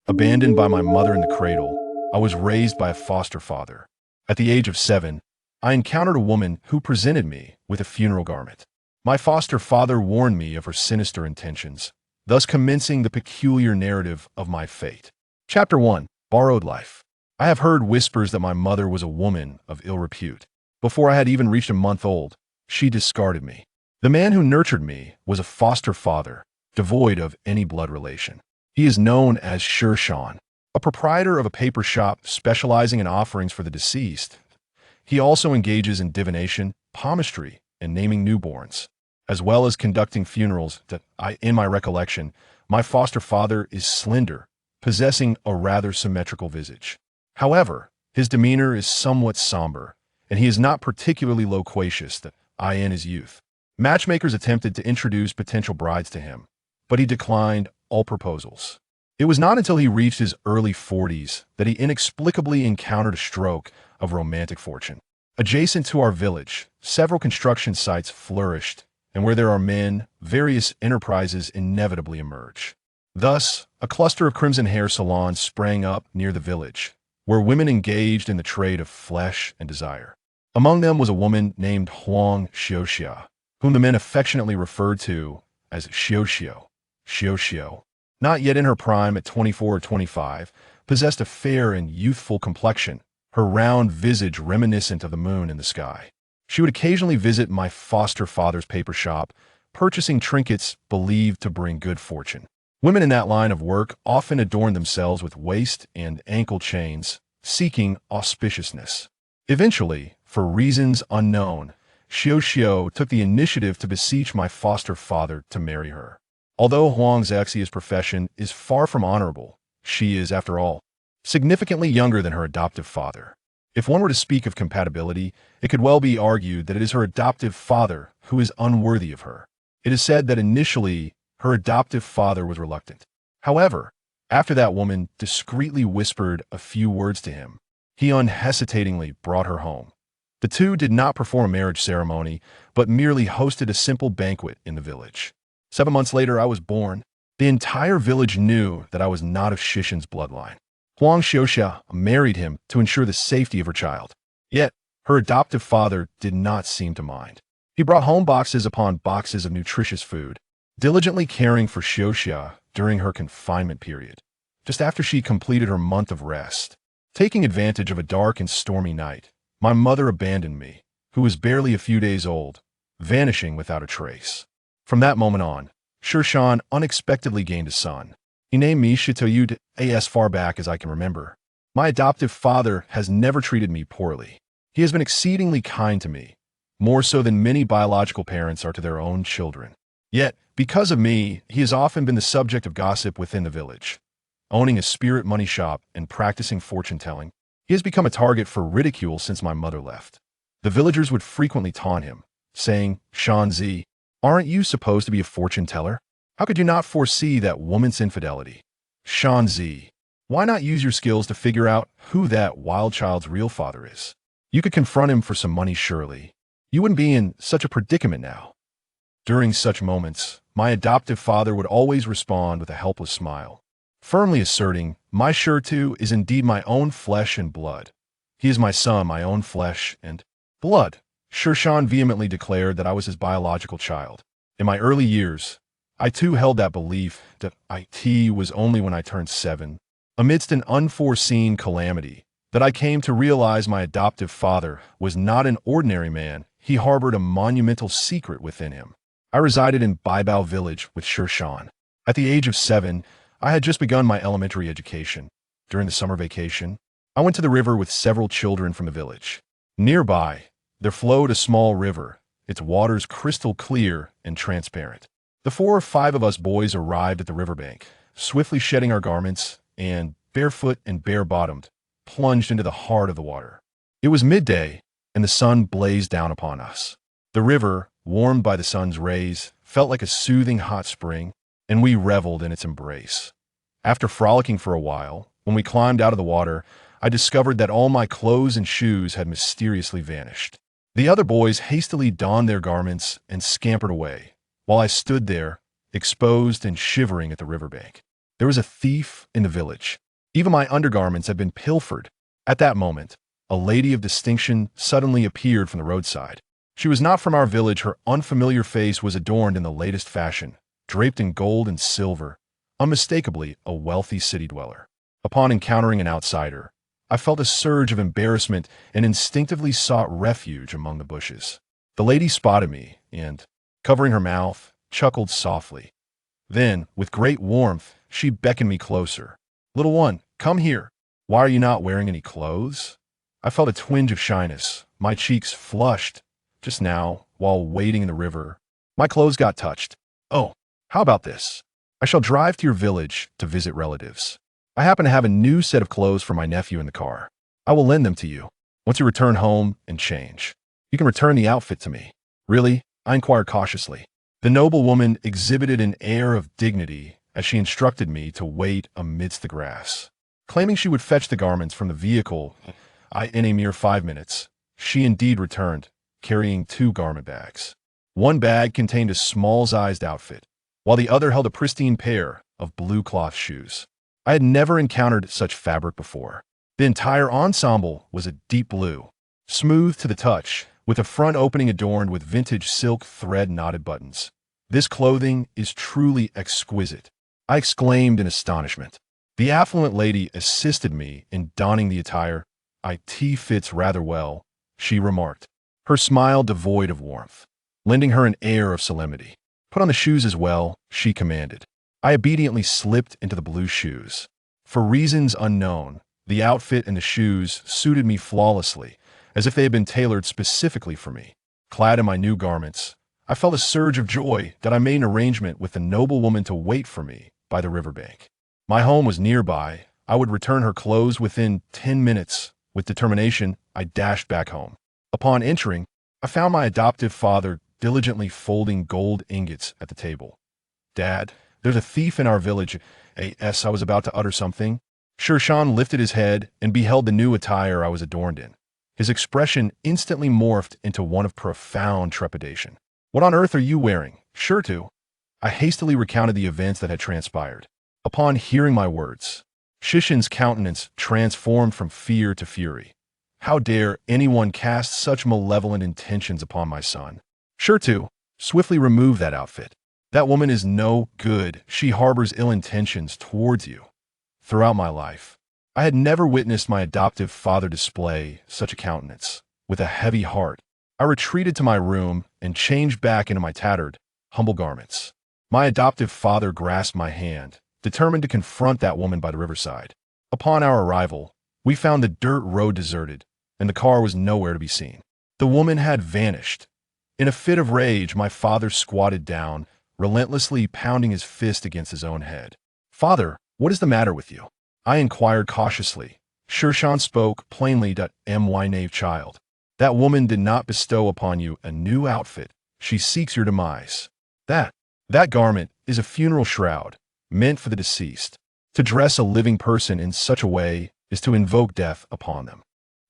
Abandoned by my mother in the cradle, I was raised by a foster father. At the age of 7, I encountered a woman who presented me with a funeral garment. My foster father warned me of her sinister intentions, thus commencing the peculiar narrative of my fate. Chapter 1. Borrowed Life. I have heard whispers that my mother was a woman of ill repute. Before I had even reached a month old, she discarded me. The man who nurtured me was a foster father, devoid of any blood relation. He is known as Shroud, a proprietor of a paper shop specializing in offerings for the deceased. He also engages in divination, palmistry, and naming newborns, as well as conducting funerals. In my recollection, my foster father is slender, possessing a rather symmetrical visage. However, his demeanor is somewhat somber, and he is not particularly loquacious in his youth. Matchmakers attempted to introduce potential brides to him, but he declined all proposals. It was not until he reached his early 40s that he inexplicably encountered a stroke of romantic fortune. Adjacent to our village, several construction sites flourished, and where there are men, various enterprises inevitably emerge. Thus, a cluster of crimson hair salons sprang up near the village, where women engaged in the trade of flesh and desire. Among them was a woman named Huang Xiaoxia, whom the men affectionately referred to as Xiaoxiao. Xiaoxiao, not yet in her prime at 24 or 25, possessed a fair and youthful complexion, her round visage reminiscent of the moon in the sky. She would occasionally visit my foster father's paper shop, purchasing trinkets believed to bring good fortune. Women in that line of work often adorned themselves with waist and ankle chains, seeking auspiciousness. Eventually, for reasons unknown, Xiaoxiao took the initiative to beseech my foster father to marry her. Although Huang Xiaoxia's profession is far from honorable, she is, after all, significantly younger than her adoptive father. If one were to speak of compatibility, it could well be argued that it is her adoptive father who is unworthy of her. It is said that initially, her adoptive father was reluctant. However, after that woman discreetly whispered a few words to him, he unhesitatingly brought her home. The two did not perform a marriage ceremony, but merely hosted a simple banquet in the village. 7 months later, I was born. The entire village knew that I was not of Shishin's bloodline. Huang Xiaoxia married him to ensure the safety of her child. Yet, her adoptive father did not seem to mind. He brought home boxes upon boxes of nutritious food, diligently caring for Xiaoxia during her confinement period, just after she completed her month of rest. Taking advantage of a dark and stormy night, my mother abandoned me, who was barely a few days old, vanishing without a trace. From that moment on, Shroud unexpectedly gained a son. He named me Shitoyud as far back as I can remember. My adoptive father has never treated me poorly. He has been exceedingly kind to me, more so than many biological parents are to their own children. Yet, because of me, he has often been the subject of gossip within the village. Owning a spirit money shop and practicing fortune-telling, he has become a target for ridicule since my mother left. The villagers would frequently taunt him, saying, "Shanzi, aren't you supposed to be a fortune-teller? How could you not foresee that woman's infidelity? Shanzi, why not use your skills to figure out who that wild child's real father is? You could confront him for some money surely. You wouldn't be in such a predicament now." During such moments, my adoptive father would always respond with a helpless smile, firmly asserting, "My Shurtu is indeed my own flesh and blood. He is my son, my own flesh and blood." Shroud vehemently declared that I was his biological child. In my early years, I too held that belief that it was only when I turned 7, amidst an unforeseen calamity, that I came to realize my adoptive father was not an ordinary man. He harbored a monumental secret within him. I resided in Baibao village with Shroud. At the age of 7, I had just begun my elementary education. During the summer vacation, I went to the river with several children from the village. Nearby, there flowed a small river, its waters crystal clear and transparent. The 4 or 5 of us boys arrived at the riverbank, swiftly shedding our garments, and, barefoot and bare-bottomed, plunged into the heart of the water. It was midday, and the sun blazed down upon us. The river, warmed by the sun's rays, felt like a soothing hot spring, and we reveled in its embrace. After frolicking for a while, when we climbed out of the water, I discovered that all my clothes and shoes had mysteriously vanished. The other boys hastily donned their garments and scampered away, while I stood there, exposed and shivering at the riverbank. There was a thief in the village. Even my undergarments had been pilfered. At that moment, a lady of distinction suddenly appeared from the roadside. She was not from our village. Her unfamiliar face was adorned in the latest fashion, draped in gold and silver, unmistakably a wealthy city dweller. Upon encountering an outsider, I felt a surge of embarrassment and instinctively sought refuge among the bushes. The lady spotted me and, covering her mouth, chuckled softly. Then, with great warmth, she beckoned me closer. "Little one, come here. Why are you not wearing any clothes?" I felt a twinge of shyness. My cheeks flushed. Just now, while wading in the river, my clothes got touched. "Oh, how about this? I shall drive to your village to visit relatives. I happen to have a new set of clothes for my nephew in the car. I will lend them to you. Once you return home and change, you can return the outfit to me." "Really?" I inquired cautiously. The noble woman exhibited an air of dignity as she instructed me to wait amidst the grass. Claiming she would fetch the garments from the vehicle, in a mere 5 minutes, she indeed returned, carrying 2 garment bags. One bag contained a small-sized outfit, while the other held a pristine pair of blue cloth shoes. I had never encountered such fabric before. The entire ensemble was a deep blue, smooth to the touch, with the front opening adorned with vintage silk thread knotted buttons. "This clothing is truly exquisite," I exclaimed in astonishment. The affluent lady assisted me in donning the attire. "It fits rather well," she remarked, her smile devoid of warmth, lending her an air of solemnity. "Put on the shoes as well," she commanded. I obediently slipped into the blue shoes. For reasons unknown, the outfit and the shoes suited me flawlessly, as if they had been tailored specifically for me. Clad in my new garments, I felt a surge of joy that I made an arrangement with the noble woman to wait for me by the riverbank. My home was nearby. I would return her clothes within 10 minutes. With determination, I dashed back home. Upon entering, I found my adoptive father diligently folding gold ingots at the table. "Dad, there's a thief in our village." I was about to utter something. Shirshan lifted his head and beheld the new attire I was adorned in. His expression instantly morphed into one of profound trepidation. "What on earth are you wearing?" "Sure to." I hastily recounted the events that had transpired. Upon hearing my words, Shishin's countenance transformed from fear to fury. How dare anyone cast such malevolent intentions upon my son? "Sure to. Swiftly remove that outfit. That woman is no good. She harbors ill intentions towards you." Throughout my life, I had never witnessed my adoptive father display such a countenance. With a heavy heart, I retreated to my room and changed back into my tattered, humble garments. My adoptive father grasped my hand, determined to confront that woman by the riverside. Upon our arrival, we found the dirt road deserted, and the car was nowhere to be seen. The woman had vanished. In a fit of rage, my father squatted down, relentlessly pounding his fist against his own head. "Father, what is the matter with you?" I inquired cautiously. Shirshan spoke plainly. "My knave child, that woman did not bestow upon you a new outfit. She seeks your demise. That garment is a funeral shroud, meant for the deceased. To dress a living person in such a way is to invoke death upon them."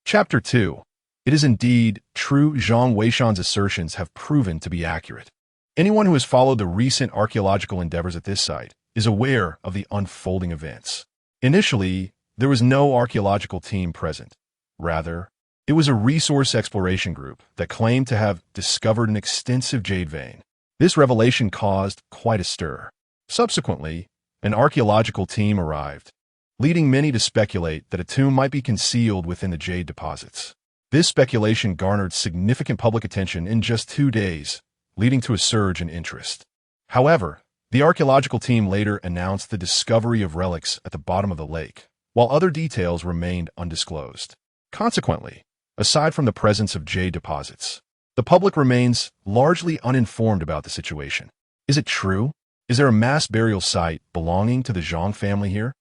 Chapter 2. It is indeed true. Zhang Weishan's assertions have proven to be accurate. Anyone who has followed the recent archaeological endeavors at this site is aware of the unfolding events. Initially, there was no archaeological team present. Rather, it was a resource exploration group that claimed to have discovered an extensive jade vein. This revelation caused quite a stir. Subsequently, an archaeological team arrived, leading many to speculate that a tomb might be concealed within the jade deposits. This speculation garnered significant public attention in just 2 days, leading to a surge in interest. However, the archaeological team later announced the discovery of relics at the bottom of the lake, while other details remained undisclosed. Consequently, aside from the presence of jade deposits, the public remains largely uninformed about the situation. Is it true? Is there a mass burial site belonging to the Zhang family here?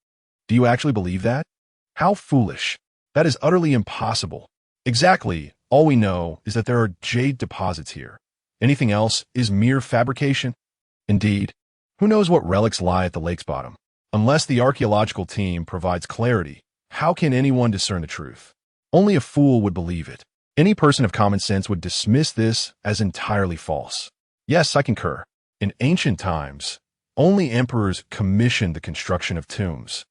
Do you actually believe that? How foolish. That is utterly impossible. Exactly, all we know is that there are jade deposits here. Anything else is mere fabrication. Indeed, who knows what relics lie at the lake's bottom? Unless the archaeological team provides clarity, how can anyone discern the truth? Only a fool would believe it. Any person of common sense would dismiss this as entirely false. Yes, I concur. In ancient times, Only emperors commissioned the construction of tombs.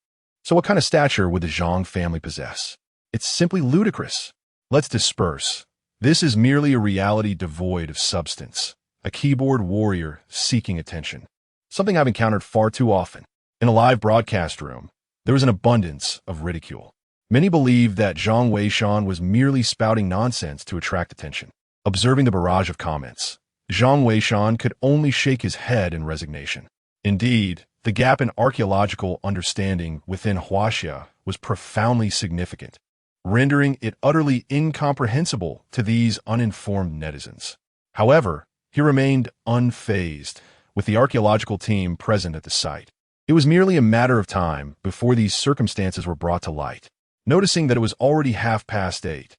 So what kind of stature would the Zhang family possess? It's simply ludicrous. Let's disperse. This is merely a reality devoid of substance. A keyboard warrior seeking attention. Something I've encountered far too often. In a live broadcast room, there was an abundance of ridicule. Many believed that Zhang Weishan was merely spouting nonsense to attract attention. Observing the barrage of comments, Zhang Weishan could only shake his head in resignation. Indeed, the gap in archaeological understanding within Huaxia was profoundly significant, rendering it utterly incomprehensible to these uninformed netizens. However, he remained unfazed, with the archaeological team present at the site. It was merely a matter of time before these circumstances were brought to light. Noticing that it was already 8:30,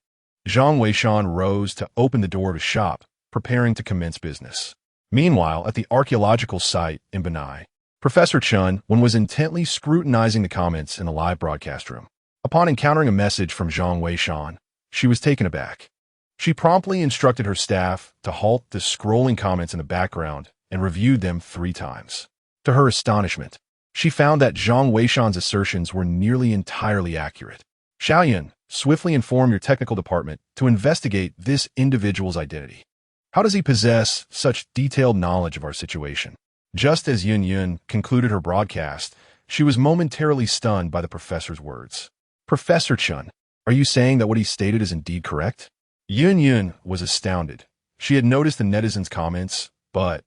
Zhang Weishan rose to open the door of his shop, preparing to commence business. Meanwhile, at the archaeological site in Benai, Professor Chun was intently scrutinizing the comments in the live broadcast room. Upon encountering a message from Zhang Weishan, she was taken aback. She promptly instructed her staff to halt the scrolling comments in the background and reviewed them 3 times. To her astonishment, she found that Zhang Weishan's assertions were nearly entirely accurate. Xiaoyan, swiftly inform your technical department to investigate this individual's identity. How does he possess such detailed knowledge of our situation? Just as Yun Yun concluded her broadcast, she was momentarily stunned by the professor's words. Professor Chun, are you saying that what he stated is indeed correct? Yun Yun was astounded. She had noticed the netizens' comments, but,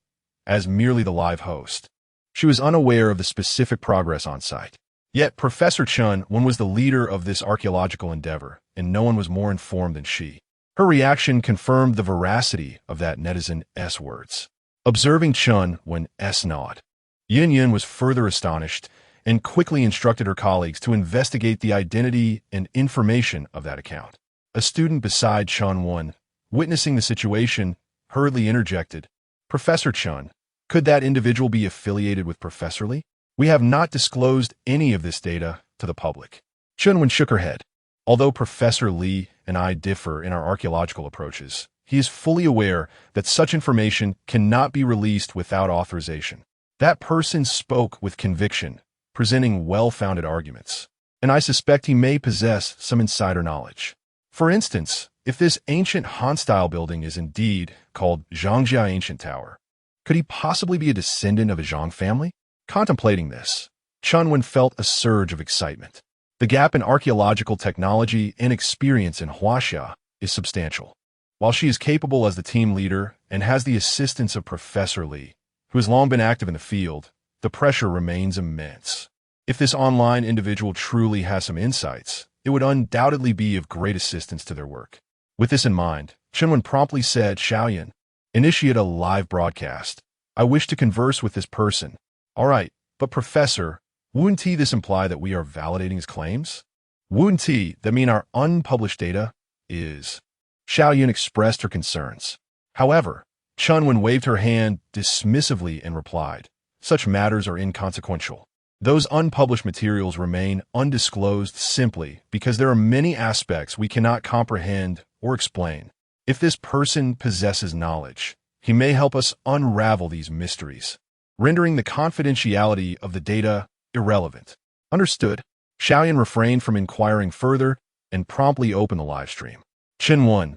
as merely the live host, she was unaware of the specific progress on site. Yet Professor Chun was the leader of this archaeological endeavor, and no one was more informed than she. Her reaction confirmed the veracity of that netizen's words. Observing Chun nod, Yun Yun was further astonished and quickly instructed her colleagues to investigate the identity and information of that account. A student beside Chun, witnessing the situation, hurriedly interjected, Professor Chun, could that individual be affiliated with Professor Li? We have not disclosed any of this data to the public. Chun shook her head. Although Professor Li and I differ in our archaeological approaches, he is fully aware that such information cannot be released without authorization. That person spoke with conviction, presenting well-founded arguments, and I suspect he may possess some insider knowledge. For instance, if this ancient Han-style building is indeed called Zhangjia Ancient Tower, could he possibly be a descendant of a Zhang family? Contemplating this, Chun felt a surge of excitement. The gap in archaeological technology and experience in Huaxia is substantial. While she is capable as the team leader and has the assistance of Professor Li, who has long been active in the field, the pressure remains immense. If this online individual truly has some insights, it would undoubtedly be of great assistance to their work. With this in mind, Chun promptly said, Xiaoyan, initiate a live broadcast. I wish to converse with this person. All right, but Professor, wouldn't this imply that we are validating his claims? Wouldn't that mean our unpublished data is? Xiaoyan expressed her concerns. However, Chun waved her hand dismissively and replied, such matters are inconsequential. Those unpublished materials remain undisclosed simply because there are many aspects we cannot comprehend or explain. If this person possesses knowledge, he may help us unravel these mysteries, rendering the confidentiality of the data irrelevant. Understood. Xiaoyan refrained from inquiring further and promptly opened the live stream. Chun,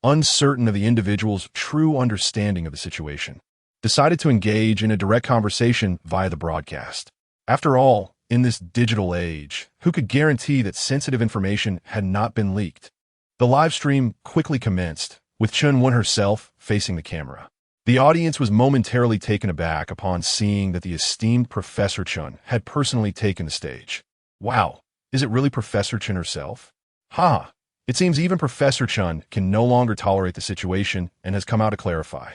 uncertain of the individual's true understanding of the situation, decided to engage in a direct conversation via the broadcast. After all, in this digital age, who could guarantee that sensitive information had not been leaked? The live stream quickly commenced, with Chun herself facing the camera. The audience was momentarily taken aback upon seeing that the esteemed Professor Chun had personally taken the stage. Wow, is it really Professor Chun herself? Ha! It seems even Professor Chun can no longer tolerate the situation and has come out to clarify.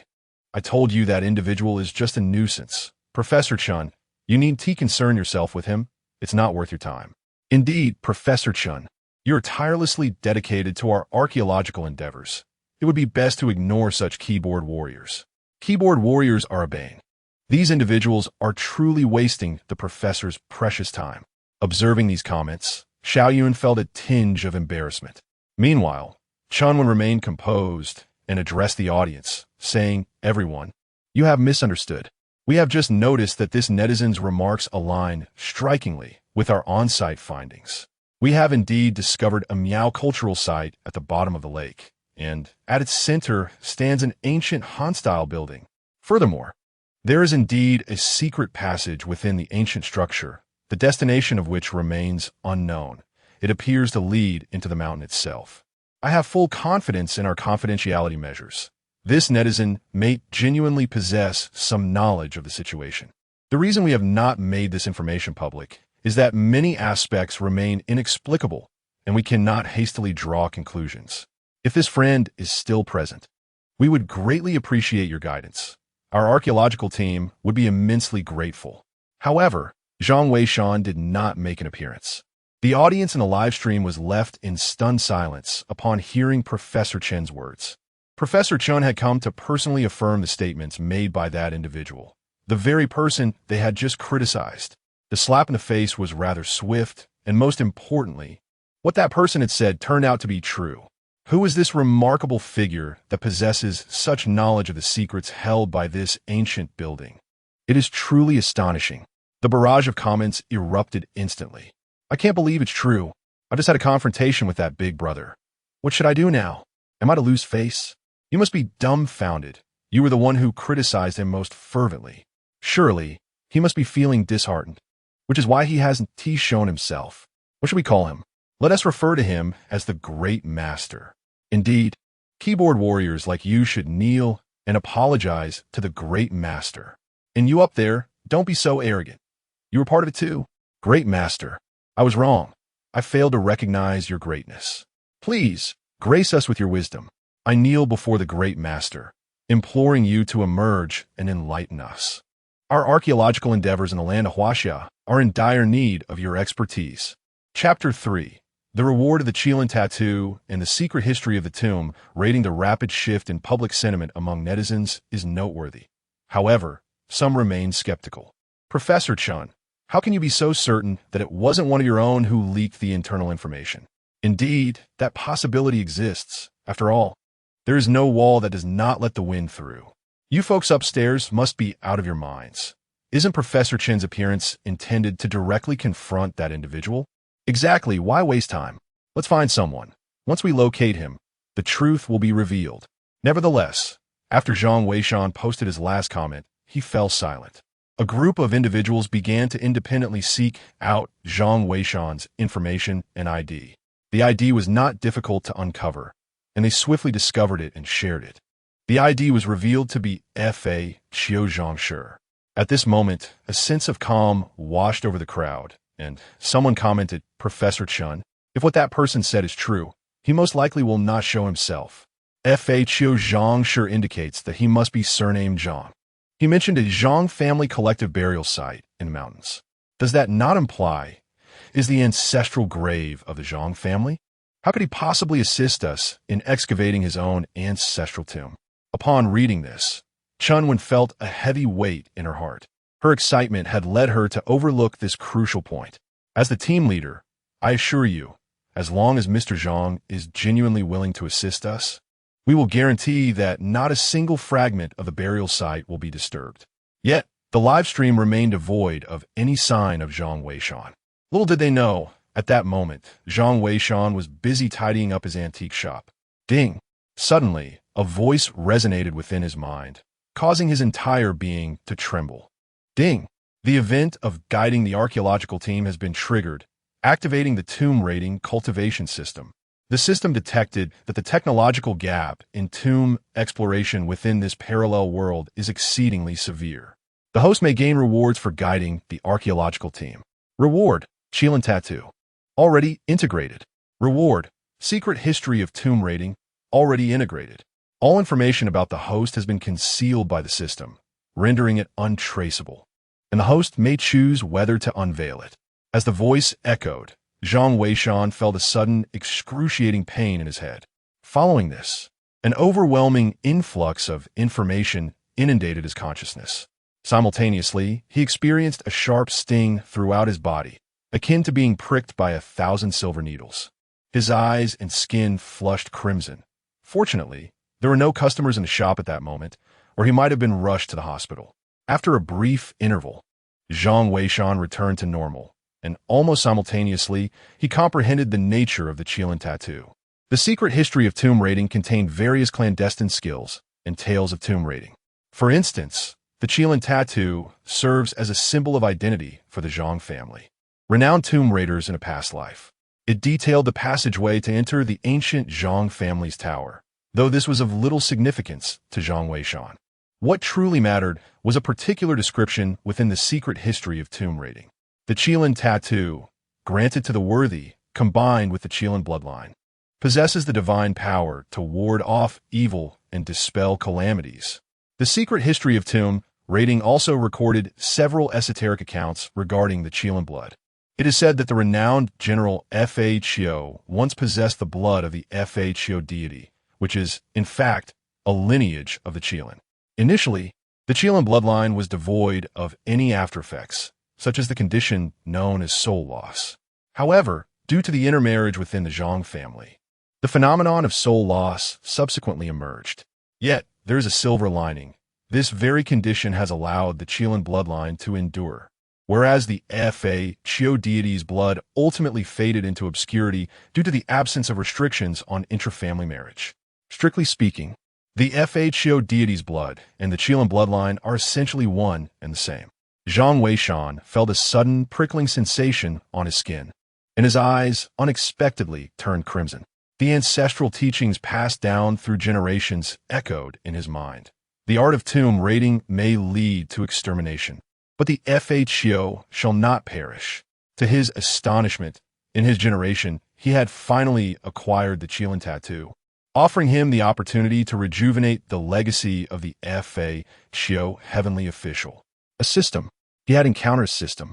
I told you that individual is just a nuisance. Professor Chun, you need to concern yourself with him. It's not worth your time. Indeed, Professor Chun, you are tirelessly dedicated to our archaeological endeavors. It would be best to ignore such keyboard warriors. Keyboard warriors are a bane. These individuals are truly wasting the professor's precious time. Observing these comments, Xiaoyan felt a tinge of embarrassment. Meanwhile, Chun remained composed and addressed the audience, saying, Everyone, you have misunderstood. We have just noticed that this netizen's remarks align strikingly with our on-site findings. We have indeed discovered a Miao cultural site at the bottom of the lake, and at its center stands an ancient Han-style building. Furthermore, there is indeed a secret passage within the ancient structure, the destination of which remains unknown. It appears to lead into the mountain itself. I have full confidence in our confidentiality measures. This netizen may genuinely possess some knowledge of the situation. The reason we have not made this information public is that many aspects remain inexplicable, and we cannot hastily draw conclusions. If this friend is still present, we would greatly appreciate your guidance. Our archaeological team would be immensely grateful. However, Zhang Weishan did not make an appearance. The audience in the live stream was left in stunned silence upon hearing Professor Chen's words. Professor Chen had come to personally affirm the statements made by that individual, the very person they had just criticized. The slap in the face was rather swift, and most importantly, what that person had said turned out to be true. Who is this remarkable figure that possesses such knowledge of the secrets held by this ancient building? It is truly astonishing. The barrage of comments erupted instantly. I can't believe it's true. I just had a confrontation with that big brother. What should I do now? Am I to lose face? You must be dumbfounded. You were the one who criticized him most fervently. Surely, he must be feeling disheartened, which is why he hasn't shown himself. What should we call him? Let us refer to him as the Great Master. Indeed, keyboard warriors like you should kneel and apologize to the Great Master. And you up there, don't be so arrogant. You were part of it too. Great Master, I was wrong. I failed to recognize your greatness. Please, grace us with your wisdom. I kneel before the Great Master, imploring you to emerge and enlighten us. Our archaeological endeavors in the land of Huaxia are in dire need of your expertise. Chapter 3. The Reward of the Qilin Tattoo and the Secret History of the Tomb, rating the rapid shift in public sentiment among netizens, is noteworthy. However, some remain skeptical. Professor Chen, how can you be so certain that it wasn't one of your own who leaked the internal information? Indeed, that possibility exists. After all, there is no wall that does not let the wind through. You folks upstairs must be out of your minds. Isn't Professor Chen's appearance intended to directly confront that individual? Exactly, why waste time? Let's find someone. Once we locate him, the truth will be revealed. Nevertheless, after Zhang Weishan posted his last comment, he fell silent. A group of individuals began to independently seek out Zhang Weishan's information and ID. The ID was not difficult to uncover, and they swiftly discovered it and shared it. The ID was revealed to be F.A. Qiuzhangshi. At this moment, a sense of calm washed over the crowd, and someone commented, Professor Chen, if what that person said is true, he most likely will not show himself. F.A. Qiuzhangshi indicates that he must be surnamed Zhang. He mentioned a Zhang family collective burial site in the mountains. Does that not imply is the ancestral grave of the Zhang family? How could he possibly assist us in excavating his own ancestral tomb? Upon reading this, Chunwen felt a heavy weight in her heart. Her excitement had led her to overlook this crucial point. As the team leader, I assure you, as long as Mr. Zhang is genuinely willing to assist us, we will guarantee that not a single fragment of the burial site will be disturbed. Yet, the live stream remained devoid of any sign of Zhang Weishan. Little did they know, at that moment, Zhang Weishan was busy tidying up his antique shop. Ding! Suddenly, a voice resonated within his mind, causing his entire being to tremble. Ding! The event of guiding the archaeological team has been triggered, activating the tomb rating cultivation system. The system detected that the technological gap in tomb exploration within this parallel world is exceedingly severe. The host may gain rewards for guiding the archaeological team. Reward, Qilin Tattoo. Already integrated. Reward, Secret History of Tomb Rating. Already integrated. All information about the host has been concealed by the system, rendering it untraceable, and the host may choose whether to unveil it. As the voice echoed, Zhang Weishan felt a sudden, excruciating pain in his head. Following this, an overwhelming influx of information inundated his consciousness. Simultaneously, he experienced a sharp sting throughout his body, akin to being pricked by 1,000 silver needles. His eyes and skin flushed crimson. Fortunately, there were no customers in the shop at that moment, or he might have been rushed to the hospital. After a brief interval, Zhang Weishan returned to normal, and almost simultaneously, he comprehended the nature of the Qilin tattoo. The secret history of tomb raiding contained various clandestine skills and tales of tomb raiding. For instance, the Qilin tattoo serves as a symbol of identity for the Zhang family, renowned tomb raiders in a past life. It detailed the passageway to enter the ancient Zhang family's tower, though this was of little significance to Zhang Weishan. What truly mattered was a particular description within the secret history of tomb raiding. The Qilin tattoo, granted to the worthy, combined with the Qilin bloodline, possesses the divine power to ward off evil and dispel calamities. The secret history of tomb raiding also recorded several esoteric accounts regarding the Qilin blood. It is said that the renowned general Fa Qiu once possessed the blood of the Fa Qiu deity, which is, in fact, a lineage of the Qilin. Initially, the Qilin bloodline was devoid of any aftereffects, such as the condition known as soul loss. However, due to the intermarriage within the Zhang family, the phenomenon of soul loss subsequently emerged. Yet, there is a silver lining. This very condition has allowed the Qilin bloodline to endure, whereas the Fa Qiu deity's blood ultimately faded into obscurity due to the absence of restrictions on intrafamily marriage. Strictly speaking, the Fa Qiu deity's blood and the Qilin bloodline are essentially one and the same. Zhang Weishan felt a sudden prickling sensation on his skin, and his eyes unexpectedly turned crimson. The ancestral teachings passed down through generations echoed in his mind. The art of tomb raiding may lead to extermination, but the Fa Qiu shall not perish. To his astonishment, in his generation, he had finally acquired the Qilin tattoo, offering him the opportunity to rejuvenate the legacy of the Fa Qiu heavenly official. A system. He had encountered a system.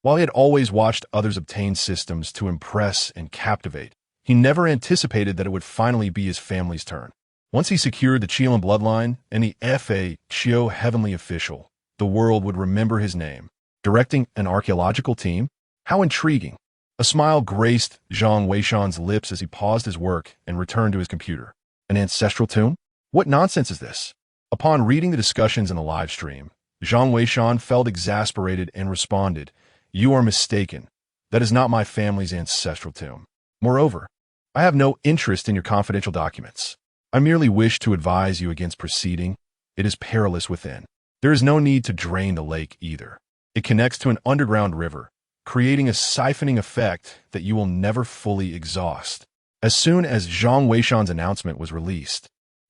While he had always watched others obtain systems to impress and captivate, he never anticipated that it would finally be his family's turn. Once he secured the Qilin bloodline and the Fa Qiu heavenly official, the world would remember his name. Directing an archaeological team? How intriguing. A smile graced Zhang Weishan's lips as he paused his work and returned to his computer. An ancestral tomb? What nonsense is this? Upon reading the discussions in the live stream, Zhang Weishan felt exasperated and responded, "You are mistaken. That is not my family's ancestral tomb. Moreover, I have no interest in your confidential documents. I merely wish to advise you against proceeding. It is perilous within. There is no need to drain the lake either. It connects to an underground river, creating a siphoning effect that you will never fully exhaust." As soon as Zhang Weishan's announcement was released,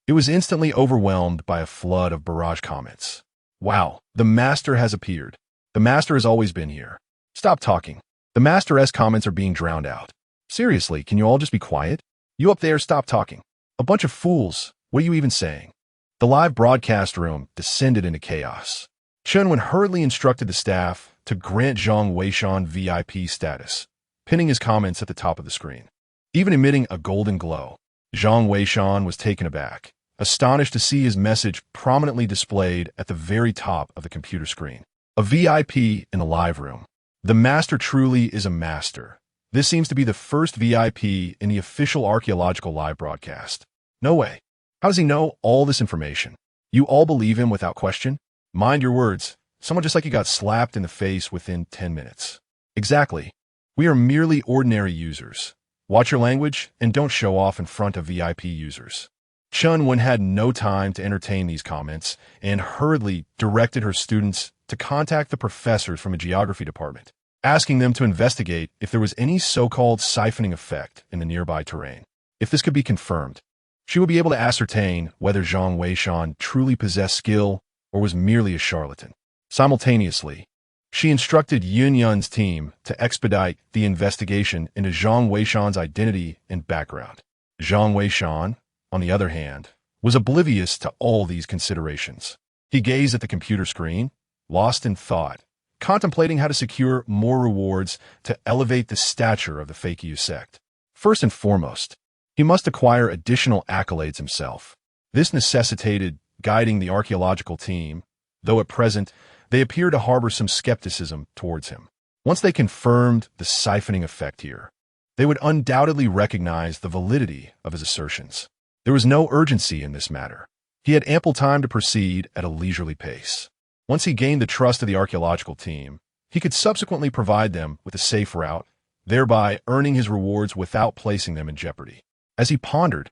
it was instantly overwhelmed by a flood of barrage comments. "Wow, the master has appeared. The master has always been here. Stop talking. The master-esque comments are being drowned out. Seriously, can you all just be quiet? You up there, stop talking. A bunch of fools. What are you even saying?" The live broadcast room descended into chaos. Chunwen hurriedly instructed the staff to grant Zhang Weishan VIP status, pinning his comments at the top of the screen. Even emitting a golden glow, Zhang Weishan was taken aback, astonished to see his message prominently displayed at the very top of the computer screen. A VIP in the live room. The master truly is a master. This seems to be the first VIP in the official archaeological live broadcast. No way. How does he know all this information? You all believe him without question? Mind your words. Someone just like you got slapped in the face within 10 minutes. Exactly. We are merely ordinary users. Watch your language and don't show off in front of VIP users. Chunwen had no time to entertain these comments and hurriedly directed her students to contact the professors from a geography department, asking them to investigate if there was any so-called siphoning effect in the nearby terrain. If this could be confirmed, she would be able to ascertain whether Zhang Weishan truly possessed skill or was merely a charlatan. Simultaneously, she instructed Yun Yun's team to expedite the investigation into Zhang Weishan's identity and background. Zhang Weishan, on the other hand, was oblivious to all these considerations. He gazed at the computer screen, lost in thought, contemplating how to secure more rewards to elevate the stature of the Fakyu sect. First and foremost, he must acquire additional accolades himself. This necessitated guiding the archaeological team, though at present they appear to harbor some skepticism towards him. Once they confirmed the siphoning effect here, they would undoubtedly recognize the validity of his assertions. There was no urgency in this matter. He had ample time to proceed at a leisurely pace. Once he gained the trust of the archaeological team, he could subsequently provide them with a safe route, thereby earning his rewards without placing them in jeopardy. As he pondered,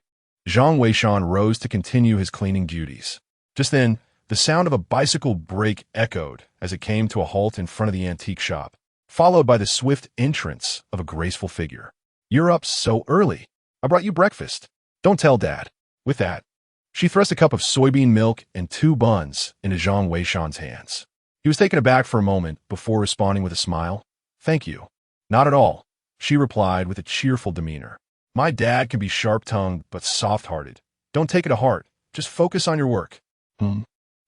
Zhang Weishan rose to continue his cleaning duties. Just then, the sound of a bicycle brake echoed as it came to a halt in front of the antique shop, followed by the swift entrance of a graceful figure. "You're up so early. I brought you breakfast. Don't tell Dad." With that, she thrust a cup of soybean milk and 2 buns into Zhang Weishan's hands. He was taken aback for a moment before responding with a smile. "Thank you." "Not at all," she replied with a cheerful demeanor. "My dad can be sharp-tongued but soft-hearted. Don't take it to heart. Just focus on your work."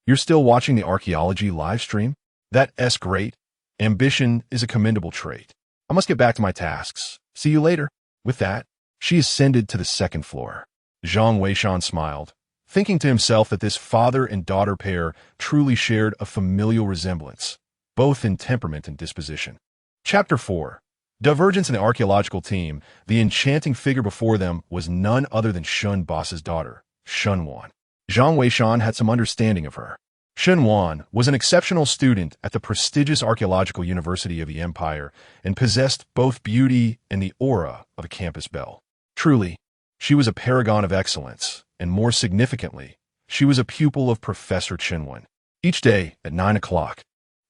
You're still watching the archaeology live stream? That's great. Ambition is a commendable trait. I must get back to my tasks. See you later." With that, she ascended to the 2nd floor. Zhang Weishan smiled, thinking to himself that this father and daughter pair truly shared a familial resemblance, both in temperament and disposition. Chapter 4. Divergence in the archaeological team. The enchanting figure before them was none other than Shun Boss's daughter, Shun Wan. Zhang Weishan had some understanding of her. Shun Wan was an exceptional student at the prestigious Archaeological University of the Empire and possessed both beauty and the aura of a campus belle. Truly, she was a paragon of excellence, and more significantly, she was a pupil of Professor Chinwen. Each day at 9 o'clock,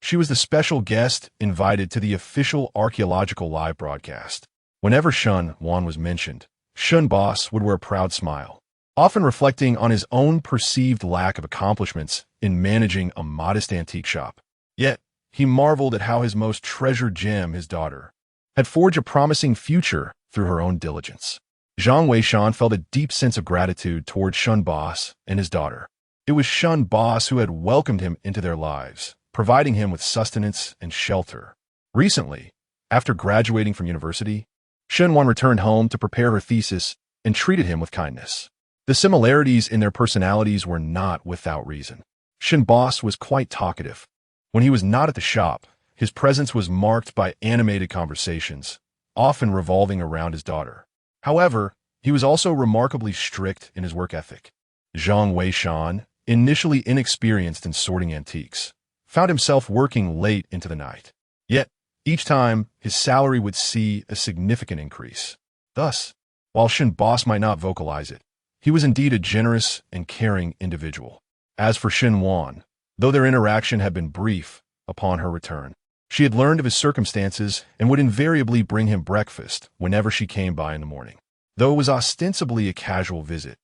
she was the special guest invited to the official archaeological live broadcast. Whenever Shun Wan was mentioned, Shun Boss would wear a proud smile, often reflecting on his own perceived lack of accomplishments in managing a modest antique shop. Yet, he marveled at how his most treasured gem, his daughter, had forged a promising future through her own diligence. Zhang Weishan felt a deep sense of gratitude toward Shun Boss and his daughter. It was Shun Boss who had welcomed him into their lives, providing him with sustenance and shelter. Recently, after graduating from university, Shun Wan returned home to prepare her thesis and treated him with kindness. The similarities in their personalities were not without reason. Shun Boss was quite talkative. When he was not at the shop, his presence was marked by animated conversations, often revolving around his daughter. However, he was also remarkably strict in his work ethic. Zhang Weishan, initially inexperienced in sorting antiques, found himself working late into the night. Yet, each time, his salary would see a significant increase. Thus, while Shun Boss might not vocalize it, he was indeed a generous and caring individual. As for Shun Wan, though their interaction had been brief upon her return, she had learned of his circumstances and would invariably bring him breakfast whenever she came by in the morning. Though it was ostensibly a casual visit,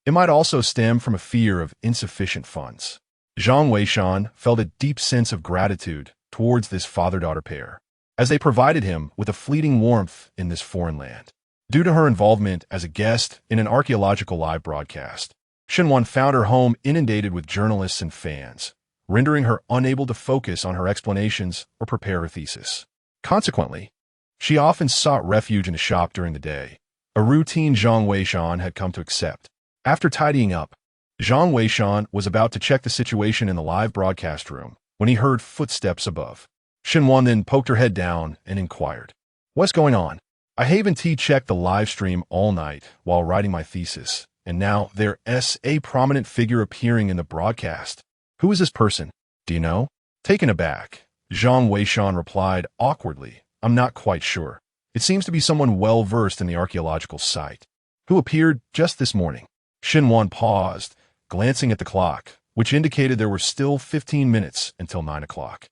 it might also stem from a fear of insufficient funds. Zhang Weishan felt a deep sense of gratitude towards this father-daughter pair, as they provided him with a fleeting warmth in this foreign land. Due to her involvement as a guest in an archaeological live broadcast, Shun Wan found her home inundated with journalists and fans, rendering her unable to focus on her explanations or prepare her thesis. Consequently, she often sought refuge in a shop during the day, a routine Zhang Weishan had come to accept. After tidying up, Zhang Weishan was about to check the situation in the live broadcast room when he heard footsteps above. Shun Wan then poked her head down and inquired, "What's going on?" "I haven't checked the live stream all night while writing my thesis, and now there's a prominent figure appearing in the broadcast. Who is this person? Do you know?" Taken aback, Zhang Weishan replied awkwardly, "I'm not quite sure. It seems to be someone well-versed in the archaeological site, who appeared just this morning." Shun Wan paused, glancing at the clock, which indicated there were still 15 minutes until 9 o'clock.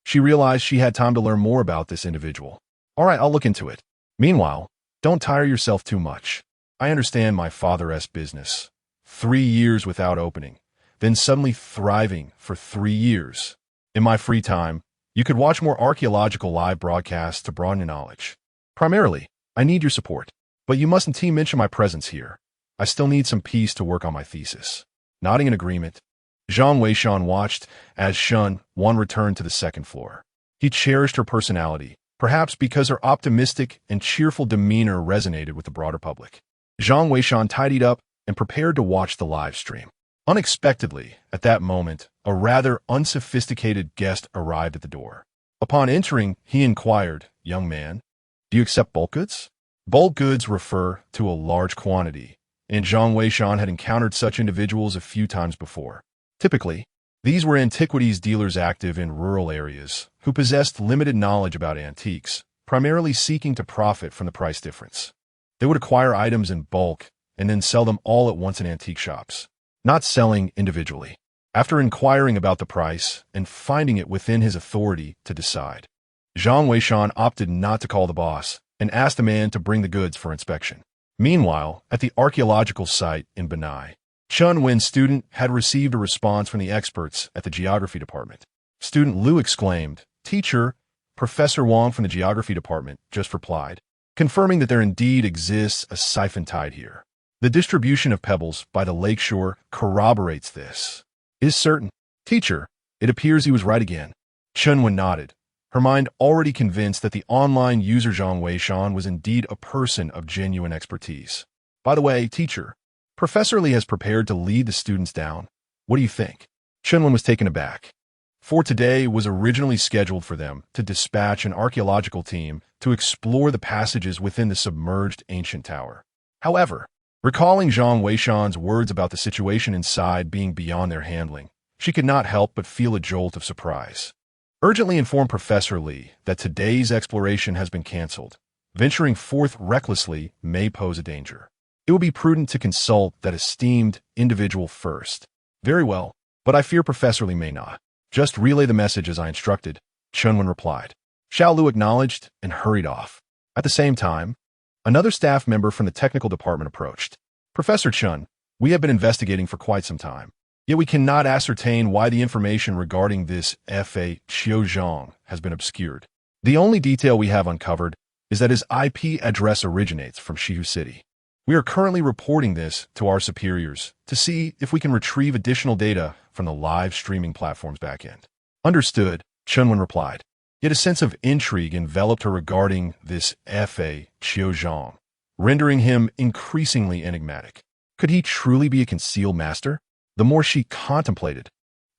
She realized she had time to learn more about this individual. "All right, I'll look into it. Meanwhile, don't tire yourself too much. I understand my father's business. 3 years without opening, then suddenly thriving for 3 years. In my free time, you could watch more archaeological live broadcasts to broaden your knowledge. Primarily, I need your support, but you mustn't mention my presence here. I still need some peace to work on my thesis." Nodding in agreement, Zhang Weishan watched as Shun Wan returned to the 2nd floor. He cherished her personality, perhaps because her optimistic and cheerful demeanor resonated with the broader public. Zhang Weishan tidied up and prepared to watch the live stream. Unexpectedly, at that moment, a rather unsophisticated guest arrived at the door. Upon entering, he inquired, "Young man, do you accept bulk goods?" Bulk goods refer to a large quantity, and Zhang Weishan had encountered such individuals a few times before. Typically, These were antiquities dealers active in rural areas who possessed limited knowledge about antiques, primarily seeking to profit from the price difference. They would acquire items in bulk and then sell them all at once in antique shops, not selling individually. After inquiring about the price and finding it within his authority to decide, Zhang Weishan opted not to call the boss and asked the man to bring the goods for inspection. Meanwhile, at the archaeological site in Benai, Chun Wen's student had received a response from the experts at the geography department. Student Liu exclaimed, "Teacher, Professor Wang from the geography department just replied, confirming that there indeed exists a siphon tide here. The distribution of pebbles by the lakeshore corroborates this. Is certain. Teacher, it appears he was right again." Chun Wen nodded, her mind already convinced that the online user Zhang Weishan was indeed a person of genuine expertise. "By the way, teacher, Professor Li has prepared to lead the students down. What do you think?" Chun Wen was taken aback. For today was originally scheduled for them to dispatch an archaeological team to explore the passages within the submerged ancient tower. However, recalling Zhang Weishan's words about the situation inside being beyond their handling, she could not help but feel a jolt of surprise. Urgently inform Professor Li that today's exploration has been cancelled. Venturing forth recklessly may pose a danger. It will be prudent to consult that esteemed individual first. "Very well, but I fear Professor Li may not. Just relay the message as I instructed," Chun Wen replied. Xiao Lu acknowledged and hurried off. At the same time, another staff member from the technical department approached. "Professor Chun, we have been investigating for quite some time, yet we cannot ascertain why the information regarding this Fa Qiuzhang has been obscured. The only detail we have uncovered is that his IP address originates from Shihu City. We are currently reporting this to our superiors to see if we can retrieve additional data from the live streaming platform's backend." "Understood," Chun Wen replied. Yet a sense of intrigue enveloped her regarding this Fa Qiuzhang, rendering him increasingly enigmatic. Could he truly be a concealed master? The more she contemplated,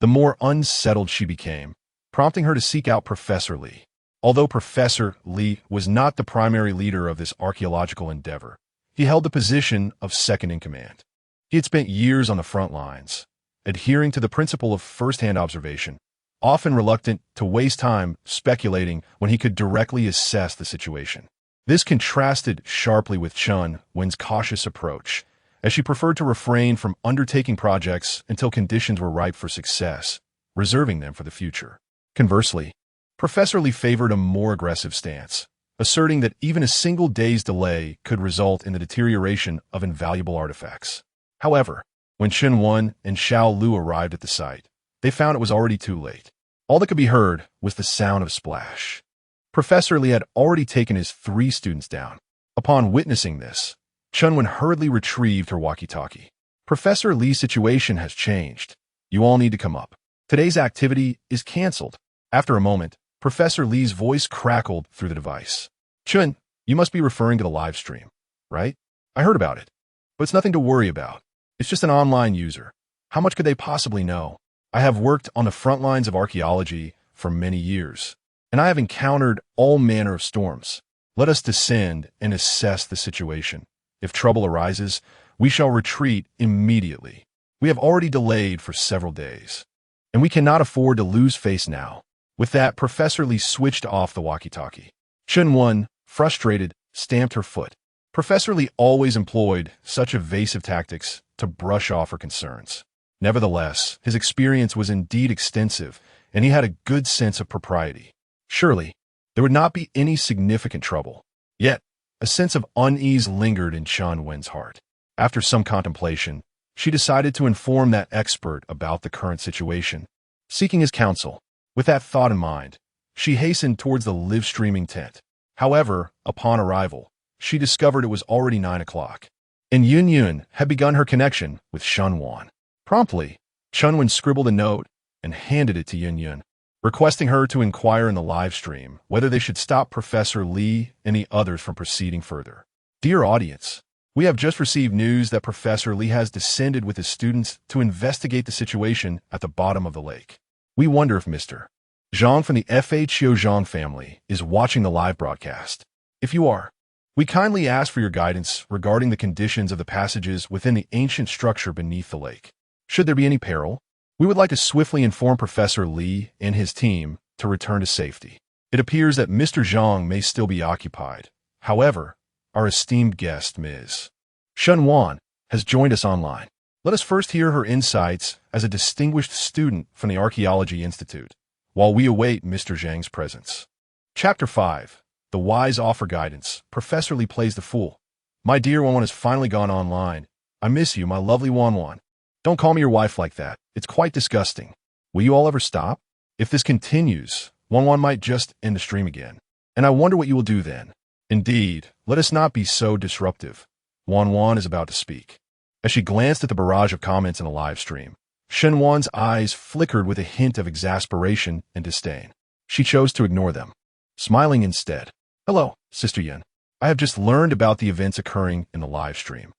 the more unsettled she became, prompting her to seek out Professor Li. Although Professor Li was not the primary leader of this archaeological endeavor, he held the position of second in command. He had spent years on the front lines, adhering to the principle of first-hand observation, often reluctant to waste time speculating when he could directly assess the situation. This contrasted sharply with Chun Wen's cautious approach, as she preferred to refrain from undertaking projects until conditions were ripe for success, reserving them for the future. Conversely, Professor Li favored a more aggressive stance, asserting that even a single day's delay could result in the deterioration of invaluable artifacts. However, when Chun Wen and Xiao Lu arrived at the site, they found it was already too late. All that could be heard was the sound of a splash. Professor Li had already taken his 3 students down. Upon witnessing this, Chun Wen hurriedly retrieved her walkie-talkie. "Professor Li's situation has changed. You all need to come up. Today's activity is cancelled." After a moment, Professor Li's voice crackled through the device. "Chun, you must be referring to the live stream, right? I heard about it, but it's nothing to worry about. It's just an online user. How much could they possibly know? I have worked on the front lines of archaeology for many years, and I have encountered all manner of storms. Let us descend and assess the situation. If trouble arises, we shall retreat immediately. We have already delayed for several days, and we cannot afford to lose face now." With that, Professor Li switched off the walkie-talkie. Chun Wen, frustrated, stamped her foot. Professor Li always employed such evasive tactics to brush off her concerns. Nevertheless, his experience was indeed extensive, and he had a good sense of propriety. Surely, there would not be any significant trouble. Yet, a sense of unease lingered in Chun Wen's heart. After some contemplation, she decided to inform that expert about the current situation, seeking his counsel. With that thought in mind, she hastened towards the live-streaming tent. However, upon arrival, she discovered it was already 9 o'clock, and Yun Yun had begun her connection with Chun Wen. Promptly, Chun Wen scribbled a note and handed it to Yun Yun, requesting her to inquire in the live stream whether they should stop Professor Li and the others from proceeding further. "Dear audience, we have just received news that Professor Li has descended with his students to investigate the situation at the bottom of the lake. We wonder if Mr. Zhang from the Fa Qiuzhang family is watching the live broadcast. If you are, we kindly ask for your guidance regarding the conditions of the passages within the ancient structure beneath the lake. Should there be any peril, We would like to swiftly inform Professor Li and his team to return to safety. It appears that Mr. Zhang may still be occupied. However, our esteemed guest, Ms. Shen Wan, has joined us online. Let us first hear her insights as a distinguished student from the Archaeology Institute, while we await Mr. Zhang's presence. Chapter 5. The Wise Offer Guidance. Professor Li plays the fool. My dear Wanwan has finally gone online. I miss you, my lovely Wanwan. Don't call me your wife like that. It's quite disgusting. Will you all ever stop? If this continues, Wanwan might just end the stream again. And I wonder what you will do then. Indeed, let us not be so disruptive. Wanwan is about to speak. As she glanced at the barrage of comments in the live stream, Shenwan's eyes flickered with a hint of exasperation and disdain. She chose to ignore them, smiling instead. Hello, Sister Yin. I have just learned about the events occurring in the live stream.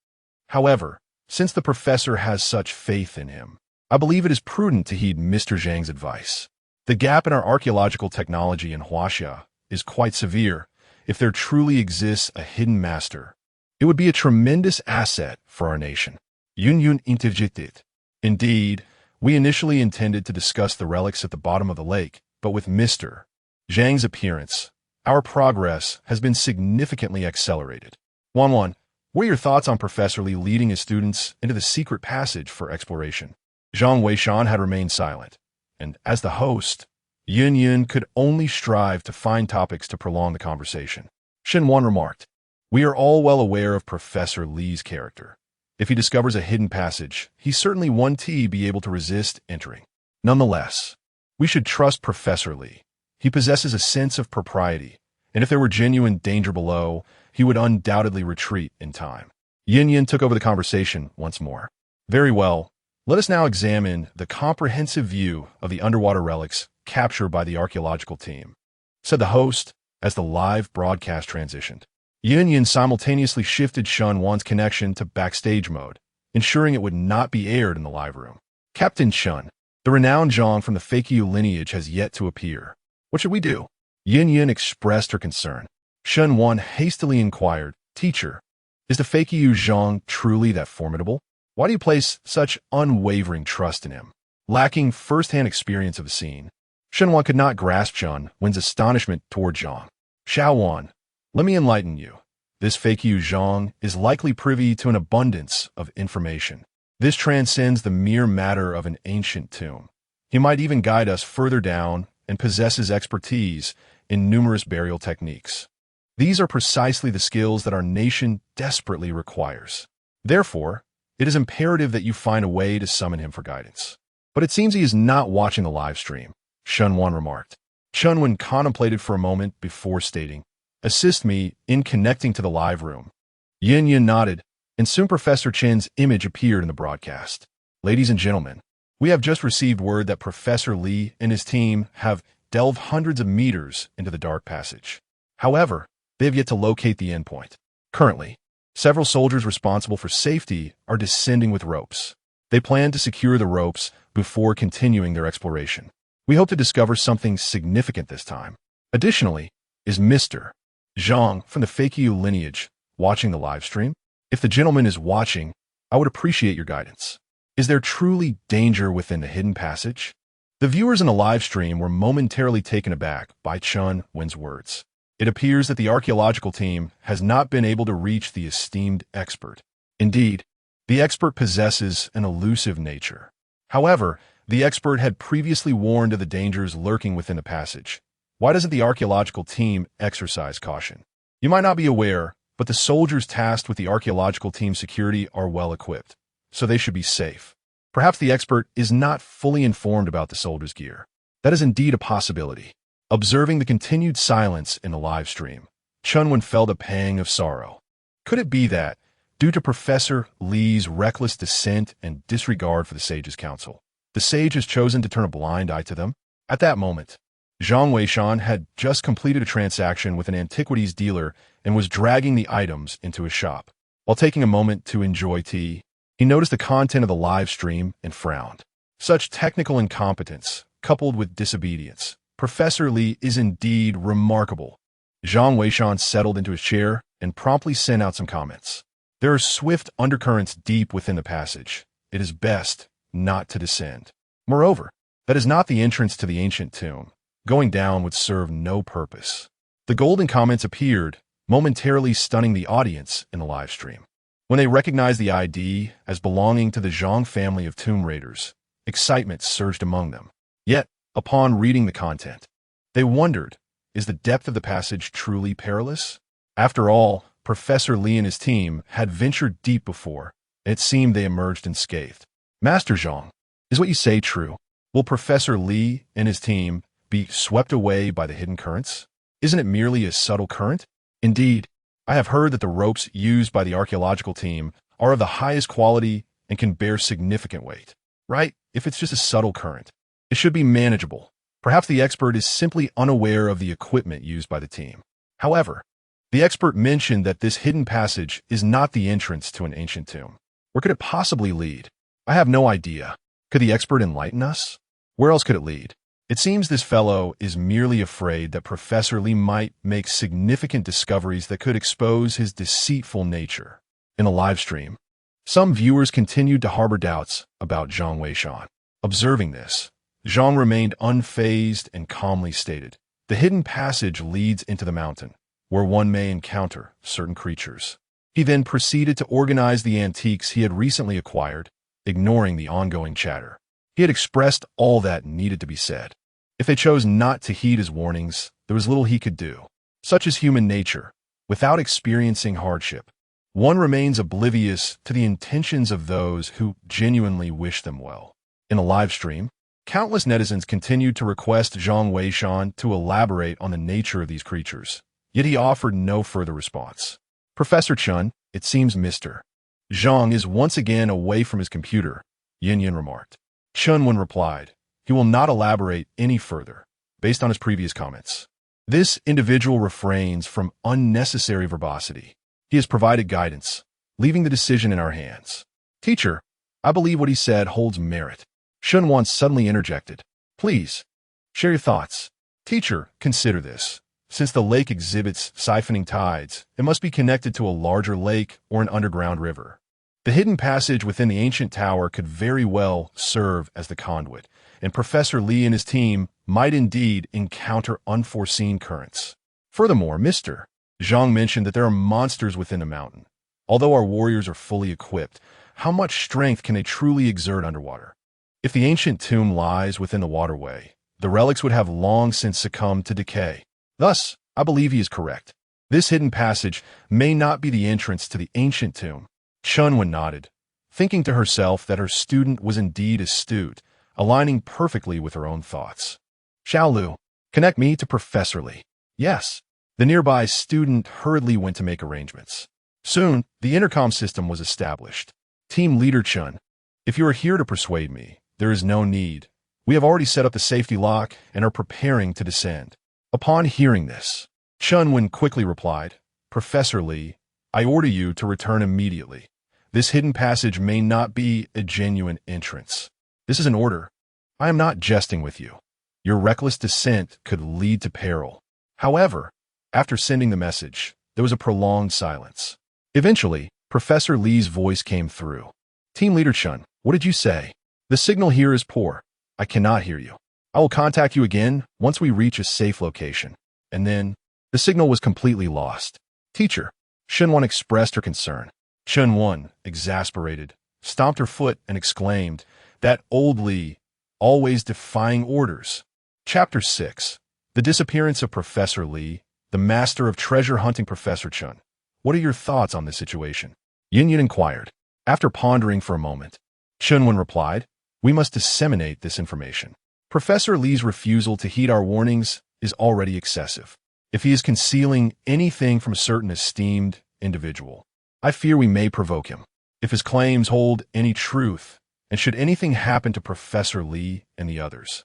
However, since the professor has such faith in him, I believe it is prudent to heed Mr. Zhang's advice. The gap in our archaeological technology in Huaxia is quite severe. If there truly exists a hidden master, it would be a tremendous asset for our nation. Yun interjected. Indeed, we initially intended to discuss the relics at the bottom of the lake, but with Mr. Zhang's appearance, our progress has been significantly accelerated. Wanwan, what are your thoughts on Professor Li leading his students into the secret passage for exploration? Zhang Weishan had remained silent, and as the host, Yun could only strive to find topics to prolong the conversation. Shen Wan remarked, "We are all well aware of Professor Li's character. If he discovers a hidden passage, he certainly won't be able to resist entering. Nonetheless, we should trust Professor Li. He possesses a sense of propriety, and if there were genuine danger below, he would undoubtedly retreat in time." Yin took over the conversation once more. Very well, let us now examine the comprehensive view of the underwater relics captured by the archaeological team, said the host as the live broadcast transitioned. Yin simultaneously shifted Shen Wan's connection to backstage mode, ensuring it would not be aired in the live room. Captain Shen, the renowned Zhang from the Fakyu lineage has yet to appear. What should we do? Yin expressed her concern. Shen Wan hastily inquired, "Teacher, is the Fakyu Zhang truly that formidable? Why do you place such unwavering trust in him?" Lacking first-hand experience of the scene, Shen Wan could not grasp Shen Wan's astonishment toward Zhang. "Xiao Wan, let me enlighten you. This Fakyu Zhang is likely privy to an abundance of information. This transcends the mere matter of an ancient tomb. He might even guide us further down and possesses expertise in numerous burial techniques. These are precisely the skills that our nation desperately requires. Therefore, it is imperative that you find a way to summon him for guidance." "But it seems he is not watching the live stream," Shen Wan remarked. Chen Wan contemplated for a moment before stating, "Assist me in connecting to the live room." Yin nodded, and soon Professor Chen's image appeared in the broadcast. "Ladies and gentlemen, we have just received word that Professor Li and his team have delved hundreds of meters into the dark passage. However, they have yet to locate the endpoint. Currently, several soldiers responsible for safety are descending with ropes. They plan to secure the ropes before continuing their exploration. We hope to discover something significant this time. Additionally, is Mr. Zhang from the Fakyu lineage watching the live stream? If the gentleman is watching, I would appreciate your guidance. Is there truly danger within the hidden passage?" The viewers in the live stream were momentarily taken aback by Chen Wan's words. It appears that the archaeological team has not been able to reach the esteemed expert. Indeed, the expert possesses an elusive nature. However, the expert had previously warned of the dangers lurking within the passage. Why doesn't the archaeological team exercise caution? You might not be aware, but the soldiers tasked with the archaeological team's security are well equipped, so they should be safe. Perhaps the expert is not fully informed about the soldiers' gear. That is indeed a possibility. Observing the continued silence in the live stream, Chen Wan felt a pang of sorrow. Could it be that, due to Professor Li's reckless dissent and disregard for the sage's counsel, the sage has chosen to turn a blind eye to them? At that moment, Zhang Weishan had just completed a transaction with an antiquities dealer and was dragging the items into his shop. While taking a moment to enjoy tea, he noticed the content of the live stream and frowned. Such technical incompetence, coupled with disobedience, Professor Li is indeed remarkable. Zhang Weishan settled into his chair and promptly sent out some comments. There are swift undercurrents deep within the passage. It is best not to descend. Moreover, that is not the entrance to the ancient tomb. Going down would serve no purpose. The golden comments appeared, momentarily stunning the audience in the live stream. When they recognized the ID as belonging to the Zhang family of tomb raiders, excitement surged among them. Yet, upon reading the content, they wondered, is the depth of the passage truly perilous? After all, Professor Li and his team had ventured deep before, and it seemed they emerged unscathed. Master Zhang, is what you say true? Will Professor Li and his team be swept away by the hidden currents? Isn't it merely a subtle current? Indeed, I have heard that the ropes used by the archaeological team are of the highest quality and can bear significant weight. Right? If it's just a subtle current, it should be manageable. Perhaps the expert is simply unaware of the equipment used by the team. However, the expert mentioned that this hidden passage is not the entrance to an ancient tomb. Where could it possibly lead? I have no idea. Could the expert enlighten us? Where else could it lead? It seems this fellow is merely afraid that Professor Li might make significant discoveries that could expose his deceitful nature. In a live stream, some viewers continued to harbor doubts about Zhang Weishan. Observing this, Zhang remained unfazed and calmly stated, "The hidden passage leads into the mountain, where one may encounter certain creatures." He then proceeded to organize the antiques he had recently acquired, ignoring the ongoing chatter. He had expressed all that needed to be said. If they chose not to heed his warnings, there was little he could do. Such is human nature. Without experiencing hardship, one remains oblivious to the intentions of those who genuinely wish them well. In a live stream, countless netizens continued to request Zhang Weishan to elaborate on the nature of these creatures, yet he offered no further response. Professor Chun, it seems Mr. Zhang is once again away from his computer, Yin Yin remarked. Chunwen replied, he will not elaborate any further, based on his previous comments. This individual refrains from unnecessary verbosity. He has provided guidance, leaving the decision in our hands. Teacher, I believe what he said holds merit. Shunwan suddenly interjected. Please, share your thoughts. Teacher, consider this. Since the lake exhibits siphoning tides, it must be connected to a larger lake or an underground river. The hidden passage within the ancient tower could very well serve as the conduit, and Professor Li and his team might indeed encounter unforeseen currents. Furthermore, Mr. Zhang mentioned that there are monsters within the mountain. Although our warriors are fully equipped, how much strength can they truly exert underwater? If the ancient tomb lies within the waterway, the relics would have long since succumbed to decay. Thus, I believe he is correct. This hidden passage may not be the entrance to the ancient tomb. Chunwen nodded, thinking to herself that her student was indeed astute, aligning perfectly with her own thoughts. Xiaolu, connect me to Professor Li. Yes. The nearby student hurriedly went to make arrangements. Soon, the intercom system was established. Team Leader Chun, if you are here to persuade me, there is no need. We have already set up the safety lock and are preparing to descend. Upon hearing this, Chunwen quickly replied, Professor Li, I order you to return immediately. This hidden passage may not be a genuine entrance. This is an order. I am not jesting with you. Your reckless descent could lead to peril. However, after sending the message, there was a prolonged silence. Eventually, Professor Li's voice came through. Team Leader Chun, what did you say? The signal here is poor. I cannot hear you. I will contact you again once we reach a safe location. And then, the signal was completely lost. Teacher, Shunwan expressed her concern. Chunwan, exasperated, stomped her foot and exclaimed, that old Li, always defying orders. Chapter 6. The disappearance of Professor Li, the master of treasure-hunting Professor Chun. What are your thoughts on this situation? Yin Yin inquired. After pondering for a moment, Chunwen replied, we must disseminate this information. Professor Li's refusal to heed our warnings is already excessive. If he is concealing anything from a certain esteemed individual, I fear we may provoke him. If his claims hold any truth, and should anything happen to Professor Li and the others,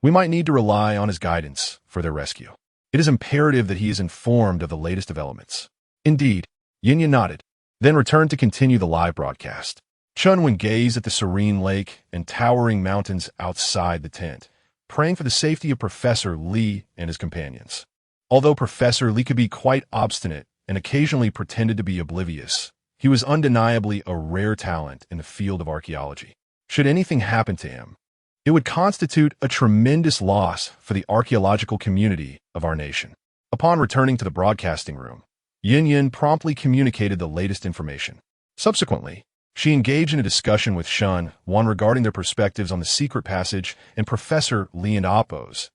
we might need to rely on his guidance for their rescue. It is imperative that he is informed of the latest developments. Indeed, Yin Yin nodded, then returned to continue the live broadcast. Chunwen gazed at the serene lake and towering mountains outside the tent, praying for the safety of Professor Li and his companions. Although Professor Li could be quite obstinate and occasionally pretended to be oblivious, he was undeniably a rare talent in the field of archaeology. Should anything happen to him, It would constitute a tremendous loss for the archaeological community of our nation. Upon returning to the broadcasting room, Yin promptly communicated the latest information. Subsequently, she engaged in a discussion with Shun, one regarding their perspectives on the secret passage and Professor Li and Appo's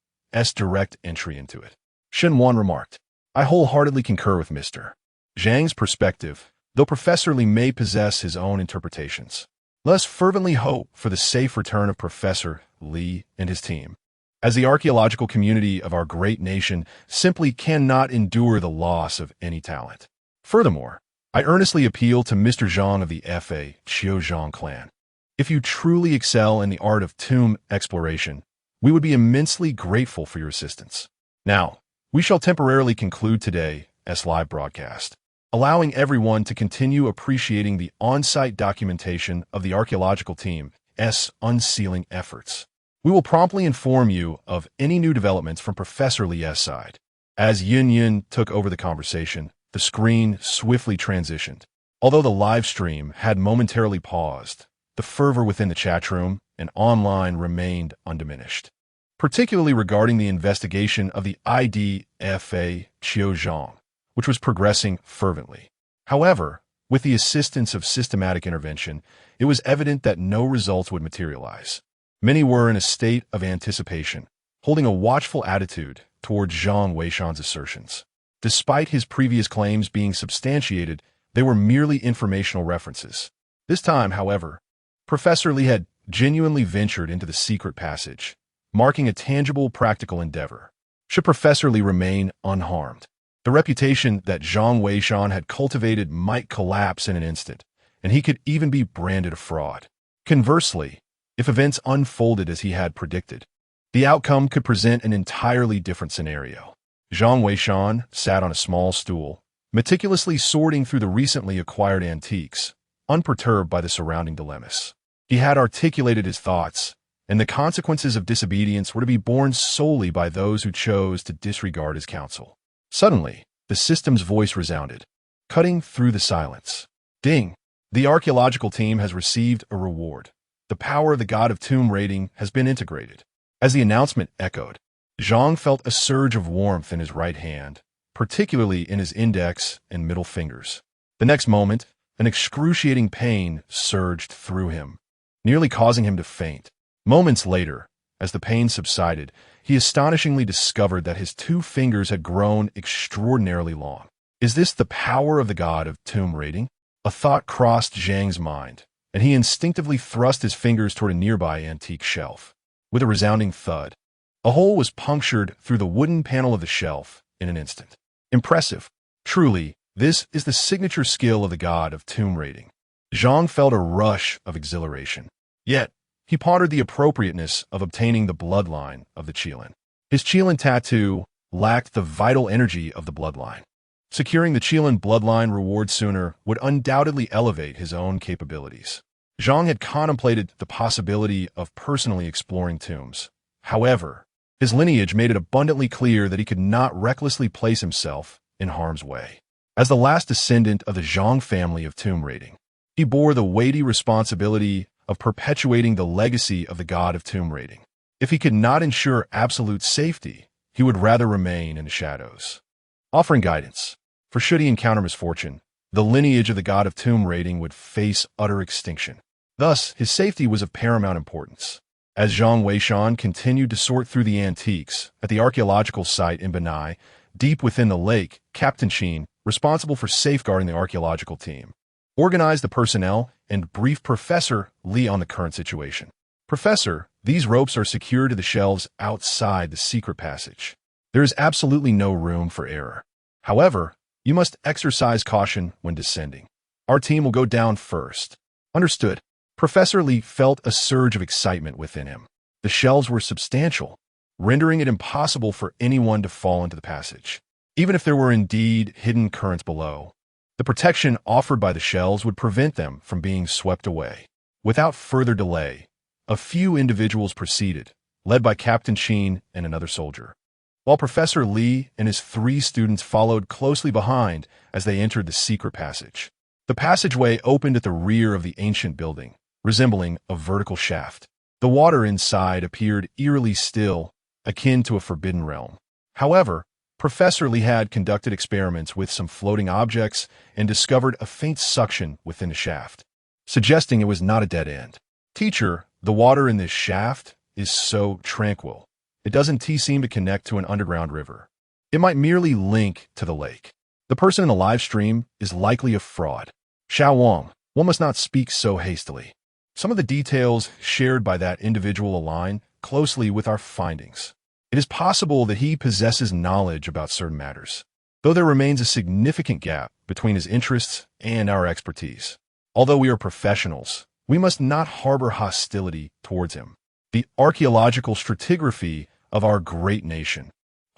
direct entry into it. Shen Wan remarked, "I wholeheartedly concur with Mr. Zhang's perspective, though Professor Li may possess his own interpretations. Let us fervently hope for the safe return of Professor Li and his team, as the archaeological community of our great nation simply cannot endure the loss of any talent. Furthermore, I earnestly appeal to Mr. Zhang of the Fa Qiuzhang clan. If you truly excel in the art of tomb exploration, we would be immensely grateful for your assistance. Now, we shall temporarily conclude today's live broadcast, allowing everyone to continue appreciating the on-site documentation of the archaeological team's unsealing efforts. We will promptly inform you of any new developments from Professor Li's side." As Yin took over the conversation, the screen swiftly transitioned. Although the live stream had momentarily paused, the fervor within the chat room and online remained undiminished, particularly regarding the investigation of the IDFA Qiuzhang, which was progressing fervently. However, with the assistance of systematic intervention, it was evident that no results would materialize. Many were in a state of anticipation, holding a watchful attitude towards Zhang Weishan's assertions. Despite his previous claims being substantiated, they were merely informational references. This time, however, Professor Li had genuinely ventured into the secret passage, marking a tangible practical endeavor. Should Professor Li remain unharmed, the reputation that Zhang Weishan had cultivated might collapse in an instant, and he could even be branded a fraud. Conversely, if events unfolded as he had predicted, the outcome could present an entirely different scenario. Zhang Weishan sat on a small stool, meticulously sorting through the recently acquired antiques, unperturbed by the surrounding dilemmas. He had articulated his thoughts, and the consequences of disobedience were to be borne solely by those who chose to disregard his counsel. Suddenly, the system's voice resounded, cutting through the silence. Ding! The archaeological team has received a reward. The power of the God of Tomb rating has been integrated. As the announcement echoed, Zhang felt a surge of warmth in his right hand, particularly in his index and middle fingers. The next moment, an excruciating pain surged through him, nearly causing him to faint. Moments later, as the pain subsided, he astonishingly discovered that his 2 fingers had grown extraordinarily long. Is this the power of the God of Tomb rating? A thought crossed Zhang's mind, and he instinctively thrust his fingers toward a nearby antique shelf. With a resounding thud, a hole was punctured through the wooden panel of the shelf in an instant. Impressive. Truly, this is the signature skill of the God of Tomb rating. Zhang felt a rush of exhilaration. Yet, he pondered the appropriateness of obtaining the bloodline of the Qilin. His Qilin tattoo lacked the vital energy of the bloodline. Securing the Qilin bloodline reward sooner would undoubtedly elevate his own capabilities. Zhang had contemplated the possibility of personally exploring tombs. However, his lineage made it abundantly clear that he could not recklessly place himself in harm's way. As the last descendant of the Zhang family of tomb raiding, he bore the weighty responsibility of perpetuating the legacy of the God of tomb raiding. If he could not ensure absolute safety, he would rather remain in the shadows, offering guidance. For should he encounter misfortune, the lineage of the God of tomb raiding would face utter extinction. Thus, his safety was of paramount importance. As Zhang Weishan continued to sort through the antiques at the archaeological site in Benai, deep within the lake, Captain Sheen, responsible for safeguarding the archaeological team, organized the personnel and briefed Professor Li on the current situation. "Professor, these ropes are secured to the shelves outside the secret passage. There is absolutely no room for error. However, you must exercise caution when descending. Our team will go down first." "Understood." Professor Li felt a surge of excitement within him. The shelves were substantial, rendering it impossible for anyone to fall into the passage. Even if there were indeed hidden currents below, the protection offered by the shelves would prevent them from being swept away. Without further delay, a few individuals proceeded, led by Captain Sheen and another soldier, while Professor Li and his 3 students followed closely behind as they entered the secret passage. The passageway opened at the rear of the ancient building, resembling a vertical shaft. The water inside appeared eerily still, akin to a forbidden realm. However, Professor Lee had conducted experiments with some floating objects and discovered a faint suction within the shaft, suggesting it was not a dead end. Teacher, the water in this shaft is so tranquil. It doesn't seem to connect to an underground river. It might merely link to the lake. The person in the live stream is likely a fraud. Xiao Wang, one must not speak so hastily. Some of the details shared by that individual align closely with our findings. It is possible that he possesses knowledge about certain matters, though there remains a significant gap between his interests and our expertise. Although we are professionals, we must not harbor hostility towards him. The archaeological stratigraphy of our great nation,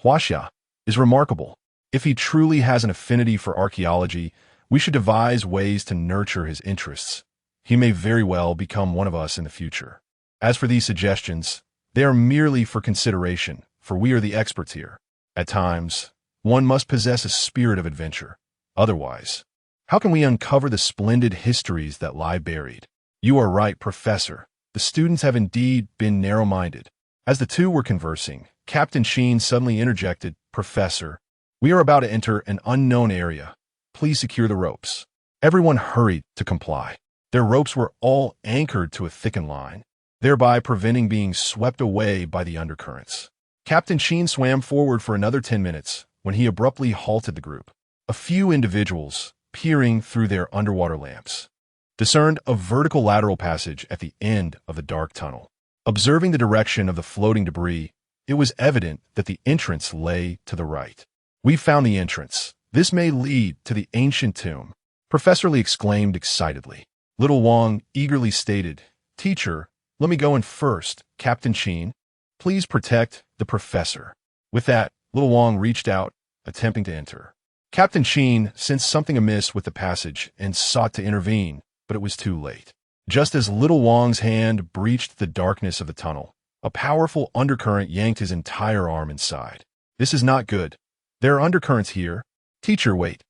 Huaxia, is remarkable. If he truly has an affinity for archaeology, we should devise ways to nurture his interests. He may very well become one of us in the future. As for these suggestions, they are merely for consideration, for we are the experts here. At times, one must possess a spirit of adventure. Otherwise, how can we uncover the splendid histories that lie buried? You are right, Professor. The students have indeed been narrow-minded. As the two were conversing, Captain Sheen suddenly interjected, Professor, we are about to enter an unknown area. Please secure the ropes. Everyone hurried to comply. Their ropes were all anchored to a thickened line, thereby preventing being swept away by the undercurrents. Captain Sheen swam forward for another 10 minutes when he abruptly halted the group. A few individuals, peering through their underwater lamps, discerned a vertical lateral passage at the end of the dark tunnel. Observing the direction of the floating debris, it was evident that the entrance lay to the right. We found the entrance. This may lead to the ancient tomb, Professor Lee exclaimed excitedly. Little Wang eagerly stated, Teacher, let me go in first, Captain Sheen. Please protect the professor. With that, Little Wang reached out, attempting to enter. Captain Sheen sensed something amiss with the passage and sought to intervene, but it was too late. Just as Little Wang's hand breached the darkness of the tunnel, a powerful undercurrent yanked his entire arm inside. This is not good. There are undercurrents here. Teacher, wait.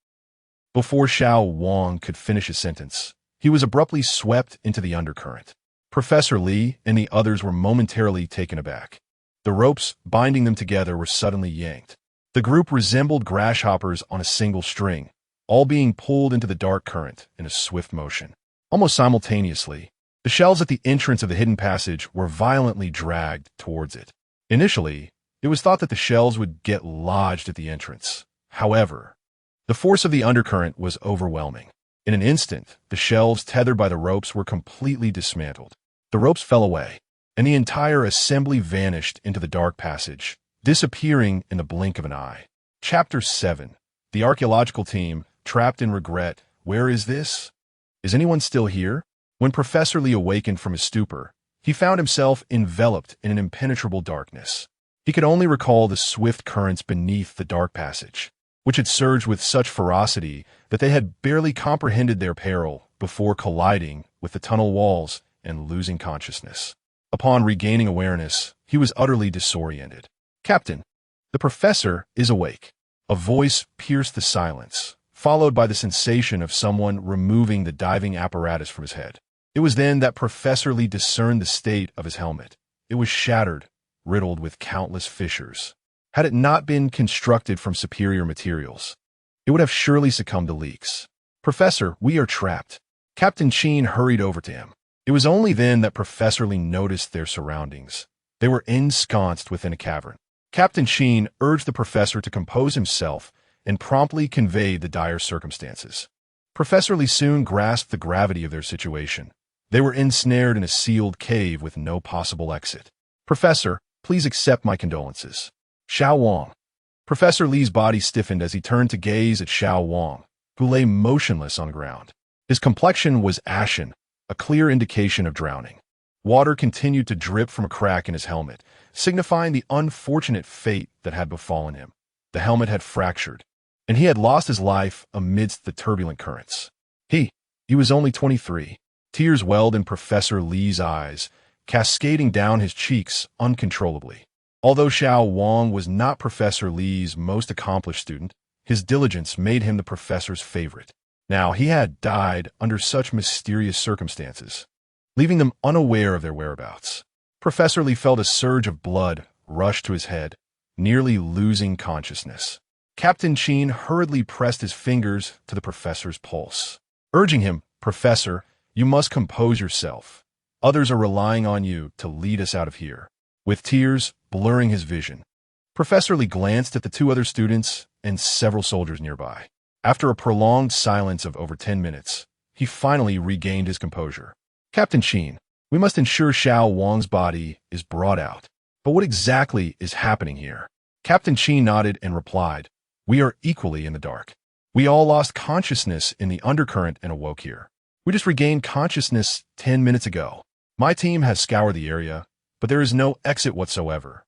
Before Xiao Wang could finish his sentence, he was abruptly swept into the undercurrent. Professor Lee and the others were momentarily taken aback. The ropes binding them together were suddenly yanked. The group resembled grasshoppers on a single string, all being pulled into the dark current in a swift motion. Almost simultaneously, the shelves at the entrance of the hidden passage were violently dragged towards it. Initially, it was thought that the shelves would get lodged at the entrance. However, the force of the undercurrent was overwhelming. In an instant, the shelves tethered by the ropes were completely dismantled. The ropes fell away, and the entire assembly vanished into the dark passage, disappearing in the blink of an eye. Chapter 7. The archaeological team, trapped in regret. Where is this? Is anyone still here? When Professor Lee awakened from his stupor, he found himself enveloped in an impenetrable darkness. He could only recall the swift currents beneath the dark passage, which had surged with such ferocity that they had barely comprehended their peril before colliding with the tunnel walls and losing consciousness. Upon regaining awareness, he was utterly disoriented. Captain, the professor is awake. A voice pierced the silence, followed by the sensation of someone removing the diving apparatus from his head. It was then that Professor Lee discerned the state of his helmet. It was shattered, riddled with countless fissures. Had it not been constructed from superior materials, it would have surely succumbed to leaks. Professor, we are trapped. Captain Sheen hurried over to him. It was only then that Professor Lee noticed their surroundings. They were ensconced within a cavern. Captain Sheen urged the professor to compose himself and promptly conveyed the dire circumstances. Professor Lee soon grasped the gravity of their situation. They were ensnared in a sealed cave with no possible exit. Professor, please accept my condolences. Xiao Wang. Professor Lee's body stiffened as he turned to gaze at Xiao Wang, who lay motionless on the ground. His complexion was ashen, a clear indication of drowning. Water continued to drip from a crack in his helmet, signifying the unfortunate fate that had befallen him. The helmet had fractured, and he had lost his life amidst the turbulent currents. He was only 23. Tears welled in Professor Lee's eyes, cascading down his cheeks uncontrollably. Although Xiao Wang was not Professor Lee's most accomplished student, his diligence made him the professor's favorite. Now, he had died under such mysterious circumstances, leaving them unaware of their whereabouts. Professor Lee felt a surge of blood rush to his head, nearly losing consciousness. Captain Sheen hurriedly pressed his fingers to the professor's pulse, urging him, "Professor, you must compose yourself. Others are relying on you to lead us out of here." With tears blurring his vision, Professor Lee glanced at the two other students and several soldiers nearby. After a prolonged silence of over 10 minutes, he finally regained his composure. "Captain Sheen, we must ensure Xiao Wang's body is brought out. But what exactly is happening here?" Captain Sheen nodded and replied, "We are equally in the dark. We all lost consciousness in the undercurrent and awoke here. We just regained consciousness 10 minutes ago. My team has scoured the area, but there is no exit whatsoever.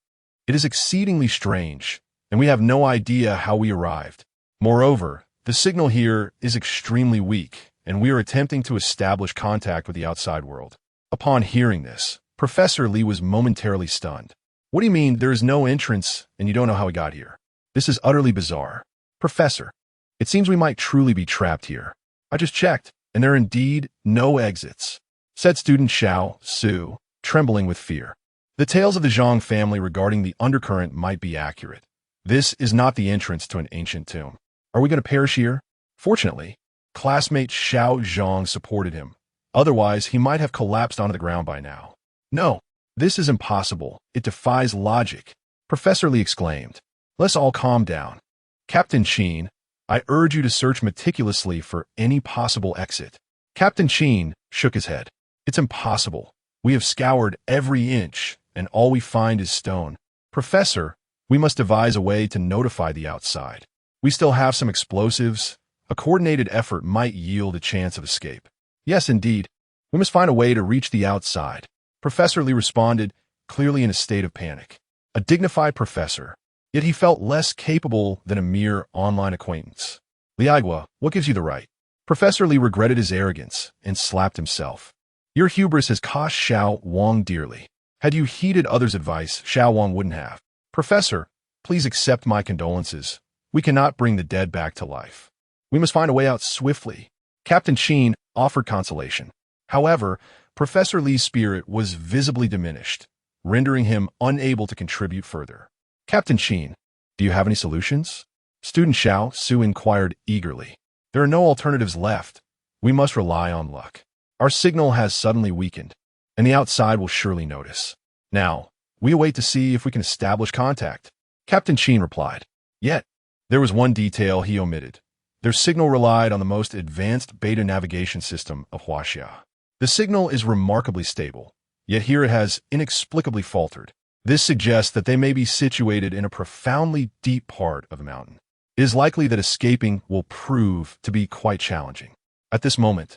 It is exceedingly strange, and we have no idea how we arrived. Moreover, the signal here is extremely weak, and we are attempting to establish contact with the outside world." Upon hearing this, Professor Lee was momentarily stunned. "What do you mean there is no entrance and you don't know how we got here? This is utterly bizarre. Professor, it seems we might truly be trapped here. I just checked, and there are indeed no exits," said student Xiao Su, trembling with fear. The tales of the Zhang family regarding the undercurrent might be accurate. This is not the entrance to an ancient tomb. Are we going to perish here? Fortunately, classmate Xiao Zhang supported him. Otherwise, he might have collapsed onto the ground by now. "No, this is impossible. It defies logic," Professor Lee exclaimed. "Let's all calm down. Captain Sheen, I urge you to search meticulously for any possible exit." Captain Sheen shook his head. "It's impossible. We have scoured every inch, and all we find is stone. Professor, we must devise a way to notify the outside. We still have some explosives. A coordinated effort might yield a chance of escape." "Yes, indeed. We must find a way to reach the outside," Professor Lee responded, clearly in a state of panic. A dignified professor, yet he felt less capable than a mere online acquaintance. "Liaigua, what gives you the right?" Professor Lee regretted his arrogance and slapped himself. "Your hubris has cost Xiao Wang dearly. Had you heeded others' advice, Xiao Wang wouldn't have." "Professor, please accept my condolences. We cannot bring the dead back to life. We must find a way out swiftly." Captain Sheen offered consolation. However, Professor Lee's spirit was visibly diminished, rendering him unable to contribute further. "Captain Sheen, do you have any solutions?" Student Xiao Su inquired eagerly. "There are no alternatives left. We must rely on luck. Our signal has suddenly weakened, and the outside will surely notice. Now, we await to see if we can establish contact." Captain Sheen replied. Yet, there was one detail he omitted. Their signal relied on the most advanced beta navigation system of Huaxia. The signal is remarkably stable, yet here it has inexplicably faltered. This suggests that they may be situated in a profoundly deep part of the mountain. It is likely that escaping will prove to be quite challenging. At this moment,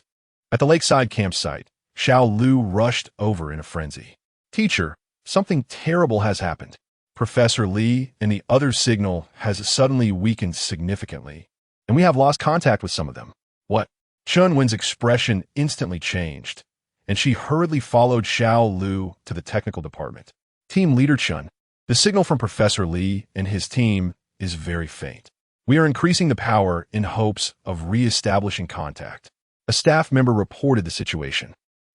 at the lakeside campsite, Xiao Lu rushed over in a frenzy. "Teacher, something terrible has happened. Professor Lee and the other signal has suddenly weakened significantly, and we have lost contact with some of them." "What?" Chun Wen's expression instantly changed, and she hurriedly followed Xiao Lu to the technical department. "Team Leader Chun, the signal from Professor Lee and his team is very faint. We are increasing the power in hopes of re-establishing contact." A staff member reported the situation.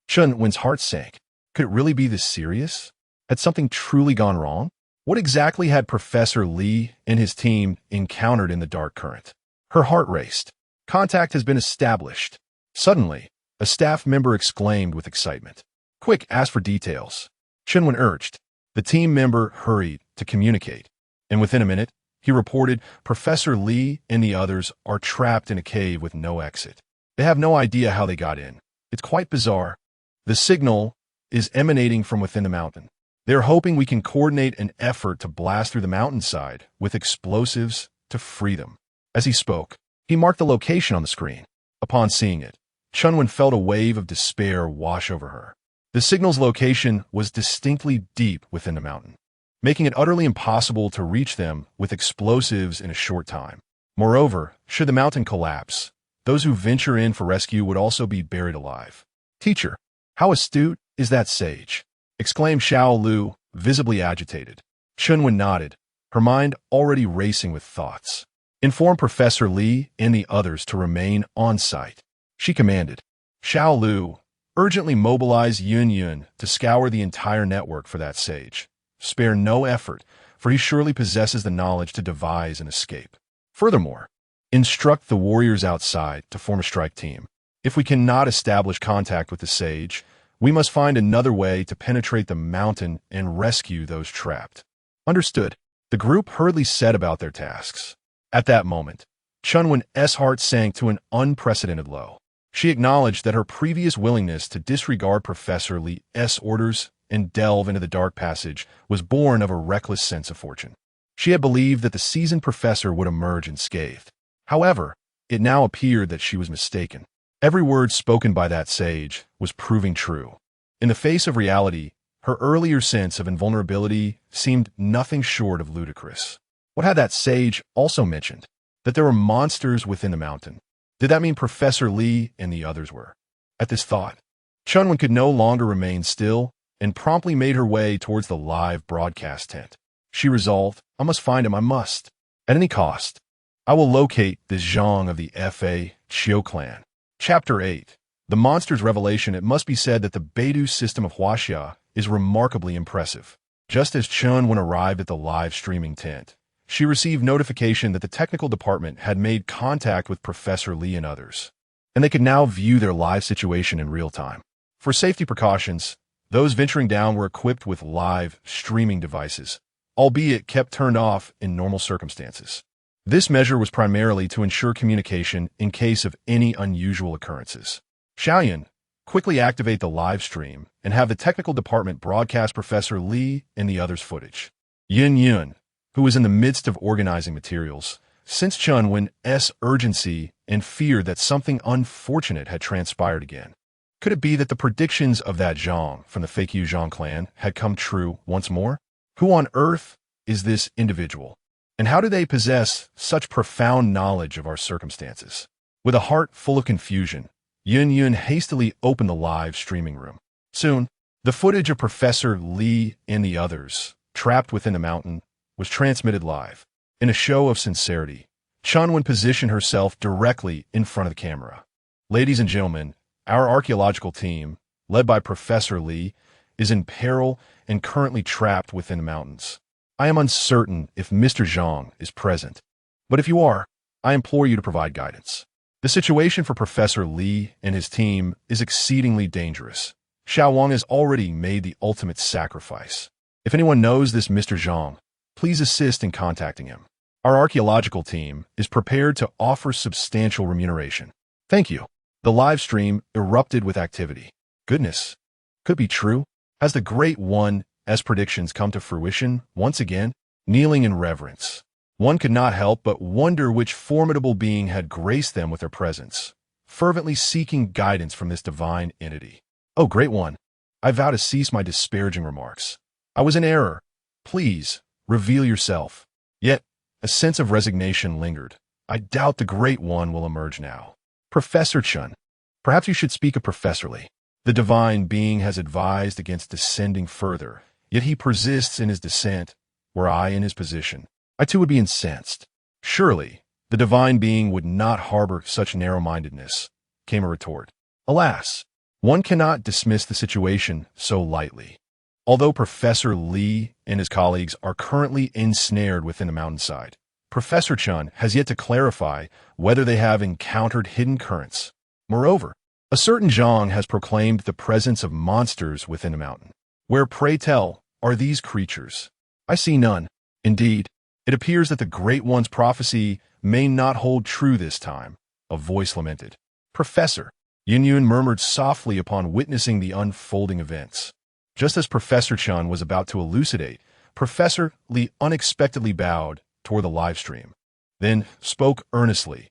Chun Wen's heart sank. Could it really be this serious? Had something truly gone wrong? What exactly had Professor Lee and his team encountered in the dark current? Her heart raced. Contact has been established. Suddenly, a staff member exclaimed with excitement. "Quick, ask for details." Chunwen urged. The team member hurried to communicate, and within a minute, he reported Professor Lee and the others are trapped in a cave with no exit. They have no idea how they got in. It's quite bizarre. The signal is emanating from within the mountain. They're hoping we can coordinate an effort to blast through the mountainside with explosives to free them. As he spoke, he marked the location on the screen. Upon seeing it, Chunwen felt a wave of despair wash over her. The signal's location was distinctly deep within the mountain, making it utterly impossible to reach them with explosives in a short time. Moreover, should the mountain collapse, those who venture in for rescue would also be buried alive. "Teacher, how astute is that sage?" exclaimed Xiao Lu, visibly agitated. Chunwen nodded, her mind already racing with thoughts. "Inform Professor Lee and the others to remain on site," she commanded. Xiao Lu, Urgently mobilize Yun Yun to scour the entire network for that sage. Spare no effort, for he surely possesses the knowledge to devise an escape. Furthermore, instruct the warriors outside to form a strike team. If we cannot establish contact with the sage, we must find another way to penetrate the mountain and rescue those trapped. Understood. The group hurriedly set about their tasks. At that moment, Chunwin's heart sank to an unprecedented low. She acknowledged that her previous willingness to disregard Professor Lee's orders and delve into the dark passage was born of a reckless sense of fortune. She had believed that the seasoned professor would emerge unscathed. However, it now appeared that she was mistaken. Every word spoken by that sage was proving true. In the face of reality, her earlier sense of invulnerability seemed nothing short of ludicrous. What had that sage also mentioned? That there were monsters within the mountain. Did that mean Professor Lee and the others were? At this thought, Chunwin could no longer remain still and promptly made her way towards the live broadcast tent. She resolved, I must find him, I must. At any cost, I will locate this Zhang of the Fa Chiu clan. Chapter 8. The Monster's Revelation. It must be said that the Beidou system of Huaxia is remarkably impressive. Just as Chunwin arrived at the live streaming tent, she received notification that the technical department had made contact with Professor Lee and others, and they could now view their live situation in real time. For safety precautions, those venturing down were equipped with live streaming devices, albeit kept turned off in normal circumstances. This measure was primarily to ensure communication in case of any unusual occurrences. Xiaoyan, quickly activate the live stream and have the technical department broadcast Professor Lee and the others' footage. Yun Yun, who was in the midst of organizing materials, sensed Chunwin's urgency and feared that something unfortunate had transpired again. Could it be that the predictions of that Zhang from the Fake Zhang clan had come true once more? Who on earth is this individual? And how do they possess such profound knowledge of our circumstances? With a heart full of confusion, Yun Yun hastily opened the live streaming room. Soon, the footage of Professor Lee and the others, trapped within the mountain, was transmitted live. In a show of sincerity, Chunwin positioned herself directly in front of the camera. Ladies and gentlemen, our archaeological team, led by Professor Lee, is in peril and currently trapped within the mountains. I am uncertain if Mr. Zhang is present, but if you are, I implore you to provide guidance. The situation for Professor Lee and his team is exceedingly dangerous. Xiao Wang has already made the ultimate sacrifice. If anyone knows this Mr. Zhang, please assist in contacting him. Our archaeological team is prepared to offer substantial remuneration. Thank you. The live stream erupted with activity. Goodness, could it be true? Has the Great One's predictions come to fruition once again? Kneeling in reverence, one could not help but wonder which formidable being had graced them with their presence, fervently seeking guidance from this divine entity. Oh, Great One, I vow to cease my disparaging remarks. I was in error. Please, reveal yourself. Yet, a sense of resignation lingered. I doubt the Great One will emerge now. Professor Chun, perhaps you should speak of Professor Lee. The divine being has advised against descending further, yet he persists in his descent. Were I in his position, I too would be incensed. Surely, the divine being would not harbor such narrow-mindedness, came a retort. Alas, one cannot dismiss the situation so lightly. Although Professor Lee and his colleagues are currently ensnared within the mountainside, Professor Chun has yet to clarify whether they have encountered hidden currents. Moreover, a certain Zhang has proclaimed the presence of monsters within the mountain. Where, pray tell, are these creatures? I see none. Indeed, it appears that the Great One's prophecy may not hold true this time, a voice lamented. Professor, Yun Yun murmured softly upon witnessing the unfolding events. Just as Professor Chun was about to elucidate, Professor Lee unexpectedly bowed toward the live stream, then spoke earnestly.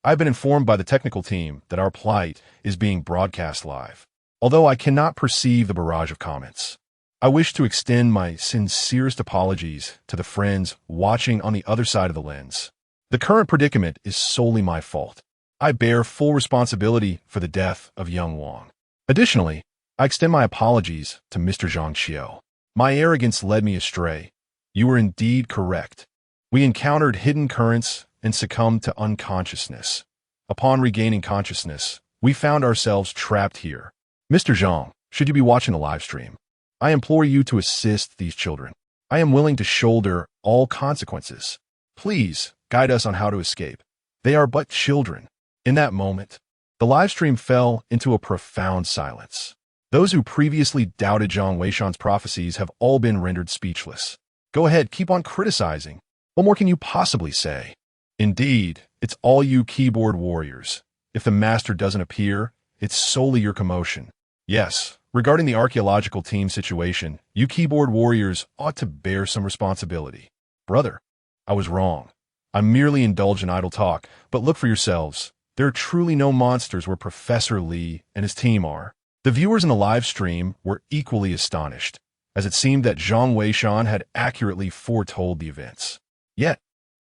I've been informed by the technical team that our plight is being broadcast live. Although I cannot perceive the barrage of comments, I wish to extend my sincerest apologies to the friends watching on the other side of the lens. The current predicament is solely my fault. I bear full responsibility for the death of young Wang. Additionally, I extend my apologies to Mr. Zhang Qiu. My arrogance led me astray. You were indeed correct. We encountered hidden currents and succumbed to unconsciousness. Upon regaining consciousness, we found ourselves trapped here. Mr. Zhang, should you be watching the live stream, I implore you to assist these children. I am willing to shoulder all consequences. Please guide us on how to escape. They are but children. In that moment, the live stream fell into a profound silence. Those who previously doubted Zhang Weishan's prophecies have all been rendered speechless. Go ahead, keep on criticizing. What more can you possibly say? Indeed, it's all you keyboard warriors. If the master doesn't appear, it's solely your commotion. Yes, regarding the archaeological team situation, you keyboard warriors ought to bear some responsibility. Brother, I was wrong. I merely indulge in idle talk, but look for yourselves. There are truly no monsters where Professor Li and his team are. The viewers in the live stream were equally astonished, as it seemed that Zhang Weishan had accurately foretold the events. Yet,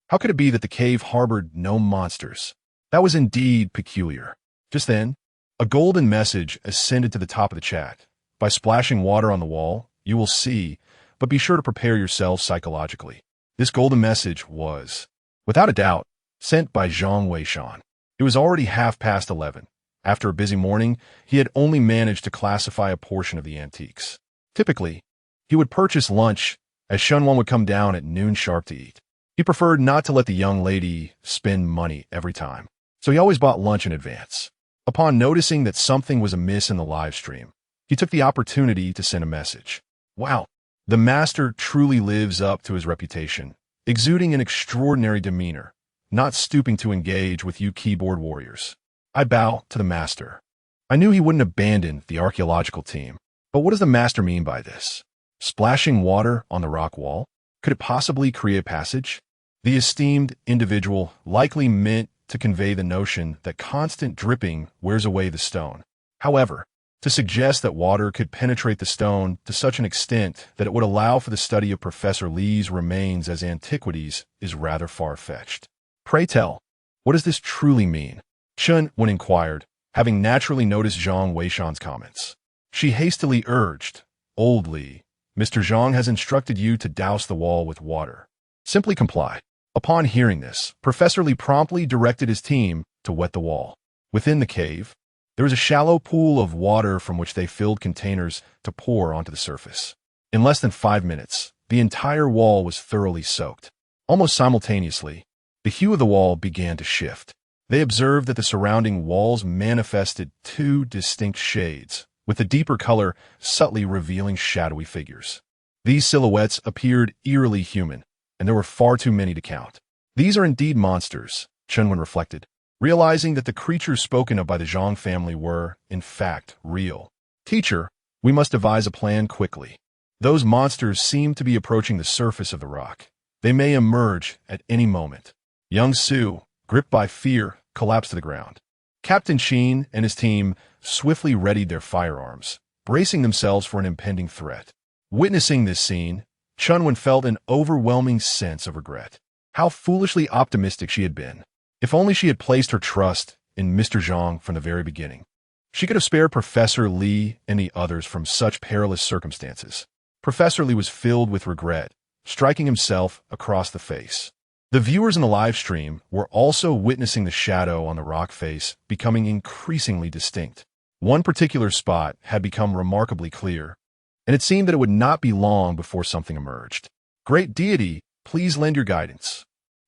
how could it be that the cave harbored no monsters? That was indeed peculiar. Just then, a golden message ascended to the top of the chat. By splashing water on the wall, you will see, but be sure to prepare yourselves psychologically. This golden message was, without a doubt, sent by Zhang Weishan. It was already 11:30. After a busy morning, he had only managed to classify a portion of the antiques. Typically, he would purchase lunch, as Shunwan would come down at noon sharp to eat. He preferred not to let the young lady spend money every time, so he always bought lunch in advance. Upon noticing that something was amiss in the live stream, he took the opportunity to send a message. Wow, the master truly lives up to his reputation, exuding an extraordinary demeanor, not stooping to engage with you keyboard warriors. I bow to the master. I knew he wouldn't abandon the archaeological team, but what does the master mean by this? Splashing water on the rock wall? Could it possibly create passage? The esteemed individual likely meant to convey the notion that constant dripping wears away the stone. However, to suggest that water could penetrate the stone to such an extent that it would allow for the study of Professor Li's remains as antiquities is rather far-fetched. Pray tell, what does this truly mean? Chun Wen inquired, having naturally noticed Zhang Weishan's comments. She hastily urged, Old Li, Mr. Zhang has instructed you to douse the wall with water. Simply comply. Upon hearing this, Professor Li promptly directed his team to wet the wall. Within the cave, there was a shallow pool of water from which they filled containers to pour onto the surface. In less than 5 minutes, the entire wall was thoroughly soaked. Almost simultaneously, the hue of the wall began to shift. They observed that the surrounding walls manifested 2 distinct shades, with the deeper color subtly revealing shadowy figures. These silhouettes appeared eerily human, and there were far too many to count. These are indeed monsters, Chunwen reflected, realizing that the creatures spoken of by the Zhang family were, in fact, real. Teacher, we must devise a plan quickly. Those monsters seem to be approaching the surface of the rock. They may emerge at any moment. Young Su, gripped by fear, collapsed to the ground. Captain Sheen and his team swiftly readied their firearms, bracing themselves for an impending threat. Witnessing this scene, Chunwen felt an overwhelming sense of regret. How foolishly optimistic she had been. If only she had placed her trust in Mr. Zhang from the very beginning. She could have spared Professor Li and the others from such perilous circumstances. Professor Li was filled with regret, striking himself across the face. The viewers in the live stream were also witnessing the shadow on the rock face becoming increasingly distinct. One particular spot had become remarkably clear, and it seemed that it would not be long before something emerged. Great deity, please lend your guidance.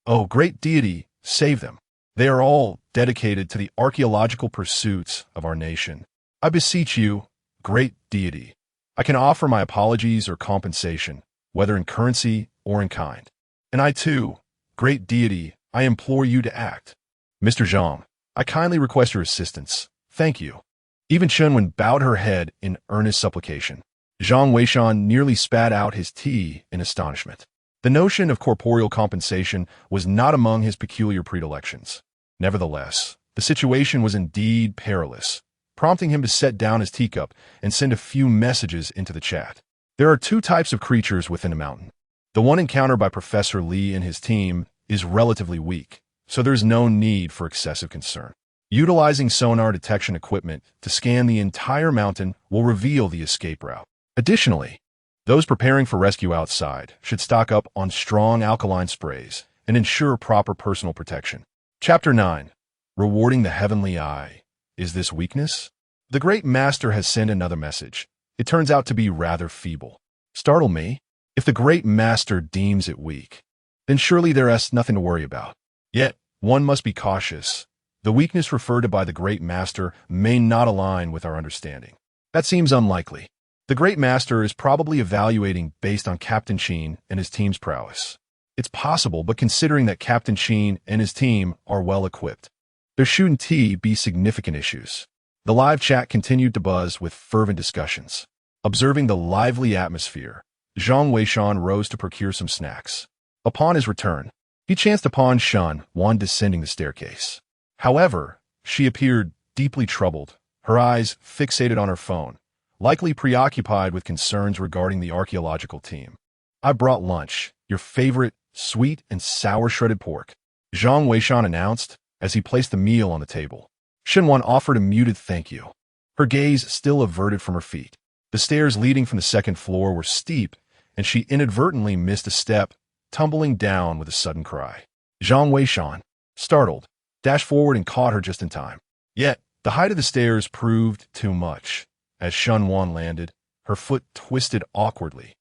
Oh, great deity, save them. They are all dedicated to the archaeological pursuits of our nation. I beseech you, great deity. I can offer my apologies or compensation, whether in currency or in kind. And I too, great deity, I implore you to act. Mr. Zhang, I kindly request your assistance. Thank you. Even Chunwen bowed her head in earnest supplication. Zhang Weishan nearly spat out his tea in astonishment. The notion of corporeal compensation was not among his peculiar predilections. Nevertheless, the situation was indeed perilous, prompting him to set down his teacup and send a few messages into the chat. There are 2 types of creatures within a mountain. The one encountered by Professor Li and his team is relatively weak, so there's no need for excessive concern. Utilizing sonar detection equipment to scan the entire mountain will reveal the escape route. Additionally, those preparing for rescue outside should stock up on strong alkaline sprays and ensure proper personal protection. Chapter 9. Rewarding the Heavenly Eye. Is this weakness? The Great Master has sent another message. It turns out to be rather feeble. Startle me? If the Great Master deems it weak, then surely there is nothing to worry about. Yet, one must be cautious. The weakness referred to by the Great Master may not align with our understanding. That seems unlikely. The Great Master is probably evaluating based on Captain Sheen and his team's prowess. It's possible, but considering that Captain Sheen and his team are well equipped, there shouldn't be significant issues. The live chat continued to buzz with fervent discussions. Observing the lively atmosphere, Zhang Weishan rose to procure some snacks. Upon his return, he chanced upon Shun Wan descending the staircase. However, she appeared deeply troubled, her eyes fixated on her phone, likely preoccupied with concerns regarding the archaeological team. I brought lunch, your favorite sweet and sour shredded pork, Zhang Weishan announced as he placed the meal on the table. Shenwan offered a muted thank you, her gaze still averted from her feet. The stairs leading from the second floor were steep, and she inadvertently missed a step, tumbling down with a sudden cry. Zhang Weishan, startled, dashed forward and caught her just in time. Yet, the height of the stairs proved too much. As Shun Wan landed, her foot twisted awkwardly,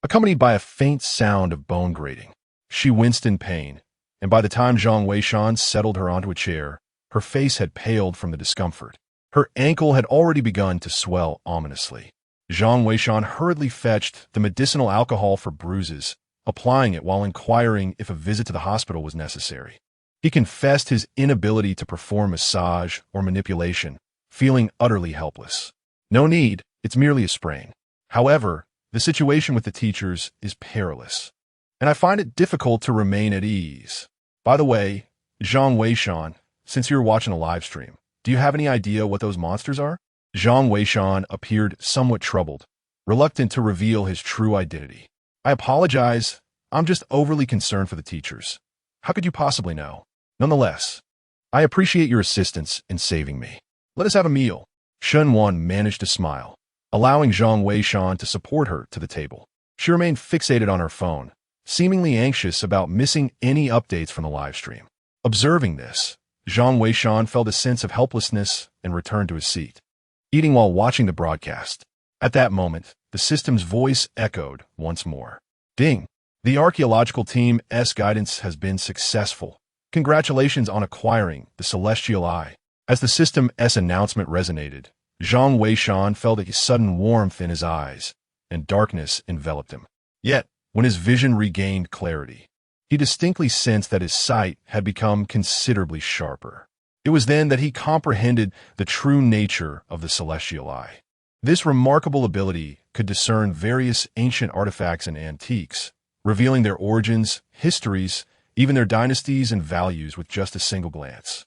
accompanied by a faint sound of bone grating. She winced in pain, and by the time Zhang Weishan settled her onto a chair, her face had paled from the discomfort. Her ankle had already begun to swell ominously. Zhang Weishan hurriedly fetched the medicinal alcohol for bruises, applying it while inquiring if a visit to the hospital was necessary. He confessed his inability to perform massage or manipulation, feeling utterly helpless. No need, it's merely a sprain. However, the situation with the teachers is perilous, and I find it difficult to remain at ease. By the way, Zhang Weishan, since you're watching a live stream, do you have any idea what those monsters are? Zhang Weishan appeared somewhat troubled, reluctant to reveal his true identity. I apologize, I'm just overly concerned for the teachers. How could you possibly know? Nonetheless, I appreciate your assistance in saving me. Let us have a meal. Shun Wan managed to smile, allowing Zhang Weishan to support her to the table. She remained fixated on her phone, seemingly anxious about missing any updates from the live stream. Observing this, Zhang Weishan felt a sense of helplessness and returned to his seat, eating while watching the broadcast. At that moment, the system's voice echoed once more. Ding! The archaeological team's guidance has been successful. Congratulations on acquiring the Celestial Eye. As the system's announcement resonated, Zhang Weishan felt a sudden warmth in his eyes, and darkness enveloped him. Yet, when his vision regained clarity, he distinctly sensed that his sight had become considerably sharper. It was then that he comprehended the true nature of the Celestial Eye. This remarkable ability could discern various ancient artifacts and antiques, revealing their origins, histories, even their dynasties and values with just a single glance.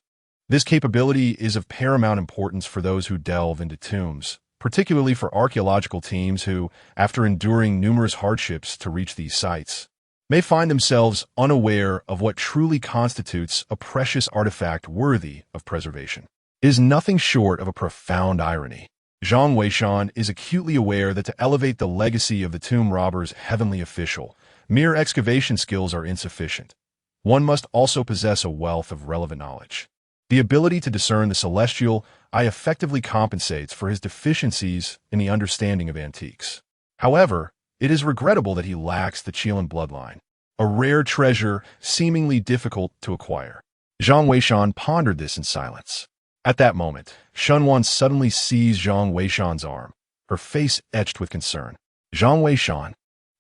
This capability is of paramount importance for those who delve into tombs, particularly for archaeological teams who, after enduring numerous hardships to reach these sites, may find themselves unaware of what truly constitutes a precious artifact worthy of preservation. It is nothing short of a profound irony. Zhang Weishan is acutely aware that to elevate the legacy of the tomb robber's heavenly official, mere excavation skills are insufficient. One must also possess a wealth of relevant knowledge. The ability to discern the Celestial Eye effectively compensates for his deficiencies in the understanding of antiques. However, it is regrettable that he lacks the Qilin bloodline, a rare treasure seemingly difficult to acquire. Zhang Weishan pondered this in silence. At that moment, Shun Wan suddenly seized Zhang Weishan's arm, her face etched with concern. Zhang Weishan,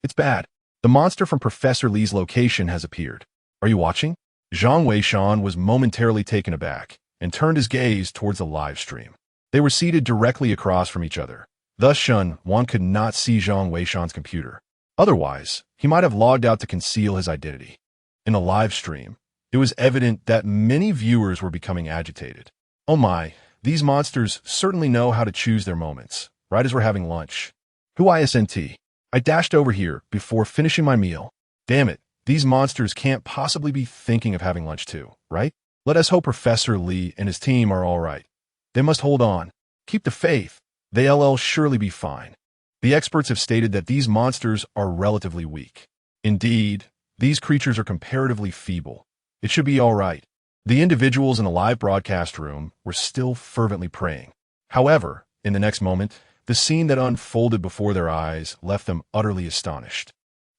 it's bad. The monster from Professor Li's location has appeared. Are you watching? Zhang Weishan was momentarily taken aback and turned his gaze towards the live stream. They were seated directly across from each other. Thus Shun Wan could not see Zhang Weishan's computer. Otherwise, he might have logged out to conceal his identity. In the live stream, it was evident that many viewers were becoming agitated. Oh my, these monsters certainly know how to choose their moments, right as we're having lunch. Who isn't? I dashed over here before finishing my meal. Damn it, these monsters can't possibly be thinking of having lunch too, right? Let us hope Professor Li and his team are all right. They must hold on. Keep the faith. They'll surely be fine. The experts have stated that these monsters are relatively weak. Indeed, these creatures are comparatively feeble. It should be all right. The individuals in the live broadcast room were still fervently praying. However, In the next moment, the scene that unfolded before their eyes left them utterly astonished.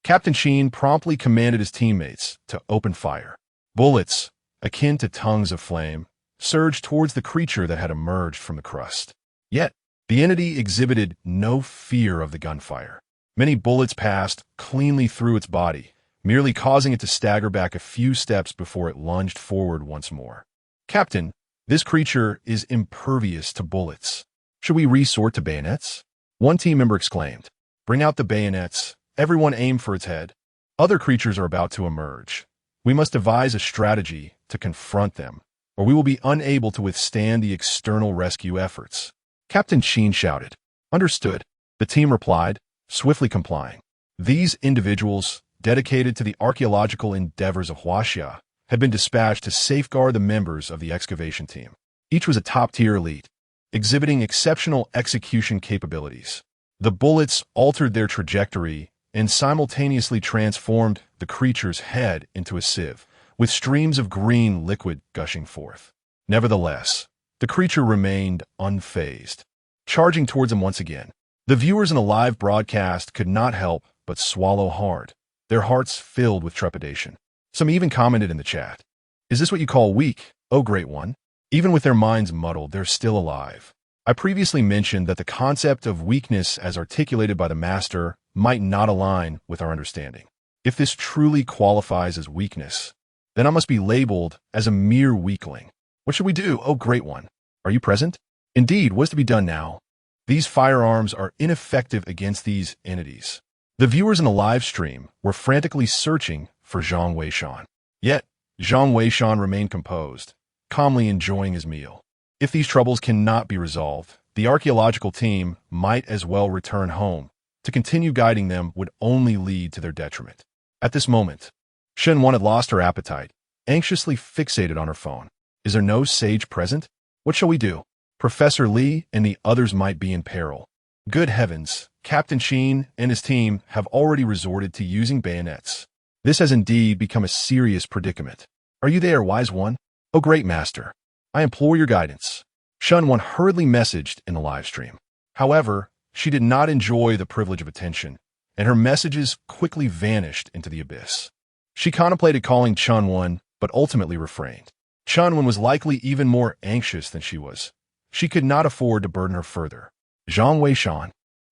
Captain Sheen promptly commanded his teammates to open fire. Bullets, akin to tongues of flame, surged towards the creature that had emerged from the crust. Yet, the entity exhibited no fear of the gunfire. Many bullets passed cleanly through its body, merely causing it to stagger back a few steps before it lunged forward once more. Captain, this creature is impervious to bullets. Should we resort to bayonets? One team member exclaimed. Bring out the bayonets. Everyone aim for its head. Other creatures are about to emerge. We must devise a strategy to confront them, or we will be unable to withstand the external rescue efforts. Captain Sheen shouted. Understood. The team replied, swiftly complying. These individuals, dedicated to the archaeological endeavors of Huaxia, had been dispatched to safeguard the members of the excavation team. Each was a top-tier elite, exhibiting exceptional execution capabilities. The bullets altered their trajectory and simultaneously transformed the creature's head into a sieve, with streams of green liquid gushing forth. Nevertheless, the creature remained unfazed, charging towards him once again. The viewers in the live broadcast could not help but swallow hard, their hearts filled with trepidation. Some even commented in the chat, "Is this what you call weak, oh great one?" Even with their minds muddled, they're still alive. I previously mentioned that the concept of weakness as articulated by the Master might not align with our understanding. If this truly qualifies as weakness, then I must be labeled as a mere weakling. What should we do, oh great one? Are you present? Indeed, what is to be done now? These firearms are ineffective against these entities. The viewers in the live stream were frantically searching for Zhang Weishan. Yet, Zhang Weishan remained composed, calmly enjoying his meal. If these troubles cannot be resolved, the archaeological team might as well return home. To continue guiding them would only lead to their detriment. At this moment, Shen Wan had lost her appetite, anxiously fixated on her phone. Is there no sage present? What shall we do? Professor Li and the others might be in peril. Good heavens, Captain Sheen and his team have already resorted to using bayonets. This has indeed become a serious predicament. Are you there, wise one? Oh great master, I implore your guidance. Shen Wan hurriedly messaged in the live stream. However, she did not enjoy the privilege of attention, and her messages quickly vanished into the abyss. She contemplated calling Chun Wan, but ultimately refrained. Chun Wan was likely even more anxious than she was. She could not afford to burden her further. Zhang Weishan,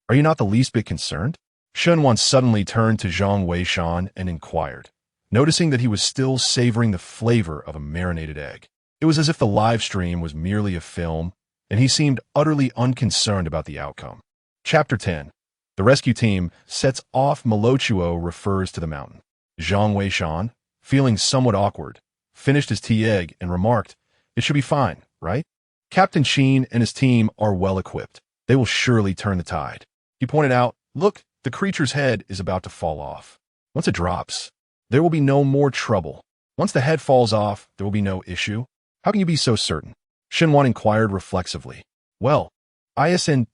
are you not the least bit concerned? Shen Wan suddenly turned to Zhang Weishan and inquired, noticing that he was still savoring the flavor of a marinated egg. It was as if the live stream was merely a film, and he seemed utterly unconcerned about the outcome. Chapter 10. The rescue team sets off. Molochuo refers to the mountain. Zhang Weishan, feeling somewhat awkward, finished his tea egg and remarked, "It should be fine, right? Captain Sheen and his team are well equipped. They will surely turn the tide." He pointed out, "Look, the creature's head is about to fall off. Once it drops, there will be no more trouble. Once the head falls off, there will be no issue. How can you be so certain?" Shen Wan inquired reflexively. "Well, isn't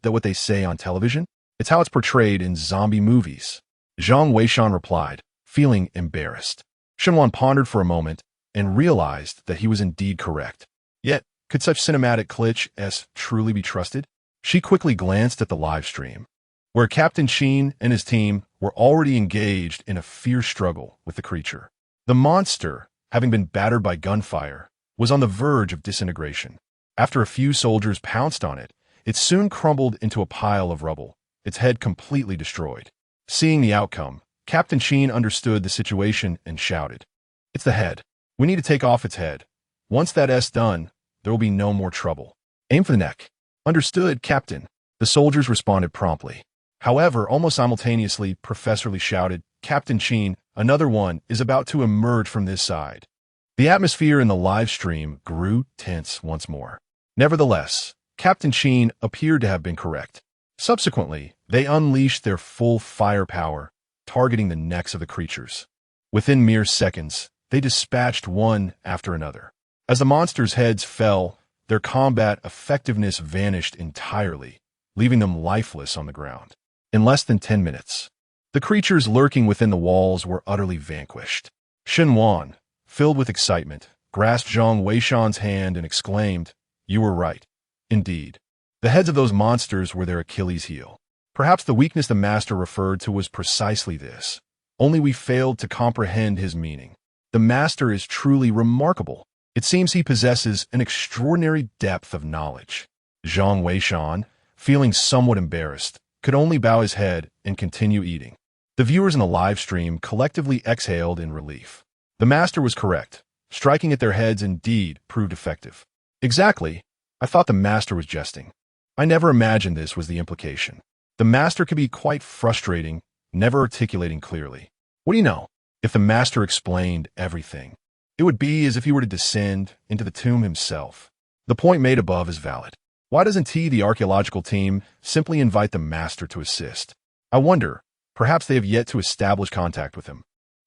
that what they say on television? It's how it's portrayed in zombie movies." Zhang Weishan replied, feeling embarrassed. Shen Wan pondered for a moment and realized that he was indeed correct. Yet, could such cinematic glitch truly be trusted? She quickly glanced at the live stream, where Captain Sheen and his team were already engaged in a fierce struggle with the creature. The monster, having been battered by gunfire, was on the verge of disintegration. After a few soldiers pounced on it, it soon crumbled into a pile of rubble, its head completely destroyed. Seeing the outcome, Captain Sheen understood the situation and shouted, "It's the head. We need to take off its head. Once that's done, there will be no more trouble. Aim for the neck." "Understood, Captain." The soldiers responded promptly. However, almost simultaneously, Professor Li shouted, "Captain Sheen, another one is about to emerge from this side." The atmosphere in the live stream grew tense once more. Nevertheless, Captain Sheen appeared to have been correct. Subsequently, they unleashed their full firepower, targeting the necks of the creatures. Within mere seconds, they dispatched one after another. As the monsters' heads fell, their combat effectiveness vanished entirely, leaving them lifeless on the ground. In less than 10 minutes, the creatures lurking within the walls were utterly vanquished. Shen Wan, filled with excitement, grasped Zhang Weishan's hand and exclaimed, "You were right. Indeed. The heads of those monsters were their Achilles heel. Perhaps the weakness the master referred to was precisely this. Only we failed to comprehend his meaning. The master is truly remarkable. It seems he possesses an extraordinary depth of knowledge. Zhang Weishan, feeling somewhat embarrassed, could only bow his head and continue eating. The viewers in the live stream collectively exhaled in relief. The master was correct. Striking at their heads indeed proved effective. Exactly. I thought the master was jesting. I never imagined this was the implication. The master could be quite frustrating, never articulating clearly. What do you know? If the master explained everything, it would be as if he were to descend into the tomb himself. The point made above is valid. Why doesn't the archaeological team, simply invite the master to assist? I wonder, perhaps they have yet to establish contact with him.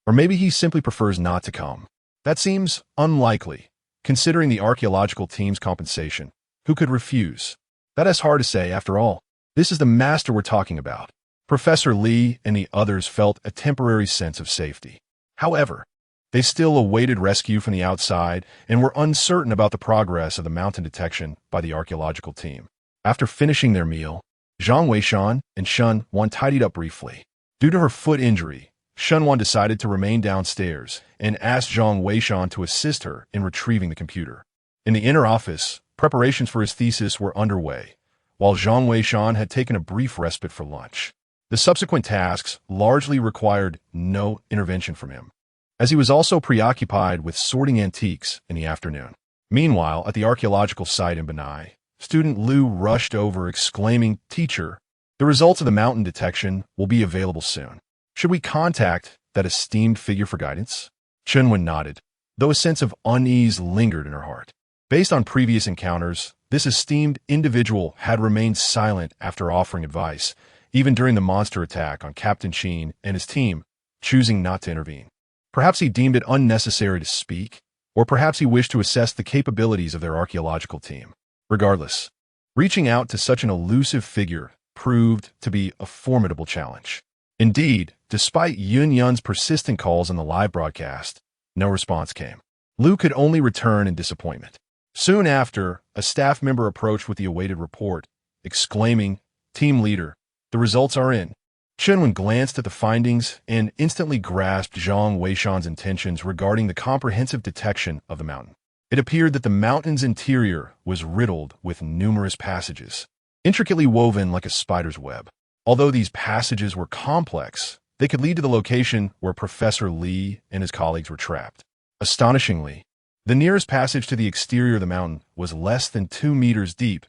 Or maybe he simply prefers not to come. That seems unlikely, considering the archaeological team's compensation. Who could refuse? That is hard to say, after all. This is the master we're talking about. Professor Li and the others felt a temporary sense of safety. However, they still awaited rescue from the outside and were uncertain about the progress of the mountain detection by the archaeological team. After finishing their meal, Zhang Weishan and Shun Wan tidied up briefly. Due to her foot injury, Shun Wan decided to remain downstairs and asked Zhang Weishan to assist her in retrieving the computer. In the inner office, preparations for his thesis were underway, while Zhang Weishan had taken a brief respite for lunch. The subsequent tasks largely required no intervention from him, as he was also preoccupied with sorting antiques in the afternoon. Meanwhile, at the archaeological site in Benai, student Liu rushed over exclaiming, "Teacher, the results of the mountain detection will be available soon. Should we contact that esteemed figure for guidance?" Chunwen nodded, though a sense of unease lingered in her heart. Based on previous encounters, this esteemed individual had remained silent after offering advice, even during the monster attack on Captain Sheen and his team, choosing not to intervene. Perhaps he deemed it unnecessary to speak, or perhaps he wished to assess the capabilities of their archaeological team. Regardless, reaching out to such an elusive figure proved to be a formidable challenge. Indeed, despite Yun Yun's persistent calls on the live broadcast, no response came. Liu could only return in disappointment. Soon after, a staff member approached with the awaited report, exclaiming, "Team leader, the results are in." Chunwen glanced at the findings and instantly grasped Zhang Weishan's intentions regarding the comprehensive detection of the mountain. It appeared that the mountain's interior was riddled with numerous passages, intricately woven like a spider's web. Although these passages were complex, they could lead to the location where Professor Li and his colleagues were trapped. Astonishingly, the nearest passage to the exterior of the mountain was less than 2 meters deep,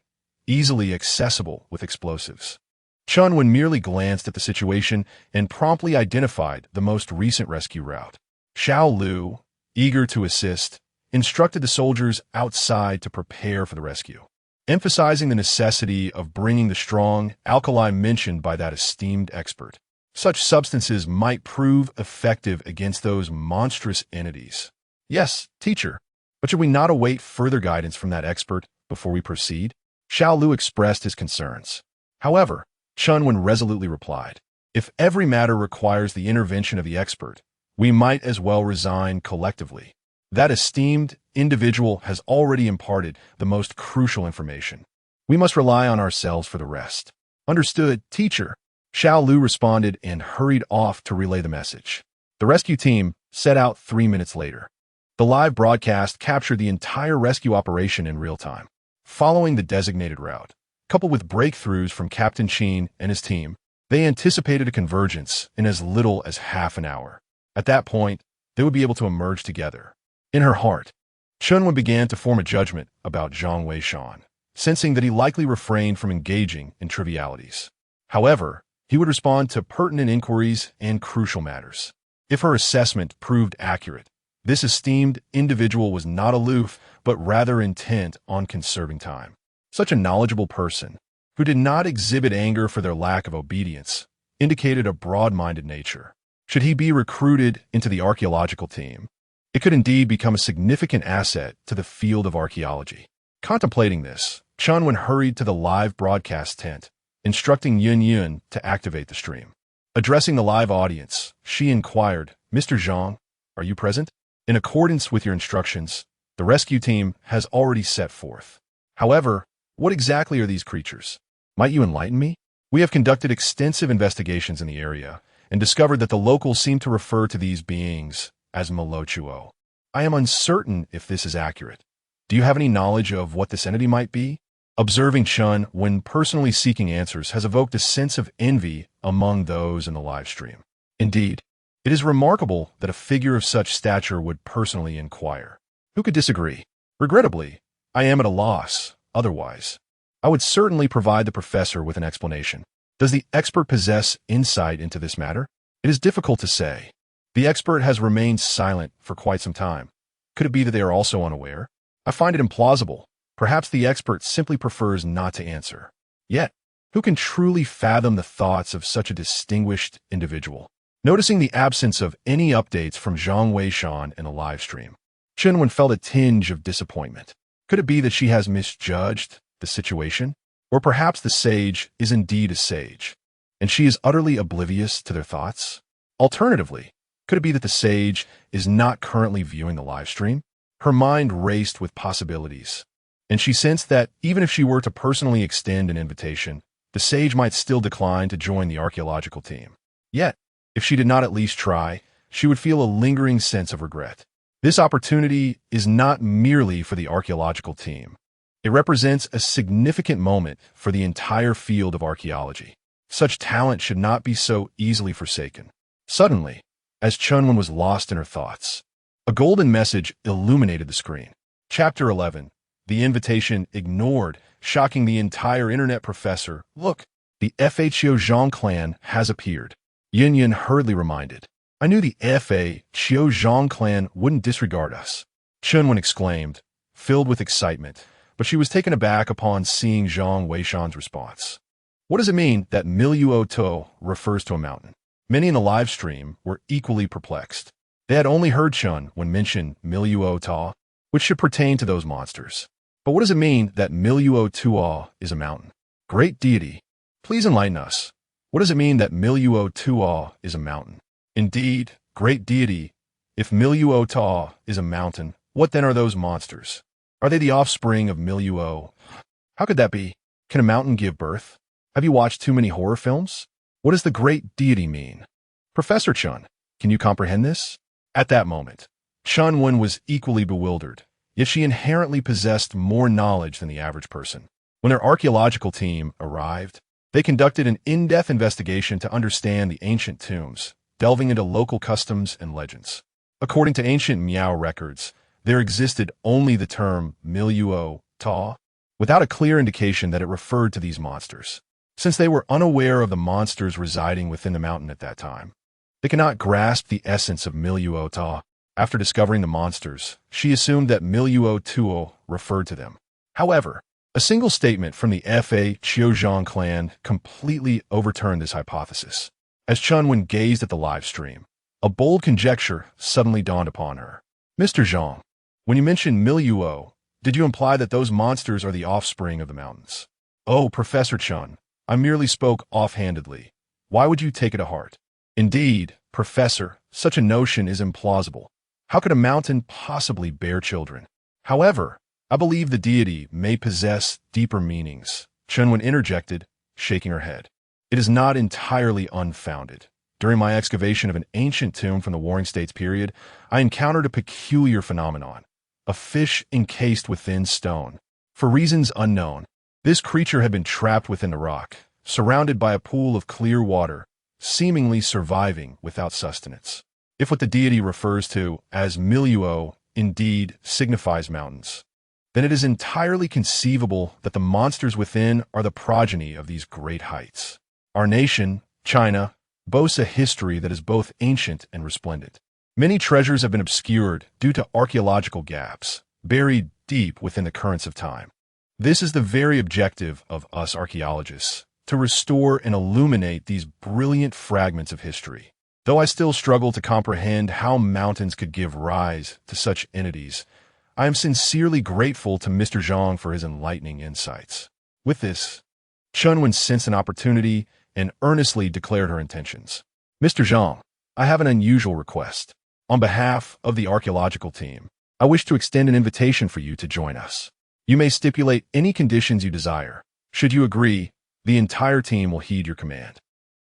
easily accessible with explosives. Chunwen merely glanced at the situation and promptly identified the most recent rescue route. Xiao Lu, eager to assist, instructed the soldiers outside to prepare for the rescue, emphasizing the necessity of bringing the strong alkali mentioned by that esteemed expert. Such substances might prove effective against those monstrous entities. Yes, teacher, but should we not await further guidance from that expert before we proceed? Xiao Lu expressed his concerns. However, Chunwen resolutely replied, "If every matter requires the intervention of the expert, we might as well resign collectively. That esteemed individual has already imparted the most crucial information. We must rely on ourselves for the rest." "Understood, teacher." Xiao Lu responded and hurried off to relay the message. The rescue team set out 3 minutes later. The live broadcast captured the entire rescue operation in real time. Following the designated route, coupled with breakthroughs from Captain Sheen and his team, they anticipated a convergence in as little as half an hour. At that point, they would be able to emerge together. In her heart, Chunwen began to form a judgment about Zhang Weishan, sensing that he likely refrained from engaging in trivialities. However, he would respond to pertinent inquiries and crucial matters. If her assessment proved accurate, this esteemed individual was not aloof, but rather intent on conserving time. Such a knowledgeable person, who did not exhibit anger for their lack of obedience, indicated a broad-minded nature. Should he be recruited into the archaeological team, it could indeed become a significant asset to the field of archaeology. Contemplating this, Chunwen hurried to the live broadcast tent, instructing Yun Yun to activate the stream. Addressing the live audience, she inquired, "Mr. Zhang, are you present? In accordance with your instructions, the rescue team has already set forth. However, What exactly are these creatures? Might you enlighten me? We have conducted extensive investigations in the area and discovered that the locals seem to refer to these beings as Molochuo. I am uncertain if this is accurate. Do you have any knowledge of what this entity might be? Observing Chun when personally seeking answers has evoked a sense of envy among those in the live stream. Indeed, it is remarkable that a figure of such stature would personally inquire. Who could disagree? Regrettably, I am at a loss. Otherwise, I would certainly provide the professor with an explanation. Does the expert possess insight into this matter? It is difficult to say. The expert has remained silent for quite some time. Could it be that they are also unaware? I find it implausible. Perhaps the expert simply prefers not to answer. Yet, who can truly fathom the thoughts of such a distinguished individual? Noticing the absence of any updates from Zhang Weishan in the live stream, Chenwen felt a tinge of disappointment. Could it be that she has misjudged the situation? Or perhaps the sage is indeed a sage, and she is utterly oblivious to their thoughts? Alternatively, could it be that the sage is not currently viewing the live stream? Her mind raced with possibilities, and she sensed that even if she were to personally extend an invitation, the sage might still decline to join the archaeological team. Yet, if she did not at least try, she would feel a lingering sense of regret. This opportunity is not merely for the archaeological team. It represents a significant moment for the entire field of archaeology. Such talent should not be so easily forsaken. Suddenly, as Chunwen was lost in her thoughts, a golden message illuminated the screen. Chapter 11. The invitation ignored, shocking the entire internet. Professor, look, the FHO Zhang clan has appeared. Yin Yin hurriedly reminded. I knew the FHO Zhang clan wouldn't disregard us. Chunwen exclaimed, filled with excitement, but she was taken aback upon seeing Zhang Weishan's response. What does it mean that Miluo To refers to a mountain? Many in the live stream were equally perplexed. They had only heard Chun when mentioned Miluo Ta, which should pertain to those monsters. But what does it mean that Miluo Tuo is a mountain? Great deity, please enlighten us. What does it mean that Miluo Tuo is a mountain? Indeed, great deity, if Miluo Ta is a mountain, what then are those monsters? Are they the offspring of Miluo? How could that be? Can a mountain give birth? Have you watched too many horror films? What does the great deity mean? Professor Chun, can you comprehend this? At that moment, Chunwen was equally bewildered, yet she inherently possessed more knowledge than the average person. When their archaeological team arrived, they conducted an in-depth investigation to understand the ancient tombs, delving into local customs and legends. According to ancient Miao records, there existed only the term Miluo Ta, without a clear indication that it referred to these monsters. Since they were unaware of the monsters residing within the mountain at that time, they cannot grasp the essence of Miluo Ta. After discovering the monsters, she assumed that Miluo Tuo referred to them. However, a single statement from the Fa Chiozhang clan completely overturned this hypothesis. As Chunwen gazed at the live stream, a bold conjecture suddenly dawned upon her. Mr. Zhang, when you mentioned Miluo, did you imply that those monsters are the offspring of the mountains? Oh, Professor Chun, I merely spoke offhandedly. Why would you take it to heart? Indeed, Professor, such a notion is implausible. How could a mountain possibly bear children? However, I believe the deity may possess deeper meanings. Chunwen interjected, shaking her head. It is not entirely unfounded. During my excavation of an ancient tomb from the Warring States period, I encountered a peculiar phenomenon. A fish encased within stone. For reasons unknown, this creature had been trapped within the rock, surrounded by a pool of clear water, seemingly surviving without sustenance. If what the deity refers to as Miluo indeed signifies mountains, then it is entirely conceivable that the monsters within are the progeny of these great heights. Our nation, China, boasts a history that is both ancient and resplendent. Many treasures have been obscured due to archaeological gaps, buried deep within the currents of time. This is the very objective of us archaeologists, to restore and illuminate these brilliant fragments of history. Though I still struggle to comprehend how mountains could give rise to such entities, I am sincerely grateful to Mr. Zhang for his enlightening insights. With this, Chunwen sensed an opportunity and earnestly declared her intentions. Mr. Zhang, I have an unusual request. On behalf of the archaeological team, I wish to extend an invitation for you to join us. You may stipulate any conditions you desire. Should you agree, the entire team will heed your command.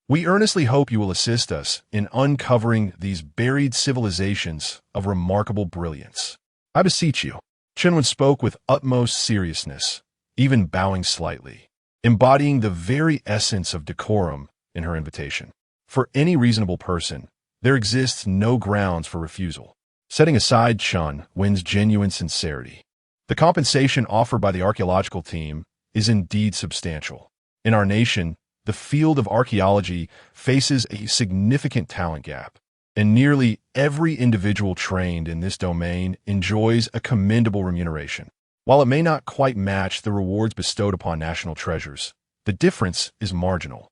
We earnestly hope you will assist us in uncovering these buried civilizations of remarkable brilliance. I beseech you. Chenwen spoke with utmost seriousness, even bowing slightly, embodying the very essence of decorum in her invitation. For any reasonable person, there exists no grounds for refusal. Setting aside Chun Wen's genuine sincerity, the compensation offered by the archaeological team is indeed substantial. In our nation, the field of archaeology faces a significant talent gap, and nearly every individual trained in this domain enjoys a commendable remuneration. While it may not quite match the rewards bestowed upon national treasures, the difference is marginal.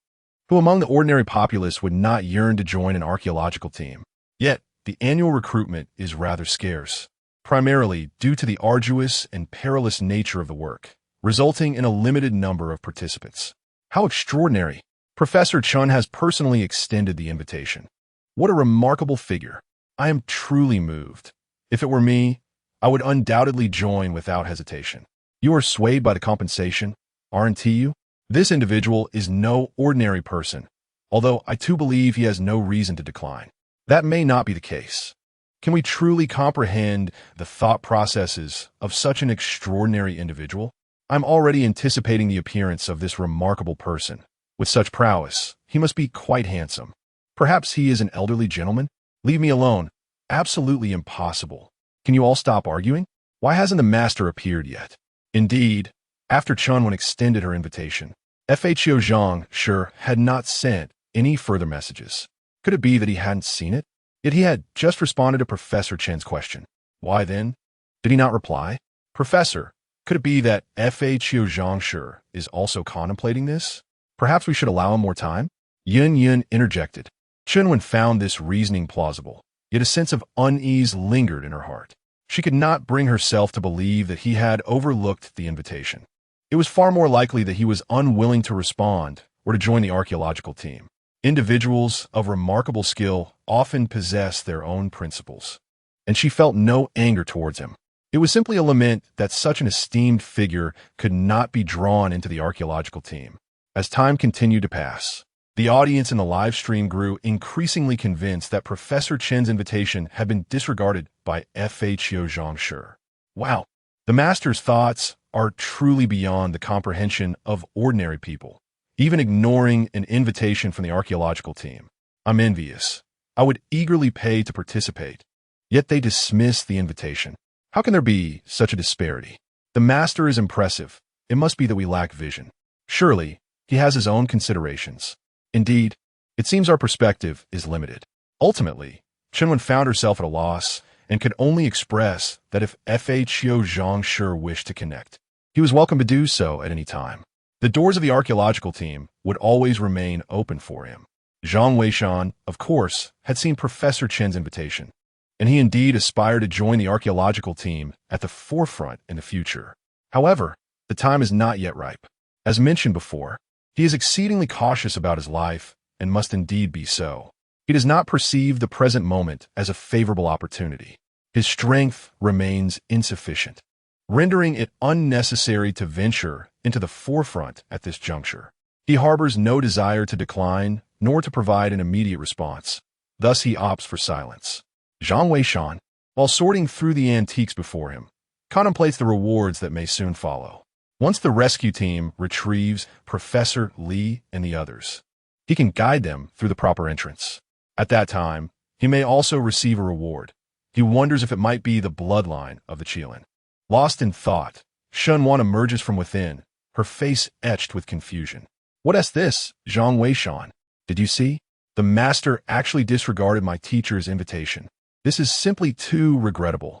Who among the ordinary populace would not yearn to join an archaeological team? Yet, the annual recruitment is rather scarce, primarily due to the arduous and perilous nature of the work, resulting in a limited number of participants. How extraordinary! Professor Chun has personally extended the invitation. What a remarkable figure. I am truly moved. If it were me, I would undoubtedly join without hesitation. You are swayed by the compensation, aren't you? This individual is no ordinary person, although I too believe he has no reason to decline. That may not be the case. Can we truly comprehend the thought processes of such an extraordinary individual? I'm already anticipating the appearance of this remarkable person. With such prowess, he must be quite handsome. Perhaps he is an elderly gentleman? Leave me alone. Absolutely impossible. Can you all stop arguing? Why hasn't the master appeared yet? Indeed, after Chunwen extended her invitation, Fho Zhang sure had not sent any further messages. Could it be that he hadn't seen it? Yet he had just responded to Professor Chen's question. Why then? Did he not reply? Professor, could it be that Fho Zhang sure is also contemplating this? Perhaps we should allow him more time? Yun Yun interjected. Chunwen found this reasoning plausible, yet a sense of unease lingered in her heart. She could not bring herself to believe that he had overlooked the invitation. It was far more likely that he was unwilling to respond or to join the archaeological team. Individuals of remarkable skill often possess their own principles, and she felt no anger towards him. It was simply a lament that such an esteemed figure could not be drawn into the archaeological team. As time continued to pass, the audience in the live stream grew increasingly convinced that Professor Chen's invitation had been disregarded by Fho Zhang. Wow, the master's thoughts are truly beyond the comprehension of ordinary people, even ignoring an invitation from the archaeological team. I'm envious. I would eagerly pay to participate, yet they dismiss the invitation. How can there be such a disparity? The master is impressive. It must be that we lack vision. Surely, he has his own considerations. Indeed, it seems our perspective is limited. Ultimately, Chenwen found herself at a loss and could only express that if Fho Zhang wished to connect, he was welcome to do so at any time. The doors of the archaeological team would always remain open for him. Zhang Weishan, of course, had seen Professor Chen's invitation, and he indeed aspired to join the archaeological team at the forefront in the future. However, the time is not yet ripe. As mentioned before, he is exceedingly cautious about his life and must indeed be so. He does not perceive the present moment as a favorable opportunity. His strength remains insufficient, rendering it unnecessary to venture into the forefront at this juncture. He harbors no desire to decline nor to provide an immediate response. Thus he opts for silence. Zhang Weishan, while sorting through the antiques before him, contemplates the rewards that may soon follow. Once the rescue team retrieves Professor Li and the others, he can guide them through the proper entrance. At that time, he may also receive a reward. He wonders if it might be the bloodline of the Qilin. Lost in thought, Shunwan emerges from within, her face etched with confusion. What is this, Zhang Weishan? Did you see? The master actually disregarded my teacher's invitation. This is simply too regrettable.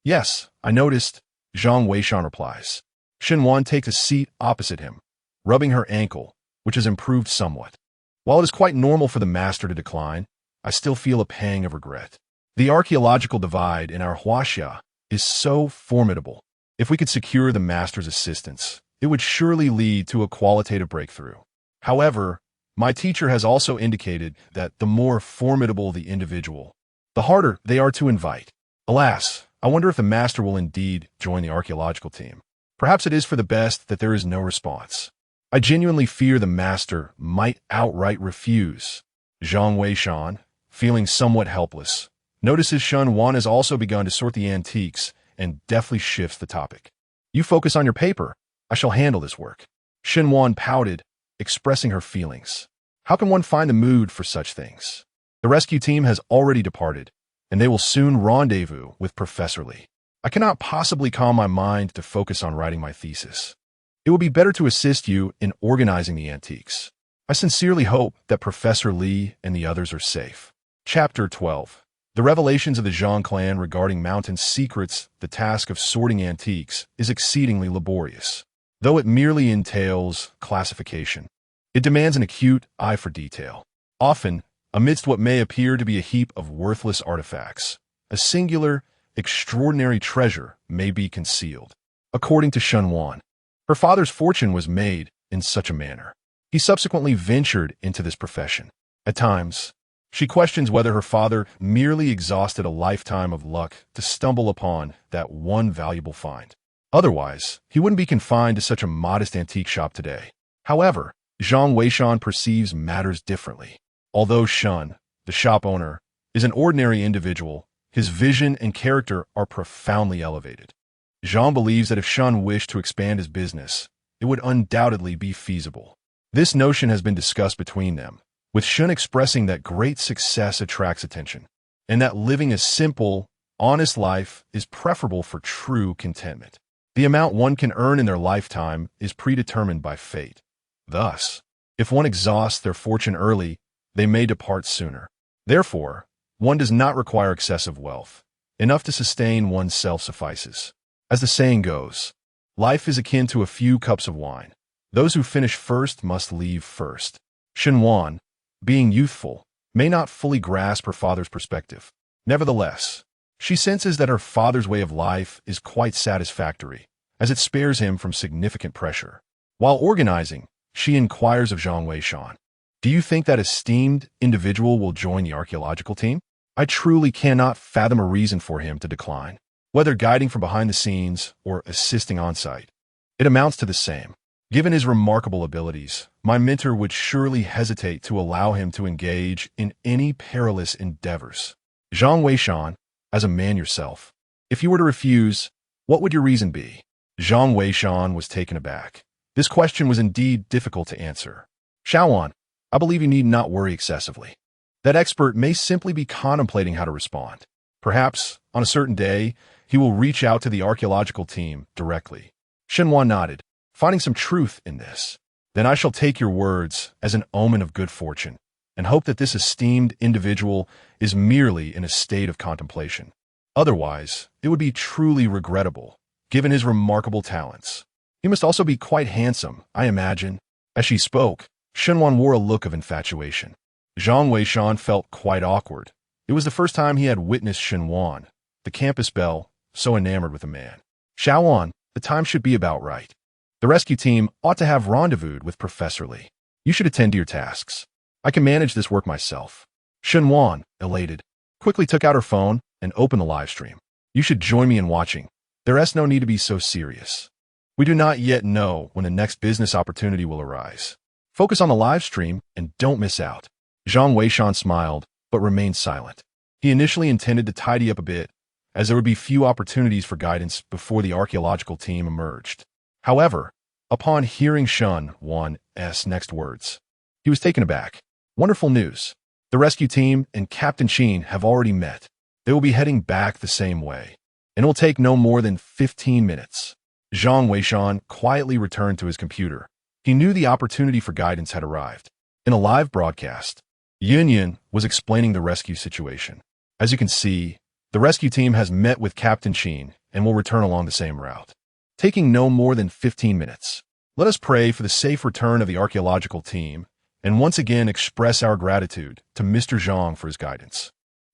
Yes, I noticed, Zhang Weishan replies. Xinwan takes a seat opposite him, rubbing her ankle, which has improved somewhat. While it is quite normal for the master to decline, I still feel a pang of regret. The archaeological divide in our Huaxia is so formidable. If we could secure the master's assistance, it would surely lead to a qualitative breakthrough. However, my teacher has also indicated that the more formidable the individual, the harder they are to invite. Alas, I wonder if the master will indeed join the archaeological team. Perhaps it is for the best that there is no response. I genuinely fear the master might outright refuse. Zhang Weishan, feeling somewhat helpless, notices Shun Wan has also begun to sort the antiques and deftly shifts the topic. You focus on your paper. I shall handle this work. Shin Wan pouted, expressing her feelings. How can one find the mood for such things? The rescue team has already departed, and they will soon rendezvous with Professor Lee. I cannot possibly calm my mind to focus on writing my thesis. It would be better to assist you in organizing the antiques. I sincerely hope that Professor Lee and the others are safe. Chapter 12. The revelations of the Zhang clan regarding Mountain's secrets, the task of sorting antiques, is exceedingly laborious. Though it merely entails classification, it demands an acute eye for detail. Often, amidst what may appear to be a heap of worthless artifacts, a singular, extraordinary treasure may be concealed. According to Shun Wan, her father's fortune was made in such a manner. He subsequently ventured into this profession. At times, she questions whether her father merely exhausted a lifetime of luck to stumble upon that one valuable find. Otherwise, he wouldn't be confined to such a modest antique shop today. However, Zhang Weishan perceives matters differently. Although Shun, the shop owner, is an ordinary individual, his vision and character are profoundly elevated. Zhang believes that if Shun wished to expand his business, it would undoubtedly be feasible. This notion has been discussed between them, with Shun expressing that great success attracts attention, and that living a simple, honest life is preferable for true contentment. The amount one can earn in their lifetime is predetermined by fate. Thus, if one exhausts their fortune early, they may depart sooner. Therefore, one does not require excessive wealth. Enough to sustain oneself suffices. As the saying goes, life is akin to a few cups of wine. Those who finish first must leave first. Shin Wan, being youthful, may not fully grasp her father's perspective. Nevertheless, she senses that her father's way of life is quite satisfactory, as it spares him from significant pressure. While organizing, she inquires of Zhang Weishan, "Do you think that esteemed individual will join the archaeological team? I truly cannot fathom a reason for him to decline. Whether guiding from behind the scenes or assisting on-site, it amounts to the same. Given his remarkable abilities, my mentor would surely hesitate to allow him to engage in any perilous endeavors. Zhang Weishan, as a man yourself, if you were to refuse, what would your reason be?" Zhang Weishan was taken aback. This question was indeed difficult to answer. "Shaoan, I believe you need not worry excessively. That expert may simply be contemplating how to respond. Perhaps, on a certain day, he will reach out to the archaeological team directly." Shenhua nodded, finding some truth in this. "Then I shall take your words as an omen of good fortune, and hope that this esteemed individual is merely in a state of contemplation. Otherwise, it would be truly regrettable, given his remarkable talents. He must also be quite handsome, I imagine." As she spoke, Shenwan wore a look of infatuation. Zhang Weishan felt quite awkward. It was the first time he had witnessed Shenwan, the campus belle, so enamored with a man. "Shaoan, the time should be about right. The rescue team ought to have rendezvoused with Professor Lee. You should attend to your tasks. I can manage this work myself." Shenwan, elated, quickly took out her phone and opened the live stream. "You should join me in watching. There is no need to be so serious. We do not yet know when the next business opportunity will arise. Focus on the live stream and don't miss out." Zhang Weishan smiled, but remained silent. He initially intended to tidy up a bit, as there would be few opportunities for guidance before the archaeological team emerged. However, upon hearing Shun Wan's next words, he was taken aback. "Wonderful news. The rescue team and Captain Sheen have already met. They will be heading back the same way, and it will take no more than 15 minutes. Zhang Weishan quietly returned to his computer. He knew the opportunity for guidance had arrived. In a live broadcast, Yun was explaining the rescue situation. As you can see, the rescue team has met with Captain Sheen and will return along the same route, taking no more than 15 minutes. Let us pray for the safe return of the archaeological team and once again express our gratitude to Mr. Zhang for his guidance.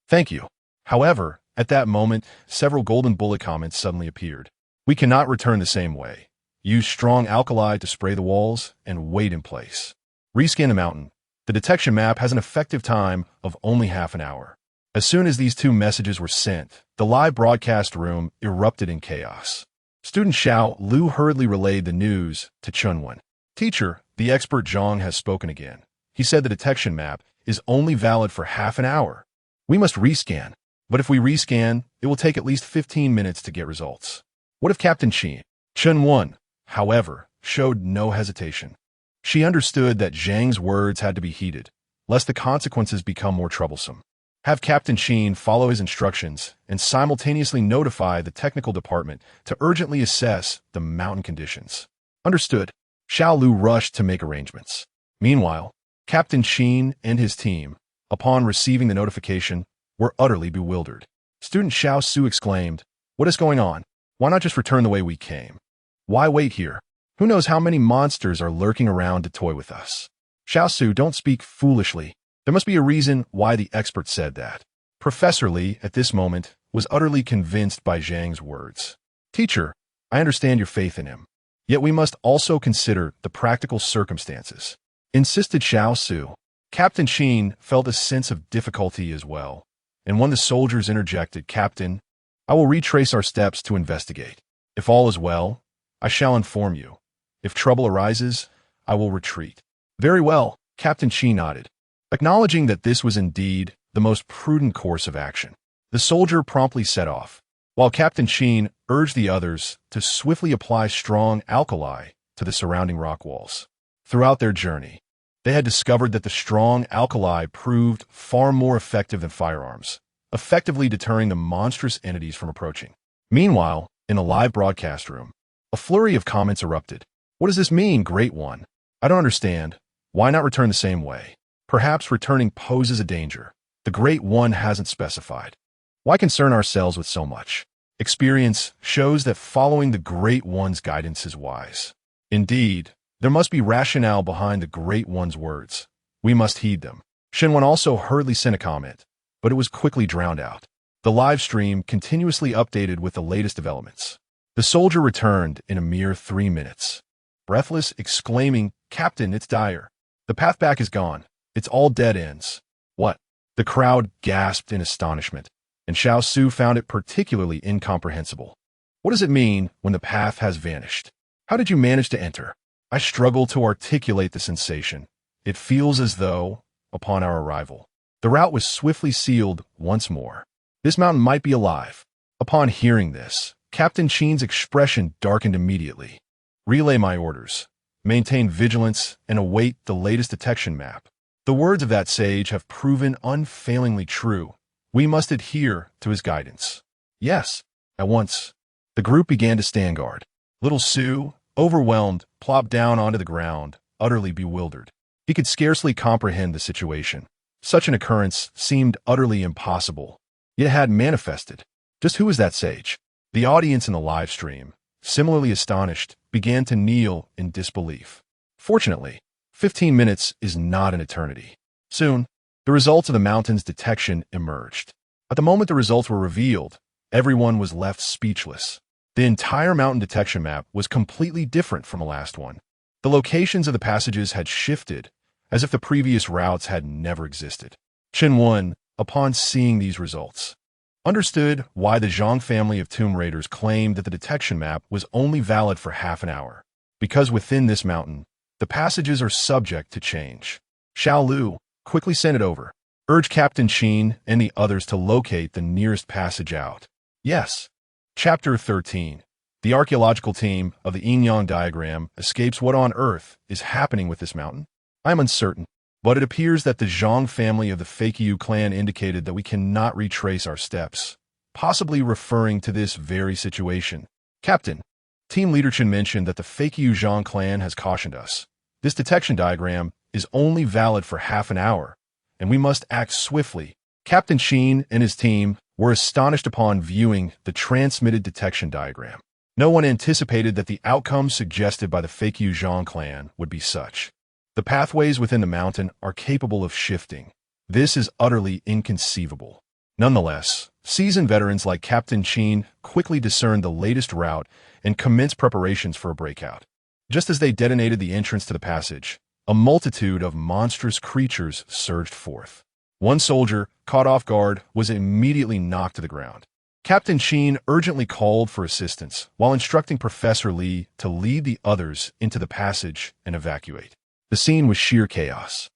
Thank you." However, at that moment, several golden bullet comments suddenly appeared. "We cannot return the same way. Use strong alkali to spray the walls and wait in place. Rescan the mountain. The detection map has an effective time of only half an hour." As soon as these two messages were sent, the live broadcast room erupted in chaos. Student Xiao Lu hurriedly relayed the news to Chunwen. Teacher, the expert Zhang has spoken again. He said the detection map is only valid for half an hour. We must rescan. But if we rescan, it will take at least 15 minutes to get results. What if Captain Qin? Chunwen, however, showed no hesitation. She understood that Zhang's words had to be heeded, lest the consequences become more troublesome. Have Captain Qin follow his instructions and simultaneously notify the technical department to urgently assess the mountain conditions. Understood. Xiao Lu rushed to make arrangements. Meanwhile, Captain Qin and his team, upon receiving the notification, were utterly bewildered. Student Xiao Su exclaimed, "What is going on? Why not just return the way we came? Why wait here? Who knows how many monsters are lurking around to toy with us?" Xiao Su, don't speak foolishly. There must be a reason why the expert said that. Professor Li, at this moment, was utterly convinced by Zhang's words. Teacher, I understand your faith in him. Yet we must also consider the practical circumstances, insisted Xiao Su. Captain Qin felt a sense of difficulty as well, and one of the soldiers interjected, Captain, I will retrace our steps to investigate. If all is well, I shall inform you. If trouble arises, I will retreat. Very well, Captain Qin nodded, acknowledging that this was indeed the most prudent course of action. The soldier promptly set off, while Captain Qin urged the others to swiftly apply strong alkali to the surrounding rock walls. Throughout their journey, they had discovered that the strong alkali proved far more effective than firearms, effectively deterring the monstrous entities from approaching. Meanwhile, in a live broadcast room, a flurry of comments erupted. What does this mean, Great One? I don't understand. Why not return the same way? Perhaps returning poses a danger. The Great One hasn't specified. Why concern ourselves with so much? Experience shows that following the Great One's guidance is wise. Indeed, there must be rationale behind the Great One's words. We must heed them. Shenwen also hurriedly sent a comment, but it was quickly drowned out. The live stream continuously updated with the latest developments. The soldier returned in a mere 3 minutes, breathless, exclaiming, Captain, it's dire. The path back is gone. It's all dead ends. What? The crowd gasped in astonishment, and Xiao Su found it particularly incomprehensible. What does it mean when the path has vanished? How did you manage to enter? I struggle to articulate the sensation. It feels as though, upon our arrival, the route was swiftly sealed once more. This mountain might be alive. Upon hearing this, Captain Qin's expression darkened immediately. Relay my orders. Maintain vigilance and await the latest detection map. The words of that sage have proven unfailingly true. We must adhere to his guidance. Yes, at once. The group began to stand guard. Little Su, overwhelmed, plopped down onto the ground, utterly bewildered. He could scarcely comprehend the situation. Such an occurrence seemed utterly impossible, yet it had manifested. Just who was that sage? The audience in the live stream, similarly astonished, began to kneel in disbelief. Fortunately, 15 minutes is not an eternity. Soon, the results of the mountain's detection emerged. At the moment the results were revealed, everyone was left speechless. The entire mountain detection map was completely different from the last one. The locations of the passages had shifted, as if the previous routes had never existed. Chen, upon seeing these results, understood why the Zhang family of tomb raiders claimed that the detection map was only valid for half an hour. Because within this mountain, the passages are subject to change. Xiao Lu, quickly send it over. Urge Captain Qin and the others to locate the nearest passage out. Yes. Chapter 13. The archaeological team of the yin-yang diagram escapes what on earth is happening with this mountain. I am uncertain, but it appears that the Zhang family of the Fakyu clan indicated that we cannot retrace our steps, possibly referring to this very situation. Captain, Team Leader Chen mentioned that the Fakyu Zhang clan has cautioned us. This detection diagram is only valid for half an hour, and we must act swiftly. Captain Qin and his team were astonished upon viewing the transmitted detection diagram. No one anticipated that the outcome suggested by the Fakyu Zhang clan would be such. The pathways within the mountain are capable of shifting. This is utterly inconceivable. Nonetheless, seasoned veterans like Captain Qin quickly discerned the latest route and commenced preparations for a breakout. Just as they detonated the entrance to the passage, a multitude of monstrous creatures surged forth. One soldier, caught off guard, was immediately knocked to the ground. Captain Sheen urgently called for assistance while instructing Professor Lee to lead the others into the passage and evacuate. The scene was sheer chaos.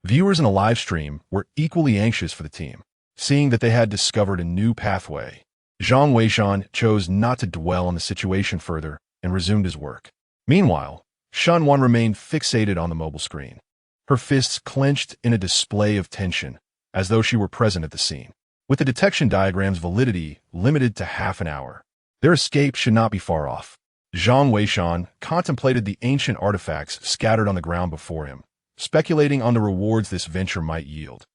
Viewers in a live stream were equally anxious for the team, seeing that they had discovered a new pathway. Zhang Weishan chose not to dwell on the situation further and resumed his work. Meanwhile, Shen Wan remained fixated on the mobile screen, her fists clenched in a display of tension, as though she were present at the scene. With the detection diagram's validity limited to half an hour, their escape should not be far off. Zhang Weishan contemplated the ancient artifacts scattered on the ground before him, speculating on the rewards this venture might yield.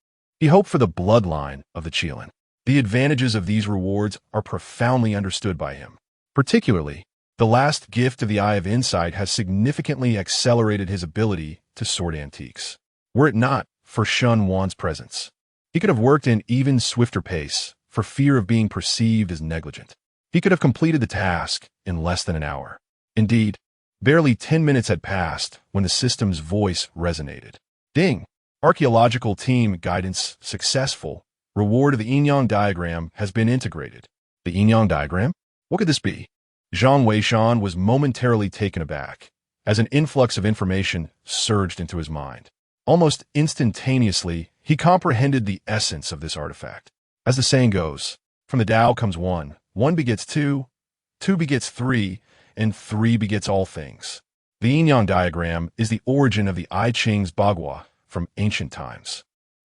He hoped for the bloodline of the Qilin. The advantages of these rewards are profoundly understood by him. Particularly, the last gift of the Eye of Insight has significantly accelerated his ability to sort antiques. Were it not for Shen Wan's presence, he could have worked in even swifter pace for fear of being perceived as negligent. He could have completed the task in less than an hour. Indeed, barely 10 minutes had passed when the system's voice resonated. Ding! Archaeological team guidance successful. Reward of the yin-yang diagram has been integrated. The yin-yang diagram? What could this be? Zhang Weishan was momentarily taken aback as an influx of information surged into his mind. Almost instantaneously, he comprehended the essence of this artifact. As the saying goes, from the Tao comes one, one begets two, two begets three, and three begets all things. The yin-yang diagram is the origin of the I Ching's Bagua from ancient times.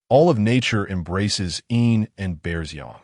All of nature embraces yin and bears yang.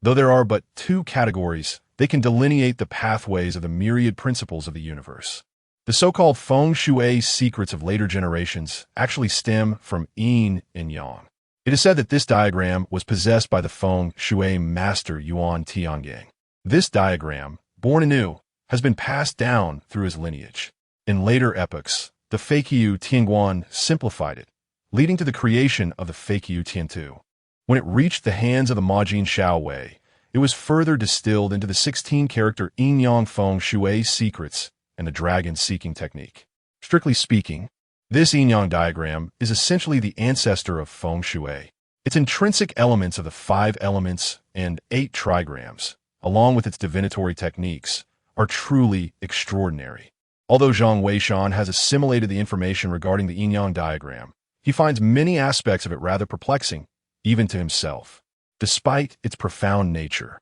Though there are but two categories, they can delineate the pathways of the myriad principles of the universe. The so-called feng shui secrets of later generations actually stem from yin and yang. It is said that this diagram was possessed by the feng shui master Yuan Tiangang. This diagram, born anew, has been passed down through his lineage. In later epochs, the Feiqiu Tianguan simplified it, leading to the creation of the Feiqiu Tiantu. When it reached the hands of the Majin Shaowei, it was further distilled into the 16-character yin-yang feng shui secrets and the dragon-seeking technique. Strictly speaking, this yin-yang diagram is essentially the ancestor of feng shui. Its intrinsic elements of the 5 elements and 8 trigrams, along with its divinatory techniques, are truly extraordinary. Although Zhang Weishan has assimilated the information regarding the yin-yang diagram, he finds many aspects of it rather perplexing, even to himself. Despite its profound nature,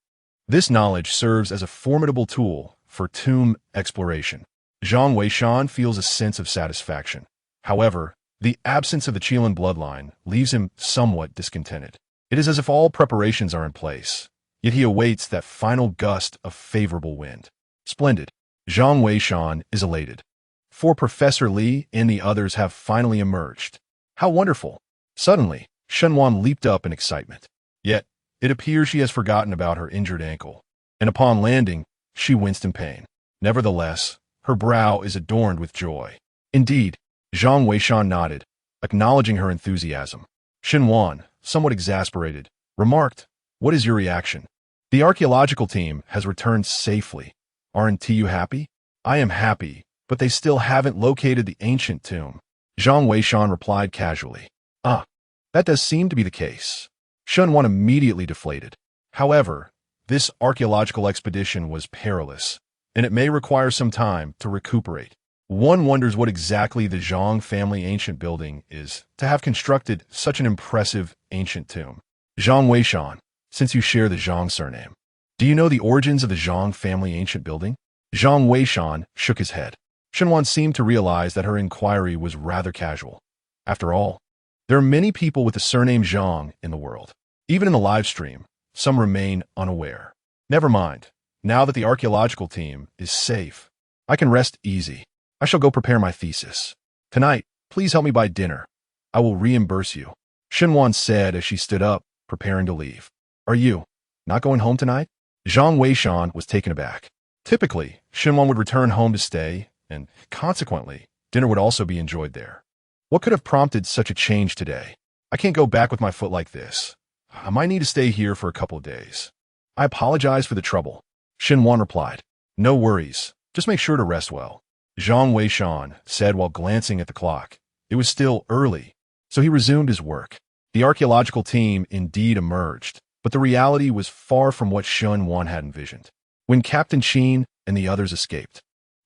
this knowledge serves as a formidable tool for tomb exploration. Zhang Weishan feels a sense of satisfaction. However, the absence of the Qilin bloodline leaves him somewhat discontented. It is as if all preparations are in place, yet he awaits that final gust of favorable wind. Splendid. Zhang Weishan is elated. For Professor Lee and the others have finally emerged. How wonderful! Suddenly, Shen Wan leaped up in excitement. Yet, it appears she has forgotten about her injured ankle, and upon landing, she winced in pain. Nevertheless, her brow is adorned with joy. Indeed, Zhang Weishan nodded, acknowledging her enthusiasm. Shen Wan, somewhat exasperated, remarked, "What is your reaction? The archaeological team has returned safely. Aren't you happy?" "I am happy, but they still haven't located the ancient tomb." Zhang Weishan replied casually. "Ah, that does seem to be the case." Shen Wan immediately deflated. However, this archaeological expedition was perilous, and it may require some time to recuperate. One wonders what exactly the Zhang family ancient building is to have constructed such an impressive ancient tomb. Zhang Weishan, since you share the Zhang surname, do you know the origins of the Zhang family ancient building? Zhang Weishan shook his head. Shen Wan seemed to realize that her inquiry was rather casual. After all, there are many people with the surname Zhang in the world. Even in the live stream, some remain unaware. Never mind. Now that the archaeological team is safe, I can rest easy. I shall go prepare my thesis. Tonight, please help me buy dinner. I will reimburse you. Shen Wan said as she stood up, preparing to leave. Are you not going home tonight? Zhang Weishan was taken aback. Typically, Shen Wan would return home to stay, and consequently, dinner would also be enjoyed there. What could have prompted such a change today? I can't go back with my foot like this. I might need to stay here for a couple of days. I apologize for the trouble. Shen Wan replied. No worries. Just make sure to rest well. Zhang Weishan said while glancing at the clock. It was still early, so he resumed his work. The archaeological team indeed emerged, But the reality was far from what Shun Wan had envisioned. When Captain Qin and the others escaped,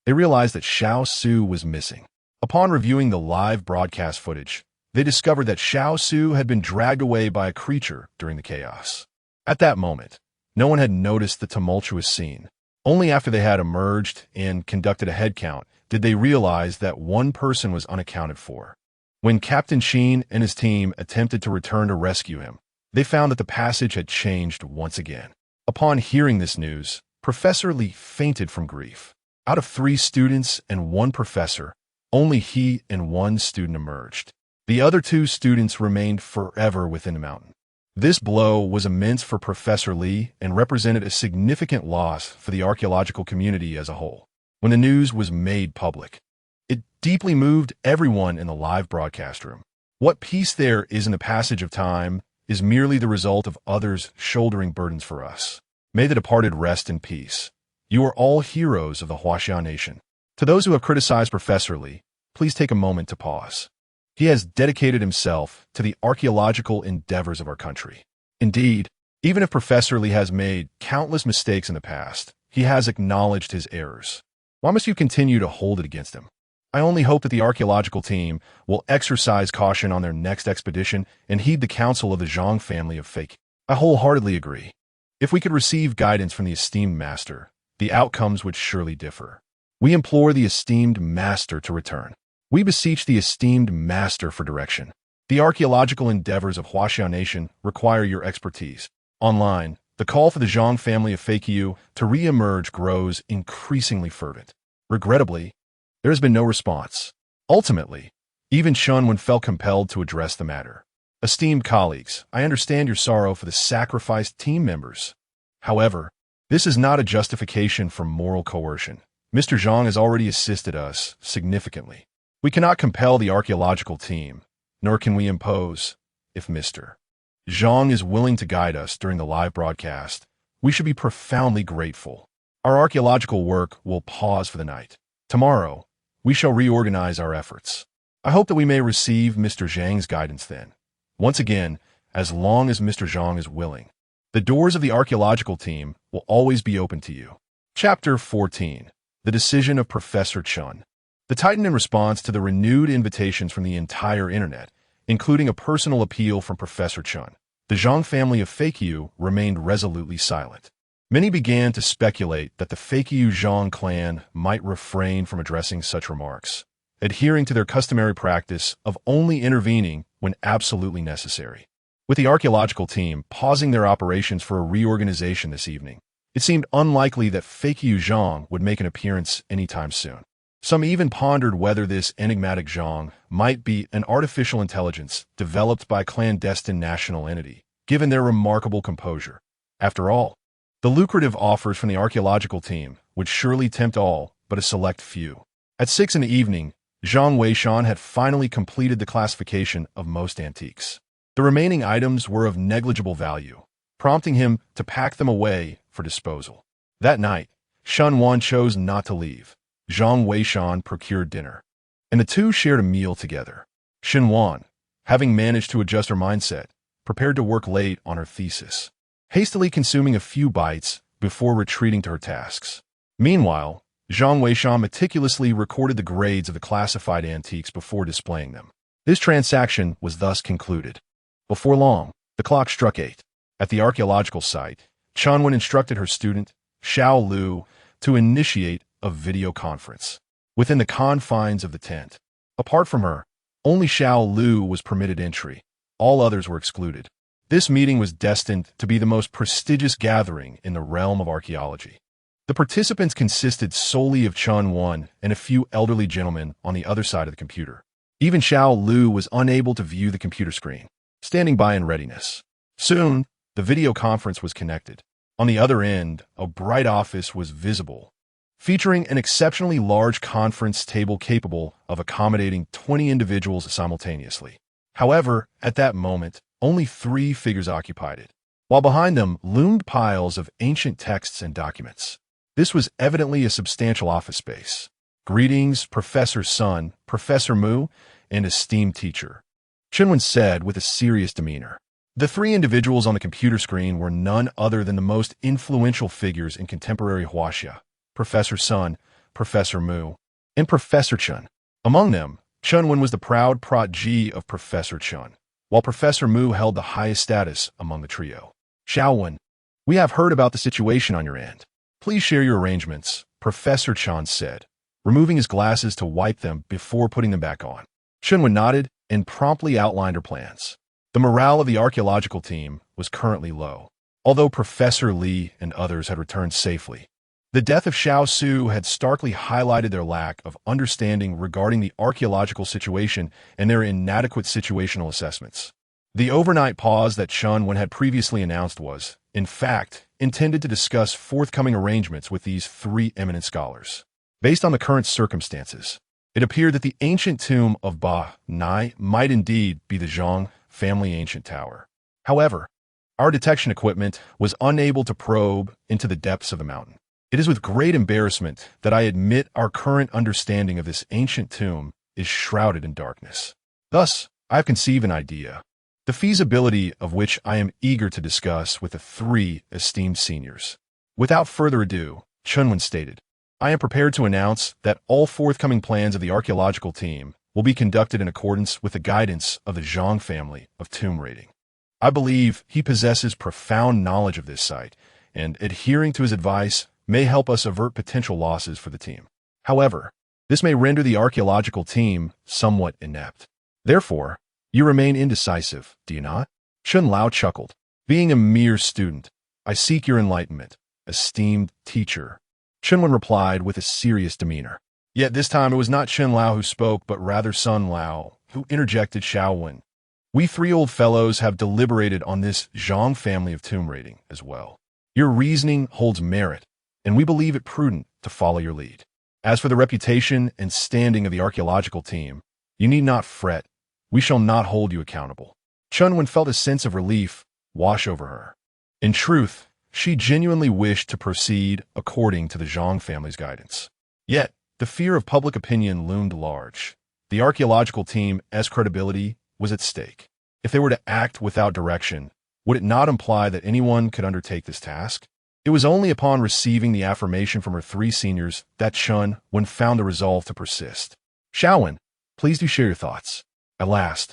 they realized that Xiao Su was missing. Upon reviewing the live broadcast footage, they discovered that Xiao Su had been dragged away by a creature during the chaos. At that moment, no one had noticed the tumultuous scene. Only after they had emerged and conducted a head count did they realize that one person was unaccounted for. When Captain Qin and his team attempted to return to rescue him, they found that the passage had changed once again. Upon hearing this news, Professor Li fainted from grief. Out of 3 students and 1 professor, only he and 1 student emerged. The other 2 students remained forever within the mountain. This blow was immense for Professor Li and represented a significant loss for the archaeological community as a whole. When the news was made public, it deeply moved everyone in the live broadcast room. What peace there is in the passage of time is merely the result of others shouldering burdens for us. May the departed rest in peace. You are all heroes of the Huaxia nation. To those who have criticized Professor Li, please take a moment to pause. He has dedicated himself to the archaeological endeavors of our country. Indeed, even if Professor Li has made countless mistakes in the past, he has acknowledged his errors. Why must you continue to hold it against him? I only hope that the archaeological team will exercise caution on their next expedition and heed the counsel of the Zhang family of fake. I wholeheartedly agree. If we could receive guidance from the esteemed master, the outcomes would surely differ. We implore the esteemed master to return. We beseech the esteemed master for direction. The archaeological endeavors of Huaxia Nation require your expertise. Online, the call for the Zhang family of Feiqiu to re-emerge grows increasingly fervent. Regrettably, there has been no response. Ultimately, even Shun Wan felt compelled to address the matter. Esteemed colleagues, I understand your sorrow for the sacrificed team members. However, this is not a justification for moral coercion. Mr. Zhang has already assisted us significantly. We cannot compel the archaeological team, nor can we impose. If Mr. Zhang is willing to guide us during the live broadcast, we should be profoundly grateful. Our archaeological work will pause for the night. Tomorrow, we shall reorganize our efforts. I hope that we may receive Mr. Zhang's guidance then. Once again, as long as Mr. Zhang is willing, the doors of the archaeological team will always be open to you. Chapter 14. The Decision of Professor Chun. The Titan, in response to the renewed invitations from the entire internet, including a personal appeal from Professor Chun, the Zhang family of Feiqiu remained resolutely silent. Many began to speculate that the Feiqiu Zhang clan might refrain from addressing such remarks, adhering to their customary practice of only intervening when absolutely necessary. With the archaeological team pausing their operations for a reorganization this evening, it seemed unlikely that Feiqiu Zhang would make an appearance anytime soon. Some even pondered whether this enigmatic Zhang might be an artificial intelligence developed by a clandestine national entity, given their remarkable composure. After all, the lucrative offers from the archaeological team would surely tempt all but a select few. At 6 in the evening, Zhang Weishan had finally completed the classification of most antiques. The remaining items were of negligible value, prompting him to pack them away for disposal. That night, Shun Wan chose not to leave. Zhang Weishan procured dinner, and the two shared a meal together. Shun Wan, having managed to adjust her mindset, prepared to work late on her thesis, hastily consuming a few bites before retreating to her tasks. Meanwhile, Zhang Weishan meticulously recorded the grades of the classified antiques before displaying them. This transaction was thus concluded. Before long, the clock struck 8. At the archaeological site, Chunwen instructed her student, Xiao Lu, to initiate a video conference within the confines of the tent. Apart from her, only Xiao Lu was permitted entry. All others were excluded. This meeting was destined to be the most prestigious gathering in the realm of archaeology. The participants consisted solely of Chun Wan and a few elderly gentlemen on the other side of the computer. Even Xiao Lu was unable to view the computer screen, standing by in readiness. Soon, the video conference was connected. On the other end, a bright office was visible, featuring an exceptionally large conference table capable of accommodating 20 individuals simultaneously. However, at that moment, only 3 figures occupied it, while behind them loomed piles of ancient texts and documents. This was evidently a substantial office space. Greetings, Professor Sun, Professor Mu, and esteemed teacher, Chunwen said with a serious demeanor. The three individuals on the computer screen were none other than the most influential figures in contemporary Huaxia: Professor Sun, Professor Mu, and Professor Chun. Among them, Chunwen was the proud protege of Professor Chun, while Professor Mu held the highest status among the trio. Xiaowen, we have heard about the situation on your end. Please share your arrangements, Professor Chun said, removing his glasses to wipe them before putting them back on. Chunwen nodded and promptly outlined her plans. The morale of the archaeological team was currently low, although Professor Li and others had returned safely. The death of Xiao Su had starkly highlighted their lack of understanding regarding the archaeological situation and their inadequate situational assessments. The overnight pause that Chunwen had previously announced was, in fact, intended to discuss forthcoming arrangements with these three eminent scholars. Based on the current circumstances, it appeared that the ancient tomb of Ba Nai might indeed be the Zhang family ancient tower. However, our detection equipment was unable to probe into the depths of the mountain. It is with great embarrassment that I admit our current understanding of this ancient tomb is shrouded in darkness. Thus, I have conceived an idea, the feasibility of which I am eager to discuss with the three esteemed seniors. Without further ado, Chunwen stated, I am prepared to announce that all forthcoming plans of the archaeological team will be conducted in accordance with the guidance of the Zhang family of tomb raiding. I believe he possesses profound knowledge of this site, and adhering to his advice may help us avert potential losses for the team. However, this may render the archaeological team somewhat inept. Therefore, you remain indecisive, do you not? Chun Lao chuckled. Being a mere student, I seek your enlightenment, esteemed teacher. Chunwen replied with a serious demeanor. Yet this time it was not Chun Lao who spoke, but rather Sun Lao, who interjected Xiaowen. We three old fellows have deliberated on this Zhang family of tomb raiding as well. Your reasoning holds merit, and we believe it prudent to follow your lead. As for the reputation and standing of the archaeological team, you need not fret. We shall not hold you accountable. Chunwen felt a sense of relief wash over her. In truth, she genuinely wished to proceed according to the Zhang family's guidance. Yet, the fear of public opinion loomed large. The archaeological team's credibility was at stake. If they were to act without direction, would it not imply that anyone could undertake this task? It was only upon receiving the affirmation from her three seniors that Chunwen found the resolve to persist. Xiaowen, please do share your thoughts. At last,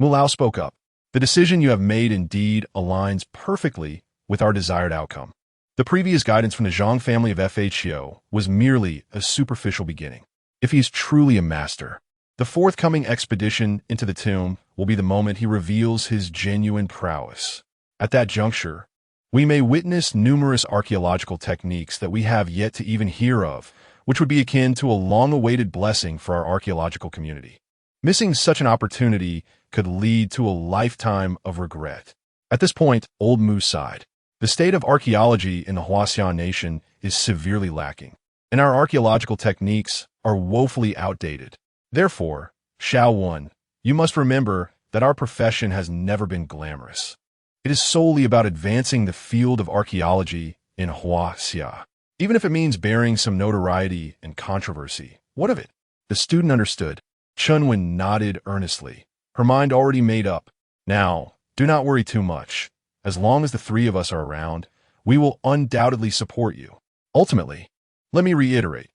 Mulao spoke up. The decision you have made indeed aligns perfectly with our desired outcome. The previous guidance from the Zhang family of FHO was merely a superficial beginning. If he is truly a master, the forthcoming expedition into the tomb will be the moment he reveals his genuine prowess. At that juncture, we may witness numerous archaeological techniques that we have yet to even hear of, which would be akin to a long-awaited blessing for our archaeological community. Missing such an opportunity could lead to a lifetime of regret. At this point, Old Mu sighed. The state of archaeology in the Huaxian nation is severely lacking, and our archaeological techniques are woefully outdated. Therefore, Xiaowen, you must remember that our profession has never been glamorous. It is solely about advancing the field of archaeology in Huaxia, even if it means bearing some notoriety and controversy. What of it? The student understood. Chunwen nodded earnestly, her mind already made up. Now, do not worry too much. As long as the three of us are around, we will undoubtedly support you. Ultimately, let me reiterate,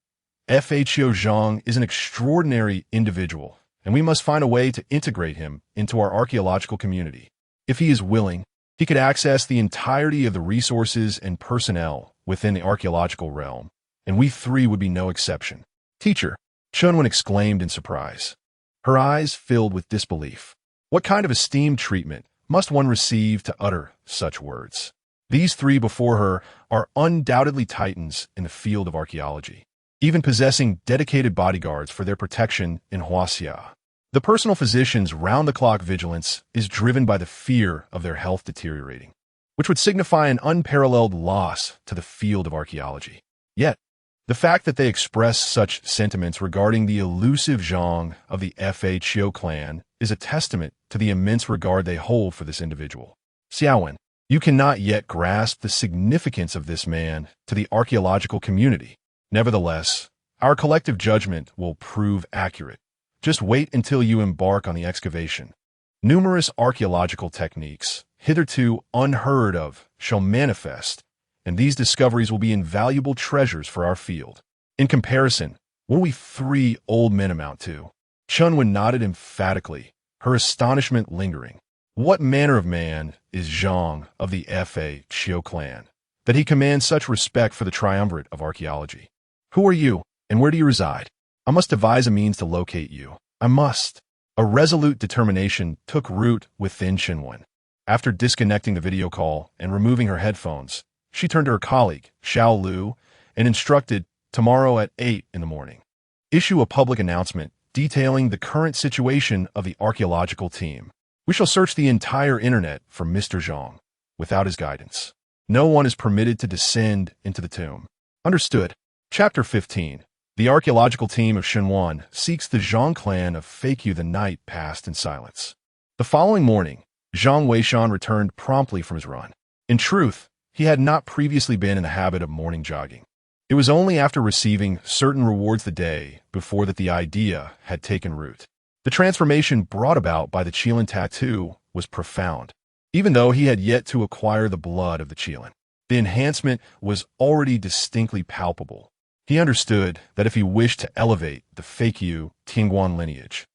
FHO Zhang is an extraordinary individual, and we must find a way to integrate him into our archaeological community. If he is willing, he could access the entirety of the resources and personnel within the archaeological realm, and we three would be no exception. Teacher, Chunwen exclaimed in surprise. Her eyes filled with disbelief. What kind of esteemed treatment must one receive to utter such words? These three before her are undoubtedly titans in the field of archaeology, even possessing dedicated bodyguards for their protection in Huaxia. The personal physician's round-the-clock vigilance is driven by the fear of their health deteriorating, which would signify an unparalleled loss to the field of archaeology. Yet, the fact that they express such sentiments regarding the elusive Zhang of the FHO clan is a testament to the immense regard they hold for this individual. Xiaowen, you cannot yet grasp the significance of this man to the archaeological community. Nevertheless, our collective judgment will prove accurate. Just wait until you embark on the excavation. Numerous archaeological techniques, hitherto unheard of, shall manifest, and these discoveries will be invaluable treasures for our field. In comparison, what do we 3 old men amount to? Chunwan nodded emphatically, her astonishment lingering. What manner of man is Zhang of the Fa Qiu clan, that he commands such respect for the triumvirate of archaeology? Who are you, and where do you reside? I must devise a means to locate you. I must. A resolute determination took root within Xinwen. After disconnecting the video call and removing her headphones, she turned to her colleague, Xiao Lu, and instructed, tomorrow at 8 in the morning, issue a public announcement detailing the current situation of the archaeological team. We shall search the entire internet for Mr. Zhang. Without his guidance, no one is permitted to descend into the tomb. Understood. Chapter 15. The archaeological team of Xinwan seeks the Zhang clan of Feiqiu. The night passed in silence. The following morning, Zhang Weishan returned promptly from his run. In truth, he had not previously been in the habit of morning jogging. It was only after receiving certain rewards the day before that the idea had taken root. The transformation brought about by the Qilin tattoo was profound. Even though he had yet to acquire the blood of the Qilin, the enhancement was already distinctly palpable. He understood that if he wished to elevate the Feiqiu Tingguan lineage,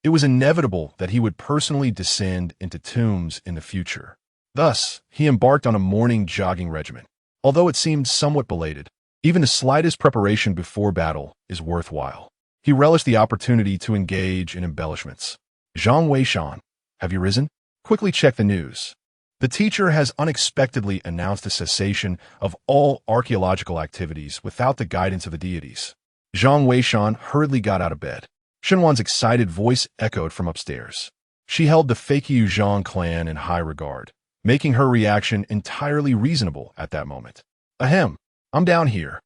it was inevitable that he would personally descend into tombs in the future. Thus, he embarked on a morning jogging regimen. Although it seemed somewhat belated, even the slightest preparation before battle is worthwhile. He relished the opportunity to engage in embellishments. Zhang Weishan, have you risen? Quickly check the news. The teacher has unexpectedly announced the cessation of all archaeological activities without the guidance of the deities. Zhang Weishan hurriedly got out of bed. Xinwan's excited voice echoed from upstairs. She held the Feiqiu Zhang clan in high regard, making her reaction entirely reasonable at that moment. Ahem, I'm down here.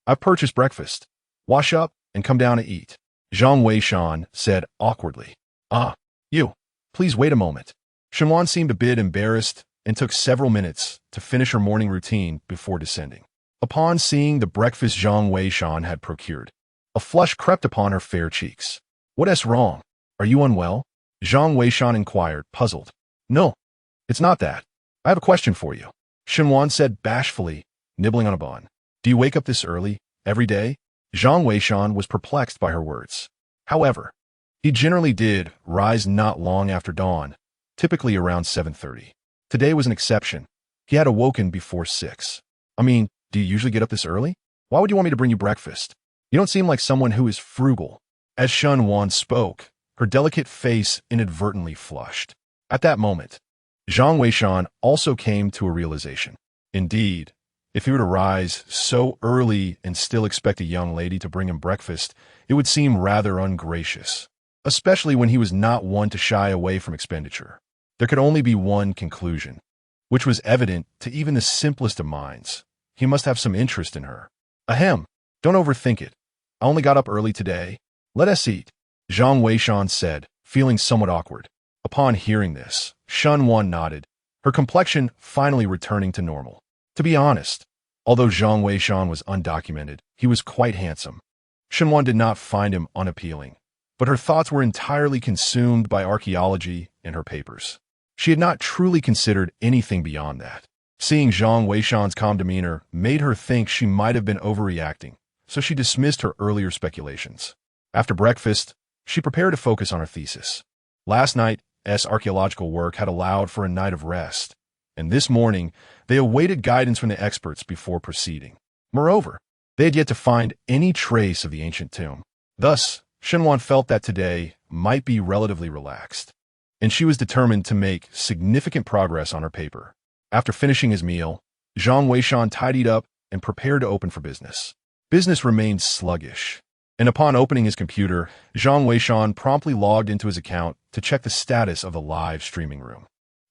I've purchased breakfast. Wash up and come down to eat. Zhang Weishan said awkwardly. Ah, you. Please wait a moment. Xinwan seemed a bit embarrassed and took several minutes to finish her morning routine before descending. Upon seeing the breakfast Zhang Weishan had procured, a flush crept upon her fair cheeks. What's wrong? Are you unwell? Zhang Weishan inquired, puzzled. No, it's not that. I have a question for you, Xinwan said bashfully, nibbling on a bun. Do you wake up this early, every day? Zhang Weishan was perplexed by her words. However, he generally did rise not long after dawn, typically around 7:30. Today was an exception. He had awoken before 6. I mean, do you usually get up this early? Why would you want me to bring you breakfast? You don't seem like someone who is frugal. As Xinwan spoke, her delicate face inadvertently flushed. At that moment, Zhang Weishan also came to a realization. Indeed, if he were to rise so early and still expect a young lady to bring him breakfast, it would seem rather ungracious, especially when he was not one to shy away from expenditure. There could only be one conclusion, which was evident to even the simplest of minds. He must have some interest in her. Ahem, don't overthink it. I only got up early today. Let us eat, Zhang Weishan said, feeling somewhat awkward. Upon hearing this, Xinwan nodded, her complexion finally returning to normal. To be honest, although Zhang Weishan was undocumented, he was quite handsome. Xinwan did not find him unappealing, but her thoughts were entirely consumed by archaeology and her papers. She had not truly considered anything beyond that. Seeing Zhang Weishan's calm demeanor made her think she might have been overreacting, so she dismissed her earlier speculations. After breakfast, she prepared to focus on her thesis. Last night's archaeological work had allowed for a night of rest, and this morning they awaited guidance from the experts before proceeding. Moreover, they had yet to find any trace of the ancient tomb. Thus, Xinwan felt that today might be relatively relaxed, and she was determined to make significant progress on her paper. After finishing his meal, Zhang Weishan tidied up and prepared to open for business. Business remained sluggish, and upon opening his computer, Zhang Weishan promptly logged into his account to check the status of the live streaming room.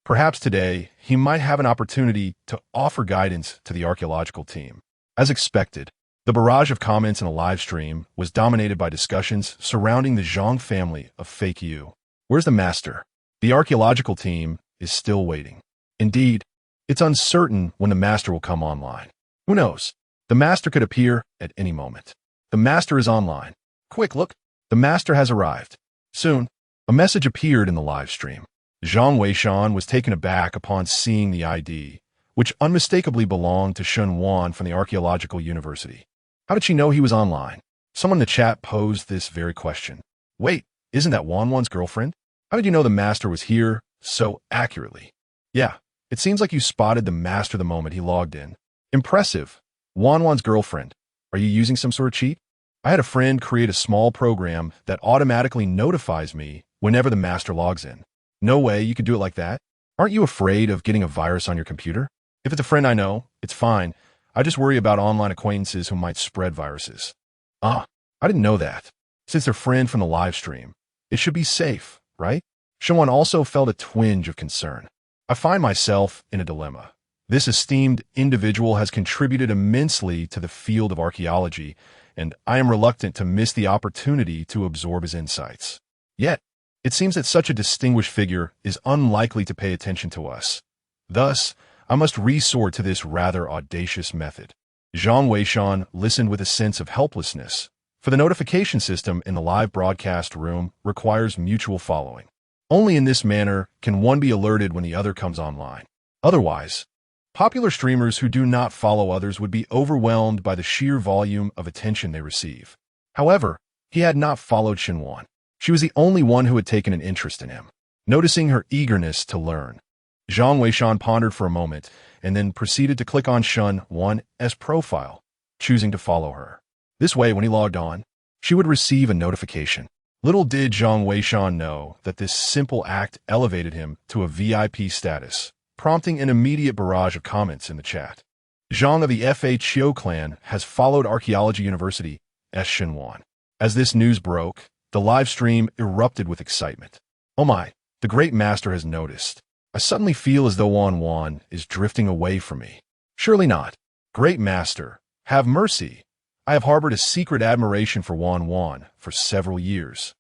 Perhaps today, he might have an opportunity to offer guidance to the archaeological team. As expected, the barrage of comments in the live stream was dominated by discussions surrounding the Zhang family of Feiqiu. Where's the master? The archaeological team is still waiting. Indeed, it's uncertain when the master will come online. Who knows? The master could appear at any moment. The master is online. Quick look, the master has arrived. Soon, a message appeared in the live stream. Zhang Weishan was taken aback upon seeing the ID, which unmistakably belonged to Shun Wan from the Archaeological University. How did she know he was online? Someone in the chat posed this very question. Wait, isn't that Wan's girlfriend? How did you know the master was here so accurately? Yeah, it seems like you spotted the master the moment he logged in. Impressive. Wan's girlfriend. Are you using some sort of cheat? I had a friend create a small program that automatically notifies me whenever the master logs in. No way you could do it like that. Aren't you afraid of getting a virus on your computer? If it's a friend I know, it's fine. I just worry about online acquaintances who might spread viruses. I didn't know that. Since they're friend from the live stream, it should be safe, right? Shunwan also felt a twinge of concern. I find myself in a dilemma. This esteemed individual has contributed immensely to the field of archaeology, and I am reluctant to miss the opportunity to absorb his insights. Yet, it seems that such a distinguished figure is unlikely to pay attention to us. Thus, I must resort to this rather audacious method. Zhang Weishan listened with a sense of helplessness, for the notification system in the live broadcast room requires mutual following. Only in this manner can one be alerted when the other comes online. Otherwise, popular streamers who do not follow others would be overwhelmed by the sheer volume of attention they receive. However, he had not followed Xinwan. She was the only one who had taken an interest in him. Noticing her eagerness to learn, Zhang Weishan pondered for a moment and then proceeded to click on Shun Wan's profile, choosing to follow her. This way, when he logged on, she would receive a notification. Little did Zhang Weishan know that this simple act elevated him to a VIP status, prompting an immediate barrage of comments in the chat. Zhang of the FHO clan has followed Archaeology University as Xinwan. As this news broke, the live stream erupted with excitement. Oh my, the great master has noticed. I suddenly feel as though Wan is drifting away from me. Surely not. Great master, have mercy. I have harbored a secret admiration for Wan for several years.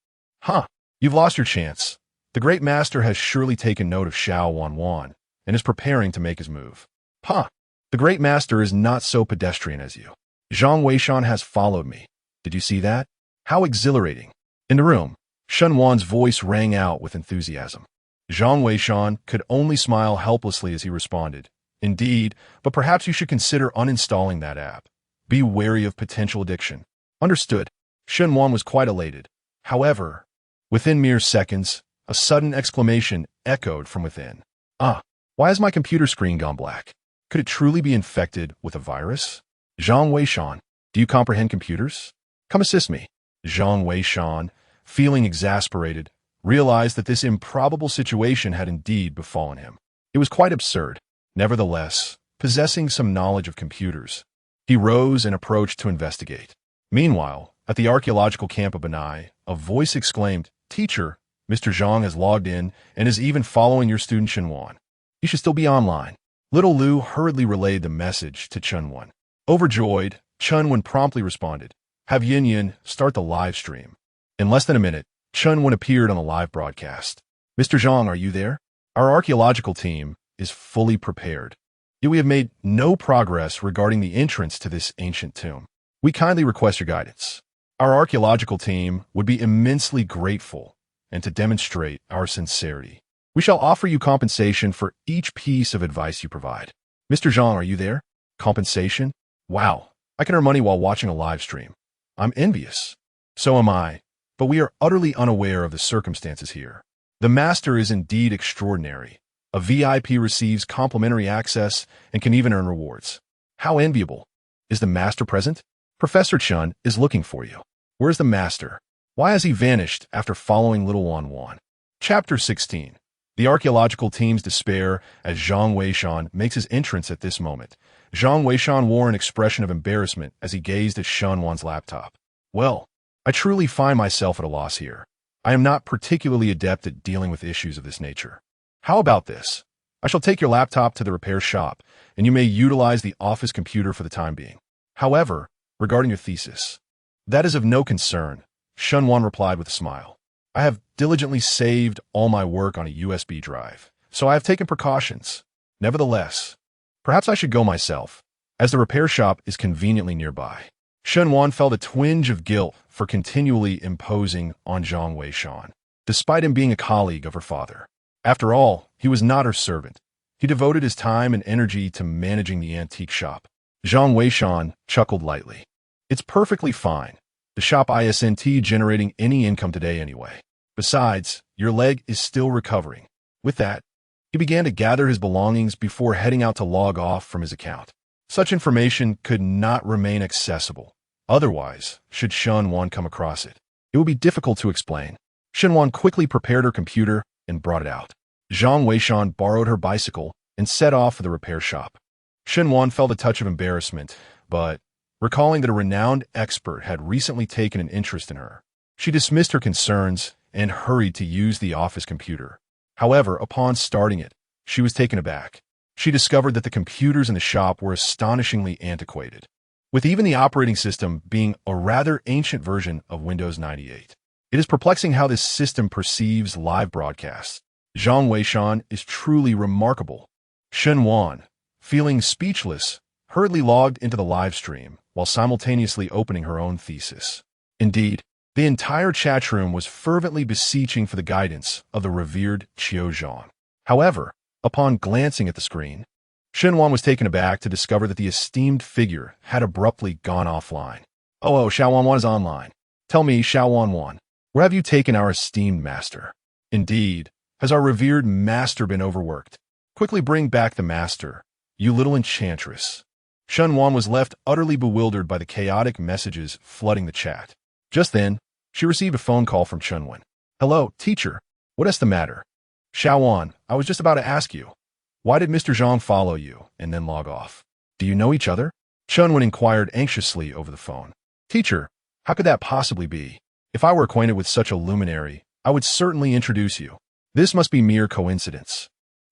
You've lost your chance. The great master has surely taken note of Xiao Wan and is preparing to make his move. The great master is not so pedestrian as you. Zhang Weishan has followed me. Did you see that? How exhilarating. In the room, Shun Wan's voice rang out with enthusiasm. Zhang Weishan could only smile helplessly as he responded. Indeed, but perhaps you should consider uninstalling that app. Be wary of potential addiction. Understood. Shun Wan was quite elated. However, within mere seconds, a sudden exclamation echoed from within. Why has my computer screen gone black? Could it truly be infected with a virus? Zhang Weishan, do you comprehend computers? Come assist me. Zhang Weishan, feeling exasperated, realized that this improbable situation had indeed befallen him. It was quite absurd. Nevertheless, possessing some knowledge of computers, he rose and approached to investigate. Meanwhile, at the archaeological camp of Benai, a voice exclaimed, Teacher, Mr. Zhang has logged in and is even following your student Xinwan. You should still be online. Little Lu hurriedly relayed the message to Chunwan. Overjoyed, Chunwan promptly responded, Have Yin start the live stream. In less than a minute, Chunwan appeared on the live broadcast. Mr. Zhang, are you there? Our archaeological team is fully prepared. Yet we have made no progress regarding the entrance to this ancient tomb. We kindly request your guidance. Our archaeological team would be immensely grateful, and to demonstrate our sincerity, we shall offer you compensation for each piece of advice you provide. Mr. Zhang, are you there? Compensation? Wow, I can earn money while watching a live stream. I'm envious. So am I, but we are utterly unaware of the circumstances here. The master is indeed extraordinary. A VIP receives complimentary access and can even earn rewards. How enviable. Is the master present? Professor Chun is looking for you. Where's the master? Why has he vanished after following little Wan? Chapter 16. The archaeological team's despair as Zhang Weishan makes his entrance at this moment. Zhang Weishan wore an expression of embarrassment as he gazed at Shun Wan's laptop. Well, I truly find myself at a loss here. I am not particularly adept at dealing with issues of this nature. How about this? I shall take your laptop to the repair shop, and you may utilize the office computer for the time being. However, regarding your thesis, that is of no concern, Shun Wan replied with a smile. I have diligently saved all my work on a USB drive, so I have taken precautions. Nevertheless, perhaps I should go myself, as the repair shop is conveniently nearby. Shun Wan felt a twinge of guilt for continually imposing on Zhang Weishan, despite him being a colleague of her father. After all, he was not her servant. He devoted his time and energy to managing the antique shop. Zhang Weishan chuckled lightly. It's perfectly fine. The shop isn't generating any income today anyway. Besides, your leg is still recovering. With that, he began to gather his belongings before heading out to log off from his account. Such information could not remain accessible. Otherwise, should Shen Wan come across it, it would be difficult to explain. Shen Wan quickly prepared her computer and brought it out. Zhang Weishan borrowed her bicycle and set off for the repair shop. Shen Wan felt a touch of embarrassment, but recalling that a renowned expert had recently taken an interest in her, she dismissed her concerns and hurried to use the office computer. However, upon starting it, she was taken aback. She discovered that the computers in the shop were astonishingly antiquated, with even the operating system being a rather ancient version of Windows 98. It is perplexing how this system perceives live broadcasts. Zhang Weishan is truly remarkable. Shen Wan, feeling speechless, hurriedly logged into the live stream while simultaneously opening her own thesis. Indeed, the entire chat room was fervently beseeching for the guidance of the revered Qiu Zhang. However, upon glancing at the screen, Shen Wan was taken aback to discover that the esteemed figure had abruptly gone offline. Oh, Xiao Wan is online. Tell me, Xiao Wan, where have you taken our esteemed master? Indeed, has our revered master been overworked? Quickly bring back the master, you little enchantress. Shen Wan was left utterly bewildered by the chaotic messages flooding the chat. Just then, she received a phone call from Shen Wan. Hello, teacher. What is the matter? Xiao Wan, I was just about to ask you. Why did Mr. Zhang follow you and then log off? Do you know each other? Shen Wan inquired anxiously over the phone. Teacher, how could that possibly be? If I were acquainted with such a luminary, I would certainly introduce you. This must be mere coincidence.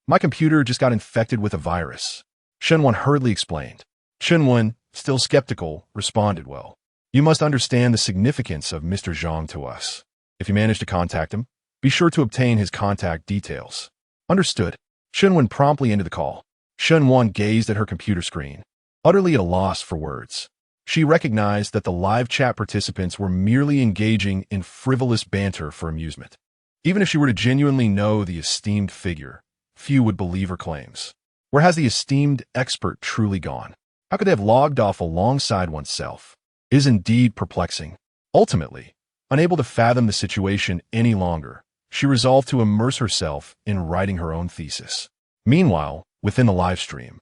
My computer just got infected with a virus. Shen Wan hurriedly explained. Shen Wan, still skeptical, responded, well, you must understand the significance of Mr. Zhang to us. If you manage to contact him, be sure to obtain his contact details. Understood. Shen Wan promptly ended the call. Shen Wan gazed at her computer screen, utterly at a loss for words. She recognized that the live chat participants were merely engaging in frivolous banter for amusement. Even if she were to genuinely know the esteemed figure, few would believe her claims. Where has the esteemed expert truly gone? How could they have logged off alongside oneself? It is indeed perplexing. Ultimately, unable to fathom the situation any longer, she resolved to immerse herself in writing her own thesis. Meanwhile, within the live stream,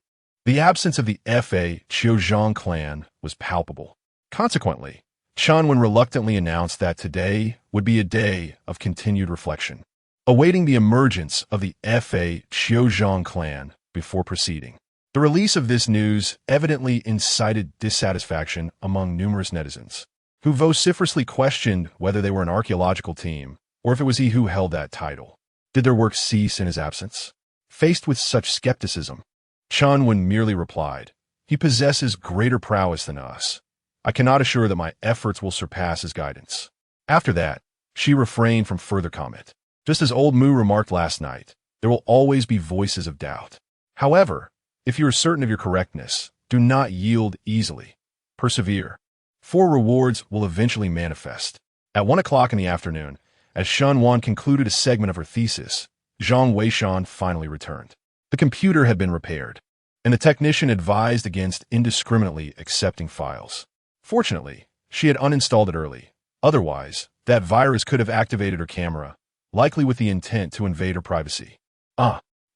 the absence of the Fa Qiuzhang clan was palpable. Consequently, Shen Wan reluctantly announced that today would be a day of continued reflection, awaiting the emergence of the Fa Qiuzhang clan before proceeding. The release of this news evidently incited dissatisfaction among numerous netizens, who vociferously questioned whether they were an archaeological team or if it was he who held that title. Did their work cease in his absence? Faced with such skepticism, Shen Wan merely replied, he possesses greater prowess than us. I cannot assure that my efforts will surpass his guidance. After that, she refrained from further comment. Just as old Mu remarked last night, there will always be voices of doubt. However, if you are certain of your correctness, do not yield easily. Persevere. For rewards will eventually manifest. At 1 o'clock in the afternoon, as Shen Wan concluded a segment of her thesis, Zhang Weishan finally returned. The computer had been repaired, and the technician advised against indiscriminately accepting files. Fortunately, she had uninstalled it early. Otherwise, that virus could have activated her camera, likely with the intent to invade her privacy.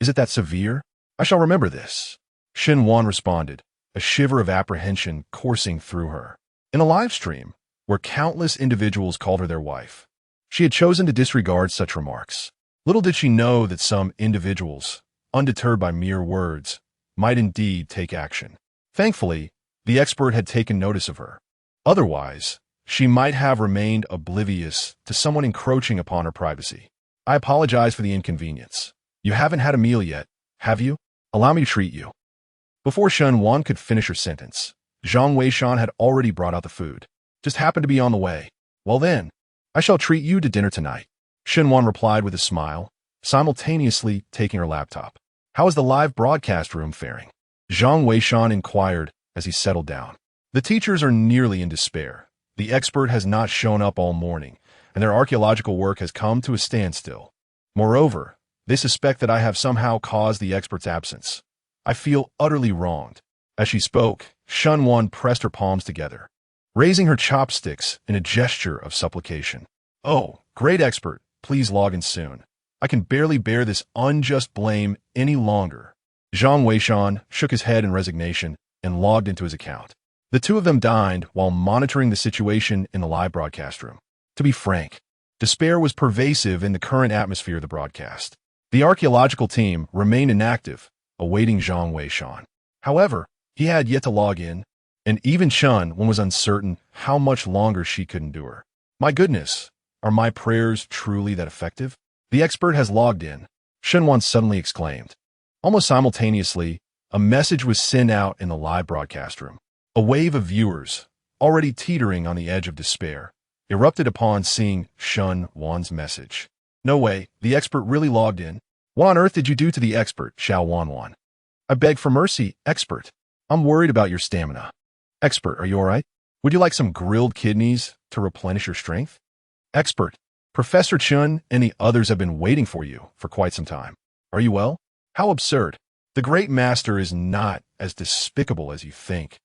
Is it that severe? I shall remember this. Shen Wan responded, a shiver of apprehension coursing through her. In a live stream, where countless individuals called her their wife, she had chosen to disregard such remarks. Little did she know that some individuals, undeterred by mere words, might indeed take action. Thankfully, the expert had taken notice of her. Otherwise, she might have remained oblivious to someone encroaching upon her privacy. I apologize for the inconvenience. You haven't had a meal yet, have you? Allow me to treat you. Before Shen Wan could finish her sentence, Zhang Weishan had already brought out the food. Just happened to be on the way. Well then, I shall treat you to dinner tonight. Shen Wan replied with a smile, simultaneously taking her laptop. How is the live broadcast room faring? Zhang Weishan inquired as he settled down. The teachers are nearly in despair. The expert has not shown up all morning, and their archaeological work has come to a standstill. Moreover, They suspect that I have somehow caused the expert's absence. I feel utterly wronged. As she spoke, Shunwan pressed her palms together, raising her chopsticks in a gesture of supplication. Oh, great expert, please log in soon. I can barely bear this unjust blame any longer. Zhang Weishan shook his head in resignation and logged into his account. The two of them dined while monitoring the situation in the live broadcast room. To be frank, despair was pervasive in the current atmosphere of the broadcast. The archaeological team remained inactive, awaiting Zhang Weishan. However, he had yet to log in, and even Shun was uncertain how much longer she could endure. My goodness, are my prayers truly that effective? The expert has logged in, Shunwan suddenly exclaimed. Almost simultaneously, a message was sent out in the live broadcast room. A wave of viewers, already teetering on the edge of despair, erupted upon seeing Shunwan's message. No way, the expert really logged in. What on earth did you do to the expert, Xiao Wanwan? I beg for mercy, expert. I'm worried about your stamina. Expert, are you all right? Would you like some grilled kidneys to replenish your strength? Expert, Professor Chun and the others have been waiting for you for quite some time. Are you well? How absurd. The great master is not as despicable as you think.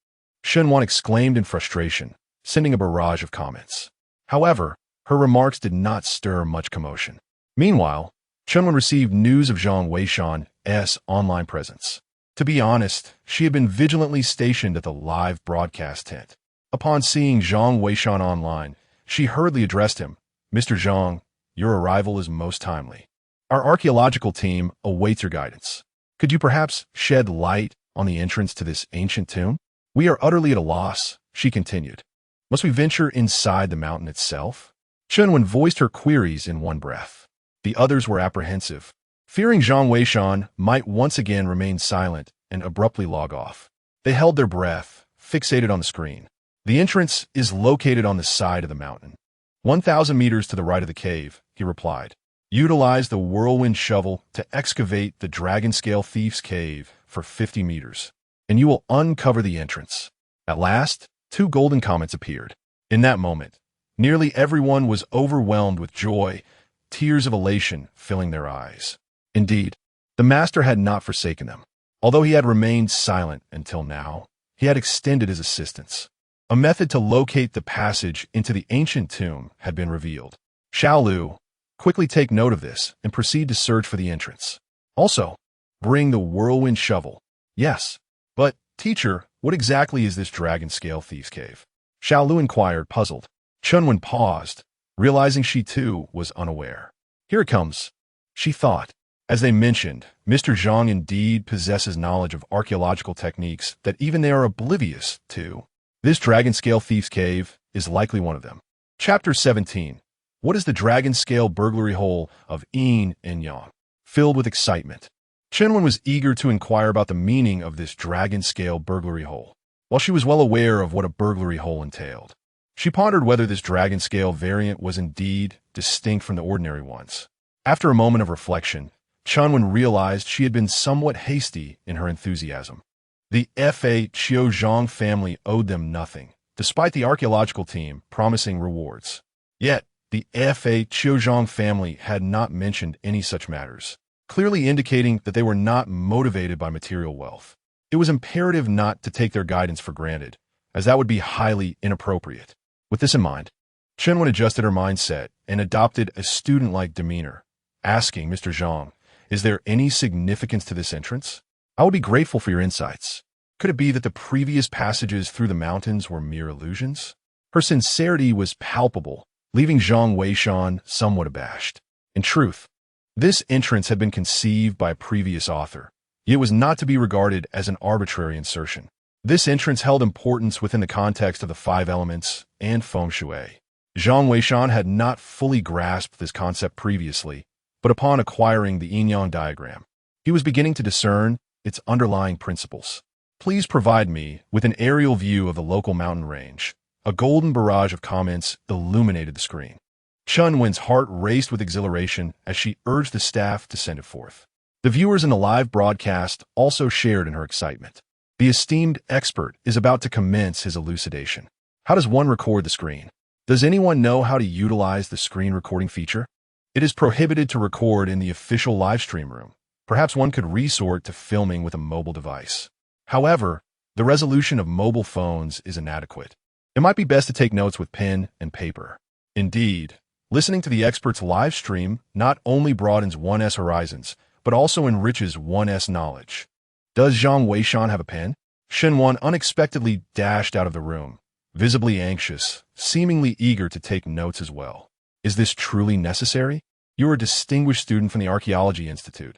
Shunwan exclaimed in frustration, sending a barrage of comments. However, her remarks did not stir much commotion. Meanwhile, Shunwan received news of Zhang Weishan's online presence. To be honest, she had been vigilantly stationed at the live broadcast tent. Upon seeing Zhang Weishan online, she hurriedly addressed him. Mr. Zhang, your arrival is most timely. Our archaeological team awaits your guidance. Could you perhaps shed light on the entrance to this ancient tomb? We are utterly at a loss, she continued. Must we venture inside the mountain itself? Chunwen voiced her queries in one breath. The others were apprehensive, fearing Zhang Weishan might once again remain silent and abruptly log off. They held their breath, fixated on the screen. The entrance is located on the side of the mountain. 1,000 meters to the right of the cave, he replied. Utilize the whirlwind shovel to excavate the dragon-scale thief's cave for 50 meters, and you will uncover the entrance. At last, 2 golden comets appeared. In that moment, nearly everyone was overwhelmed with joy, tears of elation filling their eyes. Indeed, the master had not forsaken them. Although he had remained silent until now, he had extended his assistance. A method to locate the passage into the ancient tomb had been revealed. Xiaolu, quickly take note of this and proceed to search for the entrance. Also, bring the whirlwind shovel. Yes, but, teacher, what exactly is this dragon-scale thief's cave? Xiaolu inquired, puzzled. Chunwen paused, realizing she too was unaware. Here it comes, she thought. As they mentioned, Mr. Zhang indeed possesses knowledge of archaeological techniques that even they are oblivious to. This dragon-scale thief's cave is likely one of them. Chapter 17. What is the dragon-scale burglary hole of Yin and Yang? Filled with excitement, Chenwen was eager to inquire about the meaning of this dragon-scale burglary hole. While she was well aware of what a burglary hole entailed, she pondered whether this dragon-scale variant was indeed distinct from the ordinary ones. After a moment of reflection, Chenwen realized she had been somewhat hasty in her enthusiasm. The Fa Qiuzhang family owed them nothing, despite the archaeological team promising rewards. Yet, the Fa Qiuzhang family had not mentioned any such matters, clearly indicating that they were not motivated by material wealth. It was imperative not to take their guidance for granted, as that would be highly inappropriate. With this in mind, Chenwen adjusted her mindset and adopted a student-like demeanor, asking Mr. Zhang, "Is there any significance to this entrance? I would be grateful for your insights. Could it be that the previous passages through the mountains were mere illusions?" Her sincerity was palpable, leaving Zhang Weishan somewhat abashed. In truth, this entrance had been conceived by a previous author, yet was not to be regarded as an arbitrary insertion. This entrance held importance within the context of the 5 elements and feng shui. Zhang Weishan had not fully grasped this concept previously, but upon acquiring the yin-yang diagram, he was beginning to discern its underlying principles. Please provide me with an aerial view of the local mountain range. A golden barrage of comments illuminated the screen. Chunwen's heart raced with exhilaration as she urged the staff to send it forth. The viewers in the live broadcast also shared in her excitement. The esteemed expert is about to commence his elucidation. How does one record the screen? Does anyone know how to utilize the screen recording feature? It is prohibited to record in the official livestream room. Perhaps one could resort to filming with a mobile device. However, the resolution of mobile phones is inadequate. It might be best to take notes with pen and paper. Indeed, listening to the expert's live stream not only broadens one's horizons, but also enriches one's knowledge. Does Zhang Weishan have a pen? Shenwan unexpectedly dashed out of the room, visibly anxious, seemingly eager to take notes as well. Is this truly necessary? You are a distinguished student from the Archaeology Institute.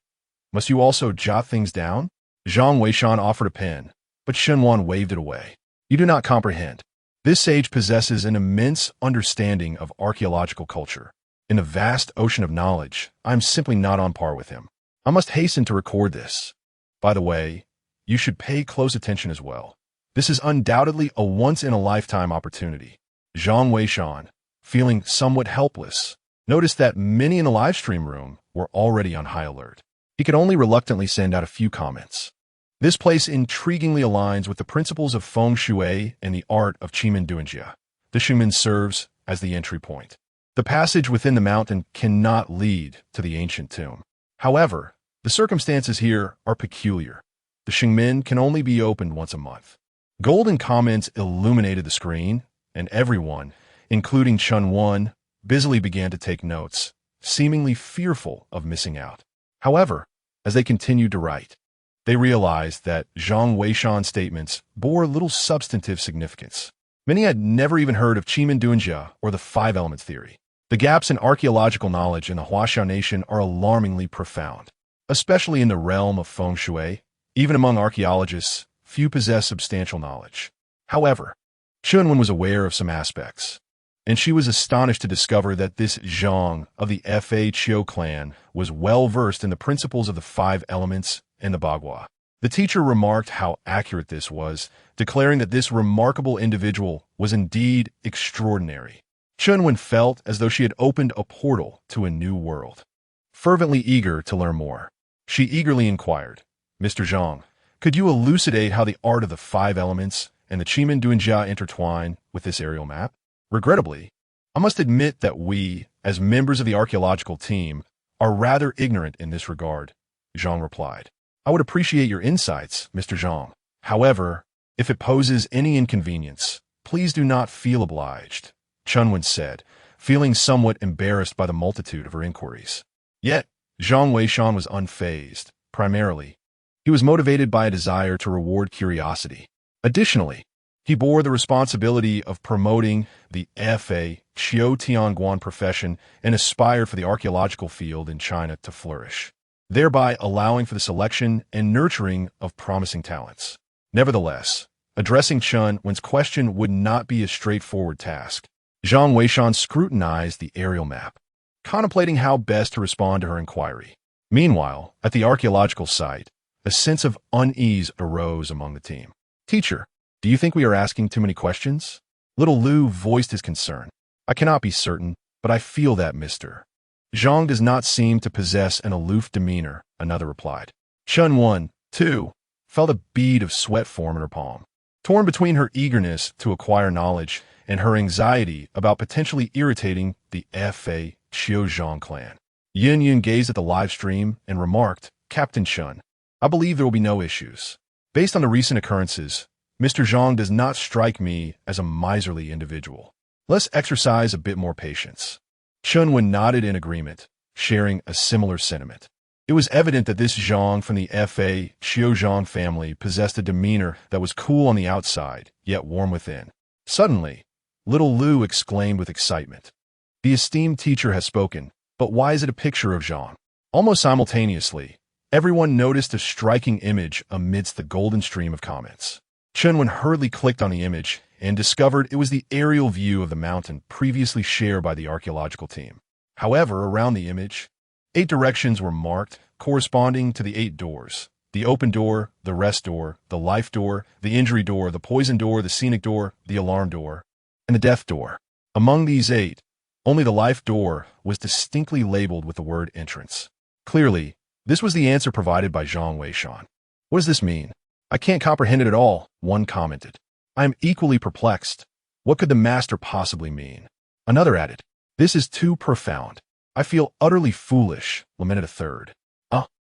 Must you also jot things down? Zhang Weishan offered a pen, but Shenwan waved it away. You do not comprehend. This sage possesses an immense understanding of archaeological culture. In the vast ocean of knowledge, I am simply not on par with him. I must hasten to record this. By the way, you should pay close attention as well. This is undoubtedly a once-in-a-lifetime opportunity. Zhang Weishan, feeling somewhat helpless, noticed that many in the livestream room were already on high alert. He could only reluctantly send out a few comments. This place intriguingly aligns with the principles of feng shui and the art of Qimen Duanjia. The Xingmen serves as the entry point. The passage within the mountain cannot lead to the ancient tomb. However, the circumstances here are peculiar. The Xingmen can only be opened once a month. Golden comments illuminated the screen, and everyone, including Chun Wan, busily began to take notes, seemingly fearful of missing out. However, as they continued to write, they realized that Zhang Weishan's statements bore little substantive significance. Many had never even heard of Qimen Duanjia or the five elements theory. The gaps in archaeological knowledge in the Huaxiao nation are alarmingly profound, especially in the realm of feng shui. Even among archaeologists, few possess substantial knowledge. However, Chunwen was aware of some aspects, and she was astonished to discover that this Zhang of the Fa Qiu clan was well versed in the principles of the five elements and the Bagua. The teacher remarked how accurate this was, declaring that this remarkable individual was indeed extraordinary. Chunwen felt as though she had opened a portal to a new world. Fervently eager to learn more, she eagerly inquired, Mr. Zhang, could you elucidate how the art of the five elements and the Qimen Duanjia intertwine with this aerial map? Regrettably, I must admit that we, as members of the archaeological team, are rather ignorant in this regard, Zhang replied. I would appreciate your insights, Mr. Zhang. However, if it poses any inconvenience, please do not feel obliged, Chunwen said, feeling somewhat embarrassed by the multitude of her inquiries. Yet, Zhang Weishan was unfazed. Primarily, he was motivated by a desire to reward curiosity. Additionally, he bore the responsibility of promoting the Fa Qiu Tianguan profession and aspired for the archaeological field in China to flourish, thereby allowing for the selection and nurturing of promising talents. Nevertheless, addressing Chunwen's question would not be a straightforward task. Zhang Weishan scrutinized the aerial map, contemplating how best to respond to her inquiry. Meanwhile, at the archaeological site, a sense of unease arose among the team. Teacher, do you think we are asking too many questions? Little Lu voiced his concern. I cannot be certain, but I feel that, mister. Zhang does not seem to possess an aloof demeanor, another replied. Chunwen, too, felt a bead of sweat form in her palm. Torn between her eagerness to acquire knowledge and her anxiety about potentially irritating the Fa Qiu Zhang clan, Yin Yun gazed at the live stream and remarked, Captain Chun, I believe there will be no issues. Based on the recent occurrences, Mr. Zhang does not strike me as a miserly individual. Let's exercise a bit more patience. Chunwen nodded in agreement, sharing a similar sentiment. It was evident that this Zhang from the Fa Qiu Zhang family possessed a demeanor that was cool on the outside, yet warm within. Suddenly, little Lu exclaimed with excitement. The esteemed teacher has spoken, but why is it a picture of Zhang? Almost simultaneously, everyone noticed a striking image amidst the golden stream of comments. Chunwen hurriedly clicked on the image and discovered it was the aerial view of the mountain previously shared by the archaeological team. However, around the image, 8 directions were marked corresponding to the 8 doors: the open door, the rest door, the life door, the injury door, the poison door, the scenic door, the alarm door, and the death door. Among these 8, only the life door was distinctly labeled with the word entrance. Clearly, this was the answer provided by Zhang Weishan. What does this mean? I can't comprehend it at all, one commented. I am equally perplexed. What could the master possibly mean? Another added, this is too profound. I feel utterly foolish, lamented a third.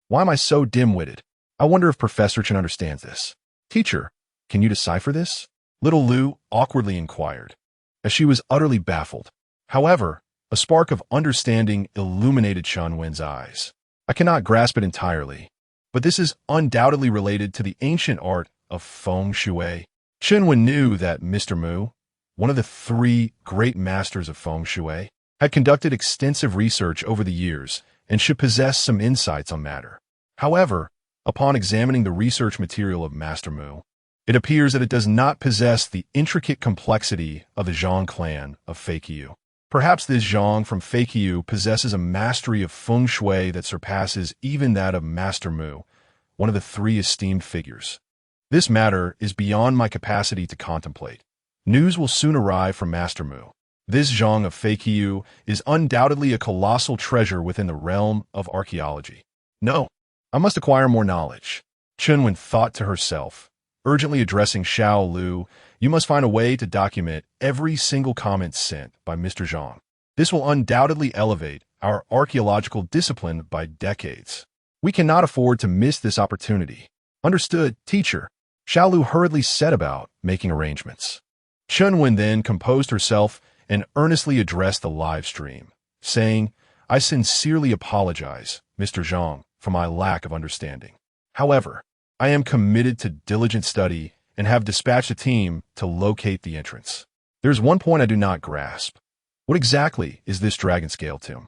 Why am I so dim-witted? I wonder if Professor Chen understands this. Teacher, can you decipher this? Little Lu awkwardly inquired, as she was utterly baffled. However, a spark of understanding illuminated Chen Wen's eyes. I cannot grasp it entirely, but this is undoubtedly related to the ancient art of feng shui. Chen Wen knew that Mr. Mu, one of the three great masters of feng shui, had conducted extensive research over the years and should possess some insights on matter. However, upon examining the research material of Master Mu, it appears that it does not possess the intricate complexity of the Zhang clan of Feiqiu. Perhaps this Zhang from Feiqiu possesses a mastery of feng shui that surpasses even that of Master Mu, one of the three esteemed figures. This matter is beyond my capacity to contemplate. News will soon arrive from Master Mu. This Zhang of Feiqiu is undoubtedly a colossal treasure within the realm of archaeology. No, I must acquire more knowledge. Chen Wen thought to herself, urgently addressing Xiao Lu, you must find a way to document every single comment sent by Mr. Zhang. This will undoubtedly elevate our archaeological discipline by decades. We cannot afford to miss this opportunity. Understood, teacher. Xiao Lu hurriedly set about making arrangements. Chen Wen then composed herself and earnestly addressed the live stream, saying, I sincerely apologize, Mr. Zhang, for my lack of understanding. However, I am committed to diligent study and have dispatched a team to locate the entrance. There's one point I do not grasp. What exactly is this dragon scale tomb?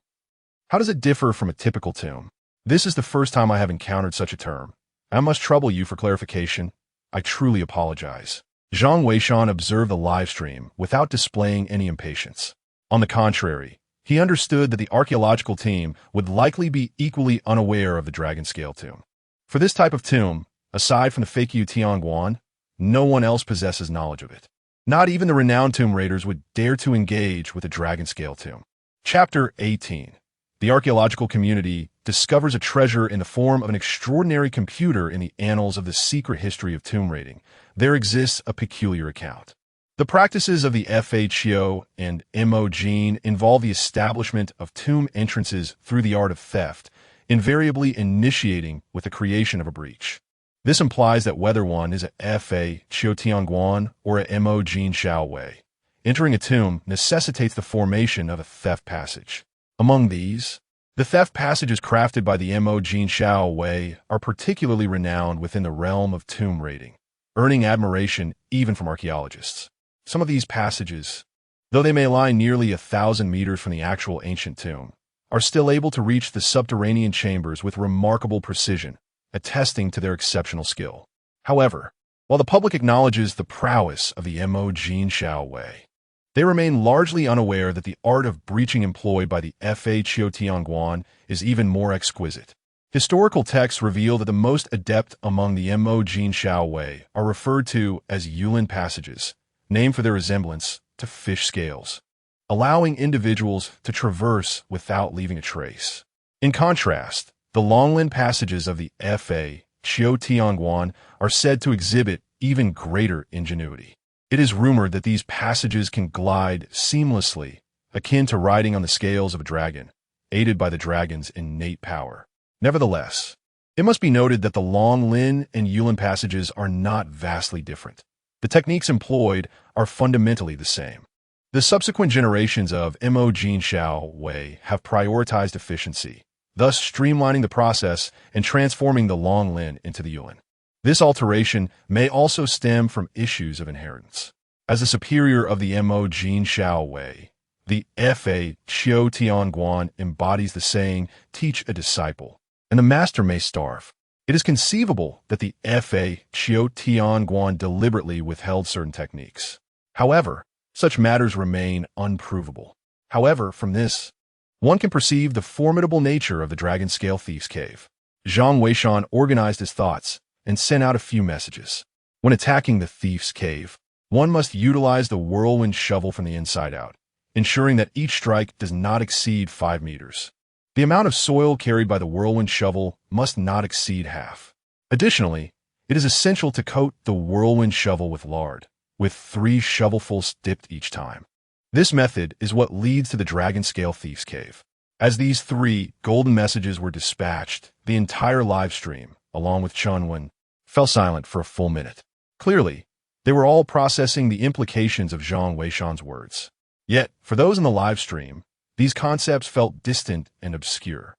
How does it differ from a typical tomb? This is the first time I have encountered such a term. I must trouble you for clarification. I truly apologize. Zhang Weishan observed the live stream without displaying any impatience. On the contrary, he understood that the archaeological team would likely be equally unaware of the dragon scale tomb. For this type of tomb, aside from the Feiqiu Tianguan, no one else possesses knowledge of it. Not even the renowned tomb raiders would dare to engage with the dragon scale tomb. Chapter 18. The archaeological community discovers a treasure in the form of an extraordinary computer in the annals of the secret history of tomb raiding. There exists a peculiar account. The practices of the FHO and MO gene involve the establishment of tomb entrances through the art of theft, invariably initiating with the creation of a breach. This implies that whether one is a Fa Qiu Tianguan or a Mo Jin Xiao Wei, entering a tomb necessitates the formation of a theft passage. Among these, the theft passages crafted by the Mo Jin Xiao Wei are particularly renowned within the realm of tomb raiding, earning admiration even from archaeologists. Some of these passages, though they may lie nearly 1,000 meters from the actual ancient tomb, are still able to reach the subterranean chambers with remarkable precision, attesting to their exceptional skill. However, while the public acknowledges the prowess of the Mo Jin Xiao Wei, they remain largely unaware that the art of breaching employed by the Fa Qiu Tianguan is even more exquisite. Historical texts reveal that the most adept among the Mo Jin Xiao Wei are referred to as Yulin passages, named for their resemblance to fish scales, allowing individuals to traverse without leaving a trace. In contrast, the Longlin passages of the Fa Qiu Tianguan are said to exhibit even greater ingenuity. It is rumored that these passages can glide seamlessly, akin to riding on the scales of a dragon, aided by the dragon's innate power. Nevertheless, it must be noted that the Longlin and Yulin passages are not vastly different. The techniques employed are fundamentally the same. The subsequent generations of Mo Jin Xiao Wei have prioritized efficiency, thus streamlining the process and transforming the Longlin into the Yulin. This alteration may also stem from issues of inheritance. As a superior of the Mo Jin Xiao Wei, the Fa Qiu Tianguan embodies the saying, teach a disciple, and the master may starve. It is conceivable that the Fa Qiu Tianguan deliberately withheld certain techniques. However, such matters remain unprovable. However, from this, one can perceive the formidable nature of the Dragon Scale Thief's Cave. Zhang Weishan organized his thoughts and sent out a few messages. When attacking the Thief's Cave, one must utilize the whirlwind shovel from the inside out, ensuring that each strike does not exceed 5 meters. The amount of soil carried by the whirlwind shovel must not exceed half. Additionally, it is essential to coat the whirlwind shovel with lard, with 3 shovelfuls dipped each time. This method is what leads to the Dragon Scale Thief's Cave. As these 3 golden messages were dispatched, the entire live stream, along with Chunwen, fell silent for a full minute. Clearly, they were all processing the implications of Zhang Weishan's words. Yet, for those in the live stream, these concepts felt distant and obscure.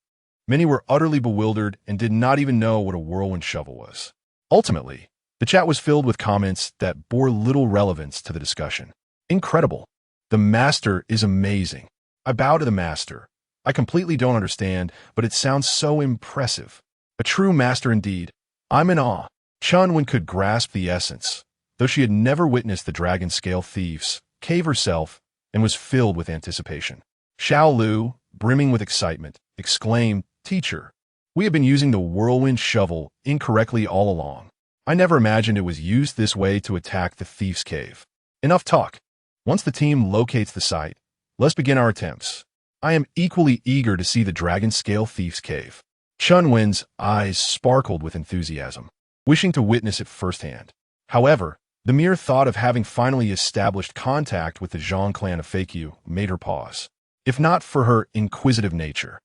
Many were utterly bewildered and did not even know what a whirlwind shovel was. Ultimately, the chat was filled with comments that bore little relevance to the discussion. Incredible. The master is amazing. I bow to the master. I completely don't understand, but it sounds so impressive. A true master indeed. I'm in awe. Chunwen could grasp the essence, though she had never witnessed the dragon scale thieves cave herself and was filled with anticipation. Xiao Lu, brimming with excitement, exclaimed, "Teacher, we have been using the whirlwind shovel incorrectly all along. I never imagined it was used this way to attack the thief's cave." Enough talk. Once the team locates the site, let's begin our attempts. I am equally eager to see the dragon scale thief's cave. Chunwen's eyes sparkled with enthusiasm, wishing to witness it firsthand. However, the mere thought of having finally established contact with the Zhang clan of Fakyu made her pause, if not for her inquisitive nature.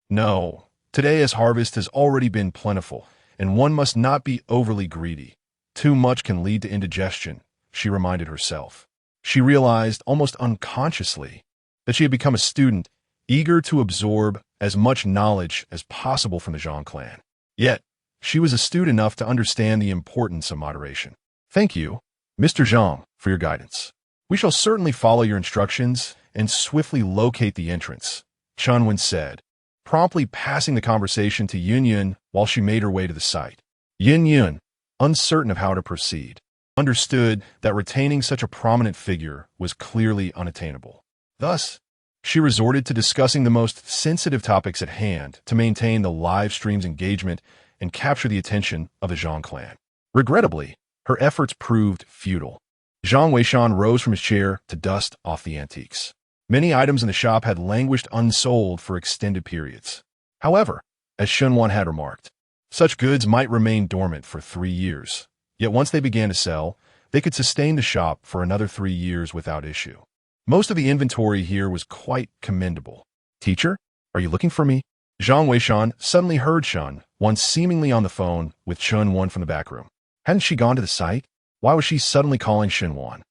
No, today's harvest has already been plentiful, and one must not be overly greedy. Too much can lead to indigestion, she reminded herself. She realized, almost unconsciously, that she had become a student, eager to absorb as much knowledge as possible from the Zhang clan. Yet, she was astute enough to understand the importance of moderation. "Thank you, Mr. Zhang, for your guidance. We shall certainly follow your instructions and swiftly locate the entrance," Chunwen said, promptly passing the conversation to Yunyun while she made her way to the site. Yunyun, uncertain of how to proceed, understood that retaining such a prominent figure was clearly unattainable. Thus, she resorted to discussing the most sensitive topics at hand to maintain the live stream's engagement and capture the attention of the Zhang clan. Regrettably, her efforts proved futile. Zhang Weishan rose from his chair to dust off the antiques. Many items in the shop had languished unsold for extended periods. However, as Shunwan had remarked, such goods might remain dormant for 3 years. Yet once they began to sell, they could sustain the shop for another 3 years without issue. Most of the inventory here was quite commendable. "Teacher, are you looking for me?" Zhang Weishan suddenly heard Shunwan seemingly on the phone with Chunwen from the back room. Hadn't she gone to the site? Why was she suddenly calling Shunwan?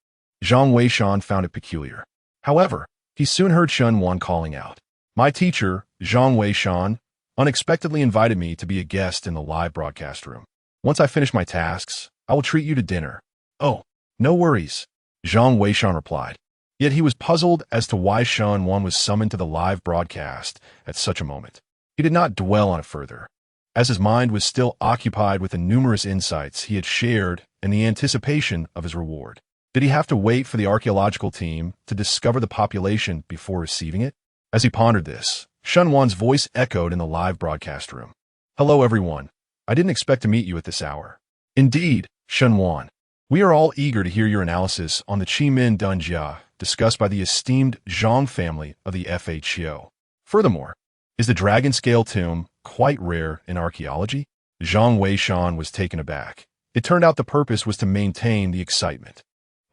Zhang Weishan found it peculiar. However, he soon heard Shunwan calling out, "My teacher, Zhang Weishan, unexpectedly invited me to be a guest in the live broadcast room. Once I finish my tasks, I will treat you to dinner." "Oh, no worries," Zhang Weishan replied. Yet he was puzzled as to why Shunwan was summoned to the live broadcast at such a moment. He did not dwell on it further, as his mind was still occupied with the numerous insights he had shared and the anticipation of his reward. Did he have to wait for the archaeological team to discover the population before receiving it? As he pondered this, Shunwan's voice echoed in the live broadcast room. "Hello, everyone. I didn't expect to meet you at this hour." "Indeed, Shunwan. We are all eager to hear your analysis on the Qimin Dunjia discussed by the esteemed Zhang family of the FHO. Furthermore, is the dragon scale tomb quite rare in archaeology?" Zhang Weishan was taken aback. It turned out the purpose was to maintain the excitement.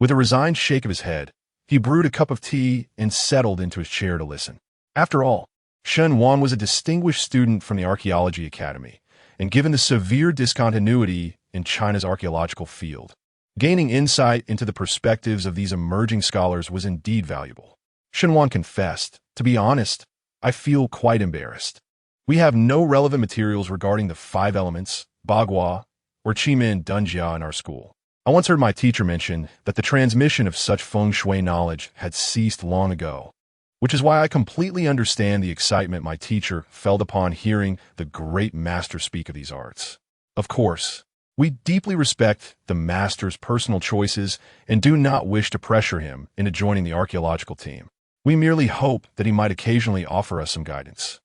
With a resigned shake of his head, he brewed a cup of tea and settled into his chair to listen. After all, Shunwan was a distinguished student from the Archaeology Academy, and given the severe discontinuity in China's archaeological field, gaining insight into the perspectives of these emerging scholars was indeed valuable. Shunwan confessed, "To be honest, I feel quite embarrassed. We have no relevant materials regarding the 5 elements, Bagua, or Qimin Dunjia in our school. I once heard my teacher mention that the transmission of such feng shui knowledge had ceased long ago, which is why I completely understand the excitement my teacher felt upon hearing the great master speak of these arts. Of course, we deeply respect the master's personal choices and do not wish to pressure him into joining the archaeological team. We merely hope that he might occasionally offer us some guidance.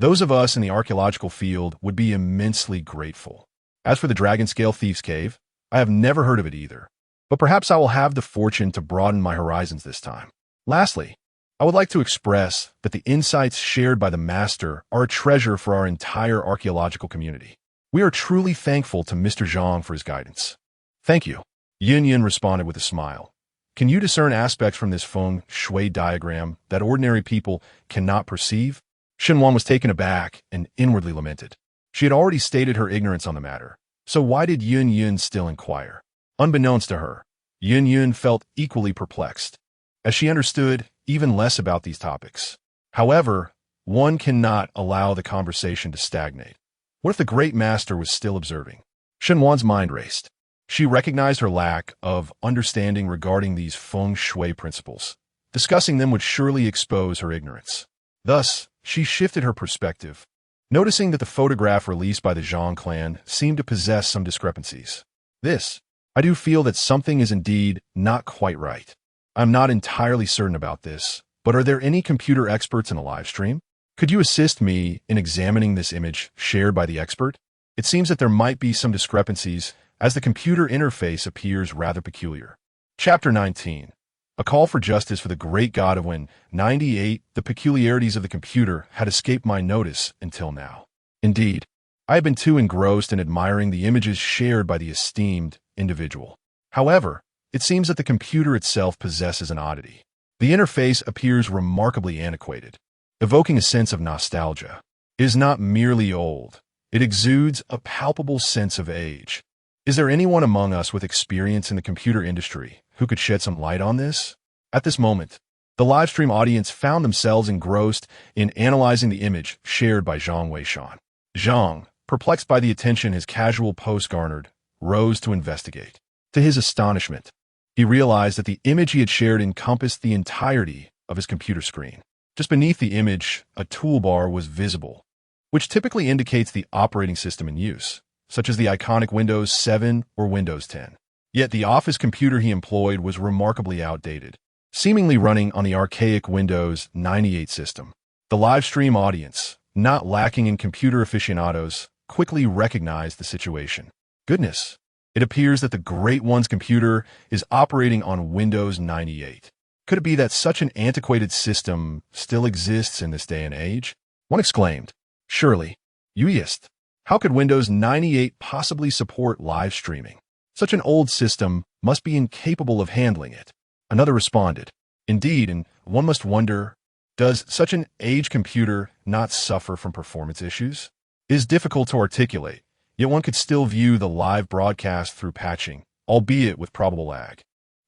Those of us in the archaeological field would be immensely grateful. As for the Dragon Scale Thieves' Cave, I have never heard of it either, but perhaps I will have the fortune to broaden my horizons this time. Lastly, I would like to express that the insights shared by the master are a treasure for our entire archaeological community. We are truly thankful to Mr. Zhang for his guidance." "Thank you," Yunyun responded with a smile. "Can you discern aspects from this feng shui diagram that ordinary people cannot perceive?" Shenwan was taken aback and inwardly lamented. She had already stated her ignorance on the matter, so why did Yun Yun still inquire? Unbeknownst to her, Yun Yun felt equally perplexed, as she understood even less about these topics. However, one cannot allow the conversation to stagnate. What if the great master was still observing? Shenwan's mind raced. She recognized her lack of understanding regarding these feng shui principles. Discussing them would surely expose her ignorance. Thus, she shifted her perspective, noticing that the photograph released by the Zhang clan seemed to possess some discrepancies. I do feel that something is indeed not quite right. I'm not entirely certain about this, but are there any computer experts in the live stream? Could you assist me in examining this image shared by the expert? It seems that there might be some discrepancies, as the computer interface appears rather peculiar. Chapter 19. A call for justice for the great god of Wen. 98. The peculiarities of the computer had escaped my notice until now. Indeed, I have been too engrossed in admiring the images shared by the esteemed individual. However, it seems that the computer itself possesses an oddity. The interface appears remarkably antiquated, evoking a sense of nostalgia. It is not merely old. It exudes a palpable sense of age. Is there anyone among us with experience in the computer industry who could shed some light on this? At this moment, the livestream audience found themselves engrossed in analyzing the image shared by Zhang Weishan. Zhang, perplexed by the attention his casual post garnered, rose to investigate. To his astonishment, he realized that the image he had shared encompassed the entirety of his computer screen. Just beneath the image, a toolbar was visible, which typically indicates the operating system in use, such as the iconic Windows 7 or Windows 10. Yet the office computer he employed was remarkably outdated, seemingly running on the archaic Windows 98 system. The livestream audience, not lacking in computer aficionados, quickly recognized the situation. Goodness, it appears that the Great One's computer is operating on Windows 98. Could it be that such an antiquated system still exists in this day and age? One exclaimed. Surely, Yuist. How could Windows 98 possibly support live streaming? Such an old system must be incapable of handling it. Another responded. Indeed, and one must wonder, does such an aged computer not suffer from performance issues? It is difficult to articulate, yet one could still view the live broadcast through patching, albeit with probable lag.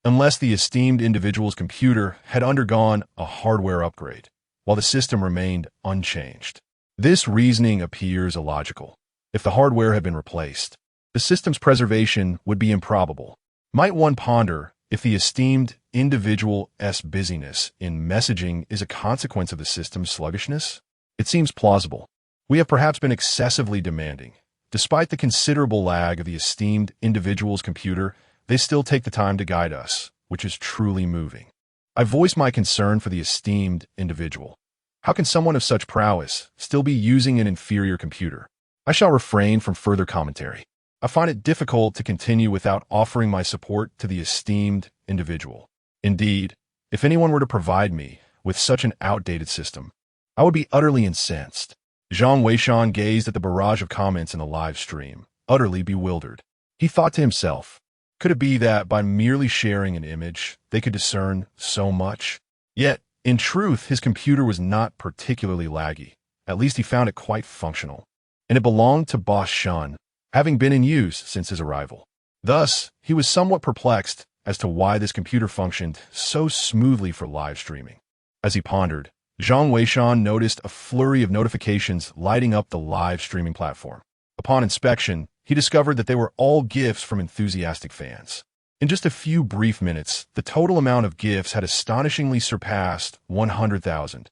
Unless the esteemed individual's computer had undergone a hardware upgrade, while the system remained unchanged. This reasoning appears illogical. If the hardware had been replaced, the system's preservation would be improbable. Might one ponder if the esteemed individual's busyness in messaging is a consequence of the system's sluggishness? It seems plausible. We have perhaps been excessively demanding. Despite the considerable lag of the esteemed individual's computer, they still take the time to guide us, which is truly moving. I voice my concern for the esteemed individual. How can someone of such prowess still be using an inferior computer? I shall refrain from further commentary. I find it difficult to continue without offering my support to the esteemed individual. Indeed, if anyone were to provide me with such an outdated system, I would be utterly incensed. Zhang Weishan gazed at the barrage of comments in the live stream, utterly bewildered. He thought to himself, could it be that by merely sharing an image, they could discern so much? Yet, in truth, his computer was not particularly laggy. At least he found it quite functional. And it belonged to Boss Shun, having been in use since his arrival. Thus, he was somewhat perplexed as to why this computer functioned so smoothly for live streaming. As he pondered, Zhang Weishan noticed a flurry of notifications lighting up the live streaming platform. Upon inspection, he discovered that they were all gifts from enthusiastic fans. In just a few brief minutes, the total amount of gifts had astonishingly surpassed 100,000.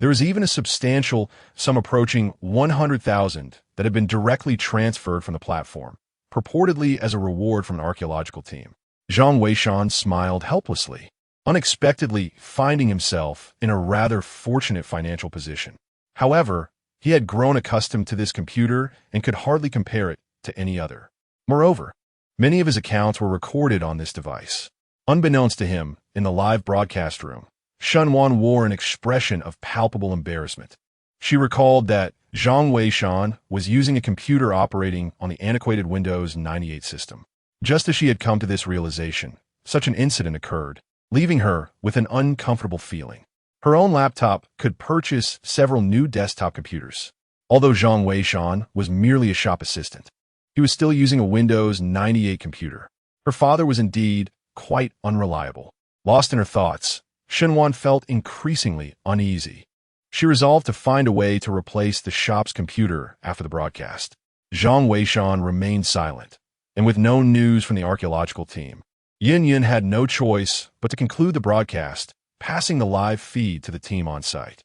There was even a substantial sum approaching 100,000 that had been directly transferred from the platform, purportedly as a reward from an archaeological team. Zhang Weishan smiled helplessly, unexpectedly finding himself in a rather fortunate financial position. However, he had grown accustomed to this computer and could hardly compare it to any other. Moreover, many of his accounts were recorded on this device. Unbeknownst to him, in the live broadcast room, Shunwan wore an expression of palpable embarrassment. She recalled that Zhang Weishan was using a computer operating on the antiquated Windows 98 system. Just as she had come to this realization, such an incident occurred, leaving her with an uncomfortable feeling. Her own laptop could purchase several new desktop computers. Although Zhang Weishan was merely a shop assistant, he was still using a Windows 98 computer. Her father was indeed quite unreliable. Lost in her thoughts, Shenwan felt increasingly uneasy. She resolved to find a way to replace the shop's computer after the broadcast. Zhang Weishan remained silent, and with no news from the archaeological team, Yin Yin had no choice but to conclude the broadcast, passing the live feed to the team on site.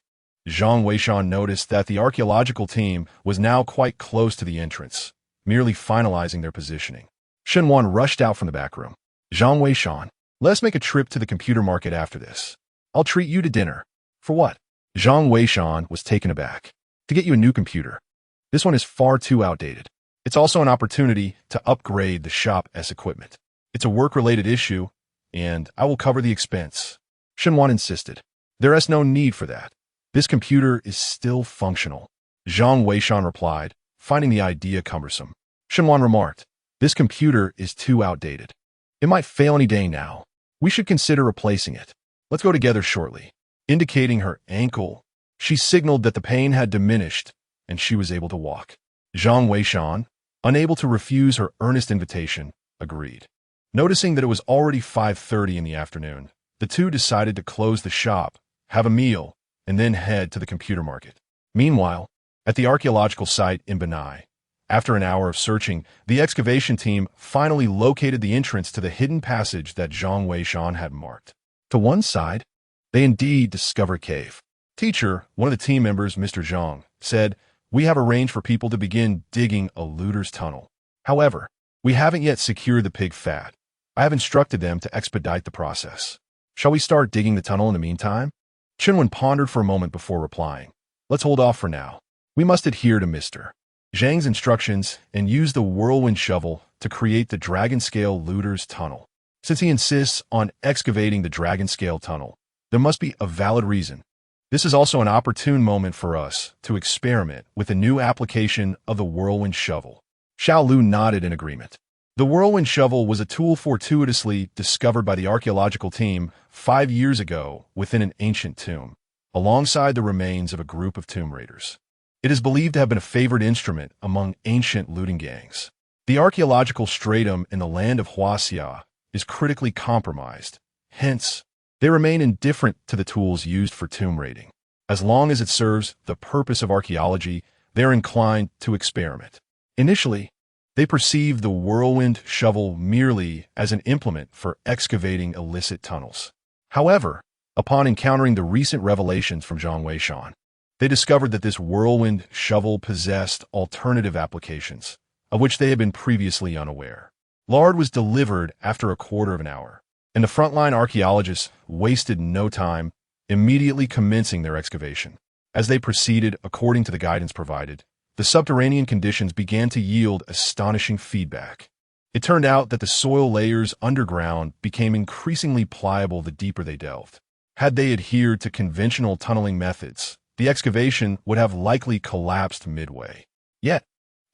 Zhang Weishan noticed that the archaeological team was now quite close to the entrance, merely finalizing their positioning. Shenwan rushed out from the back room. Zhang Weishan, let's make a trip to the computer market after this. I'll treat you to dinner. For what? Zhang Weishan was taken aback. To get you a new computer. This one is far too outdated. It's also an opportunity to upgrade the shop's equipment. It's a work-related issue, and I will cover the expense. Shenwan insisted. There is no need for that. This computer is still functional. Zhang Weishan replied, finding the idea cumbersome. Shenwan remarked, this computer is too outdated. It might fail any day now. We should consider replacing it. Let's go together shortly. Indicating her ankle, she signaled that the pain had diminished and she was able to walk. Zhang Weishan, unable to refuse her earnest invitation, agreed. Noticing that it was already 5:30 in the afternoon, the two decided to close the shop, have a meal, and then head to the computer market. Meanwhile, at the archaeological site in Benai, after an hour of searching, the excavation team finally located the entrance to the hidden passage that Zhang Weishan had marked. To one side, they indeed discovered a cave. Teacher, one of the team members, Mr. Zhang, said, we have arranged for people to begin digging a looter's tunnel. However, we haven't yet secured the pig fat. I have instructed them to expedite the process. Shall we start digging the tunnel in the meantime? Chenwen pondered for a moment before replying. Let's hold off for now. We must adhere to Mr. Zhang's instructions and use the whirlwind shovel to create the dragon-scale looter's tunnel. Since he insists on excavating the dragon-scale tunnel, there must be a valid reason. This is also an opportune moment for us to experiment with a new application of the whirlwind shovel. Xiao Lu nodded in agreement. The whirlwind shovel was a tool fortuitously discovered by the archaeological team 5 years ago within an ancient tomb, alongside the remains of a group of tomb raiders. It is believed to have been a favored instrument among ancient looting gangs. The archaeological stratum in the land of Huaxia is critically compromised. Hence, they remain indifferent to the tools used for tomb raiding. As long as it serves the purpose of archaeology, they are inclined to experiment. Initially, they perceived the whirlwind shovel merely as an implement for excavating illicit tunnels. However, upon encountering the recent revelations from Zhang Weishan, they discovered that this whirlwind shovel possessed alternative applications, of which they had been previously unaware. Lard was delivered after a quarter of an hour, and the frontline archaeologists wasted no time, immediately commencing their excavation. As they proceeded according to the guidance provided, the subterranean conditions began to yield astonishing feedback. It turned out that the soil layers underground became increasingly pliable the deeper they delved. Had they adhered to conventional tunneling methods, the excavation would have likely collapsed midway. Yet,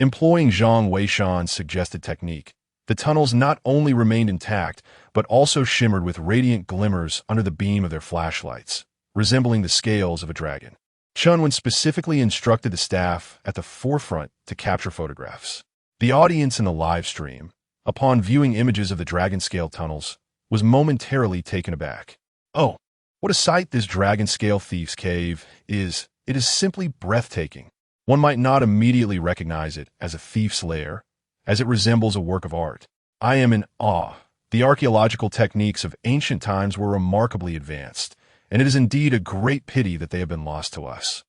employing Zhang Weishan's suggested technique, the tunnels not only remained intact, but also shimmered with radiant glimmers under the beam of their flashlights, resembling the scales of a dragon. Chunwen specifically instructed the staff at the forefront to capture photographs. The audience in the live stream, upon viewing images of the dragon-scale tunnels, was momentarily taken aback. Oh, what a sight this dragon-scale Thief's Cave is. It is simply breathtaking. One might not immediately recognize it as a thief's lair, as it resembles a work of art. I am in awe. The archaeological techniques of ancient times were remarkably advanced, and it is indeed a great pity that they have been lost to us.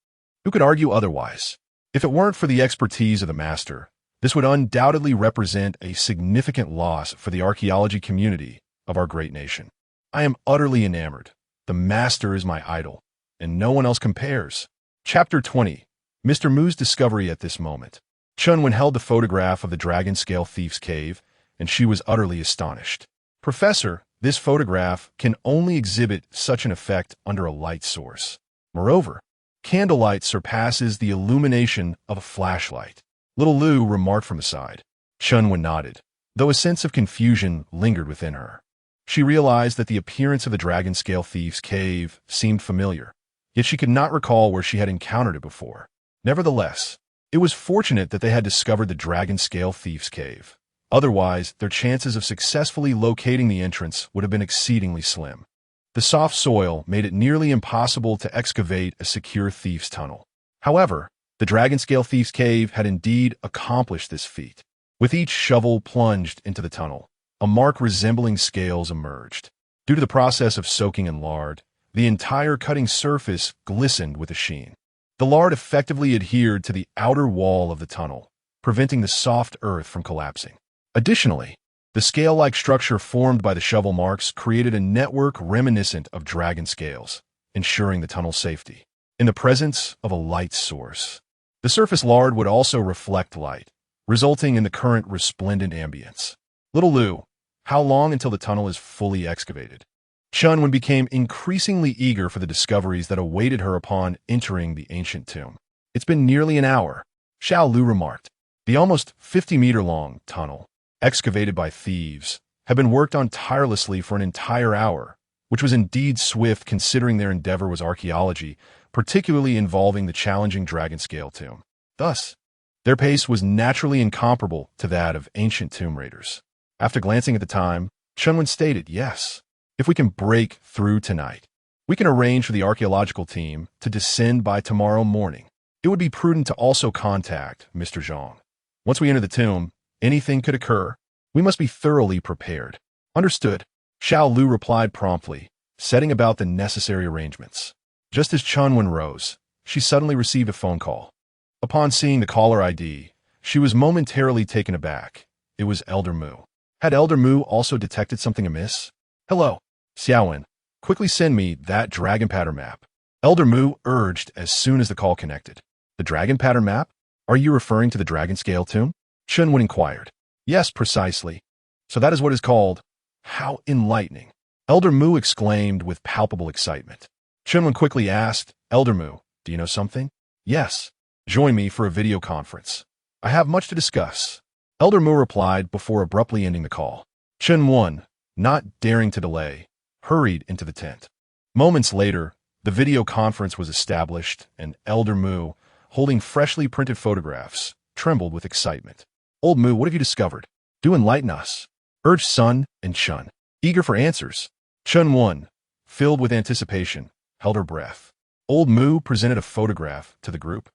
Who could argue otherwise? If it weren't for the expertise of the master, this would undoubtedly represent a significant loss for the archaeology community of our great nation. I am utterly enamored. The master is my idol, and no one else compares. Chapter 20. Mr. Mu's discovery at this moment. Chunwen held the photograph of the dragon-scale Thief's Cave, and she was utterly astonished. Professor, this photograph can only exhibit such an effect under a light source. Moreover, candlelight surpasses the illumination of a flashlight. Little Lu remarked from the side. Chunwen nodded, though a sense of confusion lingered within her. She realized that the appearance of the dragon-scale Thief's Cave seemed familiar. yet she could not recall where she had encountered it before. Nevertheless, it was fortunate that they had discovered the Dragon Scale Thief's Cave. Otherwise, their chances of successfully locating the entrance would have been exceedingly slim. The soft soil made it nearly impossible to excavate a secure thief's tunnel. However, the Dragon Scale Thief's Cave had indeed accomplished this feat. With each shovel plunged into the tunnel, a mark resembling scales emerged. Due to the process of soaking in lard, the entire cutting surface glistened with a sheen. The lard effectively adhered to the outer wall of the tunnel, preventing the soft earth from collapsing. Additionally, the scale-like structure formed by the shovel marks created a network reminiscent of dragon scales, ensuring the tunnel's safety. In the presence of a light source, the surface lard would also reflect light, resulting in the current resplendent ambience. Little Lu, how long until the tunnel is fully excavated? Chunwen became increasingly eager for the discoveries that awaited her upon entering the ancient tomb. It's been nearly an hour, Xiao Lu remarked. The almost 50-meter-long tunnel, excavated by thieves, had been worked on tirelessly for an entire hour, which was indeed swift considering their endeavor was archaeology, particularly involving the challenging dragon scale tomb. Thus, their pace was naturally incomparable to that of ancient tomb raiders. After glancing at the time, Chunwen stated, "Yes, if we can break through tonight, we can arrange for the archaeological team to descend by tomorrow morning. It would be prudent to also contact Mr. Zhang. Once we enter the tomb, anything could occur. We must be thoroughly prepared." "Understood," Xiao Lu replied promptly, setting about the necessary arrangements. Just as Chunwen rose, she suddenly received a phone call. Upon seeing the caller ID, she was momentarily taken aback. It was Elder Mu. Had Elder Mu also detected something amiss? "Hello, Xiaowen. Quickly send me that dragon pattern map," Elder Mu urged as soon as the call connected. "The dragon pattern map? Are you referring to the dragon scale tomb?" Chunwen inquired. "Yes, precisely. So that is what is called. How enlightening," Elder Mu exclaimed with palpable excitement. Chunwen quickly asked, "Elder Mu, do you know something?" "Yes. Join me for a video conference. I have much to discuss," Elder Mu replied before abruptly ending the call. Chunwen, not daring to delay, hurried into the tent. Moments later, the video conference was established, and Elder Mu, holding freshly printed photographs, trembled with excitement. "Old Mu, what have you discovered? Do enlighten us," urged Sun and Chun, eager for answers. Chunwen, filled with anticipation, held her breath. Old Mu presented a photograph to the group,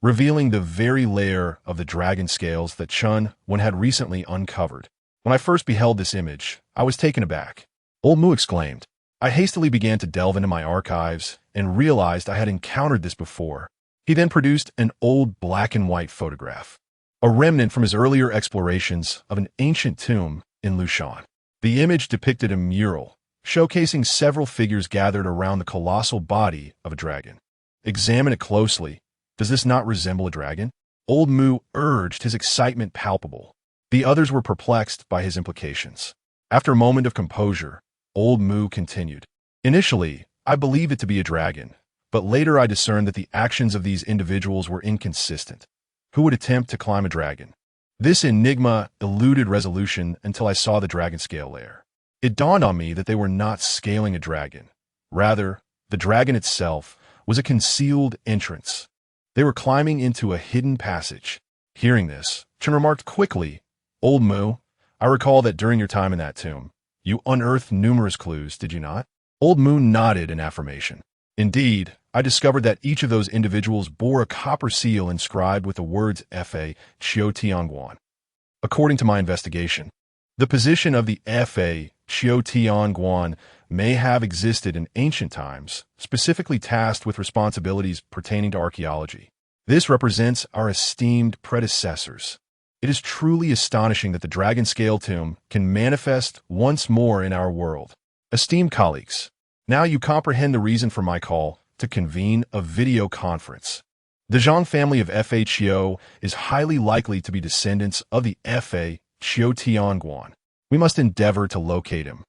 revealing the very layer of the dragon scales that Chunwen had recently uncovered. "When I first beheld this image, I was taken aback," Old Mu exclaimed. "I hastily began to delve into my archives and realized I had encountered this before." He then produced an old black and white photograph, a remnant from his earlier explorations of an ancient tomb in Lushan. The image depicted a mural, showcasing several figures gathered around the colossal body of a dragon. "Examine it closely. Does this not resemble a dragon?" Old Mu urged, his excitement palpable. The others were perplexed by his implications. After a moment of composure, Old Mu continued. "Initially, I believed it to be a dragon, but later I discerned that the actions of these individuals were inconsistent. Who would attempt to climb a dragon? This enigma eluded resolution until I saw the dragon scale layer. It dawned on me that they were not scaling a dragon. Rather, the dragon itself was a concealed entrance. They were climbing into a hidden passage." Hearing this, Chun remarked quickly, "Old Mu, I recall that during your time in that tomb, you unearthed numerous clues, did you not?" Old Mu nodded in affirmation. "Indeed, I discovered that each of those individuals bore a copper seal inscribed with the words Fa Chiu Tianguan. According to my investigation, the position of the Fa Chiu Tianguan may have existed in ancient times, specifically tasked with responsibilities pertaining to archaeology. This represents our esteemed predecessors. It is truly astonishing that the Dragon Scale Tomb can manifest once more in our world. Esteemed colleagues, now you comprehend the reason for my call to convene a video conference. The Zhang family of Fa Chiu is highly likely to be descendants of the Fa Chiu Tianguan. We must endeavor to locate him,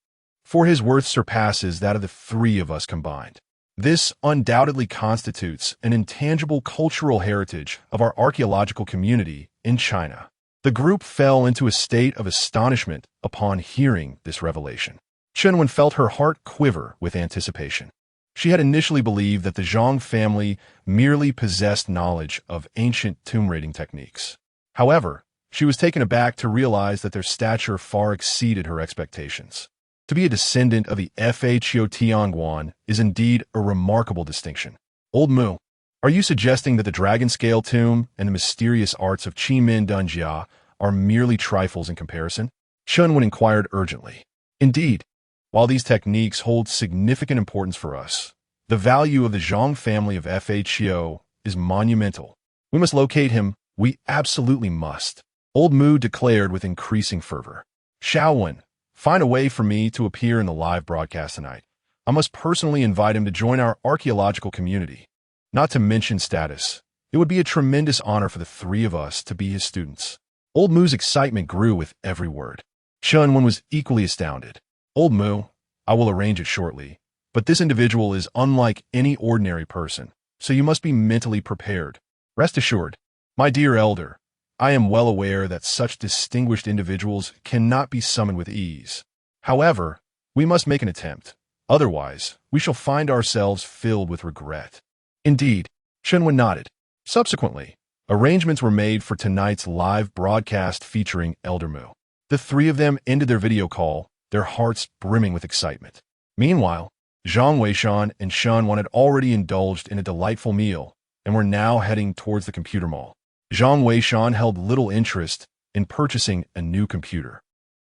for his worth surpasses that of the three of us combined. This undoubtedly constitutes an intangible cultural heritage of our archaeological community in China." The group fell into a state of astonishment upon hearing this revelation. Chunwen felt her heart quiver with anticipation. She had initially believed that the Zhang family merely possessed knowledge of ancient tomb raiding techniques. However, she was taken aback to realize that their stature far exceeded her expectations. To be a descendant of the Fho Tianguan is indeed a remarkable distinction. Old Mu, are you suggesting that the dragon scale tomb and the mysterious arts of Qimin Dunjia are merely trifles in comparison? Chunwen inquired urgently. Indeed, while these techniques hold significant importance for us, the value of the Zhang family of Fho is monumental. We must locate him. We absolutely must. Old Mu declared with increasing fervor. Xiaowen, find a way for me to appear in the live broadcast tonight. I must personally invite him to join our archaeological community. Not to mention status, it would be a tremendous honor for the three of us to be his students. Old Mu's excitement grew with every word. Chunwen was equally astounded. Old Mu, I will arrange it shortly, but this individual is unlike any ordinary person, so you must be mentally prepared. Rest assured, my dear elder, I am well aware that such distinguished individuals cannot be summoned with ease. However, we must make an attempt. Otherwise, we shall find ourselves filled with regret. Indeed, Chunwen nodded. Subsequently, arrangements were made for tonight's live broadcast featuring Elder Mu. The three of them ended their video call, their hearts brimming with excitement. Meanwhile, Zhang Weishan and Chunwen had already indulged in a delightful meal and were now heading towards the computer mall. Zhang Weishan held little interest in purchasing a new computer.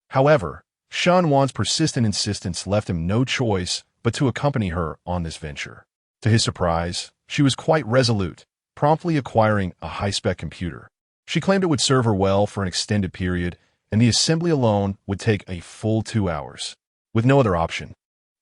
However, Chunwen's persistent insistence left him no choice but to accompany her on this venture. To his surprise, she was quite resolute, promptly acquiring a high-spec computer. She claimed it would serve her well for an extended period, and the assembly alone would take a full 2 hours. With no other option,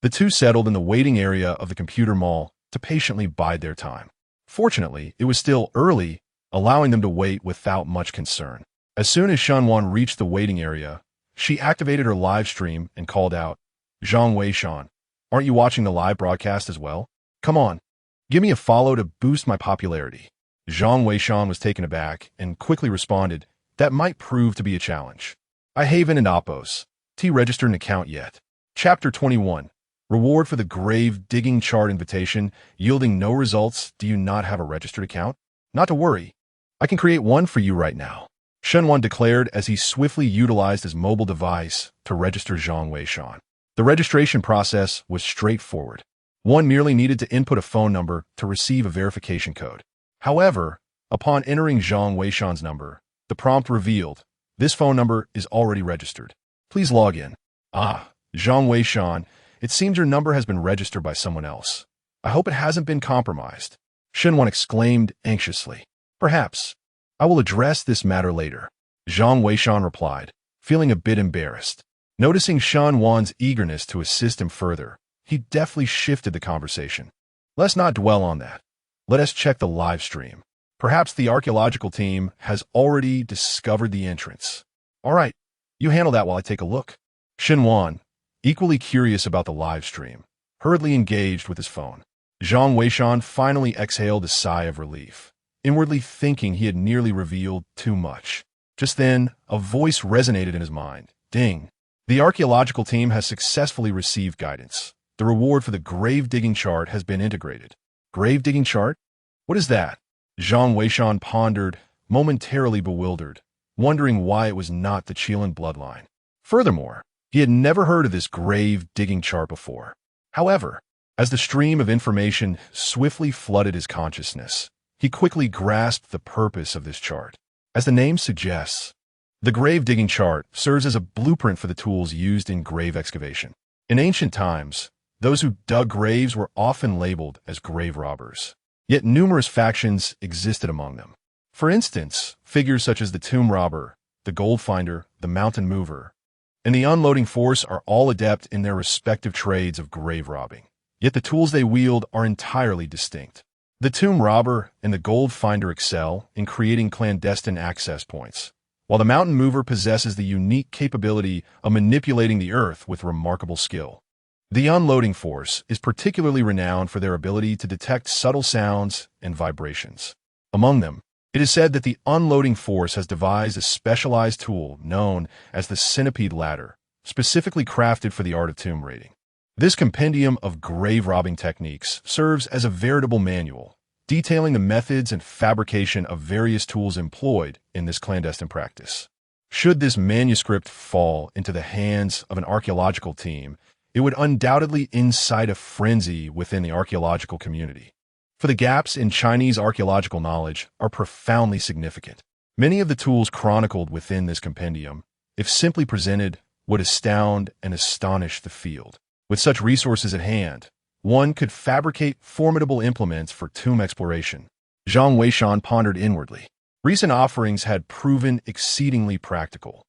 the two settled in the waiting area of the computer mall to patiently bide their time. Fortunately, it was still early, allowing them to wait without much concern. As soon as Chunwen reached the waiting area, she activated her live stream and called out, Zhang Weishan, aren't you watching the live broadcast as well? Come on, give me a follow to boost my popularity. Zhang Weishan was taken aback and quickly responded, that might prove to be a challenge. I haven't an Oppos. Registered an account yet. Chapter 21. Reward for the grave digging chart invitation, yielding no results. Do you not have a registered account? Not to worry. I can create one for you right now. Chunwen declared as he swiftly utilized his mobile device to register Zhang Weishan. The registration process was straightforward. One merely needed to input a phone number to receive a verification code. However, upon entering Zhang Weishan's number, the prompt revealed, this phone number is already registered. Please log in. Ah, Zhang Weishan, it seems your number has been registered by someone else. I hope it hasn't been compromised. Chunwen exclaimed anxiously. Perhaps. I will address this matter later. Zhang Weishan replied, feeling a bit embarrassed. Noticing Chunwen's eagerness to assist him further, he deftly shifted the conversation. Let's not dwell on that. Let us check the live stream. Perhaps the archaeological team has already discovered the entrance. All right, you handle that while I take a look. Chunwen, equally curious about the live stream, hurriedly engaged with his phone. Zhang Weishan finally exhaled a sigh of relief, inwardly thinking he had nearly revealed too much. Just then, a voice resonated in his mind. Ding! The archaeological team has successfully received guidance. The reward for the grave digging chart has been integrated. Grave digging chart? What is that? Zhang Weishan pondered, momentarily bewildered, wondering why it was not the Qilin bloodline. Furthermore, he had never heard of this grave digging chart before. However, as the stream of information swiftly flooded his consciousness, he quickly grasped the purpose of this chart. As the name suggests, the grave digging chart serves as a blueprint for the tools used in grave excavation. In ancient times, those who dug graves were often labeled as grave robbers. Yet numerous factions existed among them. For instance, figures such as the tomb robber, the gold finder, the mountain mover, and the unloading force are all adept in their respective trades of grave robbing. Yet the tools they wield are entirely distinct. The tomb robber and the gold finder excel in creating clandestine access points, while the mountain mover possesses the unique capability of manipulating the earth with remarkable skill. The unloading force is particularly renowned for their ability to detect subtle sounds and vibrations. Among them, it is said that the unloading force has devised a specialized tool known as the centipede ladder, specifically crafted for the art of tomb raiding. This compendium of grave-robbing techniques serves as a veritable manual, detailing the methods and fabrication of various tools employed in this clandestine practice. Should this manuscript fall into the hands of an archaeological team, it would undoubtedly incite a frenzy within the archaeological community. For the gaps in Chinese archaeological knowledge are profoundly significant. Many of the tools chronicled within this compendium, if simply presented, would astound and astonish the field. With such resources at hand, one could fabricate formidable implements for tomb exploration. Zhang Weishan pondered inwardly. Recent offerings had proven exceedingly practical,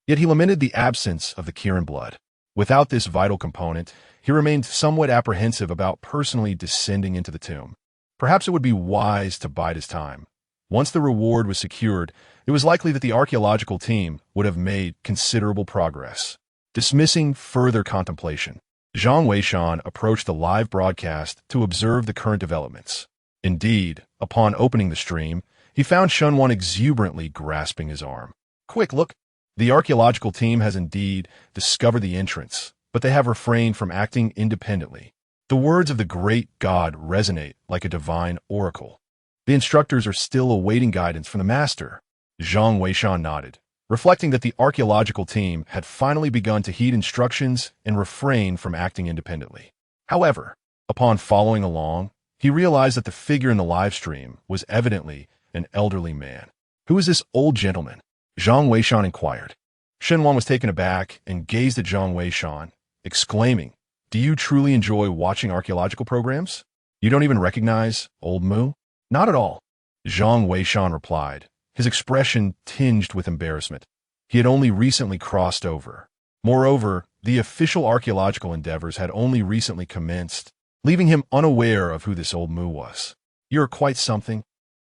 yet he lamented the absence of the Kirin blood. Without this vital component, he remained somewhat apprehensive about personally descending into the tomb. Perhaps it would be wise to bide his time. Once the reward was secured, it was likely that the archaeological team would have made considerable progress. Dismissing further contemplation, Zhang Weishan approached the live broadcast to observe the current developments. Indeed, upon opening the stream, he found Shunwan exuberantly grasping his arm. "Quick, look! The archaeological team has indeed discovered the entrance, but they have refrained from acting independently. The words of the great god resonate like a divine oracle. The instructors are still awaiting guidance from the master." Zhang Weishan nodded, reflecting that the archaeological team had finally begun to heed instructions and refrain from acting independently. However, upon following along, he realized that the figure in the live stream was evidently an elderly man. "Who is this old gentleman?" Zhang Weishan inquired. Shenwan was taken aback and gazed at Zhang Weishan, exclaiming, "Do you truly enjoy watching archaeological programs? You don't even recognize old Mu?" "Not at all," Zhang Weishan replied, his expression tinged with embarrassment. He had only recently crossed over. Moreover, the official archaeological endeavors had only recently commenced, leaving him unaware of who this old Mu was. "You're quite something.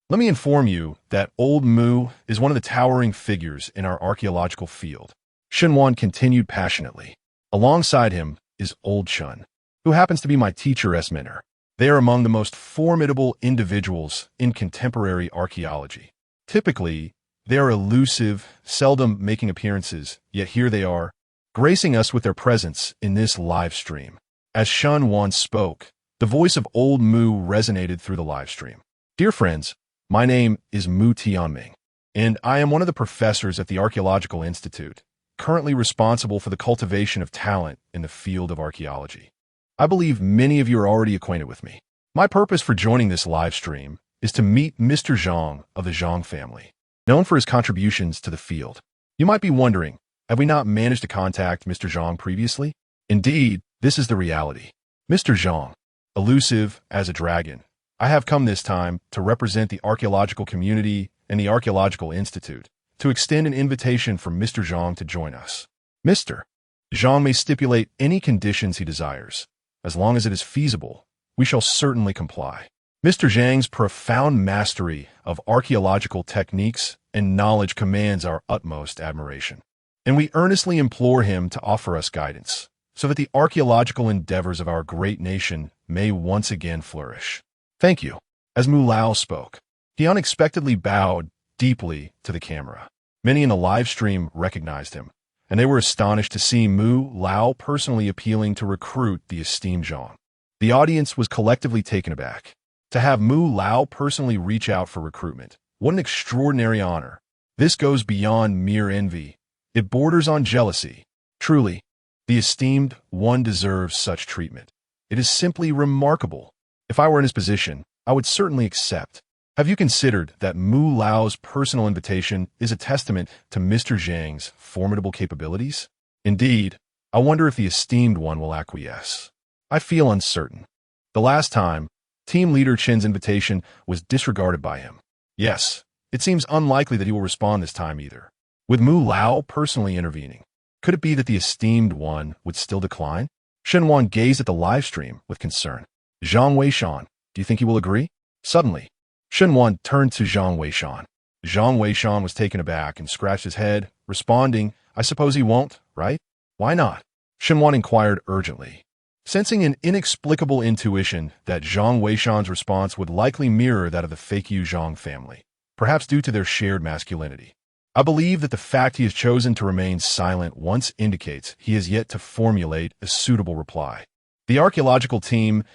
Let me inform you that old Mu is one of the towering figures in our archaeological field." Shenwan continued passionately. "Alongside him is old Chun, who happens to be my teacher mentor. They are among the most formidable individuals in contemporary archaeology. Typically, they are elusive, seldom making appearances, yet here they are, gracing us with their presence in this live stream." As Shun Wan spoke, the voice of old Mu resonated through the live stream. "Dear friends, my name is Mu Tianming, and I am one of the professors at the Archaeological Institute, currently responsible for the cultivation of talent in the field of archaeology. I believe many of you are already acquainted with me. My purpose for joining this live stream is to meet Mr. Zhang of the Zhang family, known for his contributions to the field. You might be wondering, have we not managed to contact Mr. Zhang previously? Indeed, this is the reality. Mr. Zhang, elusive as a dragon, I have come this time to represent the archaeological community and the Archaeological Institute to extend an invitation for Mr. Zhang to join us. Mr. Zhang may stipulate any conditions he desires. As long as it is feasible, we shall certainly comply. Mr. Zhang's profound mastery of archaeological techniques and knowledge commands our utmost admiration, and we earnestly implore him to offer us guidance, so that the archaeological endeavors of our great nation may once again flourish. Thank you." As Mu Lao spoke, he unexpectedly bowed deeply to the camera. Many in the live stream recognized him, and they were astonished to see Mu Lao personally appealing to recruit the esteemed Zhang. The audience was collectively taken aback. To have Mu Lao personally reach out for recruitment, what an extraordinary honor. This goes beyond mere envy. It borders on jealousy. Truly, the esteemed one deserves such treatment. It is simply remarkable. If I were in his position, I would certainly accept. Have you considered that Mu Lao's personal invitation is a testament to Mr. Zhang's formidable capabilities? Indeed, I wonder if the esteemed one will acquiesce. I feel uncertain. The last time, Team Leader Chen's invitation was disregarded by him. Yes, it seems unlikely that he will respond this time either. With Mu Lao personally intervening, could it be that the esteemed one would still decline? Shenwan gazed at the live stream with concern. "Zhang Weishan, do you think he will agree?" Suddenly, Shenwan turned to Zhang Weishan. Zhang Weishan was taken aback and scratched his head, responding, "I suppose he won't, right?" "Why not?" Shenwan inquired urgently, sensing an inexplicable intuition that Zhang Weishan's response would likely mirror that of the fake Yu Zhang family, perhaps due to their shared masculinity. "I believe that the fact he has chosen to remain silent once indicates he has yet to formulate a suitable reply." The archaeological team's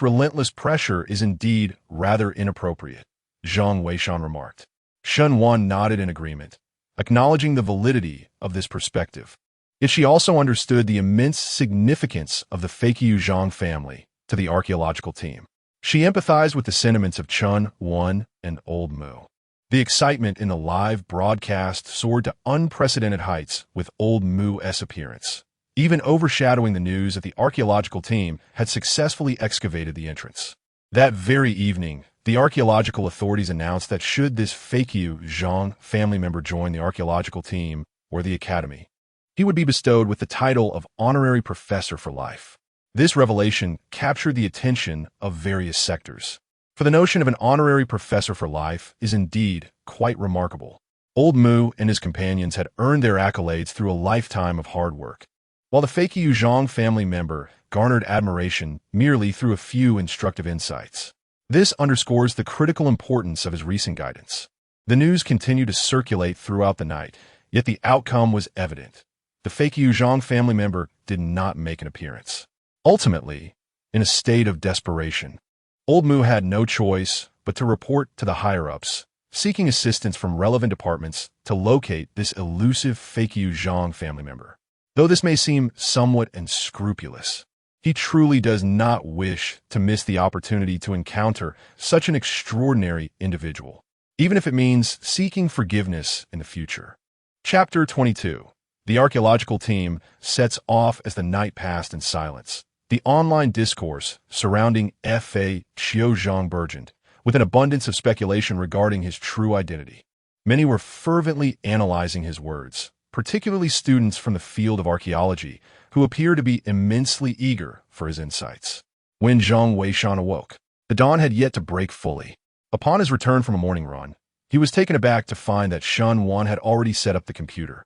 relentless pressure is indeed rather inappropriate, Zhang Weishan remarked. Shen Wan nodded in agreement, acknowledging the validity of this perspective. Yet she also understood the immense significance of the Feiqiu Zhang family to the archaeological team. She empathized with the sentiments of Chen Wan and Old Mu. The excitement in the live broadcast soared to unprecedented heights with Old Mu's appearance, even overshadowing the news that the archaeological team had successfully excavated the entrance. That very evening, the archaeological authorities announced that should this Feiqiu Zhang family member join the archaeological team or the academy, he would be bestowed with the title of honorary professor for life. This revelation captured the attention of various sectors, for the notion of an honorary professor for life is indeed quite remarkable. Old Mu and his companions had earned their accolades through a lifetime of hard work, while the Feiqiu Zhang family member garnered admiration merely through a few instructive insights. This underscores the critical importance of his recent guidance. The news continued to circulate throughout the night, yet the outcome was evident. The Feiqiu Zhang family member did not make an appearance. Ultimately, in a state of desperation, Old Mu had no choice but to report to the higher-ups, seeking assistance from relevant departments to locate this elusive Feiqiu Zhang family member. Though this may seem somewhat unscrupulous, he truly does not wish to miss the opportunity to encounter such an extraordinary individual, even if it means seeking forgiveness in the future. Chapter 22. The archaeological team sets off as the night passed in silence. The online discourse surrounding F.A. Qiuzhang burgeoned, with an abundance of speculation regarding his true identity. Many were fervently analyzing his words, particularly students from the field of archaeology, who appeared to be immensely eager for his insights. When Zhang Weishan awoke, the dawn had yet to break fully. Upon his return from a morning run, he was taken aback to find that Shen Wan had already set up the computer.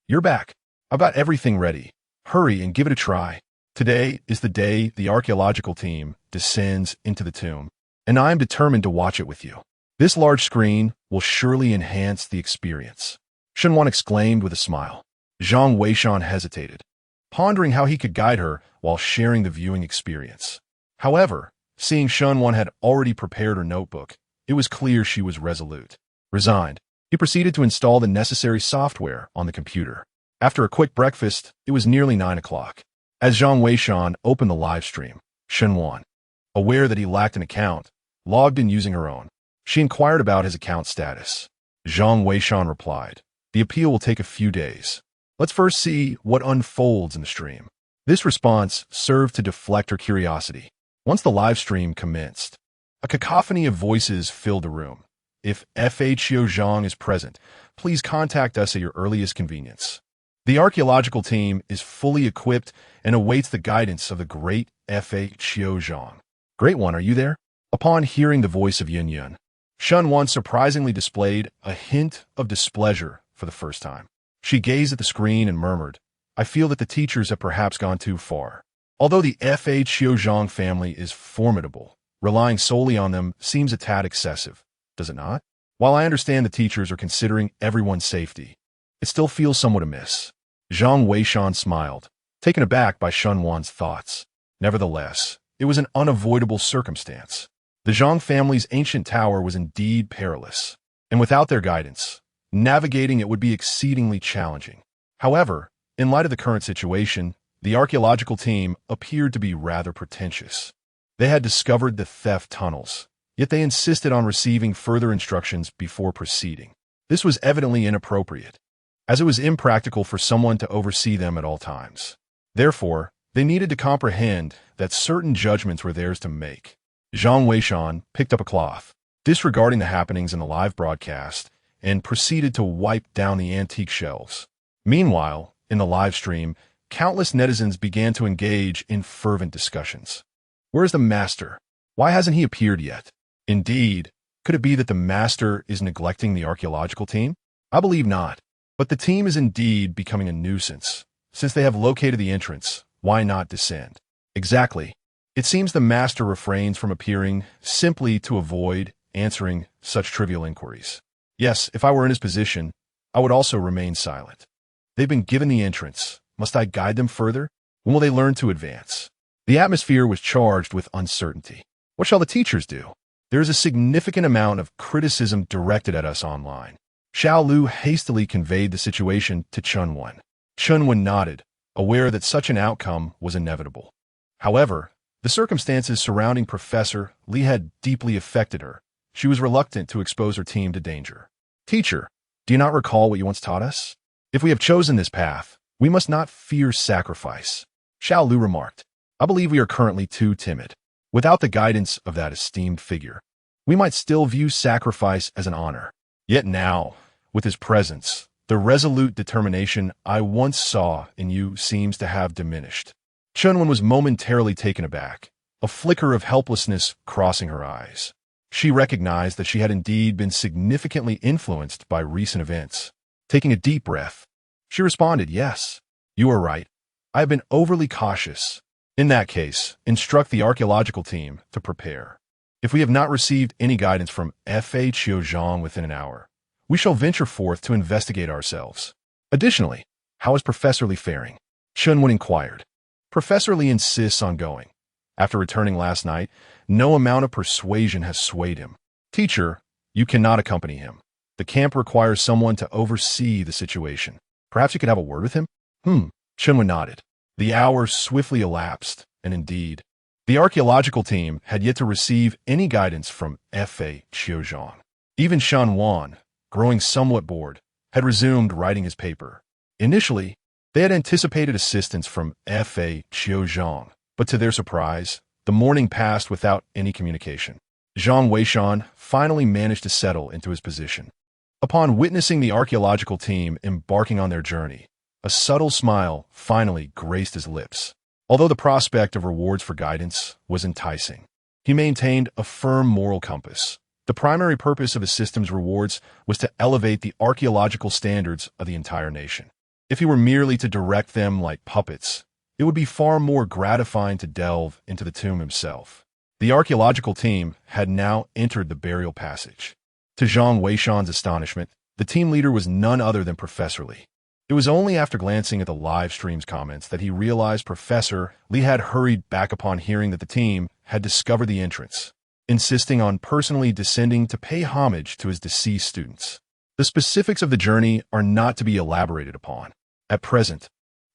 "You're back. I've got everything ready. Hurry and give it a try. Today is the day the archaeological team descends into the tomb, and I am determined to watch it with you. This large screen will surely enhance the experience," Shen Wan exclaimed with a smile. Zhang Weishan hesitated, pondering how he could guide her while sharing the viewing experience. However, seeing Shen Wan had already prepared her notebook, it was clear she was resolute. Resigned, he proceeded to install the necessary software on the computer. After a quick breakfast, it was nearly 9 o'clock. As Zhang Weishan opened the live stream, Shen Wan, aware that he lacked an account, logged in using her own. She inquired about his account status. Zhang Weishan replied, "The appeal will take a few days. Let's first see what unfolds in the stream." This response served to deflect her curiosity. Once the live stream commenced, a cacophony of voices filled the room. "If F.A. Qiuzhang is present, please contact us at your earliest convenience." The archaeological team is fully equipped and awaits the guidance of the great F.A. Qiuzhang. "Great One, are you there?" Upon hearing the voice of Yin Yun, Shen Wan surprisingly displayed a hint of displeasure for the first time. She gazed at the screen and murmured, "I feel that the teachers have perhaps gone too far. Although the F.A. Qiuzhang family is formidable, relying solely on them seems a tad excessive, does it not? While I understand the teachers are considering everyone's safety, it still feels somewhat amiss." Zhang Weishan smiled, taken aback by Shen Wan's thoughts. Nevertheless, it was an unavoidable circumstance. The Zhang family's ancient tower was indeed perilous, and without their guidance, navigating it would be exceedingly challenging. However, in light of the current situation, the archaeological team appeared to be rather pretentious. They had discovered the theft tunnels, yet they insisted on receiving further instructions before proceeding. This was evidently inappropriate, as it was impractical for someone to oversee them at all times. Therefore, they needed to comprehend that certain judgments were theirs to make. Zhang Weishan picked up a cloth, disregarding the happenings in the live broadcast, and proceeded to wipe down the antique shelves. Meanwhile, in the live stream, countless netizens began to engage in fervent discussions. Where's the master? Why hasn't he appeared yet? Indeed, could it be that the master is neglecting the archaeological team? I believe not. But the team is indeed becoming a nuisance. Since they have located the entrance, why not descend? Exactly. It seems the master refrains from appearing simply to avoid answering such trivial inquiries. Yes, if I were in his position, I would also remain silent. They've been given the entrance. Must I guide them further? When will they learn to advance? The atmosphere was charged with uncertainty. What shall the teachers do? There is a significant amount of criticism directed at us online. Xiao Lu hastily conveyed the situation to Chunwen. Chunwen nodded, aware that such an outcome was inevitable. However, the circumstances surrounding Professor Li had deeply affected her. She was reluctant to expose her team to danger. Teacher, do you not recall what you once taught us? If we have chosen this path, we must not fear sacrifice. Xiao Lu remarked. I believe we are currently too timid. Without the guidance of that esteemed figure, we might still view sacrifice as an honor. Yet now, with his presence, the resolute determination I once saw in you seems to have diminished. Chunwen was momentarily taken aback, a flicker of helplessness crossing her eyes. She recognized that she had indeed been significantly influenced by recent events. Taking a deep breath, she responded, yes, you are right. I have been overly cautious. In that case, instruct the archaeological team to prepare. If we have not received any guidance from F.A. Qiuzhang within an hour, we shall venture forth to investigate ourselves. Additionally, how is Professor Li faring? Chunwen inquired. Professor Li insists on going. After returning last night, no amount of persuasion has swayed him. Teacher, you cannot accompany him. The camp requires someone to oversee the situation. Perhaps you could have a word with him? Chunwen nodded. The hours swiftly elapsed, and indeed, the archaeological team had yet to receive any guidance from F.A. Qiuzhang. Even Shan Wan, growing somewhat bored, had resumed writing his paper. Initially, they had anticipated assistance from F.A. Qiuzhang, but to their surprise, the morning passed without any communication. Zhang Weishan finally managed to settle into his position. Upon witnessing the archaeological team embarking on their journey, a subtle smile finally graced his lips. Although the prospect of rewards for guidance was enticing, he maintained a firm moral compass. The primary purpose of his system's rewards was to elevate the archaeological standards of the entire nation. If he were merely to direct them like puppets, it would be far more gratifying to delve into the tomb himself. The archaeological team had now entered the burial passage. To Zhang Weishan's astonishment, the team leader was none other than Professor Li. It was only after glancing at the live stream's comments that he realized Professor Li had hurried back upon hearing that the team had discovered the entrance, insisting on personally descending to pay homage to his deceased students. The specifics of the journey are not to be elaborated upon. At present,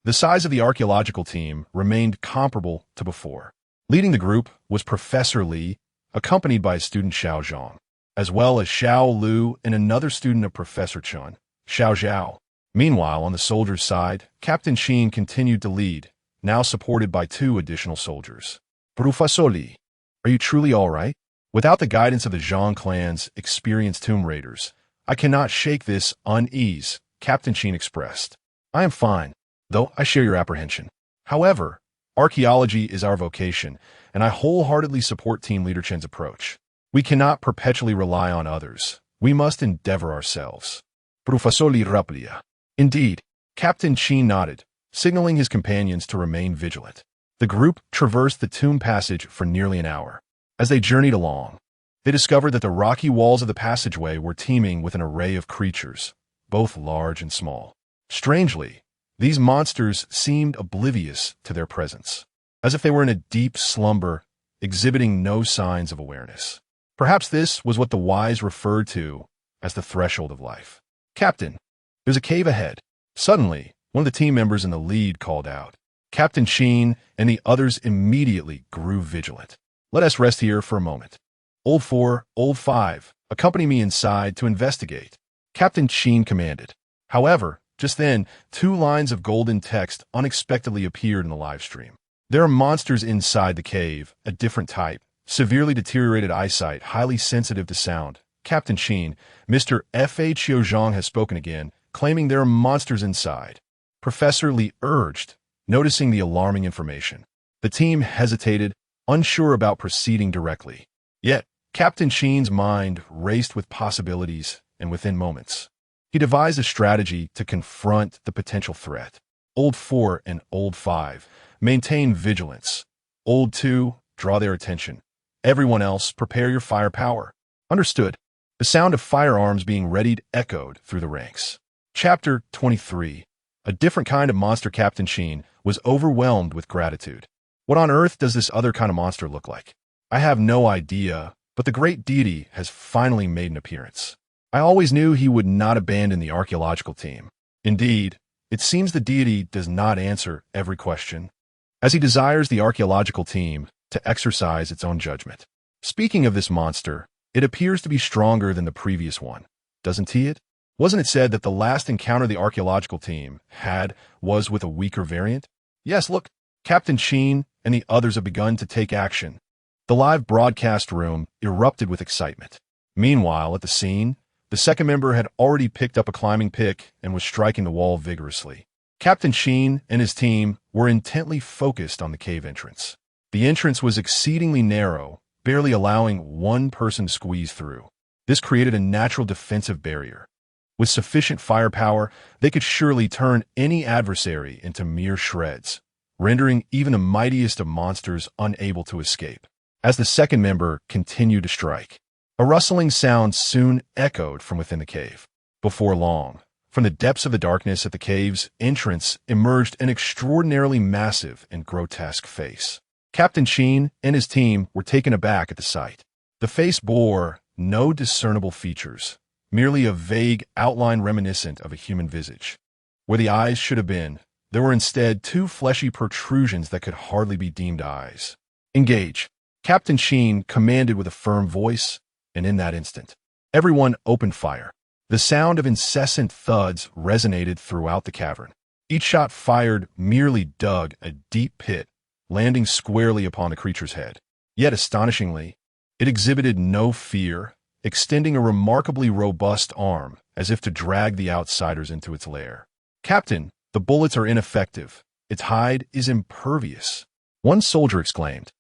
the size of the archaeological team remained comparable to before. Leading the group was Professor Li, accompanied by his student Xiao Zhang, as well as Xiao Lu and another student of Professor Chun, Xiao Zhao. Meanwhile, on the soldiers' side, Captain Qin continued to lead, now supported by 2 additional soldiers. Professor Li, are you truly all right? Without the guidance of the Zhang clan's experienced tomb raiders, I cannot shake this unease, Captain Qin expressed. I am fine, though I share your apprehension. However, archaeology is our vocation, and I wholeheartedly support Team Leader Chen's approach. We cannot perpetually rely on others. We must endeavor ourselves. Professor Li replied. Indeed, Captain Qin nodded, signaling his companions to remain vigilant. The group traversed the tomb passage for nearly an hour. As they journeyed along, they discovered that the rocky walls of the passageway were teeming with an array of creatures, both large and small. Strangely, these monsters seemed oblivious to their presence, as if they were in a deep slumber, exhibiting no signs of awareness. Perhaps this was what the wise referred to as the threshold of life. Captain, there's a cave ahead. Suddenly, one of the team members in the lead called out. Captain Qin and the others immediately grew vigilant. Let us rest here for a moment. Old 4, Old 5, accompany me inside to investigate, Captain Qin commanded. However, just then, 2 lines of golden text unexpectedly appeared in the live stream. There are monsters inside the cave, a different type, severely deteriorated eyesight, highly sensitive to sound. Captain Qin, Mr. F.A. Qiuzhang has spoken again, claiming there are monsters inside. Professor Li urged, noticing the alarming information. The team hesitated, unsure about proceeding directly. Yet, Captain Qin's mind raced with possibilities, and within moments, he devised a strategy to confront the potential threat. Old 4 and Old 5, maintain vigilance. Old 2, draw their attention. Everyone else, prepare your firepower. Understood. The sound of firearms being readied echoed through the ranks. Chapter 23. A different kind of monster. Captain Qin was overwhelmed with gratitude. What on earth does this other kind of monster look like? I have no idea, but the great deity has finally made an appearance. I always knew he would not abandon the archaeological team. Indeed, it seems the deity does not answer every question, as he desires the archaeological team to exercise its own judgment. Speaking of this monster, it appears to be stronger than the previous one, doesn't he? Wasn't it said that the last encounter the archaeological team had was with a weaker variant? Yes, look, Captain Sheen and the others have begun to take action. The live broadcast room erupted with excitement. Meanwhile, at the scene, the second member had already picked up a climbing pick and was striking the wall vigorously. Captain Sheen and his team were intently focused on the cave entrance. The entrance was exceedingly narrow, barely allowing one person to squeeze through. This created a natural defensive barrier. With sufficient firepower, they could surely turn any adversary into mere shreds, rendering even the mightiest of monsters unable to escape. As the second member continued to strike, a rustling sound soon echoed from within the cave. Before long, from the depths of the darkness at the cave's entrance emerged an extraordinarily massive and grotesque face. Captain Sheen and his team were taken aback at the sight. The face bore no discernible features, merely a vague outline reminiscent of a human visage. Where the eyes should have been, there were instead two fleshy protrusions that could hardly be deemed eyes. "Engage," Captain Sheen commanded with a firm voice, and in that instant, everyone opened fire. The sound of incessant thuds resonated throughout the cavern. Each shot fired merely dug a deep pit, landing squarely upon the creature's head. Yet astonishingly, it exhibited no fear, extending a remarkably robust arm as if to drag the outsiders into its lair. "Captain, the bullets are ineffective. Its hide is impervious," one soldier exclaimed.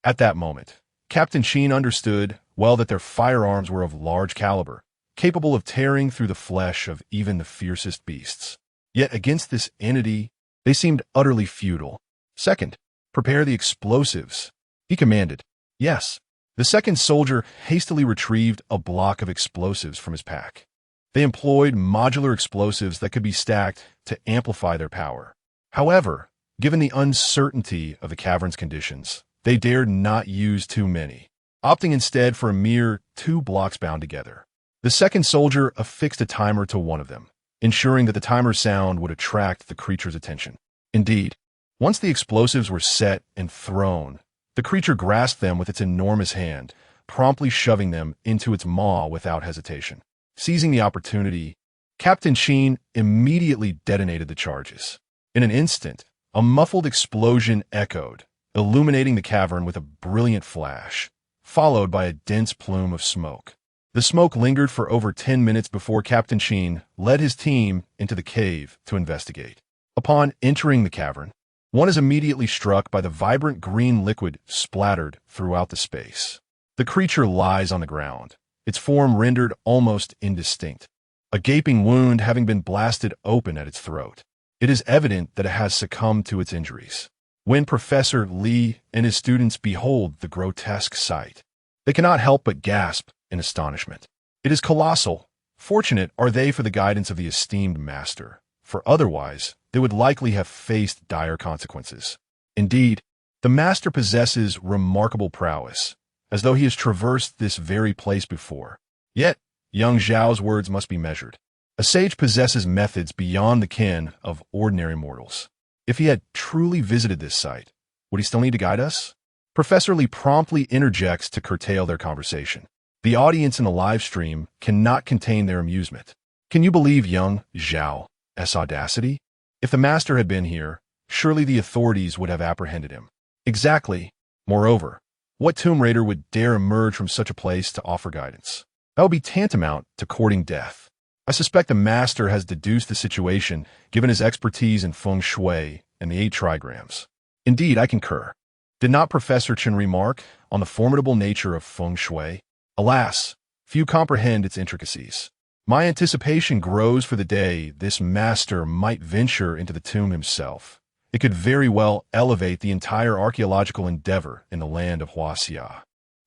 At that moment, Captain Sheen understood well that their firearms were of large caliber, capable of tearing through the flesh of even the fiercest beasts. Yet against this entity, they seemed utterly futile. "Second, prepare the explosives," he commanded. Yes, the second soldier hastily retrieved a block of explosives from his pack. They employed modular explosives that could be stacked to amplify their power. However, given the uncertainty of the cavern's conditions, they dared not use too many, opting instead for a mere 2 blocks bound together. The second soldier affixed a timer to one of them, ensuring that the timer's sound would attract the creature's attention. Indeed, once the explosives were set and thrown, the creature grasped them with its enormous hand, promptly shoving them into its maw without hesitation. Seizing the opportunity, Captain Sheen immediately detonated the charges. In an instant, a muffled explosion echoed, illuminating the cavern with a brilliant flash, followed by a dense plume of smoke. The smoke lingered for over 10 minutes before Captain Sheen led his team into the cave to investigate. Upon entering the cavern, one is immediately struck by the vibrant green liquid splattered throughout the space. The creature lies on the ground, its form rendered almost indistinct, a gaping wound having been blasted open at its throat. It is evident that it has succumbed to its injuries. When Professor Lee and his students behold the grotesque sight, they cannot help but gasp in astonishment. It is colossal. Fortunate are they for the guidance of the esteemed master, for otherwise they would likely have faced dire consequences. Indeed, the master possesses remarkable prowess, as though he has traversed this very place before. Yet, young Zhao's words must be measured. A sage possesses methods beyond the ken of ordinary mortals. If he had truly visited this site, would he still need to guide us? Professor Lee promptly interjects to curtail their conversation. The audience in the live stream cannot contain their amusement. Can you believe young Zhao's audacity? If the master had been here, surely the authorities would have apprehended him. Exactly. Moreover, what tomb raider would dare emerge from such a place to offer guidance? That would be tantamount to courting death. I suspect the master has deduced the situation given his expertise in feng shui and the 8 trigrams. Indeed, I concur. Did not Professor Chen remark on the formidable nature of feng shui? Alas, few comprehend its intricacies. My anticipation grows for the day this master might venture into the tomb himself. It could very well elevate the entire archaeological endeavor in the land of Huaxia.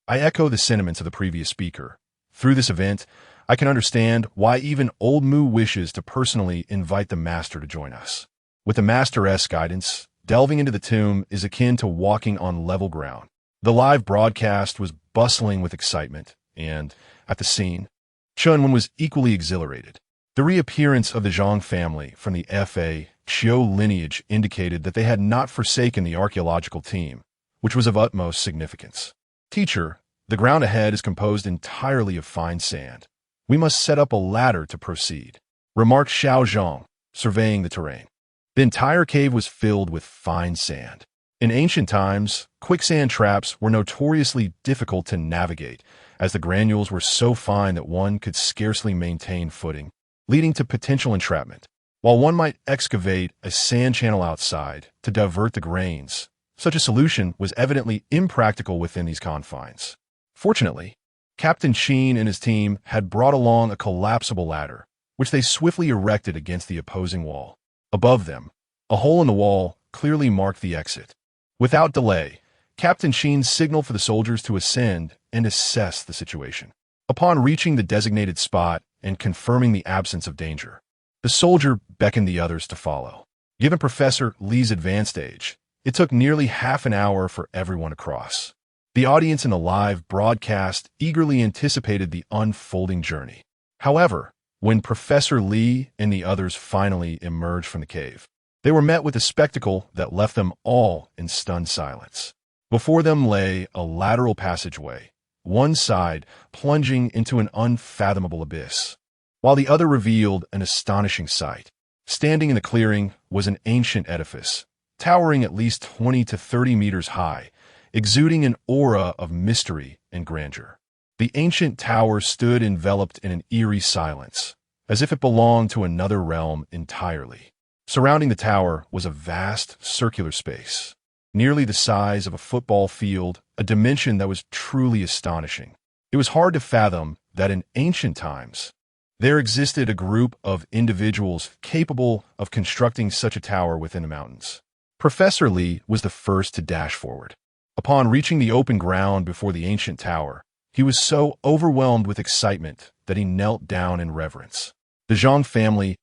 I echo the sentiments of the previous speaker. Through this event, I can understand why even Old Mu wishes to personally invite the master to join us. With the master's guidance, Delving into the tomb is akin to walking on level ground. The live broadcast was bustling with excitement, and, at the scene, Chun was equally exhilarated. The reappearance of the Zhang family from the Fa Qiu lineage indicated that they had not forsaken the archaeological team, which was of utmost significance. Teacher, the ground ahead is composed entirely of fine sand. We must set up a ladder to proceed, remarked Xiao Zhang, surveying the terrain. The entire cave was filled with fine sand. In ancient times, quicksand traps were notoriously difficult to navigate, as the granules were so fine that one could scarcely maintain footing, leading to potential entrapment. While one might excavate a sand channel outside to divert the grains, such a solution was evidently impractical within these confines. Fortunately, Captain Sheen and his team had brought along a collapsible ladder, which they swiftly erected against the opposing wall. Above them, a hole in the wall clearly marked the exit. Without delay, Captain Sheen signaled for the soldiers to ascend and assess the situation. Upon reaching the designated spot and confirming the absence of danger, the soldier beckoned the others to follow. Given Professor Li's advanced age, it took nearly half an hour for everyone to cross. The audience in the live broadcast eagerly anticipated the unfolding journey. However, when Professor Li and the others finally emerged from the cave, they were met with a spectacle that left them all in stunned silence. Before them lay a lateral passageway, one side plunging into an unfathomable abyss, while the other revealed an astonishing sight. Standing in the clearing was an ancient edifice, towering at least 20 to 30 meters high, exuding an aura of mystery and grandeur. The ancient tower stood enveloped in an eerie silence, as if it belonged to another realm entirely. Surrounding the tower was a vast circular space, nearly the size of a football field, a dimension that was truly astonishing. It was hard to fathom that in ancient times, there existed a group of individuals capable of constructing such a tower within the mountains. Professor Li was the first to dash forward. Upon reaching the open ground before the ancient tower, he was so overwhelmed with excitement that he knelt down in reverence. The Zhang family's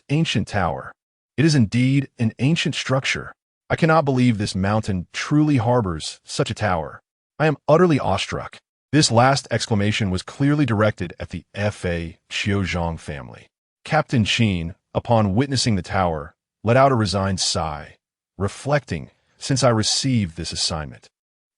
ancient tower. It is indeed an ancient structure. I cannot believe this mountain truly harbors such a tower. I am utterly awestruck. This last exclamation was clearly directed at the Fa Qiu Zhang family. Captain Sheen, upon witnessing the tower, let out a resigned sigh, reflecting, since I received this assignment,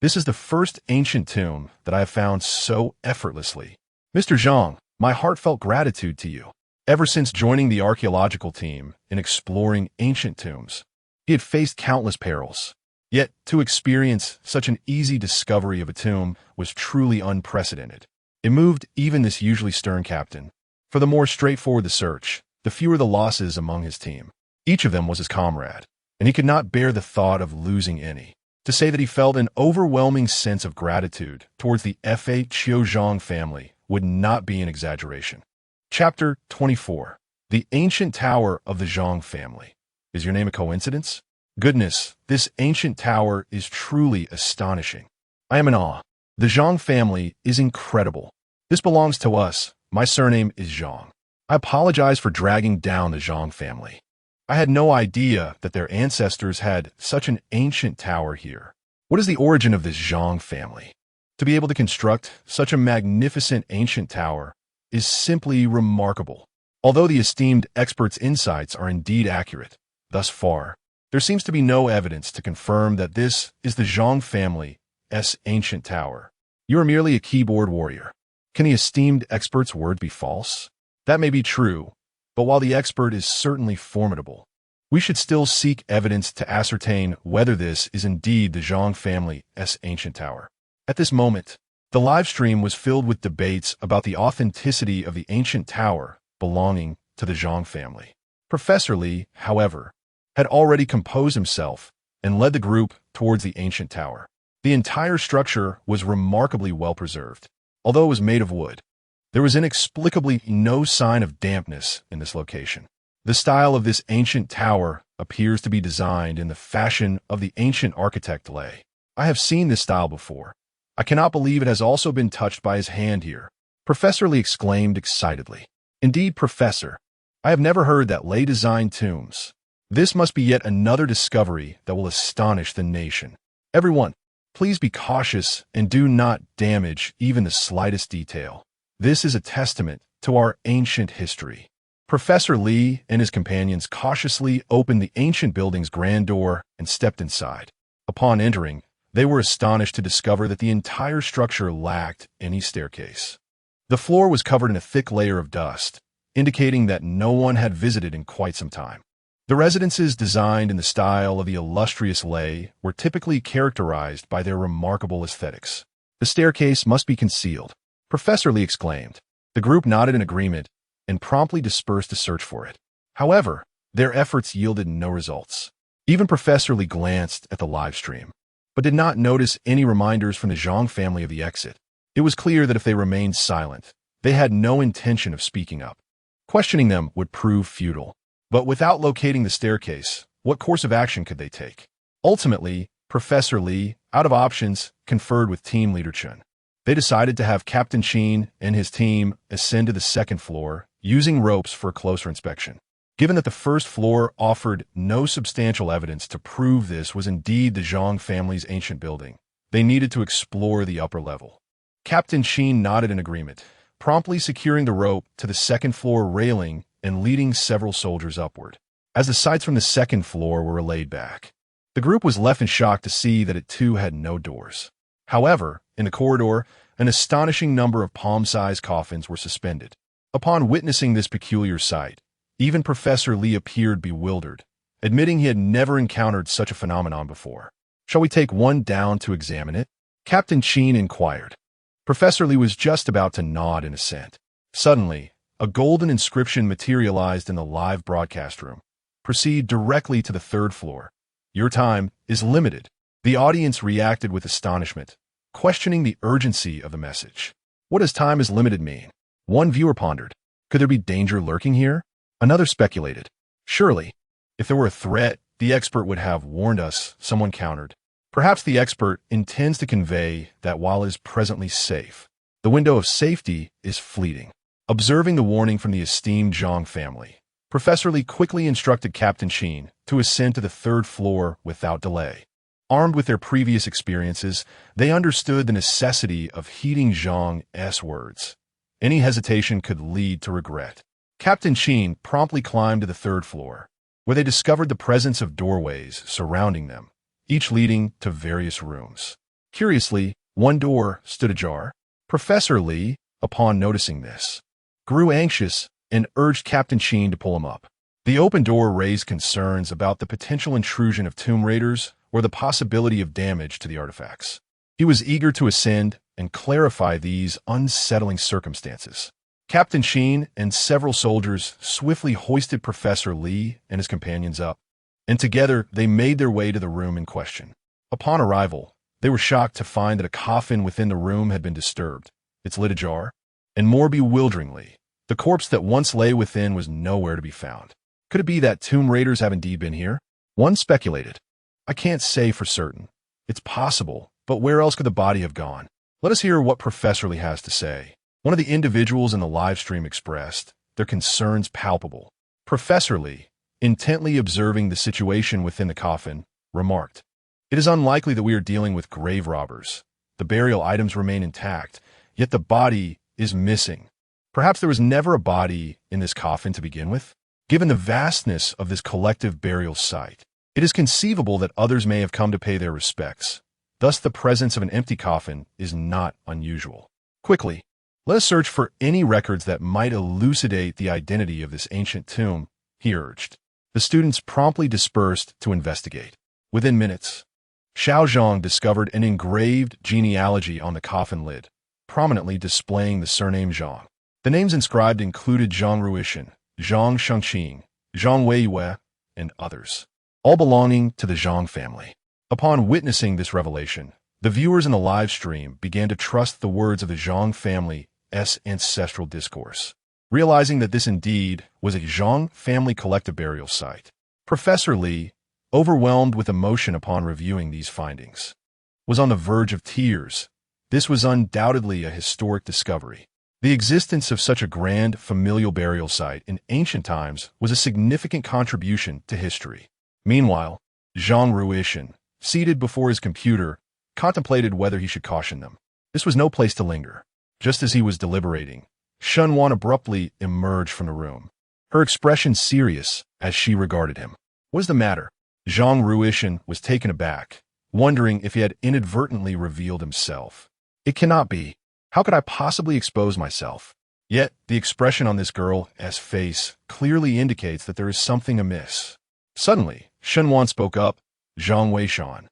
this is the first ancient tomb that I have found so effortlessly. Mr. Zhang, my heartfelt gratitude to you. Ever since joining the archaeological team in exploring ancient tombs, he had faced countless perils. Yet, to experience such an easy discovery of a tomb was truly unprecedented. It moved even this usually stern captain. For the more straightforward the search, the fewer the losses among his team. Each of them was his comrade, and he could not bear the thought of losing any. To say that he felt an overwhelming sense of gratitude towards the Fa Qiu Zhang family would not be an exaggeration. Chapter 24. The Ancient Tower of the Zhang Family. Is your name a coincidence? Goodness, this ancient tower is truly astonishing. I am in awe. The Zhang family is incredible. This belongs to us. My surname is Zhang. I apologize for dragging down the Zhang family. I had no idea that their ancestors had such an ancient tower here. What is the origin of this Zhang family? To be able to construct such a magnificent ancient tower is simply remarkable. Although the esteemed expert's insights are indeed accurate, thus far, there seems to be no evidence to confirm that this is the Zhang family's ancient tower. You are merely a keyboard warrior. Can the esteemed expert's word be false? That may be true, but while the expert is certainly formidable, we should still seek evidence to ascertain whether this is indeed the Zhang family's ancient tower. At this moment, the live stream was filled with debates about the authenticity of the ancient tower belonging to the Zhang family. Professor Li, however, had already composed himself and led the group towards the ancient tower. The entire structure was remarkably well preserved. Although it was made of wood, there was inexplicably no sign of dampness in this location. The style of this ancient tower appears to be designed in the fashion of the ancient architect Lei. I have seen this style before. I cannot believe it has also been touched by his hand here. Professor Li exclaimed excitedly. Indeed, Professor, I have never heard that Lei designed tombs. This must be yet another discovery that will astonish the nation. Everyone, please be cautious and do not damage even the slightest detail. This is a testament to our ancient history. Professor Lee and his companions cautiously opened the ancient building's grand door and stepped inside. Upon entering, they were astonished to discover that the entire structure lacked any staircase. The floor was covered in a thick layer of dust, indicating that no one had visited in quite some time. The residences designed in the style of the illustrious Lei were typically characterized by their remarkable aesthetics. The staircase must be concealed, Professor Lee exclaimed. The group nodded in agreement and promptly dispersed to search for it. However, their efforts yielded no results. Even Professor Lee glanced at the live stream, but did not notice any reminders from the Zhang family of the exit. It was clear that if they remained silent, they had no intention of speaking up. Questioning them would prove futile. But without locating the staircase, what course of action could they take? Ultimately, Professor Lee, out of options, conferred with Team Leader Chun. They decided to have Captain Sheen and his team ascend to the second floor, using ropes for a closer inspection. Given that the first floor offered no substantial evidence to prove this was indeed the Zhang family's ancient building, they needed to explore the upper level. Captain Sheen nodded in agreement, promptly securing the rope to the second floor railing and leading several soldiers upward. As the sights from the second floor were relayed back, the group was left in shock to see that it too had no doors. However, in the corridor, an astonishing number of palm-sized coffins were suspended. Upon witnessing this peculiar sight, even Professor Lee appeared bewildered, admitting he had never encountered such a phenomenon before. "Shall we take one down to examine it?" Captain Sheen inquired. Professor Lee was just about to nod in assent. Suddenly, a golden inscription materialized in the live broadcast room. "Proceed directly to the third floor. Your time is limited." The audience reacted with astonishment, questioning the urgency of the message. What does time is limited mean? One viewer pondered. Could there be danger lurking here? Another speculated. Surely, if there were a threat, the expert would have warned us, someone countered. Perhaps the expert intends to convey that while it is presently safe, the window of safety is fleeting. Observing the warning from the esteemed Zhang family, Professor Lee quickly instructed Captain Sheen to ascend to the third floor without delay. Armed with their previous experiences, they understood the necessity of heeding Zhang's words. Any hesitation could lead to regret. Captain Sheen promptly climbed to the third floor, where they discovered the presence of doorways surrounding them, each leading to various rooms. Curiously, one door stood ajar. Professor Lee, upon noticing this, grew anxious and urged Captain Sheen to pull him up. The open door raised concerns about the potential intrusion of tomb raiders or the possibility of damage to the artifacts. He was eager to ascend and clarify these unsettling circumstances. Captain Sheen and several soldiers swiftly hoisted Professor Lee and his companions up, and together they made their way to the room in question. Upon arrival, they were shocked to find that a coffin within the room had been disturbed, its lid ajar, and more bewilderingly, the corpse that once lay within was nowhere to be found. Could it be that tomb raiders have indeed been here? One speculated. "I can't say for certain. It's possible, but where else could the body have gone?" Let us hear what Professor Lee has to say. One of the individuals in the live stream expressed their concerns palpable. Professor Lee, intently observing the situation within the coffin, remarked, "It is unlikely that we are dealing with grave robbers. The burial items remain intact, yet the body is missing. Perhaps there was never a body in this coffin to begin with? Given the vastness of this collective burial site, it is conceivable that others may have come to pay their respects. Thus, the presence of an empty coffin is not unusual. Quickly, let us search for any records that might elucidate the identity of this ancient tomb," he urged. The students promptly dispersed to investigate. Within minutes, Xiao Zhang discovered an engraved genealogy on the coffin lid, prominently displaying the surname Zhang. The names inscribed included Zhang Ruishan, Zhang Shengqing, Zhang Weiyue, and others, all belonging to the Zhang family. Upon witnessing this revelation, the viewers in the live stream began to trust the words of the Zhang family's ancestral discourse, realizing that this indeed was a Zhang family collective burial site. Professor Lee, overwhelmed with emotion upon reviewing these findings, was on the verge of tears. This was undoubtedly a historic discovery. The existence of such a grand familial burial site in ancient times was a significant contribution to history. Meanwhile, Zhang Ruishan, seated before his computer, contemplated whether he should caution them. This was no place to linger. Just as he was deliberating, Shun Wan abruptly emerged from the room, her expression serious as she regarded him. What was the matter? Zhang Ruishan was taken aback, wondering if he had inadvertently revealed himself. It cannot be. How could I possibly expose myself? Yet, the expression on this girl's face clearly indicates that there is something amiss. Suddenly, Shun Wan spoke up. Zhang Weishan.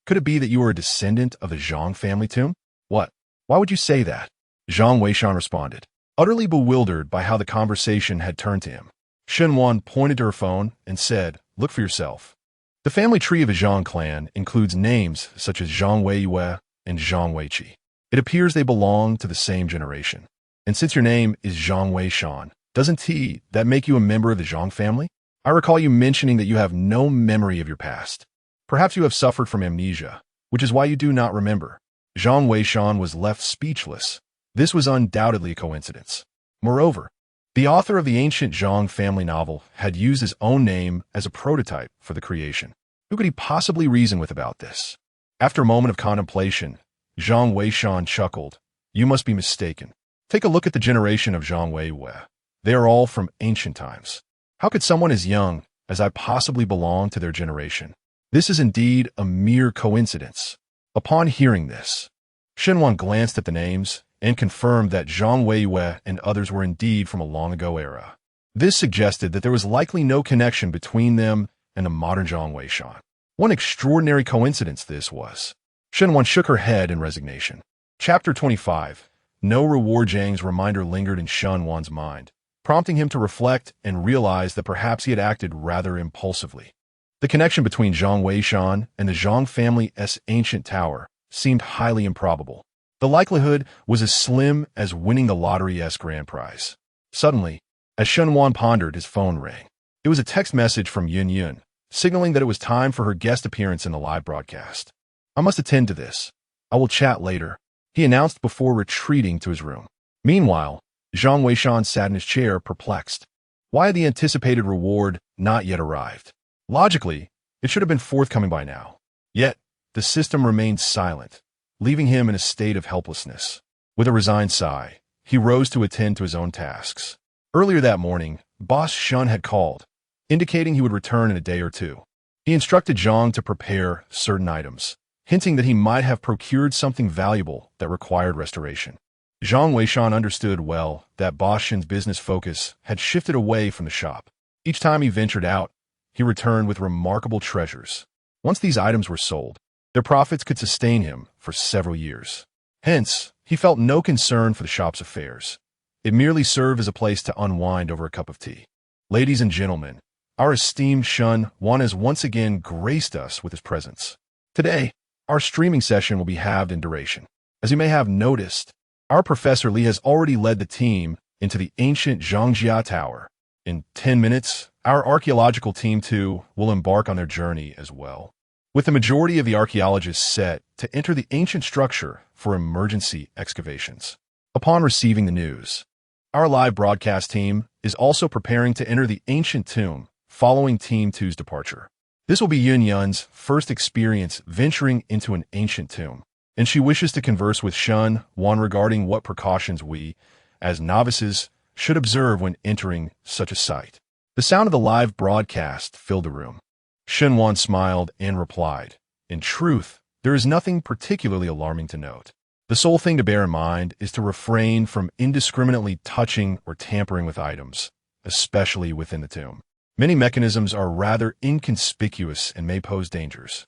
Could it be that you are a descendant of the Zhang family tomb? What? Why would you say that? Zhang Weishan responded, utterly bewildered by how the conversation had turned to him. Shun Wan pointed to her phone and said, look for yourself. The family tree of a Zhang clan includes names such as Zhang Weiyue and Zhang Weiqi. It appears they belong to the same generation. And since your name is Zhang Weishan, doesn't that make you a member of the Zhang family? I recall you mentioning that you have no memory of your past. Perhaps you have suffered from amnesia, which is why you do not remember. Zhang Weishan was left speechless. This was undoubtedly a coincidence. Moreover, the author of the ancient Zhang family novel had used his own name as a prototype for the creation. Who could he possibly reason with about this? After a moment of contemplation, Zhang Weishan chuckled. You must be mistaken. Take a look at the generation of Zhang Weiyue. They are all from ancient times. How could someone as young as I possibly belong to their generation? This is indeed a mere coincidence. Upon hearing this, Shenwan glanced at the names and confirmed that Zhang Weiyue and others were indeed from a long-ago era. This suggested that there was likely no connection between them and the modern Zhang Weishan. What an extraordinary coincidence this was. Shenwan shook her head in resignation. Chapter 25. No reward. Zhang's reminder lingered in Shenwan's mind, prompting him to reflect and realize that perhaps he had acted rather impulsively. The connection between Zhang Weishan and the Zhang family's ancient tower seemed highly improbable. The likelihood was as slim as winning the lottery's grand prize. Suddenly, as Shenwan pondered, his phone rang. It was a text message from Yun Yun, signaling that it was time for her guest appearance in the live broadcast. I must attend to this. I will chat later, he announced before retreating to his room. Meanwhile, Zhang Weishan sat in his chair, perplexed. Why had the anticipated reward not yet arrived? Logically, it should have been forthcoming by now. Yet, the system remained silent, leaving him in a state of helplessness. With a resigned sigh, he rose to attend to his own tasks. Earlier that morning, Boss Shun had called, indicating he would return in a day or two. He instructed Zhang to prepare certain items, hinting that he might have procured something valuable that required restoration. Zhang Weishan understood well that Boss Shun's business focus had shifted away from the shop. Each time he ventured out, he returned with remarkable treasures. Once these items were sold, their profits could sustain him for several years. Hence, he felt no concern for the shop's affairs. It merely served as a place to unwind over a cup of tea. Ladies and gentlemen, our esteemed Shun Wan has once again graced us with his presence. Today, our streaming session will be halved in duration. As you may have noticed, our Professor Li has already led the team into the ancient Zhangjia Tower. In 10 minutes, our archaeological team too will embark on their journey as well, with the majority of the archaeologists set to enter the ancient structure for emergency excavations. Upon receiving the news, our live broadcast team is also preparing to enter the ancient tomb following Team 2's departure. This will be Yun Yun's first experience venturing into an ancient tomb, and she wishes to converse with Shun Wan regarding what precautions we, as novices, should observe when entering such a site. The sound of the live broadcast filled the room. Shun Wan smiled and replied, in truth, there is nothing particularly alarming to note. The sole thing to bear in mind is to refrain from indiscriminately touching or tampering with items, especially within the tomb. Many mechanisms are rather inconspicuous and may pose dangers.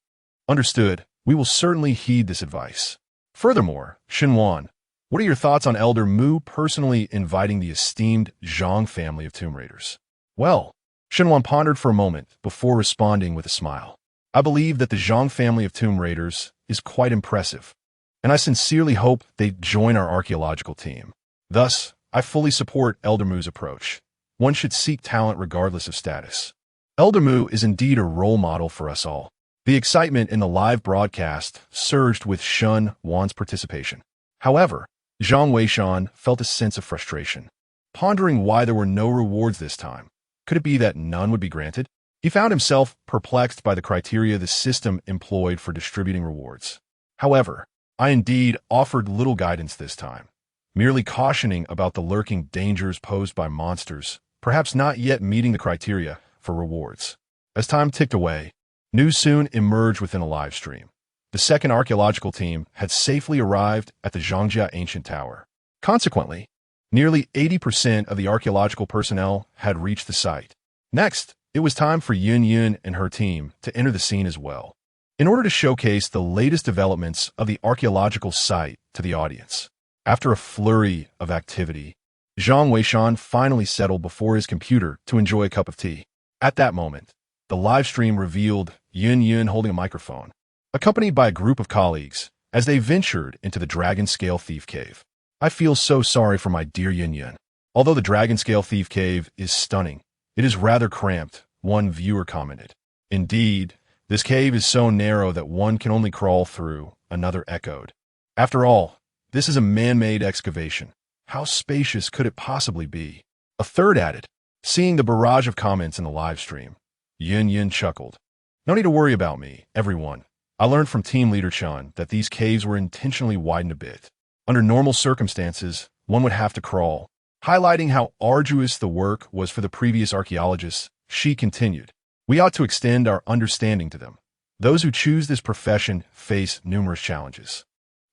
Understood, we will certainly heed this advice. Furthermore, Shun Wan, what are your thoughts on Elder Mu personally inviting the esteemed Zhang family of tomb raiders? Well, Shun Wan pondered for a moment before responding with a smile. I believe that the Zhang family of tomb raiders is quite impressive, and I sincerely hope they join our archaeological team. Thus, I fully support Elder Mu's approach. One should seek talent regardless of status. Elder Mu is indeed a role model for us all. The excitement in the live broadcast surged with Shun Wan's participation. However, Zhang Weishan felt a sense of frustration, pondering why there were no rewards this time. Could it be that none would be granted? He found himself perplexed by the criteria the system employed for distributing rewards. However, I indeed offered little guidance this time, merely cautioning about the lurking dangers posed by monsters, perhaps not yet meeting the criteria for rewards. As time ticked away, news soon emerged within a live stream. The second archaeological team had safely arrived at the Zhongjia Ancient Tower. Consequently, nearly 80% of the archaeological personnel had reached the site. Next, it was time for Yun Yun and her team to enter the scene as well, in order to showcase the latest developments of the archaeological site to the audience. After a flurry of activity, Zhang Weishan finally settled before his computer to enjoy a cup of tea. At that moment, the live stream revealed Yun Yun holding a microphone, accompanied by a group of colleagues, as they ventured into the Dragon-Scale Thief Cave. I feel so sorry for my dear Yun Yun. Although the Dragon-Scale Thief Cave is stunning, it is rather cramped, one viewer commented. Indeed, this cave is so narrow that one can only crawl through, another echoed. After all, this is a man-made excavation. How spacious could it possibly be? A third added. Seeing the barrage of comments in the live stream, Yun Yun chuckled. No need to worry about me, everyone. I learned from team leader Chan that these caves were intentionally widened a bit. Under normal circumstances, one would have to crawl. Highlighting how arduous the work was for the previous archaeologists, she continued. We ought to extend our understanding to them. Those who choose this profession face numerous challenges.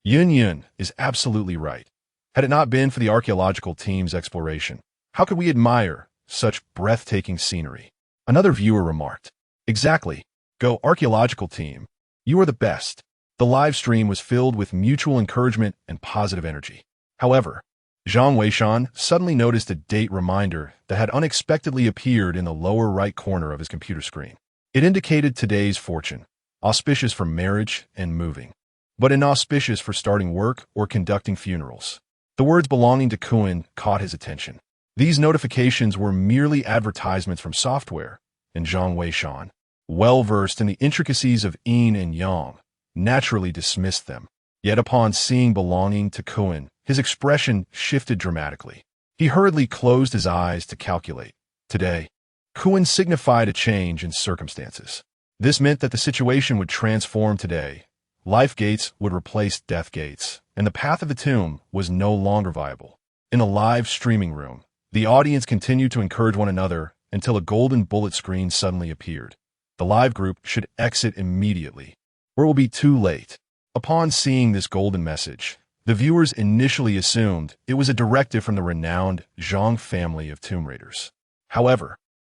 Yun Yun is absolutely right. Had it not been for the archaeological team's exploration, how could we admire such breathtaking scenery? Another viewer remarked. Exactly. Go archaeological team. You are the best. The live stream was filled with mutual encouragement and positive energy. However, Zhang Weishan suddenly noticed a date reminder that had unexpectedly appeared in the lower right corner of his computer screen. It indicated today's fortune, auspicious for marriage and moving, but inauspicious for starting work or conducting funerals. The words belonging to Kuan caught his attention. These notifications were merely advertisements from software, and Zhang Weishan, well-versed in the intricacies of yin and yang, naturally dismissed them. Yet upon seeing belonging to Kuan, his expression shifted dramatically. He hurriedly closed his eyes to calculate. Today, Kuan signified a change in circumstances. This meant that the situation would transform today. Life gates would replace death gates, and the path of the tomb was no longer viable. In a live streaming room, the audience continued to encourage one another until a golden bullet screen suddenly appeared. The live group should exit immediately, or it will be too late. Upon seeing this golden message, the viewers initially assumed it was a directive from the renowned Zhang family of tomb raiders. However,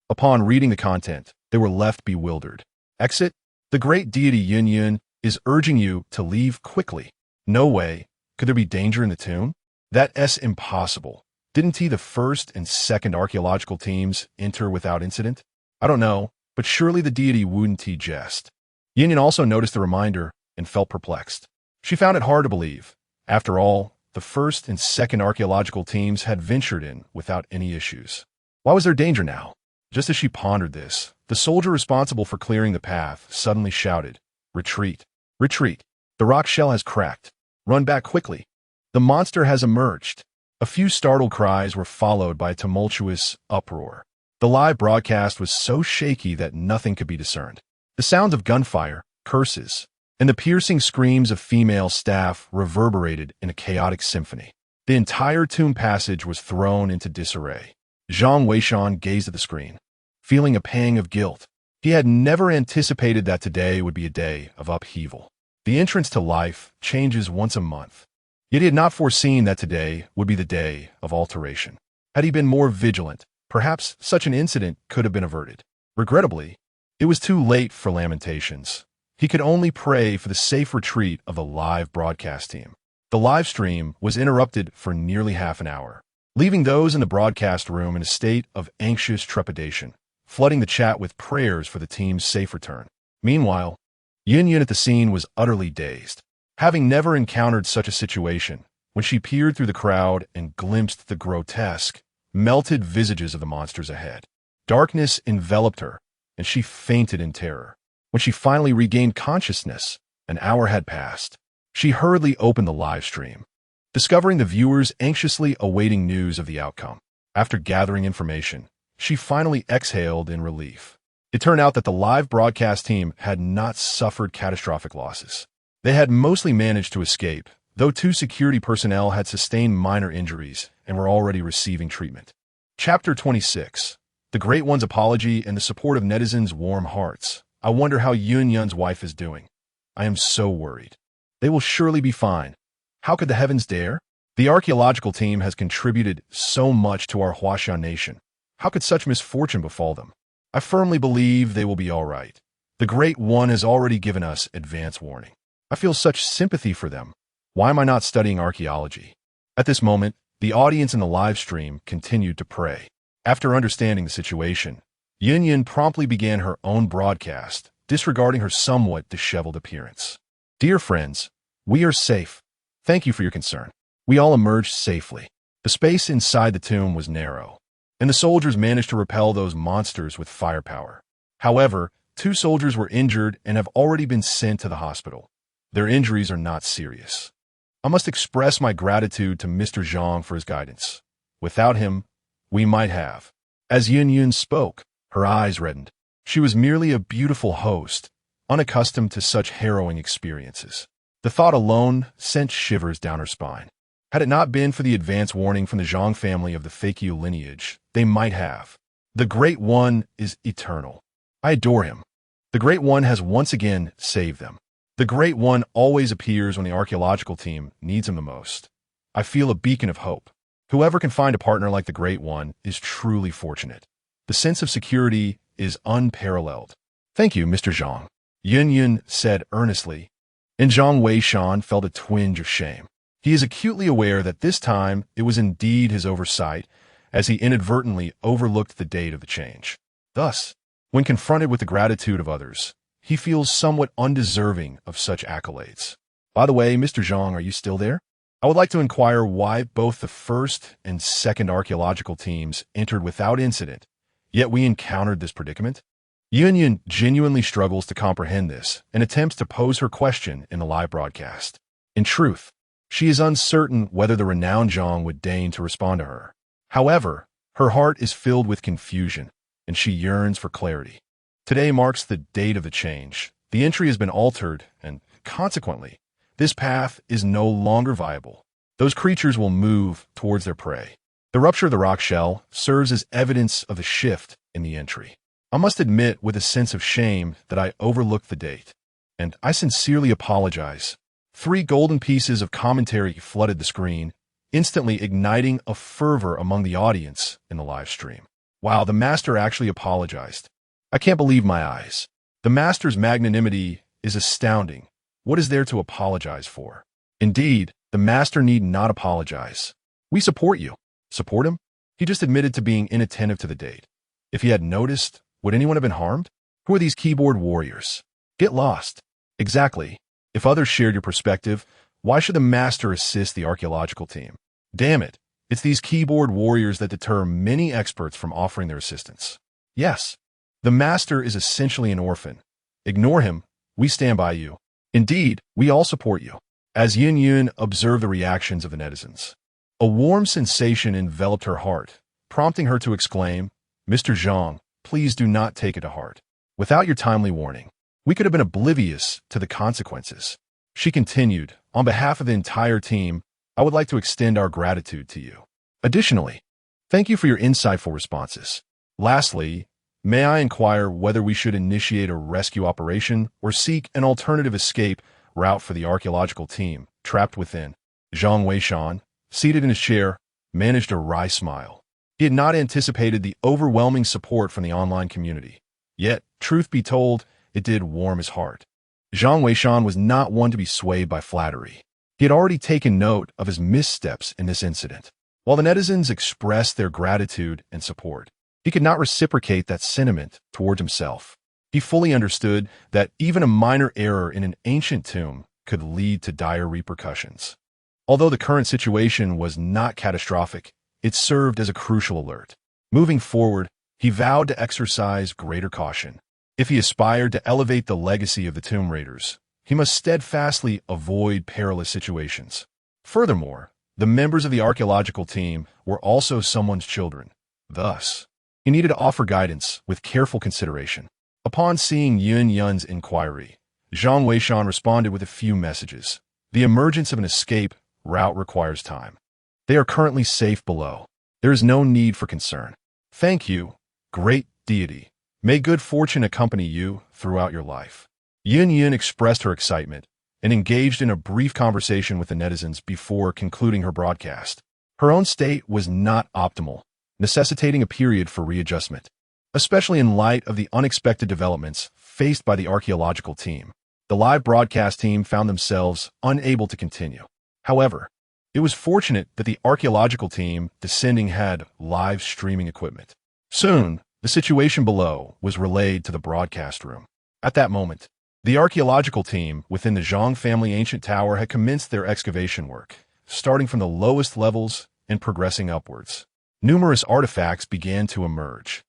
upon reading the content, they were left bewildered. Exit? The great deity Yun Yun is urging you to leave quickly. No way. Could there be danger in the tomb? That's impossible. Didn't the first and second archaeological teams enter without incident? I don't know, but surely the deity wouldn't jest. Yin Yin also noticed the reminder and felt perplexed. She found it hard to believe. After all, the first and second archaeological teams had ventured in without any issues. Why was there danger now? Just as she pondered this, the soldier responsible for clearing the path suddenly shouted, "Retreat! Retreat! The rock shell has cracked. Run back quickly. The monster has emerged." A few startled cries were followed by a tumultuous uproar. The live broadcast was so shaky that nothing could be discerned. The sounds of gunfire, curses, and the piercing screams of female staff reverberated in a chaotic symphony. The entire tomb passage was thrown into disarray. Zhang Weishan gazed at the screen, feeling a pang of guilt. He had never anticipated that today would be a day of upheaval. The entrance to life changes once a month. Yet he had not foreseen that today would be the day of alteration. Had he been more vigilant, perhaps such an incident could have been averted. Regrettably, it was too late for lamentations. He could only pray for the safe retreat of the live broadcast team. The live stream was interrupted for nearly half an hour, leaving those in the broadcast room in a state of anxious trepidation, flooding the chat with prayers for the team's safe return. Meanwhile, Yin Yin at the scene was utterly dazed. Having never encountered such a situation, when she peered through the crowd and glimpsed the grotesque, melted visages of the monsters ahead. Darkness enveloped her, and she fainted in terror. When she finally regained consciousness, an hour had passed. She hurriedly opened the live stream. The discovering the viewers anxiously awaiting news of the outcome. After gathering information, she finally exhaled in relief. It turned out that the live broadcast team had not suffered catastrophic losses. They had mostly managed to escape, though 2 security personnel had sustained minor injuries and were already receiving treatment. Chapter 26. The Great One's Apology and the Support of Netizens' Warm Hearts. I wonder how Yun-Yun's wife is doing. I am so worried. They will surely be fine. How could the heavens dare? The archaeological team has contributed so much to our Huashan nation. How could such misfortune befall them? I firmly believe they will be all right. The Great One has already given us advance warning. I feel such sympathy for them. Why am I not studying archaeology? At this moment, the audience in the live stream continued to pray. After understanding the situation, Yun-Yun promptly began her own broadcast, disregarding her somewhat disheveled appearance. Dear friends, we are safe. Thank you for your concern. We all emerged safely. The space inside the tomb was narrow, and the soldiers managed to repel those monsters with firepower. However, 2 soldiers were injured and have already been sent to the hospital. Their injuries are not serious. I must express my gratitude to Mr. Zhang for his guidance. Without him, we might have. As Yun-Yun spoke, her eyes reddened. She was merely a beautiful host, unaccustomed to such harrowing experiences. The thought alone sent shivers down her spine. Had it not been for the advance warning from the Zhang family of the Fakyu lineage, they might have. The Great One is eternal. I adore him. The Great One has once again saved them. The Great One always appears when the archaeological team needs him the most. I feel a beacon of hope. Whoever can find a partner like the Great One is truly fortunate. The sense of security is unparalleled. Thank you, Mr. Zhang, Yun-Yun said earnestly, and Zhang Weishan felt a twinge of shame. He is acutely aware that this time it was indeed his oversight, as he inadvertently overlooked the date of the change. Thus, when confronted with the gratitude of others, he feels somewhat undeserving of such accolades. By the way, Mr. Zhang, are you still there? I would like to inquire why both the first and second archaeological teams entered without incident, yet we encountered this predicament. Yun-Yun genuinely struggles to comprehend this and attempts to pose her question in the live broadcast. In truth, she is uncertain whether the renowned Zhang would deign to respond to her. However, her heart is filled with confusion, and she yearns for clarity. Today marks the date of the change. The entry has been altered, and consequently, this path is no longer viable. Those creatures will move towards their prey. The rupture of the rock shell serves as evidence of the shift in the entry. I must admit with a sense of shame that I overlooked the date, and I sincerely apologize. 3 golden pieces of commentary flooded the screen, instantly igniting a fervor among the audience in the live stream. Wow, the master actually apologized. I can't believe my eyes. The master's magnanimity is astounding. What is there to apologize for? Indeed, the master need not apologize. We support you. Support him? He just admitted to being inattentive to the date. If he had noticed, would anyone have been harmed? Who are these keyboard warriors? Get lost. Exactly. If others shared your perspective, why should the master assist the archaeological team? Damn it. It's these keyboard warriors that deter many experts from offering their assistance. Yes. The master is essentially an orphan. Ignore him. We stand by you. Indeed, we all support you. As Yun-Yun observed the reactions of the netizens, a warm sensation enveloped her heart, prompting her to exclaim, Mr. Zhang, please do not take it to heart. Without your timely warning, we could have been oblivious to the consequences. She continued, on behalf of the entire team, I would like to extend our gratitude to you. Additionally, thank you for your insightful responses. Lastly, may I inquire whether we should initiate a rescue operation or seek an alternative escape route for the archaeological team trapped within? Zhang Weishan, seated in his chair, managed a wry smile. He had not anticipated the overwhelming support from the online community. Yet, truth be told, it did warm his heart. Zhang Weishan was not one to be swayed by flattery. He had already taken note of his missteps in this incident. While the netizens expressed their gratitude and support, he could not reciprocate that sentiment towards himself. He fully understood that even a minor error in an ancient tomb could lead to dire repercussions. Although the current situation was not catastrophic, it served as a crucial alert. Moving forward, he vowed to exercise greater caution. If he aspired to elevate the legacy of the Tomb Raiders, he must steadfastly avoid perilous situations. Furthermore, The members of the archaeological team were also someone's children. Thus, he needed to offer guidance with careful consideration. Upon seeing Yun Yun's inquiry, Zhang Weishan responded with a few messages. The emergence of an escape route requires time. They are currently safe below. There is no need for concern. Thank you, great deity. May good fortune accompany you throughout your life. Yun Yun expressed her excitement and engaged in a brief conversation with the netizens before concluding her broadcast. Her own state was not optimal, necessitating a period for readjustment, especially in light of the unexpected developments faced by the archaeological team. The live broadcast team found themselves unable to continue. However, it was fortunate that the archaeological team descending had live streaming equipment. Soon, the situation below was relayed to the broadcast room. At that moment, the archaeological team within the Zhang family ancient tower had commenced their excavation work, starting from the lowest levels and progressing upwards. Numerous artifacts began to emerge,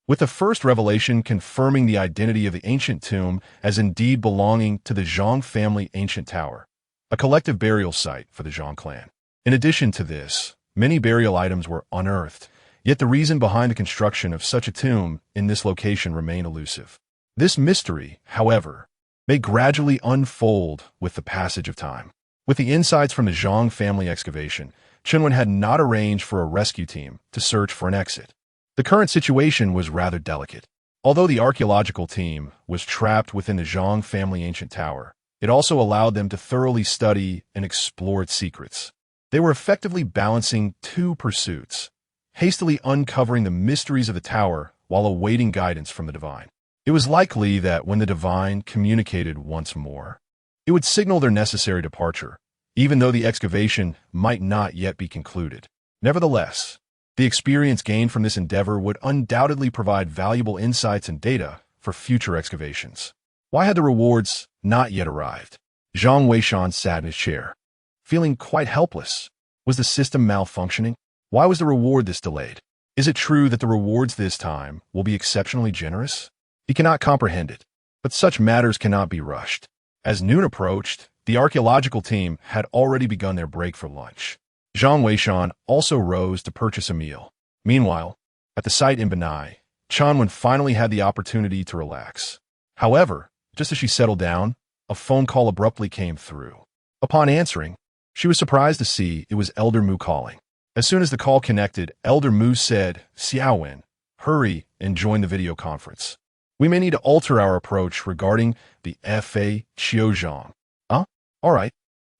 with the first revelation confirming the identity of the ancient tomb as indeed belonging to the Zhang family ancient tower, a collective burial site for the Zhang clan. In addition to this, many burial items were unearthed, yet the reason behind the construction of such a tomb in this location remained elusive. This mystery, however, may gradually unfold with the passage of time. With the insights from the Zhang family excavation, Chunwen had not arranged for a rescue team to search for an exit. The current situation was rather delicate. Although the archaeological team was trapped within the Zhang family ancient tower, it also allowed them to thoroughly study and explore its secrets. They were effectively balancing two pursuits, hastily uncovering the mysteries of the tower while awaiting guidance from the divine. It was likely that when the divine communicated once more, it would signal their necessary departure, even though the excavation might not yet be concluded. Nevertheless, the experience gained from this endeavor would undoubtedly provide valuable insights and data for future excavations. Why had the rewards not yet arrived? Zhang Weishan sat in his chair, feeling quite helpless. Was the system malfunctioning? Why was the reward this delayed? Is it true that the rewards this time will be exceptionally generous? He cannot comprehend it, but such matters cannot be rushed. As noon approached, the archaeological team had already begun their break for lunch. Zhang Weishan also rose to purchase a meal. Meanwhile, at the site in Benai, Chanwen finally had the opportunity to relax. However, just as she settled down, a phone call abruptly came through. Upon answering, she was surprised to see it was Elder Mu calling. As soon as the call connected, Elder Mu said, "Xiaowen, hurry and join the video conference. We may need to alter our approach regarding the Fa Qiuzhang." Huh? All right.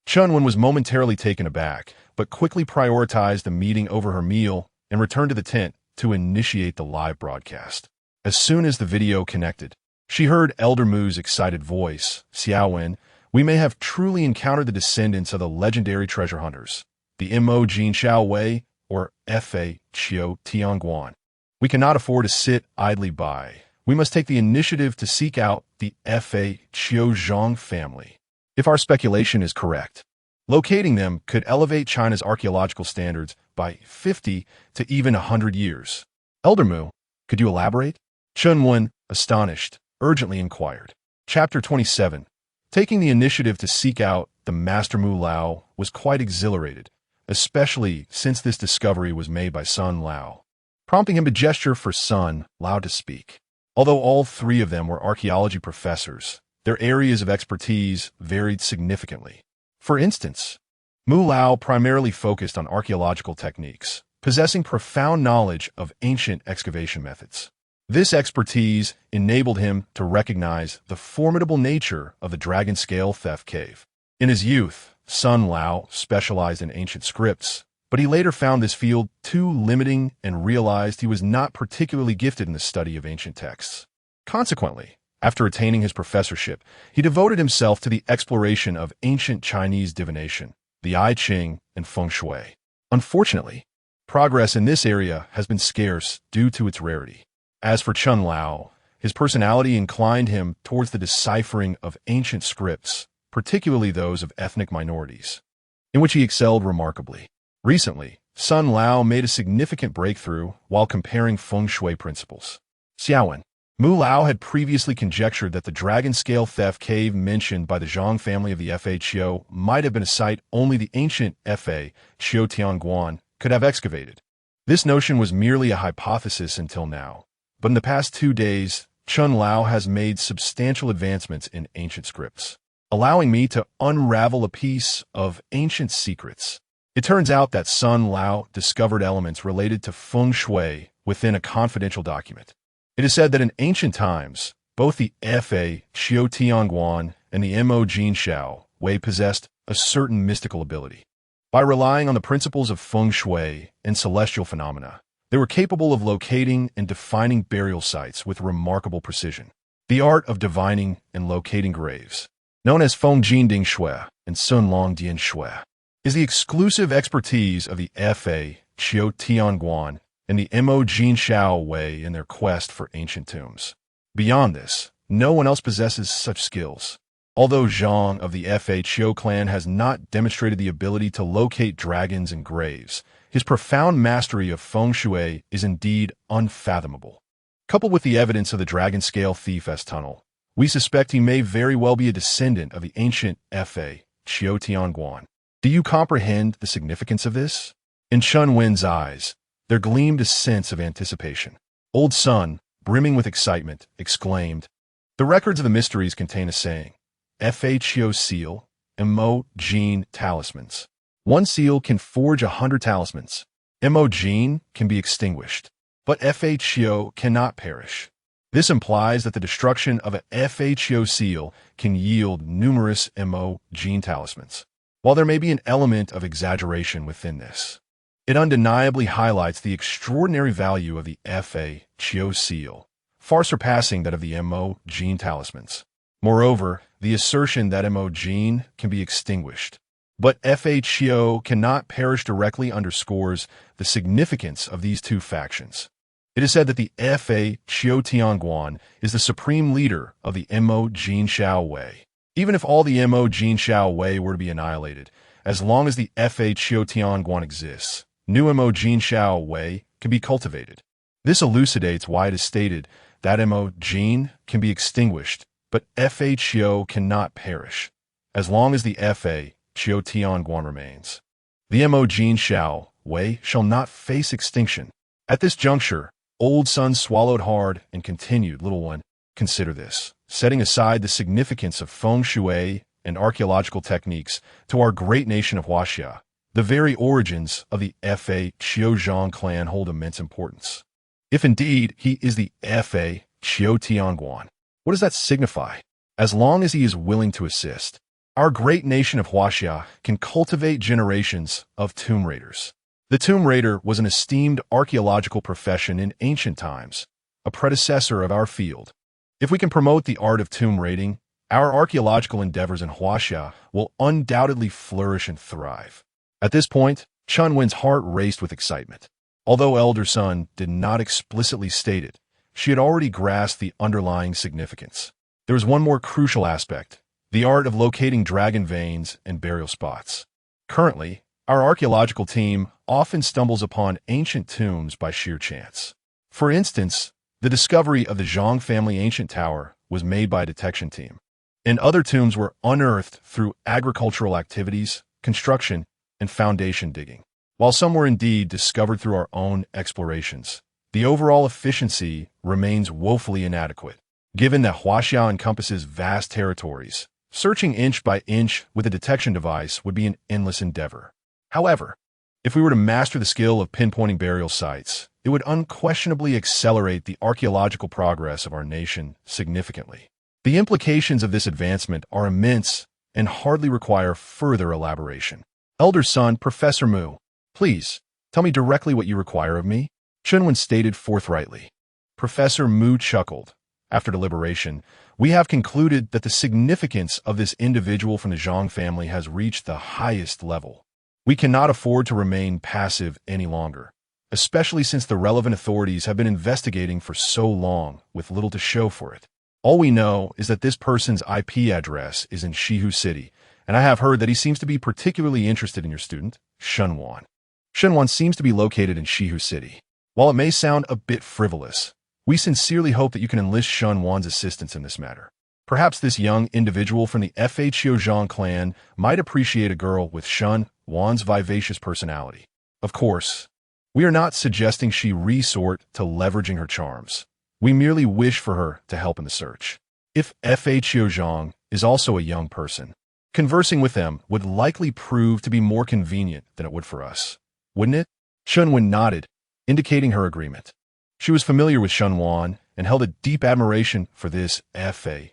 Chunwen was momentarily taken aback, but quickly prioritized the meeting over her meal and returned to the tent to initiate the live broadcast. As soon as the video connected, she heard Elder Mu's excited voice, "Xiaowen, we may have truly encountered the descendants of the legendary treasure hunters, the Mo Jin Xiao Wei or Fa Qiu Tianguan. We cannot afford to sit idly by. We must take the initiative to seek out the Fa Qiuzhang family. If our speculation is correct, locating them could elevate China's archaeological standards by 50 to even 100 years. Elder Mu, could you elaborate?" Chunwen, astonished, urgently inquired. Chapter 27. Taking the initiative to seek out the Master Mu Lao was quite exhilarated, especially since this discovery was made by Sun Lao, prompting him to gesture for Sun Lao to speak. Although all three of them were archaeology professors, their areas of expertise varied significantly. For instance, Mu Lao primarily focused on archaeological techniques, possessing profound knowledge of ancient excavation methods. This expertise enabled him to recognize the formidable nature of the Dragon Scale Theft Cave. In his youth, Sun Lao specialized in ancient scripts, but he later found this field too limiting and realized he was not particularly gifted in the study of ancient texts. Consequently, after attaining his professorship, he devoted himself to the exploration of ancient Chinese divination, the I Ching, and Feng Shui. Unfortunately, progress in this area has been scarce due to its rarity. As for Chun Lao, his personality inclined him towards the deciphering of ancient scripts, particularly those of ethnic minorities, in which he excelled remarkably. Recently, Sun Lao made a significant breakthrough while comparing Feng Shui principles. "Xiaowen, Mu Lao had previously conjectured that the dragon scale theft cave mentioned by the Zhang family of the Fa Qiu might have been a site only the ancient Fa Qiu Tianguan could have excavated. This notion was merely a hypothesis until now, but in the past 2 days, Chun Lao has made substantial advancements in ancient scripts, allowing me to unravel a piece of ancient secrets. It turns out that Sun Lao discovered elements related to feng shui within a confidential document. It is said that in ancient times, both the Fa Qiu Tianguan and the Mo Jin Shao Wei possessed a certain mystical ability. By relying on the principles of feng shui and celestial phenomena, they were capable of locating and defining burial sites with remarkable precision. The art of divining and locating graves, known as Feng Jin Ding Shui and Sun Long Dian Shui, is the exclusive expertise of the Fa Qiu Tianguan and the Mo Jin Shao Wei in their quest for ancient tombs. Beyond this, no one else possesses such skills. Although Zhang of the Fa Qiu clan has not demonstrated the ability to locate dragons and graves, his profound mastery of feng shui is indeed unfathomable. Coupled with the evidence of the dragon scale thief S tunnel, we suspect he may very well be a descendant of the ancient Fa Qiu Tianguan. Do you comprehend the significance of this? In Chun Wen's eyes, there gleamed a sense of anticipation. Old Sun, brimming with excitement, exclaimed, "The records of the mysteries contain a saying, Fa Qiu seal, Mo Jin talismans. One seal can forge 100 talismans. Mo Jin can be extinguished, but Fa Qiu cannot perish. This implies that the destruction of a Fa Qiu seal can yield numerous Mo Jin talismans. While there may be an element of exaggeration within this, it undeniably highlights the extraordinary value of the Fa Qiu seal, far surpassing that of the Mo Jin talismans. Moreover, the assertion that Mo Jin can be extinguished, but Fa Qiu cannot perish directly underscores the significance of these two factions. It is said that the Fa Qiu Tianguan is the supreme leader of the Mo Jin Shao Wei. Even if all the Mo Jin Shao Wei were to be annihilated, as long as the Fa Qiu Tianguan exists, new Mo Jin Shao Wei can be cultivated. This elucidates why it is stated that Mo Jin can be extinguished, but Fa Qiu cannot perish, as long as the Fa Qiu Tianguan remains. The Mo Jin Shao Wei shall not face extinction. At this juncture, Old Sun swallowed hard and continued, "Little one, consider this. Setting aside the significance of feng shui and archaeological techniques to our great nation of Huaxia, the very origins of the Fa Qiu Zhang clan hold immense importance. If indeed he is the Fa Qiu Tianguan, what does that signify? As long as he is willing to assist, our great nation of Huaxia can cultivate generations of tomb raiders." The tomb raider was an esteemed archaeological profession in ancient times, a predecessor of our field. If we can promote the art of tomb raiding, our archaeological endeavors in Huaxia will undoubtedly flourish and thrive. At this point, Chun Wen's heart raced with excitement. Although Elder Sun did not explicitly state it, she had already grasped the underlying significance. There was one more crucial aspect, the art of locating dragon veins and burial spots. Currently, our archaeological team often stumbles upon ancient tombs by sheer chance. For instance, the discovery of the Zhang family ancient tower was made by a detection team, and other tombs were unearthed through agricultural activities, construction, and foundation digging. While some were indeed discovered through our own explorations, the overall efficiency remains woefully inadequate. Given that Huaxia encompasses vast territories, searching inch by inch with a detection device would be an endless endeavor. However, if we were to master the skill of pinpointing burial sites, it would unquestionably accelerate the archaeological progress of our nation significantly. The implications of this advancement are immense and hardly require further elaboration. Elder Son, Professor Mu, please, tell me directly what you require of me. Chunwen stated forthrightly. Professor Mu chuckled. After deliberation, we have concluded that the significance of this individual from the Zhang family has reached the highest level. We cannot afford to remain passive any longer, especially since the relevant authorities have been investigating for so long with little to show for it. All we know is that this person's IP address is in Shihu City, and I have heard that he seems to be particularly interested in your student, Shunwan. Shunwan seems to be located in Shihu City. While it may sound a bit frivolous, We sincerely hope that you can enlist Shun Wan's assistance in this matter. Perhaps this young individual from the Zhang clan might appreciate a girl with Shun Wan's vivacious personality. Of course, we are not suggesting she resort to leveraging her charms. We merely wish for her to help in the search. If Zhang is also a young person, conversing with them would likely prove to be more convenient than it would for us, wouldn't it? Shunwen nodded, indicating her agreement. She was familiar with Shun Wan and held a deep admiration for this Zhang.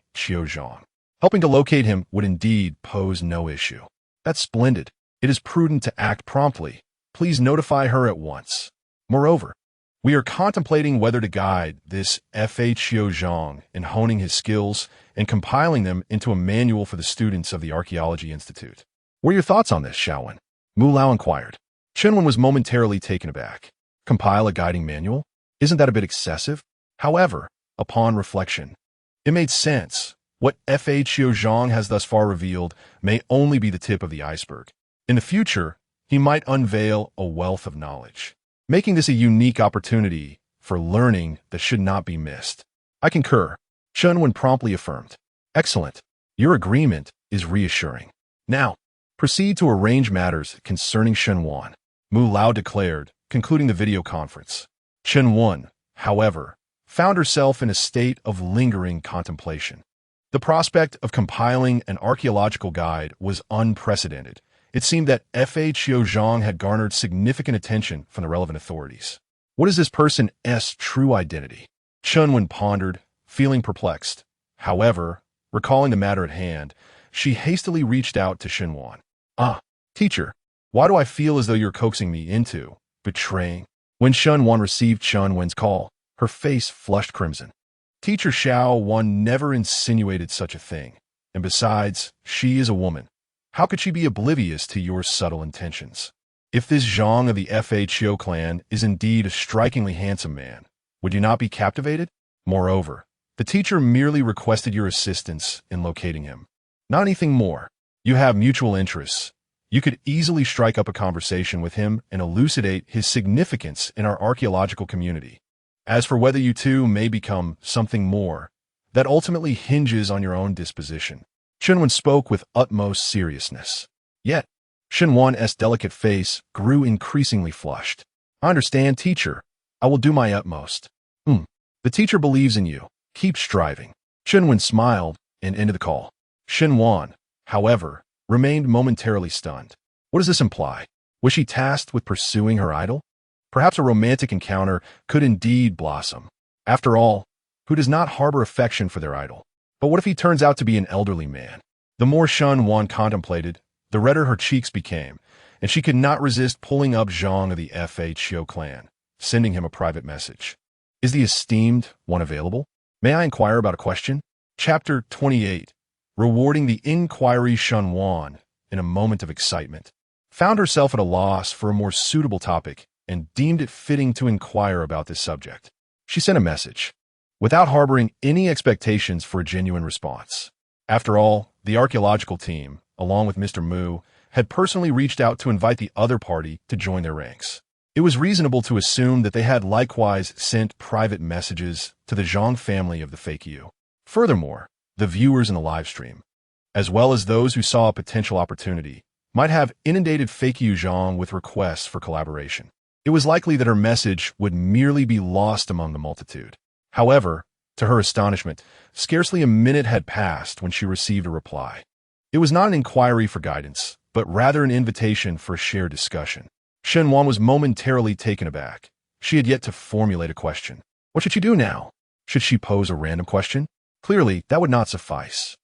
Helping to locate him would indeed pose no issue. That's splendid. It is prudent to act promptly. Please notify her at once. Moreover, we are contemplating whether to guide this Zhang in honing his skills and compiling them into a manual for the students of the Archaeology Institute. What are your thoughts on this, Xiaowen? Mu Lao inquired. Shenwen was momentarily taken aback. Compile a guiding manual? Isn't that a bit excessive? However, upon reflection, it made sense. What Zhang has thus far revealed may only be the tip of the iceberg. In the future, he might unveil a wealth of knowledge, making this a unique opportunity for learning that should not be missed. I concur, Shunwen promptly affirmed. Excellent. Your agreement is reassuring. Now, proceed to arrange matters concerning Shenwan, Mu Lao declared, concluding the video conference. Shenwan, however, found herself in a state of lingering contemplation. The prospect of compiling an archaeological guide was unprecedented. It seemed that Zhang had garnered significant attention from the relevant authorities. What is this person's true identity? Shunwen pondered, feeling perplexed. However, recalling the matter at hand, she hastily reached out to Shenwan. Teacher, why do I feel as though you're coaxing me into betraying? When Shenwan received Shunwen's call, her face flushed crimson. Teacher Xiao Wan never insinuated such a thing. And besides, she is a woman. How could she be oblivious to your subtle intentions? If this Zhang of the Fho clan is indeed a strikingly handsome man, would you not be captivated? Moreover, the teacher merely requested your assistance in locating him. Not anything more. You have mutual interests. You could easily strike up a conversation with him and elucidate his significance in our archaeological community. As for whether you two may become something more, that ultimately hinges on your own disposition. Shenwan spoke with utmost seriousness. Yet, Shenwan's delicate face grew increasingly flushed. I understand, teacher. I will do my utmost. The teacher believes in you. Keep striving. Shenwan smiled and ended the call. Shenwan, however, remained momentarily stunned. What does this imply? Was she tasked with pursuing her idol? Perhaps a romantic encounter could indeed blossom. After all, who does not harbor affection for their idol? But what if he turns out to be an elderly man? The more Shun Wan contemplated, the redder her cheeks became, and she could not resist pulling up Zhang of the Fho clan, sending him a private message. Is the esteemed one available? May I inquire about a question? Chapter 28. Rewarding the inquiry. Shun Wan, in a moment of excitement, found herself at a loss for a more suitable topic and deemed it fitting to inquire about this subject. She sent a message, without harboring any expectations for a genuine response. After all, the archaeological team, along with Mr. Mu, had personally reached out to invite the other party to join their ranks. It was reasonable to assume that they had likewise sent private messages to the Zhang family of the Fake You. Furthermore, the viewers in the livestream, as well as those who saw a potential opportunity, might have inundated Fake You Zhang with requests for collaboration. It was likely that her message would merely be lost among the multitude. However, to her astonishment, scarcely a minute had passed when she received a reply. It was not an inquiry for guidance, but rather an invitation for a shared discussion. Shen Wan was momentarily taken aback. She had yet to formulate a question. What should she do now? Should she pose a random question? Clearly, that would not suffice.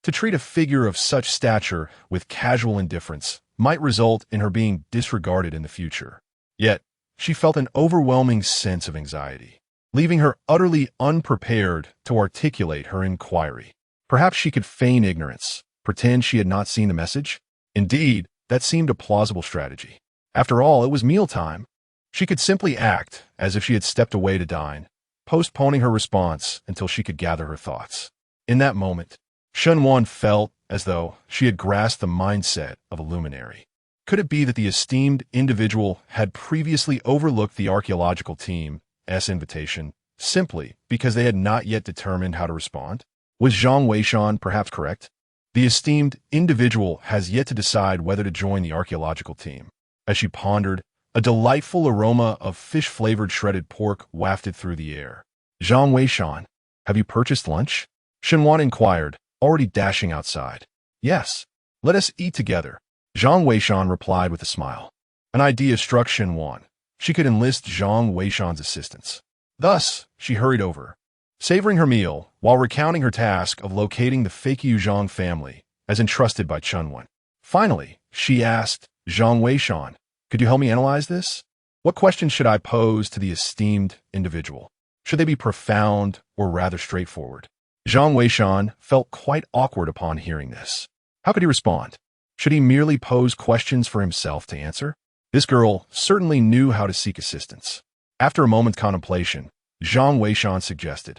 To treat a figure of such stature with casual indifference might result in her being disregarded in the future. Yet, she felt an overwhelming sense of anxiety, leaving her utterly unprepared to articulate her inquiry. Perhaps she could feign ignorance, pretend she had not seen the message? Indeed, that seemed a plausible strategy. After all, it was mealtime. She could simply act as if she had stepped away to dine, postponing her response until she could gather her thoughts. In that moment, Shun Wan felt as though she had grasped the mindset of a luminary. Could it be that the esteemed individual had previously overlooked the archaeological team's invitation simply because they had not yet determined how to respond? Was Zhang Weishan perhaps correct? The esteemed individual has yet to decide whether to join the archaeological team. As she pondered, a delightful aroma of fish-flavored shredded pork wafted through the air. Zhang Weishan, have you purchased lunch? Shenwan inquired, already dashing outside. Yes. Let us eat together. Zhang Weishan replied with a smile. An idea struck Shenwan. She could enlist Zhang Weishan's assistance. Thus, she hurried over, savoring her meal while recounting her task of locating the Fakyu Zhang family as entrusted by Chunwan. Finally, she asked, Zhang Weishan, could you help me analyze this? What questions should I pose to the esteemed individual? Should they be profound or rather straightforward? Zhang Weishan felt quite awkward upon hearing this. How could he respond? Should he merely pose questions for himself to answer? This girl certainly knew how to seek assistance. After a moment's contemplation, Zhang Weishan suggested,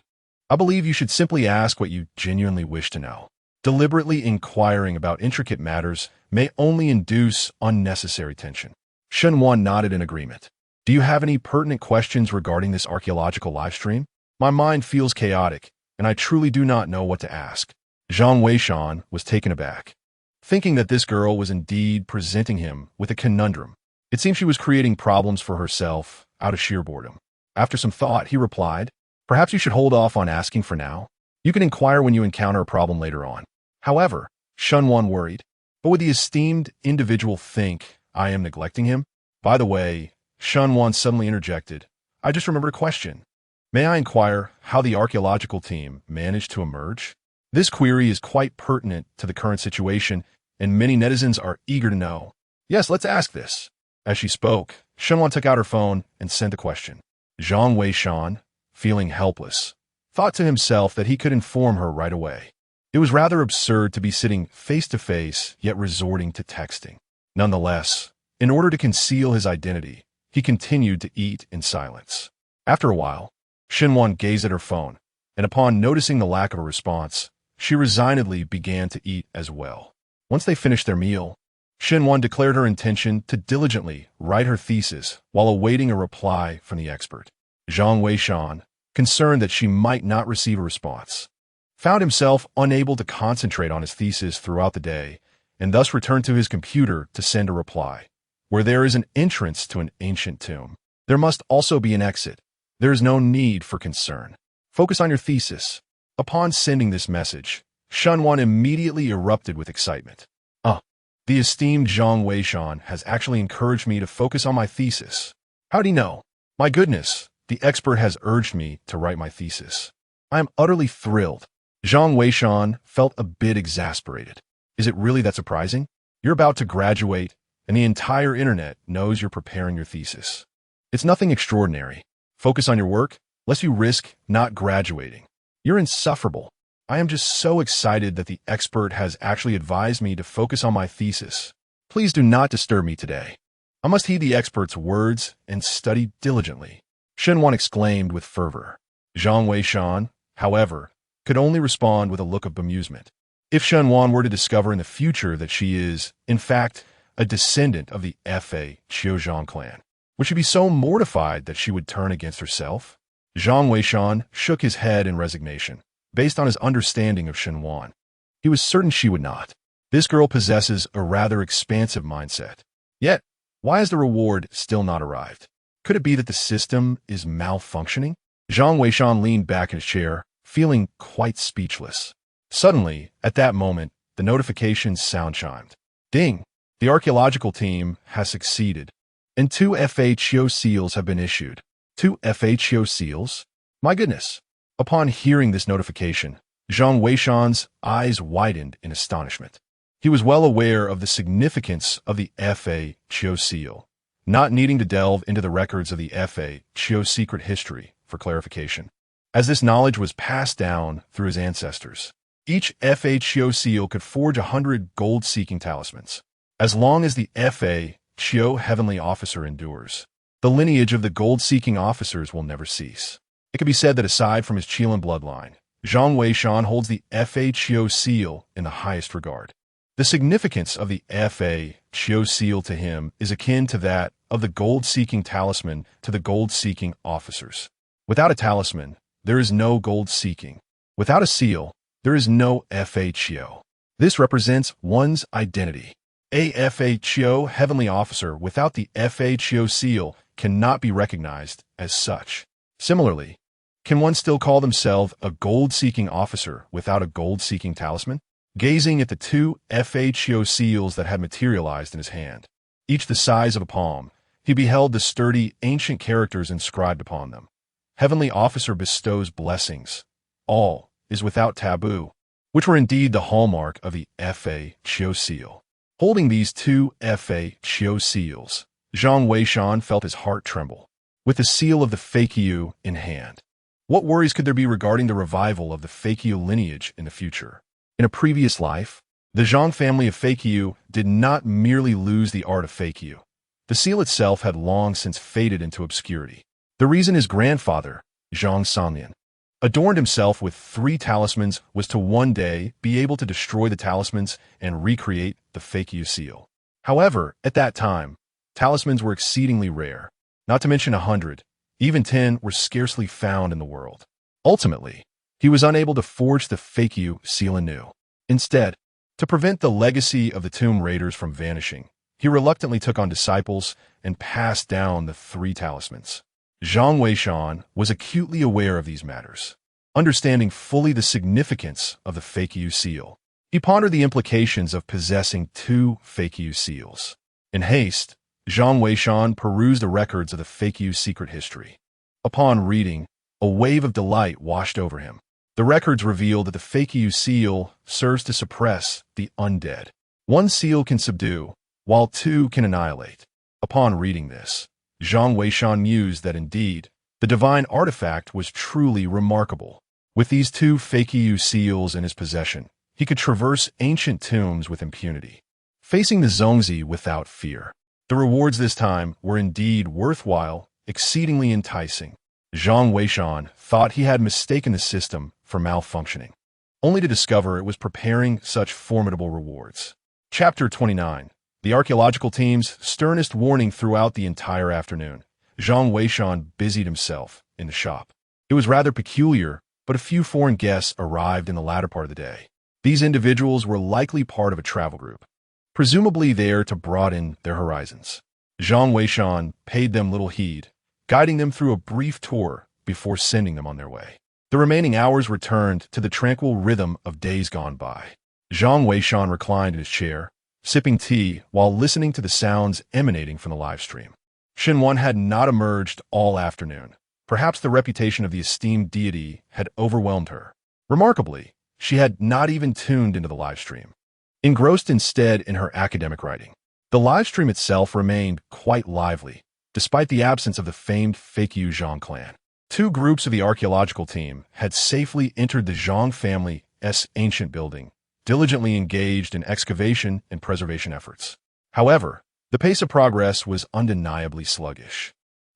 I believe you should simply ask what you genuinely wish to know. Deliberately inquiring about intricate matters may only induce unnecessary tension. Shenwan nodded in agreement. Do you have any pertinent questions regarding this archaeological livestream? My mind feels chaotic, and I truly do not know what to ask. Zhang Weishan was taken aback, thinking that this girl was indeed presenting him with a conundrum. It seemed she was creating problems for herself out of sheer boredom. After some thought, he replied, perhaps you should hold off on asking for now. You can inquire when you encounter a problem later on. However, Shenwan worried, but would the esteemed individual think I am neglecting him? By the way, Shenwan suddenly interjected, I just remembered a question. May I inquire how the archaeological team managed to emerge? This query is quite pertinent to the current situation, and many netizens are eager to know. Yes, let's ask this. As she spoke, Shenwan took out her phone and sent the question. Zhang Weishan, feeling helpless, thought to himself that he could inform her right away. It was rather absurd to be sitting face-to-face, yet resorting to texting. Nonetheless, in order to conceal his identity, he continued to eat in silence. After a while, Shenwan gazed at her phone, and upon noticing the lack of a response, she resignedly began to eat as well. Once they finished their meal, Shenwan declared her intention to diligently write her thesis while awaiting a reply from the expert. Zhang Weishan, concerned that she might not receive a response, found himself unable to concentrate on his thesis throughout the day and thus returned to his computer to send a reply. Where there is an entrance to an ancient tomb, there must also be an exit. There is no need for concern. Focus on your thesis. Upon sending this message, Shenwan immediately erupted with excitement. The esteemed Zhang Weishan has actually encouraged me to focus on my thesis. How'd he know? My goodness, the expert has urged me to write my thesis. I am utterly thrilled. Zhang Weishan felt a bit exasperated. Is it really that surprising? You're about to graduate, and the entire internet knows you're preparing your thesis. It's nothing extraordinary. Focus on your work, lest you risk not graduating. You're insufferable. I am just so excited that the expert has actually advised me to focus on my thesis. Please do not disturb me today. I must heed the expert's words and study diligently. Shenwan exclaimed with fervor. Zhang Weishan, however, could only respond with a look of bemusement. If Shenwan were to discover in the future that she is, in fact, a descendant of the Fa Qiuzhang clan, would she be so mortified that she would turn against herself? Zhang Weishan shook his head in resignation. Based on his understanding of Shenwan, he was certain she would not. This girl possesses a rather expansive mindset. Yet, why has the reward still not arrived? Could it be that the system is malfunctioning? Zhang Weishan leaned back in his chair, feeling quite speechless. Suddenly, at that moment, the notification's sound chimed. Ding! The archaeological team has succeeded, and 2 FHO seals have been issued. 2 FHO seals? My goodness! Upon hearing this notification, Zhang Weishan's eyes widened in astonishment. He was well aware of the significance of the Fa Qiu seal, not needing to delve into the records of the Fa Qiu secret history for clarification, as this knowledge was passed down through his ancestors. Each Fa Qiu seal could forge 100 gold-seeking talismans. As long as the Fa Qiu heavenly officer endures, the lineage of the gold-seeking officers will never cease. It can be said that aside from his Qilin bloodline, Zhang Weishan holds the Fa Qiu seal in the highest regard. The significance of the Fa Qiu seal to him is akin to that of the gold-seeking talisman to the gold-seeking officers. Without a talisman, there is no gold seeking. Without a seal, there is no FHO. This represents one's identity. A FHO heavenly officer without the FHO seal cannot be recognized as such. Similarly, can one still call themselves a gold-seeking officer without a gold-seeking talisman? Gazing at the two FHO seals that had materialized in his hand, each the size of a palm, he beheld the sturdy, ancient characters inscribed upon them. Heavenly officer bestows blessings. All is without taboo, which were indeed the hallmark of the FHO seal. Holding these two FHO seals, Zhang Weishan felt his heart tremble. With the seal of the Fakyu in hand, what worries could there be regarding the revival of the Fakyu lineage in the future? In a previous life, the Zhang family of Fakyu did not merely lose the art of Fakyu. The seal itself had long since faded into obscurity. The reason his grandfather, Zhang Sanlian, adorned himself with 3 talismans was to one day be able to destroy the talismans and recreate the Fakyu seal. However, at that time, talismans were exceedingly rare, not to mention 100, even 10 were scarcely found in the world. Ultimately, he was unable to forge the Fakyu seal anew. Instead, to prevent the legacy of the Tomb Raiders from vanishing, he reluctantly took on disciples and passed down the 3 talismans. Zhang Weishan was acutely aware of these matters. Understanding fully the significance of the Fakyu seal, he pondered the implications of possessing 2 Fakyu seals. In haste, Zhang Weishan perused the records of the Fakyu secret history. Upon reading, a wave of delight washed over him. The records revealed that the Fakyu seal serves to suppress the undead. 1 seal can subdue, while 2 can annihilate. Upon reading this, Zhang Weishan mused that indeed, the divine artifact was truly remarkable. With these 2 Fakyu seals in his possession, he could traverse ancient tombs with impunity, facing the Zongzi without fear. The rewards this time were indeed worthwhile, exceedingly enticing. Zhang Weishan thought he had mistaken the system for malfunctioning, only to discover it was preparing such formidable rewards. Chapter 29. The archaeological team's sternest warning throughout the entire afternoon. Zhang Weishan busied himself in the shop. It was rather peculiar, but a few foreign guests arrived in the latter part of the day. These individuals were likely part of a travel group, presumably there to broaden their horizons. Zhang Weishan paid them little heed, guiding them through a brief tour before sending them on their way. The remaining hours returned to the tranquil rhythm of days gone by. Zhang Weishan reclined in his chair, sipping tea while listening to the sounds emanating from the live stream. Shenwan had not emerged all afternoon. Perhaps the reputation of the esteemed deity had overwhelmed her. Remarkably, she had not even tuned into the live stream, engrossed instead in her academic writing. The live stream itself remained quite lively, despite the absence of the famed Fakyu Zhang clan. 2 groups of the archaeological team had safely entered the Zhang family's ancient building, diligently engaged in excavation and preservation efforts. However, the pace of progress was undeniably sluggish.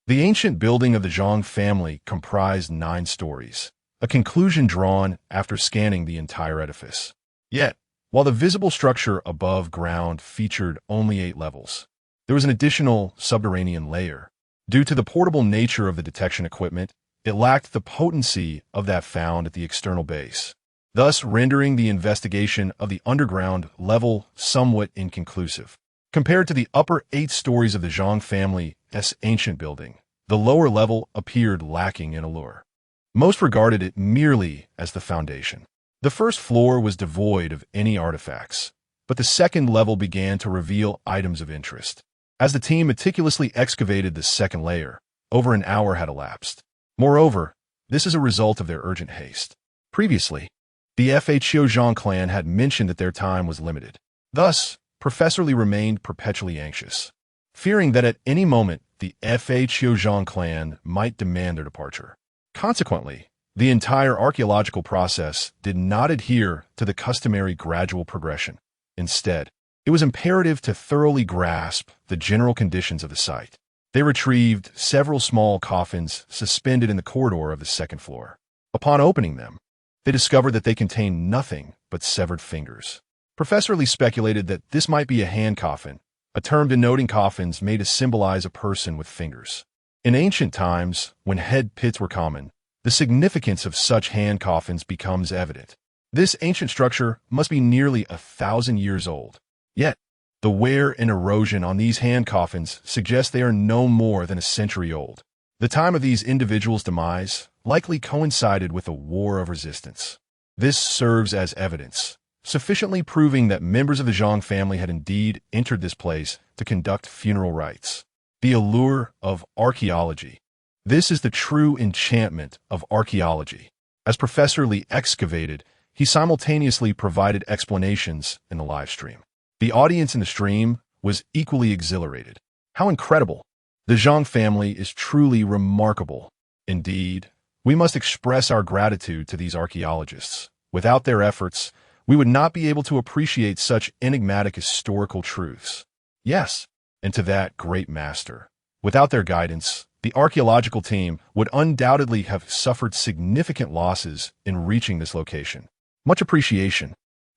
The ancient building of the Zhang family comprised 9 stories, a conclusion drawn after scanning the entire edifice. Yet, while the visible structure above ground featured only 8 levels, there was an additional subterranean layer. Due to the portable nature of the detection equipment, it lacked the potency of that found at the external base, thus rendering the investigation of the underground level somewhat inconclusive. Compared to the upper 8 stories of the Zhang family's ancient building, the lower level appeared lacking in allure. Most regarded it merely as the foundation. The first floor was devoid of any artifacts, but the second level began to reveal items of interest. As the team meticulously excavated the second layer, over an hour had elapsed. Moreover, this is a result of their urgent haste. Previously, the FHO Zhang clan had mentioned that their time was limited. Thus, Professor Li remained perpetually anxious, fearing that at any moment the FHO Zhang clan might demand their departure. Consequently, the entire archaeological process did not adhere to the customary gradual progression. Instead, it was imperative to thoroughly grasp the general conditions of the site. They retrieved several small coffins suspended in the corridor of the second floor. Upon opening them, they discovered that they contained nothing but severed fingers. Professor Lee speculated that this might be a hand coffin, a term denoting coffins made to symbolize a person with fingers. In ancient times, when head pits were common, the significance of such hand coffins becomes evident. This ancient structure must be nearly 1,000 years old. Yet, the wear and erosion on these hand coffins suggests they are no more than a century old. The time of these individuals' demise likely coincided with a war of resistance. This serves as evidence, sufficiently proving that members of the Zhang family had indeed entered this place to conduct funeral rites. The allure of archaeology. This is the true enchantment of archaeology. As Professor Li excavated, he simultaneously provided explanations in the live stream. The audience in the stream was equally exhilarated. How incredible! The Zhang family is truly remarkable. Indeed, we must express our gratitude to these archaeologists. Without their efforts, we would not be able to appreciate such enigmatic historical truths. Yes, and to that great master. Without their guidance, the archaeological team would undoubtedly have suffered significant losses in reaching this location. Much appreciation.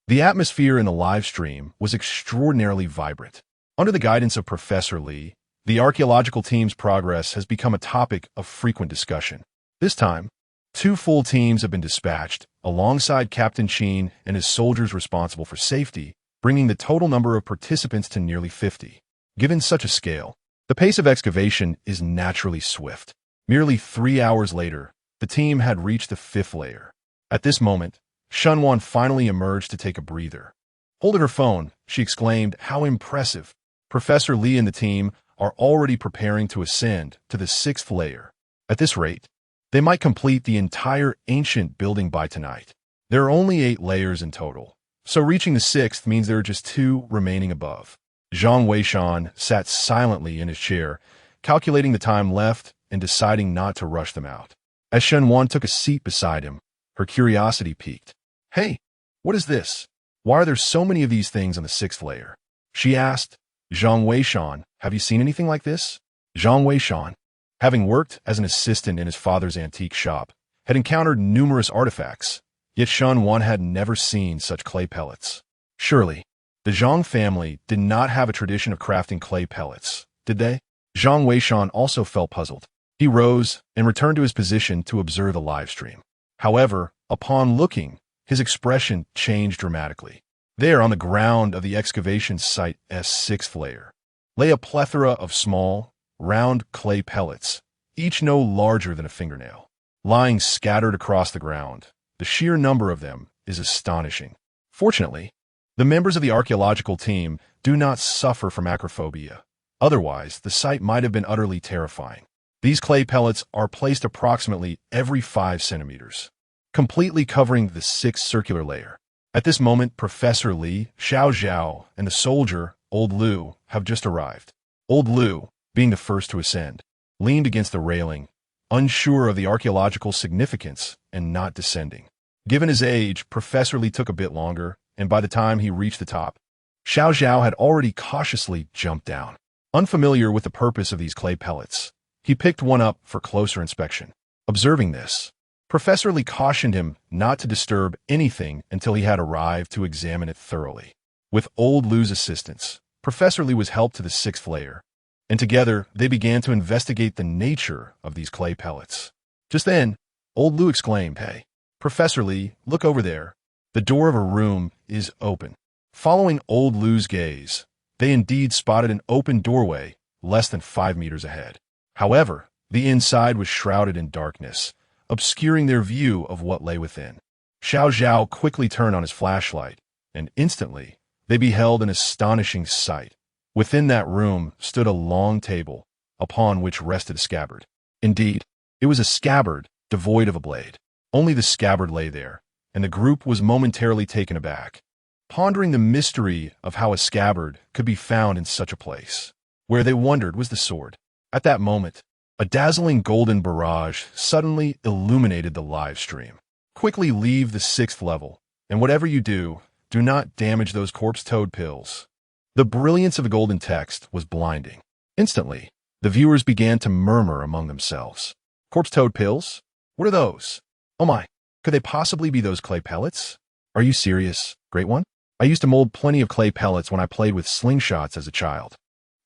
The atmosphere in the live stream was extraordinarily vibrant. Under the guidance of Professor Li, the archaeological team's progress has become a topic of frequent discussion. This time, 2 full teams have been dispatched, alongside Captain Qin and his soldiers responsible for safety, bringing the total number of participants to nearly 50. Given such a scale, the pace of excavation is naturally swift. Merely 3 hours later, the team had reached the 5th layer. At this moment, Shunwan finally emerged to take a breather. Holding her phone, she exclaimed, "How impressive! Professor Li and the team are already preparing to ascend to the 6th layer. At this rate, they might complete the entire ancient building by tonight. There are only 8 layers in total, so reaching the 6th means there are just 2 remaining above." Zhang Weishan sat silently in his chair, calculating the time left and deciding not to rush them out. As Shunwan took a seat beside him, her curiosity piqued. "Hey, what is this? Why are there so many of these things on the 6th layer?" she asked. Zhang Weishan, "Have you seen anything like this?" Zhang Weishan, having worked as an assistant in his father's antique shop, had encountered numerous artifacts, yet Shunwan had never seen such clay pellets. Surely, the Zhang family did not have a tradition of crafting clay pellets, did they? Zhang Weishan also felt puzzled. He rose and returned to his position to observe the live stream. However, upon looking, his expression changed dramatically. There, on the ground of the excavation site's 6th layer, lay a plethora of small, round clay pellets, each no larger than a fingernail, lying scattered across the ground. The sheer number of them is astonishing. Fortunately, the members of the archaeological team do not suffer from acrophobia. Otherwise, the sight might have been utterly terrifying. These clay pellets are placed approximately every 5 centimeters, completely covering the 6th circular layer. At this moment, Professor Li, Xiao Zhao, and the soldier, Old Lu, have just arrived. Old Lu, being the first to ascend, leaned against the railing, unsure of the archaeological significance and not descending. Given his age, Professor Li took a bit longer, and by the time he reached the top, Xiao Zhao had already cautiously jumped down. Unfamiliar with the purpose of these clay pellets, he picked one up for closer inspection. Observing this, Professor Li cautioned him not to disturb anything until he had arrived to examine it thoroughly. With Old Lu's assistance, Professor Li was helped to the 6th layer, and together they began to investigate the nature of these clay pellets. Just then, Old Lu exclaimed, "Hey, Professor Li, look over there. The door of a room is open." Following Old Lu's gaze, they indeed spotted an open doorway less than 5 meters ahead. However, the inside was shrouded in darkness, obscuring their view of what lay within. Xiao Zhao quickly turned on his flashlight, and instantly they beheld an astonishing sight. Within that room stood a long table, upon which rested a scabbard. Indeed, it was a scabbard devoid of a blade. Only the scabbard lay there, and the group was momentarily taken aback, pondering the mystery of how a scabbard could be found in such a place. Where they wondered was the sword. At that moment, a dazzling golden barrage suddenly illuminated the live stream. Quickly leave the 6th level, and whatever you do, do not damage those corpse toad pills. The brilliance of the golden text was blinding. Instantly, the viewers began to murmur among themselves. Corpse toad pills? What are those? Oh my, could they possibly be those clay pellets? Are you serious, Great One? I used to mold plenty of clay pellets when I played with slingshots as a child.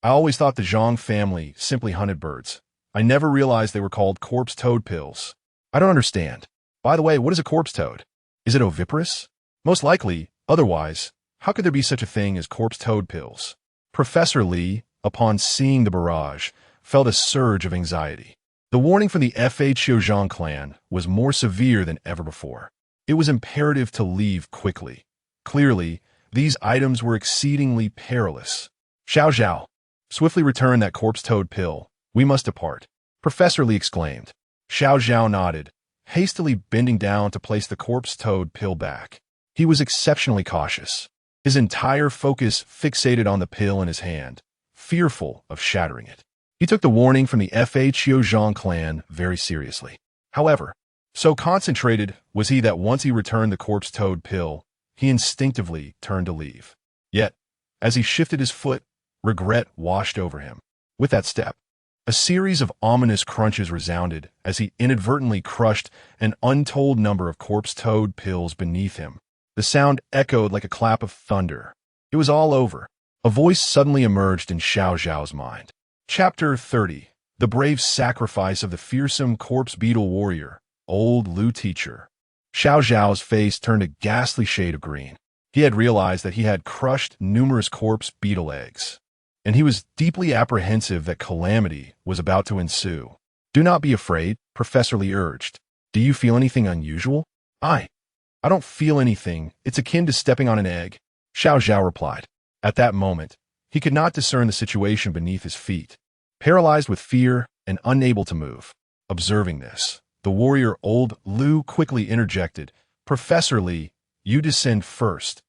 I always thought the Zhang family simply hunted birds, I never realized they were called corpse toad pills. I don't understand. By the way, what is a corpse toad? Is it oviparous? Most likely, otherwise, how could there be such a thing as corpse toad pills? Professor Lee, upon seeing the barrage, felt a surge of anxiety. The warning from the Xiaozhang clan was more severe than ever before. It was imperative to leave quickly. Clearly, these items were exceedingly perilous. Xiao, swiftly return that corpse toad pill. We must depart. Professor Lee exclaimed. Xiao nodded, hastily bending down to place the corpse toad pill back. He was exceptionally cautious, his entire focus fixated on the pill in his hand, fearful of shattering it. He took the warning from the Xiaozhang clan very seriously. However, so concentrated was he that once he returned the corpse toad pill, he instinctively turned to leave. Yet, as he shifted his foot, regret washed over him. With that step, a series of ominous crunches resounded as he inadvertently crushed an untold number of corpse toad pills beneath him. The sound echoed like a clap of thunder. It was all over. A voice suddenly emerged in Xiao's mind. Chapter 30. The Brave Sacrifice of the Fearsome Corpse Beetle Warrior, Old Lu Teacher. Xiao's face turned a ghastly shade of green. He had realized that he had crushed numerous corpse beetle eggs, and he was deeply apprehensive that calamity was about to ensue. Do not be afraid, Professor Lee urged. Do you feel anything unusual? I don't feel anything. It's akin to stepping on an egg, Xiao replied. At that moment, he could not discern the situation beneath his feet. Paralyzed with fear and unable to move. Observing this, the warrior Old Lu quickly interjected, Professor Lee, you descend first.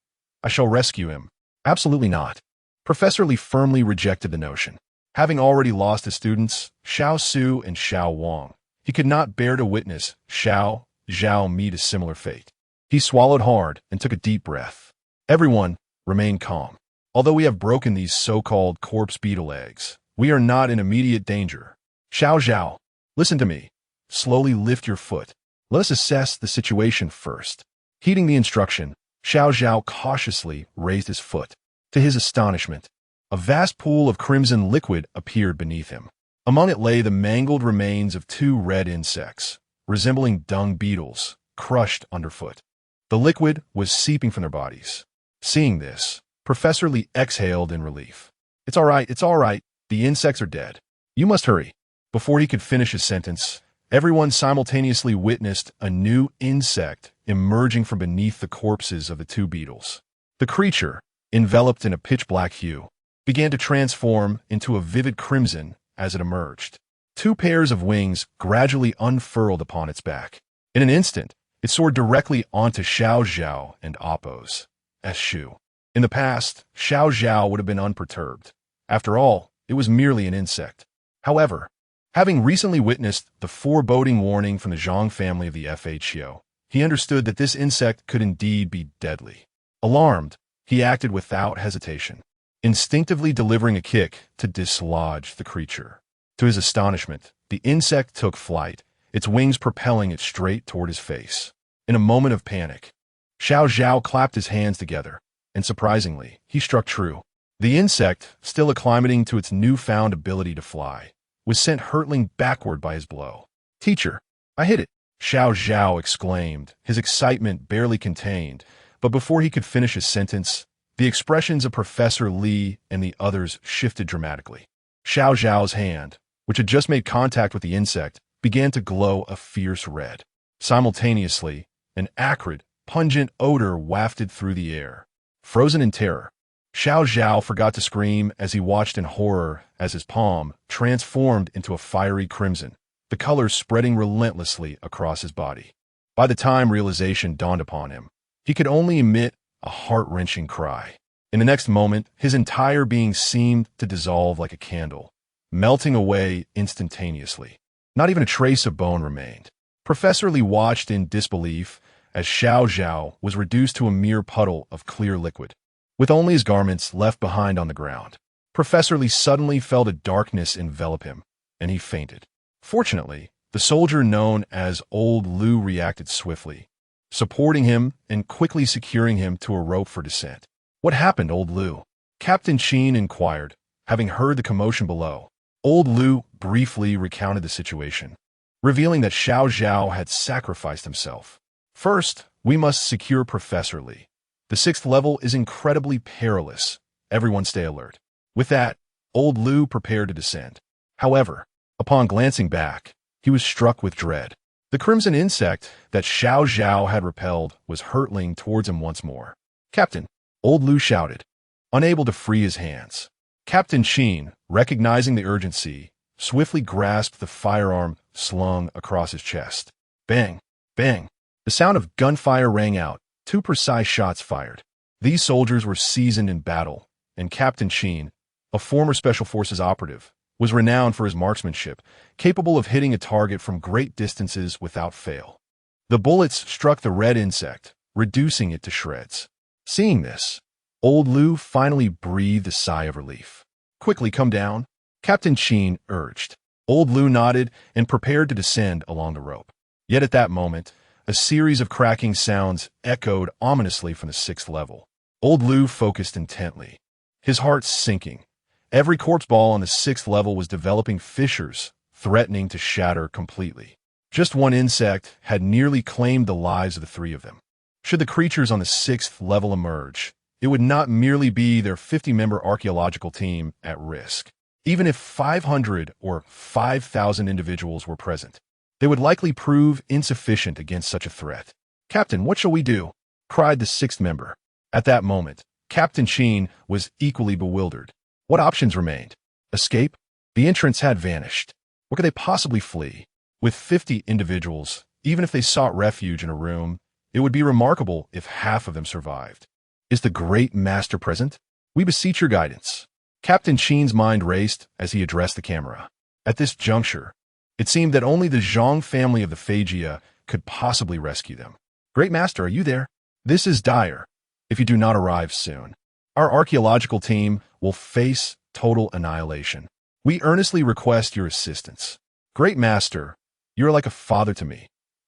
I shall rescue him. Absolutely not. Professor Lee firmly rejected the notion. Having already lost his students, Xiao Su and Xiao Wang, he could not bear to witness Xiao Zhao meet a similar fate. He swallowed hard and took a deep breath. Everyone, remain calm. Although we have broken these so-called corpse beetle eggs, we are not in immediate danger. Xiao, listen to me. Slowly lift your foot. Let us assess the situation first. Heeding the instruction, Xiao cautiously raised his foot. To his astonishment, a vast pool of crimson liquid appeared beneath him. Among it lay the mangled remains of two red insects, resembling dung beetles, crushed underfoot. The liquid was seeping from their bodies. Seeing this, Professor Lee exhaled in relief. It's all right. The insects are dead. You must hurry. Before he could finish his sentence, everyone simultaneously witnessed a new insect emerging from beneath the corpses of the two beetles. The creature, enveloped in a pitch-black hue, began to transform into a vivid crimson as it emerged. Two pairs of wings gradually unfurled upon its back. In an instant, it soared directly onto Xiao and Appo's Shu. In the past, Xiao would have been unperturbed. After all, it was merely an insect. However, having recently witnessed the foreboding warning from the Zhang family of the FHO, he understood that this insect could indeed be deadly. Alarmed, he acted without hesitation, instinctively delivering a kick to dislodge the creature. To his astonishment, the insect took flight, its wings propelling it straight toward his face. In a moment of panic, Xiao clapped his hands together, and surprisingly, he struck true. The insect, still acclimating to its newfound ability to fly, was sent hurtling backward by his blow. Teacher, I hit it, Xiao exclaimed, his excitement barely contained, but before he could finish his sentence, the expressions of Professor Lee and the others shifted dramatically. Xiao's hand, which had just made contact with the insect, began to glow a fierce red. Simultaneously, an acrid, pungent odor wafted through the air. Frozen in terror, Xiao forgot to scream as he watched in horror as his palm transformed into a fiery crimson, the colors spreading relentlessly across his body. By the time realization dawned upon him, he could only emit a heart-wrenching cry. In the next moment, his entire being seemed to dissolve like a candle, melting away instantaneously. Not even a trace of bone remained. Professor Lee watched in disbelief as Xiao was reduced to a mere puddle of clear liquid, with only his garments left behind on the ground. Professor Lee suddenly felt a darkness envelop him, and he fainted. Fortunately, the soldier known as Old Lu reacted swiftly, supporting him and quickly securing him to a rope for descent. What happened, Old Lu? Captain Qin inquired, having heard the commotion below. Old Lu briefly recounted the situation, revealing that Xiao Zhao had sacrificed himself. First, we must secure Professor Li. The 6th level is incredibly perilous. Everyone stay alert. With that, old Lu prepared to descend. However, upon glancing back, he was struck with dread. The crimson insect that Xiao Zhao had repelled was hurtling towards him once more. "Captain!" old Lu shouted, unable to free his hands. Captain Qin, recognizing the urgency, swiftly grasped the firearm slung across his chest. Bang! Bang! The sound of gunfire rang out, 2 precise shots fired. These soldiers were seasoned in battle, and Captain Qin, a former Special Forces operative, was renowned for his marksmanship, capable of hitting a target from great distances without fail. The bullets struck the red insect, reducing it to shreds. Seeing this, old Lu finally breathed a sigh of relief. "Quickly come down," Captain Qin urged. Old Lu nodded and prepared to descend along the rope. Yet at that moment, a series of cracking sounds echoed ominously from the 6th level. Old Lu focused intently, his heart sinking. Every corpse ball on the 6th level was developing fissures, threatening to shatter completely. Just one insect had nearly claimed the lives of the 3 of them. Should the creatures on the 6th level emerge, it would not merely be their 50-member archaeological team at risk. Even if 500 or 5,000 individuals were present, they would likely prove insufficient against such a threat. "Captain, what shall we do?" cried the 6th member. At that moment, Captain Qin was equally bewildered. What options remained? Escape? The entrance had vanished. Where could they possibly flee? With 50 individuals, even if they sought refuge in a room, it would be remarkable if half of them survived. Is the Great Master present? We beseech your guidance. Captain Qin's mind raced as he addressed the camera. At this juncture, it seemed that only the Zhang family of the Phagia could possibly rescue them. "Great Master, are you there? This is dire. If you do not arrive soon, our archaeological team will face total annihilation. We earnestly request your assistance. Great Master, you are like a father to me.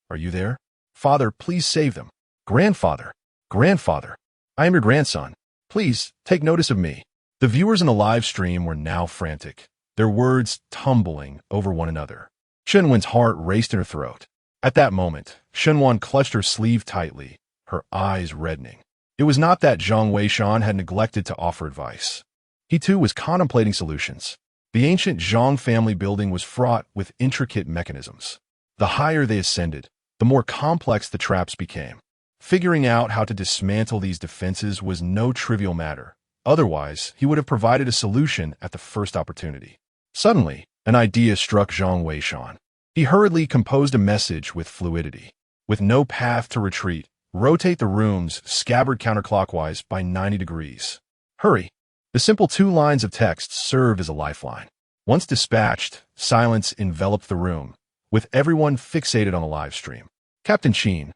Are you there? Father, please save them. Grandfather, grandfather, I am your grandson. Please take notice of me." The viewers in the live stream were now frantic, their words tumbling over one another. Shenwen's heart raced in her throat. At that moment, Shenwen clutched her sleeve tightly, her eyes reddening. It was not that Zhang Weishan had neglected to offer advice. He too was contemplating solutions. The ancient Zhang family building was fraught with intricate mechanisms. The higher they ascended, the more complex the traps became. Figuring out how to dismantle these defenses was no trivial matter. Otherwise, he would have provided a solution at the first opportunity. Suddenly, an idea struck Zhang Weishan. He hurriedly composed a message with fluidity. With no path to retreat, rotate the rooms scabbard counterclockwise by 90 degrees. Hurry! The simple 2 lines of text served as a lifeline. Once dispatched, silence enveloped the room, with everyone fixated on the live stream. Captain Qin,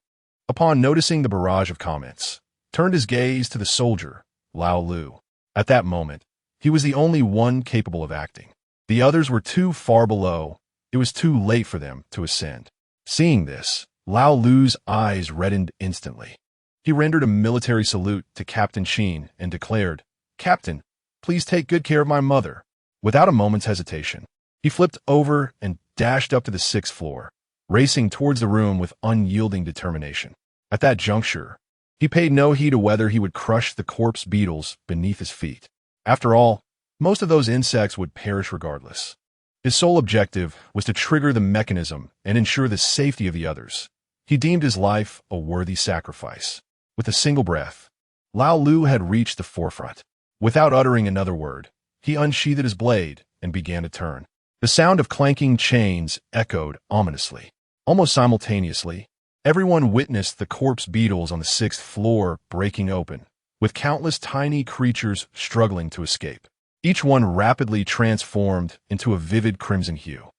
upon noticing the barrage of comments, turned his gaze to the soldier, Lao Lu. At that moment, he was the only one capable of acting. The others were too far below. It was too late for them to ascend. Seeing this, Lao Lu's eyes reddened instantly. He rendered a military salute to Captain Qin and declared, "Captain, please take good care of my mother." Without a moment's hesitation, he flipped over and dashed up to the 6th floor, racing towards the room with unyielding determination. At that juncture, he paid no heed to whether he would crush the corpse beetles beneath his feet. After all, most of those insects would perish regardless. His sole objective was to trigger the mechanism and ensure the safety of the others. He deemed his life a worthy sacrifice. With a single breath, Lao Lu had reached the forefront. Without uttering another word, he unsheathed his blade and began to turn. The sound of clanking chains echoed ominously. Almost simultaneously, everyone witnessed the corpse beetles on the 6th floor breaking open, with countless tiny creatures struggling to escape. Each one rapidly transformed into a vivid crimson hue.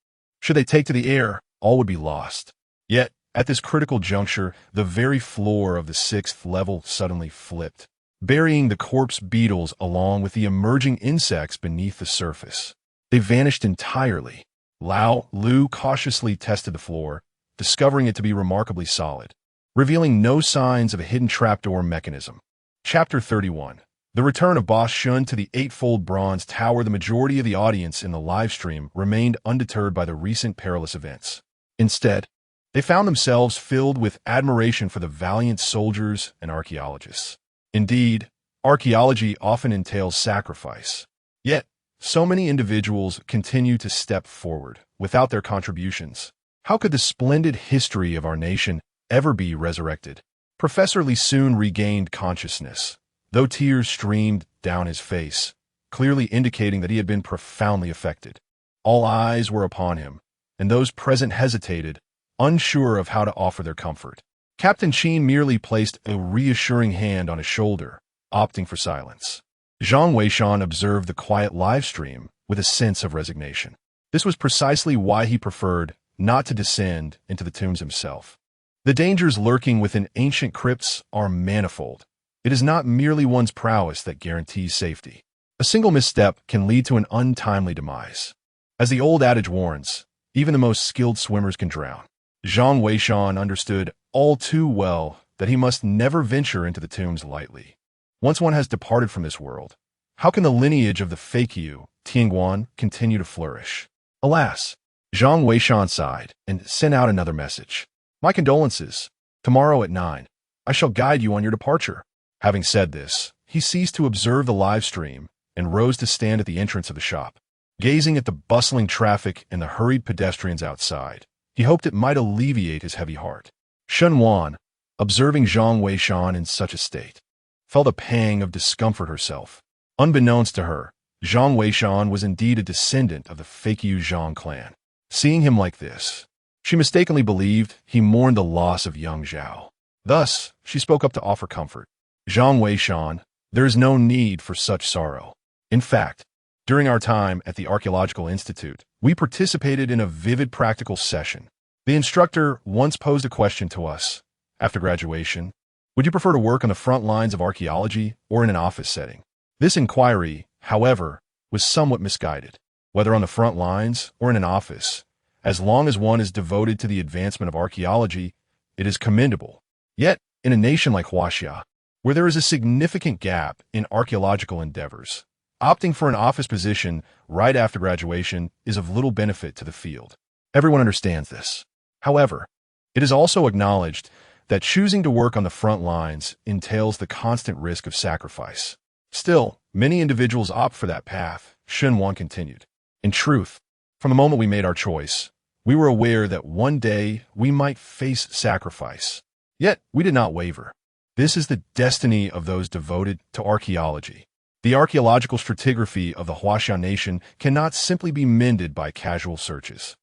Should they take to the air, all would be lost. Yet, at this critical juncture, the very floor of the 6th level suddenly flipped, burying the corpse beetles along with the emerging insects beneath the surface. They vanished entirely. Lao Lu cautiously tested the floor, discovering it to be remarkably solid, revealing no signs of a hidden trapdoor mechanism. Chapter 31. The return of Boss Shun to the eightfold bronze tower. The majority of the audience in the live stream remained undeterred by the recent perilous events. Instead, they found themselves filled with admiration for the valiant soldiers and archaeologists. Indeed, archaeology often entails sacrifice. Yet, so many individuals continue to step forward. Without their contributions, how could the splendid history of our nation ever be resurrected? Professor Lee soon regained consciousness, though tears streamed down his face, clearly indicating that he had been profoundly affected. All eyes were upon him, and those present hesitated, unsure of how to offer their comfort. Captain Qin merely placed a reassuring hand on his shoulder, opting for silence. Zhang Weishan observed the quiet live stream with a sense of resignation. This was precisely why he preferred not to descend into the tombs himself. The dangers lurking within ancient crypts are manifold. It is not merely one's prowess that guarantees safety. A single misstep can lead to an untimely demise. As the old adage warns, even the most skilled swimmers can drown. Zhang Weishan understood all too well that he must never venture into the tombs lightly. Once one has departed from this world, how can the lineage of the Fakyu, Tianguan, continue to flourish? Alas, Zhang Weishan sighed and sent out another message. My condolences. Tomorrow at 9, I shall guide you on your departure. Having said this, he ceased to observe the live stream and rose to stand at the entrance of the shop. Gazing at the bustling traffic and the hurried pedestrians outside, he hoped it might alleviate his heavy heart. Shen Wan, observing Zhang Weishan in such a state, felt a pang of discomfort herself. Unbeknownst to her, Zhang Weishan was indeed a descendant of the Fakyu Zhang clan. Seeing him like this, she mistakenly believed he mourned the loss of young Zhao. Thus, she spoke up to offer comfort. Zhang Weishan, there is no need for such sorrow. In fact, during our time at the Archaeological Institute, we participated in a vivid practical session. The instructor once posed a question to us. After graduation, would you prefer to work on the front lines of archaeology or in an office setting? This inquiry, however, was somewhat misguided. Whether on the front lines or in an office, as long as one is devoted to the advancement of archaeology, it is commendable. Yet, in a nation like Huaxia, where there is a significant gap in archaeological endeavors, opting for an office position right after graduation is of little benefit to the field. Everyone understands this. However, it is also acknowledged that choosing to work on the front lines entails the constant risk of sacrifice. Still, many individuals opt for that path, Shen Wan continued. In truth, from the moment we made our choice, we were aware that one day we might face sacrifice. Yet, we did not waver. This is the destiny of those devoted to archaeology. The archaeological stratigraphy of the Huaxia nation cannot simply be mended by casual searches.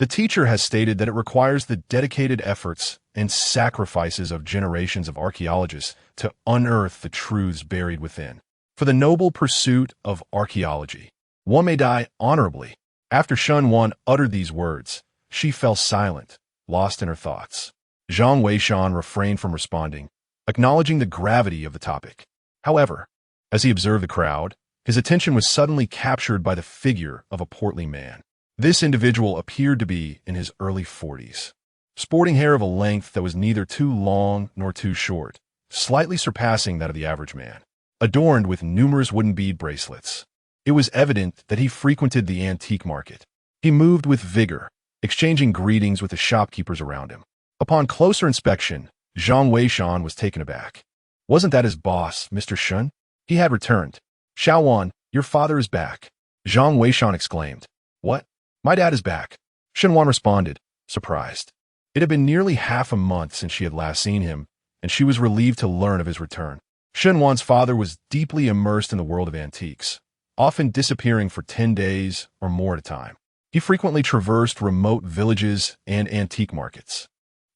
The teacher has stated that it requires the dedicated efforts and sacrifices of generations of archaeologists to unearth the truths buried within. For the noble pursuit of archaeology, one may die honorably. After Shen Wan uttered these words, she fell silent, lost in her thoughts. Zhang Weishan refrained from responding, acknowledging the gravity of the topic. However, as he observed the crowd, his attention was suddenly captured by the figure of a portly man. This individual appeared to be in his early 40s, sporting hair of a length that was neither too long nor too short, slightly surpassing that of the average man, adorned with numerous wooden bead bracelets. It was evident that he frequented the antique market. He moved with vigor, exchanging greetings with the shopkeepers around him. Upon closer inspection, Zhang Weishan was taken aback. Wasn't that his boss, Mr. Shun? He had returned. Xiaowan, your father is back. Zhang Weishan exclaimed. What? My dad is back. Shenwan responded, surprised. It had been nearly half a month since she had last seen him, and she was relieved to learn of his return. Shenwan's father was deeply immersed in the world of antiques, often disappearing for 10 days or more at a time. He frequently traversed remote villages and antique markets.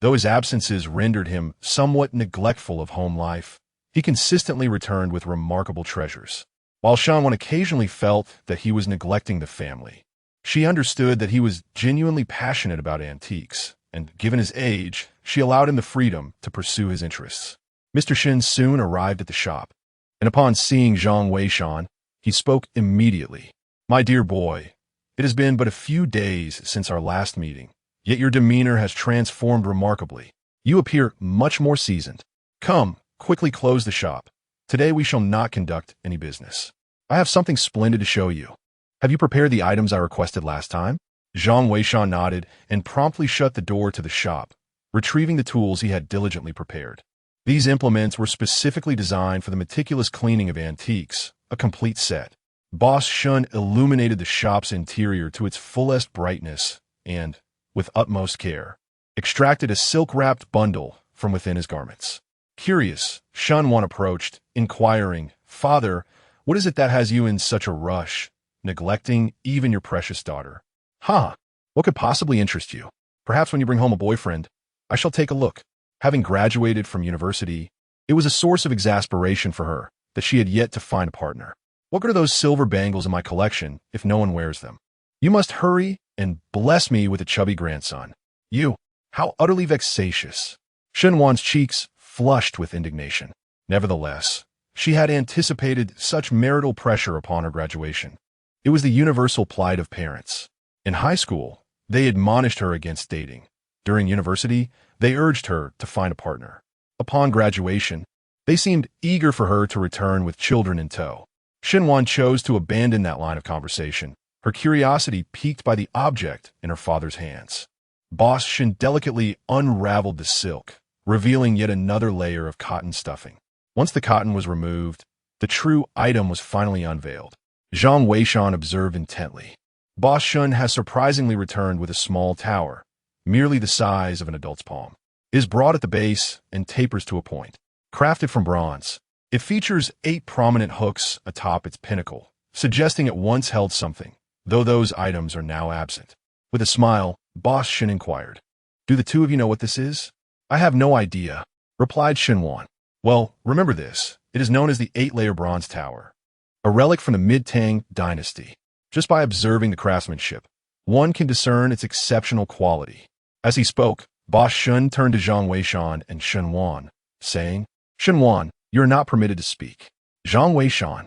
Though his absences rendered him somewhat neglectful of home life, he consistently returned with remarkable treasures. While Shenwan occasionally felt that he was neglecting the family, she understood that he was genuinely passionate about antiques, and given his age, she allowed him the freedom to pursue his interests. Mr. Shin soon arrived at the shop, and upon seeing Zhang Weishan, he spoke immediately. My dear boy, it has been but a few days since our last meeting, yet your demeanor has transformed remarkably. You appear much more seasoned. Come, quickly close the shop. Today we shall not conduct any business. I have something splendid to show you. Have you prepared the items I requested last time? Zhang Weishan nodded and promptly shut the door to the shop, retrieving the tools he had diligently prepared. These implements were specifically designed for the meticulous cleaning of antiques, a complete set. Boss Shun illuminated the shop's interior to its fullest brightness and, with utmost care, extracted a silk-wrapped bundle from within his garments. Curious, Shun Wan approached, inquiring, "Father, what is it that has you in such a rush, neglecting even your precious daughter?" "Huh, what could possibly interest you? Perhaps when you bring home a boyfriend, I shall take a look." Having graduated from university, it was a source of exasperation for her that she had yet to find a partner. "What good are those silver bangles in my collection if no one wears them? You must hurry and bless me with a chubby grandson. You, how utterly vexatious." Shen Wan's cheeks flushed with indignation. Nevertheless, she had anticipated such marital pressure upon her graduation. It was the universal plight of parents. In high school, they admonished her against dating. During university, they urged her to find a partner. Upon graduation, they seemed eager for her to return with children in tow. Shenwan chose to abandon that line of conversation, her curiosity piqued by the object in her father's hands. Boss Shin delicately unraveled the silk, revealing yet another layer of cotton stuffing. Once the cotton was removed, the true item was finally unveiled. Zhang Weishan observed intently. Boss Shun has surprisingly returned with a small tower, merely the size of an adult's palm. It is broad at the base and tapers to a point. Crafted from bronze, it features 8 prominent hooks atop its pinnacle, suggesting it once held something, though those items are now absent. With a smile, Boss Shin inquired, "Do the two of you know what this is?" "I have no idea," replied Shinwan. "Well, remember this. It is known as the 8-layer bronze tower, a relic from the mid-Tang dynasty. Just by observing the craftsmanship, one can discern its exceptional quality." As he spoke, Boss Shun turned to Zhang Weishan and Shenwan, saying, "Shenwan, you are not permitted to speak. Zhang Weishan,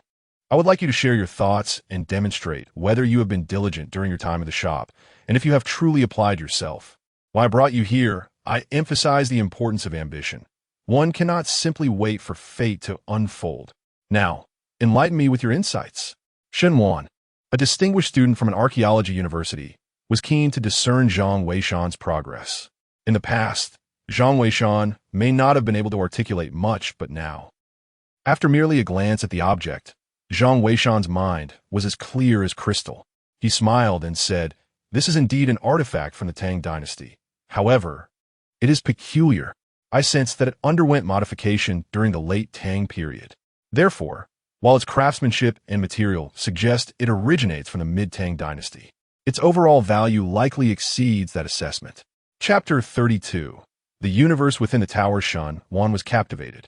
I would like you to share your thoughts and demonstrate whether you have been diligent during your time at the shop, and if you have truly applied yourself. When I brought you here, I emphasized the importance of ambition. One cannot simply wait for fate to unfold. Now, enlighten me with your insights." Shenwan, a distinguished student from an archaeology university, was keen to discern Zhang Weishan's progress. In the past, Zhang Weishan may not have been able to articulate much, but now, after merely a glance at the object, Zhang Weishan's mind was as clear as crystal. He smiled and said, "This is indeed an artifact from the Tang dynasty. However, it is peculiar. I sense that it underwent modification during the late Tang period. Therefore, while its craftsmanship and material suggest it originates from the mid-Tang dynasty, its overall value likely exceeds that assessment." Chapter 32. The universe within the tower. Shun Wan was captivated.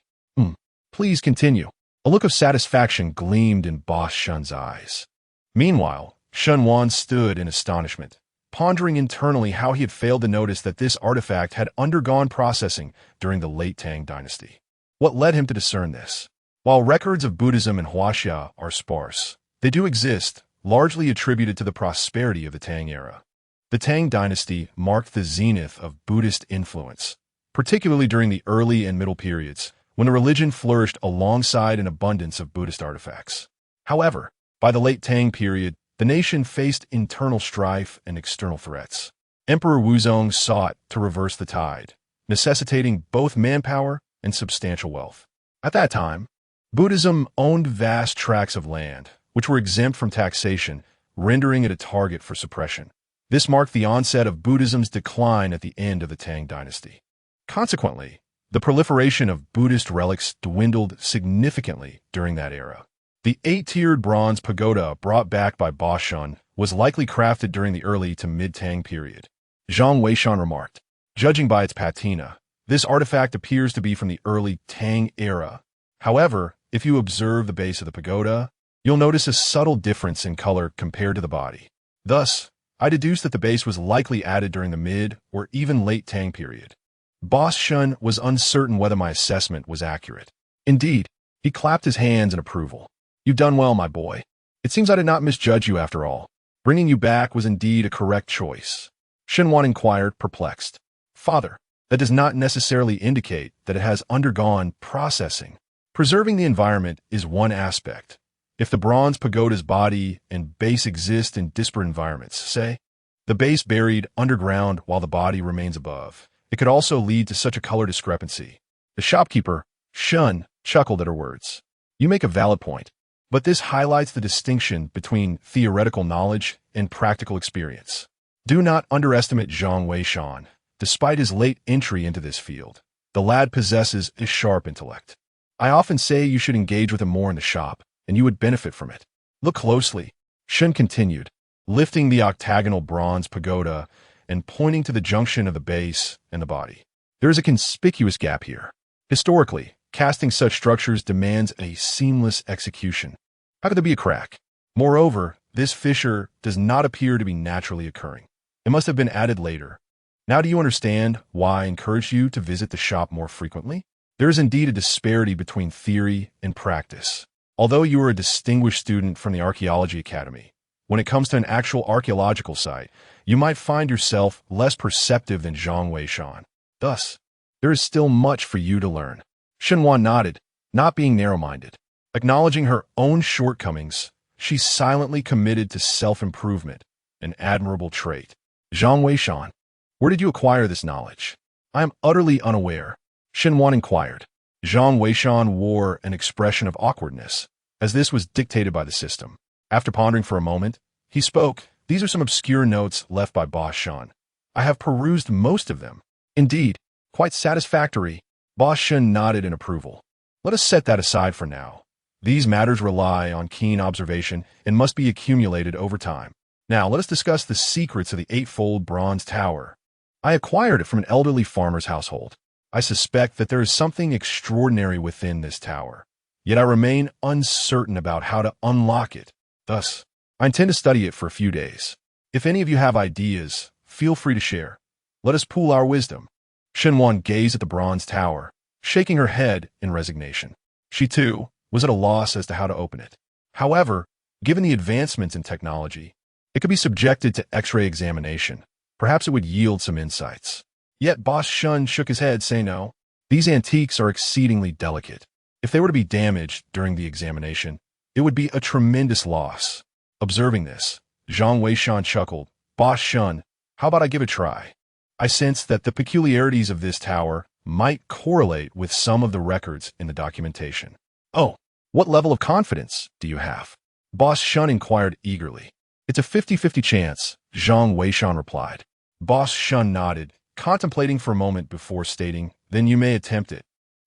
Please continue." A look of satisfaction gleamed in Boss Shun's eyes. Meanwhile, Shun Wan stood in astonishment, pondering internally how he had failed to notice that this artifact had undergone processing during the late Tang dynasty. What led him to discern this? While records of Buddhism in Huaxia are sparse, they do exist, largely attributed to the prosperity of the Tang era. The Tang dynasty marked the zenith of Buddhist influence, particularly during the early and middle periods, when the religion flourished alongside an abundance of Buddhist artifacts. However, by the late Tang period, the nation faced internal strife and external threats. Emperor Wuzong sought to reverse the tide, necessitating both manpower and substantial wealth. At that time, Buddhism owned vast tracts of land, which were exempt from taxation, rendering it a target for suppression. This marked the onset of Buddhism's decline at the end of the Tang dynasty. Consequently, the proliferation of Buddhist relics dwindled significantly during that era. The 8-tiered bronze pagoda brought back by Boss Shun was likely crafted during the early to mid-Tang period. Zhang Weishan remarked, "Judging by its patina, this artifact appears to be from the early Tang era. However, if you observe the base of the pagoda, you'll notice a subtle difference in color compared to the body. Thus, I deduce that the base was likely added during the mid or even late Tang period." Boss Shun was uncertain whether my assessment was accurate. Indeed, he clapped his hands in approval. "You've done well, my boy. It seems I did not misjudge you after all. Bringing you back was indeed a correct choice." Shenwan inquired, perplexed. "Father, that does not necessarily indicate that it has undergone processing." Preserving the environment is one aspect. If the bronze pagoda's body and base exist in disparate environments, say, the base buried underground while the body remains above, it could also lead to such a color discrepancy. The shopkeeper, Shun, chuckled at her words. You make a valid point, but this highlights the distinction between theoretical knowledge and practical experience. Do not underestimate Zhang Weishan. Despite his late entry into this field, the lad possesses a sharp intellect. I often say you should engage with him more in the shop, and you would benefit from it. Look closely, Shun continued, lifting the octagonal bronze pagoda and pointing to the junction of the base and the body. There is a conspicuous gap here. Historically, casting such structures demands a seamless execution. How could there be a crack? Moreover, this fissure does not appear to be naturally occurring. It must have been added later. Now do you understand why I encourage you to visit the shop more frequently? There is indeed a disparity between theory and practice. Although you are a distinguished student from the Archaeology Academy, when it comes to an actual archaeological site, you might find yourself less perceptive than Zhang Weishan. Thus, there is still much for you to learn. Shenwan nodded, not being narrow-minded. Acknowledging her own shortcomings, she silently committed to self-improvement, an admirable trait. Zhang Weishan, where did you acquire this knowledge? I am utterly unaware, Shenwan inquired. Zhang Weishan wore an expression of awkwardness, as this was dictated by the system. After pondering for a moment, he spoke. These are some obscure notes left by Boss Shan. I have perused most of them. Indeed, quite satisfactory. Boss Shan nodded in approval. Let us set that aside for now. These matters rely on keen observation and must be accumulated over time. Now, let us discuss the secrets of the eightfold bronze tower. I acquired it from an elderly farmer's household. I suspect that there is something extraordinary within this tower, yet I remain uncertain about how to unlock it. Thus, I intend to study it for a few days. If any of you have ideas, feel free to share. Let us pool our wisdom. Shenwan gazed at the bronze tower, shaking her head in resignation. She, too, was at a loss as to how to open it. However, given the advancements in technology, it could be subjected to X-ray examination. Perhaps it would yield some insights. Yet Boss Shun shook his head, saying no. These antiques are exceedingly delicate. If they were to be damaged during the examination, it would be a tremendous loss. Observing this, Zhang Weishan chuckled. Boss Shun, how about I give it a try? I sense that the peculiarities of this tower might correlate with some of the records in the documentation. Oh, what level of confidence do you have? Boss Shun inquired eagerly. It's a 50-50 chance, Zhang Weishan replied. Boss Shun nodded, contemplating for a moment before stating, then you may attempt it.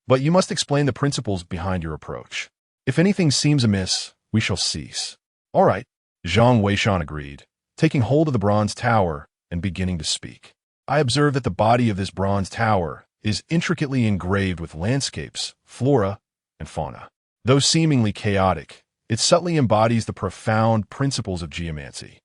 But you must explain the principles behind your approach. If anything seems amiss, we shall cease. All right, Zhang Weishan agreed, taking hold of the bronze tower and beginning to speak. I observe that the body of this bronze tower is intricately engraved with landscapes, flora, and fauna. Though seemingly chaotic, it subtly embodies the profound principles of geomancy,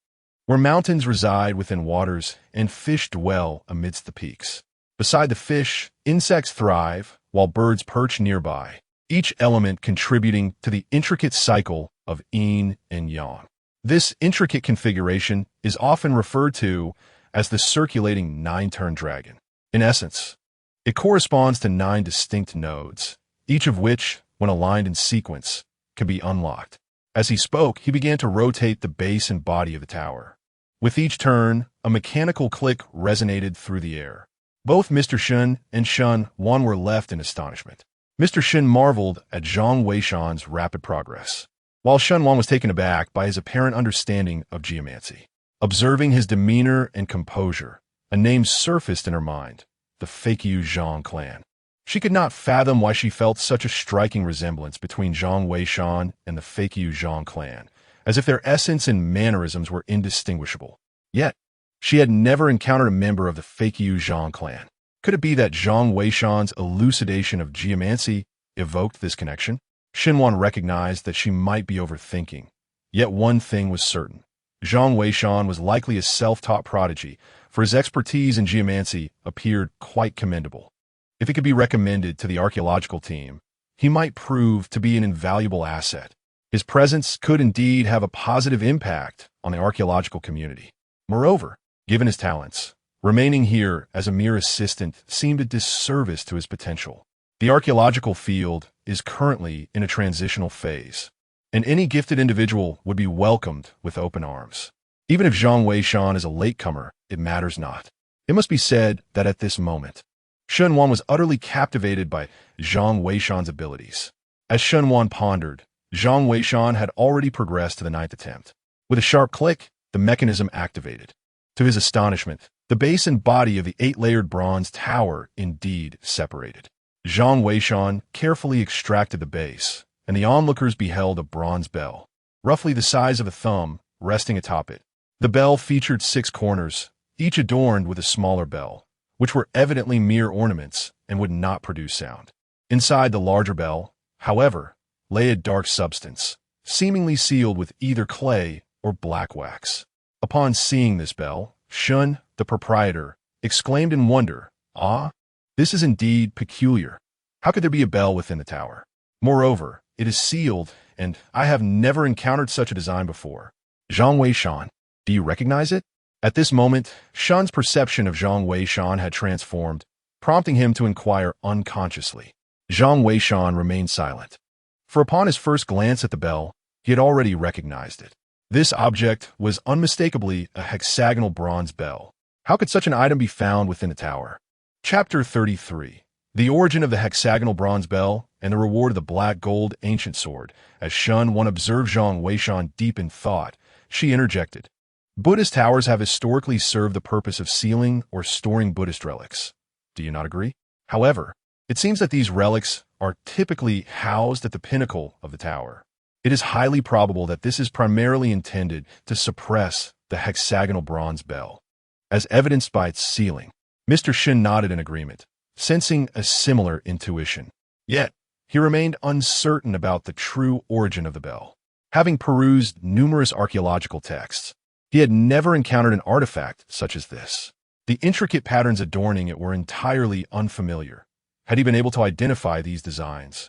where mountains reside within waters and fish dwell amidst the peaks. Beside the fish, insects thrive, while birds perch nearby, each element contributing to the intricate cycle of yin and yang. This intricate configuration is often referred to as the circulating nine-turn dragon. In essence, it corresponds to 9 distinct nodes, each of which, when aligned in sequence, can be unlocked. As he spoke, he began to rotate the base and body of the tower. With each turn, a mechanical click resonated through the air. Both Mr. Shun and Shun Wan were left in astonishment. Mr. Shun marveled at Zhang Weishan's rapid progress, while Shun Wan was taken aback by his apparent understanding of geomancy. Observing his demeanor and composure, a name surfaced in her mind, the Feiqiu Zhang clan. She could not fathom why she felt such a striking resemblance between Zhang Weishan and the Feiqiu Zhang clan, as if their essence and mannerisms were indistinguishable. Yet, she had never encountered a member of the Feiqiu Zhang clan. Could it be that Zhang Weishan's elucidation of geomancy evoked this connection? Xinwan recognized that she might be overthinking. Yet one thing was certain. Zhang Weishan was likely a self-taught prodigy, for his expertise in geomancy appeared quite commendable. If he could be recommended to the archaeological team, he might prove to be an invaluable asset. His presence could indeed have a positive impact on the archaeological community. Moreover, given his talents, remaining here as a mere assistant seemed a disservice to his potential. The archaeological field is currently in a transitional phase, and any gifted individual would be welcomed with open arms. Even if Zhang Weishan is a latecomer, it matters not. It must be said that at this moment, Shen Wan was utterly captivated by Zhang Weishan's abilities. As Shen Wan pondered, Zhang Weishan had already progressed to the 9th attempt. With a sharp click, the mechanism activated. To his astonishment, the base and body of the 8-layered bronze tower indeed separated. Zhang Weishan carefully extracted the base, and the onlookers beheld a bronze bell, roughly the size of a thumb, resting atop it. The bell featured 6 corners, each adorned with a smaller bell, which were evidently mere ornaments and would not produce sound. Inside the larger bell, however, lay a dark substance, seemingly sealed with either clay or black wax. Upon seeing this bell, Shun, the proprietor, exclaimed in wonder, "Ah, this is indeed peculiar. How could there be a bell within the tower? Moreover, it is sealed, and I have never encountered such a design before. Zhang Weishan, do you recognize it?" At this moment, Shun's perception of Zhang Weishan had transformed, prompting him to inquire unconsciously. Zhang Weishan remained silent, for upon his first glance at the bell, he had already recognized it. This object was unmistakably a hexagonal bronze bell. How could such an item be found within the tower? Chapter 33. The origin of the hexagonal bronze bell and the reward of the black gold ancient sword. As Shun Wan observed Zhang Weishan deep in thought, she interjected. Buddhist towers have historically served the purpose of sealing or storing Buddhist relics. Do you not agree? However, it seems that these relics are typically housed at the pinnacle of the tower. It is highly probable that this is primarily intended to suppress the hexagonal bronze bell, as evidenced by its sealing. Mr. Shin nodded in agreement, sensing a similar intuition. Yet, he remained uncertain about the true origin of the bell. Having perused numerous archaeological texts, he had never encountered an artifact such as this. The intricate patterns adorning it were entirely unfamiliar. Had he been able to identify these designs,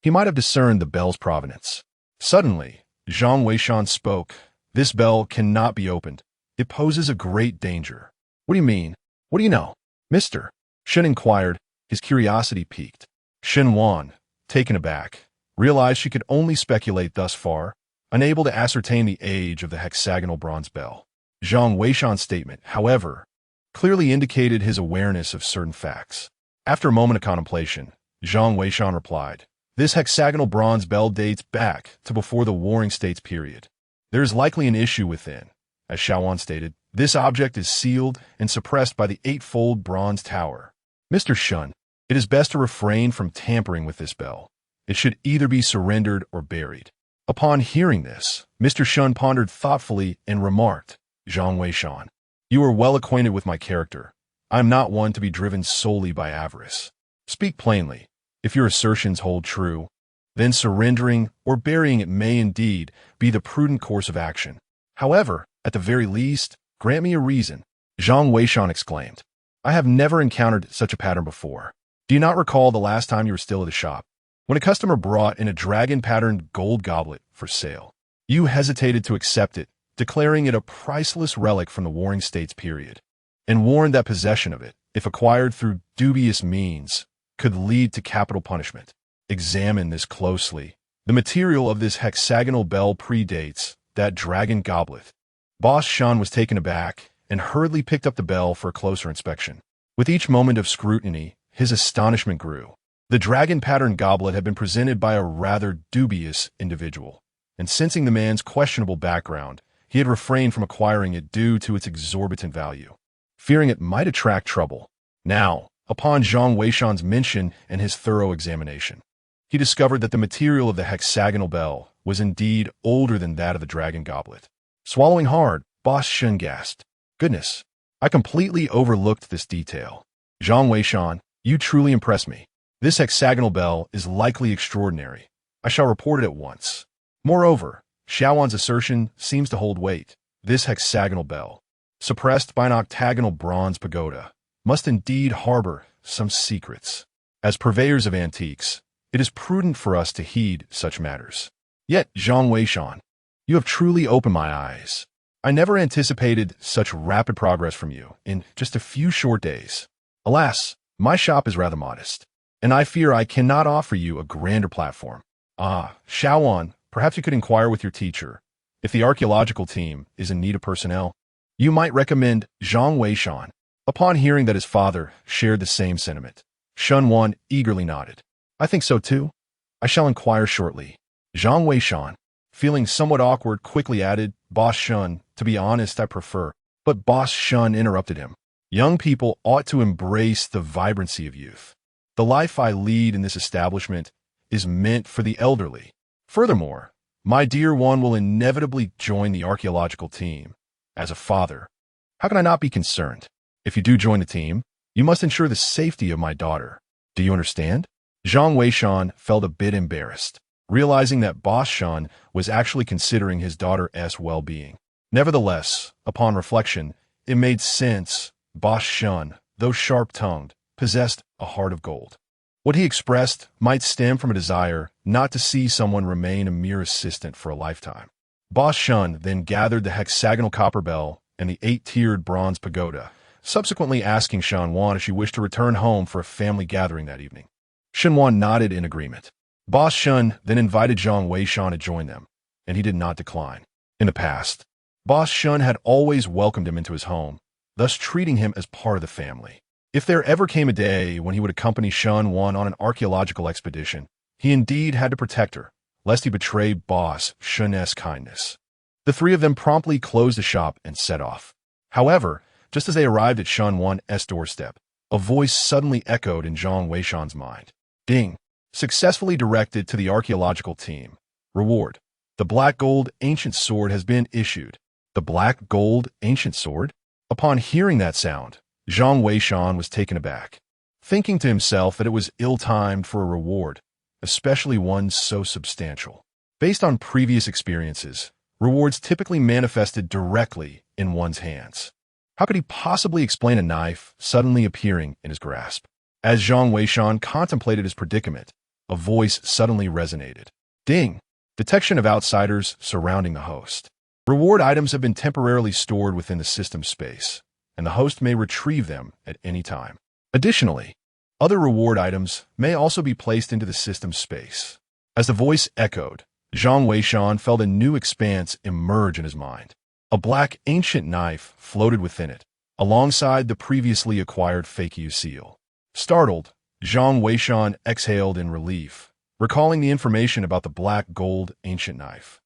he might have discerned the bell's provenance. Suddenly, Zhang Weishan spoke. "This bell cannot be opened. It poses a great danger." "What do you mean? What do you know, mister?" Shen inquired, his curiosity piqued. Shen Wan, taken aback, realized she could only speculate thus far, unable to ascertain the age of the hexagonal bronze bell. Zhang Weishan's statement, however, clearly indicated his awareness of certain facts. After a moment of contemplation, Zhang Weishan replied, "This hexagonal bronze bell dates back to before the Warring States period. There is likely an issue within. As Xiaowan stated, this object is sealed and suppressed by the 8-fold bronze tower. Mr. Shun, it is best to refrain from tampering with this bell. It should either be surrendered or buried." Upon hearing this, Mr. Shun pondered thoughtfully and remarked, "Zhang Weishan, you are well acquainted with my character. I am not one to be driven solely by avarice. Speak plainly. If your assertions hold true, then surrendering or burying it may indeed be the prudent course of action. However, at the very least, grant me a reason." Zhang Weishan exclaimed, "I have never encountered such a pattern before. Do you not recall the last time you were still at the shop, when a customer brought in a dragon-patterned gold goblet for sale? You hesitated to accept it, declaring it a priceless relic from the Warring States period, and warned that possession of it, if acquired through dubious means, could lead to capital punishment. Examine this closely. The material of this hexagonal bell predates that dragon goblet." Boss Shan was taken aback and hurriedly picked up the bell for a closer inspection. With each moment of scrutiny, his astonishment grew. The dragon-patterned goblet had been presented by a rather dubious individual, and sensing the man's questionable background, he had refrained from acquiring it due to its exorbitant value, fearing it might attract trouble. Now, upon Zhang Weishan's mention and his thorough examination, he discovered that the material of the hexagonal bell was indeed older than that of the dragon goblet. Swallowing hard, Boss Shen gasped, "Goodness, I completely overlooked this detail. Zhang Weishan, you truly impress me. This hexagonal bell is likely extraordinary. I shall report it at once." Moreover, Xiaowan's assertion seems to hold weight. This hexagonal bell, suppressed by an octagonal bronze pagoda, must indeed harbor some secrets. As purveyors of antiques, it is prudent for us to heed such matters. Yet, Zhang Weishan, you have truly opened my eyes. I never anticipated such rapid progress from you in just a few short days. Alas, my shop is rather modest. and I fear I cannot offer you a grander platform. Ah, Shaoan, perhaps you could inquire with your teacher. If the archaeological team is in need of personnel, you might recommend Zhang Weishan. Upon hearing that his father shared the same sentiment, Shun Wan eagerly nodded. I think so too. I shall inquire shortly. Zhang Weishan, feeling somewhat awkward, quickly added, Boss Shun, to be honest, I prefer. But Boss Shun interrupted him. Young people ought to embrace the vibrancy of youth. The life I lead in this establishment is meant for the elderly. Furthermore, my dear one will inevitably join the archaeological team. As a father, how can I not be concerned? If you do join the team, you must ensure the safety of my daughter. Do you understand? Zhang Weishan felt a bit embarrassed, realizing that Boss Shun was actually considering his daughter's well-being. Nevertheless, upon reflection, it made sense. Boss Shun, though sharp-tongued, possessed a heart of gold. What he expressed might stem from a desire not to see someone remain a mere assistant for a lifetime. Boss Shun then gathered the hexagonal copper bell and the 8-tiered bronze pagoda, subsequently asking Shan Wan if she wished to return home for a family gathering that evening. Shan Wan nodded in agreement. Boss Shun then invited Zhang Weishan to join them, and he did not decline. In the past, Boss Shun had always welcomed him into his home, thus treating him as part of the family. If there ever came a day when he would accompany Shan Wan on an archaeological expedition, he indeed had to protect her, lest he betray Boss Shun's kindness. The three of them promptly closed the shop and set off. However, just as they arrived at Shan Wan's doorstep, a voice suddenly echoed in Zhang Weishan's mind. Ding! Successfully directed to the archaeological team. Reward. The black gold ancient sword has been issued. The black gold ancient sword? Upon hearing that sound, Zhang Weishan was taken aback, thinking to himself that it was ill-timed for a reward, especially one so substantial. Based on previous experiences, rewards typically manifested directly in one's hands. How could he possibly explain a knife suddenly appearing in his grasp? As Zhang Weishan contemplated his predicament, a voice suddenly resonated. Ding! Detection of outsiders surrounding the host. Reward items have been temporarily stored within the system space, and the host may retrieve them at any time. Additionally, other reward items may also be placed into the system space. As the voice echoed, Zhang Weishan felt a new expanse emerge in his mind. A black ancient knife floated within it, alongside the previously acquired Fakyu seal. Startled, Zhang Weishan exhaled in relief, recalling the information about the black gold ancient knife.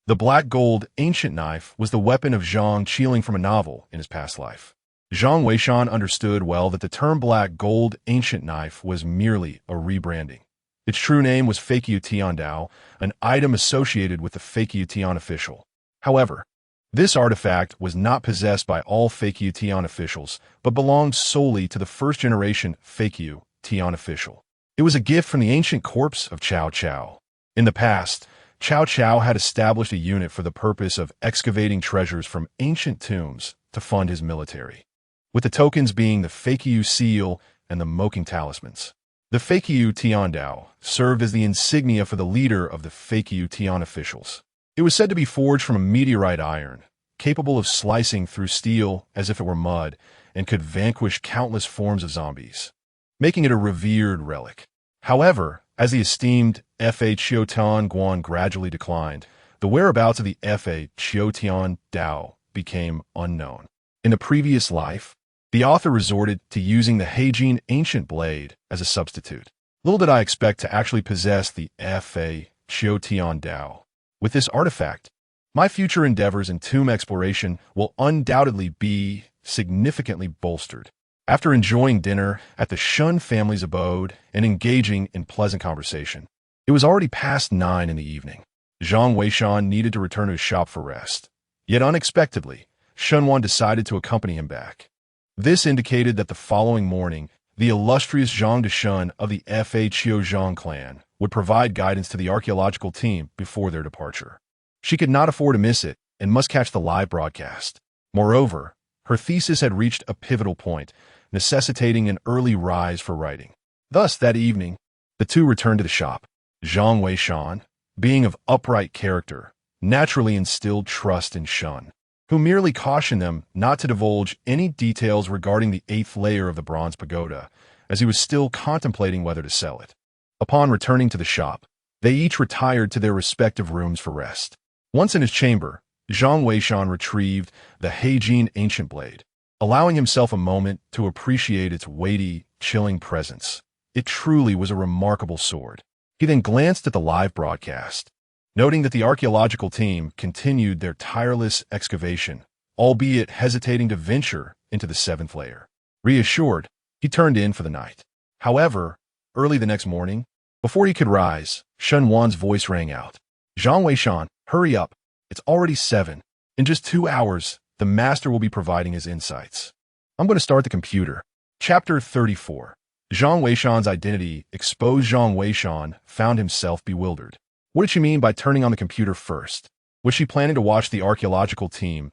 The black gold ancient knife was the weapon of Zhang Qiling from a novel in his past life. Zhang Weishan understood well that the term black gold ancient knife was merely a rebranding. Its true name was Fakyu Tian Dao, an item associated with the Fakyu Tian official. However, this artifact was not possessed by all Fakyu Tian officials, but belonged solely to the first-generation Fakyu Tian official. It was a gift from the ancient corpse of Cao Cao. In the past, Cao Cao had established a unit for the purpose of excavating treasures from ancient tombs to fund his military, with the tokens being the Fakyu seal and the Moking talismans. The Fakyu Tian Dao served as the insignia for the leader of the Fakyu Tian officials. It was said to be forged from a meteorite iron, capable of slicing through steel as if it were mud, and could vanquish countless forms of zombies, making it a revered relic. However, as the esteemed Fa Chiotian Guan gradually declined, the whereabouts of the Fa Chiotian Dao became unknown. In a previous life, the author resorted to using the Heijin ancient blade as a substitute. Little did I expect to actually possess the Fa Chiotian Dao. With this artifact, my future endeavors in tomb exploration will undoubtedly be significantly bolstered. After enjoying dinner at the Shun family's abode and engaging in pleasant conversation, it was already past 9 in the evening. Zhang Weishan needed to return to his shop for rest. Yet unexpectedly, Shunwan decided to accompany him back. This indicated that the following morning, the illustrious Zhang Deshun of the Fa Chiozhang clan would provide guidance to the archaeological team before their departure. She could not afford to miss it and must catch the live broadcast. Moreover, her thesis had reached a pivotal point, necessitating an early rise for writing. Thus, that evening, the two returned to the shop. Zhang Weishan, being of upright character, naturally instilled trust in Shun, who merely cautioned them not to divulge any details regarding the 8th layer of the bronze pagoda, as he was still contemplating whether to sell it. Upon returning to the shop, they each retired to their respective rooms for rest. Once in his chamber, Zhang Weishan retrieved the Heijin ancient blade, allowing himself a moment to appreciate its weighty, chilling presence. It truly was a remarkable sword. He then glanced at the live broadcast, noting that the archaeological team continued their tireless excavation, albeit hesitating to venture into the seventh layer. Reassured, he turned in for the night. However, early the next morning, before he could rise, Shen Wan's voice rang out. Zhang Weishan, hurry up. It's already 7. In just 2 hours, the master will be providing his insights. I'm going to start the computer. Chapter 34. Zhang Weishan's identity exposed. Zhang Weishan found himself bewildered. What did she mean by turning on the computer first? Was she planning to watch the archaeological team's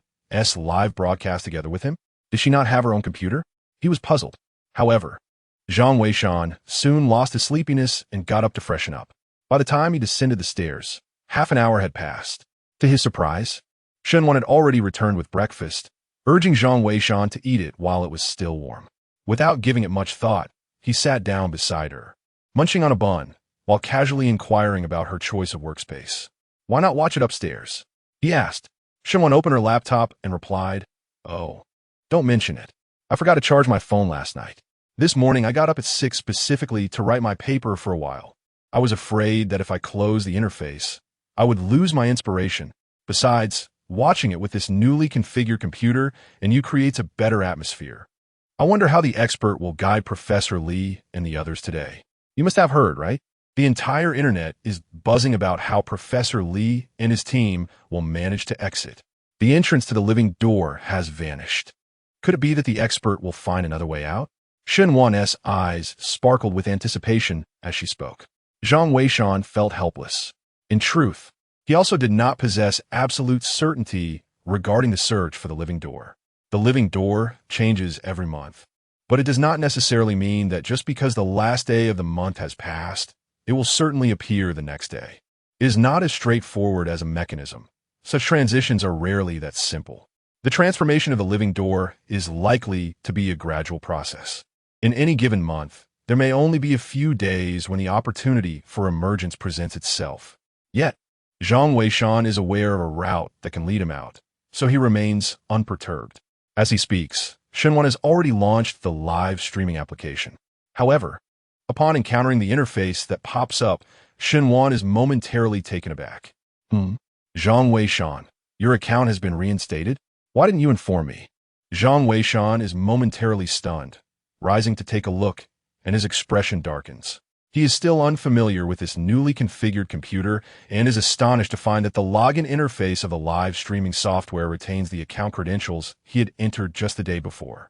live broadcast together with him? Did she not have her own computer? He was puzzled. However, Zhang Weishan soon lost his sleepiness and got up to freshen up. By the time he descended the stairs, half an hour had passed. To his surprise, Shen Wan had already returned with breakfast, urging Zhang Weishan to eat it while it was still warm. Without giving it much thought, he sat down beside her, munching on a bun, while casually inquiring about her choice of workspace. Why not watch it upstairs? He asked. Shen Wan opened her laptop and replied, Oh, don't mention it. I forgot to charge my phone last night. This morning I got up at 6 specifically to write my paper for a while. I was afraid that if I closed the interface, I would lose my inspiration. Besides, watching it with this newly configured computer and you creates a better atmosphere. I wonder how the expert will guide Professor Li and the others today. You must have heard, right? The entire internet is buzzing about how Professor Li and his team will manage to exit. The entrance to the living door has vanished. Could it be that the expert will find another way out? Shen Wan's eyes sparkled with anticipation as she spoke. Zhang Weishan felt helpless. In truth, he also did not possess absolute certainty regarding the search for the living door. The living door changes every month, but it does not necessarily mean that just because the last day of the month has passed, it will certainly appear the next day. It is not as straightforward as a mechanism. Such transitions are rarely that simple. The transformation of the living door is likely to be a gradual process. In any given month, there may only be a few days when the opportunity for emergence presents itself. Yet, Zhang Weishan is aware of a route that can lead him out, so he remains unperturbed. As he speaks, Shen Wan has already launched the live streaming application. However, upon encountering the interface that pops up, Shen Wan is momentarily taken aback. Zhang Weishan, your account has been reinstated? Why didn't you inform me? Zhang Weishan is momentarily stunned, rising to take a look, and his expression darkens. He is still unfamiliar with this newly configured computer and is astonished to find that the login interface of the live streaming software retains the account credentials he had entered just the day before.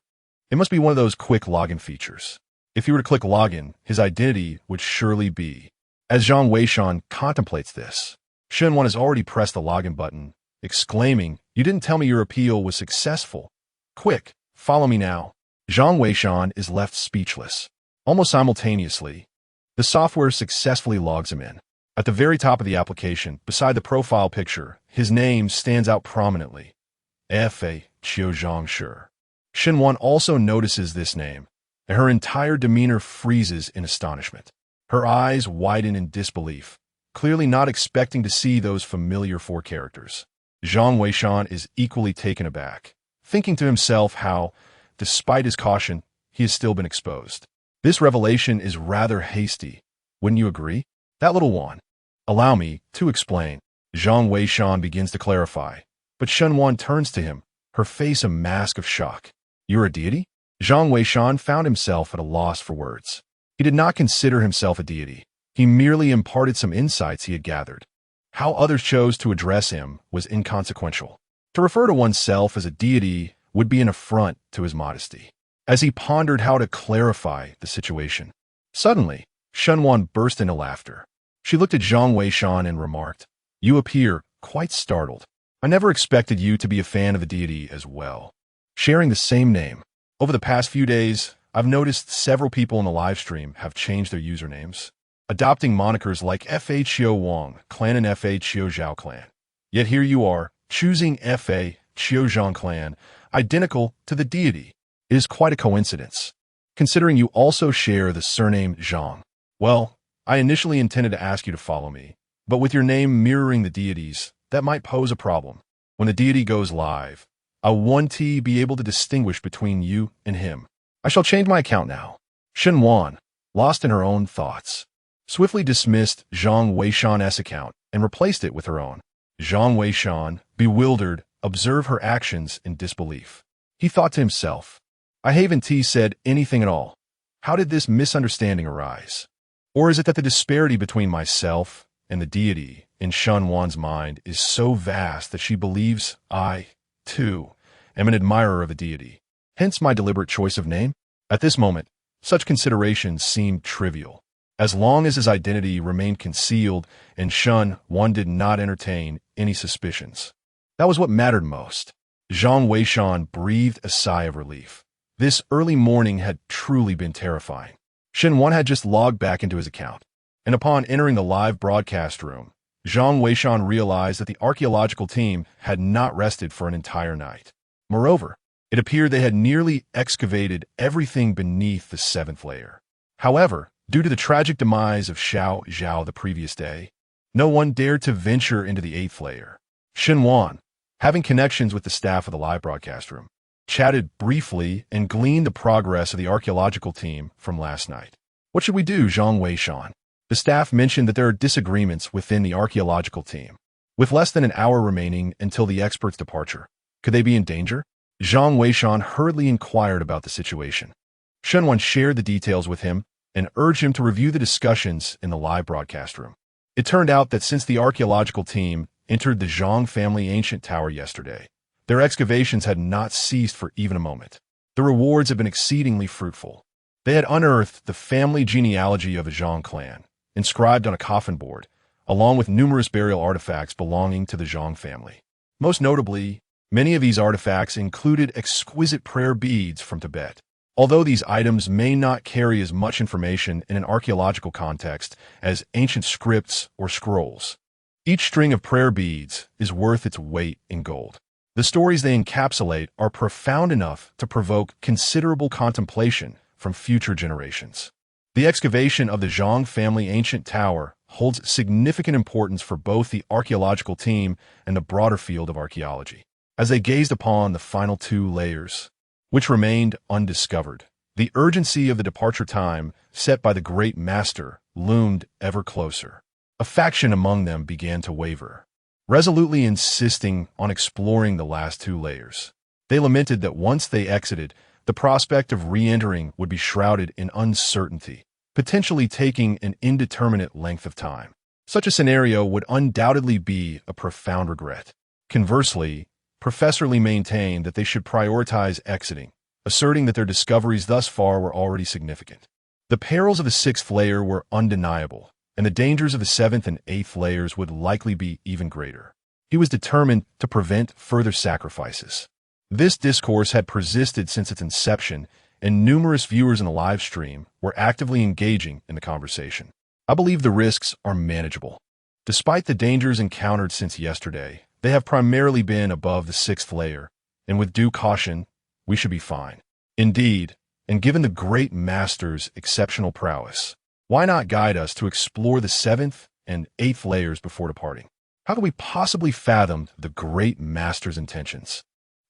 It must be one of those quick login features. If he were to click login, his identity would surely be. As Zhang Weishan contemplates this, Shen Wan has already pressed the login button, exclaiming, You didn't tell me your appeal was successful. Quick, follow me now. Zhang Weishan is left speechless. Almost simultaneously, the software successfully logs him in. At the very top of the application, beside the profile picture, his name stands out prominently. F.A. Qiuzhang Shi. Shen Wan also notices this name, and her entire demeanor freezes in astonishment. Her eyes widen in disbelief, clearly not expecting to see those familiar 4 characters. Zhang Weishan is equally taken aback, thinking to himself how, despite his caution, he has still been exposed. This revelation is rather hasty, wouldn't you agree? That little one. Allow me to explain. Zhang Weishan begins to clarify, but Shen Wan turns to him, her face a mask of shock. You're a deity? Zhang Weishan found himself at a loss for words. He did not consider himself a deity. He merely imparted some insights he had gathered. How others chose to address him was inconsequential. To refer to oneself as a deity would be an affront to his modesty. As he pondered how to clarify the situation, suddenly, Shen Wan burst into laughter. She looked at Zhang Weishan and remarked, You appear quite startled. I never expected you to be a fan of the deity as well. Sharing the same name. Over the past few days, I've noticed several people in the live stream have changed their usernames, adopting monikers like F.A. Qiu Wang Clan and F.A. Qiu Zhao Clan. Yet here you are, choosing F.A. Qiu Zhang Clan, identical to the deity. It is quite a coincidence. considering you also share the surname Zhang. Well, I initially intended to ask you to follow me, but with your name mirroring the deities, that might pose a problem. When the deity goes live, I want to be able to distinguish between you and him. I shall change my account now. Shen Wan, lost in her own thoughts, swiftly dismissed Zhang Weishan's account and replaced it with her own. Zhang Weishan, bewildered, observed her actions in disbelief. He thought to himself, I haven't said anything at all. How did this misunderstanding arise? Or is it that the disparity between myself and the deity in Shen Wan's mind is so vast that she believes I, too, am an admirer of the deity? Hence my deliberate choice of name? At this moment, such considerations seemed trivial. As long as his identity remained concealed and Shen Wan did not entertain any suspicions. That was what mattered most. Zhang Weishan breathed a sigh of relief. This early morning had truly been terrifying. Shen Wan had just logged back into his account, and upon entering the live broadcast room, Zhang Weishan realized that the archaeological team had not rested for an entire night. Moreover, it appeared they had nearly excavated everything beneath the 7th layer. However, due to the tragic demise of Xiao Zhao the previous day, no one dared to venture into the 8th layer. Shen Wan, having connections with the staff of the live broadcast room, chatted briefly and gleaned the progress of the archaeological team from last night. What should we do, Zhang Weishan? The staff mentioned that there are disagreements within the archaeological team. With less than an hour remaining until the expert's departure, could they be in danger? Zhang Weishan hurriedly inquired about the situation. Shen Wan shared the details with him and urged him to review the discussions in the live broadcast room. It turned out that since the archaeological team entered the Zhang family ancient tower yesterday, their excavations had not ceased for even a moment. The rewards had been exceedingly fruitful. They had unearthed the family genealogy of a Zhang clan, inscribed on a coffin board, along with numerous burial artifacts belonging to the Zhang family. Most notably, many of these artifacts included exquisite prayer beads from Tibet. Although these items may not carry as much information in an archaeological context as ancient scripts or scrolls, each string of prayer beads is worth its weight in gold. The stories they encapsulate are profound enough to provoke considerable contemplation from future generations. The excavation of the Zhang family ancient tower holds significant importance for both the archaeological team and the broader field of archaeology. As they gazed upon the final 2 layers, which remained undiscovered, the urgency of the departure time set by the great master loomed ever closer. A faction among them began to waver, resolutely insisting on exploring the last 2 layers. They lamented that once they exited, the prospect of re-entering would be shrouded in uncertainty, potentially taking an indeterminate length of time. Such a scenario would undoubtedly be a profound regret. Conversely, Professor Lee maintained that they should prioritize exiting, asserting that their discoveries thus far were already significant. The perils of the 6th layer were undeniable, and the dangers of the 7th and 8th layers would likely be even greater. He was determined to prevent further sacrifices. This discourse had persisted since its inception, and numerous viewers in the live stream were actively engaging in the conversation. I believe the risks are manageable. Despite the dangers encountered since yesterday, they have primarily been above the 6th layer, and with due caution, we should be fine. Indeed, and given the great master's exceptional prowess, why not guide us to explore the 7th and 8th layers before departing? How can we possibly fathom the great master's intentions?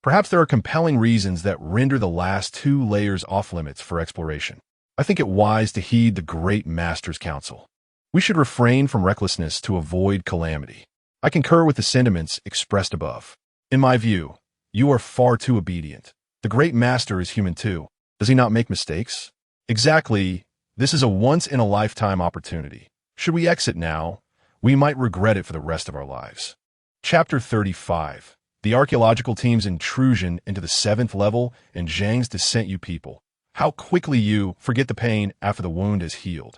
Perhaps there are compelling reasons that render the last 2 layers off-limits for exploration. I think it wise to heed the great master's counsel. We should refrain from recklessness to avoid calamity. I concur with the sentiments expressed above. In my view, you are far too obedient. The great master is human too. Does he not make mistakes? Exactly. This is a once-in-a-lifetime opportunity. Should we exit now, we might regret it for the rest of our lives. Chapter 35. The archaeological team's intrusion into the 7th level and Zhang's descent. You people, how quickly you forget the pain after the wound is healed.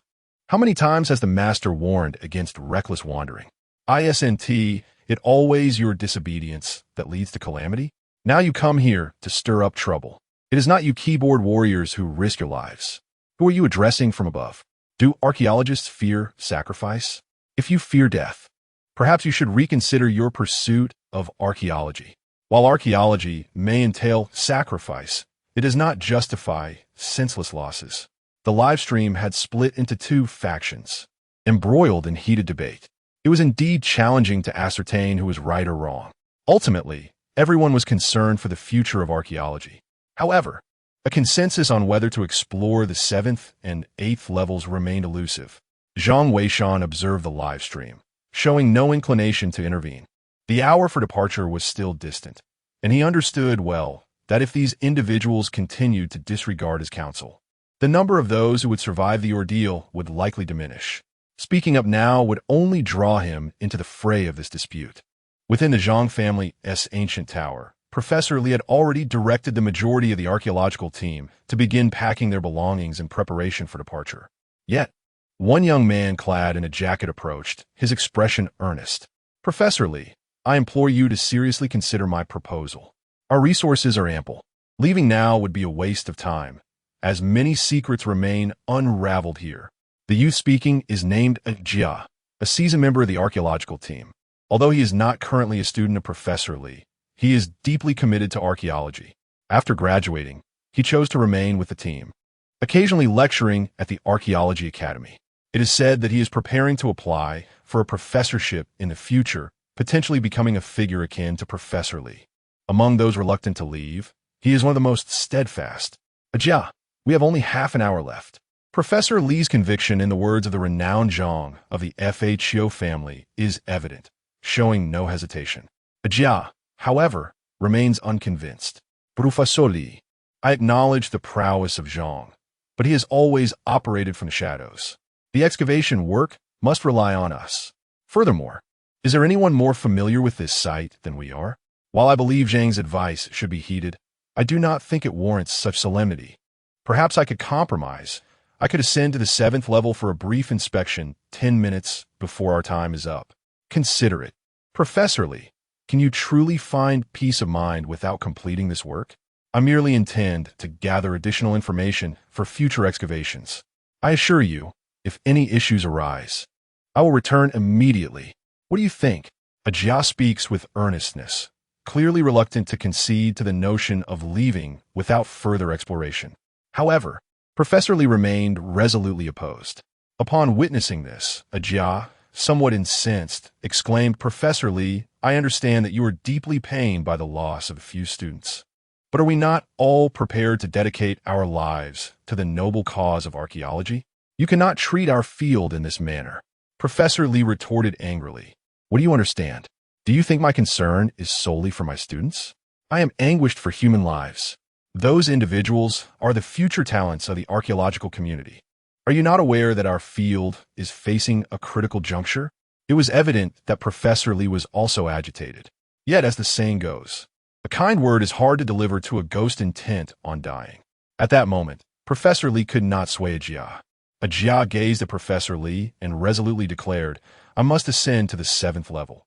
How many times has the master warned against reckless wandering? Isn't it always your disobedience that leads to calamity? Now you come here to stir up trouble. It is not you keyboard warriors who risk your lives. Who are you addressing from above? Do archaeologists fear sacrifice? If you fear death, perhaps you should reconsider your pursuit of archaeology. While archaeology may entail sacrifice, it does not justify senseless losses. The live stream had split into two factions, embroiled in heated debate. It was indeed challenging to ascertain who was right or wrong. Ultimately, everyone was concerned for the future of archaeology. However, a consensus on whether to explore the 7th and 8th levels remained elusive. Zhang Weishan observed the live stream, showing no inclination to intervene. The hour for departure was still distant, and he understood well that if these individuals continued to disregard his counsel, the number of those who would survive the ordeal would likely diminish. Speaking up now would only draw him into the fray of this dispute. Within the Zhang family's ancient tower, Professor Li had already directed the majority of the archaeological team to begin packing their belongings in preparation for departure. Yet, one young man clad in a jacket approached, his expression earnest. "Professor Li, I implore you to seriously consider my proposal. Our resources are ample. Leaving now would be a waste of time, as many secrets remain unraveled here." The youth speaking is named Jia, a seasoned member of the archaeological team. Although he is not currently a student of Professor Li, he is deeply committed to archaeology. After graduating, he chose to remain with the team, occasionally lecturing at the Archaeology Academy. It is said that he is preparing to apply for a professorship in the future, potentially becoming a figure akin to Professor Li. Among those reluctant to leave, he is one of the most steadfast. "Jia, we have only half an hour left." Professor Li's conviction in the words of the renowned Zhang of the Fho family is evident, showing no hesitation. Jia, however, remains unconvinced. "Professor Li, I acknowledge the prowess of Zhang, but he has always operated from the shadows. The excavation work must rely on us. Furthermore, is there anyone more familiar with this site than we are? While I believe Zhang's advice should be heeded, I do not think it warrants such solemnity. Perhaps I could compromise. I could ascend to the 7th level for a brief inspection 10 minutes before our time is up. Consider it. Professor Li, can you truly find peace of mind without completing this work? I merely intend to gather additional information for future excavations. I assure you, if any issues arise, I will return immediately. What do you think?" Jia speaks with earnestness, clearly reluctant to concede to the notion of leaving without further exploration. However, Professor Li remained resolutely opposed. Upon witnessing this, Jia, somewhat incensed, exclaimed, "Professor Li, I understand that you are deeply pained by the loss of a few students. But are we not all prepared to dedicate our lives to the noble cause of archaeology? You cannot treat our field in this manner." Professor Li retorted angrily. "What do you understand? Do you think my concern is solely for my students? I am anguished for human lives. Those individuals are the future talents of the archaeological community. Are you not aware that our field is facing a critical juncture?" It was evident that Professor Li was also agitated. Yet, as the saying goes, a kind word is hard to deliver to a ghost intent on dying. At that moment, Professor Li could not sway Jia. Jia gazed at Professor Li and resolutely declared, "I must ascend to the 7th level.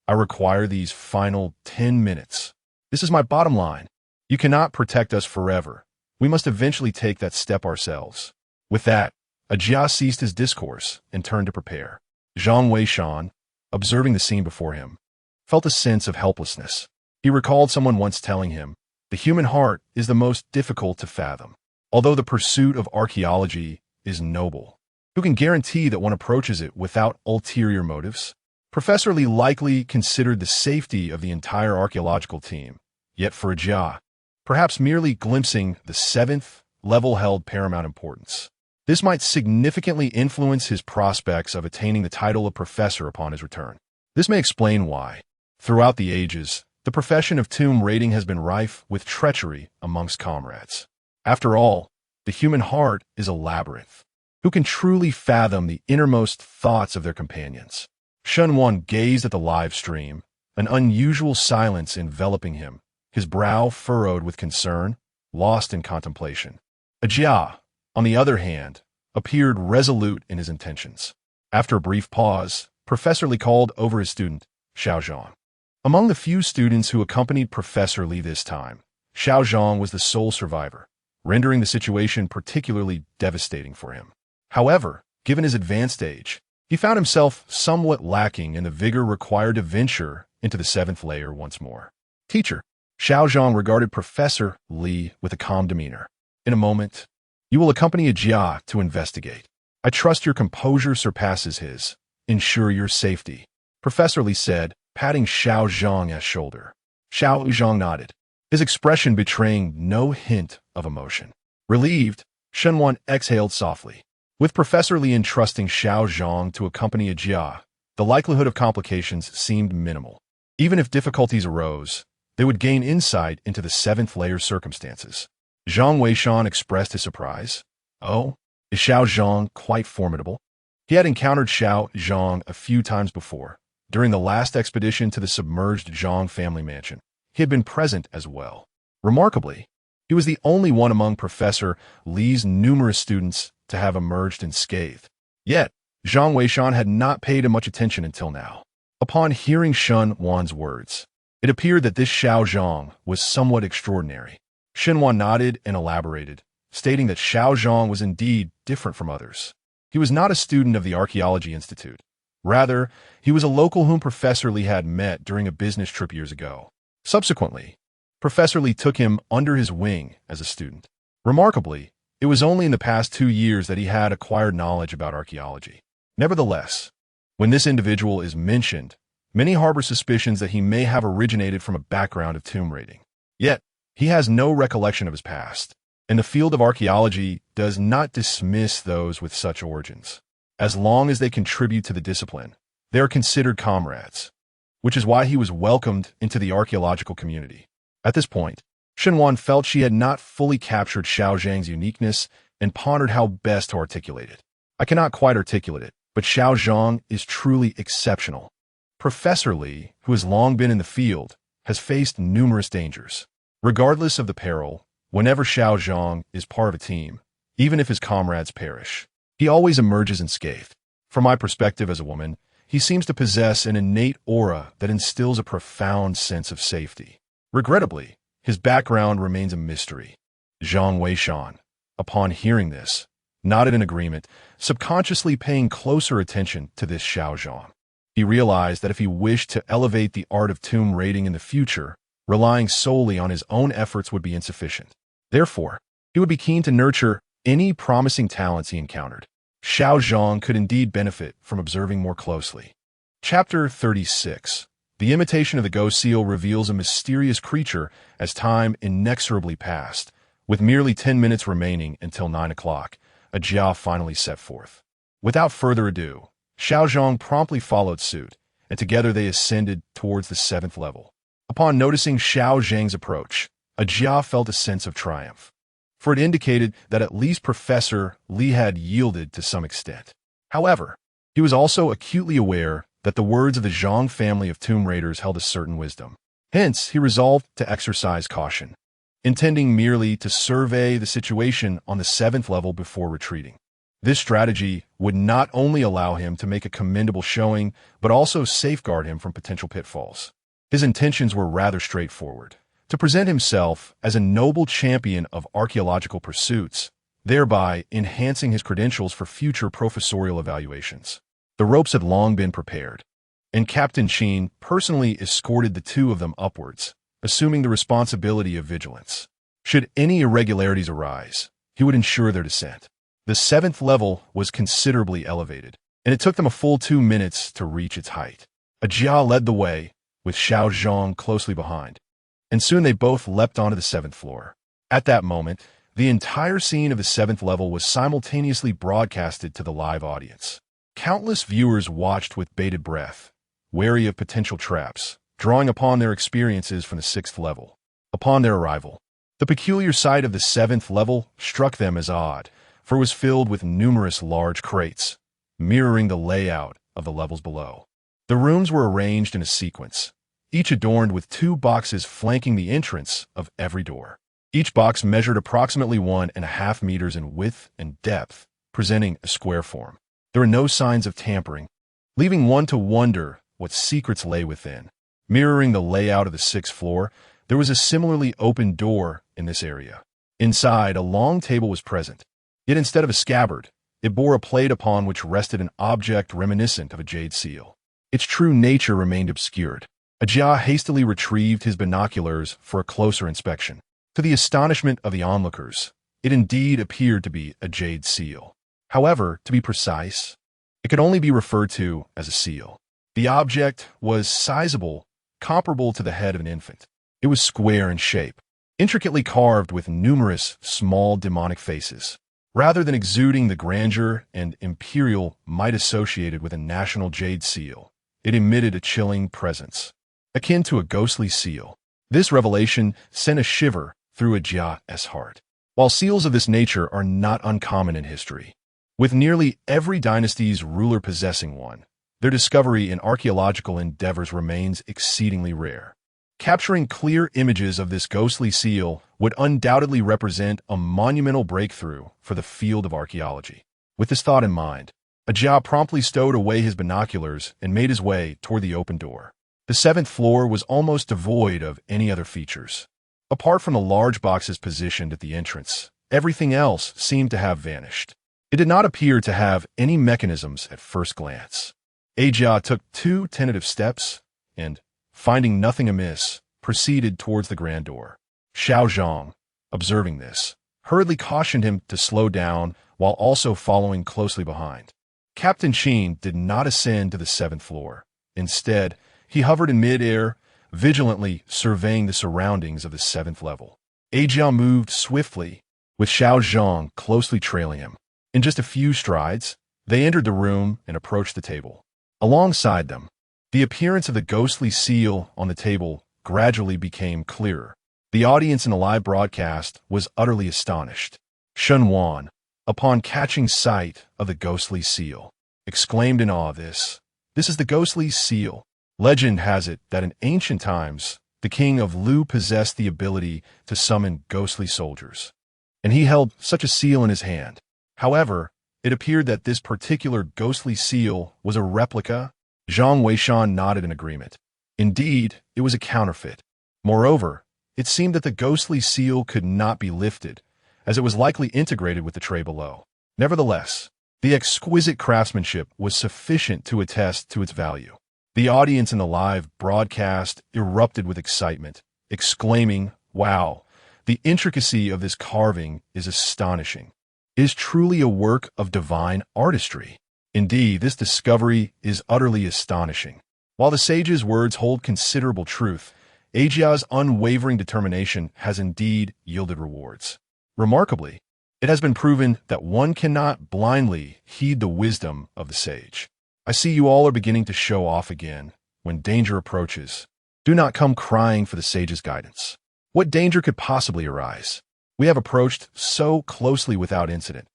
I require these final 10 minutes. This is my bottom line. You cannot protect us forever. We must eventually take that step ourselves." With that, Jia ceased his discourse and turned to prepare. Zhang Weishan, observing the scene before him, felt a sense of helplessness. He recalled someone once telling him, "The human heart is the most difficult to fathom. Although the pursuit of archaeology is noble, who can guarantee that one approaches it without ulterior motives?" Professor Li likely considered the safety of the entire archaeological team, yet for Jia, perhaps merely glimpsing the 7th level held paramount importance. This might significantly influence his prospects of attaining the title of professor upon his return. This may explain why, throughout the ages, the profession of tomb raiding has been rife with treachery amongst comrades. After all, the human heart is a labyrinth. Who can truly fathom the innermost thoughts of their companions? Shunwan gazed at the live stream, an unusual silence enveloping him, his brow furrowed with concern, lost in contemplation. Jia, on the other hand, appeared resolute in his intentions. After a brief pause, Professor Li called over his student, Xiao Zhang. Among the few students who accompanied Professor Li this time, Xiao Zhang was the sole survivor, rendering the situation particularly devastating for him. However, given his advanced age, he found himself somewhat lacking in the vigor required to venture into the 7th layer once more. "Teacher," Xiao Zhang regarded Professor Li with a calm demeanor. In a moment, you will accompany a Jia to investigate. I trust your composure surpasses his. Ensure your safety, Professor Li said, patting Xiao Zhang's shoulder. Xiao Zhang nodded, his expression betraying no hint of emotion. Relieved, Shenwan exhaled softly. With Professor Li entrusting Xiao Zhang to accompany a Jia, the likelihood of complications seemed minimal. Even if difficulties arose, they would gain insight into the seventh layer's circumstances. Zhang Weishan expressed his surprise. Oh, is Xiao Zhang quite formidable? He had encountered Xiao Zhang a few times before. During the last expedition to the submerged Zhang family mansion, he had been present as well. Remarkably, he was the only one among Professor Li's numerous students to have emerged unscathed. Yet, Zhang Weishan had not paid him much attention until now. Upon hearing Shen Wan's words, it appeared that this Xiao Zhang was somewhat extraordinary. Shen Wan nodded and elaborated, stating that Xiao Zhang was indeed different from others. He was not a student of the Archaeology Institute. Rather, he was a local whom Professor Li had met during a business trip years ago. Subsequently, Professor Li took him under his wing as a student. Remarkably, it was only in the past 2 years that he had acquired knowledge about archaeology. Nevertheless, when this individual is mentioned, many harbor suspicions that he may have originated from a background of tomb raiding. Yet, he has no recollection of his past, and the field of archaeology does not dismiss those with such origins. As long as they contribute to the discipline, they are considered comrades, which is why he was welcomed into the archaeological community. At this point, Shenwan felt she had not fully captured Xiao Zhang's uniqueness and pondered how best to articulate it. I cannot quite articulate it, but Xiao Zhang is truly exceptional. Professor Li, who has long been in the field, has faced numerous dangers. Regardless of the peril, whenever Xiao Zhang is part of a team, even if his comrades perish, he always emerges unscathed. From my perspective as a woman, he seems to possess an innate aura that instills a profound sense of safety. Regrettably, his background remains a mystery. Zhang Weishan, upon hearing this, nodded in agreement, subconsciously paying closer attention to this Xiao Zhang. He realized that if he wished to elevate the art of tomb raiding in the future, relying solely on his own efforts would be insufficient. Therefore, he would be keen to nurture any promising talents he encountered. Xiao Zhang could indeed benefit from observing more closely. Chapter 36. The imitation of the ghost seal reveals a mysterious creature as time inexorably passed. With merely 10 minutes remaining until 9 o'clock, a Jia finally set forth. Without further ado, Xiao Zhang promptly followed suit, and together they ascended towards the 7th level. Upon noticing Xiao Zhang's approach, a Jia felt a sense of triumph, for it indicated that at least Professor Li had yielded to some extent. However, he was also acutely aware that the words of the Zhang family of tomb raiders held a certain wisdom. Hence, he resolved to exercise caution, intending merely to survey the situation on the 7th level before retreating. This strategy would not only allow him to make a commendable showing, but also safeguard him from potential pitfalls. His intentions were rather straightforward: to present himself as a noble champion of archaeological pursuits, thereby enhancing his credentials for future professorial evaluations. The ropes had long been prepared, and Captain Qin personally escorted the two of them upwards, assuming the responsibility of vigilance. Should any irregularities arise, he would ensure their descent. The 7th level was considerably elevated, and it took them a full 2 minutes to reach its height. A Jia led the way, with Xiao Zhang closely behind, and soon they both leapt onto the 7th floor. At that moment, the entire scene of the 7th level was simultaneously broadcasted to the live audience. Countless viewers watched with bated breath, wary of potential traps, drawing upon their experiences from the 6th level. Upon their arrival, the peculiar sight of the 7th level struck them as odd, for it was filled with numerous large crates, mirroring the layout of the levels below. The rooms were arranged in a sequence, each adorned with 2 boxes flanking the entrance of every door. Each box measured approximately 1.5 meters in width and depth, presenting a square form. There were no signs of tampering, leaving one to wonder what secrets lay within. Mirroring the layout of the 6th floor, there was a similarly open door in this area. Inside, a long table was present, yet instead of a scabbard, it bore a plate upon which rested an object reminiscent of a jade seal. Its true nature remained obscured. Ajia hastily retrieved his binoculars for a closer inspection. To the astonishment of the onlookers, it indeed appeared to be a jade seal. However, to be precise, it could only be referred to as a seal. The object was sizable, comparable to the head of an infant. It was square in shape, intricately carved with numerous small demonic faces. Rather than exuding the grandeur and imperial might associated with a national jade seal, it emitted a chilling presence, akin to a ghostly seal. This revelation sent a shiver through Ajia's heart. While seals of this nature are not uncommon in history, with nearly every dynasty's ruler possessing one, their discovery in archaeological endeavors remains exceedingly rare. Capturing clear images of this ghostly seal would undoubtedly represent a monumental breakthrough for the field of archaeology. With this thought in mind, Ajia promptly stowed away his binoculars and made his way toward the open door. The seventh floor was almost devoid of any other features. Apart from the large boxes positioned at the entrance, everything else seemed to have vanished. It did not appear to have any mechanisms at first glance. Ajia took 2 tentative steps and, finding nothing amiss, proceeded towards the grand door. Xiao Zhang, observing this, hurriedly cautioned him to slow down while also following closely behind. Captain Qin did not ascend to the 7th floor. Instead, he hovered in mid-air, vigilantly surveying the surroundings of the 7th level. Ajia moved swiftly, with Xiao Zhang closely trailing him. In just a few strides, they entered the room and approached the table. Alongside them, the appearance of the ghostly seal on the table gradually became clearer. The audience in the live broadcast was utterly astonished. Shen Wan, upon catching sight of the ghostly seal, exclaimed in awe, This is the ghostly seal. Legend has it that in ancient times, the king of Lu possessed the ability to summon ghostly soldiers, and he held such a seal in his hand. However, it appeared that this particular ghostly seal was a replica. Zhang Weishan nodded in agreement. Indeed, it was a counterfeit. Moreover, it seemed that the ghostly seal could not be lifted, as it was likely integrated with the tray below. Nevertheless, the exquisite craftsmanship was sufficient to attest to its value. The audience in the live broadcast erupted with excitement, exclaiming, Wow, the intricacy of this carving is astonishing. It is truly a work of divine artistry. Indeed, this discovery is utterly astonishing. While the sage's words hold considerable truth, Ajia's unwavering determination has indeed yielded rewards. Remarkably, it has been proven that one cannot blindly heed the wisdom of the sage. I see you all are beginning to show off again. When danger approaches, do not come crying for the sage's guidance. What danger could possibly arise? We have approached so closely without incident.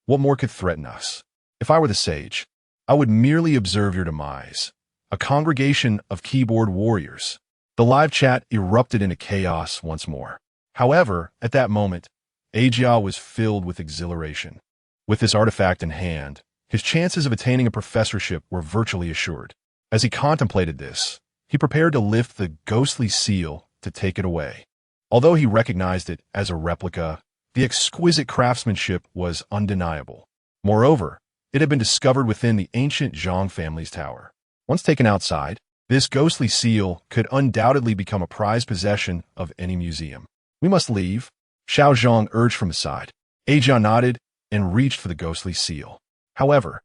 What more could threaten us? If I were the sage, I would merely observe your demise. A congregation of keyboard warriors. The live chat erupted into chaos once more. However, at that moment, Ajia was filled with exhilaration. With this artifact in hand, his chances of attaining a professorship were virtually assured. As he contemplated this, he prepared to lift the ghostly seal to take it away. Although he recognized it as a replica, the exquisite craftsmanship was undeniable. Moreover, it had been discovered within the ancient Zhang family's tower. Once taken outside, this ghostly seal could undoubtedly become a prized possession of any museum. We must leave, Xiao Zhang urged from his side. Ajia nodded and reached for the ghostly seal. However,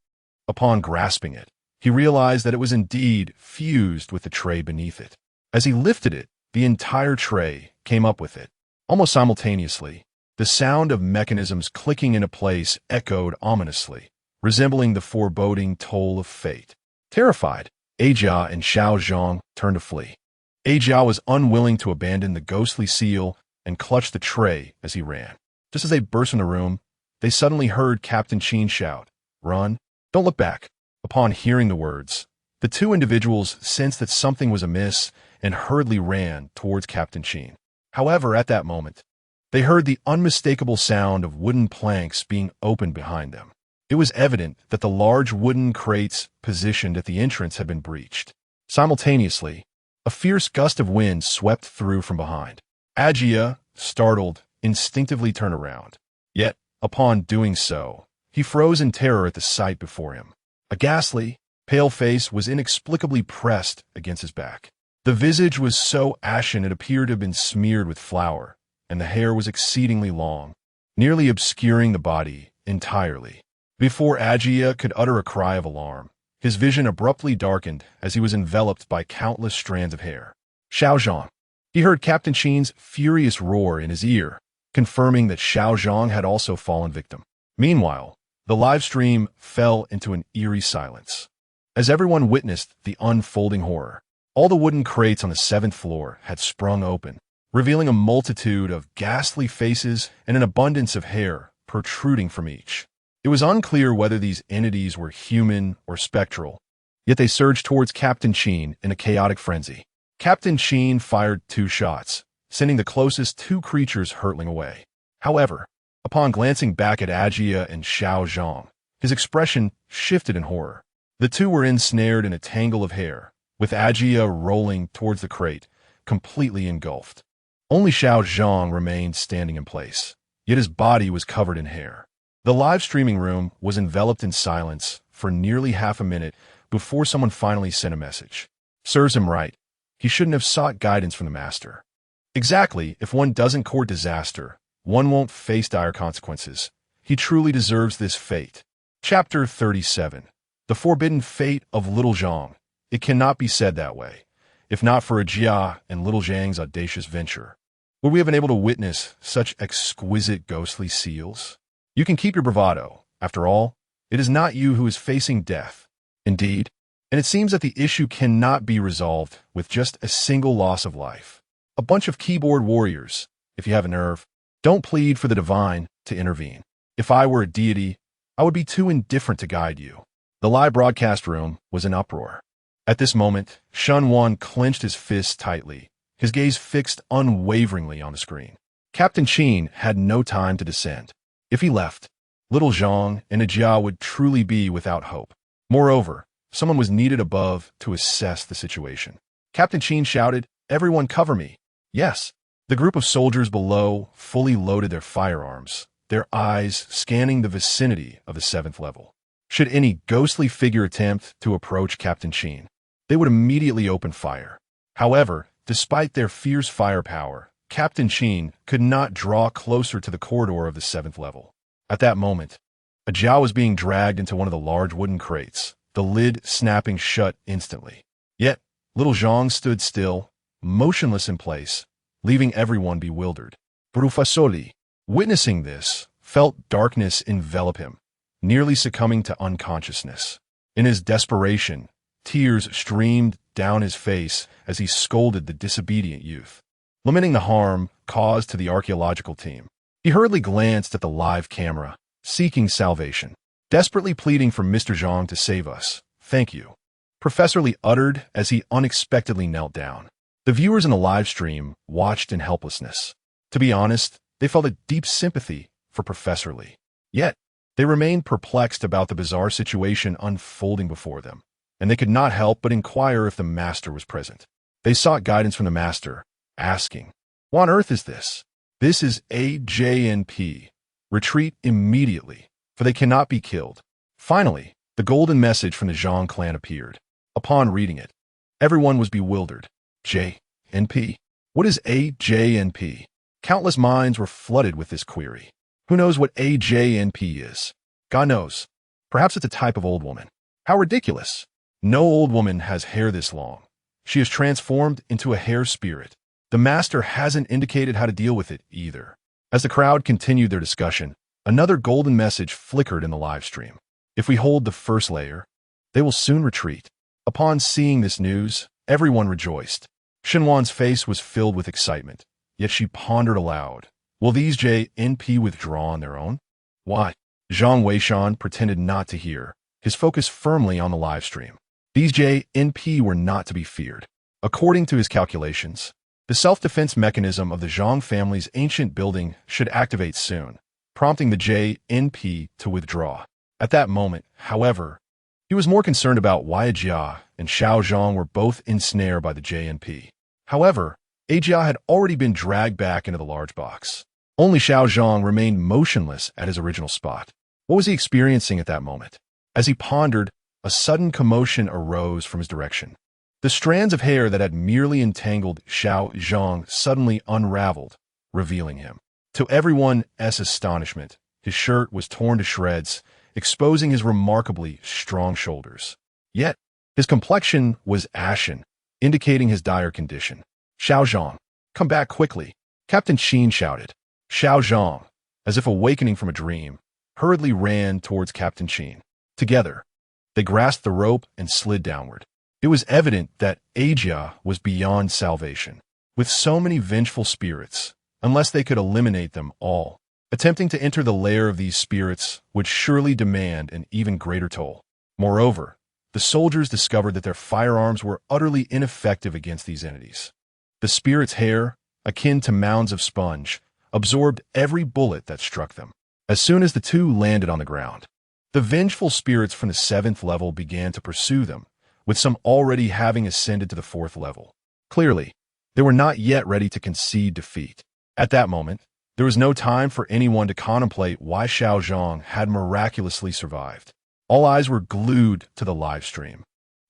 upon grasping it, he realized that it was indeed fused with the tray beneath it. As he lifted it, the entire tray came up with it. Almost simultaneously, the sound of mechanisms clicking into place echoed ominously, resembling the foreboding toll of fate. Terrified, Ajia and Xiao Zhang turned to flee. Ajia was unwilling to abandon the ghostly seal and clutched the tray as he ran. Just as they burst from the room, they suddenly heard Captain Qin shout, "Run! Don't look back!" Upon hearing the words, the two individuals sensed that something was amiss and hurriedly ran towards Captain Qin. However, at that moment, they heard the unmistakable sound of wooden planks being opened behind them. It was evident that the large wooden crates positioned at the entrance had been breached. Simultaneously, a fierce gust of wind swept through from behind. Ajia, startled, instinctively turned around. Yet, upon doing so, he froze in terror at the sight before him. A ghastly, pale face was inexplicably pressed against his back. The visage was so ashen it appeared to have been smeared with flour, and the hair was exceedingly long, nearly obscuring the body entirely. Before Agia could utter a cry of alarm, his vision abruptly darkened as he was enveloped by countless strands of hair. Xiao Zhang. He heard Captain Qin's furious roar in his ear, confirming that Xiao Zhang had also fallen victim. Meanwhile, the live stream fell into an eerie silence. As everyone witnessed the unfolding horror, all the wooden crates on the 7th floor had sprung open, revealing a multitude of ghastly faces and an abundance of hair protruding from each. It was unclear whether these entities were human or spectral, yet they surged towards Captain Qin in a chaotic frenzy. Captain Qin fired 2 shots, sending the closest 2 creatures hurtling away. However, upon glancing back at Agia and Xiao Zhang, his expression shifted in horror. The 2 were ensnared in a tangle of hair, with Agia rolling towards the crate, completely engulfed. Only Xiao Zhang remained standing in place, yet his body was covered in hair. The live streaming room was enveloped in silence for nearly half a minute before someone finally sent a message. Serves him right. He shouldn't have sought guidance from the master. Exactly, if one doesn't court disaster, one won't face dire consequences. He truly deserves this fate. Chapter 37. The Forbidden Fate of Little Zhang. It cannot be said that way. If not for Jia and Little Zhang's audacious venture, would we have been able to witness such exquisite ghostly seals? You can keep your bravado. After all, it is not you who is facing death. Indeed, and it seems that the issue cannot be resolved with just a single loss of life. A bunch of keyboard warriors, if you have a nerve, don't plead for the divine to intervene. If I were a deity, I would be too indifferent to guide you. The live broadcast room was in uproar. At this moment, Shun Wan clenched his fists tightly, his gaze fixed unwaveringly on the screen. Captain Qin had no time to descend. If he left, Little Zhang and Jia would truly be without hope. Moreover, someone was needed above to assess the situation. Captain Qin shouted, "Everyone cover me." Yes, the group of soldiers below fully loaded their firearms, their eyes scanning the vicinity of the 7th level. Should any ghostly figure attempt to approach Captain Qin, they would immediately open fire. However, despite their fierce firepower, Captain Qin could not draw closer to the corridor of the 7th level. At that moment, a Jiao was being dragged into one of the large wooden crates, the lid snapping shut instantly. Yet, Little Zhang stood still, motionless in place, leaving everyone bewildered. Brufasoli, witnessing this, felt darkness envelop him, nearly succumbing to unconsciousness. In his desperation, tears streamed down his face as he scolded the disobedient youth, lamenting the harm caused to the archaeological team. He hurriedly glanced at the live camera, seeking salvation, desperately pleading for Mr. Zhang to save us. "Thank you," Professor Li uttered as he unexpectedly knelt down. The viewers in the live stream watched in helplessness. To be honest, they felt a deep sympathy for Professor Li. Yet, they remained perplexed about the bizarre situation unfolding before them, and they could not help but inquire if the master was present. They sought guidance from the master, asking, "What on earth is this?" "This is AJNP. Retreat immediately, for they cannot be killed." Finally, the golden message from the Zhang clan appeared. Upon reading it, everyone was bewildered. JNP? What is AJNP? Countless minds were flooded with this query. Who knows what AJNP is? God knows. Perhaps it's a type of old woman. How ridiculous. No old woman has hair this long. She is transformed into a hair spirit. The master hasn't indicated how to deal with it either. As the crowd continued their discussion, another golden message flickered in the live stream. If we hold the first layer, they will soon retreat. Upon seeing this news, everyone rejoiced. Xinhuan's face was filled with excitement, yet she pondered aloud. Will these JNP withdraw on their own? Why? Zhang Weishan pretended not to hear, his focus firmly on the live stream. These JNP were not to be feared. According to his calculations, the self-defense mechanism of the Zhang family's ancient building should activate soon, prompting the JNP to withdraw. At that moment, however, he was more concerned about why Jia and Xiao Zhang were both ensnared by the JNP. However, Jia had already been dragged back into the large box. Only Xiao Zhang remained motionless at his original spot. What was he experiencing at that moment? As he pondered, a sudden commotion arose from his direction. The strands of hair that had merely entangled Xiao Zhang suddenly unraveled, revealing him. To everyone's astonishment, his shirt was torn to shreds, exposing his remarkably strong shoulders. Yet, his complexion was ashen, indicating his dire condition. Xiao Zhang, come back quickly, Captain Qin shouted. Xiao Zhang, as if awakening from a dream, hurriedly ran towards Captain Qin. Together, they grasped the rope and slid downward. It was evident that Asia was beyond salvation. With so many vengeful spirits, unless they could eliminate them all, attempting to enter the lair of these spirits would surely demand an even greater toll. Moreover, the soldiers discovered that their firearms were utterly ineffective against these entities. The spirits' hair, akin to mounds of sponge, absorbed every bullet that struck them. As soon as the two landed on the ground, the vengeful spirits from the 7th level began to pursue them, with some already having ascended to the 4th level. Clearly, they were not yet ready to concede defeat. At that moment, there was no time for anyone to contemplate why Xiao Zhang had miraculously survived. All eyes were glued to the live stream,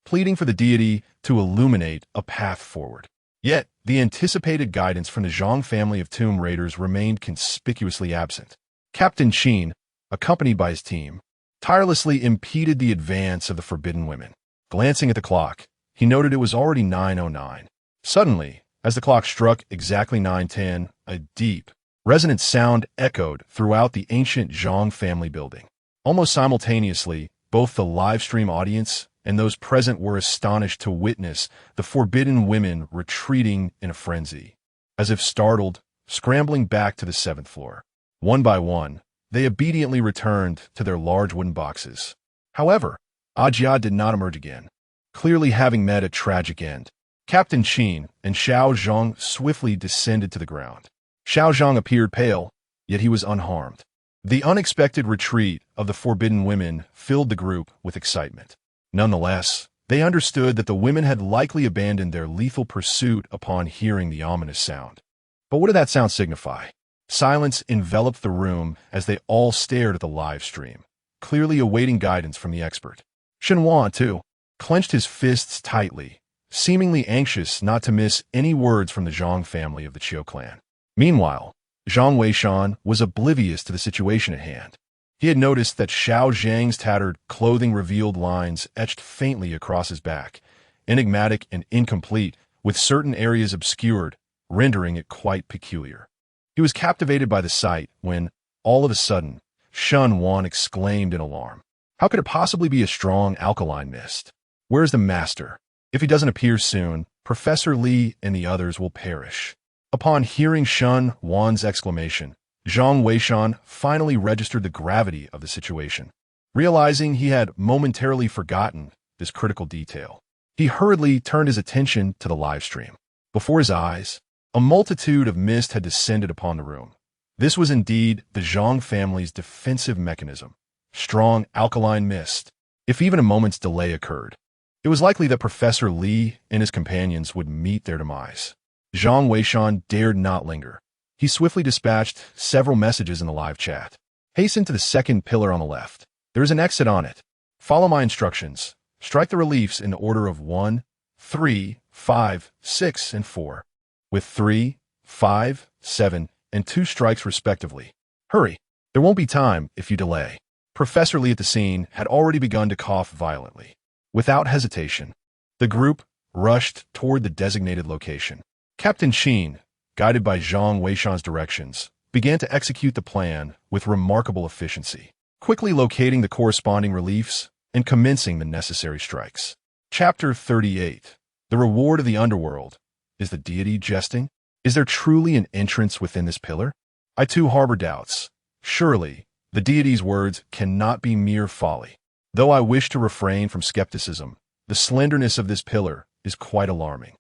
pleading for the deity to illuminate a path forward. Yet, the anticipated guidance from the Zhang family of tomb raiders remained conspicuously absent. Captain Qin, accompanied by his team, tirelessly impeded the advance of the forbidden women. Glancing at the clock, he noted it was already 9:09. Suddenly, as the clock struck exactly 9:10, a deep, resonant sound echoed throughout the ancient Zhang family building. Almost simultaneously, both the live stream audience and those present were astonished to witness the forbidden women retreating in a frenzy. As if startled, scrambling back to the 7th floor. One by one, they obediently returned to their large wooden boxes. However, Ajia did not emerge again, clearly having met a tragic end. Captain Qin and Xiao Zhang swiftly descended to the ground. Xiao Zhang appeared pale, yet he was unharmed. The unexpected retreat of the forbidden women filled the group with excitement. Nonetheless, they understood that the women had likely abandoned their lethal pursuit upon hearing the ominous sound. But what did that sound signify? Silence enveloped the room as they all stared at the live stream, clearly awaiting guidance from the expert. Shenhuan, too, clenched his fists tightly, seemingly anxious not to miss any words from the Zhang family of the Qiu clan. Meanwhile, Zhang Weishan was oblivious to the situation at hand. He had noticed that Xiao Zhang's tattered clothing revealed lines etched faintly across his back, enigmatic and incomplete, with certain areas obscured, rendering it quite peculiar. He was captivated by the sight when, all of a sudden, Shen Wan exclaimed in alarm. How could it possibly be a strong alkaline mist? Where's the master? If he doesn't appear soon, Professor Li and the others will perish. Upon hearing Shen Wan's exclamation, Zhang Weishan finally registered the gravity of the situation. Realizing he had momentarily forgotten this critical detail, he hurriedly turned his attention to the live stream. Before his eyes, a multitude of mist had descended upon the room. This was indeed the Zhang family's defensive mechanism. Strong alkaline mist. If even a moment's delay occurred, it was likely that Professor Li and his companions would meet their demise. Zhang Weishan dared not linger. He swiftly dispatched several messages in the live chat. Hasten to the 2nd pillar on the left. There is an exit on it. Follow my instructions. Strike the reliefs in the order of 1, 3, 5, 6, and 4, with 3, 5, 7, and 2 strikes respectively. Hurry. There won't be time if you delay. Professor Li at the scene had already begun to cough violently. Without hesitation, the group rushed toward the designated location. Captain Qin, guided by Zhang Weishan's directions, began to execute the plan with remarkable efficiency, quickly locating the corresponding reliefs and commencing the necessary strikes. Chapter 38. The Reward of the Underworld. Is the deity jesting? Is there truly an entrance within this pillar? I too harbor doubts. Surely, the deity's words cannot be mere folly. Though I wish to refrain from skepticism, the slenderness of this pillar is quite alarming.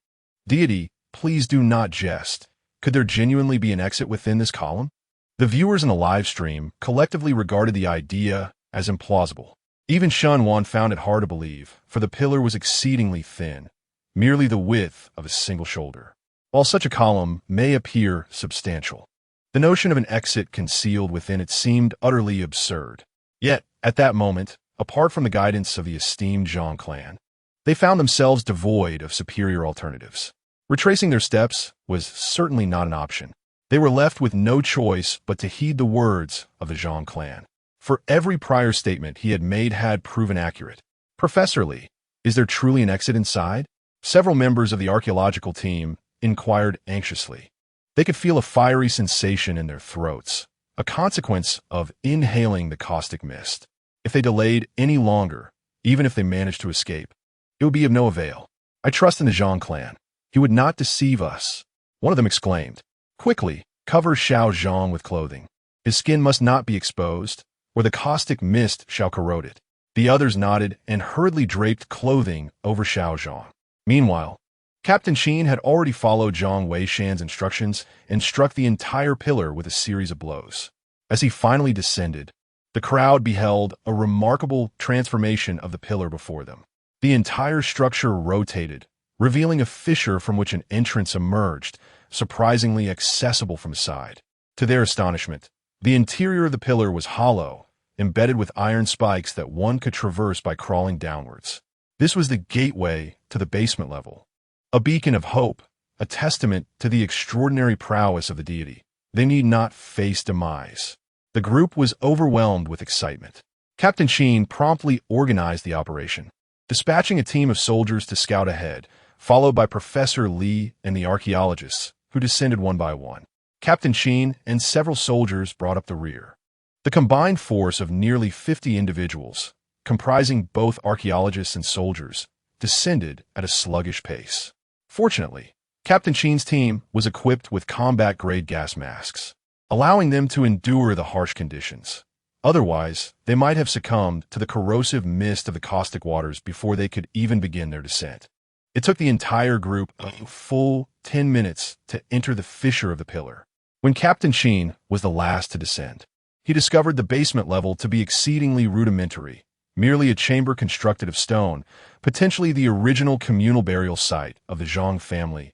Deity, please do not jest. Could there genuinely be an exit within this column? The viewers in the live stream collectively regarded the idea as implausible. Even Shen Wan found it hard to believe, for the pillar was exceedingly thin, merely the width of a single shoulder. While such a column may appear substantial, the notion of an exit concealed within it seemed utterly absurd. Yet, at that moment, apart from the guidance of the esteemed Zhang clan, They found themselves devoid of superior alternatives. Retracing their steps was certainly not an option. They were left with no choice but to heed the words of the Zhang clan. For every prior statement he had made had proven accurate. Professor Li, is there truly an exit inside? Several members of the archaeological team inquired anxiously. They could feel a fiery sensation in their throats, a consequence of inhaling the caustic mist. If they delayed any longer, even if they managed to escape, it would be of no avail. I trust in the Zhang clan. He would not deceive us. One of them exclaimed. Quickly, cover Xiao Zhang with clothing. His skin must not be exposed, or the caustic mist shall corrode it. The others nodded and hurriedly draped clothing over Xiao Zhang. Meanwhile, Captain Qin had already followed Zhang Weishan's instructions and struck the entire pillar with a series of blows. As he finally descended, the crowd beheld a remarkable transformation of the pillar before them. The entire structure rotated, revealing a fissure from which an entrance emerged, surprisingly accessible from the side. To their astonishment, the interior of the pillar was hollow, embedded with iron spikes that one could traverse by crawling downwards. This was the gateway to the basement level, a beacon of hope, a testament to the extraordinary prowess of the deity. They need not face demise. The group was overwhelmed with excitement. Captain Qin promptly organized the operation, dispatching a team of soldiers to scout ahead, followed by Professor Li and the archaeologists, who descended one by one. Captain Qin and several soldiers brought up the rear. The combined force of nearly 50 individuals, comprising both archaeologists and soldiers, descended at a sluggish pace. Fortunately, Captain Qin's team was equipped with combat-grade gas masks, allowing them to endure the harsh conditions. Otherwise, they might have succumbed to the corrosive mist of the caustic waters before they could even begin their descent. It took the entire group a full 10 minutes to enter the fissure of the pillar. When Captain Qin was the last to descend, he discovered the basement level to be exceedingly rudimentary, merely a chamber constructed of stone, potentially the original communal burial site of the Zhang family's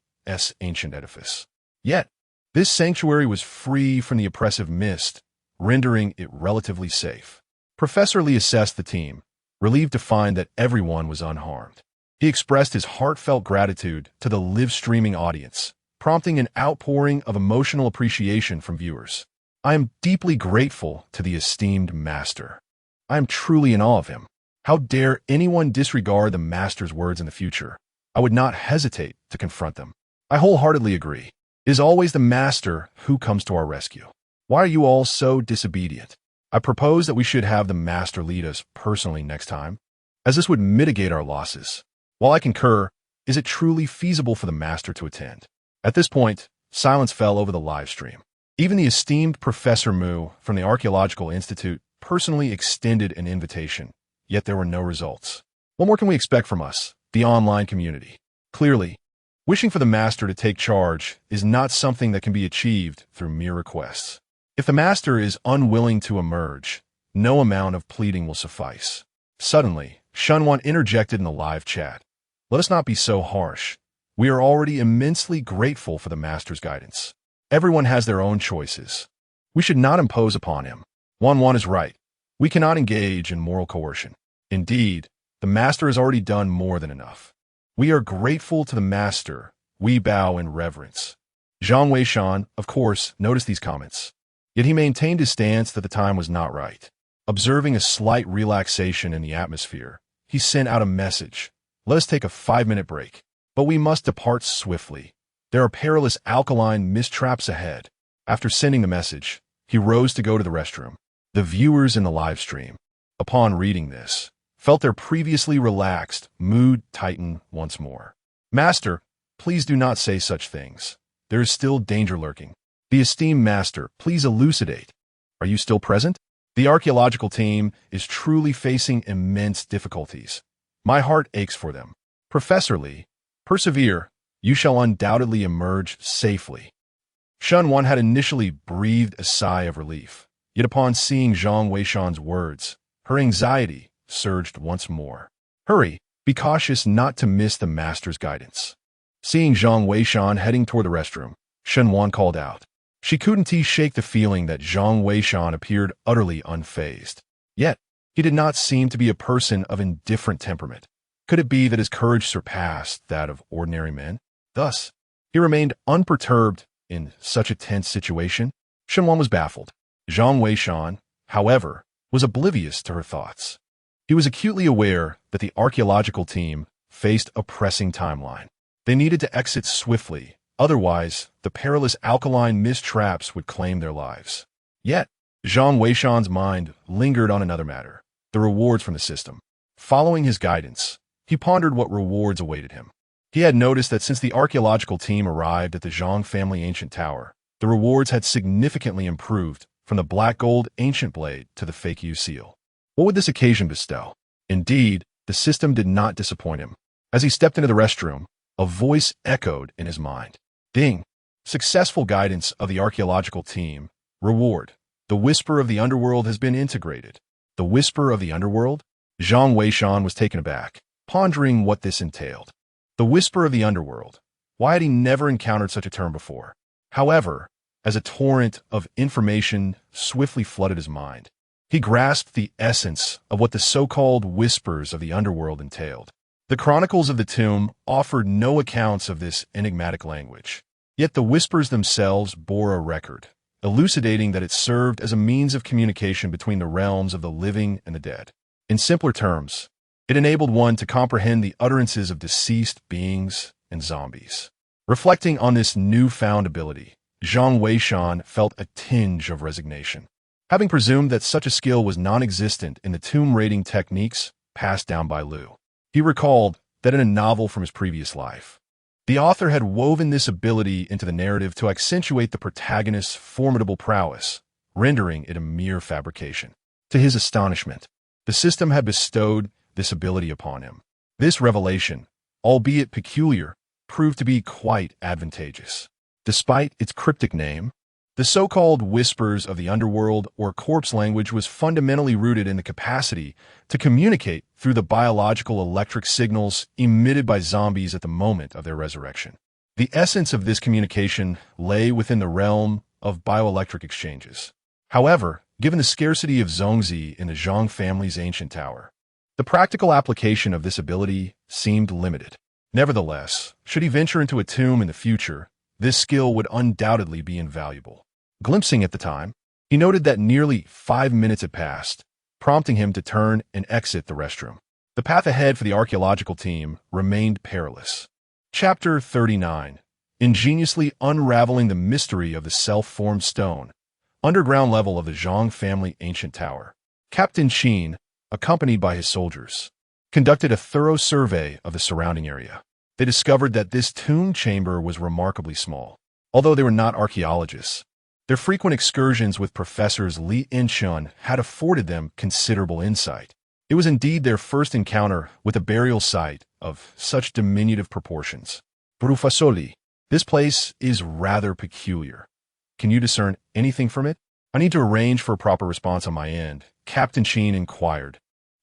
ancient edifice. Yet, this sanctuary was free from the oppressive mist, rendering it relatively safe. Professor Li assessed the team, relieved to find that everyone was unharmed. He expressed his heartfelt gratitude to the live-streaming audience, prompting an outpouring of emotional appreciation from viewers. I am deeply grateful to the esteemed master. I am truly in awe of him. How dare anyone disregard the master's words in the future? I would not hesitate to confront them. I wholeheartedly agree. It is always the master who comes to our rescue. Why are you all so disobedient? I propose that we should have the master lead us personally next time, as this would mitigate our losses. While I concur, is it truly feasible for the master to attend? At this point, silence fell over the live stream. Even the esteemed Professor Mu from the Archaeological Institute personally extended an invitation, yet there were no results. What more can we expect from us, the online community? Clearly, wishing for the master to take charge is not something that can be achieved through mere requests. If the master is unwilling to emerge, no amount of pleading will suffice. Suddenly, Shunwan interjected in the live chat. Let us not be so harsh. We are already immensely grateful for the master's guidance. Everyone has their own choices. We should not impose upon him. Wan is right. We cannot engage in moral coercion. Indeed, the master has already done more than enough. We are grateful to the master. We bow in reverence. Zhang Weishan, of course, noticed these comments. Yet he maintained his stance that the time was not right. Observing a slight relaxation in the atmosphere, he sent out a message. Let us take a 5-minute break. But we must depart swiftly. There are perilous alkaline mist traps ahead. After sending the message, he rose to go to the restroom. The viewers in the live stream, upon reading this, felt their previously relaxed mood tighten once more. Master, please do not say such things. There is still danger lurking. The esteemed master, please elucidate. Are you still present? The archaeological team is truly facing immense difficulties. My heart aches for them. Professor Li, persevere. You shall undoubtedly emerge safely. Shunwan had initially breathed a sigh of relief, yet upon seeing Zhang Weishan's words, her anxiety surged once more. Hurry, be cautious not to miss the master's guidance. Seeing Zhang Weishan heading toward the restroom, Shunwan called out. She couldn't shake the feeling that Zhang Weishan appeared utterly unfazed. Yet, he did not seem to be a person of indifferent temperament. Could it be that his courage surpassed that of ordinary men? Thus, he remained unperturbed in such a tense situation. Shenwan was baffled. Zhang Weishan, however, was oblivious to her thoughts. He was acutely aware that the archaeological team faced a pressing timeline. They needed to exit swiftly, otherwise the perilous alkaline mist traps would claim their lives. Yet, Zhang Weishan's mind lingered on another matter, the rewards from the system. Following his guidance, he pondered what rewards awaited him. He had noticed that since the archaeological team arrived at the Zhang family ancient tower, the rewards had significantly improved from the black gold ancient blade to the fake U seal. What would this occasion bestow? Indeed, the system did not disappoint him. As he stepped into the restroom, a voice echoed in his mind. Ding! Successful guidance of the archaeological team. Reward. The whisper of the underworld has been integrated. The whisper of the underworld? Zhang Weishan was taken aback, pondering what this entailed. The whisper of the underworld. Why had he never encountered such a term before? However, as a torrent of information swiftly flooded his mind, he grasped the essence of what the so-called whispers of the underworld entailed. The chronicles of the tomb offered no accounts of this enigmatic language, yet the whispers themselves bore a record, elucidating that it served as a means of communication between the realms of the living and the dead. In simpler terms, it enabled one to comprehend the utterances of deceased beings and zombies. Reflecting on this newfound ability, Zhang Weishan felt a tinge of resignation. Having presumed that such a skill was non-existent in the tomb raiding techniques passed down by Liu, he recalled that in a novel from his previous life, the author had woven this ability into the narrative to accentuate the protagonist's formidable prowess, rendering it a mere fabrication. To his astonishment, the system had bestowed this ability upon him. This revelation, albeit peculiar, proved to be quite advantageous. Despite its cryptic name, the so-called whispers of the underworld or corpse language was fundamentally rooted in the capacity to communicate through the biological electric signals emitted by zombies at the moment of their resurrection. The essence of this communication lay within the realm of bioelectric exchanges. However, given the scarcity of zongzi in the Zhang family's ancient tower, the practical application of this ability seemed limited. Nevertheless, should he venture into a tomb in the future, this skill would undoubtedly be invaluable. Glimpsing at the time, he noted that nearly 5 minutes had passed, prompting him to turn and exit the restroom. The path ahead for the archaeological team remained perilous. Chapter 39. Ingeniously unraveling the mystery of the self-formed stone. Underground level of the Zhang family ancient tower. Captain Qin, accompanied by his soldiers, conducted a thorough survey of the surrounding area. They discovered that this tomb chamber was remarkably small. Although they were not archaeologists, their frequent excursions with Professors Li and Shun had afforded them considerable insight. It was indeed their first encounter with a burial site of such diminutive proportions. Professor, this place is rather peculiar. Can you discern anything from it? I need to arrange for a proper response on my end, Captain Qin inquired,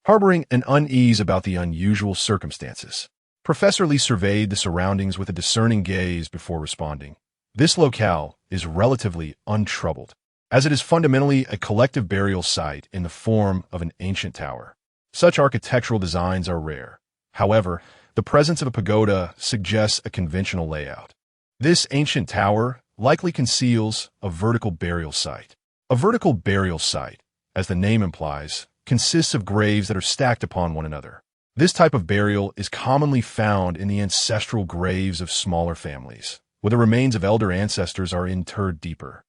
harboring an unease about the unusual circumstances. Professor Li surveyed the surroundings with a discerning gaze before responding. This locale is relatively untroubled, as it is fundamentally a collective burial site in the form of an ancient tower. Such architectural designs are rare. However, the presence of a pagoda suggests a conventional layout. This ancient tower likely conceals a vertical burial site. A vertical burial site, as the name implies, consists of graves that are stacked upon one another. This type of burial is commonly found in the ancestral graves of smaller families, where the remains of elder ancestors are interred deeper,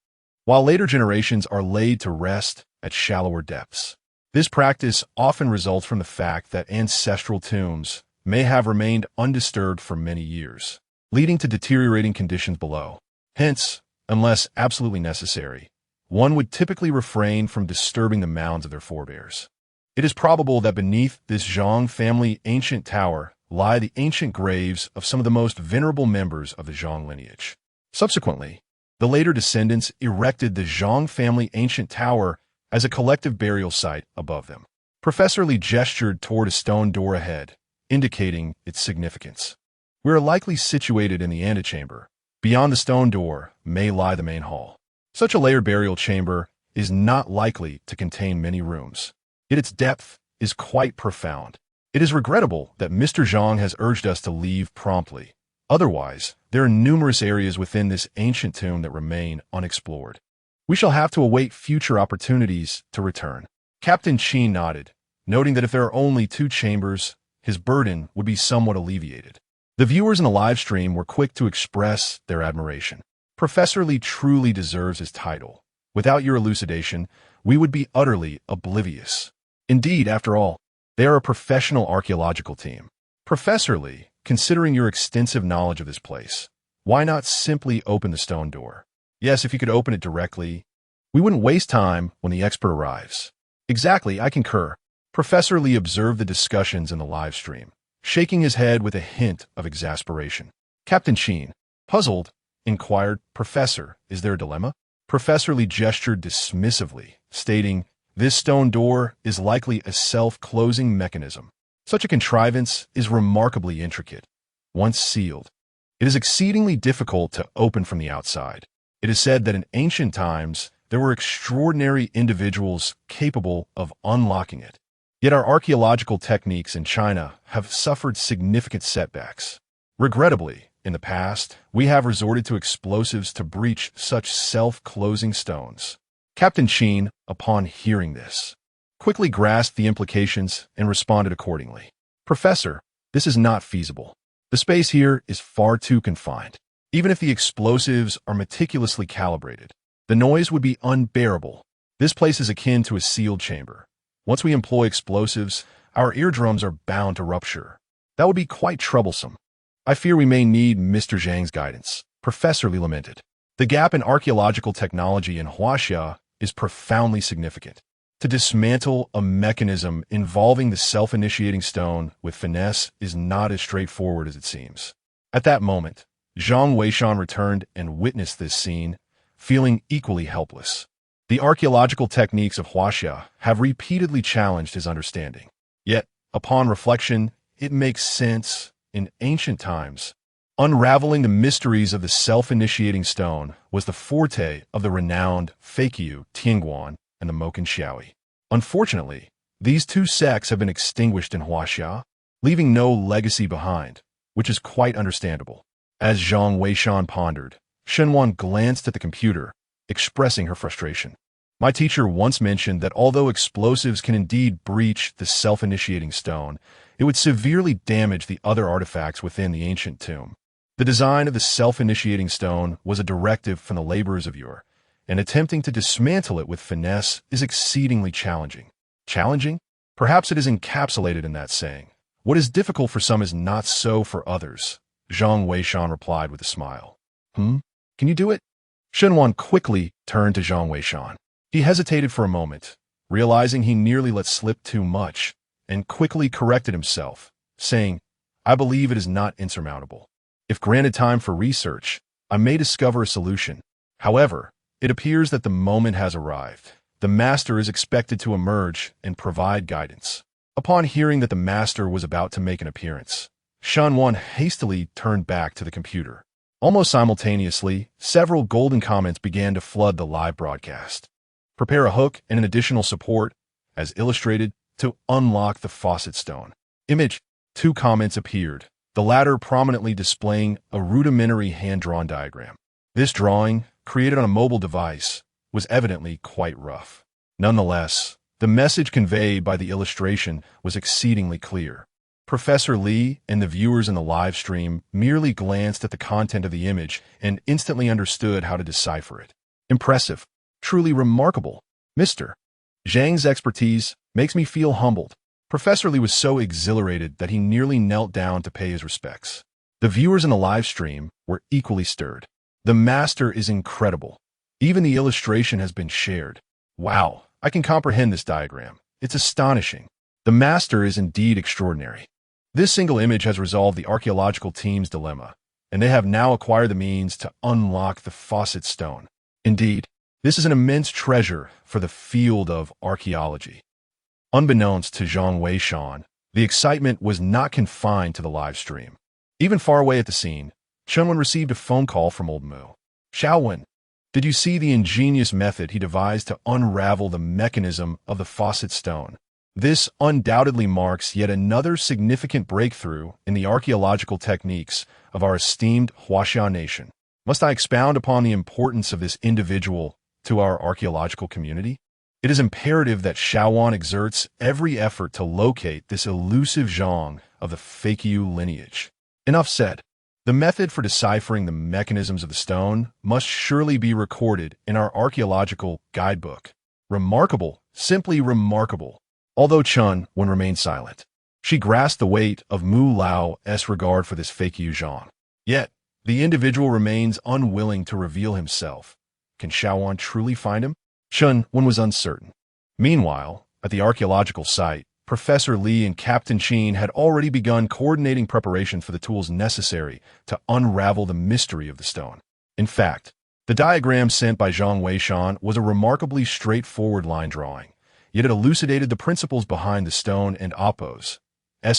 while later generations are laid to rest at shallower depths. This practice often results from the fact that ancestral tombs may have remained undisturbed for many years, leading to deteriorating conditions below. Hence, unless absolutely necessary, one would typically refrain from disturbing the mounds of their forebears. It is probable that beneath this Zhang family ancient tower lie the ancient graves of some of the most venerable members of the Zhang lineage. Subsequently, the later descendants erected the Zhang family ancient tower as a collective burial site above them. Professor Li gestured toward a stone door ahead, indicating its significance. We are likely situated in the antechamber. Beyond the stone door may lie the main hall. Such a layered burial chamber is not likely to contain many rooms, yet its depth is quite profound. It is regrettable that Mr. Zhang has urged us to leave promptly. Otherwise, there are numerous areas within this ancient tomb that remain unexplored. We shall have to await future opportunities to return. Captain Qin nodded, noting that if there are only 2 chambers, his burden would be somewhat alleviated. The viewers in the live stream were quick to express their admiration. Professor Li truly deserves his title. Without your elucidation, we would be utterly oblivious. Indeed, after all, they are a professional archaeological team. Professor Li, considering your extensive knowledge of this place, why not simply open the stone door? Yes, if you could open it directly, we wouldn't waste time when the expert arrives. Exactly, I concur. Professor Li observed the discussions in the live stream, shaking his head with a hint of exasperation. Captain Qin, puzzled, inquired, Professor, is there a dilemma? Professor Li gestured dismissively, stating, this stone door is likely a self-closing mechanism. Such a contrivance is remarkably intricate. Once sealed, it is exceedingly difficult to open from the outside. It is said that in ancient times, there were extraordinary individuals capable of unlocking it. Yet our archaeological techniques in China have suffered significant setbacks. Regrettably, in the past, we have resorted to explosives to breach such self-closing stones. Captain Qin, upon hearing this, quickly grasped the implications and responded accordingly. Professor, this is not feasible. The space here is far too confined. Even if the explosives are meticulously calibrated, the noise would be unbearable. This place is akin to a sealed chamber. Once we employ explosives, our eardrums are bound to rupture. That would be quite troublesome. I fear we may need Mr. Zhang's guidance, Professor Li lamented. The gap in archaeological technology in Huaxia is profoundly significant. To dismantle a mechanism involving the self-initiating stone with finesse is not as straightforward as it seems. At that moment, Zhang Weishan returned and witnessed this scene, feeling equally helpless. The archaeological techniques of Huaxia have repeatedly challenged his understanding. Yet, upon reflection, it makes sense. In ancient times, unraveling the mysteries of the self-initiating stone was the forte of the renowned Fakyu Tianguan and the Moken Xiaoi. Unfortunately, these 2 sects have been extinguished in Huaxia, leaving no legacy behind, which is quite understandable. As Zhang Weishan pondered, Shenwan glanced at the computer, expressing her frustration. My teacher once mentioned that although explosives can indeed breach the self-initiating stone, it would severely damage the other artifacts within the ancient tomb. The design of the self-initiating stone was a directive from the laborers of yore, and attempting to dismantle it with finesse is exceedingly challenging. Challenging? Perhaps it is encapsulated in that saying. What is difficult for some is not so for others, Zhang Weishan replied with a smile. Can you do it? Shenwan quickly turned to Zhang Weishan. He hesitated for a moment, realizing he nearly let slip too much, and quickly corrected himself, saying, I believe it is not insurmountable. If granted time for research, I may discover a solution. However, it appears that the moment has arrived. The master is expected to emerge and provide guidance. Upon hearing that the master was about to make an appearance, Shenwan hastily turned back to the computer. Almost simultaneously, several golden comments began to flood the live broadcast. Prepare a hook and an additional support, as illustrated, to unlock the faucet stone. Image. 2 comments appeared, the latter prominently displaying a rudimentary hand-drawn diagram. This drawing, created on a mobile device, was evidently quite rough. Nonetheless, the message conveyed by the illustration was exceedingly clear. Professor Li and the viewers in the live stream merely glanced at the content of the image and instantly understood how to decipher it. Impressive. Truly remarkable. Mr. Zhang's expertise makes me feel humbled. Professor Li was so exhilarated that he nearly knelt down to pay his respects. The viewers in the live stream were equally stirred. The master is incredible. Even the illustration has been shared. Wow, I can comprehend this diagram. It's astonishing. The master is indeed extraordinary. This single image has resolved the archaeological team's dilemma, and they have now acquired the means to unlock the faucet stone. Indeed, this is an immense treasure for the field of archaeology. Unbeknownst to Zhang Weishan, the excitement was not confined to the live stream. Even far away at the scene, Chunwen received a phone call from old Mu. Xiaowen, did you see the ingenious method he devised to unravel the mechanism of the faucet stone? This undoubtedly marks yet another significant breakthrough in the archaeological techniques of our esteemed Huaxia nation. Must I expound upon the importance of this individual to our archaeological community? It is imperative that Shaoan exerts every effort to locate this elusive Zhang of the Feiqiu lineage. Enough said. The method for deciphering the mechanisms of the stone must surely be recorded in our archaeological guidebook. Remarkable, simply remarkable. Although Chun Wen remained silent, she grasped the weight of Mu Lao's regard for this Feiqiu Zhang. Yet, the individual remains unwilling to reveal himself. Can Shaoan truly find him? Chun Wen was uncertain. Meanwhile, at the archaeological site, Professor Li and Captain Qin had already begun coordinating preparations for the tools necessary to unravel the mystery of the stone. In fact, the diagram sent by Zhang Weishan was a remarkably straightforward line drawing, yet it elucidated the principles behind the stone and Oppo's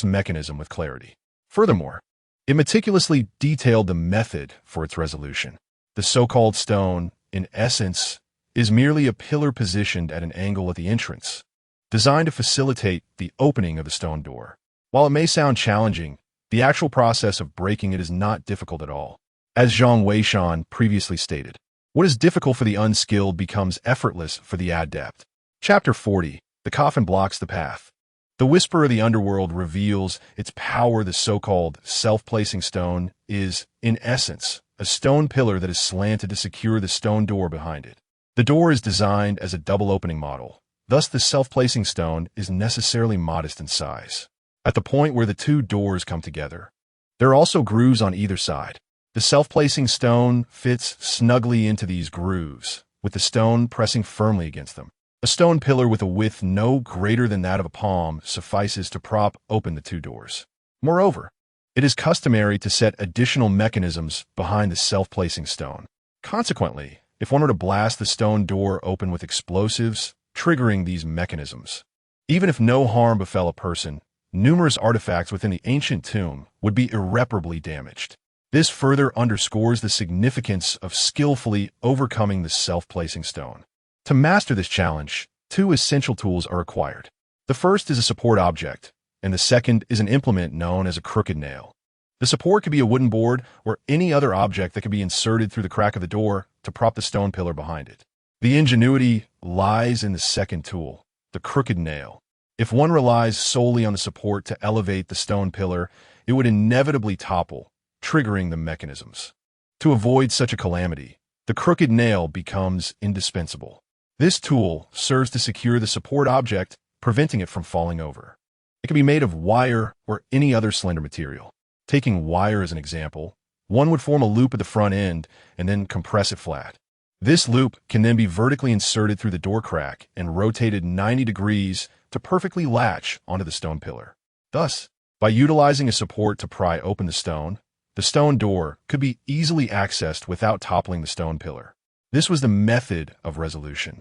mechanism with clarity. Furthermore, it meticulously detailed the method for its resolution. The so-called stone, in essence, is merely a pillar positioned at an angle at the entrance, designed to facilitate the opening of the stone door. While it may sound challenging, the actual process of breaking it is not difficult at all. As Zhang Weishan previously stated, what is difficult for the unskilled becomes effortless for the adept. Chapter 40. The coffin blocks the path. The whisper of the underworld reveals its power. The so-called self-placing stone is, in essence, a stone pillar that is slanted to secure the stone door behind it. The door is designed as a double opening model. Thus, the self-placing stone is necessarily modest in size. At the point where the two doors come together, there are also grooves on either side. The self-placing stone fits snugly into these grooves, with the stone pressing firmly against them. A stone pillar with a width no greater than that of a palm suffices to prop open the two doors. Moreover, it is customary to set additional mechanisms behind the self-placing stone. Consequently, if one were to blast the stone door open with explosives, triggering these mechanisms, even if no harm befell a person, numerous artifacts within the ancient tomb would be irreparably damaged. This further underscores the significance of skillfully overcoming the self-placing stone. To master this challenge, two essential tools are required. The first is a support object, and the second is an implement known as a crooked nail. The support could be a wooden board or any other object that could be inserted through the crack of the door to prop the stone pillar behind it. The ingenuity lies in the second tool, the crooked nail. If one relies solely on the support to elevate the stone pillar, it would inevitably topple, triggering the mechanisms. To avoid such a calamity, the crooked nail becomes indispensable. This tool serves to secure the support object, preventing it from falling over. It can be made of wire or any other slender material. Taking wire as an example, one would form a loop at the front end and then compress it flat. This loop can then be vertically inserted through the door crack and rotated 90 degrees to perfectly latch onto the stone pillar. Thus, by utilizing a support to pry open the stone door could be easily accessed without toppling the stone pillar. This was the method of resolution,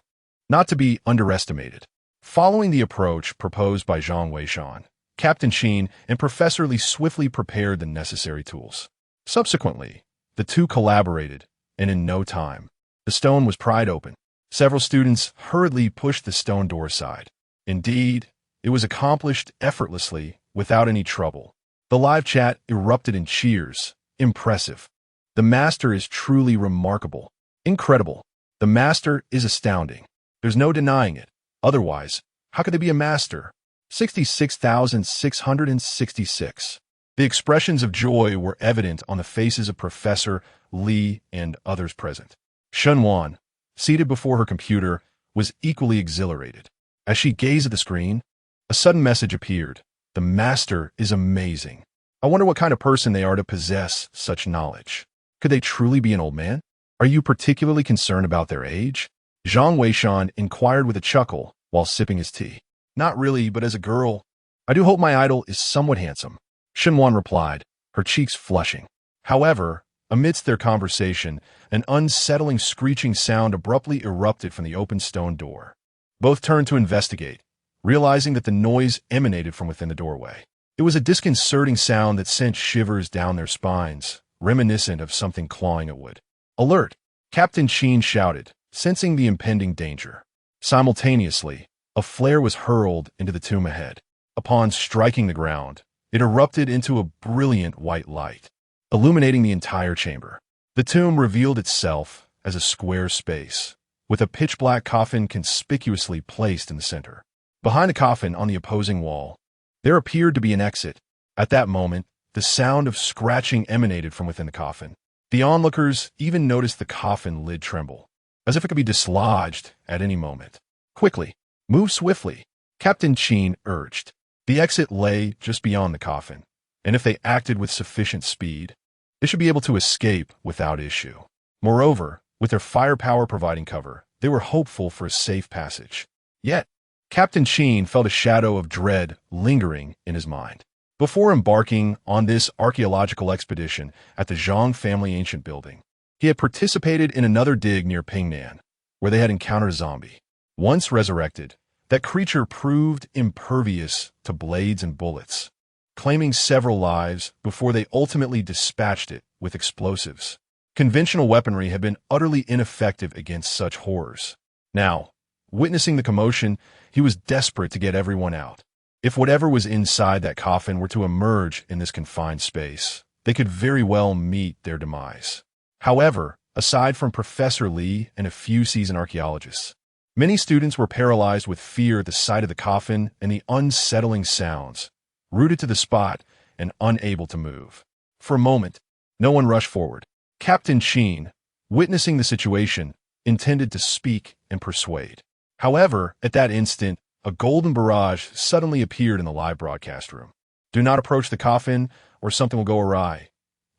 not to be underestimated. Following the approach proposed by Zhang Weishan, Captain Qin and Professor Li swiftly prepared the necessary tools. Subsequently, the two collaborated, and in no time, the stone was pried open. Several students hurriedly pushed the stone door aside. Indeed, it was accomplished effortlessly, without any trouble. The live chat erupted in cheers. Impressive. The master is truly remarkable. Incredible. The master is astounding. There's no denying it. Otherwise, how could they be a master? 66,666. The expressions of joy were evident on the faces of Professor Li and others present. Shunwan, seated before her computer, was equally exhilarated. As she gazed at the screen, a sudden message appeared. The master is amazing. I wonder what kind of person they are to possess such knowledge. Could they truly be an old man? Are you particularly concerned about their age? Zhang Weishan inquired with a chuckle while sipping his tea. Not really, but as a girl, I do hope my idol is somewhat handsome. Shinwan replied, her cheeks flushing. However, amidst their conversation, an unsettling screeching sound abruptly erupted from the open stone door. Both turned to investigate, realizing that the noise emanated from within the doorway. It was a disconcerting sound that sent shivers down their spines, reminiscent of something clawing at wood. Alert! Captain Qin shouted, sensing the impending danger. Simultaneously, a flare was hurled into the tomb ahead. Upon striking the ground, it erupted into a brilliant white light, illuminating the entire chamber. The tomb revealed itself as a square space, with a pitch-black coffin conspicuously placed in the center. Behind the coffin on the opposing wall, there appeared to be an exit. At that moment, the sound of scratching emanated from within the coffin. The onlookers even noticed the coffin lid tremble, as if it could be dislodged at any moment. "Quickly, move swiftly," Captain Sheen urged. The exit lay just beyond the coffin, and if they acted with sufficient speed, they should be able to escape without issue. Moreover, with their firepower providing cover, they were hopeful for a safe passage. Yet, Captain Sheen felt a shadow of dread lingering in his mind. Before embarking on this archaeological expedition at the Zhang family ancient building, he had participated in another dig near Pingnan, where they had encountered a zombie. Once resurrected, that creature proved impervious to blades and bullets, claiming several lives before they ultimately dispatched it with explosives. Conventional weaponry had been utterly ineffective against such horrors. Now, witnessing the commotion, he was desperate to get everyone out. If whatever was inside that coffin were to emerge in this confined space, they could very well meet their demise. However, aside from Professor Lee and a few seasoned archaeologists, many students were paralyzed with fear at the sight of the coffin and the unsettling sounds, rooted to the spot and unable to move. For a moment, no one rushed forward. Captain Sheen, witnessing the situation, intended to speak and persuade. However, at that instant, a golden barrage suddenly appeared in the live broadcast room. "Do not approach the coffin, or something will go awry.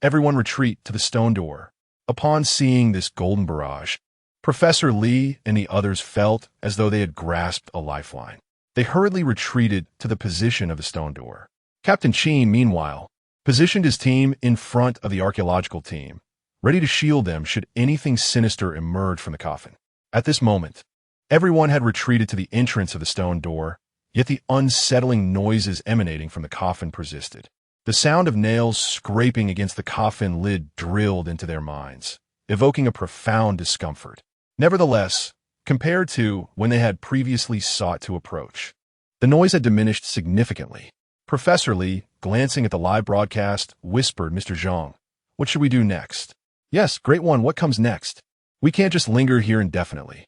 Everyone retreat to the stone door." Upon seeing this golden barrage, Professor Lee and the others felt as though they had grasped a lifeline. They hurriedly retreated to the position of the stone door. Captain Sheen, meanwhile, positioned his team in front of the archaeological team, ready to shield them should anything sinister emerge from the coffin. At this moment, everyone had retreated to the entrance of the stone door, yet the unsettling noises emanating from the coffin persisted. The sound of nails scraping against the coffin lid drilled into their minds, evoking a profound discomfort. Nevertheless, compared to when they had previously sought to approach, the noise had diminished significantly. Professor Lee, glancing at the live broadcast, whispered, "Mr. Zhang, what should we do next?" "Yes, Great One, what comes next? We can't just linger here indefinitely.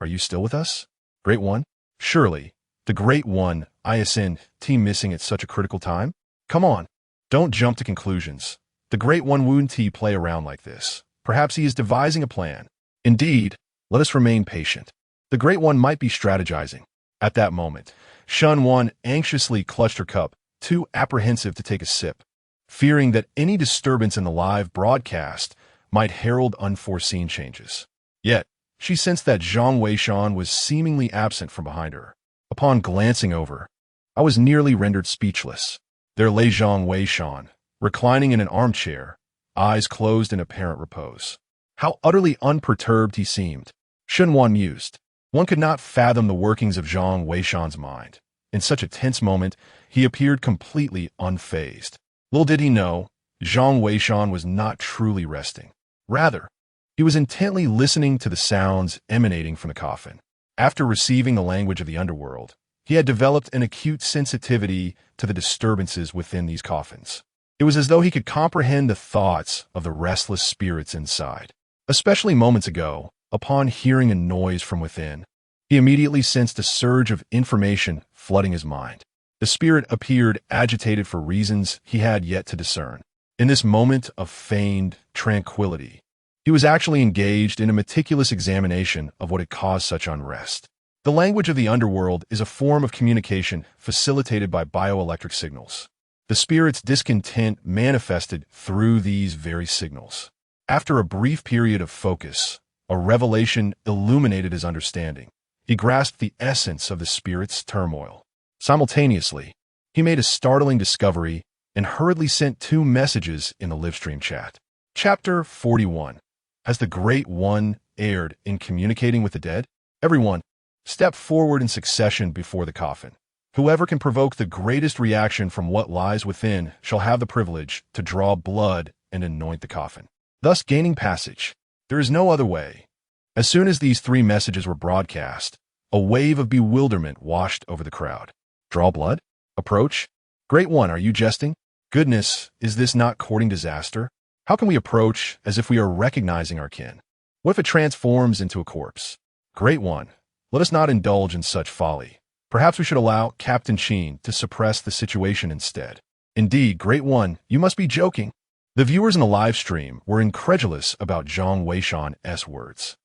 Are you still with us? Great One?" "Surely, the Great One, ISN, team missing at such a critical time? Come on, don't jump to conclusions. The Great One wouldn't play around like this. Perhaps he is devising a plan. Indeed, let us remain patient. The Great One might be strategizing." At that moment, Shun Wan anxiously clutched her cup, too apprehensive to take a sip, fearing that any disturbance in the live broadcast might herald unforeseen changes. Yet, she sensed that Zhang Weishan was seemingly absent from behind her. Upon glancing over, I was nearly rendered speechless. There lay Zhang Weishan, reclining in an armchair, eyes closed in apparent repose. How utterly unperturbed he seemed. Shun Wan mused. One could not fathom the workings of Zhang Weishan's mind. In such a tense moment, he appeared completely unfazed. Little did he know, Zhang Weishan was not truly resting. Rather, he was intently listening to the sounds emanating from the coffin. After receiving the language of the underworld, he had developed an acute sensitivity to the disturbances within these coffins. It was as though he could comprehend the thoughts of the restless spirits inside. Especially moments ago, upon hearing a noise from within, he immediately sensed a surge of information flooding his mind. The spirit appeared agitated for reasons he had yet to discern. In this moment of feigned tranquility, he was actually engaged in a meticulous examination of what had caused such unrest. The language of the underworld is a form of communication facilitated by bioelectric signals. The spirit's discontent manifested through these very signals. After a brief period of focus, a revelation illuminated his understanding. He grasped the essence of the spirit's turmoil. Simultaneously, he made a startling discovery and hurriedly sent 2 messages in the livestream chat. Chapter 41. Has the Great One erred in communicating with the dead? Everyone, step forward in succession before the coffin. Whoever can provoke the greatest reaction from what lies within shall have the privilege to draw blood and anoint the coffin, thus gaining passage. There is no other way. As soon as these 3 messages were broadcast, A wave of bewilderment washed over the crowd. Draw blood? Approach? Great One, are you jesting? Goodness, is this not courting disaster? How can we approach as if we are recognizing our kin? What if it transforms into a corpse? Great One, let us not indulge in such folly. Perhaps we should allow Captain Sheen to suppress the situation instead. Indeed, Great One, you must be joking. The viewers in the live stream were incredulous about Zhang Weishan's words.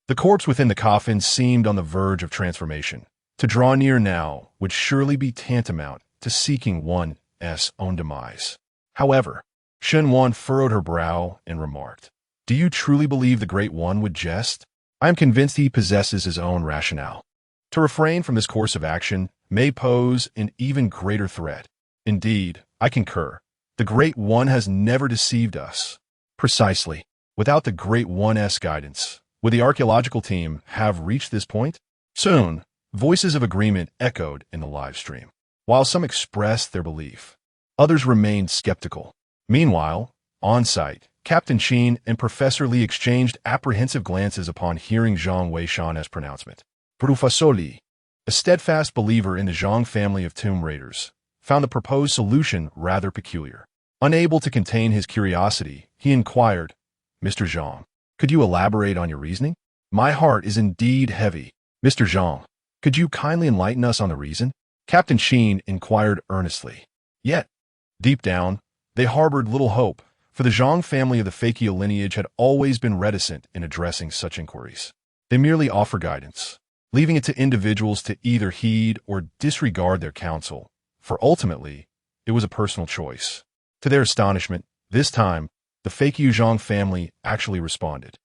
The corpse within the coffin seemed on the verge of transformation. To draw near now would surely be tantamount to seeking one's own demise. However, Shen Wan furrowed her brow and remarked, "Do you truly believe the Great One would jest? I am convinced he possesses his own rationale. To refrain from this course of action may pose an even greater threat. Indeed, I concur. The Great One has never deceived us." Precisely. Without the Great One's guidance, would the archaeological team have reached this point? Soon, voices of agreement echoed in the live stream. While some expressed their belief, others remained skeptical. Meanwhile, on-site, Captain Sheen and Professor Li exchanged apprehensive glances upon hearing Zhang Weishan's pronouncement. Professor Li, a steadfast believer in the Zhang family of tomb raiders, found the proposed solution rather peculiar. Unable to contain his curiosity, he inquired, "Mr. Zhang, could you elaborate on your reasoning? My heart is indeed heavy. Mr. Zhang, could you kindly enlighten us on the reason?" Captain Sheen inquired earnestly. Yet, deep down, they harbored little hope, for the Zhang family of the Fakio lineage had always been reticent in addressing such inquiries. They merely offer guidance, leaving it to individuals to either heed or disregard their counsel, for ultimately, it was a personal choice. To their astonishment, this time, the Fakio Zhang family actually responded.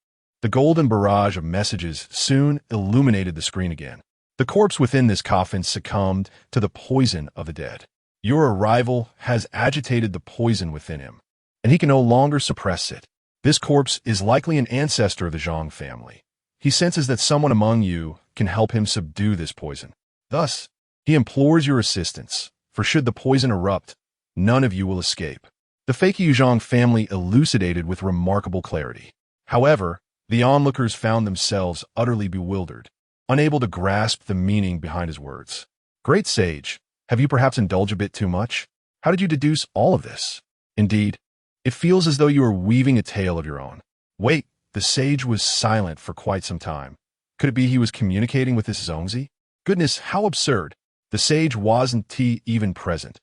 The golden barrage of messages soon illuminated the screen again. The corpse within this coffin succumbed to the poison of the dead. Your arrival has agitated the poison within him, and he can no longer suppress it. This corpse is likely an ancestor of the Zhang family. He senses that someone among you can help him subdue this poison. Thus, he implores your assistance, for should the poison erupt, none of you will escape. The Fakio Zhang family elucidated with remarkable clarity. However, the onlookers found themselves utterly bewildered, unable to grasp the meaning behind his words. Great sage, have you perhaps indulged a bit too much? How did you deduce all of this? Indeed, it feels as though you are weaving a tale of your own. Wait, the sage was silent for quite some time. Could it be he was communicating with this Zongzi? Goodness, how absurd. The sage wasn't even present.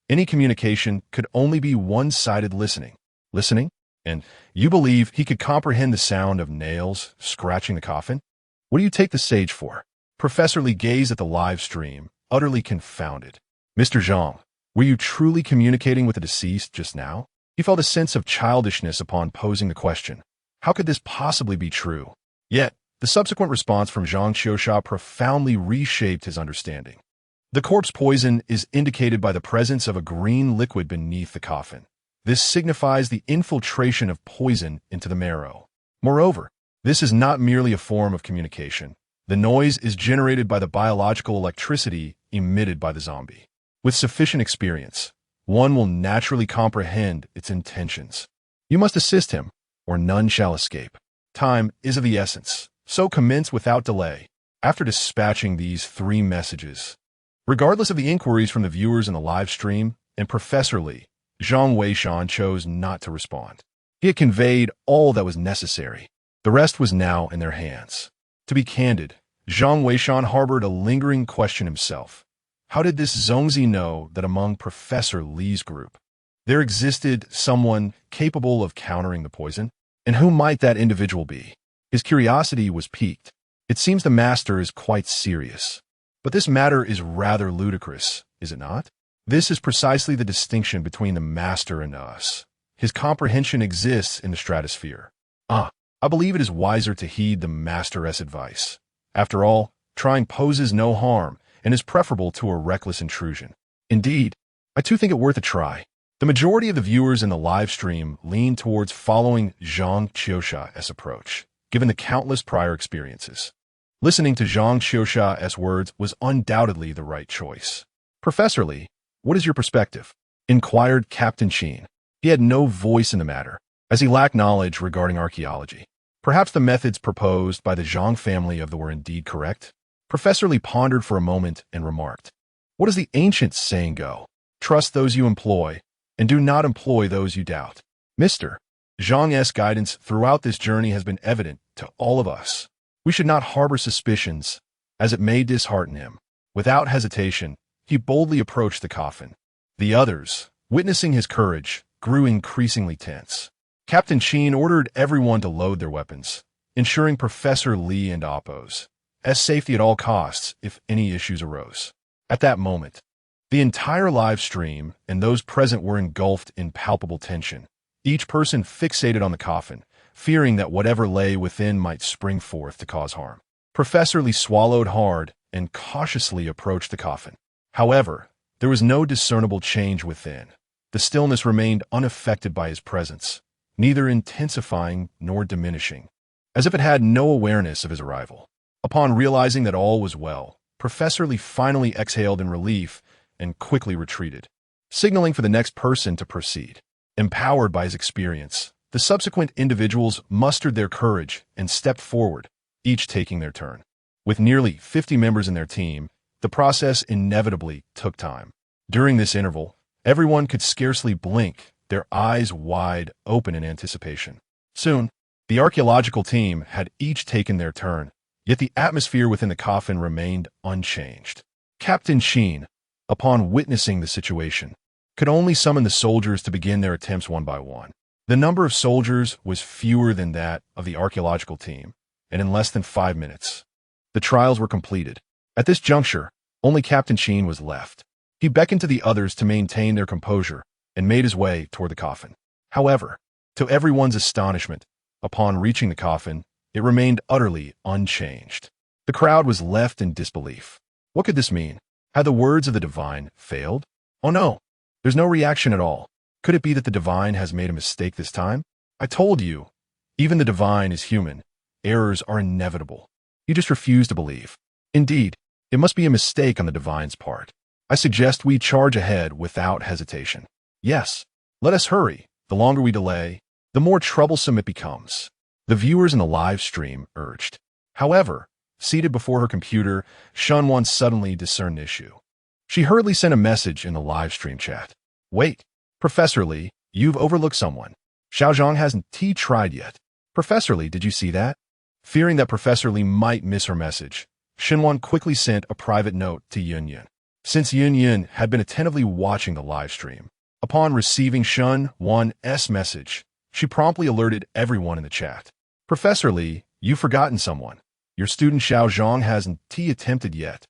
Any communication could only be one-sided listening. Listening? And you believe he could comprehend the sound of nails scratching the coffin? What do you take the sage for? Professor Li gazed at the live stream, utterly confounded. Mr. Zhang, were you truly communicating with the deceased just now? He felt a sense of childishness upon posing the question. How could this possibly be true? Yet, the subsequent response from Zhang Qiusha profoundly reshaped his understanding. The corpse poison is indicated by the presence of a green liquid beneath the coffin. This signifies the infiltration of poison into the marrow. Moreover, this is not merely a form of communication. The noise is generated by the biological electricity emitted by the zombie. With sufficient experience, one will naturally comprehend its intentions. You must assist him, or none shall escape. Time is of the essence, so commence without delay. After dispatching these 3 messages, regardless of the inquiries from the viewers in the live stream and Professor Li, Zhang Weishan chose not to respond. He had conveyed all that was necessary. The rest was now in their hands. To be candid, Zhang Weishan harbored a lingering question himself. How did this Zongzi know that among Professor Li's group, there existed someone capable of countering the poison? And who might that individual be? His curiosity was piqued. It seems the master is quite serious. But this matter is rather ludicrous, is it not? This is precisely the distinction between the master and us. His comprehension exists in the stratosphere. I believe it is wiser to heed the master's advice. After all, trying poses no harm and is preferable to a reckless intrusion. Indeed, I too think it worth a try. The majority of the viewers in the live stream lean towards following Zhang Qiusha's approach, given the countless prior experiences. Listening to Zhang Qiusha's words was undoubtedly the right choice. Professor Li, what is your perspective? Inquired Captain Sheen. He had no voice in the matter, as he lacked knowledge regarding archaeology. Perhaps the methods proposed by the Zhang family were indeed correct. Professor Lee pondered for a moment and remarked, "What does the ancient saying go? Trust those you employ, and do not employ those you doubt." Mr. Zhang's guidance throughout this journey has been evident to all of us. We should not harbor suspicions, as it may dishearten him. Without hesitation, he boldly approached the coffin. The others, witnessing his courage, grew increasingly tense. Captain Sheen ordered everyone to load their weapons, ensuring Professor Lee and Oppo's safety at all costs if any issues arose. At that moment, the entire live stream and those present were engulfed in palpable tension, each person fixated on the coffin, fearing that whatever lay within might spring forth to cause harm. Professor Lee swallowed hard and cautiously approached the coffin. However, there was no discernible change within. The stillness remained unaffected by his presence, neither intensifying nor diminishing, as if it had no awareness of his arrival. Upon realizing that all was well, Professor Lee finally exhaled in relief and quickly retreated, signaling for the next person to proceed. Empowered by his experience, the subsequent individuals mustered their courage and stepped forward, each taking their turn. With nearly 50 members in their team, the process inevitably took time. During this interval, everyone could scarcely blink, their eyes wide open in anticipation. Soon, the archaeological team had each taken their turn, yet the atmosphere within the coffin remained unchanged. Captain Sheen, upon witnessing the situation, could only summon the soldiers to begin their attempts one by one. The number of soldiers was fewer than that of the archaeological team, and in less than 5 minutes, the trials were completed. At this juncture, only Captain Sheen was left. He beckoned to the others to maintain their composure and made his way toward the coffin. However, to everyone's astonishment, upon reaching the coffin, it remained utterly unchanged. The crowd was left in disbelief. What could this mean? Had the words of the divine failed? Oh no, there's no reaction at all. Could it be that the divine has made a mistake this time? I told you, even the divine is human. Errors are inevitable. You just refuse to believe. Indeed, it must be a mistake on the divine's part. I suggest we charge ahead without hesitation. Yes, let us hurry. The longer we delay, the more troublesome it becomes, the viewers in the live stream urged. However, seated before her computer, Shunwan suddenly discerned an issue. She hurriedly sent a message in the live stream chat. Wait, Professor Lee, you've overlooked someone. Xiaozhang hasn't tried yet. Professor Lee, did you see that? Fearing that Professor Lee might miss her message, Xinwan quickly sent a private note to Yun. Since Yun had been attentively watching the live stream, upon receiving Shunwan's message, she promptly alerted everyone in the chat. Professor Lee, you've forgotten someone. Your student Xiaozhang hasn't attempted yet.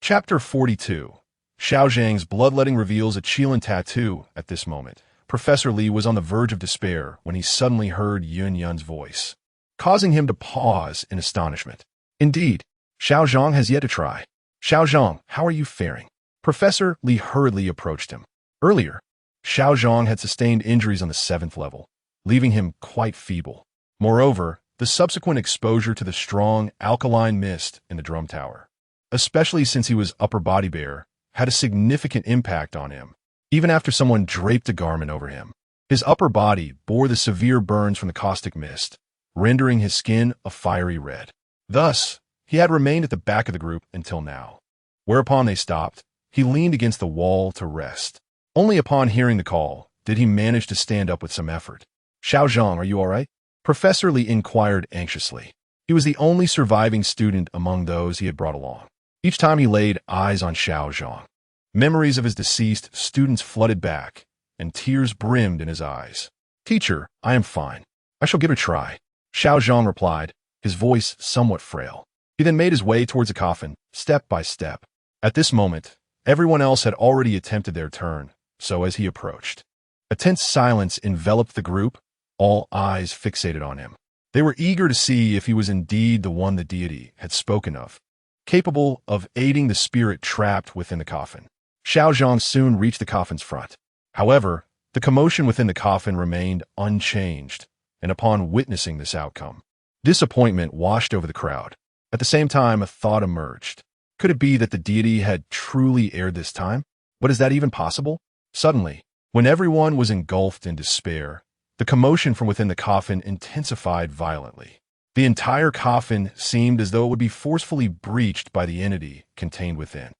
Chapter 42. Xiaozhang's bloodletting reveals a Qilin tattoo. At this moment, Professor Lee was on the verge of despair when he suddenly heard Yun's voice, causing him to pause in astonishment. Indeed, Xiaozhang has yet to try. Xiaozhang, how are you faring? Professor Lee hurriedly approached him. Earlier, Xiaozhang had sustained injuries on the 7th level, leaving him quite feeble. Moreover, the subsequent exposure to the strong alkaline mist in the drum tower, especially since he was upper body bare, had a significant impact on him. Even after someone draped a garment over him, his upper body bore the severe burns from the caustic mist, rendering his skin a fiery red. Thus, he had remained at the back of the group until now. Whereupon they stopped, he leaned against the wall to rest. Only upon hearing the call did he manage to stand up with some effort. Xiaozhang, are you all right? Professor Lee inquired anxiously. He was the only surviving student among those he had brought along. Each time he laid eyes on Xiaozhang, memories of his deceased students flooded back, and tears brimmed in his eyes. Teacher, I am fine. I shall give it a try. Xiaozhang replied, his voice somewhat frail. He then made his way towards the coffin, step by step. At this moment, everyone else had already attempted their turn, so as he approached, a tense silence enveloped the group, all eyes fixated on him. They were eager to see if he was indeed the one the deity had spoken of, capable of aiding the spirit trapped within the coffin. Xiaozhang soon reached the coffin's front. However, the commotion within the coffin remained unchanged, and upon witnessing this outcome, disappointment washed over the crowd. At the same time, a thought emerged. Could it be that the deity had truly erred this time? But is that even possible? Suddenly, when everyone was engulfed in despair, the commotion from within the coffin intensified violently. The entire coffin seemed as though it would be forcefully breached by the entity contained within.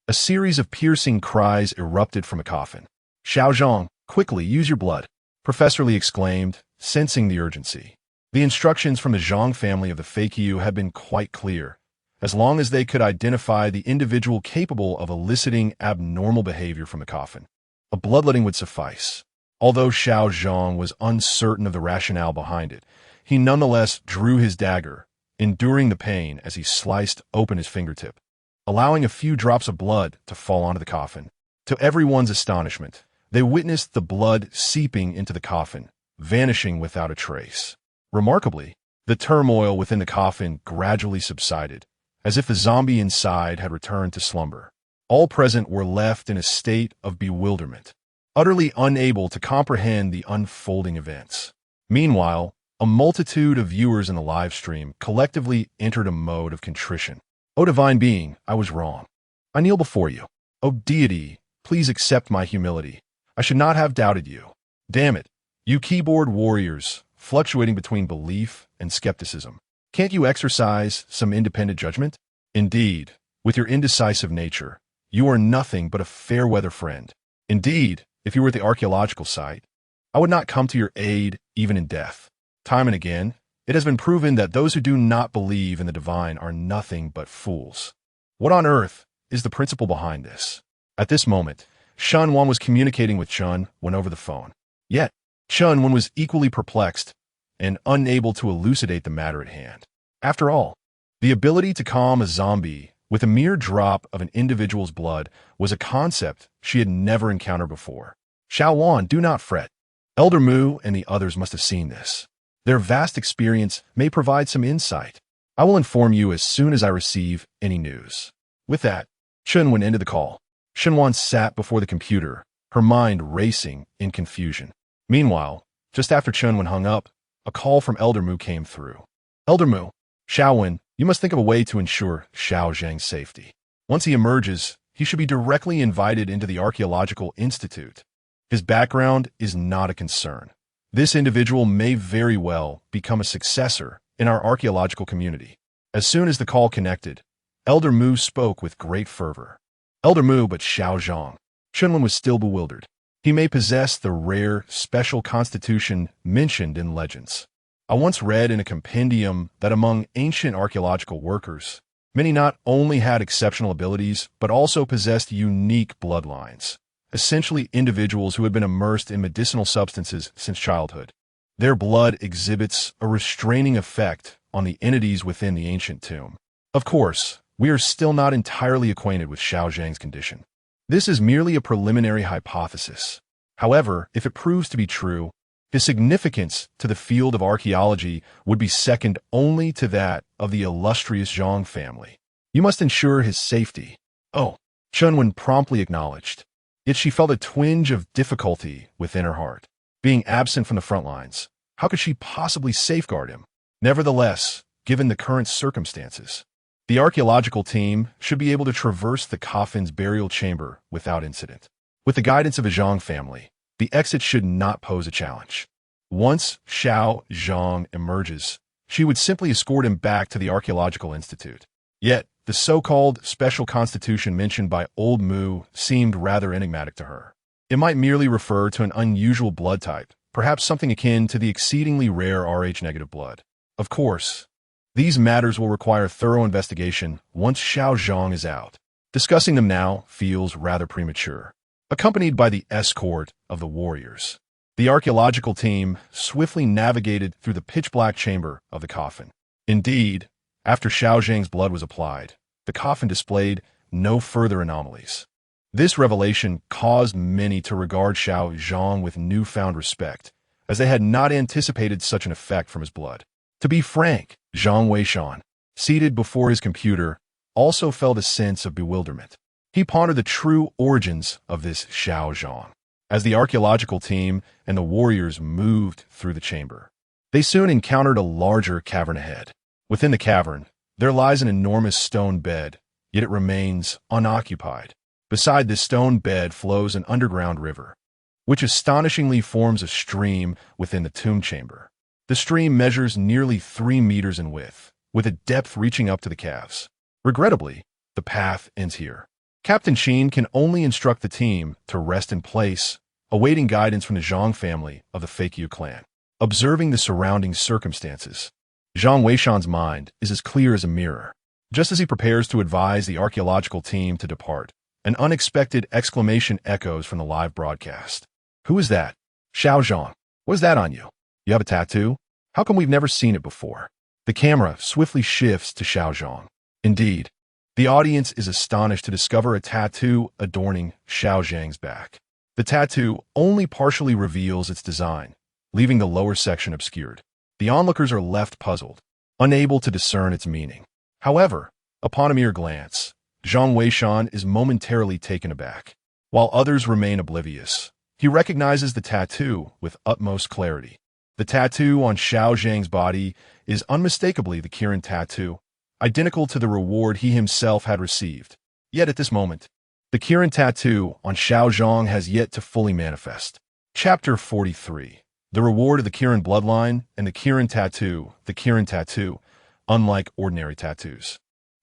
A series of piercing cries erupted from the coffin. "Xiao Zhang, quickly, use your blood," Professor Li exclaimed, sensing the urgency. The instructions from the Zhang family of the Fakyu had been quite clear. As long as they could identify the individual capable of eliciting abnormal behavior from the coffin, a bloodletting would suffice. Although Xiao Zhang was uncertain of the rationale behind it, he nonetheless drew his dagger, enduring the pain as he sliced open his fingertip, allowing a few drops of blood to fall onto the coffin. To everyone's astonishment, they witnessed the blood seeping into the coffin, vanishing without a trace. Remarkably, the turmoil within the coffin gradually subsided, as if the zombie inside had returned to slumber. All present were left in a state of bewilderment, utterly unable to comprehend the unfolding events. Meanwhile, a multitude of viewers in the live stream collectively entered a mode of contrition. "O divine being, I was wrong. I kneel before you. O deity, please accept my humility. I should not have doubted you. Damn it, you keyboard warriors, fluctuating between belief and skepticism. Can't you exercise some independent judgment? Indeed, with your indecisive nature, you are nothing but a fair-weather friend. Indeed, if you were at the archaeological site, I would not come to your aid even in death. Time and again, it has been proven that those who do not believe in the divine are nothing but fools. What on earth is the principle behind this?" At this moment, Shen Wan was communicating with Chun Wen over the phone. Yet, Chun Wen was equally perplexed and unable to elucidate the matter at hand. After all, the ability to calm a zombie with a mere drop of an individual's blood was a concept she had never encountered before. "Xiao Wan, do not fret. Elder Mu and the others must have seen this. Their vast experience may provide some insight. I will inform you as soon as I receive any news." With that, Chun Wen ended the call. Shen Wan sat before the computer, her mind racing in confusion. Meanwhile, just after Chun Wen hung up, a call from Elder Mu came through. "Elder Mu, Xiao Wen, you must think of a way to ensure Xiao Zhang's safety. Once he emerges, he should be directly invited into the Archaeological Institute. His background is not a concern. This individual may very well become a successor in our archaeological community." As soon as the call connected, Elder Mu spoke with great fervor. "Elder Mu, but Xiao Zhang." Chunlin was still bewildered. "He may possess the rare, special constitution mentioned in legends. I once read in a compendium that among ancient archaeological workers, many not only had exceptional abilities, but also possessed unique bloodlines, essentially individuals who had been immersed in medicinal substances since childhood. Their blood exhibits a restraining effect on the entities within the ancient tomb. Of course, we are still not entirely acquainted with Xiao Zhang's condition. This is merely a preliminary hypothesis. However, if it proves to be true, his significance to the field of archaeology would be second only to that of the illustrious Zhang family. You must ensure his safety." "Oh," Chunwen promptly acknowledged. Yet she felt a twinge of difficulty within her heart. Being absent from the front lines, how could she possibly safeguard him? Nevertheless, given the current circumstances, the archaeological team should be able to traverse the coffin's burial chamber without incident. With the guidance of a Zhang family, the exit should not pose a challenge. Once Xiao Zhang emerges, she would simply escort him back to the Archaeological Institute. Yet, the so-called special constitution mentioned by Old Mu seemed rather enigmatic to her. It might merely refer to an unusual blood type, perhaps something akin to the exceedingly rare Rh-negative blood. Of course, these matters will require thorough investigation once Xiao Zhang is out. Discussing them now feels rather premature. Accompanied by the escort of the warriors, the archaeological team swiftly navigated through the pitch-black chamber of the coffin. Indeed, after Xiao Zhang's blood was applied, the coffin displayed no further anomalies. This revelation caused many to regard Xiao Zhang with newfound respect, as they had not anticipated such an effect from his blood. To be frank, Zhang Weishan, seated before his computer, also felt a sense of bewilderment. He pondered the true origins of this Xiao Zhang. As the archaeological team and the warriors moved through the chamber, they soon encountered a larger cavern ahead. Within the cavern, there lies an enormous stone bed, yet it remains unoccupied. Beside this stone bed flows an underground river, which astonishingly forms a stream within the tomb chamber. The stream measures nearly 3 meters in width, with a depth reaching up to the calves. Regrettably, the path ends here. Captain Sheen can only instruct the team to rest in place, awaiting guidance from the Zhang family of the Feikyu clan. Observing the surrounding circumstances, Zhang Weishan's mind is as clear as a mirror. Just as he prepares to advise the archaeological team to depart, an unexpected exclamation echoes from the live broadcast. "Who is that? Xiao Zhang, what is that on you? You have a tattoo? How come we've never seen it before?" The camera swiftly shifts to Xiao Zhang. Indeed, the audience is astonished to discover a tattoo adorning Xiao Zhang's back. The tattoo only partially reveals its design, leaving the lower section obscured. The onlookers are left puzzled, unable to discern its meaning. However, upon a mere glance, Zhang Weishan is momentarily taken aback. While others remain oblivious, he recognizes the tattoo with utmost clarity. The tattoo on Xiao Zhang's body is unmistakably the Kirin tattoo, identical to the reward he himself had received. Yet at this moment, the Kirin tattoo on Xiao Zhang has yet to fully manifest. Chapter 43. The reward of the Kirin bloodline and the Kirin tattoo. The Kirin tattoo, unlike ordinary tattoos,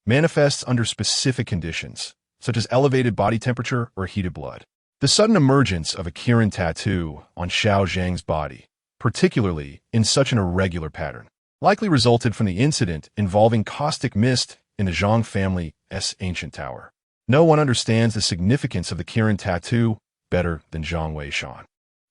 manifests under specific conditions, such as elevated body temperature or heated blood. The sudden emergence of a Kirin tattoo on Xiao Zhang's body, particularly in such an irregular pattern, likely resulted from the incident involving caustic mist in the Zhang family's ancient tower. No one understands the significance of the Kirin tattoo better than Zhang Weishan.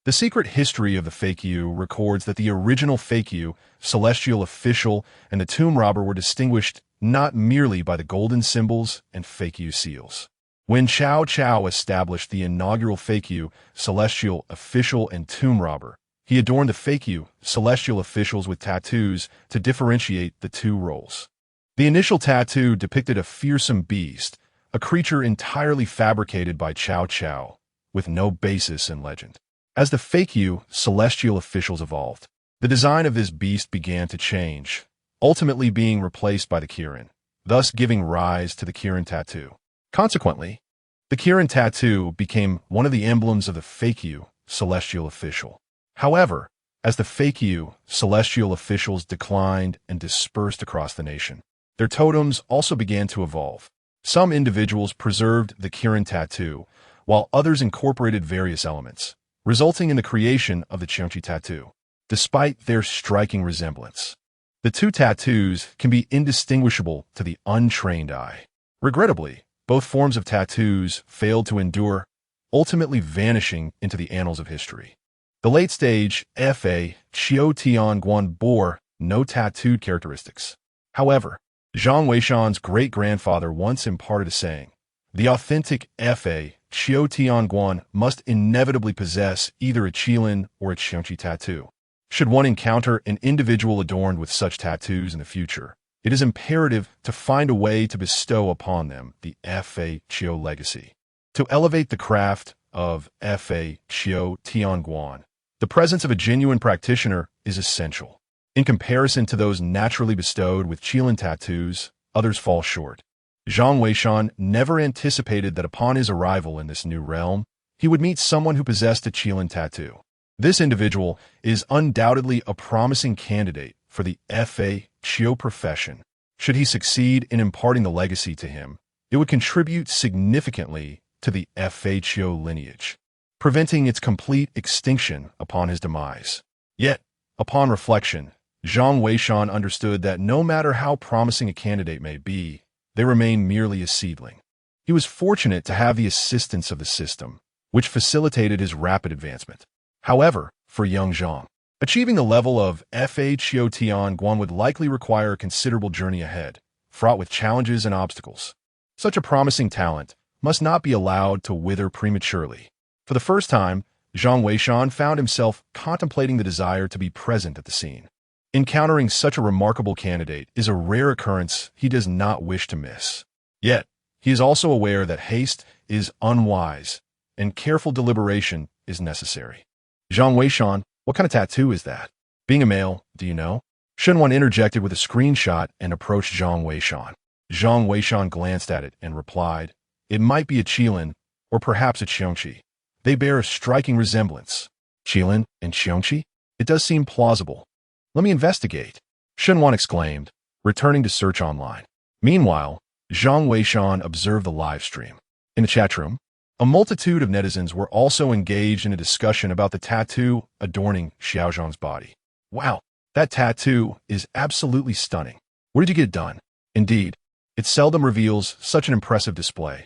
The secret history of the Feikyu records that the original Feikyu, celestial official, and the tomb robber were distinguished not merely by the golden symbols and Feikyu seals. When Cao Cao established the inaugural Feikyu, celestial official and tomb robber, he adorned the Feikyu, celestial officials with tattoos to differentiate the two roles. The initial tattoo depicted a fearsome beast, a creature entirely fabricated by Cao Cao, with no basis in legend. As the Feikyu, celestial officials evolved, the design of this beast began to change, ultimately being replaced by the Kirin, thus giving rise to the Kirin tattoo. Consequently, the Kirin tattoo became one of the emblems of the Feikyu, celestial official. However, as the Feikyu, celestial officials declined and dispersed across the nation, their totems also began to evolve. Some individuals preserved the Kirin tattoo, while others incorporated various elements, resulting in the creation of the Qiongqi tattoo. Despite their striking resemblance, the two tattoos can be indistinguishable to the untrained eye. Regrettably, both forms of tattoos failed to endure, ultimately vanishing into the annals of history. The late-stage Fa Qiu Tianguan bore no tattooed characteristics. However, Zhang Weishan's great-grandfather once imparted a saying: "The authentic Fa Qiu Tianguan must inevitably possess either a qilin or a qiongqi tattoo. Should one encounter an individual adorned with such tattoos in the future, it is imperative to find a way to bestow upon them the Fa Qiu legacy. To elevate the craft of Fa Qiu Tianguan, the presence of a genuine practitioner is essential. In comparison to those naturally bestowed with qilin tattoos, others fall short." Zhang Weishan never anticipated that upon his arrival in this new realm, he would meet someone who possessed a qilin tattoo. This individual is undoubtedly a promising candidate for the Fa Qiu profession. Should he succeed in imparting the legacy to him, it would contribute significantly to the Fa Qiu lineage, preventing its complete extinction upon his demise. Yet, upon reflection, Zhang Weishan understood that no matter how promising a candidate may be, they remain merely a seedling. He was fortunate to have the assistance of the system, which facilitated his rapid advancement. However, for young Zhang, achieving the level of Fa Qiu Tianguan would likely require a considerable journey ahead, fraught with challenges and obstacles. Such a promising talent must not be allowed to wither prematurely. For the first time, Zhang Weishan found himself contemplating the desire to be present at the scene. Encountering such a remarkable candidate is a rare occurrence he does not wish to miss. Yet, he is also aware that haste is unwise and careful deliberation is necessary. "Zhang Weishan, what kind of tattoo is that? Being a male, do you know?" Shunwan interjected with a screenshot and approached Zhang Weishan. Zhang Weishan glanced at it and replied, "It might be a qilin, or perhaps a qiongqi. They bear a striking resemblance." "Qilin and qiongqi? It does seem plausible. Let me investigate, Shenwan exclaimed, returning to search online. Meanwhile, Zhang Weishan observed the live stream. In the chat room, a multitude of netizens were also engaged in a discussion about the tattoo adorning Xiaozhang's body. Wow, that tattoo is absolutely stunning. Where did you get it done? Indeed, it seldom reveals such an impressive display.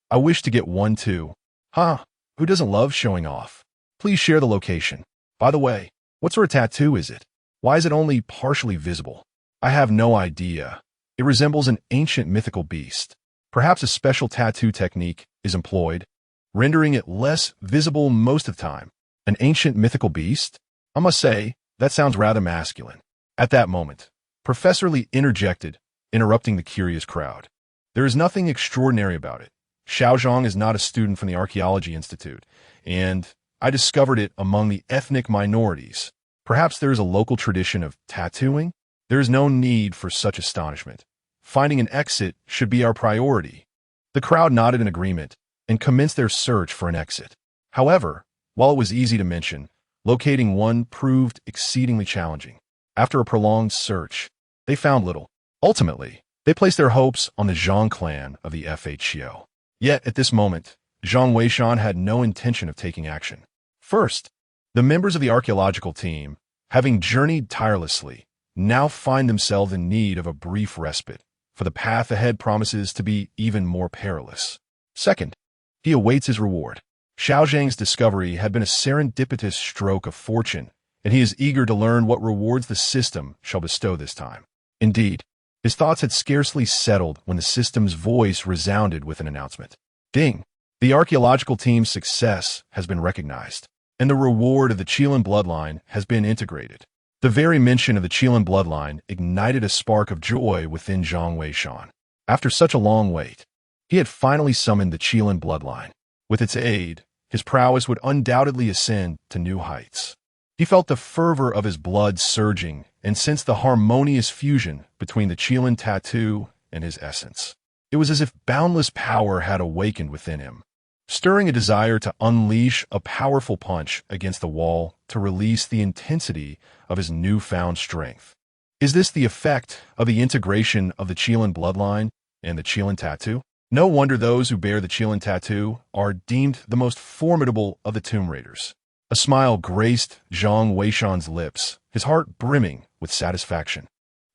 I wish to get one too. Huh, who doesn't love showing off? Please share the location. By the way, what sort of tattoo is it? Why is it only partially visible? I have no idea. It resembles an ancient mythical beast. Perhaps a special tattoo technique is employed, rendering it less visible most of the time. An ancient mythical beast? I must say, that sounds rather masculine. At that moment, Professor Li interjected, interrupting the curious crowd. There is nothing extraordinary about it. Xiaozhang is not a student from the Archaeology Institute, and I discovered it among the ethnic minorities. Perhaps there is a local tradition of tattooing? There is no need for such astonishment. Finding an exit should be our priority. The crowd nodded in agreement and commenced their search for an exit. However, while it was easy to mention, locating one proved exceedingly challenging. After a prolonged search, they found little. Ultimately, they placed their hopes on the Zhang clan of the FHCO. Yet, at this moment, Zhang Weishan had no intention of taking action. First, the members of the archaeological team, having journeyed tirelessly, now find themselves in need of a brief respite, for the path ahead promises to be even more perilous. Second, he awaits his reward. Xiaozhang's discovery had been a serendipitous stroke of fortune, and he is eager to learn what rewards the system shall bestow this time. Indeed, his thoughts had scarcely settled when the system's voice resounded with an announcement. Ding! The archaeological team's success has been recognized, and the reward of the Qilin bloodline has been integrated. The very mention of the Qilin bloodline ignited a spark of joy within Zhang Weishan. After such a long wait, he had finally summoned the Qilin bloodline. With its aid, his prowess would undoubtedly ascend to new heights. He felt the fervor of his blood surging and sensed the harmonious fusion between the Qilin tattoo and his essence. It was as if boundless power had awakened within him, stirring a desire to unleash a powerful punch against the wall to release the intensity of his newfound strength. Is this the effect of the integration of the Qilin bloodline and the Qilin tattoo? No wonder those who bear the Qilin tattoo are deemed the most formidable of the Tomb Raiders. A smile graced Zhang Weishan's lips, his heart brimming with satisfaction.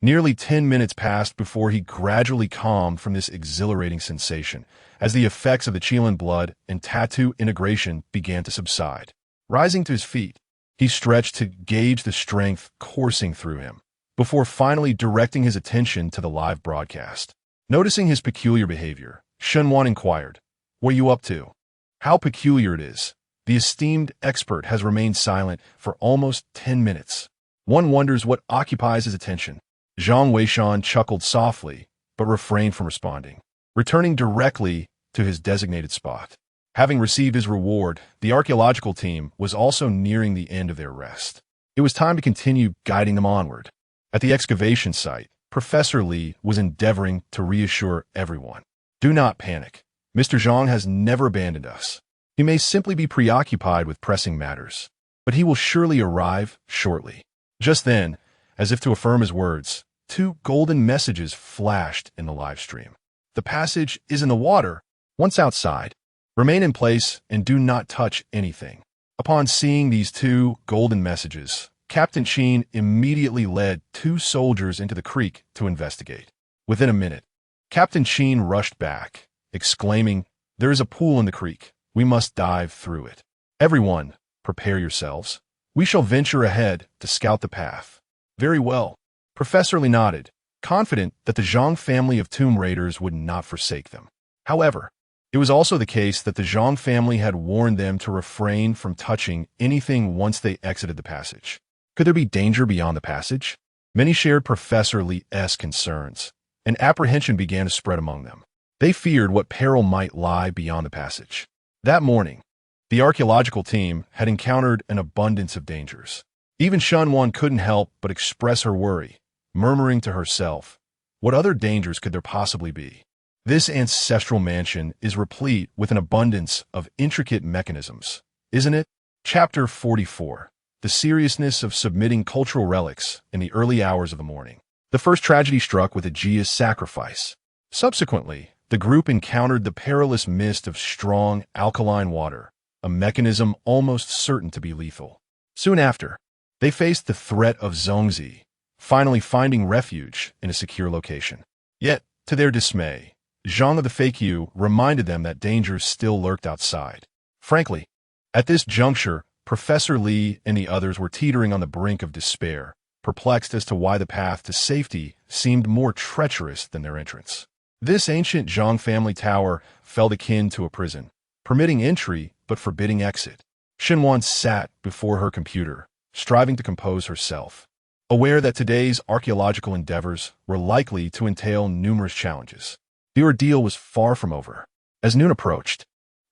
Nearly 10 minutes passed before he gradually calmed from this exhilarating sensation, as the effects of the Qilin blood and tattoo integration began to subside. Rising to his feet, he stretched to gauge the strength coursing through him, before finally directing his attention to the live broadcast. Noticing his peculiar behavior, Shenwan inquired, "What are you up to?" How peculiar it is. The esteemed expert has remained silent for almost 10 minutes. One wonders what occupies his attention. Zhang Weishan chuckled softly, but refrained from responding, returning directly to his designated spot. Having received his reward, the archaeological team was also nearing the end of their rest. It was time to continue guiding them onward. At the excavation site, Professor Li was endeavoring to reassure everyone. Do not panic. Mr. Zhang has never abandoned us. He may simply be preoccupied with pressing matters, but he will surely arrive shortly. Just then, as if to affirm his words, 2 golden messages flashed in the live stream. The passage is in the water. Once outside, remain in place and do not touch anything. Upon seeing these 2 golden messages, Captain Qin immediately led 2 soldiers into the creek to investigate. Within a minute, Captain Qin rushed back, exclaiming, "There is a pool in the creek. We must dive through it. Everyone, prepare yourselves. We shall venture ahead to scout the path." Very well. Professor Li nodded, confident that the Zhang family of Tomb Raiders would not forsake them. However, it was also the case that the Zhang family had warned them to refrain from touching anything once they exited the passage. Could there be danger beyond the passage? Many shared Professor Li's concerns, and apprehension began to spread among them. They feared what peril might lie beyond the passage. That morning, the archaeological team had encountered an abundance of dangers. Even Shenwan couldn't help but express her worry, murmuring to herself, what other dangers could there possibly be? This ancestral mansion is replete with an abundance of intricate mechanisms, isn't it? Chapter 44. the seriousness of submitting cultural relics in the early hours of the morning. The first tragedy struck with Aegea's sacrifice. Subsequently, the group encountered the perilous mist of strong, alkaline water, a mechanism almost certain to be lethal. Soon after, they faced the threat of Zhongzi, finally finding refuge in a secure location. Yet, to their dismay, Zhang of the Fakyu reminded them that dangers still lurked outside. Frankly, at this juncture, Professor Li and the others were teetering on the brink of despair, perplexed as to why the path to safety seemed more treacherous than their entrance. This ancient Zhang family tower felt akin to a prison, permitting entry but forbidding exit. Xinwan sat before her computer, striving to compose herself, aware that today's archaeological endeavors were likely to entail numerous challenges. The ordeal was far from over. As noon approached,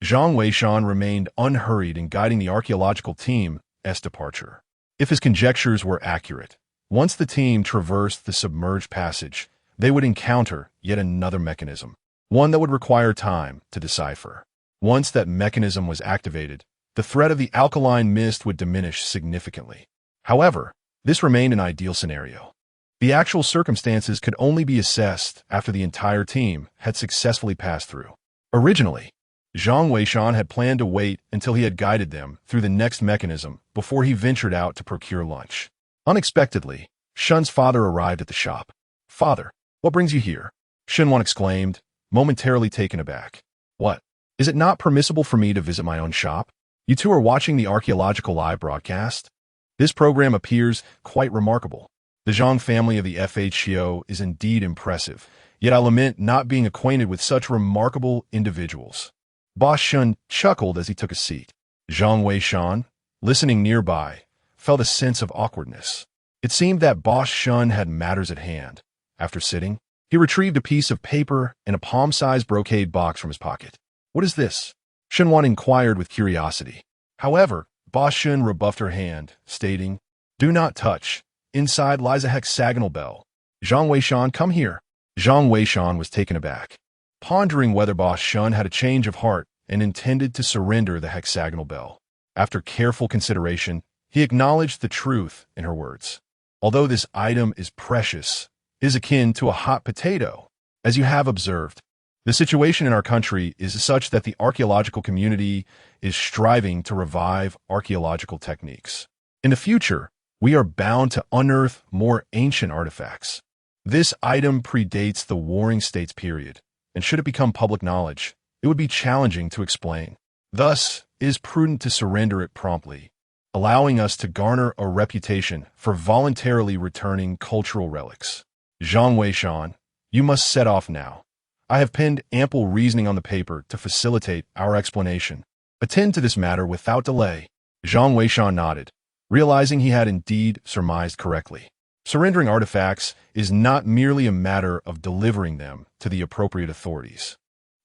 Zhang Weishan remained unhurried in guiding the archaeological team's departure. If his conjectures were accurate, once the team traversed the submerged passage, they would encounter yet another mechanism, one that would require time to decipher. Once that mechanism was activated, the threat of the alkaline mist would diminish significantly. However, this remained an ideal scenario. The actual circumstances could only be assessed after the entire team had successfully passed through. Originally, Zhang Weishan had planned to wait until he had guided them through the next mechanism before he ventured out to procure lunch. Unexpectedly, Shun's father arrived at the shop. "Father, what brings you here?" Xinwan exclaimed, momentarily taken aback. "What? Is it not permissible for me to visit my own shop? You two are watching the archaeological live broadcast? This program appears quite remarkable. The Zhang family of the FHCO is indeed impressive, yet I lament not being acquainted with such remarkable individuals." Boss Shun chuckled as he took a seat. Zhang Weishan, listening nearby, felt a sense of awkwardness. It seemed that Boss Shun had matters at hand. After sitting, he retrieved a piece of paper and a palm-sized brocade box from his pocket. "What is this?" Xinwan inquired with curiosity. However, Boss Shun rebuffed her hand, stating, "Do not touch. Inside lies a hexagonal bell. Zhang Weishan, come here." Zhang Weishan was taken aback, pondering whether Boss Shun had a change of heart and intended to surrender the hexagonal bell. After careful consideration, he acknowledged the truth in her words. "Although this item is precious, it is akin to a hot potato. As you have observed, the situation in our country is such that the archaeological community is striving to revive archaeological techniques. In the future, we are bound to unearth more ancient artifacts. This item predates the Warring States period, and should it become public knowledge, it would be challenging to explain. Thus, it is prudent to surrender it promptly, allowing us to garner a reputation for voluntarily returning cultural relics. Zhang Weishan, you must set off now. I have penned ample reasoning on the paper to facilitate our explanation. Attend to this matter without delay." Zhang Weishan nodded, realizing he had indeed surmised correctly. Surrendering artifacts is not merely a matter of delivering them to the appropriate authorities.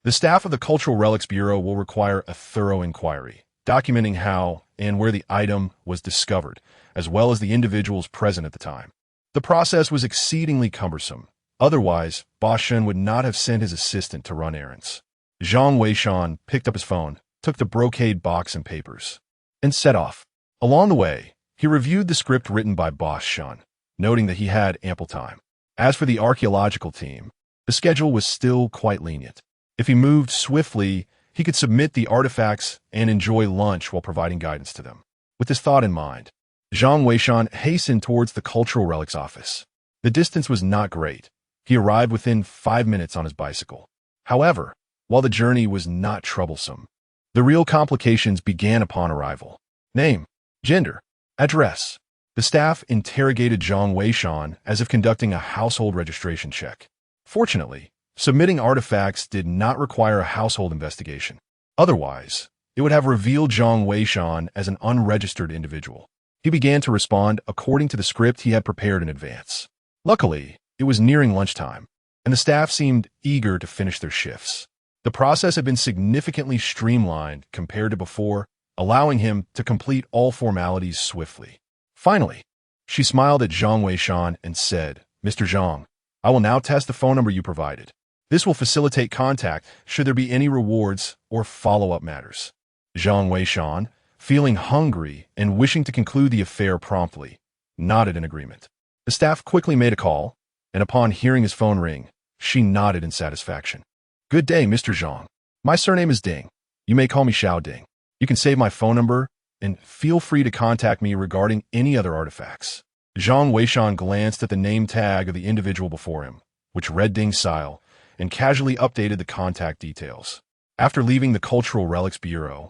The staff of the Cultural Relics Bureau will require a thorough inquiry, documenting how and where the item was discovered, as well as the individuals present at the time. The process was exceedingly cumbersome. Otherwise, Boss Shun would not have sent his assistant to run errands. Zhang Weishan picked up his phone, took the brocade box and papers, and set off. Along the way, he reviewed the script written by Boss Shun, noting that he had ample time. As for the archaeological team, the schedule was still quite lenient. If he moved swiftly, he could submit the artifacts and enjoy lunch while providing guidance to them. With this thought in mind, Zhang Weishan hastened towards the Cultural Relics office. The distance was not great. He arrived within 5 minutes on his bicycle. However, while the journey was not troublesome, the real complications began upon arrival. Name, gender, address. The staff interrogated Zhang Weishan as if conducting a household registration check. Fortunately, submitting artifacts did not require a household investigation. Otherwise, it would have revealed Zhang Weishan as an unregistered individual. He began to respond according to the script he had prepared in advance. Luckily, it was nearing lunchtime, and the staff seemed eager to finish their shifts. The process had been significantly streamlined compared to before, allowing him to complete all formalities swiftly. Finally, she smiled at Zhang Weishan and said, "Mr. Zhang, I will now test the phone number you provided. This will facilitate contact should there be any rewards or follow-up matters." Zhang Weishan, feeling hungry and wishing to conclude the affair promptly, nodded in agreement. The staff quickly made a call, and upon hearing his phone ring, she nodded in satisfaction. "Good day, Mr. Zhang. My surname is Ding. You may call me Xiao Ding. You can save my phone number, and feel free to contact me regarding any other artifacts." Zhang Weishan glanced at the name tag of the individual before him, which read Ding Sile, and casually updated the contact details. After leaving the Cultural Relics Bureau,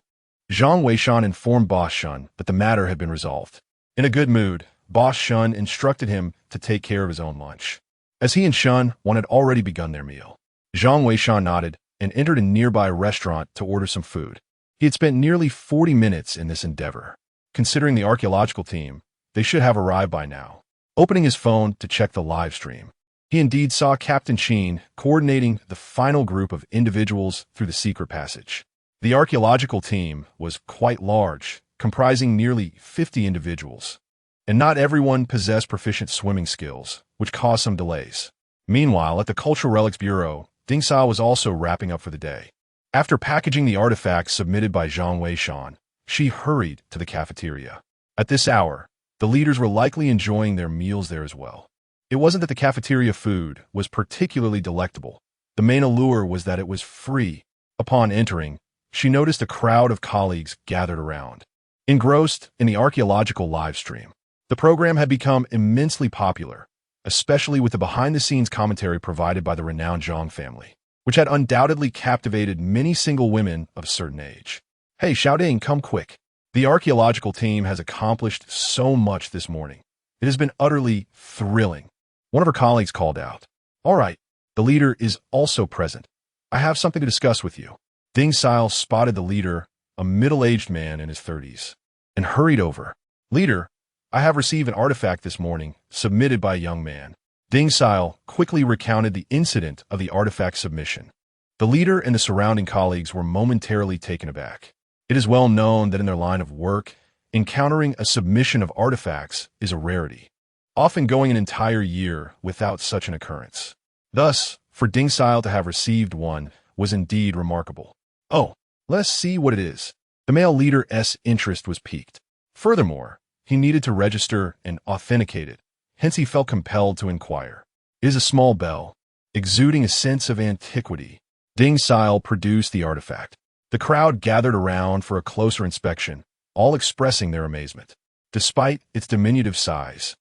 Zhang Weishan informed Boss Shun that the matter had been resolved. In a good mood, Boss Shun instructed him to take care of his own lunch, as he and Shun had already begun their meal. Zhang Weishan nodded and entered a nearby restaurant to order some food. He had spent nearly 40 minutes in this endeavor. Considering the archaeological team, they should have arrived by now. Opening his phone to check the live stream, he indeed saw Captain Sheen coordinating the final group of individuals through the secret passage. The archaeological team was quite large, comprising nearly 50 individuals, and not everyone possessed proficient swimming skills, which caused some delays. Meanwhile, at the Cultural Relics Bureau, Ding Sao was also wrapping up for the day. After packaging the artifacts submitted by Zhang Weishan, she hurried to the cafeteria. At this hour, the leaders were likely enjoying their meals there as well. It wasn't that the cafeteria food was particularly delectable. The main allure was that it was free. Upon entering, she noticed a crowd of colleagues gathered around, engrossed in the archaeological live stream. The program had become immensely popular, especially with the behind-the-scenes commentary provided by the renowned Zhang family, which had undoubtedly captivated many single women of a certain age. "Hey, Xiaoding, come quick. The archaeological team has accomplished so much this morning. It has been utterly thrilling," one of her colleagues called out. "All right, the leader is also present. I have something to discuss with you." Ding Sile spotted the leader, a middle-aged man in his 30s, and hurried over. "Leader, I have received an artifact this morning, submitted by a young man." Ding Sile quickly recounted the incident of the artifact submission. The leader and the surrounding colleagues were momentarily taken aback. It is well known that in their line of work, encountering a submission of artifacts is a rarity, often going an entire year without such an occurrence. Thus, for Ding Sile to have received one was indeed remarkable. "Oh, let us see what it is." The male leader's interest was piqued. Furthermore, he needed to register and authenticate it, hence he felt compelled to inquire. It is a small bell, exuding a sense of antiquity. Ding Sile produced the artifact. The crowd gathered around for a closer inspection, all expressing their amazement. Despite its diminutive size,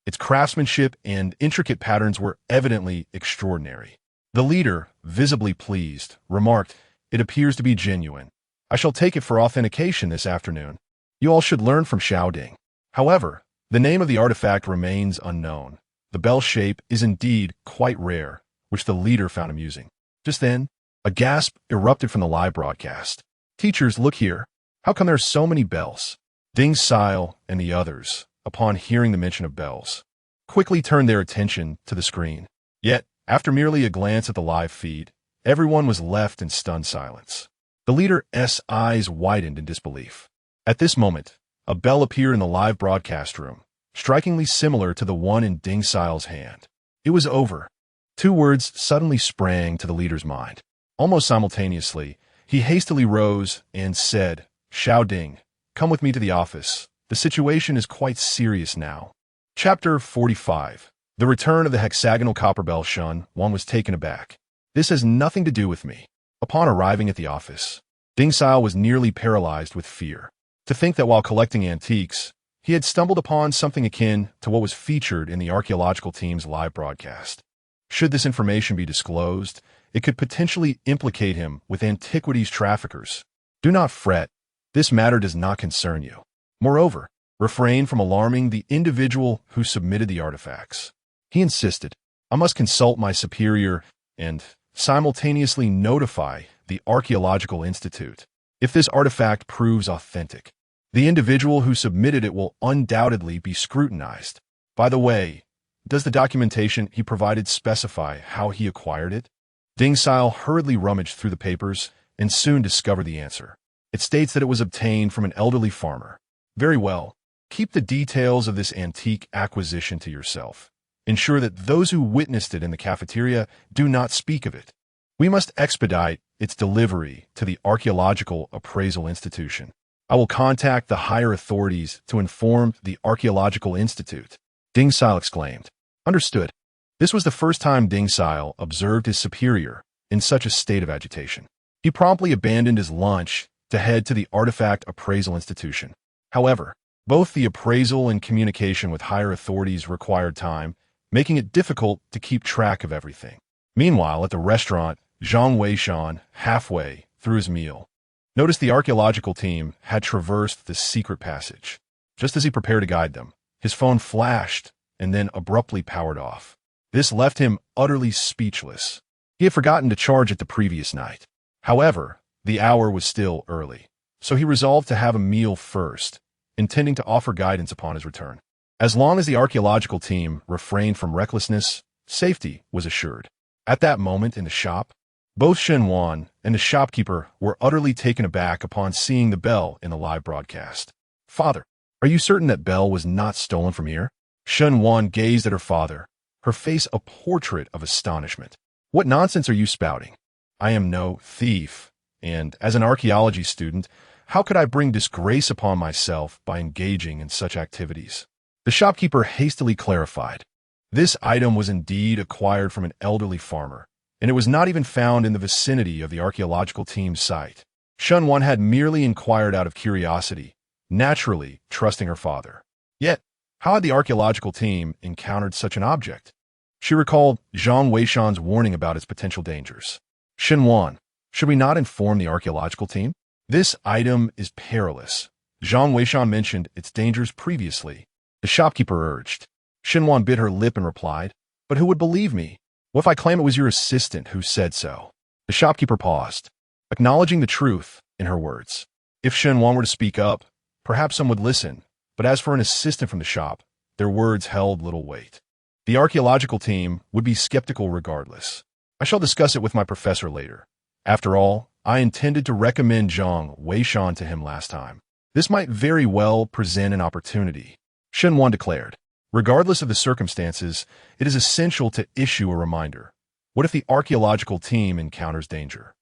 its craftsmanship and intricate patterns were evidently extraordinary. The leader, visibly pleased, remarked, "It appears to be genuine. I shall take it for authentication this afternoon. You all should learn from Xiao Ding." However, the name of the artifact remains unknown. The bell shape is indeed quite rare, which the leader found amusing. Just then, a gasp erupted from the live broadcast. "Teachers, look here. How come there are so many bells?" Ding Sile and the others, upon hearing the mention of bells, quickly turned their attention to the screen. Yet, after merely a glance at the live feed, everyone was left in stunned silence. The leader's eyes widened in disbelief. At this moment, a bell appeared in the live broadcast room, strikingly similar to the one in Ding Sile's hand. It was over. Two words suddenly sprang to the leader's mind. Almost simultaneously, he hastily rose and said, "Xiao Ding, come with me to the office. The situation is quite serious now." Chapter 45. The return of the hexagonal copper bell. Shun was taken aback. "This has nothing to do with me." Upon arriving at the office, Ding Sile was nearly paralyzed with fear. To think that while collecting antiques, he had stumbled upon something akin to what was featured in the archaeological team's live broadcast. Should this information be disclosed, it could potentially implicate him with antiquities traffickers. Do not fret. This matter does not concern you. Moreover, refrain from alarming the individual who submitted the artifacts. He insisted, "I must consult my superior and simultaneously notify the Archaeological Institute. If this artifact proves authentic, the individual who submitted it will undoubtedly be scrutinized. By the way, does the documentation he provided specify how he acquired it?" Ding Sile hurriedly rummaged through the papers and soon discovered the answer. It states that it was obtained from an elderly farmer. "Very well. Keep the details of this antique acquisition to yourself. Ensure that those who witnessed it in the cafeteria do not speak of it. We must expedite its delivery to the Archaeological Appraisal Institution. I will contact the higher authorities to inform the Archaeological Institute, Ding Sil exclaimed. Understood. This was the first time Ding Sil observed his superior in such a state of agitation. He promptly abandoned his lunch to head to the Artifact Appraisal Institution. However, both the appraisal and communication with higher authorities required time, making it difficult to keep track of everything. Meanwhile, at the restaurant, Zhang Weishan, halfway through his meal, noticed the archaeological team had traversed the secret passage. Just as he prepared to guide them, his phone flashed and then abruptly powered off. This left him utterly speechless. He had forgotten to charge it the previous night. However, the hour was still early, so he resolved to have a meal first, intending to offer guidance upon his return. As long as the archaeological team refrained from recklessness, safety was assured. At that moment in the shop, both Shen Wan and the shopkeeper were utterly taken aback upon seeing the bell in the live broadcast. Father, are you certain that bell was not stolen from here? Shen Wan gazed at her father, her face a portrait of astonishment. What nonsense are you spouting? I am no thief, and as an archaeology student, how could I bring disgrace upon myself by engaging in such activities? The shopkeeper hastily clarified. This item was indeed acquired from an elderly farmer, and it was not even found in the vicinity of the archaeological team's site. Shen Wan had merely inquired out of curiosity, naturally trusting her father. Yet, how had the archaeological team encountered such an object? She recalled Zhang Weishan's warning about its potential dangers. Shen Wan, should we not inform the archaeological team? This item is perilous. Zhang Weishan mentioned its dangers previously. The shopkeeper urged. Shen Wan bit her lip and replied, but who would believe me? What if I claim it was your assistant who said so? The shopkeeper paused, acknowledging the truth in her words. If Shen Wan were to speak up, perhaps some would listen, but as for an assistant from the shop, their words held little weight. The archaeological team would be skeptical regardless. I shall discuss it with my professor later. After all, I intended to recommend Zhang Weishan to him last time. This might very well present an opportunity, Shen Wan declared. Regardless of the circumstances, it is essential to issue a reminder. What if the archaeological team encounters danger?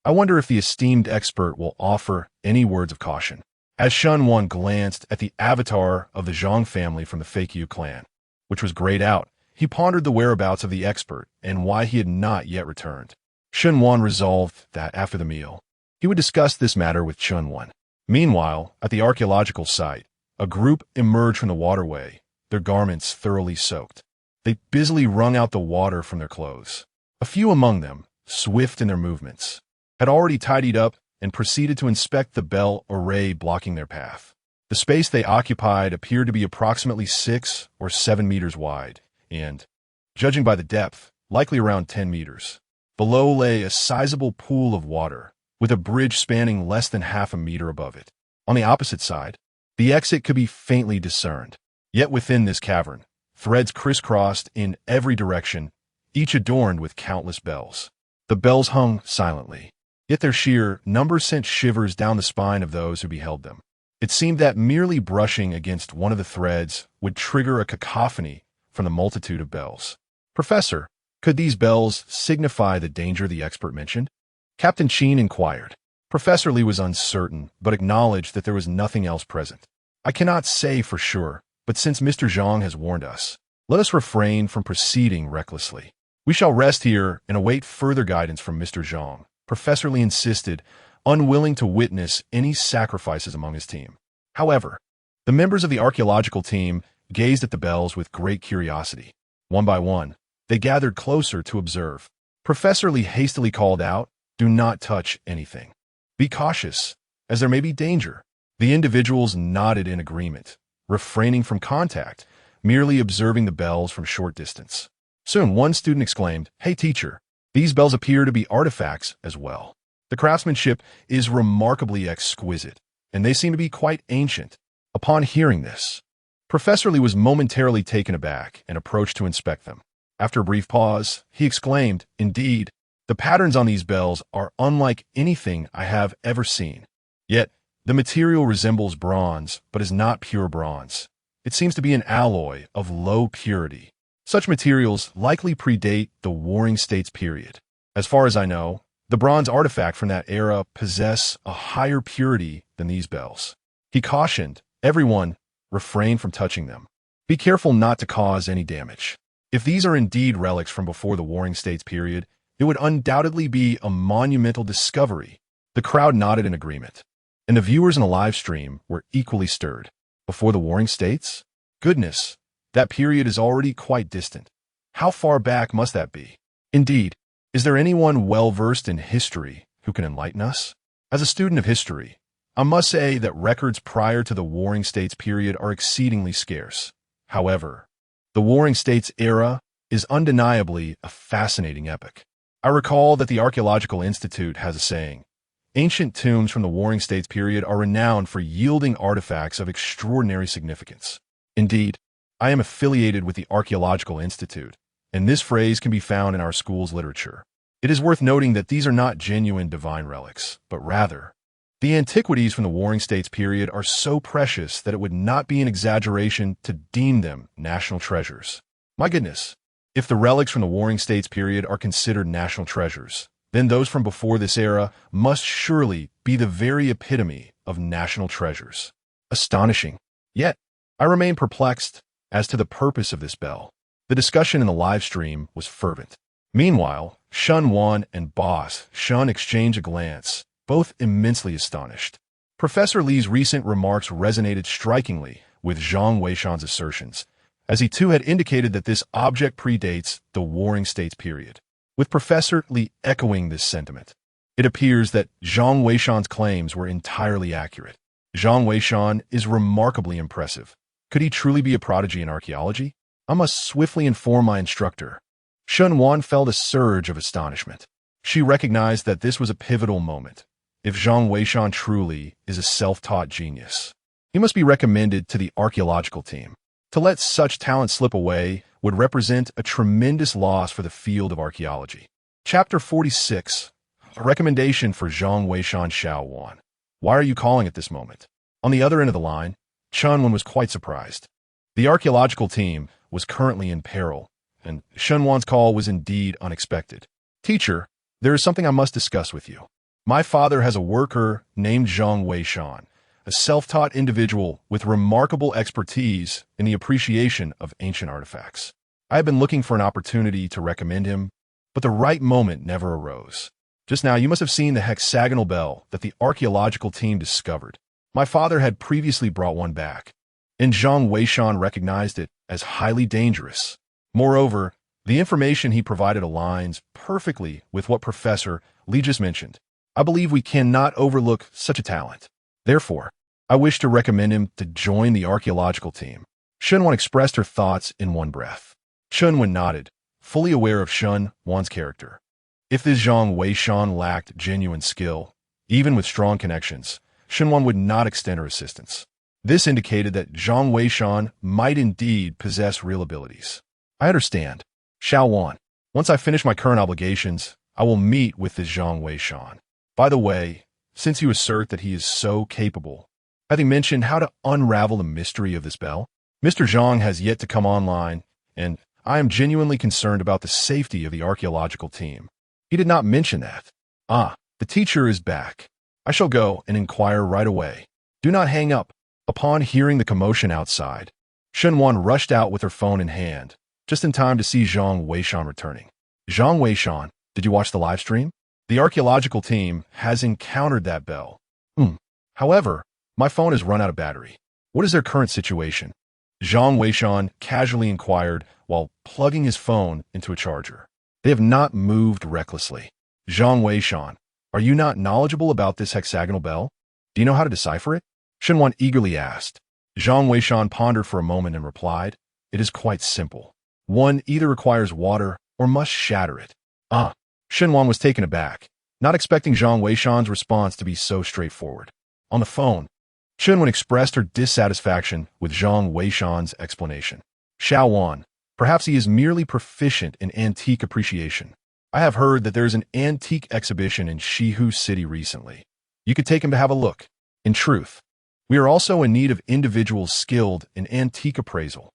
I wonder if the esteemed expert will offer any words of caution. As Shen Wan glanced at the avatar of the Zhang family from the Fake clan, which was grayed out, he pondered the whereabouts of the expert and why he had not yet returned. Shen Wan resolved that after the meal, he would discuss this matter with Shen Wan. Meanwhile, at the archaeological site, a group emerged from the waterway, their garments thoroughly soaked. They busily wrung out the water from their clothes. A few among them, swift in their movements, had already tidied up and proceeded to inspect the bell array blocking their path. The space they occupied appeared to be approximately 6 or 7 meters wide, and, judging by the depth, likely around 10 meters. Below lay a sizable pool of water, with a bridge spanning less than half a meter above it. On the opposite side, the exit could be faintly discerned. Yet within this cavern, threads crisscrossed in every direction, each adorned with countless bells. The bells hung silently, yet their sheer number sent shivers down the spine of those who beheld them. It seemed that merely brushing against one of the threads would trigger a cacophony from the multitude of bells. Professor, could these bells signify the danger the expert mentioned? Captain Qin inquired. Professor Li was uncertain, but acknowledged that there was nothing else present. I cannot say for sure, but since Mr. Zhang has warned us, let us refrain from proceeding recklessly. We shall rest here and await further guidance from Mr. Zhang, Professor Li insisted, unwilling to witness any sacrifices among his team. However, the members of the archaeological team gazed at the bells with great curiosity. One by one, they gathered closer to observe. Professor Li hastily called out, "Do not touch anything. Be cautious, as there may be danger." The individuals nodded in agreement, refraining from contact, merely observing the bells from short distance. Soon, one student exclaimed, "Hey teacher, these bells appear to be artifacts as well. The craftsmanship is remarkably exquisite, and they seem to be quite ancient." Upon hearing this, Professor Li was momentarily taken aback and approached to inspect them. After a brief pause, he exclaimed, "Indeed, the patterns on these bells are unlike anything I have ever seen. Yet, the material resembles bronze, but is not pure bronze. It seems to be an alloy of low purity. Such materials likely predate the Warring States period. As far as I know, the bronze artifact from that era possess a higher purity than these bells." He cautioned everyone, refrain from touching them. Be careful not to cause any damage. If these are indeed relics from before the Warring States period, it would undoubtedly be a monumental discovery. The crowd nodded in agreement, and the viewers in the live stream were equally stirred. Before the Warring States? Goodness, that period is already quite distant. How far back must that be? Indeed, is there anyone well-versed in history who can enlighten us? As a student of history, I must say that records prior to the Warring States period are exceedingly scarce. However, the Warring States era is undeniably a fascinating epoch. I recall that the Archaeological Institute has a saying, ancient tombs from the Warring States period are renowned for yielding artifacts of extraordinary significance. Indeed, I am affiliated with the Archaeological Institute, and this phrase can be found in our school's literature. It is worth noting that these are not genuine divine relics, but rather, the antiquities from the Warring States period are so precious that it would not be an exaggeration to deem them national treasures. My goodness, if the relics from the Warring States period are considered national treasures, then those from before this era must surely be the very epitome of national treasures. Astonishing. Yet, I remain perplexed as to the purpose of this bell. The discussion in the live stream was fervent. Meanwhile, Shun Wan and Boss Shun exchange a glance, both immensely astonished. Professor Li's recent remarks resonated strikingly with Zhang Weishan's assertions, as he too had indicated that this object predates the Warring States period. With Professor Li echoing this sentiment, it appears that Zhang Weishan's claims were entirely accurate. Zhang Weishan is remarkably impressive. Could he truly be a prodigy in archaeology? I must swiftly inform my instructor. Shun Wan felt a surge of astonishment. She recognized that this was a pivotal moment. If Zhang Weishan truly is a self-taught genius, he must be recommended to the archaeological team. To let such talent slip away would represent a tremendous loss for the field of archaeology. Chapter 46. A recommendation for Zhang Weishan Xiao Wan. Why are you calling at this moment? On the other end of the line, Chunwan was quite surprised. The archaeological team was currently in peril, and Shunwan's call was indeed unexpected. Teacher, there is something I must discuss with you. My father has a worker named Zhang Weishan, a self-taught individual with remarkable expertise in the appreciation of ancient artifacts. I have been looking for an opportunity to recommend him, but the right moment never arose. Just now, you must have seen the hexagonal bell that the archaeological team discovered. My father had previously brought one back, and Zhang Weishan recognized it as highly dangerous. Moreover, the information he provided aligns perfectly with what Professor Li just mentioned. I believe we cannot overlook such a talent. Therefore, I wish to recommend him to join the archaeological team. Shunwan expressed her thoughts in one breath. Shunwan nodded, fully aware of Shun Wan's character. If this Zhang Weishan lacked genuine skill, even with strong connections, Shunwan would not extend her assistance. This indicated that Zhang Weishan might indeed possess real abilities. I understand. Xiao Wan, once I finish my current obligations, I will meet with this Zhang Weishan. By the way, since you assert that he is so capable, have you mentioned how to unravel the mystery of this bell? Mr. Zhang has yet to come online, and I am genuinely concerned about the safety of the archaeological team. He did not mention that. Ah, the teacher is back. I shall go and inquire right away. Do not hang up. Upon hearing the commotion outside, Shunwan rushed out with her phone in hand, just in time to see Zhang Weishan returning. Zhang Weishan, did you watch the live stream? The archaeological team has encountered that bell. However, my phone has run out of battery. What is their current situation? Zhang Weishan casually inquired while plugging his phone into a charger. They have not moved recklessly. Zhang Weishan, are you not knowledgeable about this hexagonal bell? Do you know how to decipher it? Shunwan eagerly asked. Zhang Weishan pondered for a moment and replied, it is quite simple. One either requires water or must shatter it. Shunwan was taken aback, not expecting Zhang Weishan's response to be so straightforward. On the phone, Shunwan expressed her dissatisfaction with Zhang Weishan's explanation. Xiao Wan, perhaps he is merely proficient in antique appreciation. I have heard that there is an antique exhibition in Shihu City recently. You could take him to have a look. In truth, we are also in need of individuals skilled in antique appraisal.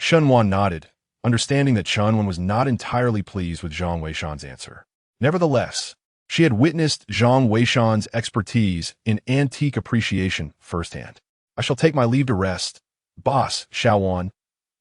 Shunwan nodded, understanding that Shunwan was not entirely pleased with Zhang Weishan's answer. Nevertheless, She had witnessed Zhang Weishan's expertise in antique appreciation firsthand. I shall take my leave to rest. Boss, Xiaowan,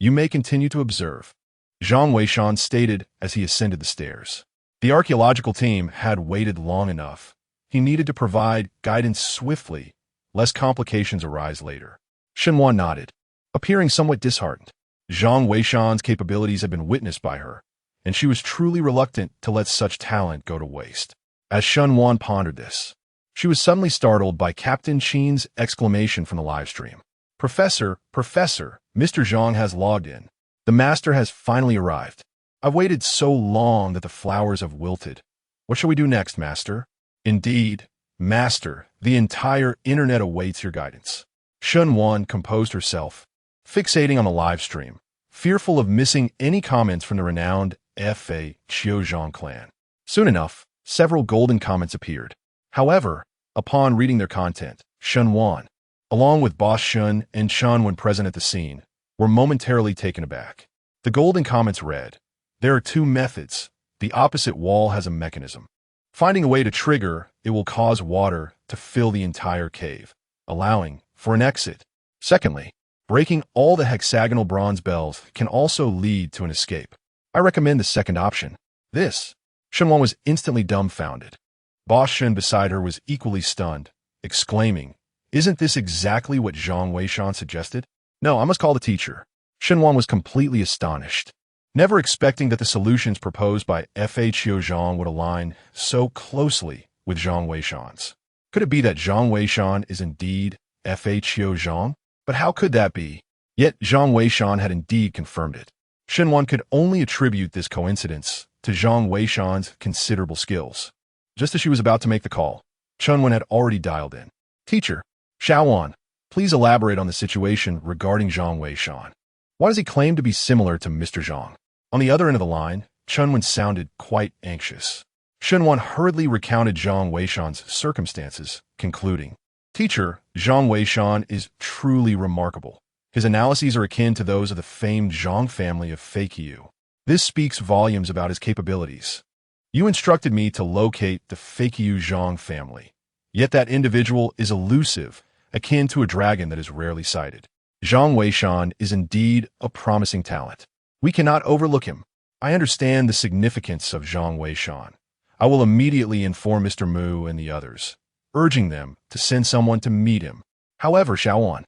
you may continue to observe, Zhang Weishan stated as he ascended the stairs. The archaeological team had waited long enough. He needed to provide guidance swiftly, lest complications arise later. Shenwan nodded, appearing somewhat disheartened. Zhang Weishan's capabilities had been witnessed by her, and she was truly reluctant to let such talent go to waste. As Shenwan pondered this, she was suddenly startled by Captain Qin's exclamation from the livestream. Professor, Mr. Zhang has logged in. The master has finally arrived. I've waited so long that the flowers have wilted. What shall we do next, master? Indeed, master, the entire internet awaits your guidance. Shenwan composed herself, fixating on the live stream, fearful of missing any comments from the renowned Fa Qiuzhang clan. Soon enough, several golden comments appeared. However, upon reading their content, Shenwan, along with Boss Shun and Chun when present at the scene, were momentarily taken aback. The golden comments read, "There are two methods. The opposite wall has a mechanism. Finding a way to trigger, it will cause water to fill the entire cave, allowing for an exit. Secondly, breaking all the hexagonal bronze bells can also lead to an escape. I recommend the second option." This, Shenwan was instantly dumbfounded. Boss Shun beside her was equally stunned, exclaiming, "Isn't this exactly what Zhang Weishan suggested?" "No, I must call the teacher." Shenwan was completely astonished, never expecting that the solutions proposed by Fa Qiuzhang would align so closely with Zhang Weishan's. Could it be that Zhang Weishan is indeed Fa Qiuzhang? But how could that be? Yet Zhang Weishan had indeed confirmed it. Shenwan could only attribute this coincidence to Zhang Weishan's considerable skills. Just as she was about to make the call, Chunwen had already dialed in. "Teacher, Xiaowan, please elaborate on the situation regarding Zhang Weishan. Why does he claim to be similar to Mr. Zhang?" On the other end of the line, Chunwen sounded quite anxious. Shenwan hurriedly recounted Zhang Weishan's circumstances, concluding, "Teacher, Zhang Weishan is truly remarkable. His analyses are akin to those of the famed Zhang family of Feiqiu. This speaks volumes about his capabilities. You instructed me to locate the Feiqiu Zhang family, yet that individual is elusive, akin to a dragon that is rarely sighted. Zhang Weishan is indeed a promising talent. We cannot overlook him. I understand the significance of Zhang Weishan. I will immediately inform Mr. Mu and the others, urging them to send someone to meet him. However, Xiaowan,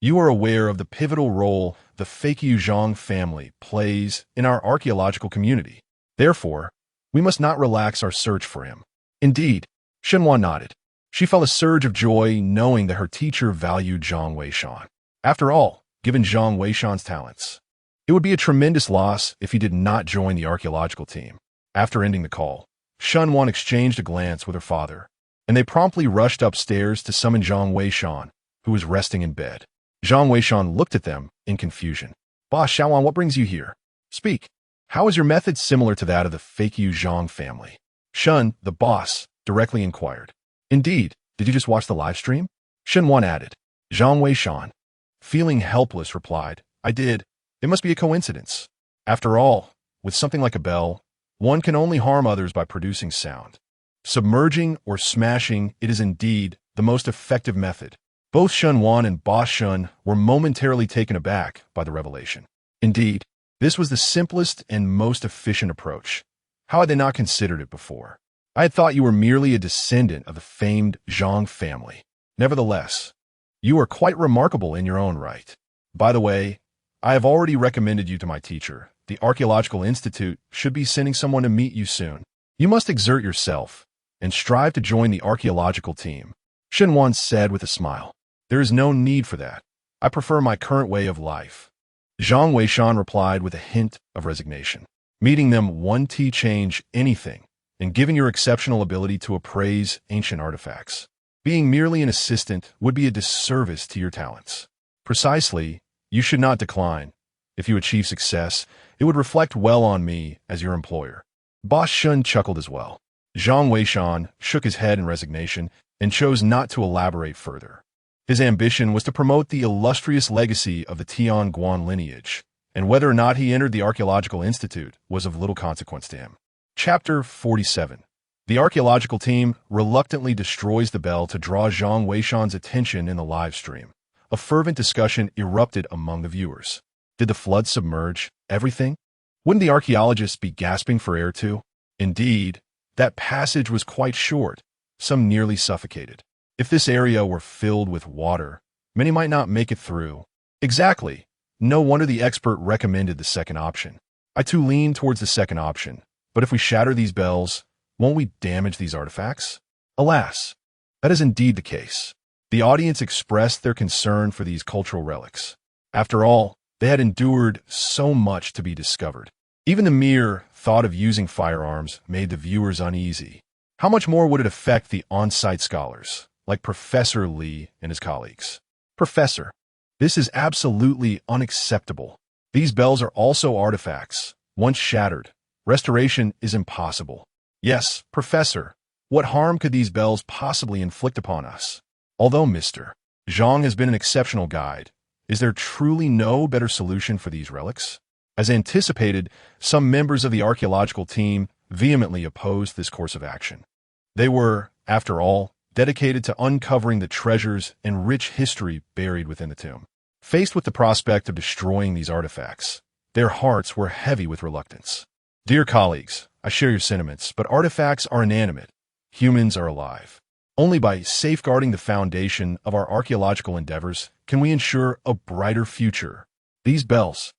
you are aware of the pivotal role the Feiqiu Zhang family plays in our archaeological community. Therefore, we must not relax our search for him." Indeed, Shenwan nodded. She felt a surge of joy knowing that her teacher valued Zhang Weishan. After all, given Zhang Weishan's talents, it would be a tremendous loss if he did not join the archaeological team. After ending the call, Shenwan exchanged a glance with her father, and they promptly rushed upstairs to summon Zhang Weishan, who was resting in bed. Zhang Weishan looked at them in confusion. "Boss Xiaowan, what brings you here? Speak. How is your method similar to that of the Feiqiu Zhang family?" Shun, the boss, directly inquired. "Indeed, did you just watch the live stream?" Shenwan added. Zhang Weishan, feeling helpless, replied, "I did. It must be a coincidence. After all, with something like a bell, one can only harm others by producing sound. Submerging or smashing it is indeed the most effective method." Both Shenwan and Boss Shun were momentarily taken aback by the revelation. Indeed, this was the simplest and most efficient approach. How had they not considered it before? "I had thought you were merely a descendant of the famed Zhang family. Nevertheless, you are quite remarkable in your own right. By the way, I have already recommended you to my teacher. The Archaeological Institute should be sending someone to meet you soon. You must exert yourself and strive to join the archaeological team," Shenwan said with a smile. "There is no need for that. I prefer my current way of life." Zhang Weishan replied with a hint of resignation. "Meeting them won't change anything, and given your exceptional ability to appraise ancient artifacts, being merely an assistant would be a disservice to your talents. Precisely, you should not decline. If you achieve success, it would reflect well on me as your employer." Boss Shun chuckled as well. Zhang Weishan shook his head in resignation and chose not to elaborate further. His ambition was to promote the illustrious legacy of the Tian Guan lineage, and whether or not he entered the Archaeological Institute was of little consequence to him. Chapter 47. The archaeological team reluctantly destroys the bell to draw Zhang Weishan's attention in the live stream. A fervent discussion erupted among the viewers. Did the flood submerge everything? Wouldn't the archaeologists be gasping for air too? Indeed, that passage was quite short, some nearly suffocated. If this area were filled with water, many might not make it through. Exactly. No wonder the expert recommended the second option. I too lean towards the second option, but if we shatter these bells, won't we damage these artifacts? Alas, that is indeed the case. The audience expressed their concern for these cultural relics. After all, they had endured so much to be discovered. Even the mere thought of using firearms made the viewers uneasy. How much more would it affect the on-site scholars, like Professor Lee and his colleagues? Professor, this is absolutely unacceptable. These bells are also artifacts. Once shattered, restoration is impossible. Yes, Professor, what harm could these bells possibly inflict upon us? Although Mr. Zhang has been an exceptional guide, is there truly no better solution for these relics? As anticipated, some members of the archaeological team vehemently opposed this course of action. They were, after all, dedicated to uncovering the treasures and rich history buried within the tomb. Faced with the prospect of destroying these artifacts, their hearts were heavy with reluctance. Dear colleagues, I share your sentiments, but artifacts are inanimate. Humans are alive. Only by safeguarding the foundation of our archaeological endeavors can we ensure a brighter future. These bells.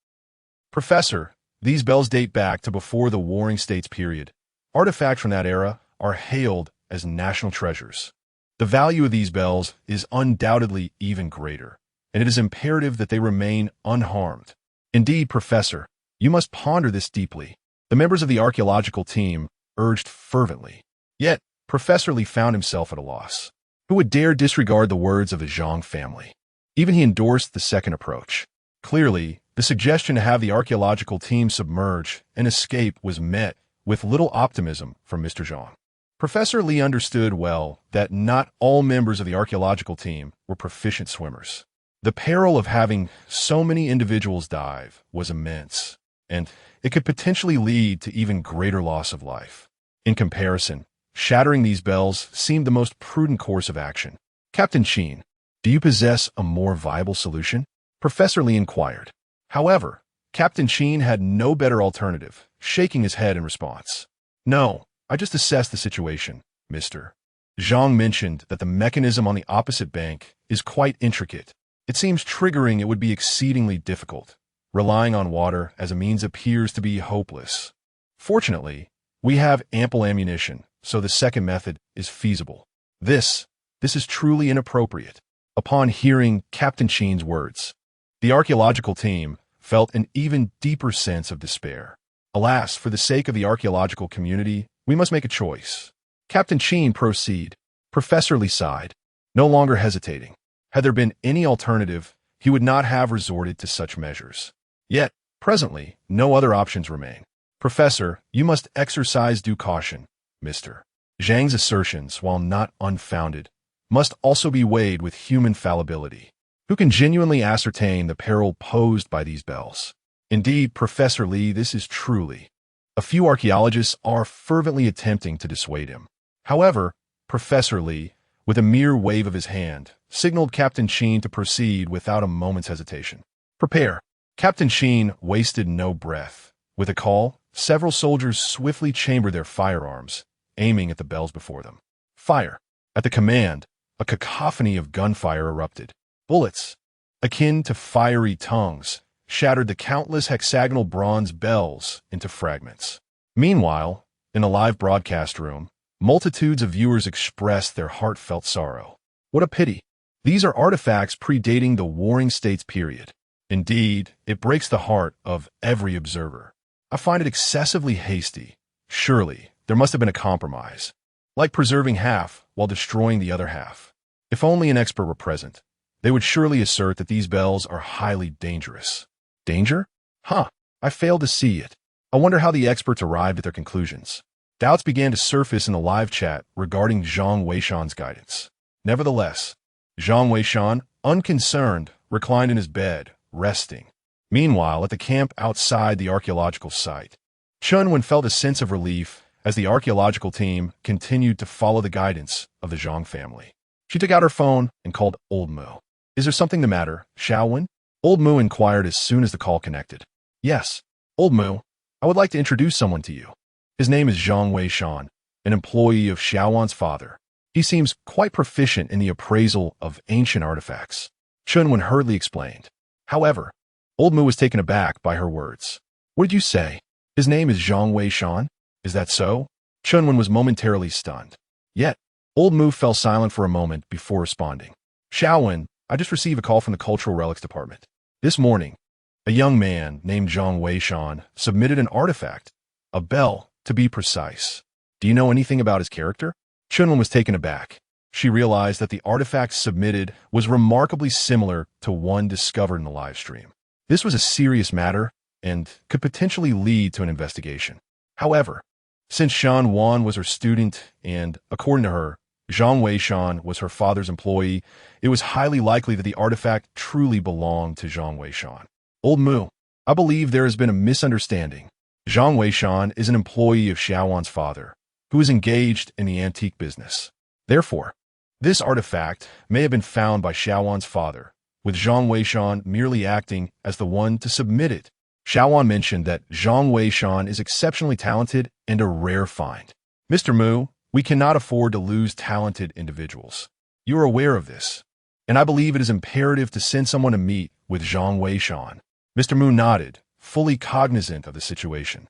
Professor, these bells date back to before the Warring States period. Artifacts from that era are hailed as national treasures. The value of these bells is undoubtedly even greater, and it is imperative that they remain unharmed. Indeed, Professor, you must ponder this deeply. The members of the archaeological team urged fervently. Yet, Professor Lee found himself at a loss. Who would dare disregard the words of the Zhang family? Even he endorsed the second approach. Clearly, the suggestion to have the archaeological team submerge and escape was met with little optimism from Mr. Zhang. Professor Lee understood well that not all members of the archaeological team were proficient swimmers. The peril of having so many individuals dive was immense, and it could potentially lead to even greater loss of life. In comparison, shattering these bells seemed the most prudent course of action. Captain Sheen, do you possess a more viable solution? Professor Lee inquired. However, Captain Sheen had no better alternative, shaking his head in response. No, I just assessed the situation, Mr. Zhang mentioned that the mechanism on the opposite bank is quite intricate. It seems triggering it would be exceedingly difficult. Relying on water as a means appears to be hopeless. Fortunately, we have ample ammunition, so the second method is feasible. This is truly inappropriate. Upon hearing Captain Sheen's words, the archaeological team felt an even deeper sense of despair. Alas, for the sake of the archaeological community, we must make a choice. Captain Sheen, proceed. Professor Lee sighed, no longer hesitating. Had there been any alternative, he would not have resorted to such measures. Yet, presently, no other options remain. Professor, you must exercise due caution. Mr. Zhang's assertions, while not unfounded, must also be weighed with human fallibility. Who can genuinely ascertain the peril posed by these bells? Indeed, Professor Lee, this is truly. A few archaeologists are fervently attempting to dissuade him. However, Professor Lee, with a mere wave of his hand, signaled Captain Sheen to proceed without a moment's hesitation. Prepare. Captain Sheen wasted no breath. With a call, several soldiers swiftly chambered their firearms, aiming at the bells before them. Fire. At the command, a cacophony of gunfire erupted. Bullets, akin to fiery tongues, shattered the countless hexagonal bronze bells into fragments. Meanwhile, in a live broadcast room, multitudes of viewers expressed their heartfelt sorrow. What a pity. These are artifacts predating the Warring States period. Indeed, it breaks the heart of every observer. I find it excessively hasty. Surely, there must have been a compromise, like preserving half while destroying the other half. If only an expert were present, they would surely assert that these bells are highly dangerous. Danger? Huh, I failed to see it. I wonder how the experts arrived at their conclusions. Doubts began to surface in the live chat regarding Zhang Weishan's guidance. Nevertheless, Zhang Weishan, unconcerned, reclined in his bed, resting. Meanwhile, at the camp outside the archaeological site, Chunwen felt a sense of relief as the archaeological team continued to follow the guidance of the Zhang family. She took out her phone and called Old Mu. "Is there something the matter, Xiaowen?" Old Mu inquired as soon as the call connected. "Yes, Old Mu, I would like to introduce someone to you. His name is Zhang Weishan, an employee of Xiaowan's father. He seems quite proficient in the appraisal of ancient artifacts," Chunwen hurriedly explained. However, Old Mu was taken aback by her words. "What did you say? His name is Zhang Weishan? Is that so?" Chunwen was momentarily stunned. Yet, Old Mu fell silent for a moment before responding. "Xiaowen, I just received a call from the Cultural Relics Department. This morning, a young man named Zhang Weishan submitted an artifact, a bell, to be precise. Do you know anything about his character?" Chunwen was taken aback. She realized that the artifact submitted was remarkably similar to one discovered in the live stream. This was a serious matter and could potentially lead to an investigation. However, since Shan Wan was her student and, according to her, Zhang Weishan was her father's employee, it was highly likely that the artifact truly belonged to Zhang Weishan. "Old Mu, I believe there has been a misunderstanding. Zhang Weishan is an employee of Xiaowan's father, who is engaged in the antique business. Therefore, this artifact may have been found by Xiaowan's father, with Zhang Weishan merely acting as the one to submit it. Xiaowan mentioned that Zhang Weishan is exceptionally talented and a rare find. Mr. Mu, we cannot afford to lose talented individuals. You are aware of this, and I believe it is imperative to send someone to meet with Zhang Weishan." Mr. Mu nodded, fully cognizant of the situation.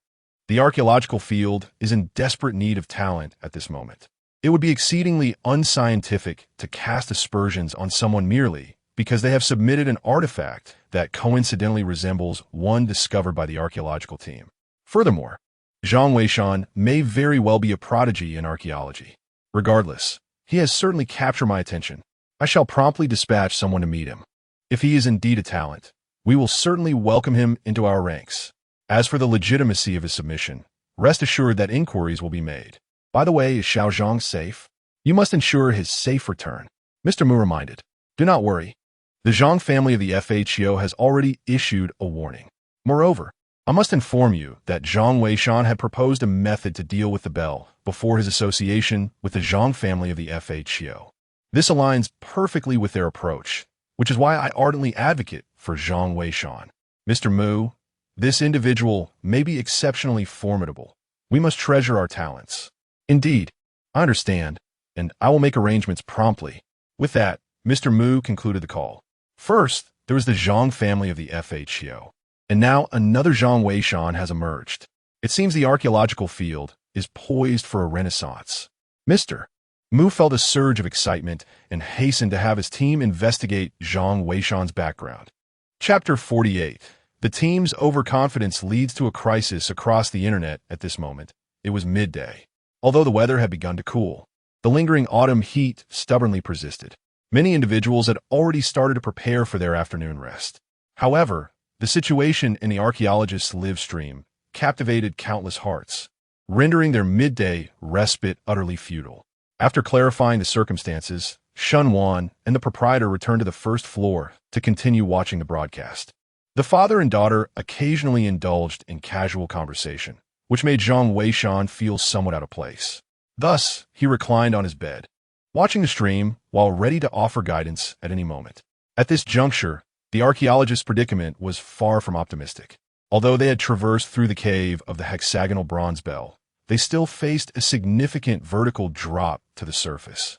The archaeological field is in desperate need of talent at this moment. It would be exceedingly unscientific to cast aspersions on someone merely because they have submitted an artifact that coincidentally resembles one discovered by the archaeological team. Furthermore, Zhang Weishan may very well be a prodigy in archaeology. Regardless, he has certainly captured my attention. I shall promptly dispatch someone to meet him. If he is indeed a talent, we will certainly welcome him into our ranks. As for the legitimacy of his submission, rest assured that inquiries will be made. By the way, is Xiao Zhang safe? You must ensure his safe return." Mr. Mu reminded. "Do not worry. The Zhang family of the FHO has already issued a warning. Moreover, I must inform you that Zhang Weishan had proposed a method to deal with the bell before his association with the Zhang family of the FHO. This aligns perfectly with their approach, which is why I ardently advocate for Zhang Weishan. Mr. Mu, this individual may be exceptionally formidable. We must treasure our talents." "Indeed, I understand, and I will make arrangements promptly." With that, Mr. Mu concluded the call. First, there was the Zhang family of the FHO, and now another Zhang Weishan has emerged. It seems the archaeological field is poised for a renaissance. Mr. Mu felt a surge of excitement and hastened to have his team investigate Zhang Weishan's background. Chapter 48. The team's overconfidence leads to a crisis across the internet at this moment. It was midday. Although the weather had begun to cool, the lingering autumn heat stubbornly persisted. Many individuals had already started to prepare for their afternoon rest. However, the situation in the archaeologist's live stream captivated countless hearts, rendering their midday respite utterly futile. After clarifying the circumstances, Shun Wan and the proprietor returned to the first floor to continue watching the broadcast. The father and daughter occasionally indulged in casual conversation, which made Zhang Weishan feel somewhat out of place. Thus, he reclined on his bed, watching the stream while ready to offer guidance at any moment. At this juncture, the archaeologist's predicament was far from optimistic. Although they had traversed through the cave of the hexagonal bronze bell, they still faced a significant vertical drop to the surface.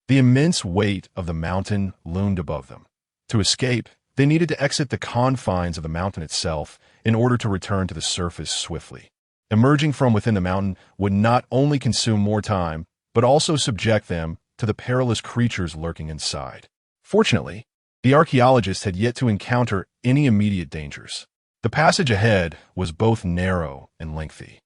The immense weight of the mountain loomed above them. To escape, they needed to exit the confines of the mountain itself in order to return to the surface swiftly. Emerging from within the mountain would not only consume more time, but also subject them to the perilous creatures lurking inside. Fortunately, the archaeologists had yet to encounter any immediate dangers. The passage ahead was both narrow and lengthy,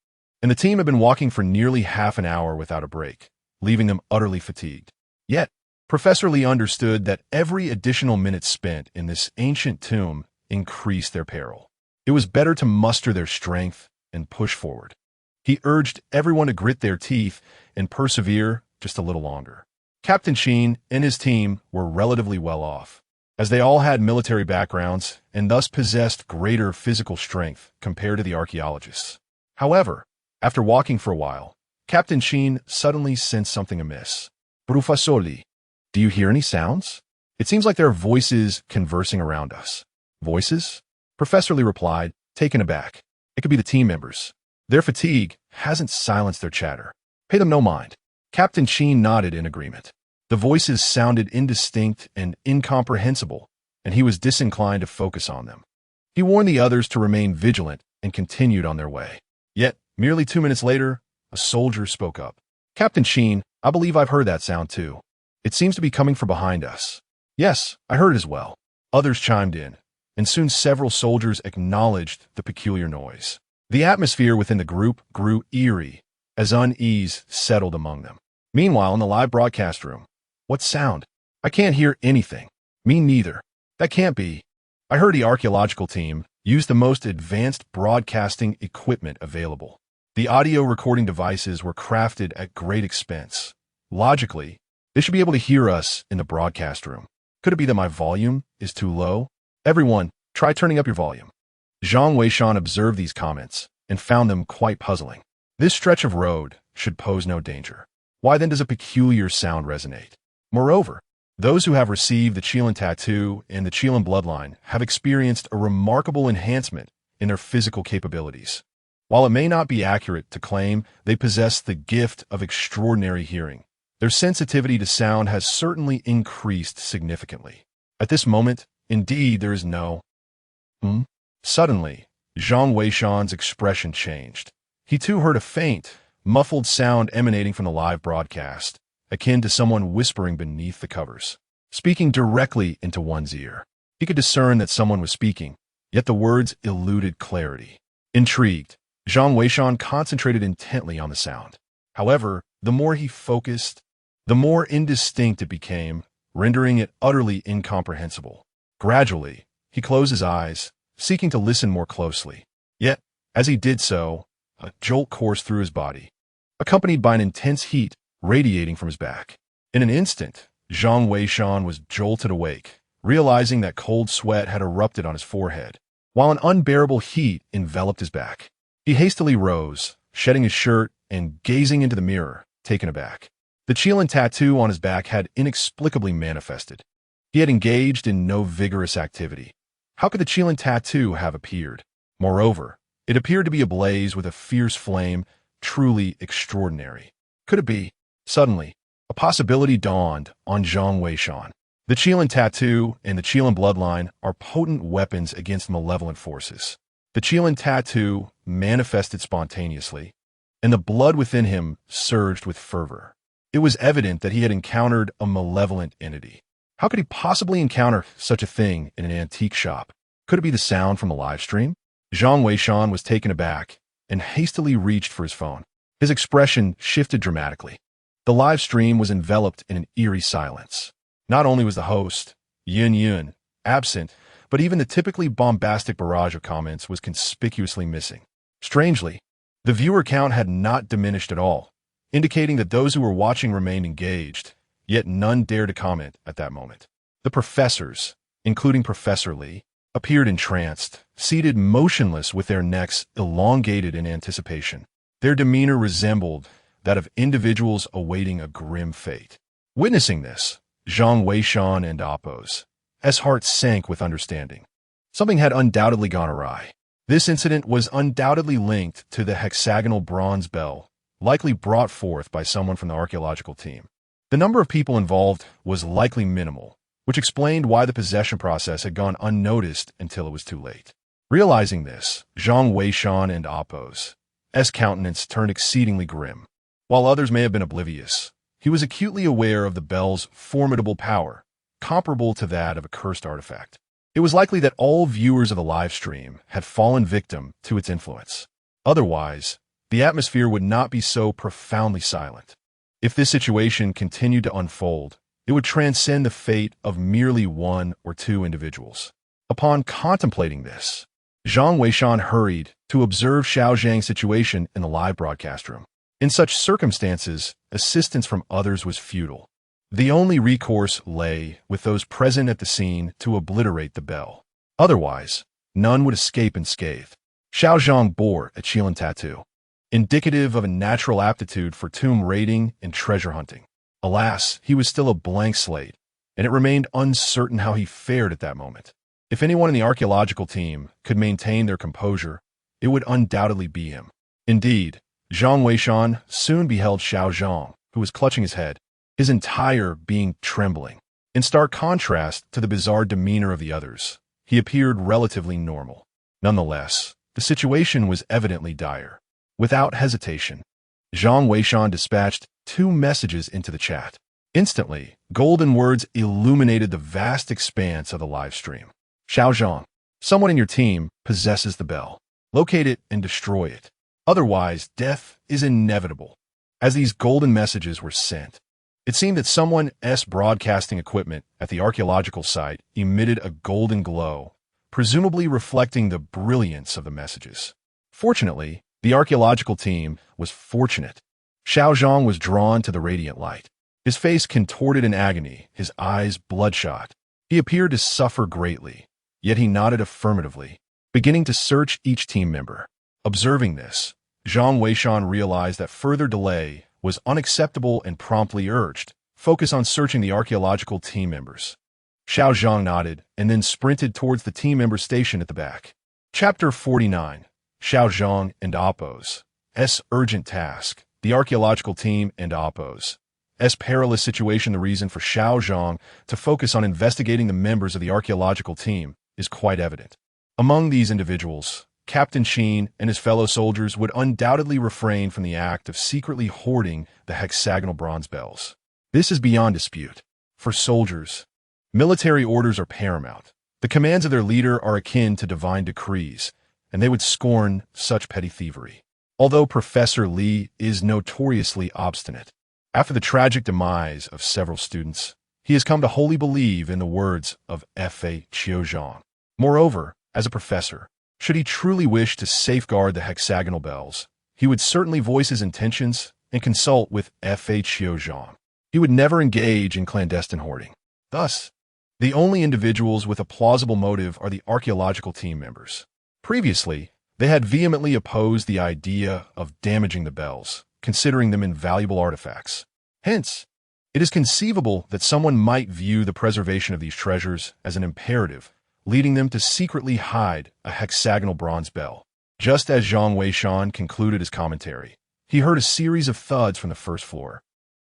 and the team had been walking for nearly half an hour without a break, leaving them utterly fatigued. Yet, Professor Lee understood that every additional minute spent in this ancient tomb increased their peril. It was better to muster their strength and push forward. He urged everyone to grit their teeth and persevere just a little longer. Captain Sheen and his team were relatively well off, as they all had military backgrounds and thus possessed greater physical strength compared to the archaeologists. However, after walking for a while, Captain Sheen suddenly sensed something amiss. Brufasoli, do you hear any sounds? It seems like there are voices conversing around us. Voices? Professor Lee replied, taken aback. It could be the team members. Their fatigue hasn't silenced their chatter. Pay them no mind. Captain Sheen nodded in agreement. The voices sounded indistinct and incomprehensible, and he was disinclined to focus on them. He warned the others to remain vigilant and continued on their way. Yet, merely 2 minutes later, a soldier spoke up. Captain Sheen, I believe I've heard that sound too. It seems to be coming from behind us. Yes, I heard it as well. Others chimed in, and soon several soldiers acknowledged the peculiar noise. The atmosphere within the group grew eerie as unease settled among them. Meanwhile, in the live broadcast room, what sound? I can't hear anything. Me neither. That can't be. I heard the archaeological team used the most advanced broadcasting equipment available. The audio recording devices were crafted at great expense. Logically, they should be able to hear us in the broadcast room. Could it be that my volume is too low? Everyone, try turning up your volume. Zhang Weishan observed these comments and found them quite puzzling. This stretch of road should pose no danger. Why then does a peculiar sound resonate? Moreover, those who have received the Qilin tattoo and the Qilin bloodline have experienced a remarkable enhancement in their physical capabilities. While it may not be accurate to claim they possess the gift of extraordinary hearing, their sensitivity to sound has certainly increased significantly. At this moment, indeed, there is no Suddenly, Zhang Weishan's expression changed. He too heard a faint, muffled sound emanating from the live broadcast, akin to someone whispering beneath the covers, speaking directly into one's ear. He could discern that someone was speaking, yet the words eluded clarity. Intrigued, Zhang Weishan concentrated intently on the sound. However, the more he focused, the more indistinct it became, rendering it utterly incomprehensible. Gradually, he closed his eyes, seeking to listen more closely. Yet, as he did so, a jolt coursed through his body, accompanied by an intense heat radiating from his back. In an instant, Zhang Weishan was jolted awake, realizing that cold sweat had erupted on his forehead, while an unbearable heat enveloped his back. He hastily rose, shedding his shirt and gazing into the mirror, taken aback. The Qilin tattoo on his back had inexplicably manifested. He had engaged in no vigorous activity. How could the Qilin tattoo have appeared? Moreover, it appeared to be ablaze with a fierce flame, truly extraordinary. Could it be? Suddenly, a possibility dawned on Zhang Weishan. The Qilin tattoo and the Qilin bloodline are potent weapons against malevolent forces. The Qilin tattoo manifested spontaneously, and the blood within him surged with fervor. It was evident that he had encountered a malevolent entity. How could he possibly encounter such a thing in an antique shop? Could it be the sound from the live stream? Zhang Weishan was taken aback and hastily reached for his phone. His expression shifted dramatically. The live stream was enveloped in an eerie silence. Not only was the host, Yun Yun, absent, but even the typically bombastic barrage of comments was conspicuously missing. Strangely, the viewer count had not diminished at all, indicating that those who were watching remained engaged, yet none dared to comment at that moment. The professors, including Professor Lee, appeared entranced, seated motionless with their necks elongated in anticipation. Their demeanor resembled that of individuals awaiting a grim fate. Witnessing this, Zhang Weishan and Appo's heart sank with understanding. Something had undoubtedly gone awry. This incident was undoubtedly linked to the hexagonal bronze bell, likely brought forth by someone from the archaeological team. The number of people involved was likely minimal, which explained why the possession process had gone unnoticed until it was too late. Realizing this, Zhang Weishan and Appo's countenance turned exceedingly grim. While others may have been oblivious, he was acutely aware of the bell's formidable power, comparable to that of a cursed artifact. It was likely that all viewers of the live stream had fallen victim to its influence. Otherwise, the atmosphere would not be so profoundly silent. If this situation continued to unfold, it would transcend the fate of merely one or two individuals. Upon contemplating this, Zhang Weishan hurried to observe Xiao Zhang's situation in the live broadcast room. In such circumstances, assistance from others was futile. The only recourse lay with those present at the scene to obliterate the bell. Otherwise, none would escape unscathed. Xiao Zhang bore a Qilin tattoo. indicative of a natural aptitude for tomb raiding and treasure hunting. Alas, he was still a blank slate, and it remained uncertain how he fared at that moment. If anyone in the archaeological team could maintain their composure, it would undoubtedly be him. Indeed, Zhang Weishan soon beheld Xiao Zhang, who was clutching his head, his entire being trembling. In stark contrast to the bizarre demeanor of the others, he appeared relatively normal. Nonetheless, the situation was evidently dire. Without hesitation, Zhang Weishan dispatched 2 messages into the chat. Instantly, golden words illuminated the vast expanse of the live stream. Xiao Zhang, someone in your team possesses the bell. Locate it and destroy it. Otherwise, death is inevitable. As these golden messages were sent, it seemed that someone's broadcasting equipment at the archaeological site emitted a golden glow, presumably reflecting the brilliance of the messages. Fortunately, the archaeological team was fortunate. Xiao Zhang was drawn to the radiant light. His face contorted in agony, his eyes bloodshot. He appeared to suffer greatly, yet he nodded affirmatively, beginning to search each team member. Observing this, Zhang Weishan realized that further delay was unacceptable and promptly urged, focus on searching the archaeological team members. Xiao Zhang nodded and then sprinted towards the team member station at the back. Chapter 49. Xiao Zhang and Appo's urgent task. The archaeological team and Appo's perilous situation. The reason for Xiao Zhang to focus on investigating the members of the archaeological team is quite evident. Among these individuals, Captain Sheen and his fellow soldiers would undoubtedly refrain from the act of secretly hoarding the hexagonal bronze bells. This is beyond dispute. For soldiers, military orders are paramount. The commands of their leader are akin to divine decrees, and they would scorn such petty thievery. Although Professor Li is notoriously obstinate, after the tragic demise of several students, he has come to wholly believe in the words of Fa Qiuzhang. Moreover, as a professor, should he truly wish to safeguard the hexagonal bells, he would certainly voice his intentions and consult with Fa Qiuzhang. He would never engage in clandestine hoarding. Thus, the only individuals with a plausible motive are the archaeological team members. Previously, they had vehemently opposed the idea of damaging the bells, considering them invaluable artifacts. Hence, it is conceivable that someone might view the preservation of these treasures as an imperative, leading them to secretly hide a hexagonal bronze bell. Just as Zhang Weishan concluded his commentary, he heard a series of thuds from the first floor,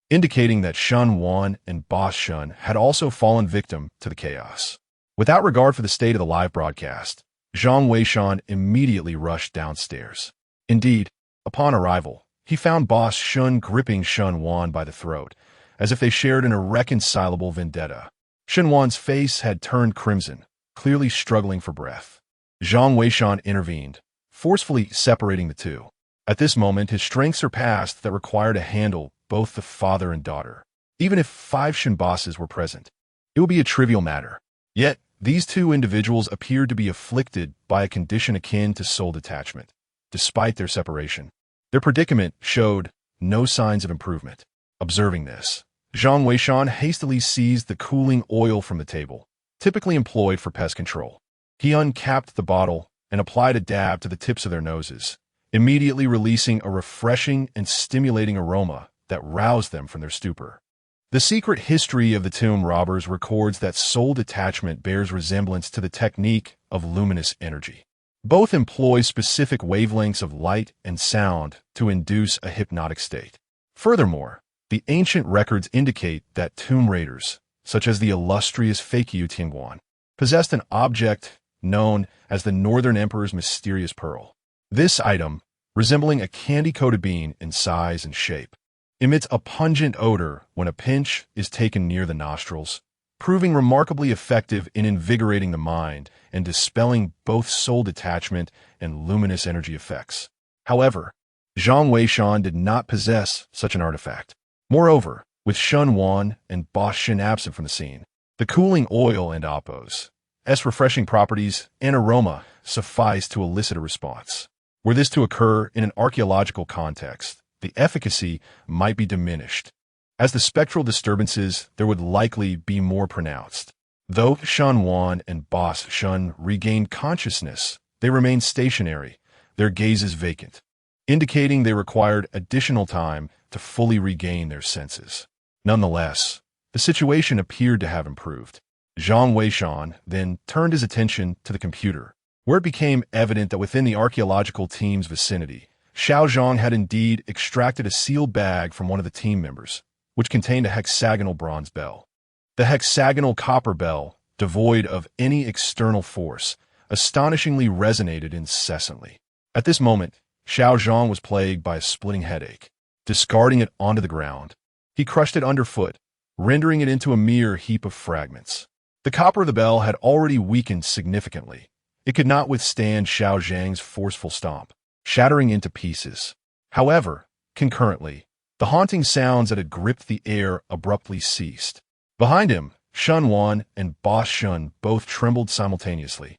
indicating that Shun Wan and Boss Shun had also fallen victim to the chaos. Without regard for the state of the live broadcast, Zhang Weishan immediately rushed downstairs. Indeed, upon arrival, he found Boss Shun gripping Shun Wan by the throat, as if they shared an irreconcilable vendetta. Shun Wan's face had turned crimson, clearly struggling for breath. Zhang Weishan intervened, forcefully separating the two. At this moment, his strength surpassed that required to handle both the father and daughter. Even if 5 Shun bosses were present, it would be a trivial matter. Yet, these 2 individuals appeared to be afflicted by a condition akin to soul detachment. Despite their separation, their predicament showed no signs of improvement. Observing this, Zhang Weishan hastily seized the cooling oil from the table, typically employed for pest control. He uncapped the bottle and applied a dab to the tips of their noses, immediately releasing a refreshing and stimulating aroma that roused them from their stupor. The secret history of the tomb robbers records that soul detachment bears resemblance to the technique of luminous energy. Both employ specific wavelengths of light and sound to induce a hypnotic state. Furthermore, the ancient records indicate that tomb raiders, such as the illustrious Fakyu Tianguan, possessed an object known as the Northern Emperor's mysterious pearl. This item, resembling a candy-coated bean in size and shape, emits a pungent odor when a pinch is taken near the nostrils, proving remarkably effective in invigorating the mind and dispelling both soul detachment and luminous energy effects. However, Zhang Weishan did not possess such an artifact. Moreover, with Shun Wan and Boss Shin absent from the scene, the cooling oil and Appo's refreshing properties and aroma suffice to elicit a response. Were this to occur in an archaeological context, the efficacy might be diminished, as the spectral disturbances there would likely be more pronounced. Though Shun Wan and Boss Shun regained consciousness, they remained stationary, their gazes vacant. indicating they required additional time to fully regain their senses. Nonetheless, the situation appeared to have improved. Zhang Weishan then turned his attention to the computer, where it became evident that within the archaeological team's vicinity, Xiao Zhang had indeed extracted a sealed bag from one of the team members, which contained a hexagonal bronze bell. The hexagonal copper bell, devoid of any external force, astonishingly resonated incessantly. At this moment, Xiao Zhang was plagued by a splitting headache. Discarding it onto the ground, he crushed it underfoot, rendering it into a mere heap of fragments. The copper of the bell had already weakened significantly. It could not withstand Xiao Zhang's forceful stomp, shattering into pieces. However, concurrently, the haunting sounds that had gripped the air abruptly ceased. Behind him, Shun Wan and Boss Shun both trembled simultaneously,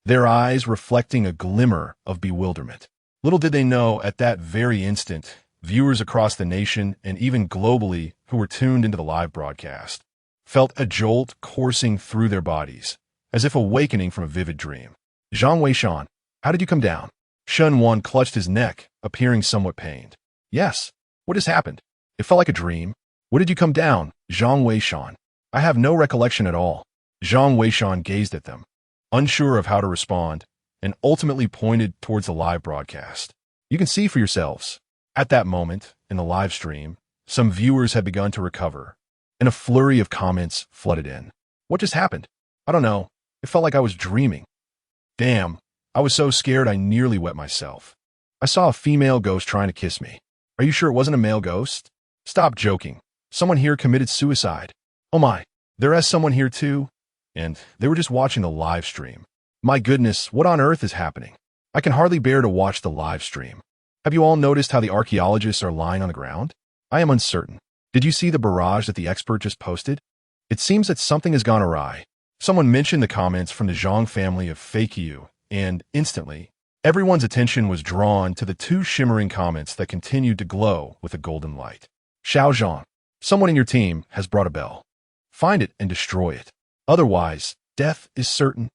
their eyes reflecting a glimmer of bewilderment. Little did they know at that very instant, viewers across the nation and even globally who were tuned into the live broadcast felt a jolt coursing through their bodies, as if awakening from a vivid dream. Zhang Weishan, how did you come down? Shun Wan clutched his neck, appearing somewhat pained. Yes, what has happened? It felt like a dream. What did you come down, Zhang Weishan? I have no recollection at all. Zhang Weishan gazed at them, unsure of how to respond, and ultimately pointed towards the live broadcast. You can see for yourselves. At that moment, in the live stream, some viewers had begun to recover, and a flurry of comments flooded in. What just happened? I don't know. It felt like I was dreaming. Damn, I was so scared I nearly wet myself. I saw a female ghost trying to kiss me. Are you sure it wasn't a male ghost? Stop joking. Someone here committed suicide. Oh my, there is someone here too? And they were just watching the live stream. My goodness, what on earth is happening? I can hardly bear to watch the live stream. Have you all noticed how the archaeologists are lying on the ground? I am uncertain. Did you see the barrage that the expert just posted? It seems that something has gone awry. Someone mentioned the comments from the Zhang family of fake you, and instantly, everyone's attention was drawn to the two shimmering comments that continued to glow with a golden light. Xiao Zhang, someone in your team has brought a bell. Find it and destroy it. Otherwise, death is certain.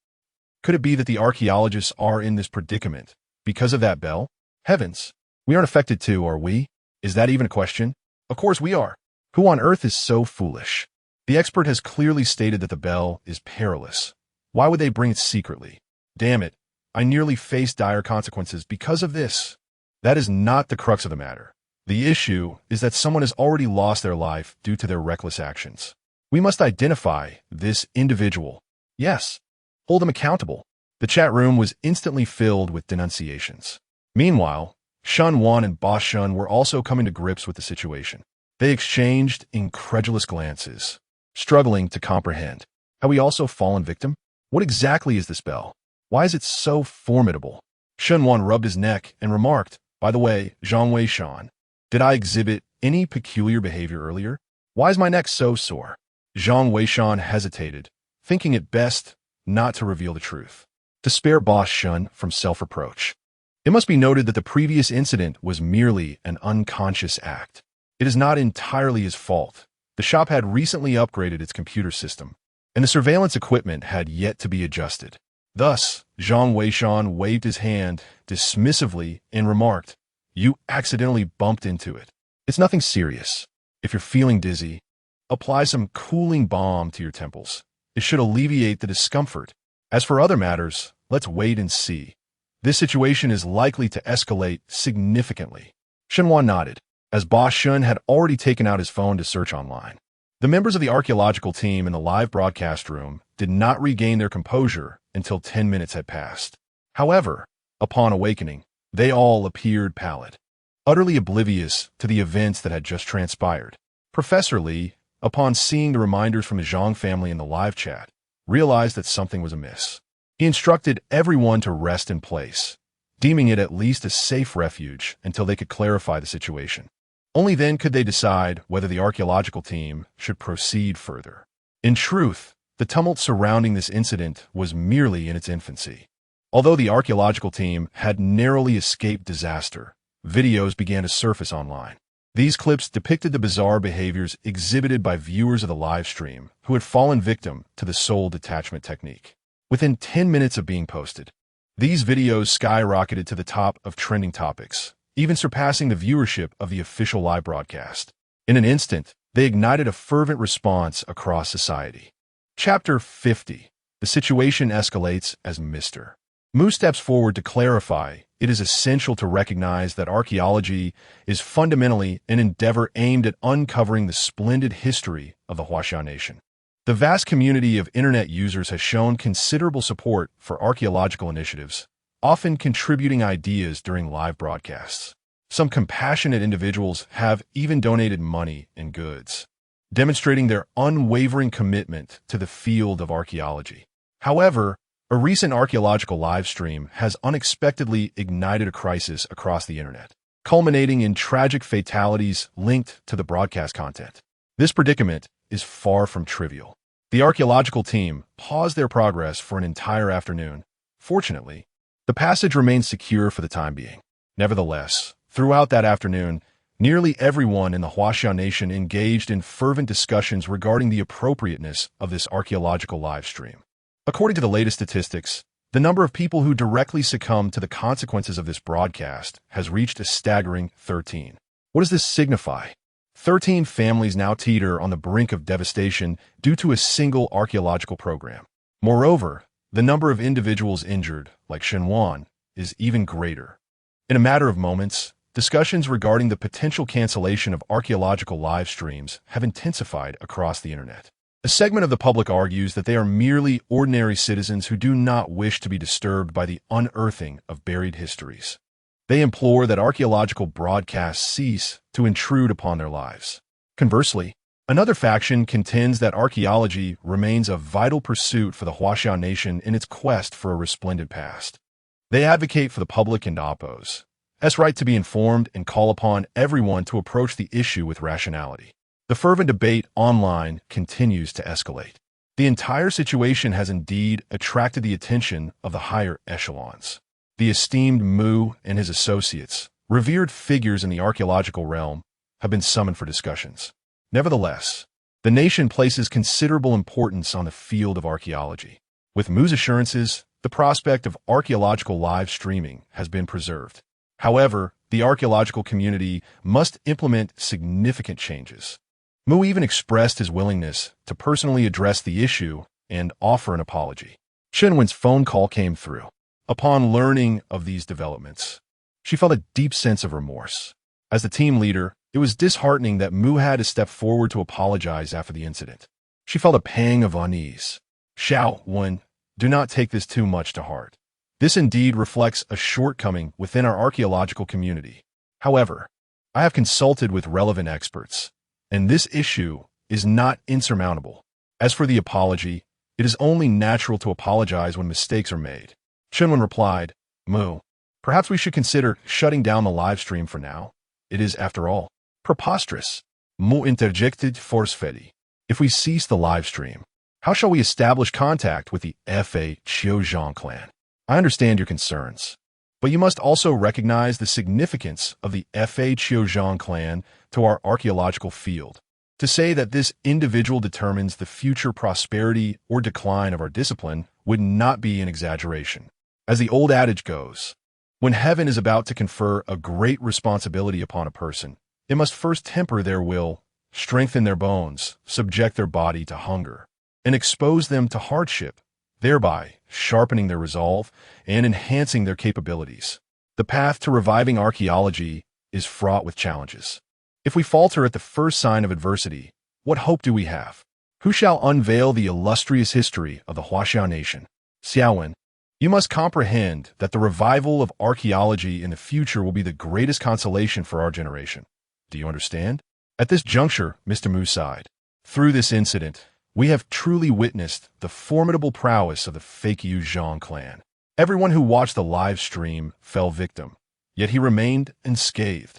Could it be that the archaeologists are in this predicament because of that bell? Heavens, we aren't affected too, are we? Is that even a question? Of course we are. Who on earth is so foolish? The expert has clearly stated that the bell is perilous. Why would they bring it secretly? Damn it, I nearly faced dire consequences because of this. That is not the crux of the matter. The issue is that someone has already lost their life due to their reckless actions. We must identify this individual. Yes, hold them accountable. The chat room was instantly filled with denunciations. Meanwhile, Shun Wan and Boss Shun were also coming to grips with the situation. They exchanged incredulous glances, struggling to comprehend. Have we also fallen victim? What exactly is this bell? Why is it so formidable? Shun Wan rubbed his neck and remarked, by the way, Zhang Weishan, did I exhibit any peculiar behavior earlier? Why is my neck so sore? Zhang Weishan hesitated, thinking it best not to reveal the truth, to spare Boss Shun from self-reproach. It must be noted that the previous incident was merely an unconscious act. It is not entirely his fault. The shop had recently upgraded its computer system, and the surveillance equipment had yet to be adjusted. Thus, Zhang Weishan waved his hand dismissively and remarked, "You accidentally bumped into it. It's nothing serious. If you're feeling dizzy, apply some cooling balm to your temples. It should alleviate the discomfort. As for other matters, let's wait and see. This situation is likely to escalate significantly." Shenwan nodded, as Boss Shun had already taken out his phone to search online. The members of the archaeological team in the live broadcast room did not regain their composure until 10 minutes had passed. However, upon awakening, they all appeared pallid, utterly oblivious to the events that had just transpired. Professor Li, upon seeing the reminders from the Zhang family in the live chat, realized that something was amiss. He instructed everyone to rest in place, deeming it at least a safe refuge until they could clarify the situation. Only then could they decide whether the archaeological team should proceed further. In truth, the tumult surrounding this incident was merely in its infancy. Although the archaeological team had narrowly escaped disaster, videos began to surface online. These clips depicted the bizarre behaviors exhibited by viewers of the live stream who had fallen victim to the soul detachment technique. Within 10 minutes of being posted, these videos skyrocketed to the top of trending topics, even surpassing the viewership of the official live broadcast. In an instant, they ignited a fervent response across society. Chapter 50. The situation escalates as Mr. Mu steps forward to clarify it is essential to recognize that archaeology is fundamentally an endeavor aimed at uncovering the splendid history of the Huaxia nation. The vast community of internet users has shown considerable support for archaeological initiatives, often contributing ideas during live broadcasts. Some compassionate individuals have even donated money and goods, demonstrating their unwavering commitment to the field of archaeology. However, a recent archaeological live stream has unexpectedly ignited a crisis across the internet, culminating in tragic fatalities linked to the broadcast content. This predicament is far from trivial. The archaeological team paused their progress for an entire afternoon. Fortunately, the passage remained secure for the time being. Nevertheless, throughout that afternoon, nearly everyone in the Huaxia nation engaged in fervent discussions regarding the appropriateness of this archaeological live stream. According to the latest statistics, the number of people who directly succumbed to the consequences of this broadcast has reached a staggering 13. What does this signify? 13 families now teeter on the brink of devastation due to a single archaeological program. Moreover, the number of individuals injured, like Shenwan, is even greater. In a matter of moments, discussions regarding the potential cancellation of archaeological live streams have intensified across the internet. A segment of the public argues that they are merely ordinary citizens who do not wish to be disturbed by the unearthing of buried histories. They implore that archaeological broadcasts cease to intrude upon their lives. Conversely, another faction contends that archaeology remains a vital pursuit for the Huaxia nation in its quest for a resplendent past. They advocate for the public and oppose's right to be informed and call upon everyone to approach the issue with rationality. The fervent debate online continues to escalate. The entire situation has indeed attracted the attention of the higher echelons. The esteemed Mu and his associates, revered figures in the archaeological realm, have been summoned for discussions. Nevertheless, the nation places considerable importance on the field of archaeology. With Mu's assurances, the prospect of archaeological live streaming has been preserved. However, the archaeological community must implement significant changes. Mu even expressed his willingness to personally address the issue and offer an apology. Shenwen's phone call came through. Upon learning of these developments, she felt a deep sense of remorse. As the team leader, it was disheartening that Mu had to step forward to apologize after the incident. She felt a pang of unease. Xiao Wen, do not take this too much to heart. This indeed reflects a shortcoming within our archaeological community. However, I have consulted with relevant experts, and this issue is not insurmountable. As for the apology, it is only natural to apologize when mistakes are made. Shenwen replied, Mu, perhaps we should consider shutting down the live stream for now. It is, after all, preposterous. Mu interjected forcefully. If we cease the live stream, how shall we establish contact with the Fa Qiuzhang clan? I understand your concerns, but you must also recognize the significance of the Fa Qiuzhang clan to our archaeological field. To say that this individual determines the future prosperity or decline of our discipline would not be an exaggeration. As the old adage goes, when heaven is about to confer a great responsibility upon a person, it must first temper their will, strengthen their bones, subject their body to hunger, and expose them to hardship, thereby sharpening their resolve and enhancing their capabilities. The path to reviving archaeology is fraught with challenges. If we falter at the first sign of adversity, what hope do we have? Who shall unveil the illustrious history of the Huaxia nation? Xiaowen, you must comprehend that the revival of archaeology in the future will be the greatest consolation for our generation. Do you understand? At this juncture, Mr. Mu sighed. Through this incident, we have truly witnessed the formidable prowess of the Fakyu Zhang clan. Everyone who watched the live stream fell victim, yet he remained unscathed.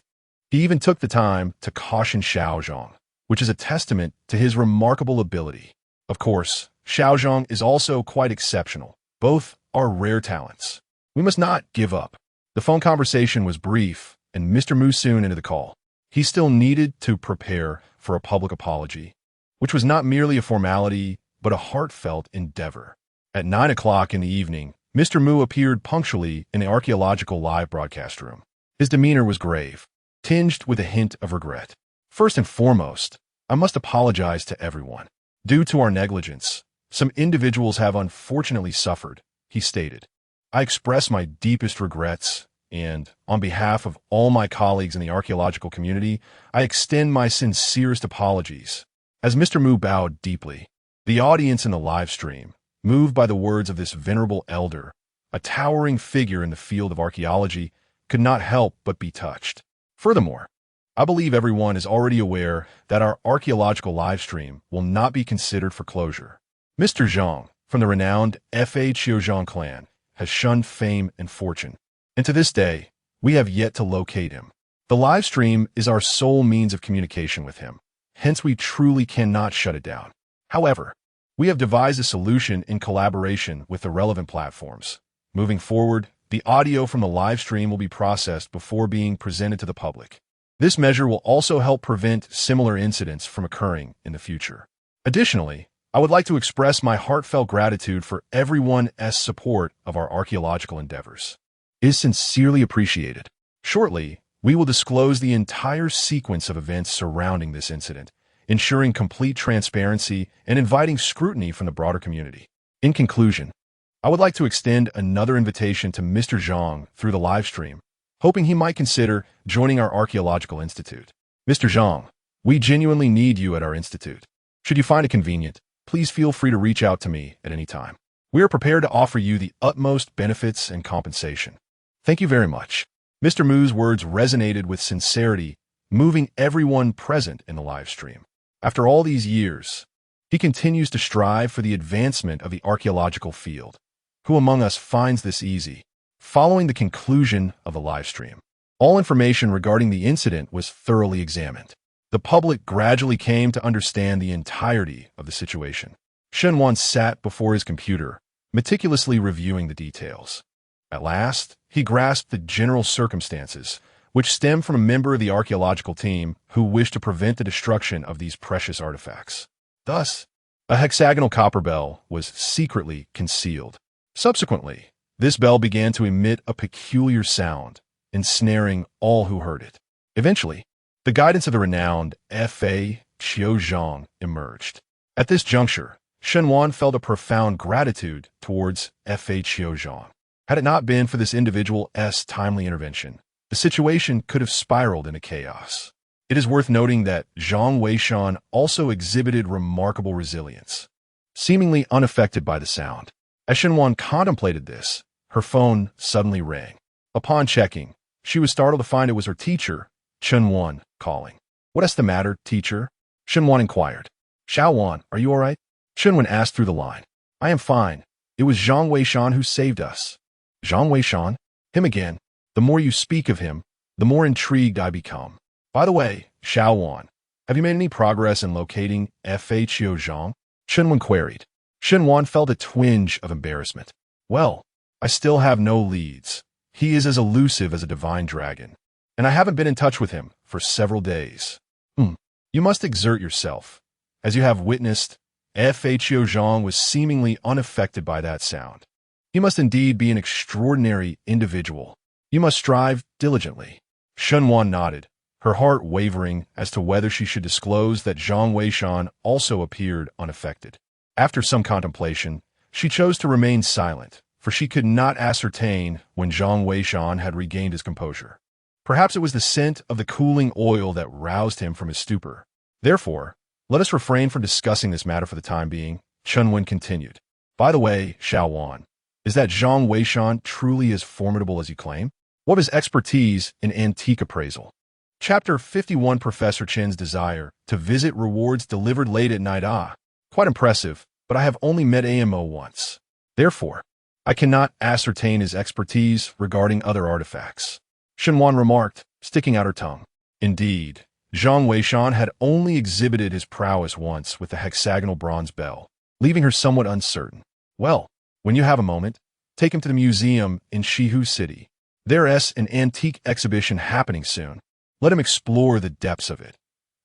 He even took the time to caution Xiao Zhang, which is a testament to his remarkable ability. Of course, Xiao Zhang is also quite exceptional. Both are rare talents. We must not give up. The phone conversation was brief, and Mr. Mu soon into the call. He still needed to prepare for a public apology, which was not merely a formality, but a heartfelt endeavor. At 9 o'clock in the evening, Mr. Mu appeared punctually in the archaeological live broadcast room. His demeanor was grave, tinged with a hint of regret. First and foremost, I must apologize to everyone. Due to our negligence, some individuals have unfortunately suffered, he stated. I express my deepest regrets, and, on behalf of all my colleagues in the archaeological community, I extend my sincerest apologies. As Mr. Mu bowed deeply, the audience in the live stream, moved by the words of this venerable elder, a towering figure in the field of archaeology, could not help but be touched. Furthermore, I believe everyone is already aware that our archaeological live stream will not be considered for closure. Mr. Zhang, from the renowned Fa Qiuzhang clan, has shunned fame and fortune, and to this day, we have yet to locate him. The live stream is our sole means of communication with him, hence we truly cannot shut it down. However, we have devised a solution in collaboration with the relevant platforms. Moving forward, the audio from the live stream will be processed before being presented to the public. This measure will also help prevent similar incidents from occurring in the future. Additionally, I would like to express my heartfelt gratitude for everyone's support of our archaeological endeavors. It is sincerely appreciated. Shortly, we will disclose the entire sequence of events surrounding this incident, ensuring complete transparency and inviting scrutiny from the broader community. In conclusion, I would like to extend another invitation to Mr. Zhang through the live stream, hoping he might consider joining our Archaeological Institute. Mr. Zhang, we genuinely need you at our institute. Should you find it convenient, please feel free to reach out to me at any time. We are prepared to offer you the utmost benefits and compensation. Thank you very much. Mr. Mu's words resonated with sincerity, moving everyone present in the live stream. After all these years, he continues to strive for the advancement of the archaeological field. Who among us finds this easy? Following the conclusion of the live stream, all information regarding the incident was thoroughly examined. The public gradually came to understand the entirety of the situation. Shen Wan sat before his computer, meticulously reviewing the details. At last, he grasped the general circumstances, which stemmed from a member of the archaeological team who wished to prevent the destruction of these precious artifacts. Thus, a hexagonal copper bell was secretly concealed. Subsequently, this bell began to emit a peculiar sound, ensnaring all who heard it. Eventually, the guidance of the renowned Fa Qiuzhang emerged. At this juncture, Shen Wan felt a profound gratitude towards Fa Qiuzhang. Had it not been for this individual's timely intervention, the situation could have spiraled into chaos. It is worth noting that Zhang Weishan also exhibited remarkable resilience, seemingly unaffected by the sound. As Shen Wan contemplated this, her phone suddenly rang. Upon checking, she was startled to find it was her teacher, Chen Wan, calling. "What's the matter, teacher?" Shen Wan inquired. "Xiao Wan, are you all right?" Shen Wan asked through the line. "I am fine. It was Zhang Weishan who saved us." "Zhang Weishan? Him again. The more you speak of him, the more intrigued I become. By the way, Xiao Wan, have you made any progress in locating Fa Qiuzhang?" Shen Wan queried. Shen Wan felt a twinge of embarrassment. "Well, I still have no leads. He is as elusive as a divine dragon, and I haven't been in touch with him for several days." You must exert yourself. As you have witnessed, Fa Qiuzhang was seemingly unaffected by that sound. He must indeed be an extraordinary individual. You must strive diligently." Shen Wan nodded, her heart wavering as to whether she should disclose that Zhang Weishan also appeared unaffected. After some contemplation, she chose to remain silent, for she could not ascertain when Zhang Weishan had regained his composure. Perhaps it was the scent of the cooling oil that roused him from his stupor. Therefore, let us refrain from discussing this matter for the time being, Chen Wen continued. "By the way, Xiao Wan, is that Zhang Weishan truly as formidable as you claim? What of his expertise in antique appraisal?" Chapter 51 Professor Chen's desire to visit rewards delivered late at night. Quite impressive, but I have only met AMO once. Therefore, I cannot ascertain his expertise regarding other artifacts. Shen Wan remarked, sticking out her tongue. Indeed, Zhang Weishan had only exhibited his prowess once with the hexagonal bronze bell, leaving her somewhat uncertain. "Well, when you have a moment, take him to the museum in Shihu City. There's an antique exhibition happening soon. Let him explore the depths of it.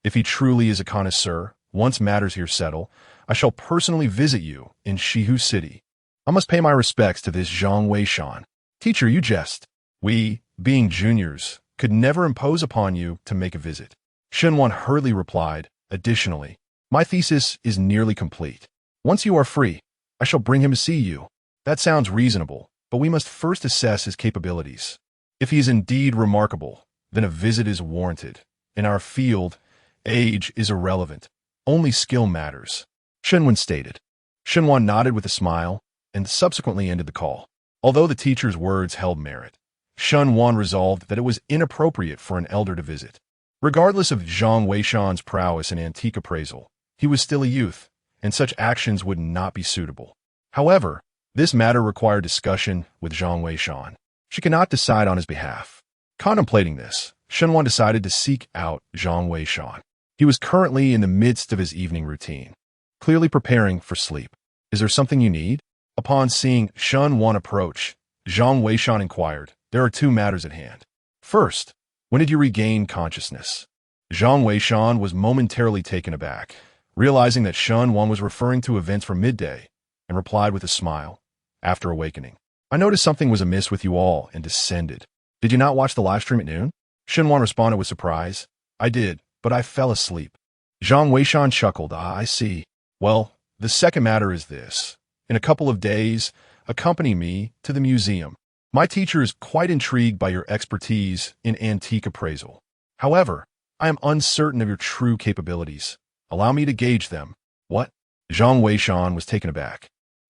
If he truly is a connoisseur, once matters here settle, I shall personally visit you in Shihu City. I must pay my respects to this Zhang Weishan." "Teacher, you jest. We, being juniors, could never impose upon you to make a visit. Shenwan hurriedly replied, additionally, my thesis is nearly complete. Once you are free, I shall bring him to see you. That sounds reasonable, but we must first assess his capabilities. If he is indeed remarkable, then a visit is warranted. In our field, age is irrelevant. Only skill matters, Shenwan stated. Shenwan nodded with a smile and subsequently ended the call. Although the teacher's words held merit, Shenwan resolved that it was inappropriate for an elder to visit. Regardless of Zhang Weishan's prowess in antique appraisal, he was still a youth, and such actions would not be suitable. However, this matter required discussion with Zhang Weishan. She could not decide on his behalf. Contemplating this, Shenwan decided to seek out Zhang Weishan. He was currently in the midst of his evening routine, clearly preparing for sleep. Is there something you need? Upon seeing Shenwan approach, Zhang Weishan inquired, there are two matters at hand. First, when did you regain consciousness? Zhang Weishan was momentarily taken aback, realizing that Shenwan was referring to events from midday, and replied with a smile, after awakening. I noticed something was amiss with you all and descended. Did you not watch the live stream at noon? Shenwan responded with surprise. I did, but I fell asleep. Zhang Weishan chuckled. I see. Well, the second matter is this. In a couple of days, accompany me to the museum. My teacher is quite intrigued by your expertise in antique appraisal. However, I am uncertain of your true capabilities. Allow me to gauge them. What? Zhang Weishan was taken aback,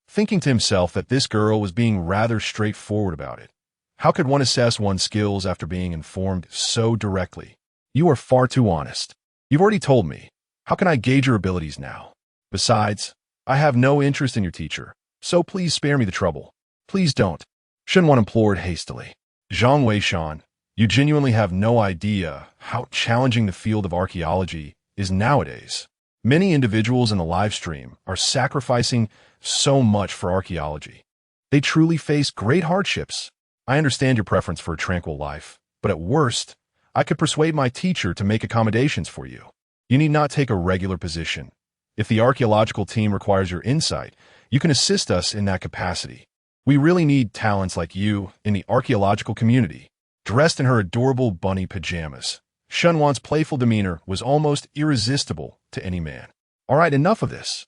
thinking to himself that this girl was being rather straightforward about it. How could one assess one's skills after being informed so directly? You are far too honest. You've already told me. How can I gauge your abilities now? Besides, I have no interest in your teacher, so please spare me the trouble. Please don't. Shenwan implored hastily. Zhang Weishan, you genuinely have no idea how challenging the field of archaeology is nowadays. Many individuals in the live stream are sacrificing so much for archaeology. They truly face great hardships. I understand your preference for a tranquil life, but at worst, I could persuade my teacher to make accommodations for you. You need not take a regular position. If the archaeological team requires your insight, you can assist us in that capacity. We really need talents like you in the archaeological community. Dressed in her adorable bunny pajamas, Shenwan's playful demeanor was almost irresistible to any man. All right, enough of this.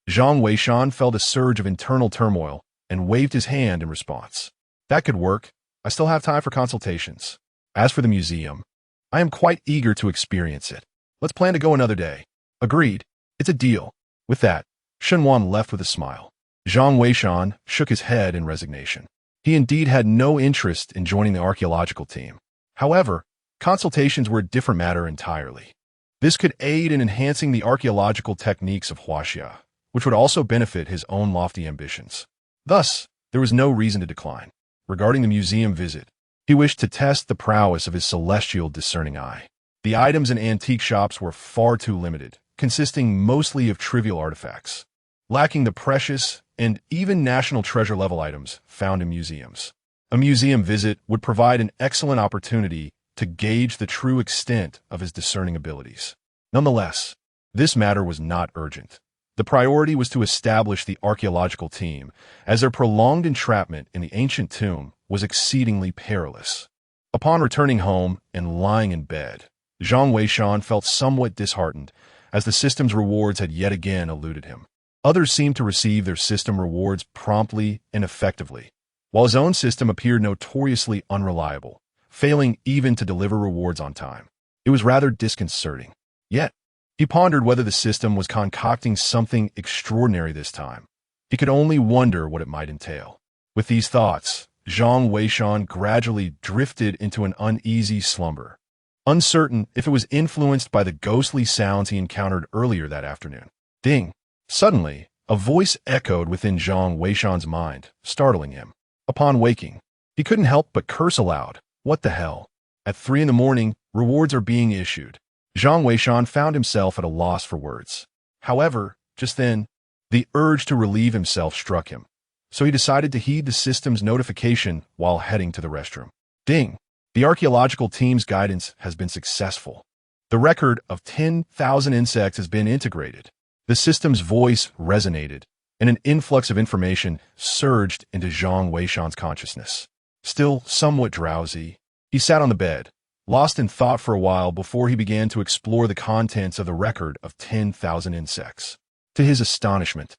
Zhang Weishan felt a surge of internal turmoil and waved his hand in response. That could work. I still have time for consultations. As for the museum, I am quite eager to experience it. Let's plan to go another day. Agreed. It's a deal. With that, Shenwan left with a smile. Zhang Weishan shook his head in resignation. He indeed had no interest in joining the archaeological team. However, consultations were a different matter entirely. This could aid in enhancing the archaeological techniques of Huaxia, which would also benefit his own lofty ambitions. Thus, there was no reason to decline. Regarding the museum visit, he wished to test the prowess of his celestial discerning eye. The items in antique shops were far too limited, consisting mostly of trivial artifacts, lacking the precious and even national treasure-level items found in museums. A museum visit would provide an excellent opportunity to gauge the true extent of his discerning abilities. Nonetheless, this matter was not urgent. The priority was to establish the archaeological team, as their prolonged entrapment in the ancient tomb was exceedingly perilous. Upon returning home and lying in bed, Zhang Weishan felt somewhat disheartened, as the system's rewards had yet again eluded him. Others seemed to receive their system rewards promptly and effectively, while his own system appeared notoriously unreliable, failing even to deliver rewards on time. It was rather disconcerting. Yet, he pondered whether the system was concocting something extraordinary this time. He could only wonder what it might entail. With these thoughts, Zhang Weishan gradually drifted into an uneasy slumber, uncertain if it was influenced by the ghostly sounds he encountered earlier that afternoon. Ding! Suddenly, a voice echoed within Zhang Weishan's mind, startling him. Upon waking, he couldn't help but curse aloud. What the hell? At 3 in the morning, rewards are being issued. Zhang Weishan found himself at a loss for words. However, just then, the urge to relieve himself struck him, so he decided to heed the system's notification while heading to the restroom. Ding! The archaeological team's guidance has been successful. The record of 10,000 insects has been integrated. The system's voice resonated, and an influx of information surged into Zhang Weishan's consciousness. Still somewhat drowsy, he sat on the bed, lost in thought for a while before he began to explore the contents of the record of 10,000 insects. To his astonishment,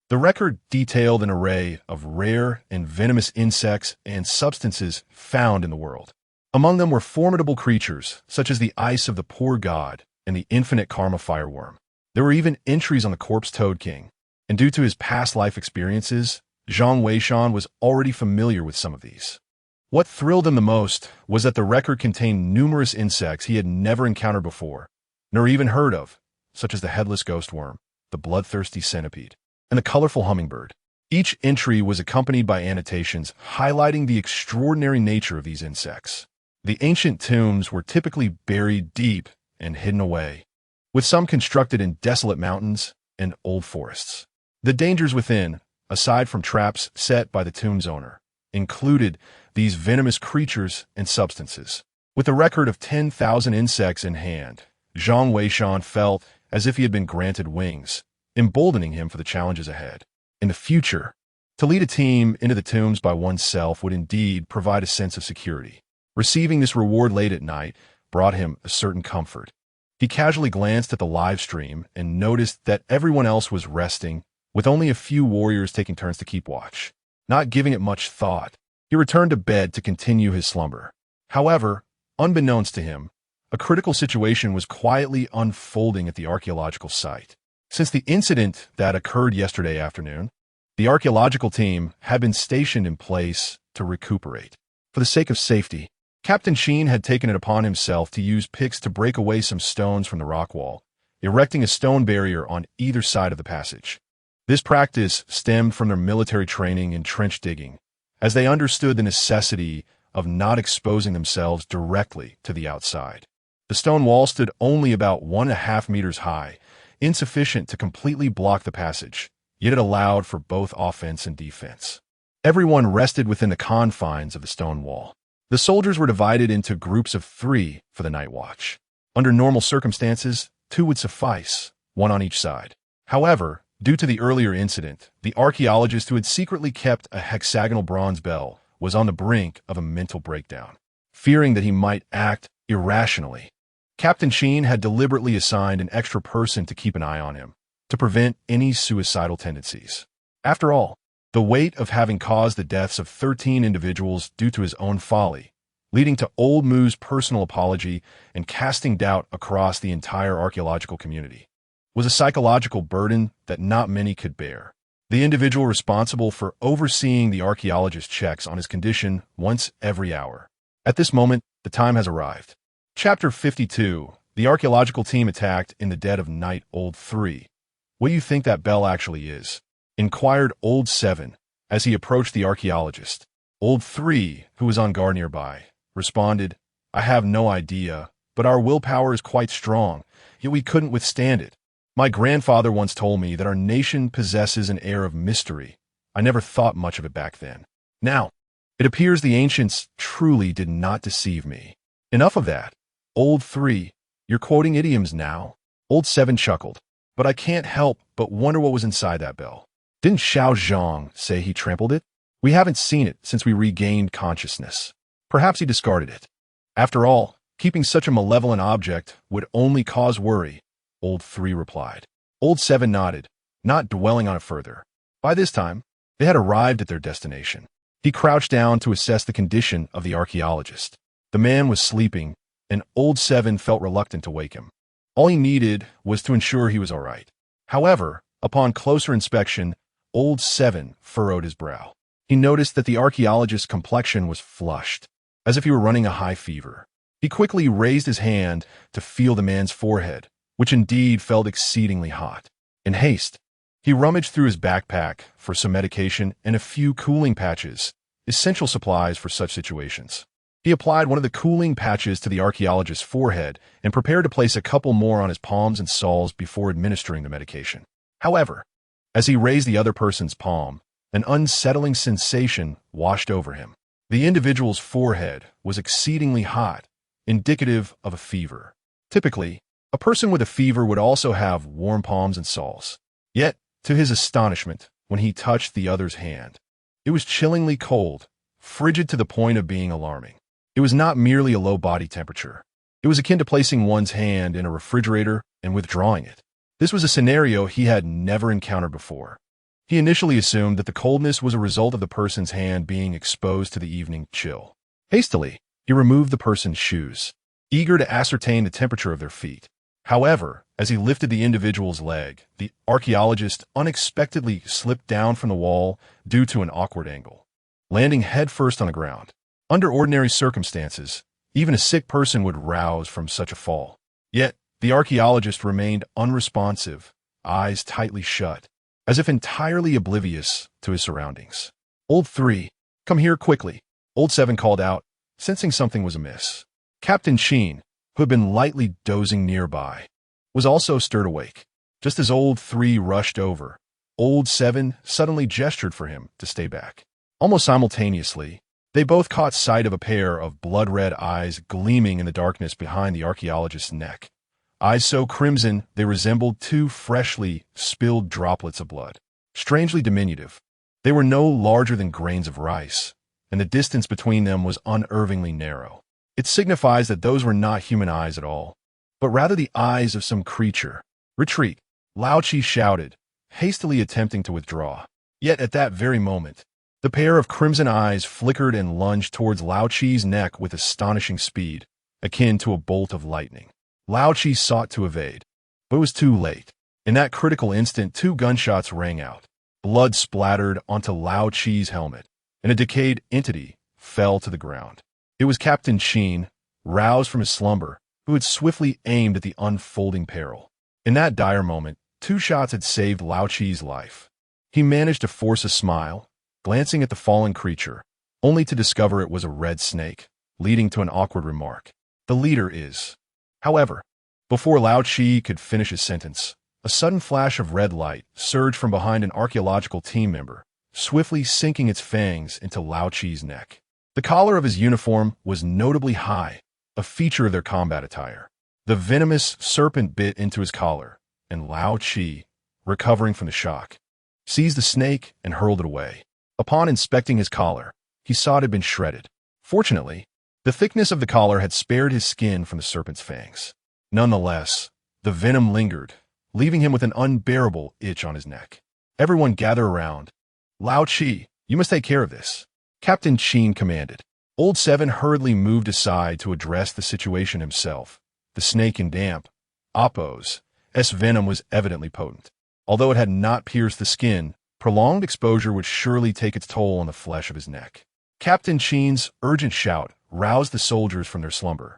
the record detailed an array of rare and venomous insects and substances found in the world. Among them were formidable creatures, such as the ice of the poor god and the infinite karma fireworm. There were even entries on the corpse toad king, and due to his past life experiences, Zhang Weishan was already familiar with some of these. What thrilled him the most was that the record contained numerous insects he had never encountered before, nor even heard of, such as the headless ghost worm, the bloodthirsty centipede, and the colorful hummingbird. Each entry was accompanied by annotations highlighting the extraordinary nature of these insects. The ancient tombs were typically buried deep and hidden away, with some constructed in desolate mountains and old forests. The dangers within, aside from traps set by the tomb's owner, included these venomous creatures and substances. With a record of 10,000 insects in hand, Zhang Weishan felt as if he had been granted wings, emboldening him for the challenges ahead. In the future, to lead a team into the tombs by oneself would indeed provide a sense of security. Receiving this reward late at night brought him a certain comfort. He casually glanced at the live stream and noticed that everyone else was resting, with only a few warriors taking turns to keep watch. Not giving it much thought, he returned to bed to continue his slumber. However, unbeknownst to him, a critical situation was quietly unfolding at the archaeological site. Since the incident that occurred yesterday afternoon, the archaeological team had been stationed in place to recuperate. For the sake of safety, Captain Sheen had taken it upon himself to use picks to break away some stones from the rock wall, erecting a stone barrier on either side of the passage. This practice stemmed from their military training in trench digging, as they understood the necessity of not exposing themselves directly to the outside. The stone wall stood only about 1.5 meters high, insufficient to completely block the passage, yet it allowed for both offense and defense. Everyone rested within the confines of the stone wall. The soldiers were divided into groups of 3 for the night watch. Under normal circumstances, 2 would suffice, 1 on each side. However, due to the earlier incident, the archaeologist who had secretly kept a hexagonal bronze bell was on the brink of a mental breakdown. Fearing that he might act irrationally, Captain Sheen had deliberately assigned an extra person to keep an eye on him, to prevent any suicidal tendencies. After all, the weight of having caused the deaths of 13 individuals due to his own folly, leading to Old Moo's personal apology and casting doubt across the entire archaeological community, was a psychological burden that not many could bear. The individual responsible for overseeing the archaeologist checks on his condition once every hour. At this moment, the time has arrived. Chapter 52. The archaeological team attacked in the dead of night. Old 3. What do you think that bell actually is? Inquired Old 7 as he approached the archaeologist. Old 3, who was on guard nearby, responded, I have no idea, but our willpower is quite strong, yet we couldn't withstand it. My grandfather once told me that our nation possesses an air of mystery. I never thought much of it back then. Now, it appears the ancients truly did not deceive me. Enough of that. Old 3, you're quoting idioms now. Old 7 chuckled, but I can't help but wonder what was inside that bell. Didn't Xiao Zhang say he trampled it? We haven't seen it since we regained consciousness. Perhaps he discarded it. After all, keeping such a malevolent object would only cause worry, Old 3 replied. Old 7 nodded, not dwelling on it further. By this time, they had arrived at their destination. He crouched down to assess the condition of the archaeologist. The man was sleeping, and Old 7 felt reluctant to wake him. All he needed was to ensure he was all right. However, upon closer inspection, Old 7 furrowed his brow. He noticed that the archaeologist's complexion was flushed, as if he were running a high fever. He quickly raised his hand to feel the man's forehead, which indeed felt exceedingly hot. In haste, he rummaged through his backpack for some medication and a few cooling patches, essential supplies for such situations. He applied one of the cooling patches to the archaeologist's forehead and prepared to place a couple more on his palms and soles before administering the medication. However, as he raised the other person's palm, an unsettling sensation washed over him. The individual's forehead was exceedingly hot, indicative of a fever. Typically, a person with a fever would also have warm palms and soles. Yet, to his astonishment, when he touched the other's hand, it was chillingly cold, frigid to the point of being alarming. It It was not merely a low body temperature. It was akin to placing one's hand in a refrigerator and withdrawing it. This was a scenario he had never encountered before. He initially assumed that the coldness was a result of the person's hand being exposed to the evening chill. Hastily, he removed the person's shoes, eager to ascertain the temperature of their feet. However, as he lifted the individual's leg, the archaeologist unexpectedly slipped down from the wall due to an awkward angle, landing headfirst on the ground. Under ordinary circumstances, even a sick person would rouse from such a fall. Yet, the archaeologist remained unresponsive, eyes tightly shut, as if entirely oblivious to his surroundings. "Old 3, come here quickly," Old 7 called out, sensing something was amiss. Captain Sheen, who had been lightly dozing nearby, was also stirred awake. Just as Old 3 rushed over, Old 7 suddenly gestured for him to stay back. Almost simultaneously, they both caught sight of a pair of blood-red eyes gleaming in the darkness behind the archaeologist's neck. Eyes so crimson they resembled two freshly spilled droplets of blood. Strangely diminutive, they were no larger than grains of rice, and the distance between them was unervingly narrow. It signifies that those were not human eyes at all, but rather the eyes of some creature. "Retreat," Lao Chi shouted, hastily attempting to withdraw. Yet at that very moment, the pair of crimson eyes flickered and lunged towards Lao Chi's neck with astonishing speed, akin to a bolt of lightning. Lao Chi sought to evade, but it was too late. In that critical instant, two gunshots rang out. Blood splattered onto Lao Chi's helmet, and a decayed entity fell to the ground. It was Captain Sheen, roused from his slumber, who had swiftly aimed at the unfolding peril. In that dire moment, two shots had saved Lao Chi's life. He managed to force a smile, glancing at the fallen creature, only to discover it was a red snake, leading to an awkward remark. "The leader is..." However, before Lao Chi could finish his sentence, a sudden flash of red light surged from behind an archaeological team member, swiftly sinking its fangs into Lao Chi's neck. The collar of his uniform was notably high, a feature of their combat attire. The venomous serpent bit into his collar, and Lao Chi, recovering from the shock, seized the snake and hurled it away. Upon inspecting his collar, he saw it had been shredded. Fortunately, the thickness of the collar had spared his skin from the serpent's fangs. Nonetheless, the venom lingered, leaving him with an unbearable itch on his neck. "Everyone gather around. Lao Chi, you must take care of this," Captain Sheen commanded. Old 7 hurriedly moved aside to address the situation himself. The snake in damp, Oppo's venom was evidently potent. Although it had not pierced the skin, prolonged exposure would surely take its toll on the flesh of his neck. Captain Sheen's urgent shout roused the soldiers from their slumber,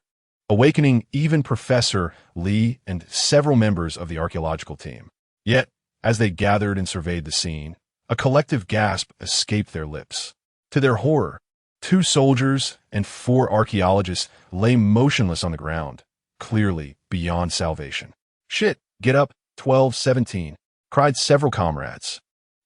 awakening even Professor Lee and several members of the archaeological team. Yet, as they gathered and surveyed the scene, a collective gasp escaped their lips. To their horror, 2 soldiers and 4 archaeologists lay motionless on the ground, clearly beyond salvation. "Shit, get up, 12-17, cried several comrades,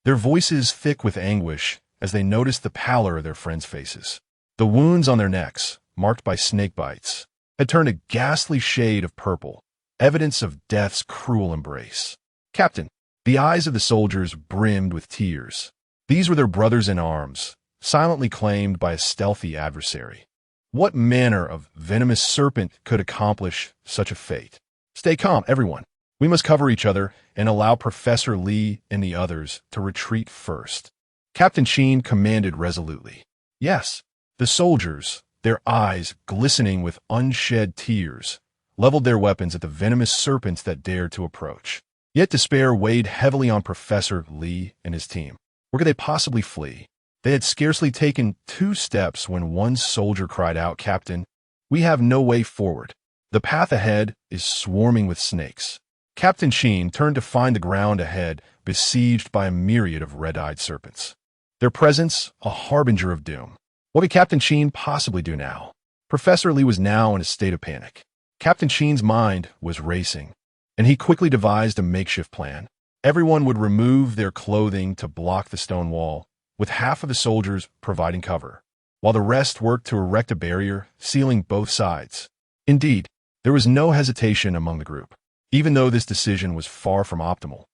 their voices thick with anguish as they noticed the pallor of their friends' faces. The wounds on their necks, marked by snake bites, had turned a ghastly shade of purple, evidence of death's cruel embrace. "Captain," the eyes of the soldiers brimmed with tears. These were their brothers in arms, silently claimed by a stealthy adversary. What manner of venomous serpent could accomplish such a fate? "Stay calm, everyone. We must cover each other and allow Professor Lee and the others to retreat first," Captain Sheen commanded resolutely. Yes, the soldiers, their eyes glistening with unshed tears, leveled their weapons at the venomous serpents that dared to approach. Yet despair weighed heavily on Professor Lee and his team. Where could they possibly flee? They had scarcely taken 2 steps when one soldier cried out, "Captain, we have no way forward. The path ahead is swarming with snakes." Captain Sheen turned to find the ground ahead besieged by a myriad of red-eyed serpents, their presence a harbinger of doom. What could Captain Sheen possibly do now? Professor Lee was now in a state of panic. Captain Sheen's mind was racing, and he quickly devised a makeshift plan. Everyone would remove their clothing to block the stone wall, with half of the soldiers providing cover, while the rest worked to erect a barrier, sealing both sides. Indeed, there was no hesitation among the group, even though this decision was far from optimal.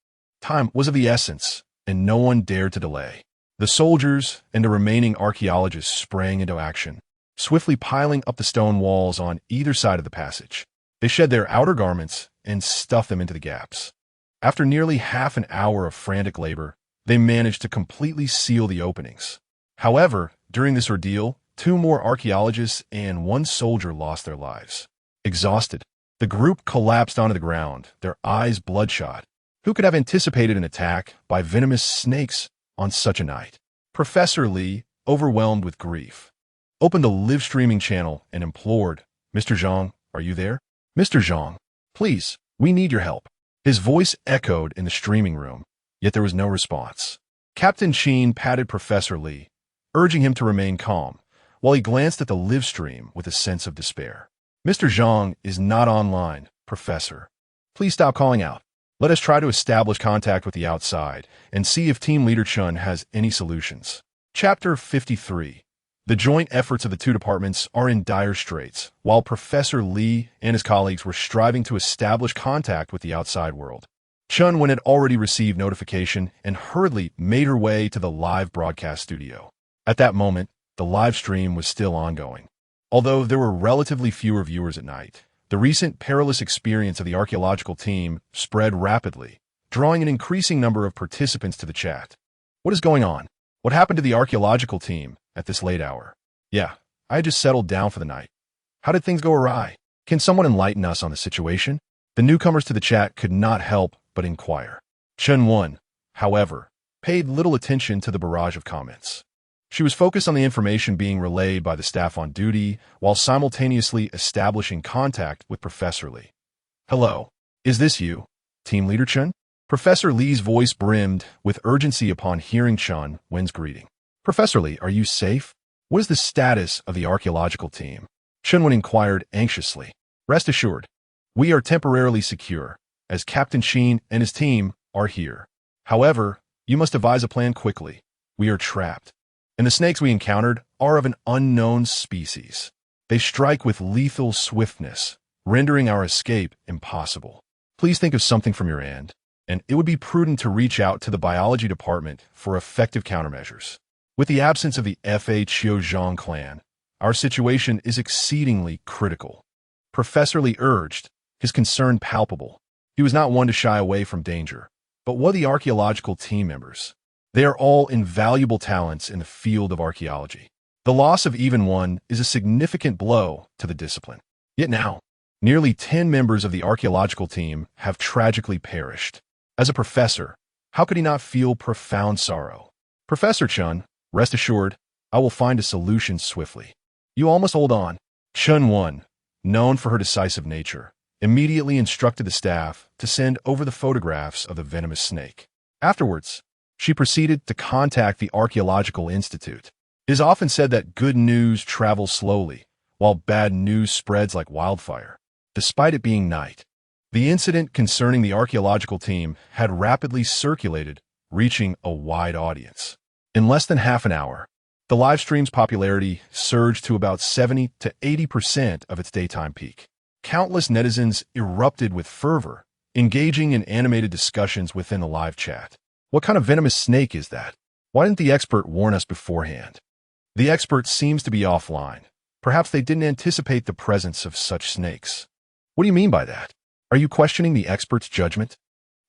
Time was of the essence, and no one dared to delay. The soldiers and the remaining archaeologists sprang into action, swiftly piling up the stone walls on either side of the passage. They shed their outer garments and stuffed them into the gaps. After nearly half an hour of frantic labor, they managed to completely seal the openings. However, during this ordeal, 2 more archaeologists and 1 soldier lost their lives. Exhausted, the group collapsed onto the ground, their eyes bloodshot. Who could have anticipated an attack by venomous snakes on such a night? Professor Lee, overwhelmed with grief, opened the live streaming channel and implored, "Mr. Zhang, are you there? Mr. Zhang, please, we need your help." His voice echoed in the streaming room, yet there was no response. Captain Sheen patted Professor Lee, urging him to remain calm, while he glanced at the live stream with a sense of despair. "Mr. Zhang is not online, Professor. Please stop calling out. Let us try to establish contact with the outside and see if Team Leader Chun has any solutions." Chapter 53. The joint efforts of the 2 departments are in dire straits, while Professor Lee and his colleagues were striving to establish contact with the outside world. Chun Wen had already received notification and hurriedly made her way to the live broadcast studio. At that moment, the live stream was still ongoing. Although there were relatively fewer viewers at night, the recent perilous experience of the archaeological team spread rapidly, drawing an increasing number of participants to the chat. "What is going on? What happened to the archaeological team at this late hour? Yeah, I had just settled down for the night. How did things go awry? Can someone enlighten us on the situation?" The newcomers to the chat could not help but inquire. Chun Wen, however, paid little attention to the barrage of comments. She was focused on the information being relayed by the staff on duty while simultaneously establishing contact with Professor Lee. "Hello, is this you, Team Leader Chun?" Professor Lee's voice brimmed with urgency upon hearing Chun Wen's greeting. "Professor Lee, are you safe? What is the status of the archaeological team?" Chun Wen inquired anxiously. "Rest assured, we are temporarily secure, as Captain Sheen and his team are here. However, you must devise a plan quickly. We are trapped, and the snakes we encountered are of an unknown species. They strike with lethal swiftness, rendering our escape impossible. Please think of something from your end, and it would be prudent to reach out to the biology department for effective countermeasures. With the absence of the Fa Chiozhang clan, our situation is exceedingly critical." Professor Lee urged, his concern palpable. He was not one to shy away from danger. But what of the archaeological team members? They are all invaluable talents in the field of archaeology. The loss of even one is a significant blow to the discipline. Yet now, nearly 10 members of the archaeological team have tragically perished. As a professor, how could he not feel profound sorrow? "Professor Chun, rest assured, I will find a solution swiftly. You all must hold on." Chun Wen, known for her decisive nature, immediately instructed the staff to send over the photographs of the venomous snake. Afterwards, she proceeded to contact the Archaeological Institute. It is often said that good news travels slowly, while bad news spreads like wildfire. Despite it being night, the incident concerning the archaeological team had rapidly circulated, reaching a wide audience. In less than half an hour, the live stream's popularity surged to about 70 to 80% of its daytime peak. Countless netizens erupted with fervor, engaging in animated discussions within the live chat. "What kind of venomous snake is that? Why didn't the expert warn us beforehand?" The expert seems to be offline. Perhaps they didn't anticipate the presence of such snakes. What do you mean by that? Are you questioning the expert's judgment?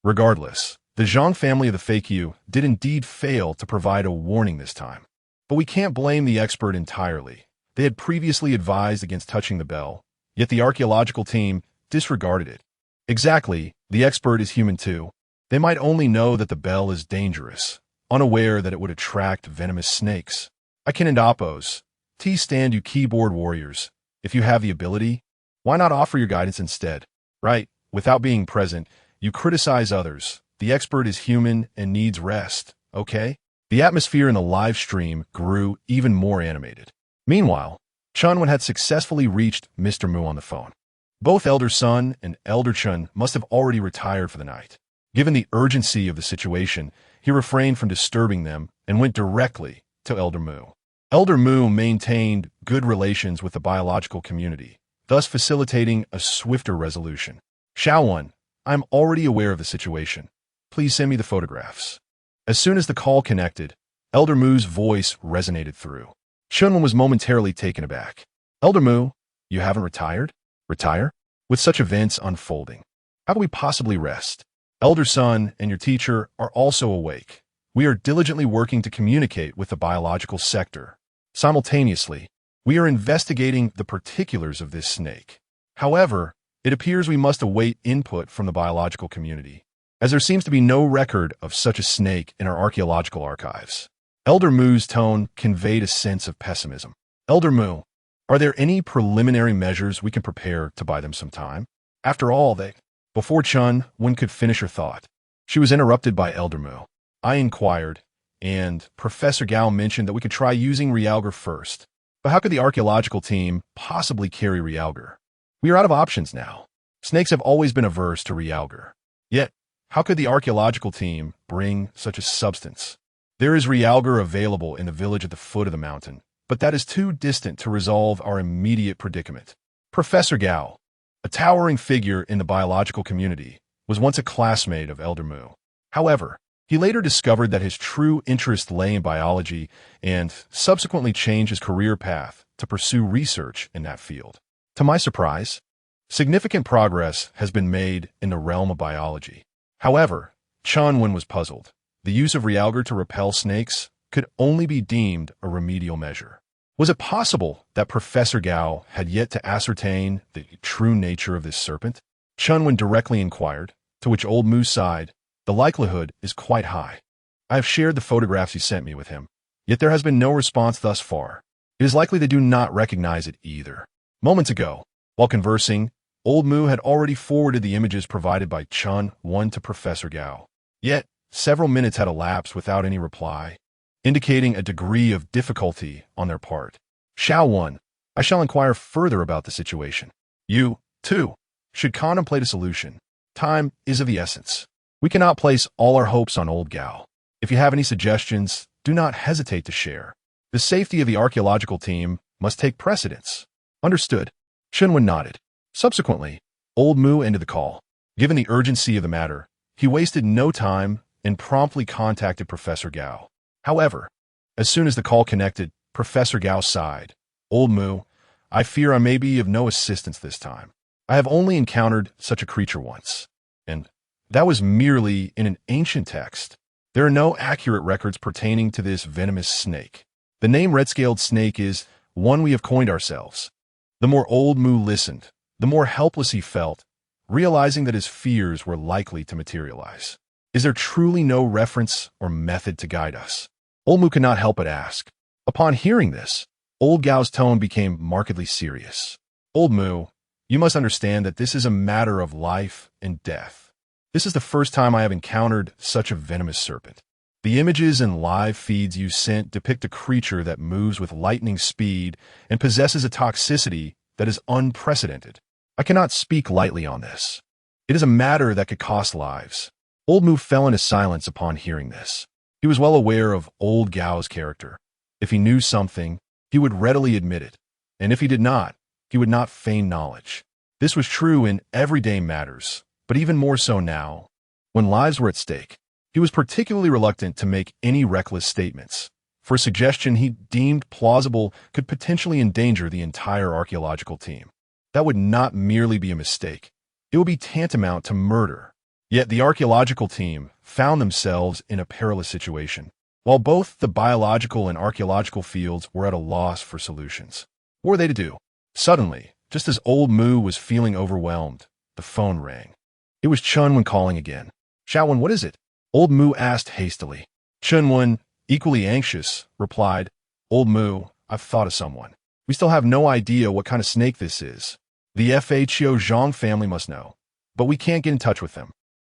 Regardless, the Zhang family of the fake you did indeed fail to provide a warning this time. But we can't blame the expert entirely. They had previously advised against touching the bell, yet the archaeological team disregarded it. Exactly, the expert is human too. They might only know that the bell is dangerous, unaware that it would attract venomous snakes. I can oppose. Stand you keyboard warriors. If you have the ability, why not offer your guidance instead? Right, without being present, you criticize others. The expert is human and needs rest, okay? The atmosphere in the live stream grew even more animated. Meanwhile, Chun Wen had successfully reached Mr. Mu on the phone. Both Elder Sun and Elder Chun must have already retired for the night. Given the urgency of the situation, he refrained from disturbing them and went directly to Elder Mu. Elder Mu maintained good relations with the biological community, thus facilitating a swifter resolution. "Xiaowen, I'm already aware of the situation. Please send me the photographs." As soon as the call connected, Elder Mu's voice resonated through. Chunwen was momentarily taken aback. Elder Mu, you haven't retired? Retire? With such events unfolding, how can we possibly rest? Elder Sun and your teacher are also awake. We are diligently working to communicate with the biological sector. Simultaneously, we are investigating the particulars of this snake. However, it appears we must await input from the biological community, as there seems to be no record of such a snake in our archaeological archives. Elder Mu's tone conveyed a sense of pessimism. Elder Mu, are there any preliminary measures we can prepare to buy them some time? After all, Before Chunwen could finish her thought, she was interrupted by Elder Mu. I inquired, and Professor Gao mentioned that we could try using Realgar first. But how could the archaeological team possibly carry Realgar? We are out of options now. Snakes have always been averse to Realgar. Yet, how could the archaeological team bring such a substance? There is Realgar available in the village at the foot of the mountain, but that is too distant to resolve our immediate predicament. Professor Gao, a towering figure in the biological community, was once a classmate of Elder Mu. However, he later discovered that his true interest lay in biology and subsequently changed his career path to pursue research in that field. To my surprise, significant progress has been made in the realm of biology. However, Chunwen was puzzled. The use of Realgar to repel snakes could only be deemed a remedial measure. Was it possible that Professor Gao had yet to ascertain the true nature of this serpent? Chunwen directly inquired, to which Old Mu sighed. The likelihood is quite high. I have shared the photographs you sent me with him, yet there has been no response thus far. It is likely they do not recognize it either. Moments ago, while conversing, Old Mu had already forwarded the images provided by Chunwen to Professor Gao. Yet, several minutes had elapsed without any reply, indicating a degree of difficulty on their part. Xiaowen, I shall inquire further about the situation. You, too, should contemplate a solution. Time is of the essence. We cannot place all our hopes on Old Gao. If you have any suggestions, do not hesitate to share. The safety of the archaeological team must take precedence. Understood. Chunwen nodded. Subsequently, Old Mu ended the call. Given the urgency of the matter, he wasted no time and promptly contacted Professor Gao. However, as soon as the call connected, Professor Gao sighed. Old Mu, I fear I may be of no assistance this time. I have only encountered such a creature once, and that was merely in an ancient text. There are no accurate records pertaining to this venomous snake. The name red-scaled snake is one we have coined ourselves. The more Old Mu listened, the more helpless he felt, realizing that his fears were likely to materialize. Is there truly no reference or method to guide us? Old Mu could not help but ask. Upon hearing this, Old Gao's tone became markedly serious. Old Mu, you must understand that this is a matter of life and death. This is the first time I have encountered such a venomous serpent. The images and live feeds you sent depict a creature that moves with lightning speed and possesses a toxicity that is unprecedented. I cannot speak lightly on this. It is a matter that could cost lives. Old Mu fell into silence upon hearing this. He was well aware of Old Gao's character. If he knew something, he would readily admit it, and if he did not, he would not feign knowledge. This was true in everyday matters, but even more so now, when lives were at stake. He was particularly reluctant to make any reckless statements, for a suggestion he deemed plausible could potentially endanger the entire archaeological team. That would not merely be a mistake. It would be tantamount to murder. Yet the archaeological team found themselves in a perilous situation, while both the biological and archaeological fields were at a loss for solutions. What were they to do? Suddenly, just as Old Mu was feeling overwhelmed, the phone rang. It was Chunwen calling again. Xiaowen, what is it? Old Mu asked hastily. Chunwen, equally anxious, replied, Old Mu, I've thought of someone. We still have no idea what kind of snake this is. The FHO Zhang family must know, but we can't get in touch with them.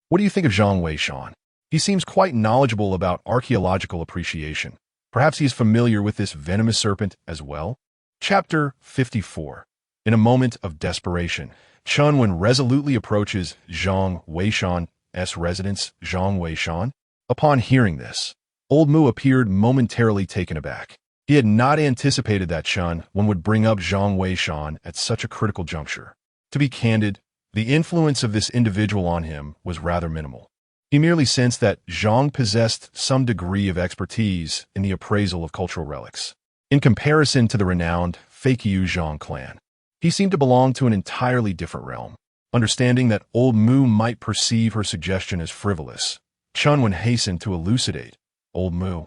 What do you think of Zhang Weishan? He seems quite knowledgeable about archaeological appreciation. Perhaps he is familiar with this venomous serpent as well? Chapter 54. In a moment of desperation, Chunwen resolutely approaches Zhang Weishan's residence. Zhang Weishan? Upon hearing this, Old Mu appeared momentarily taken aback. He had not anticipated that Chunwen would bring up Zhang Weishan at such a critical juncture. To be candid, the influence of this individual on him was rather minimal. He merely sensed that Zhang possessed some degree of expertise in the appraisal of cultural relics. In comparison to the renowned Feikyu Zhang clan, he seemed to belong to an entirely different realm. Understanding that old Mu might perceive her suggestion as frivolous, Chunwen hastened to elucidate. Old Mu,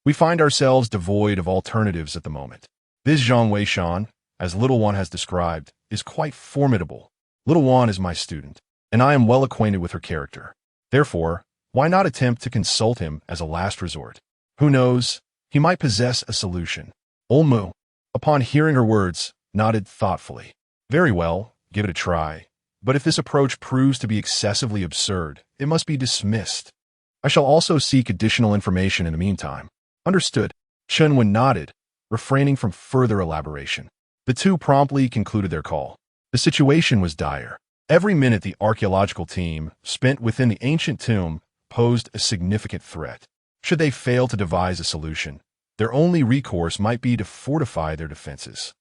we find ourselves devoid of alternatives at the moment. This Zhang Weishan, as Little One has described, is quite formidable. Little One is my student, and I am well acquainted with her character. Therefore, why not attempt to consult him as a last resort? Who knows, he might possess a solution. Old Mu, upon hearing her words, nodded thoughtfully. Very well, give it a try. But if this approach proves to be excessively absurd, it must be dismissed. I shall also seek additional information in the meantime. Understood. Chunwen nodded, refraining from further elaboration. The two promptly concluded their call. The situation was dire. Every minute the archaeological team spent within the ancient tomb posed a significant threat. Should they fail to devise a solution, their only recourse might be to fortify their defenses.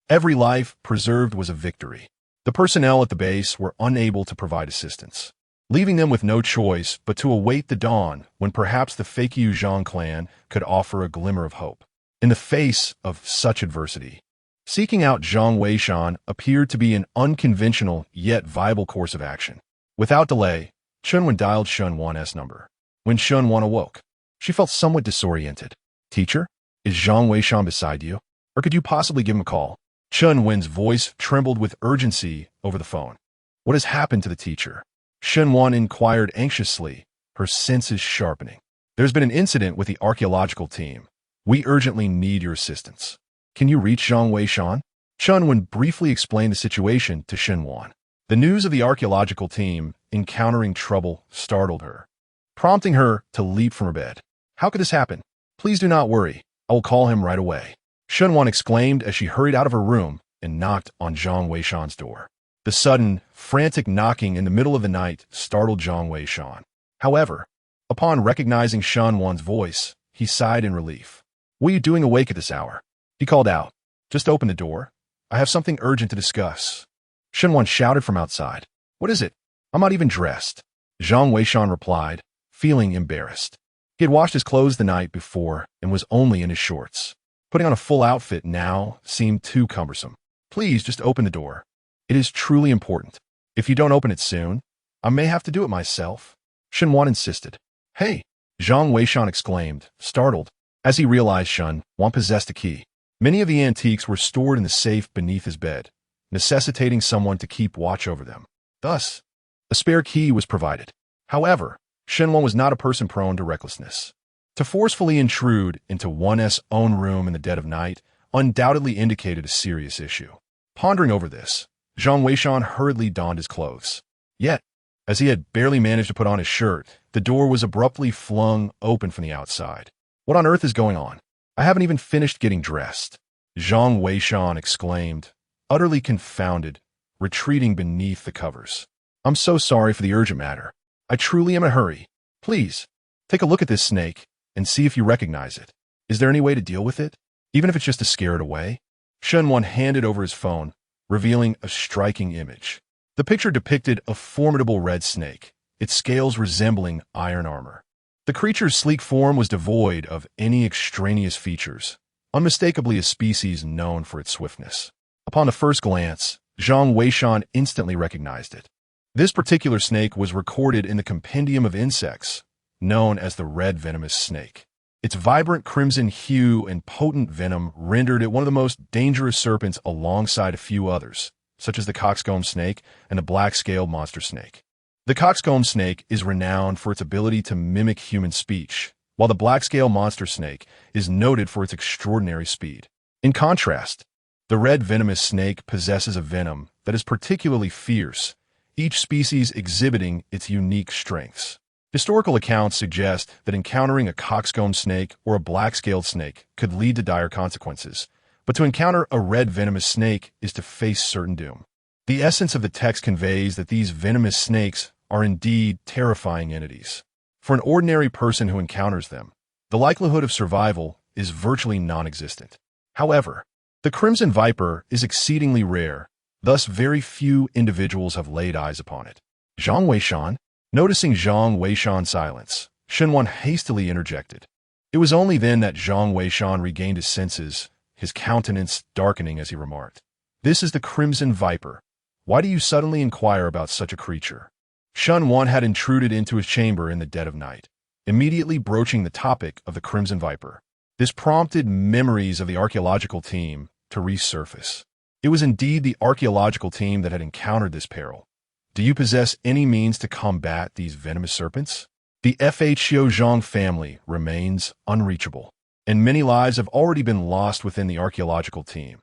Every life preserved was a victory. The personnel at the base were unable to provide assistance, leaving them with no choice but to await the dawn when perhaps the Feikyu Zhang clan could offer a glimmer of hope. In the face of such adversity, seeking out Zhang Weishan appeared to be an unconventional yet viable course of action. Without delay, Chunwen dialed Shunwan's number. When Shunwan awoke, she felt somewhat disoriented. Teacher, is Zhang Weishan beside you? Or could you possibly give him a call? Chunwen's voice trembled with urgency over the phone. What has happened to the teacher? Shunwan inquired anxiously, her senses sharpening. There's been an incident with the archaeological team. We urgently need your assistance. Can you reach Zhang Weishan? Chunwen briefly explained the situation to Shunwan. The news of the archaeological team encountering trouble startled her, prompting her to leap from her bed. How could this happen? Please do not worry. I will call him right away. Shunwan exclaimed as she hurried out of her room and knocked on Zhang Weishan's door. The sudden, frantic knocking in the middle of the night startled Zhang Weishan. However, upon recognizing Shunwan's voice, he sighed in relief. What are you doing awake at this hour? He called out. Just open the door. I have something urgent to discuss. Shunwan shouted from outside. What is it? I'm not even dressed. Zhang Weishan replied, feeling embarrassed. He had washed his clothes the night before and was only in his shorts. Putting on a full outfit now seemed too cumbersome. Please just open the door. It is truly important. If you don't open it soon, I may have to do it myself. Shunwan insisted. Hey, Zhang Weishan exclaimed, startled, as he realized Shunwan possessed a key. Many of the antiques were stored in the safe beneath his bed, necessitating someone to keep watch over them. Thus, a spare key was provided. However, Shunwan was not a person prone to recklessness. To forcefully intrude into one's own room in the dead of night undoubtedly indicated a serious issue. Pondering over this, Zhang Weishan hurriedly donned his clothes. Yet, as he had barely managed to put on his shirt, the door was abruptly flung open from the outside. What on earth is going on? I haven't even finished getting dressed. Zhang Weishan exclaimed, utterly confounded, retreating beneath the covers. I'm so sorry for the urgent matter. I truly am in a hurry. Please, take a look at this snake and see if you recognize it. Is there any way to deal with it? Even if it's just to scare it away? Shunwan handed over his phone, revealing a striking image. The picture depicted a formidable red snake, its scales resembling iron armor. The creature's sleek form was devoid of any extraneous features, unmistakably a species known for its swiftness. Upon the first glance, Zhang Weishan instantly recognized it. This particular snake was recorded in the compendium of insects, known as the red venomous snake. Its vibrant crimson hue and potent venom rendered it one of the most dangerous serpents alongside a few others, such as the coxcomb snake and the black-scaled monster snake. The coxcomb snake is renowned for its ability to mimic human speech, while the black-scaled monster snake is noted for its extraordinary speed. In contrast, the red venomous snake possesses a venom that is particularly fierce, each species exhibiting its unique strengths. Historical accounts suggest that encountering a coxcomb snake or a black-scaled snake could lead to dire consequences, but to encounter a red venomous snake is to face certain doom. The essence of the text conveys that these venomous snakes are indeed terrifying entities. For an ordinary person who encounters them, the likelihood of survival is virtually non-existent. However, the crimson viper is exceedingly rare, thus very few individuals have laid eyes upon it. Zhang Weishan? Noticing Zhang Weishan's silence, Shunwan hastily interjected. It was only then that Zhang Weishan regained his senses his countenance darkening as he remarked, "This is the Crimson Viper. Why do you suddenly inquire about such a creature?" Shun Wan had intruded into his chamber in the dead of night, immediately broaching the topic of the Crimson Viper. This prompted memories of the archaeological team to resurface. It was indeed the archaeological team that had encountered this peril. "Do you possess any means to combat these venomous serpents?" The FHO Zhang family remains unreachable, and many lives have already been lost within the archaeological team.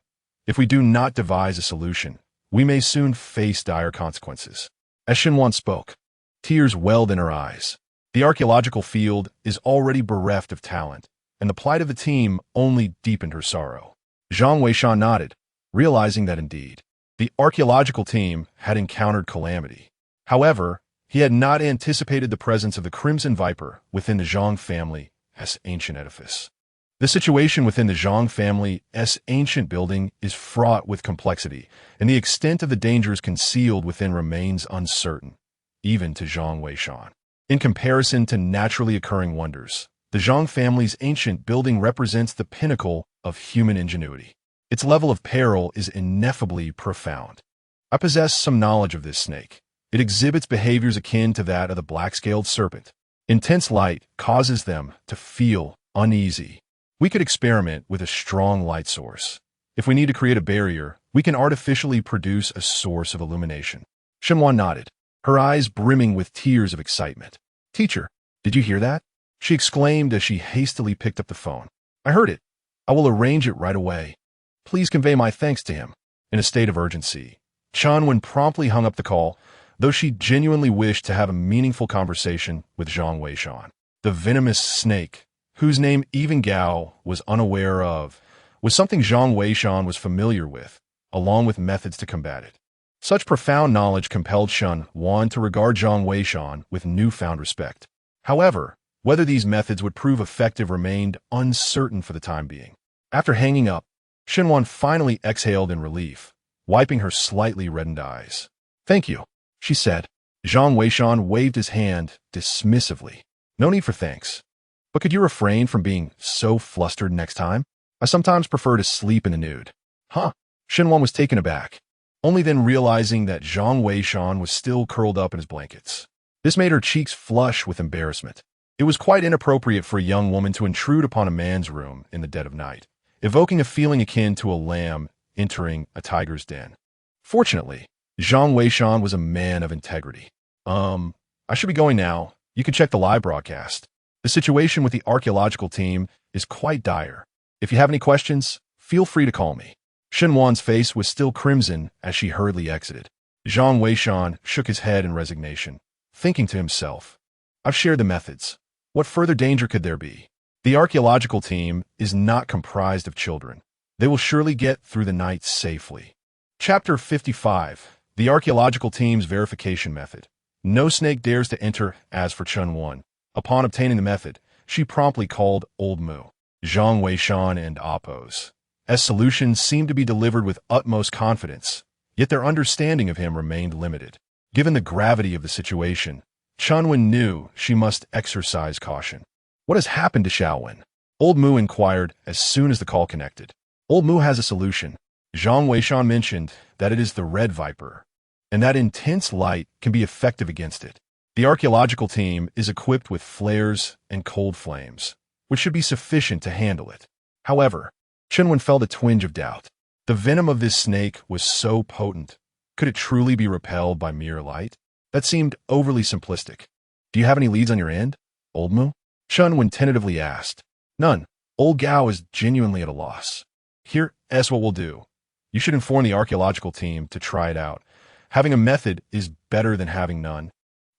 If we do not devise a solution, we may soon face dire consequences. As Xinhuan spoke, tears welled in her eyes. The archaeological field is already bereft of talent, and the plight of the team only deepened her sorrow. Zhang Weishan nodded, realizing that indeed, the archaeological team had encountered calamity. However, he had not anticipated the presence of the Crimson Viper within the Zhang family's ancient edifice. The situation within the Zhang family's ancient building is fraught with complexity, and the extent of the dangers concealed within remains uncertain, even to Zhang Weishan. In comparison to naturally occurring wonders, the Zhang family's ancient building represents the pinnacle of human ingenuity. Its level of peril is ineffably profound. I possess some knowledge of this snake. It exhibits behaviors akin to that of the black-scaled serpent. Intense light causes them to feel uneasy. We could experiment with a strong light source. If we need to create a barrier, we can artificially produce a source of illumination. Xinhuan nodded, her eyes brimming with tears of excitement. "Teacher, did you hear that?" she exclaimed as she hastily picked up the phone. "I heard it. I will arrange it right away. Please convey my thanks to him." In a state of urgency, Chanwen promptly hung up the call, though she genuinely wished to have a meaningful conversation with Zhang Weishan. The venomous snake, whose name even Gao was unaware of, was something Zhang Weishan was familiar with, along with methods to combat it. Such profound knowledge compelled Shun Wan to regard Zhang Weishan with newfound respect. However, whether these methods would prove effective remained uncertain for the time being. After hanging up, Xinhuan finally exhaled in relief, wiping her slightly reddened eyes. "Thank you," she said. Zhang Weishan waved his hand dismissively. "No need for thanks. But could you refrain from being so flustered next time? I sometimes prefer to sleep in the nude." "Huh?" Xinhuan was taken aback, only then realizing that Zhang Weishan was still curled up in his blankets. This made her cheeks flush with embarrassment. It was quite inappropriate for a young woman to intrude upon a man's room in the dead of night, evoking a feeling akin to a lamb entering a tiger's den. Fortunately, Zhang Weishan was a man of integrity. I should be going now. You can check the live broadcast. The situation with the archaeological team is quite dire. If you have any questions, feel free to call me." Xinhuan's face was still crimson as she hurriedly exited. Zhang Weishan shook his head in resignation, thinking to himself, "I've shared the methods. What further danger could there be? The archaeological team is not comprised of children. They will surely get through the night safely." Chapter 55. The archaeological team's verification method. No snake dares to enter. As for Chun Wan, upon obtaining the method, she promptly called Old Mu, Zhang Weishan, and Appos. As solutions seemed to be delivered with utmost confidence, yet their understanding of him remained limited. Given the gravity of the situation, Chunwen knew she must exercise caution. "What has happened to Xiaowen?" Old Mu inquired as soon as the call connected. "Old Mu has a solution." Zhang Weishan mentioned that it is the red viper, and that intense light can be effective against it. The archaeological team is equipped with flares and cold flames, which should be sufficient to handle it. However, Chunwen felt a twinge of doubt. The venom of this snake was so potent. Could it truly be repelled by mere light? That seemed overly simplistic. "Do you have any leads on your end, Old Mu?" Chunwen tentatively asked. "None." Old Gao is genuinely at a loss. "Here's what we'll do. You should inform the archaeological team to try it out. Having a method is better than having none.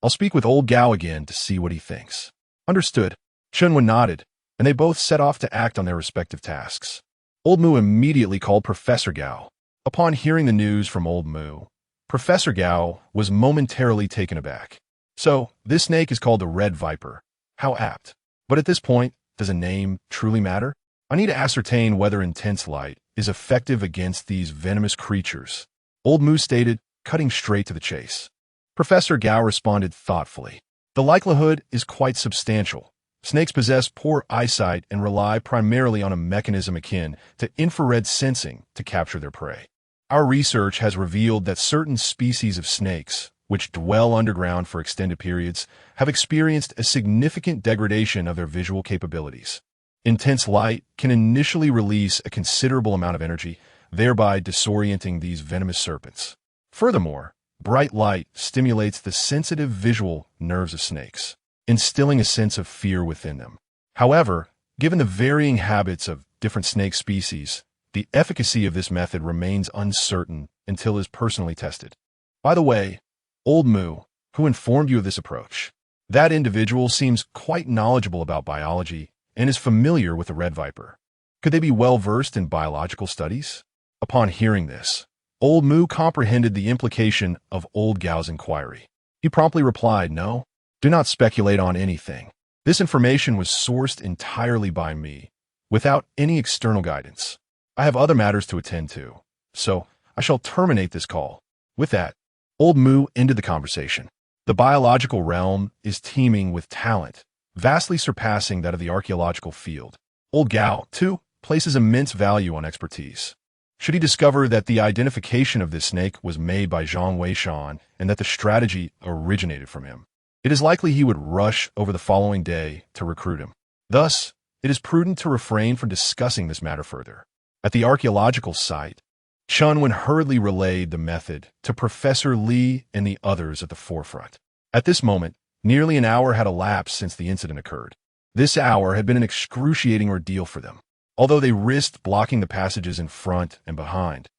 I'll speak with Old Gao again to see what he thinks." "Understood." Chunwen nodded, and they both set off to act on their respective tasks. Old Mu immediately called Professor Gao. Upon hearing the news from Old Mu, Professor Gao was momentarily taken aback. "So, this snake is called the Red Viper. How apt. But at this point, does a name truly matter? I need to ascertain whether intense light is effective against these venomous creatures," Old Mu stated, cutting straight to the chase. Professor Gao responded thoughtfully. "The likelihood is quite substantial. Snakes possess poor eyesight and rely primarily on a mechanism akin to infrared sensing to capture their prey. Our research has revealed that certain species of snakes, which dwell underground for extended periods, have experienced a significant degradation of their visual capabilities. Intense light can initially release a considerable amount of energy, thereby disorienting these venomous serpents. Furthermore, bright light stimulates the sensitive visual nerves of snakes, instilling a sense of fear within them. However, given the varying habits of different snake species, the efficacy of this method remains uncertain until it is personally tested. By the way, Old Moo, who informed you of this approach? That individual seems quite knowledgeable about biology and is familiar with the red viper. Could they be well-versed in biological studies? Upon hearing this, Old Moo comprehended the implication of Old Gao's inquiry. He promptly replied, "No, do not speculate on anything. This information was sourced entirely by me, without any external guidance. I have other matters to attend to, so I shall terminate this call." With that, Old Moo ended the conversation. The biological realm is teeming with talent, vastly surpassing that of the archaeological field. Old Gao, too, places immense value on expertise. Should he discover that the identification of this snake was made by Zhang Weishan and that the strategy originated from him, it is likely he would rush over the following day to recruit him. Thus, it is prudent to refrain from discussing this matter further. At the archaeological site, Chunwen hurriedly relayed the method to Professor Li and the others at the forefront. At this moment, nearly an hour had elapsed since the incident occurred. This hour had been an excruciating ordeal for them, although they risked blocking the passages in front and behind.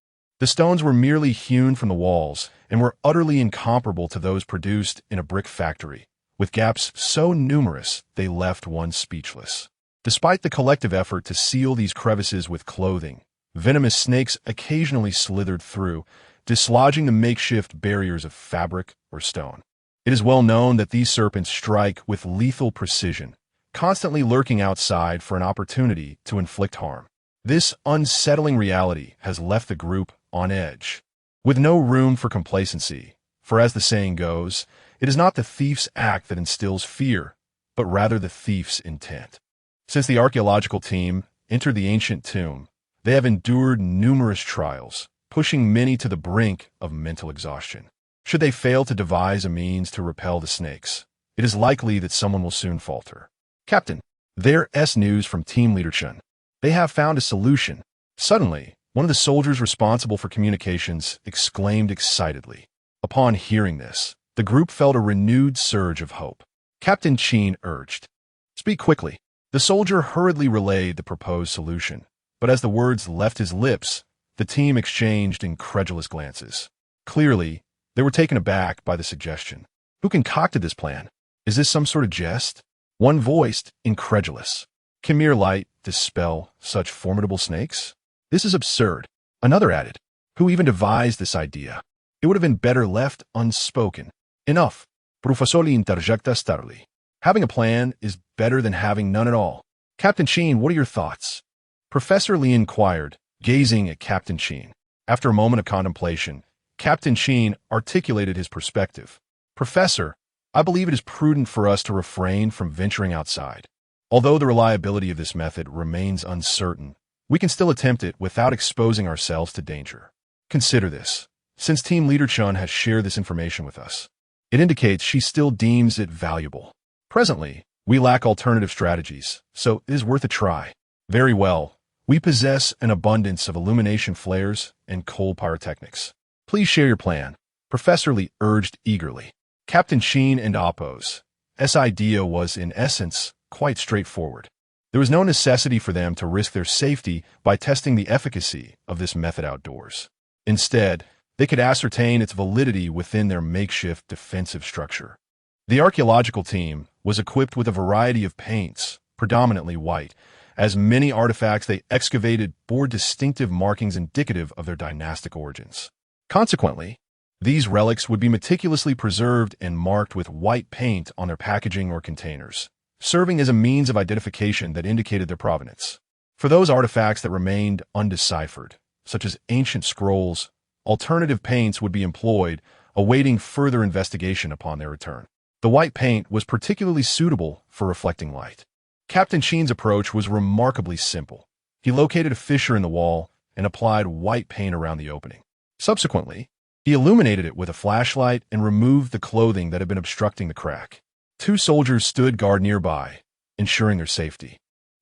The stones were merely hewn from the walls and were utterly incomparable to those produced in a brick factory, with gaps so numerous they left one speechless. Despite the collective effort to seal these crevices with clothing, venomous snakes occasionally slithered through, dislodging the makeshift barriers of fabric or stone. It is well known that these serpents strike with lethal precision, constantly lurking outside for an opportunity to inflict harm. This unsettling reality has left the group on edge, with no room for complacency, for as the saying goes, it is not the thief's act that instills fear, but rather the thief's intent. Since the archaeological team entered the ancient tomb, they have endured numerous trials, pushing many to the brink of mental exhaustion. Should they fail to devise a means to repel the snakes, it is likely that someone will soon falter. "Captain, there's news from Team Leader Chun. They have found a solution." Suddenly, one of the soldiers responsible for communications exclaimed excitedly. Upon hearing this, the group felt a renewed surge of hope. Captain Qin urged, "Speak quickly." The soldier hurriedly relayed the proposed solution, but as the words left his lips, the team exchanged incredulous glances. Clearly, they were taken aback by the suggestion. Who concocted this plan? Is this some sort of jest? One voiced, incredulous. Can mere light dispel such formidable snakes? This is absurd. Another added, who even devised this idea? It would have been better left unspoken. Enough. Professor Li interjecta starly. Having a plan is better than having none at all. Captain Qin, what are your thoughts? Professor Li inquired, gazing at Captain Qin. After a moment of contemplation, Captain Qin articulated his perspective. Professor, I believe it is prudent for us to refrain from venturing outside. Although the reliability of this method remains uncertain, we can still attempt it without exposing ourselves to danger. Consider this. Since Team Leader Chun has shared this information with us, it indicates she still deems it valuable. Presently, we lack alternative strategies, so it is worth a try. Very well. We possess an abundance of illumination flares and cold pyrotechnics. Please share your plan, Professor Li urged eagerly. Captain Qin and Appo's idea was, in essence, quite straightforward. There was no necessity for them to risk their safety by testing the efficacy of this method outdoors. Instead, they could ascertain its validity within their makeshift defensive structure. The archaeological team was equipped with a variety of paints, predominantly white, as many artifacts they excavated bore distinctive markings indicative of their dynastic origins. Consequently, these relics would be meticulously preserved and marked with white paint on their packaging or containers, serving as a means of identification that indicated their provenance. For those artifacts that remained undeciphered, such as ancient scrolls, alternative paints would be employed, awaiting further investigation upon their return. The white paint was particularly suitable for reflecting light. Captain Sheen's approach was remarkably simple. He located a fissure in the wall and applied white paint around the opening. Subsequently, he illuminated it with a flashlight and removed the clothing that had been obstructing the crack. 2 soldiers stood guard nearby, ensuring their safety.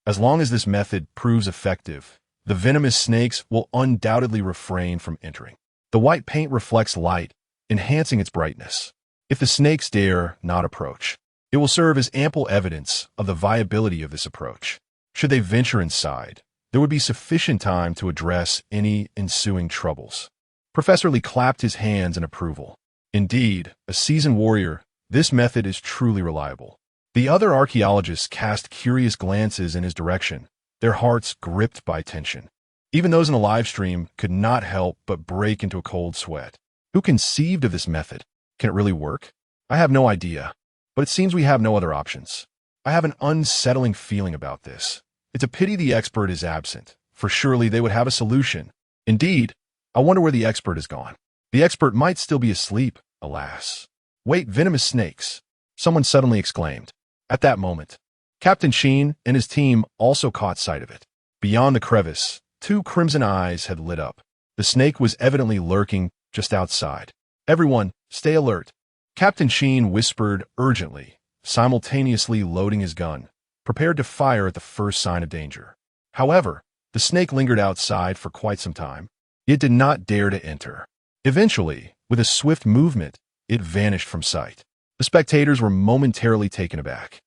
As long as this method proves effective, the venomous snakes will undoubtedly refrain from entering. The white paint reflects light, enhancing its brightness. If the snakes dare not approach, it will serve as ample evidence of the viability of this approach. Should they venture inside, there would be sufficient time to address any ensuing troubles. Professor Lee clapped his hands in approval. Indeed, a seasoned warrior, this method is truly reliable. The other archaeologists cast curious glances in his direction, their hearts gripped by tension. Even those in the live stream could not help but break into a cold sweat. Who conceived of this method? Can it really work? I have no idea, but it seems we have no other options. I have an unsettling feeling about this. It's a pity the expert is absent, for surely they would have a solution. Indeed, I wonder where the expert has gone. The expert might still be asleep, alas. Wait, venomous snakes! Someone suddenly exclaimed. At that moment, Captain Sheen and his team also caught sight of it. Beyond the crevice, 2 crimson eyes had lit up. The snake was evidently lurking just outside. Everyone, stay alert. Captain Sheen whispered urgently, simultaneously loading his gun, prepared to fire at the first sign of danger. However, the snake lingered outside for quite some time. It did not dare to enter. Eventually, with a swift movement, it vanished from sight. The spectators were momentarily taken aback.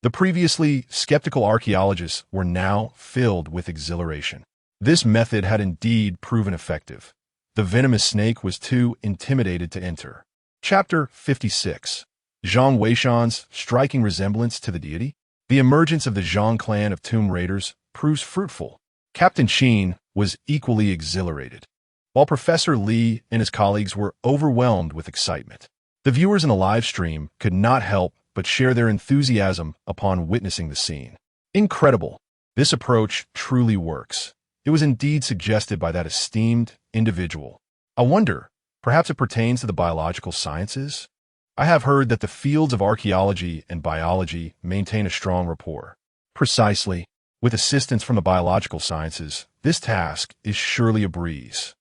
The previously skeptical archaeologists were now filled with exhilaration. This method had indeed proven effective. The venomous snake was too intimidated to enter. Chapter 56. Zhang Weishan's striking resemblance to the deity. The emergence of the Zhang clan of tomb raiders proves fruitful. Captain Sheen was equally exhilarated, while Professor Lee and his colleagues were overwhelmed with excitement. The viewers in the live stream could not help but share their enthusiasm upon witnessing the scene. Incredible! This approach truly works. It was indeed suggested by that esteemed individual. I wonder, perhaps it pertains to the biological sciences? I have heard that the fields of archaeology and biology maintain a strong rapport. Precisely. With assistance from the biological sciences, this task is surely a breeze.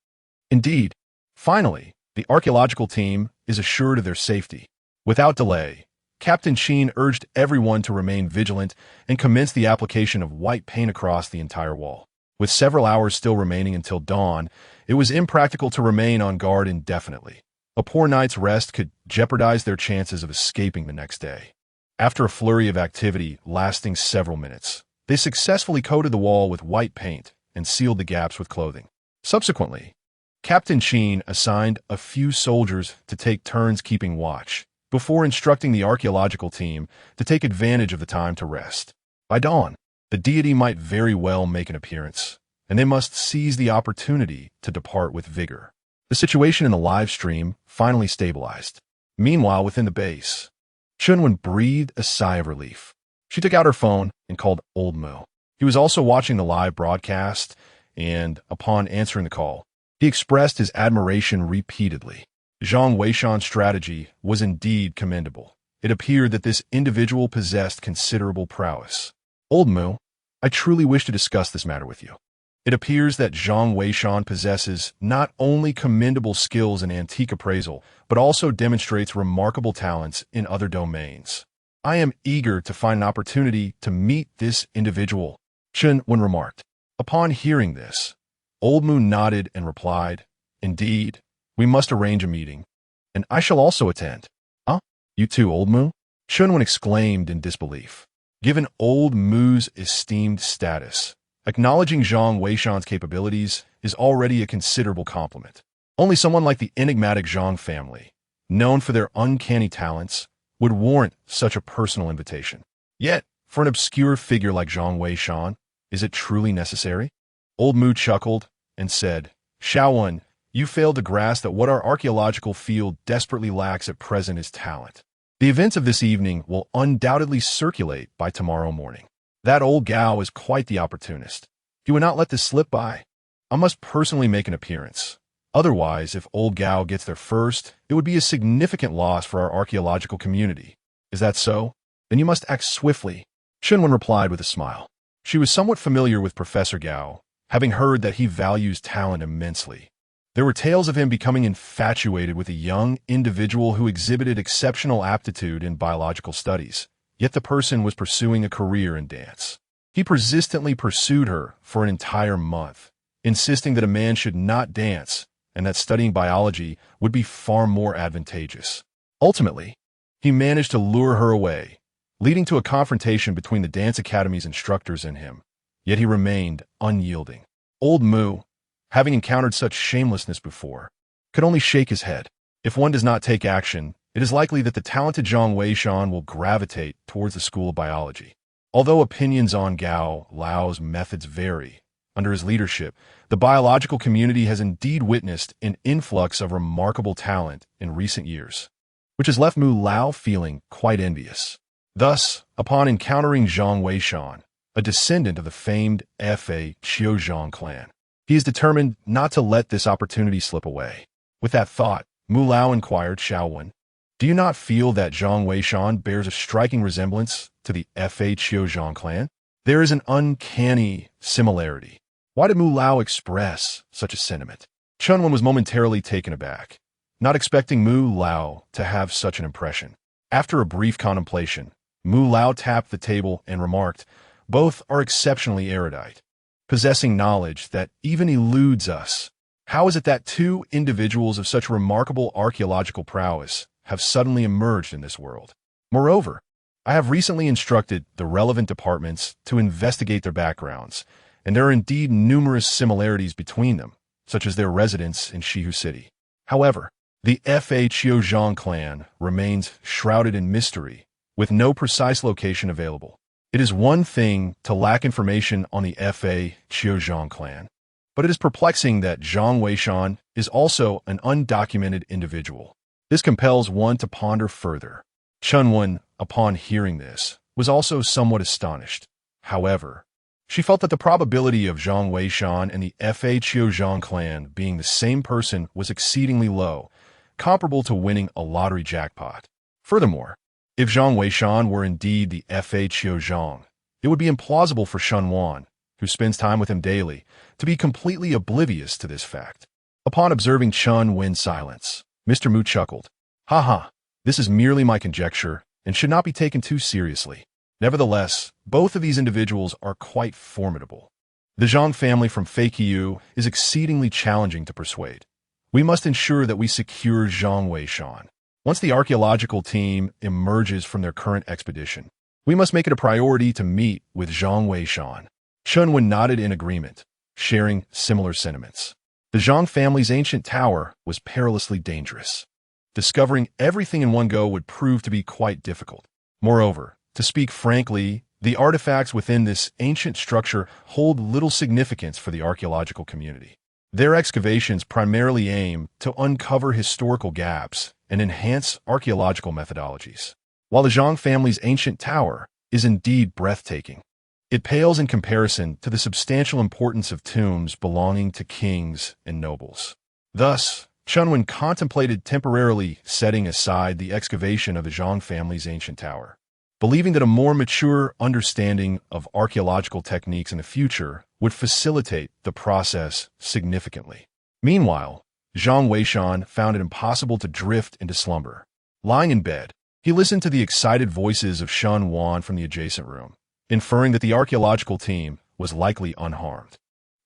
Indeed, finally, the archaeological team is assured of their safety. Without delay, Captain Sheen urged everyone to remain vigilant and commence the application of white paint across the entire wall. With several hours still remaining until dawn, it was impractical to remain on guard indefinitely. A poor night's rest could jeopardize their chances of escaping the next day. After a flurry of activity lasting several minutes, they successfully coated the wall with white paint and sealed the gaps with clothing. Subsequently, Captain Sheen assigned a few soldiers to take turns keeping watch, before instructing the archaeological team to take advantage of the time to rest. By dawn, the deity might very well make an appearance, and they must seize the opportunity to depart with vigor. The situation in the live stream finally stabilized. Meanwhile, within the base, Chunwen breathed a sigh of relief. She took out her phone and called Old Moo. He was also watching the live broadcast, and upon answering the call, he expressed his admiration repeatedly. Zhang Weishan's strategy was indeed commendable. It appeared that this individual possessed considerable prowess. Old Moo, I truly wish to discuss this matter with you. It appears that Zhang Weishan possesses not only commendable skills in antique appraisal, but also demonstrates remarkable talents in other domains. I am eager to find an opportunity to meet this individual, Chunwen remarked. Upon hearing this, Old Moo nodded and replied, Indeed, we must arrange a meeting, and I shall also attend. Huh? You too, Old Moo? Chunwen exclaimed in disbelief. Given Old Moo's esteemed status, acknowledging Zhang Weishan's capabilities is already a considerable compliment. Only someone like the enigmatic Zhang family, known for their uncanny talents, would warrant such a personal invitation. Yet, for an obscure figure like Zhang Weishan, is it truly necessary? Old Moo chuckled and said, Shaowen, you failed to grasp that what our archaeological field desperately lacks at present is talent. The events of this evening will undoubtedly circulate by tomorrow morning. That old Gao is quite the opportunist. He would not let this slip by. I must personally make an appearance. Otherwise, if old Gao gets there first, it would be a significant loss for our archaeological community. Is that so? Then you must act swiftly. Shunwen replied with a smile. She was somewhat familiar with Professor Gao, having heard that he values talent immensely. There were tales of him becoming infatuated with a young individual who exhibited exceptional aptitude in biological studies, yet the person was pursuing a career in dance. He persistently pursued her for an entire month, insisting that a man should not dance and that studying biology would be far more advantageous. Ultimately, he managed to lure her away, leading to a confrontation between the dance academy's instructors and him, yet he remained unyielding. Old Mu, having encountered such shamelessness before, could only shake his head. If one does not take action, it is likely that the talented Zhang Weishan will gravitate towards the School of Biology. Although opinions on Gao Lao's methods vary, under his leadership, the biological community has indeed witnessed an influx of remarkable talent in recent years, which has left Mu Lao feeling quite envious. Thus, upon encountering Zhang Weishan, a descendant of the famed Fa Qiuzhang clan, he is determined not to let this opportunity slip away. With that thought, Mu Lao inquired Xiaowen, "Do you not feel that Zhang Weishan bears a striking resemblance to the Fa Qiuzhang clan? There is an uncanny similarity." Why did Mu Lao express such a sentiment? Chunwen was momentarily taken aback, not expecting Mu Lao to have such an impression. After a brief contemplation, Mu Lao tapped the table and remarked, "Both are exceptionally erudite, possessing knowledge that even eludes us. How is it that two individuals of such remarkable archaeological prowess have suddenly emerged in this world? Moreover, I have recently instructed the relevant departments to investigate their backgrounds, and there are indeed numerous similarities between them, such as their residence in Shihu City. However, the Fa Qiuzhang clan remains shrouded in mystery, with no precise location available. It is one thing to lack information on the Fa Qiuzhang clan, but it is perplexing that Zhang Weishan is also an undocumented individual. This compels one to ponder further." Chunwen, upon hearing this, was also somewhat astonished. However, she felt that the probability of Zhang Weishan and the Fa Qiuzhang clan being the same person was exceedingly low, comparable to winning a lottery jackpot. Furthermore, if Zhang Weishan were indeed the Fa Qiuzhang, it would be implausible for Shunwan, who spends time with him daily, to be completely oblivious to this fact. Upon observing Chun Wen's silence, Mr. Mu chuckled. "Ha, this is merely my conjecture and should not be taken too seriously. Nevertheless, both of these individuals are quite formidable. The Zhang family from Feiqiu is exceedingly challenging to persuade. We must ensure that we secure Zhang Weishan. Once the archaeological team emerges from their current expedition, we must make it a priority to meet with Zhang Weishan." Chunwen nodded in agreement, sharing similar sentiments. The Zhang family's ancient tower was perilously dangerous. Discovering everything in one go would prove to be quite difficult. Moreover, to speak frankly, the artifacts within this ancient structure hold little significance for the archaeological community. Their excavations primarily aim to uncover historical gaps and enhance archaeological methodologies. While the Zhang family's ancient tower is indeed breathtaking, it pales in comparison to the substantial importance of tombs belonging to kings and nobles. Thus, Chunwen contemplated temporarily setting aside the excavation of the Zhang family's ancient tower, believing that a more mature understanding of archaeological techniques in the future would facilitate the process significantly. Meanwhile, Zhang Weishan found it impossible to drift into slumber. Lying in bed, he listened to the excited voices of Shun Wan from the adjacent room, inferring that the archaeological team was likely unharmed.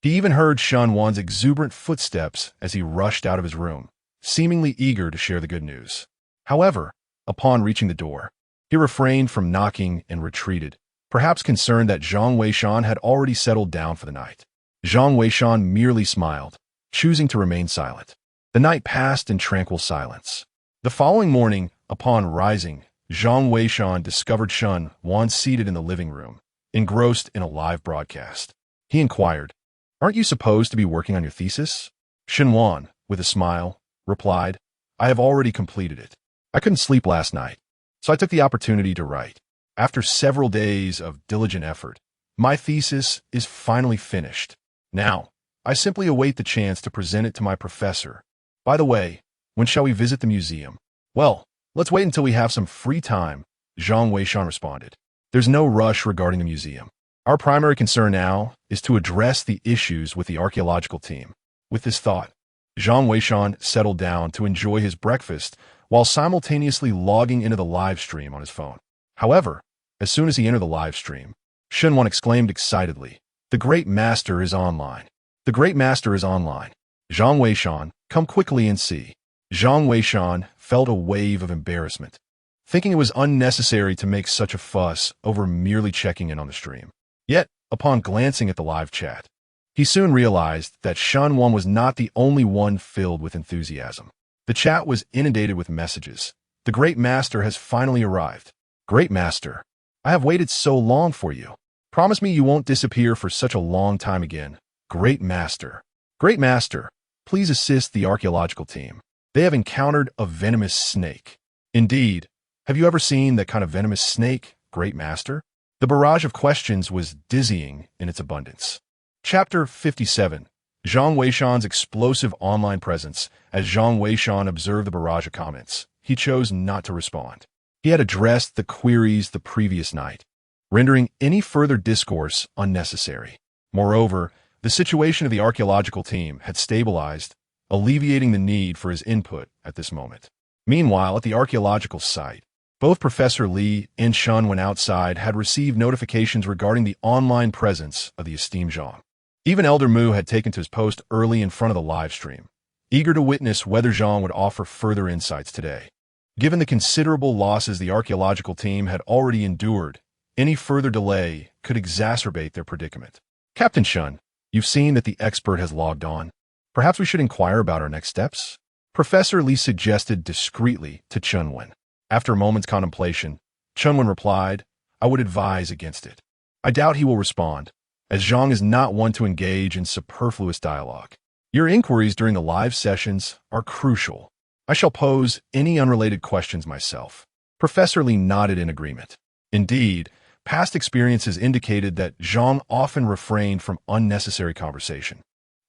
He even heard Shun Wan's exuberant footsteps as he rushed out of his room, seemingly eager to share the good news. However, upon reaching the door, he refrained from knocking and retreated, perhaps concerned that Zhang Weishan had already settled down for the night. Zhang Weishan merely smiled, choosing to remain silent. The night passed in tranquil silence. The following morning, upon rising, Zhang Weishan discovered Shun Wan seated in the living room, engrossed in a live broadcast. He inquired, "Aren't you supposed to be working on your thesis?" Shun Wan, with a smile, replied, "I have already completed it. I couldn't sleep last night, so I took the opportunity to write. After several days of diligent effort, my thesis is finally finished. Now, I simply await the chance to present it to my professor. By the way, when shall we visit the museum?" "Well, let's wait until we have some free time," Zhang Weishan responded. There's no rush regarding the museum. Our primary concern now is to address the issues with the archaeological team. With this thought, Zhang Weishan settled down to enjoy his breakfast while simultaneously logging into the live stream on his phone. However, as soon as he entered the live stream, Shenwan exclaimed excitedly, "The Great Master is online. The Great Master is online. Zhang Weishan, come quickly and see." Zhang Weishan felt a wave of embarrassment, thinking it was unnecessary to make such a fuss over merely checking in on the stream. Yet, upon glancing at the live chat, he soon realized that Shenwan was not the only one filled with enthusiasm. The chat was inundated with messages. "The Great Master has finally arrived. Great Master, I have waited so long for you. Promise me you won't disappear for such a long time again. Great Master. Great Master, please assist the archaeological team. They have encountered a venomous snake." Indeed, have you ever seen that kind of venomous snake, Great Master? The barrage of questions was dizzying in its abundance. Chapter 57. Zhang Weishan's explosive online presence. As Zhang Weishan observed the barrage of comments, he chose not to respond. He had addressed the queries the previous night, rendering any further discourse unnecessary. Moreover, the situation of the archaeological team had stabilized, alleviating the need for his input at this moment. Meanwhile, at the archaeological site, both Professor Li and Shenwan outside had received notifications regarding the online presence of the esteemed Zhang. Even Elder Mu had taken to his post early in front of the live stream, eager to witness whether Zhang would offer further insights today. Given the considerable losses the archaeological team had already endured, any further delay could exacerbate their predicament. "Captain Shen, you've seen that the expert has logged on. Perhaps we should inquire about our next steps?" Professor Li suggested discreetly to Chunwen. After a moment's contemplation, Chunwen replied, "I would advise against it. I doubt he will respond, as Zhang is not one to engage in superfluous dialogue. Your inquiries during the live sessions are crucial. I shall pose any unrelated questions myself." Professor Li nodded in agreement. Indeed, past experiences indicated that Zhang often refrained from unnecessary conversation.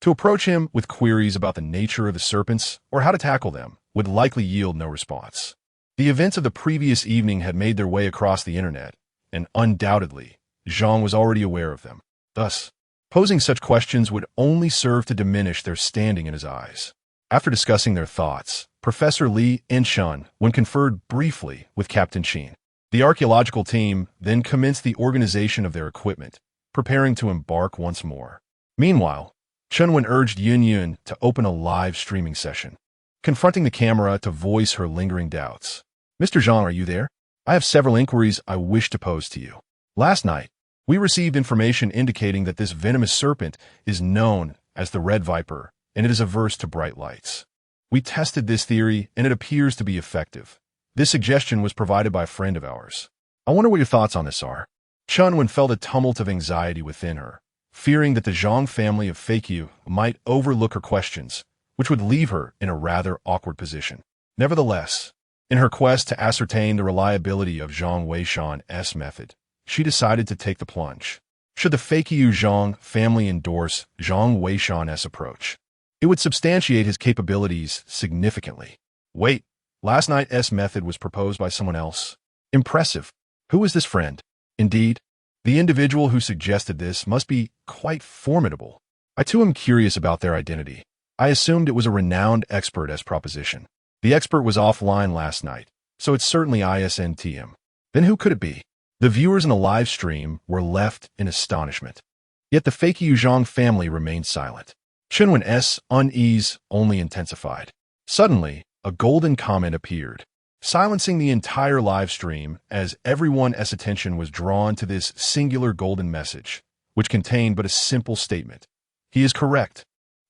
To approach him with queries about the nature of the serpents or how to tackle them would likely yield no response. The events of the previous evening had made their way across the internet, and undoubtedly, Zhang was already aware of them. Thus, posing such questions would only serve to diminish their standing in his eyes. After discussing their thoughts, Professor Li and Shen, when conferred briefly with Captain Qin, the archaeological team then commenced the organization of their equipment, preparing to embark once more. Meanwhile, Chunwen urged Yun Yun to open a live streaming session, confronting the camera to voice her lingering doubts. "Mr. Zhang, are you there? I have several inquiries I wish to pose to you. Last night, we received information indicating that this venomous serpent is known as the Red Viper, and it is averse to bright lights. We tested this theory, and it appears to be effective. This suggestion was provided by a friend of ours. I wonder what your thoughts on this are." Chunwen felt a tumult of anxiety within her, fearing that the Zhang family of Fakyu might overlook her questions, which would leave her in a rather awkward position. Nevertheless, in her quest to ascertain the reliability of Zhang Weishan's method, she decided to take the plunge. Should the Fakyu Zhang family endorse Zhang Weishan's approach, it would substantiate his capabilities significantly. Wait, last night's method was proposed by someone else. Impressive. Who is this friend? Indeed, the individual who suggested this must be quite formidable. I too am curious about their identity. I assumed it was a renowned expert as proposition. The expert was offline last night, so it's certainly ISNTM. Then who could it be? The viewers in the live stream were left in astonishment. Yet the Fakyu Zhang family remained silent. Chunwen's unease only intensified. Suddenly, a golden comment appeared, silencing the entire live stream as everyone's attention was drawn to this singular golden message, which contained but a simple statement. He is correct.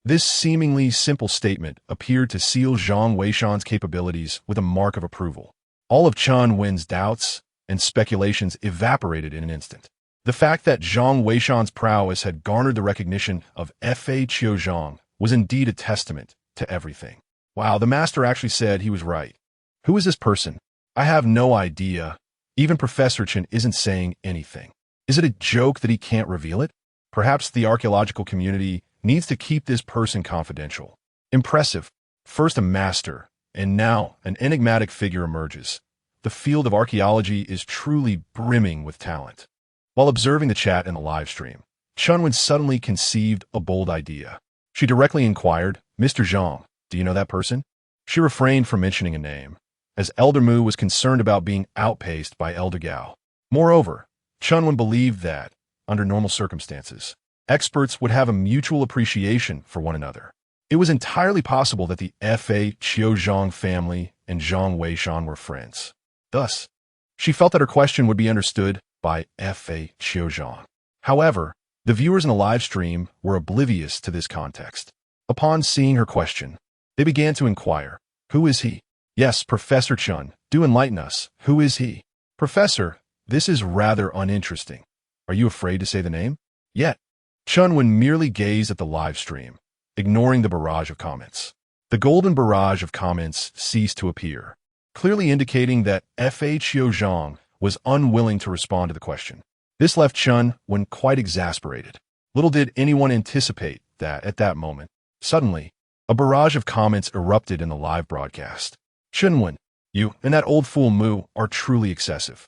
This seemingly simple statement appeared to seal Zhang Weishan's capabilities with a mark of approval. All of Chunwen's doubts and speculations evaporated in an instant. The fact that Zhang Weishan's prowess had garnered the recognition of Fa Qiu Zhang was indeed a testament to everything. Wow, the master actually said he was right. Who is this person? I have no idea. Even Professor Chen isn't saying anything. Is it a joke that he can't reveal it? Perhaps the archaeological community needs to keep this person confidential. Impressive. First a master, and now an enigmatic figure emerges. the field of archaeology is truly brimming with talent. While observing the chat in the live stream, Chunwen suddenly conceived a bold idea. She directly inquired, "Mr. Zhang, do you know that person?" She refrained from mentioning a name, as Elder Mu was concerned about being outpaced by Elder Gao. Moreover, Chunwen believed that, under normal circumstances, experts would have a mutual appreciation for one another. It was entirely possible that the Fa Qiuzhang family and Zhang Weishan were friends. Thus, she felt that her question would be understood by Fa Qiuzhang. However, the viewers in the live stream were oblivious to this context. Upon seeing her question, they began to inquire, "Who is he?" "Yes, Professor Chun, do enlighten us. Who is he?" "Professor, this is rather uninteresting. Are you afraid to say the name?" Yet, Chunwen merely gazed at the live stream, ignoring the barrage of comments. The golden barrage of comments ceased to appear, clearly indicating that Fa Qiuzhang was unwilling to respond to the question. This left Chunwen quite exasperated. Little did anyone anticipate that, at that moment, suddenly, a barrage of comments erupted in the live broadcast. "Chunwen, you and that old fool Mu are truly excessive.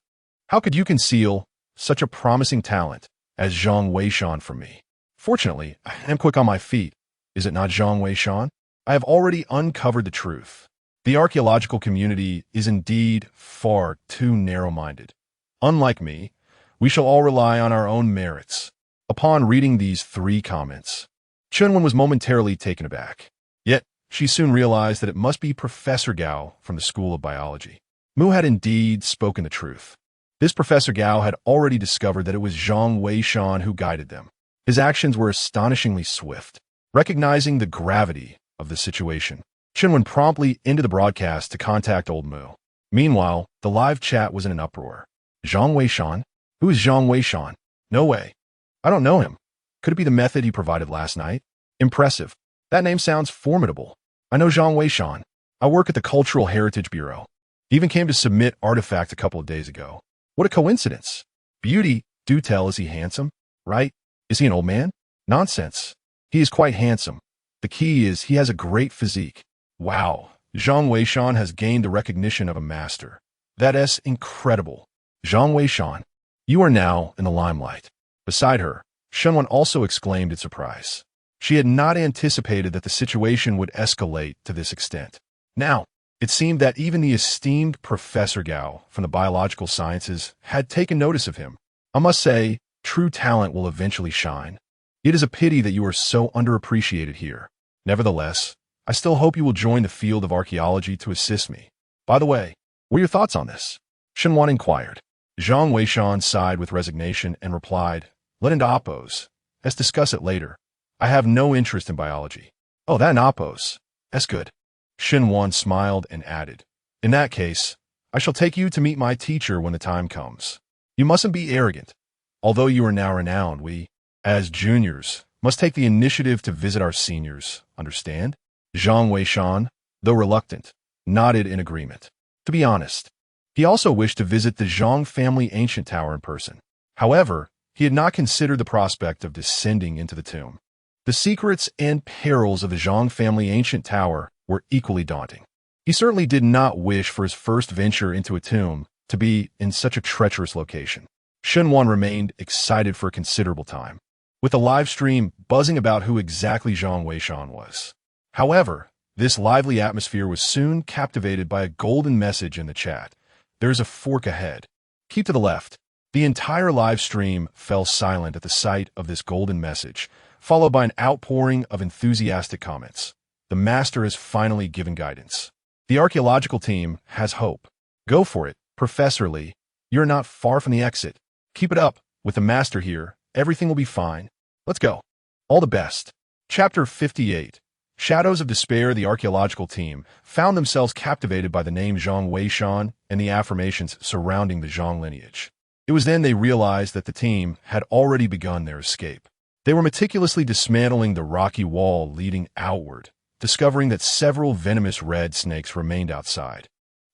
How could you conceal such a promising talent as Zhang Weishan from me? Fortunately, I am quick on my feet. Is it not Zhang Weishan? I have already uncovered the truth. The archaeological community is indeed far too narrow-minded. Unlike me, we shall all rely on our own merits." Upon reading these 3 comments, Chunwen was momentarily taken aback. Yet, she soon realized that it must be Professor Gao from the School of Biology. Mu had indeed spoken the truth. This Professor Gao had already discovered that it was Zhang Weishan who guided them. His actions were astonishingly swift. Recognizing the gravity of the situation, Chunwen promptly ended the broadcast to contact old Mu. Meanwhile, the live chat was in an uproar. "Zhang Weishan? Who is Zhang Weishan? No way. I don't know him. Could it be the method he provided last night? Impressive. That name sounds formidable. I know Zhang Weishan. I work at the Cultural Heritage Bureau. He even came to submit artifact a couple of days ago. What a coincidence. Beauty, do tell, is he handsome? Right? Is he an old man? Nonsense. He is quite handsome. The key is he has a great physique. Wow. Zhang Weishan has gained the recognition of a master. That is incredible. Zhang Weishan, you are now in the limelight." Beside her, Chunwen also exclaimed in surprise. She had not anticipated that the situation would escalate to this extent. Now, it seemed that even the esteemed Professor Gao from the biological sciences had taken notice of him. "I must say, true talent will eventually shine. It is a pity that you are so underappreciated here. Nevertheless, I still hope you will join the field of archaeology to assist me. By the way, what are your thoughts on this?" Chunwen inquired. Zhang Weishan sighed with resignation and replied, "Let into Oppos. Let's discuss it later. I have no interest in biology." "Oh, that in Oppos. That's good." Chunwen smiled and added, "In that case, I shall take you to meet my teacher when the time comes. You mustn't be arrogant. Although you are now renowned, we, as juniors, must take the initiative to visit our seniors, understand?" Zhang Weishan, though reluctant, nodded in agreement. To be honest, he also wished to visit the Zhang family ancient tower in person. However, he had not considered the prospect of descending into the tomb. The secrets and perils of the Zhang family ancient tower were equally daunting. He certainly did not wish for his first venture into a tomb to be in such a treacherous location. Chunwen remained excited for a considerable time, with the live stream buzzing about who exactly Zhang Weishan was. However, this lively atmosphere was soon captivated by a golden message in the chat. "There's a fork ahead. Keep to the left." The entire live stream fell silent at the sight of this golden message, followed by an outpouring of enthusiastic comments. The master has finally given guidance. The archaeological team has hope. Go for it, Professor Lee. You're not far from the exit. Keep it up. With the master here, everything will be fine. Let's go. All the best. Chapter 58. Shadows of Despair. The archaeological team found themselves captivated by the name Zhang Weishan and the affirmations surrounding the Zhang lineage. It was then they realized that the team had already begun their escape. They were meticulously dismantling the rocky wall leading outward, discovering that several venomous red snakes remained outside.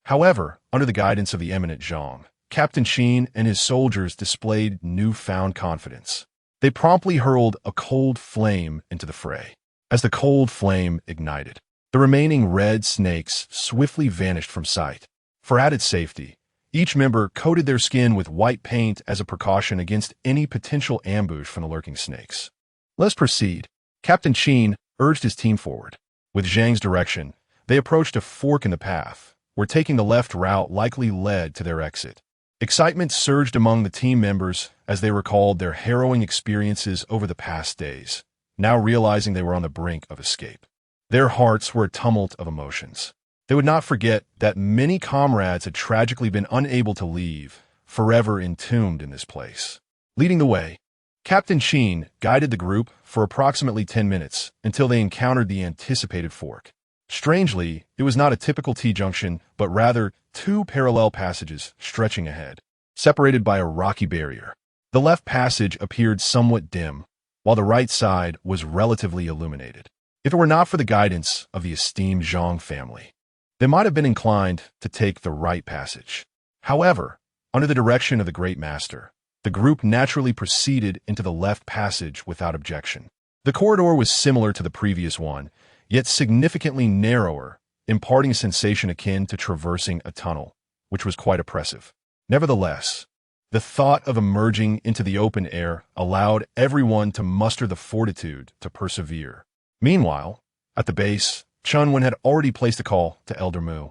However, under the guidance of the eminent Zhang, Captain Qin and his soldiers displayed newfound confidence. They promptly hurled a cold flame into the fray. As the cold flame ignited, the remaining red snakes swiftly vanished from sight. For added safety, Each member coated their skin with white paint as a precaution against any potential ambush from the lurking snakes. Let's proceed. Captain Qin urged his team forward. With Zhang's direction, they approached a fork in the path, where taking the left route likely led to their exit. Excitement surged among the team members as they recalled their harrowing experiences over the past days, now realizing they were on the brink of escape. Their hearts were a tumult of emotions. They would not forget that many comrades had tragically been unable to leave, forever entombed in this place. Leading the way, Captain Qin guided the group for approximately 10 minutes until they encountered the anticipated fork. Strangely, it was not a typical T-junction, but rather two parallel passages stretching ahead, separated by a rocky barrier. The left passage appeared somewhat dim, while the right side was relatively illuminated. If it were not for the guidance of the esteemed Zhang family, they might have been inclined to take the right passage. However, under the direction of the Great Master, the group naturally proceeded into the left passage without objection. The corridor was similar to the previous one, yet significantly narrower, imparting a sensation akin to traversing a tunnel, which was quite oppressive. Nevertheless, the thought of emerging into the open air allowed everyone to muster the fortitude to persevere. Meanwhile, at the base, Chunwen had already placed a call to Elder Mu,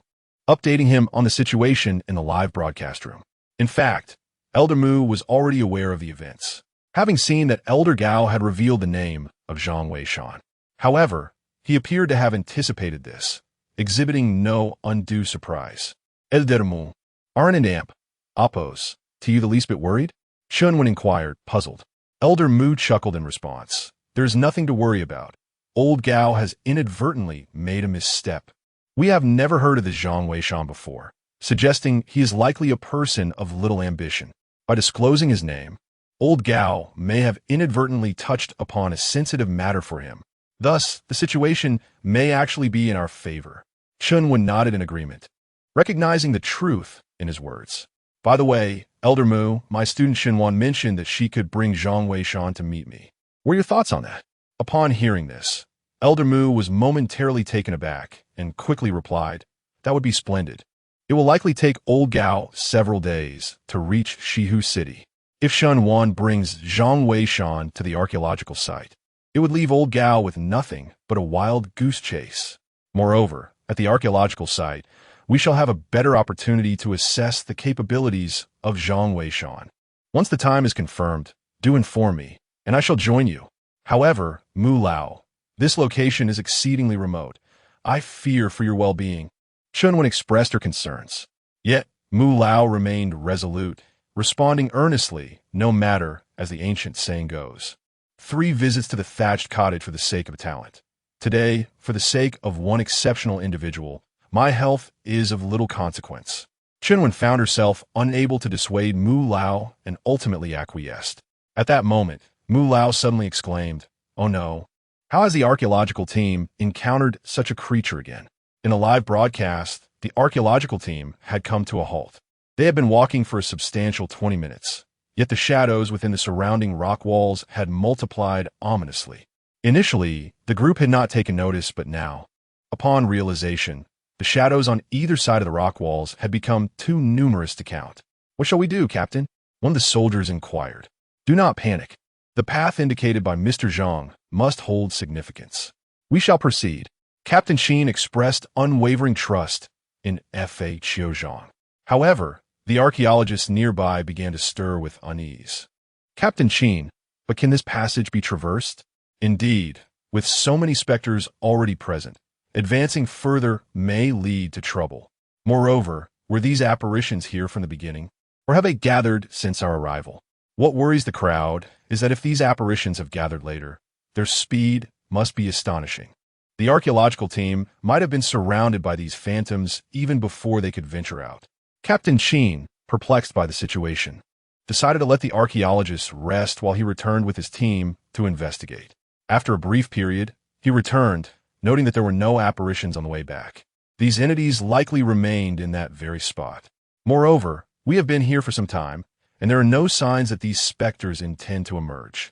updating him on the situation in the live broadcast room. In fact, Elder Mu was already aware of the events, having seen that Elder Gao had revealed the name of Zhang Weishan. However, he appeared to have anticipated this, exhibiting no undue surprise. Elder Mu, aren't an amp, Oppos, to you the least bit worried? Chunwen inquired, puzzled. Elder Mu chuckled in response. There's nothing to worry about. Old Gao has inadvertently made a misstep. We have never heard of this Zhang Weishan before, suggesting he is likely a person of little ambition. By disclosing his name, Old Gao may have inadvertently touched upon a sensitive matter for him. Thus, the situation may actually be in our favor. Chunwen nodded in agreement, recognizing the truth in his words. By the way, Elder Mu, my student Xinwan mentioned that she could bring Zhang Weishan to meet me. What are your thoughts on that? Upon hearing this, Elder Mu was momentarily taken aback and quickly replied, that would be splendid. It will likely take Old Gao several days to reach Shihu City. If Xinwan brings Zhang Weishan to the archaeological site, it would leave Old Gao with nothing but a wild goose chase. Moreover, at the archaeological site, we shall have a better opportunity to assess the capabilities of Zhang Weishan. Once the time is confirmed, do inform me, and I shall join you. However, Mu Lao, this location is exceedingly remote. I fear for your well-being. Chunwen expressed her concerns. Yet, Mu Lao remained resolute, responding earnestly, no matter, as the ancient saying goes. 3 visits to the thatched cottage for the sake of a talent. Today, for the sake of one exceptional individual, my health is of little consequence. Chunwen found herself unable to dissuade Mu Lao and ultimately acquiesced. At that moment, Mu Lao suddenly exclaimed, oh no, how has the archaeological team encountered such a creature again? In a live broadcast, the archaeological team had come to a halt. They had been walking for a substantial 20 minutes, yet the shadows within the surrounding rock walls had multiplied ominously. Initially, the group had not taken notice, but now, upon realization, the shadows on either side of the rock walls had become too numerous to count. What shall we do, Captain? One of the soldiers inquired. Do not panic. The path indicated by Mr. Zhang must hold significance. We shall proceed. Captain Qin expressed unwavering trust in Fa Qiuzhang. However, the archaeologists nearby began to stir with unease. Captain Qin, but can this passage be traversed? Indeed, with so many specters already present, advancing further may lead to trouble. Moreover, were these apparitions here from the beginning, or have they gathered since our arrival? What worries the crowd is that if these apparitions have gathered later, their speed must be astonishing. The archaeological team might have been surrounded by these phantoms even before they could venture out. Captain Qin, perplexed by the situation, decided to let the archaeologists rest while he returned with his team to investigate. After a brief period, he returned, noting that there were no apparitions on the way back. These entities likely remained in that very spot. Moreover, we have been here for some time, and there are no signs that these specters intend to emerge.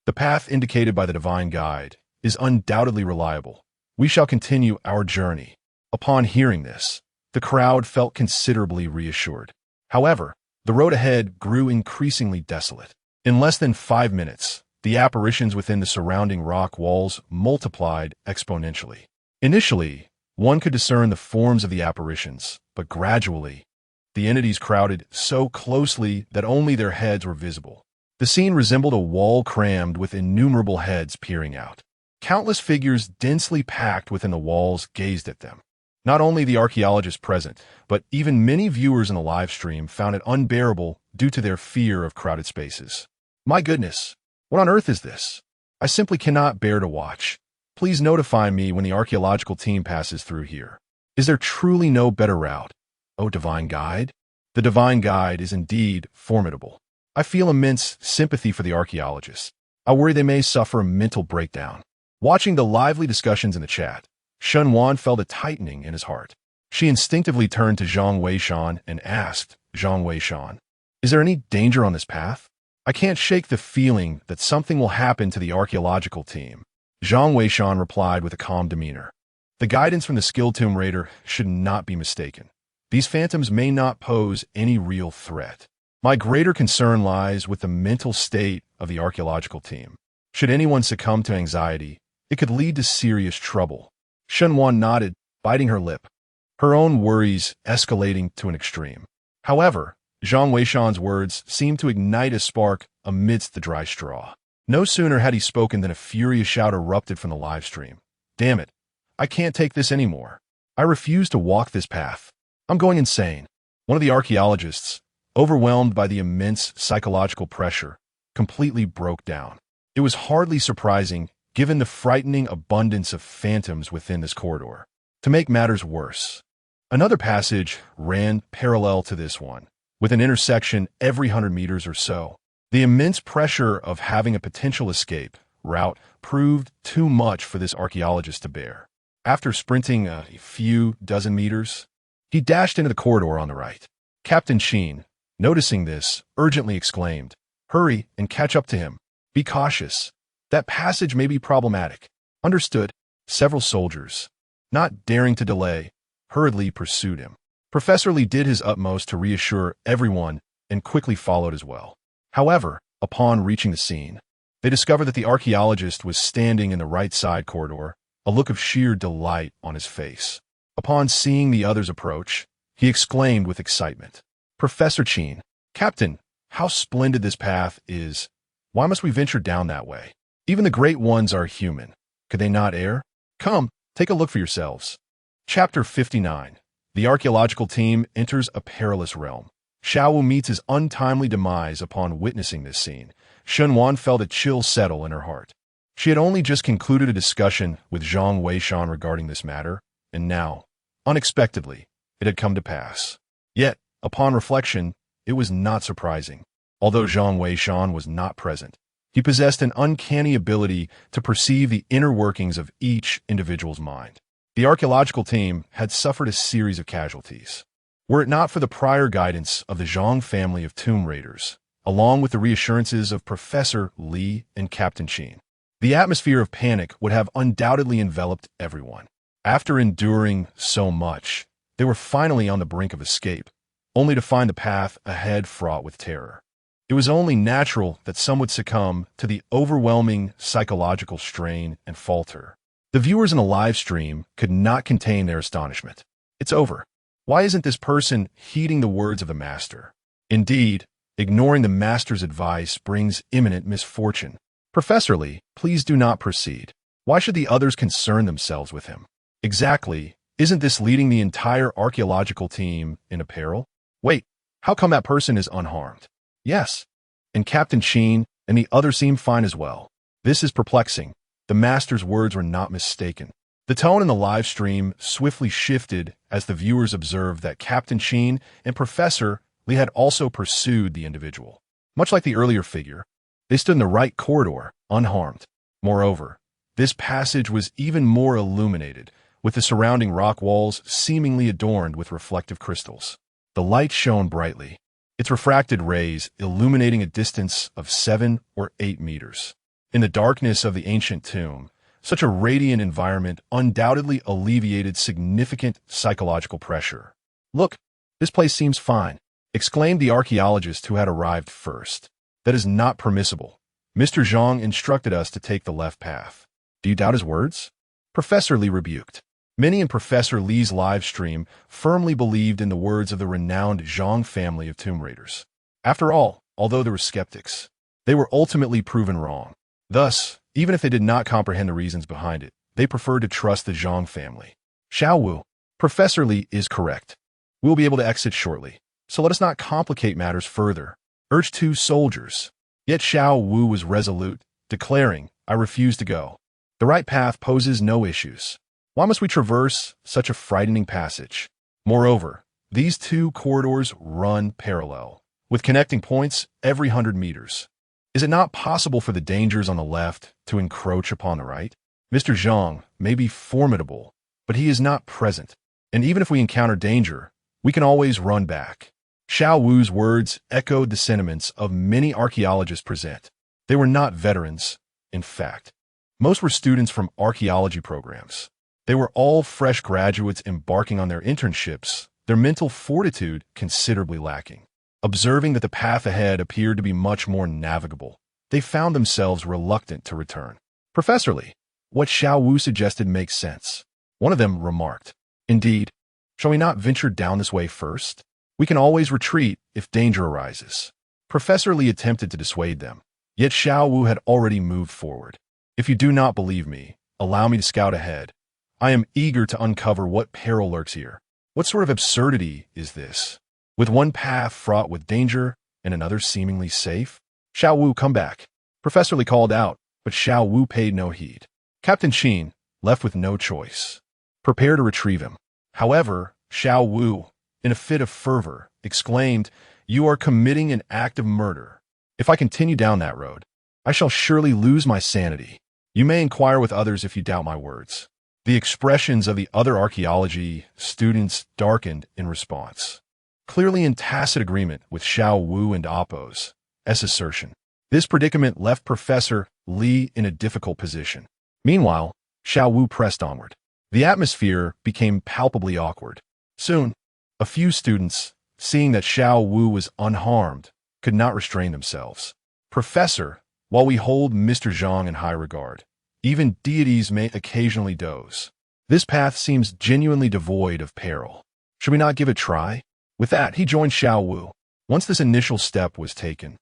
The path indicated by the divine guide is undoubtedly reliable. We shall continue our journey. Upon hearing this, the crowd felt considerably reassured. However, the road ahead grew increasingly desolate. In less than 5 minutes, the apparitions within the surrounding rock walls multiplied exponentially. Initially, one could discern the forms of the apparitions, but gradually, the entities crowded so closely that only their heads were visible. The scene resembled a wall crammed with innumerable heads peering out. Countless figures densely packed within the walls gazed at them. Not only the archaeologists present, but even many viewers in the live stream found it unbearable due to their fear of crowded spaces. My goodness, what on earth is this? I simply cannot bear to watch. Please notify me when the archaeological team passes through here. Is there truly no better route? Oh, divine guide? The divine guide is indeed formidable. I feel immense sympathy for the archaeologists. I worry they may suffer a mental breakdown. Watching the lively discussions in the chat, Shun Wan felt a tightening in his heart. She instinctively turned to Zhang Weishan and asked, Zhang Weishan, is there any danger on this path? I can't shake the feeling that something will happen to the archaeological team. Zhang Weishan replied with a calm demeanor. The guidance from the skilled tomb raider should not be mistaken. These phantoms may not pose any real threat. My greater concern lies with the mental state of the archaeological team. Should anyone succumb to anxiety, it could lead to serious trouble. Shun Wan nodded, biting her lip, her own worries escalating to an extreme. However, Zhang Weishan's words seemed to ignite a spark amidst the dry straw. No sooner had he spoken than a furious shout erupted from the live stream. Damn it, I can't take this anymore. I refuse to walk this path. I'm going insane. One of the archaeologists, overwhelmed by the immense psychological pressure, completely broke down. It was hardly surprising, given the frightening abundance of phantoms within this corridor. To make matters worse, another passage ran parallel to this one, with an intersection every 100 meters or so. The immense pressure of having a potential escape route proved too much for this archaeologist to bear. After sprinting a few dozen meters, he dashed into the corridor on the right. Captain Sheen, noticing this, urgently exclaimed, "Hurry and catch up to him. Be cautious. That passage may be problematic." Understood. Several soldiers, not daring to delay, hurriedly pursued him. Professor Lee did his utmost to reassure everyone and quickly followed as well. However, upon reaching the scene, they discovered that the archaeologist was standing in the right side corridor, a look of sheer delight on his face. Upon seeing the others approach, he exclaimed with excitement, "Professor Sheen, Captain, how splendid this path is. Why must we venture down that way? Even the great ones are human. Could they not err? Come, take a look for yourselves." Chapter 59. The archaeological team enters a perilous realm. Xiaowu meets his untimely demise upon witnessing this scene. Shun Wan felt a chill settle in her heart. She had only just concluded a discussion with Zhang Weishan regarding this matter, and now, unexpectedly, it had come to pass. Yet, upon reflection, it was not surprising. Although Zhang Weishan was not present, he possessed an uncanny ability to perceive the inner workings of each individual's mind. The archaeological team had suffered a series of casualties. Were it not for the prior guidance of the Zhang family of tomb raiders, along with the reassurances of Professor Lee and Captain Sheen, the atmosphere of panic would have undoubtedly enveloped everyone. After enduring so much, they were finally on the brink of escape, only to find the path ahead fraught with terror. It was only natural that some would succumb to the overwhelming psychological strain and falter. The viewers in the live stream could not contain their astonishment. It's over. Why isn't this person heeding the words of the master? Indeed, ignoring the master's advice brings imminent misfortune. Professor Lee, please do not proceed. Why should the others concern themselves with him? Exactly, isn't this leading the entire archaeological team in peril? Wait, how come that person is unharmed? Yes, and Captain Sheen and the others seem fine as well. This is perplexing. The master's words were not mistaken. The tone in the live stream swiftly shifted as the viewers observed that Captain Sheen and Professor Lee had also pursued the individual. Much like the earlier figure, they stood in the right corridor, unharmed. Moreover, this passage was even more illuminated, with the surrounding rock walls seemingly adorned with reflective crystals. The light shone brightly, its refracted rays illuminating a distance of 7 or 8 meters. In the darkness of the ancient tomb, such a radiant environment undoubtedly alleviated significant psychological pressure. Look, this place seems fine. exclaimed the archaeologist who had arrived first. "That is not permissible. Mr. Zhang instructed us to take the left path." "Do you doubt his words?" Professor Li rebuked. Many in Professor Li's live stream firmly believed in the words of the renowned Zhang family of tomb raiders. After all, although there were skeptics, they were ultimately proven wrong. Thus, even if they did not comprehend the reasons behind it, they preferred to trust the Zhang family. Xiao Wu, Professor Li is correct. We will be able to exit shortly, so let us not complicate matters further, urged two soldiers. Yet Xiao Wu was resolute, declaring, "I refuse to go. The right path poses no issues. Why must we traverse such a frightening passage? Moreover, these two corridors run parallel, with connecting points every 100 meters. Is it not possible for the dangers on the left to encroach upon the right? Mr. Zhang may be formidable, but he is not present, and even if we encounter danger, we can always run back." Xiao Wu's words echoed the sentiments of many archaeologists present. They were not veterans, in fact. Most were students from archaeology programs. They were all fresh graduates embarking on their internships, their mental fortitude considerably lacking. Observing that the path ahead appeared to be much more navigable, they found themselves reluctant to return. "Professor Li, what Xiao Wu suggested makes sense," one of them remarked. "Indeed, shall we not venture down this way first? We can always retreat if danger arises." Professor Li attempted to dissuade them, yet Xiao Wu had already moved forward. "If you do not believe me, allow me to scout ahead. I am eager to uncover what peril lurks here. What sort of absurdity is this? With one path fraught with danger and another seemingly safe?" "Xiao Wu, come back," Professor Li called out, but Xiao Wu paid no heed. Captain Qin, left with no choice, prepared to retrieve him. However, Xiao Wu, in a fit of fervor, exclaimed, "You are committing an act of murder. If I continue down that road, I shall surely lose my sanity. You may inquire with others if you doubt my words." The expressions of the other archaeology students darkened in response, clearly in tacit agreement with Xiao Wu and Appo's assertion. This predicament left Professor Li in a difficult position. Meanwhile, Xiao Wu pressed onward. The atmosphere became palpably awkward. Soon, a few students, seeing that Xiao Wu was unharmed, could not restrain themselves. "Professor, while we hold Mr. Zhang in high regard, even deities may occasionally doze. This path seems genuinely devoid of peril. Should we not give it a try?" With that, he joined Xiao Wu. Once this initial step was taken,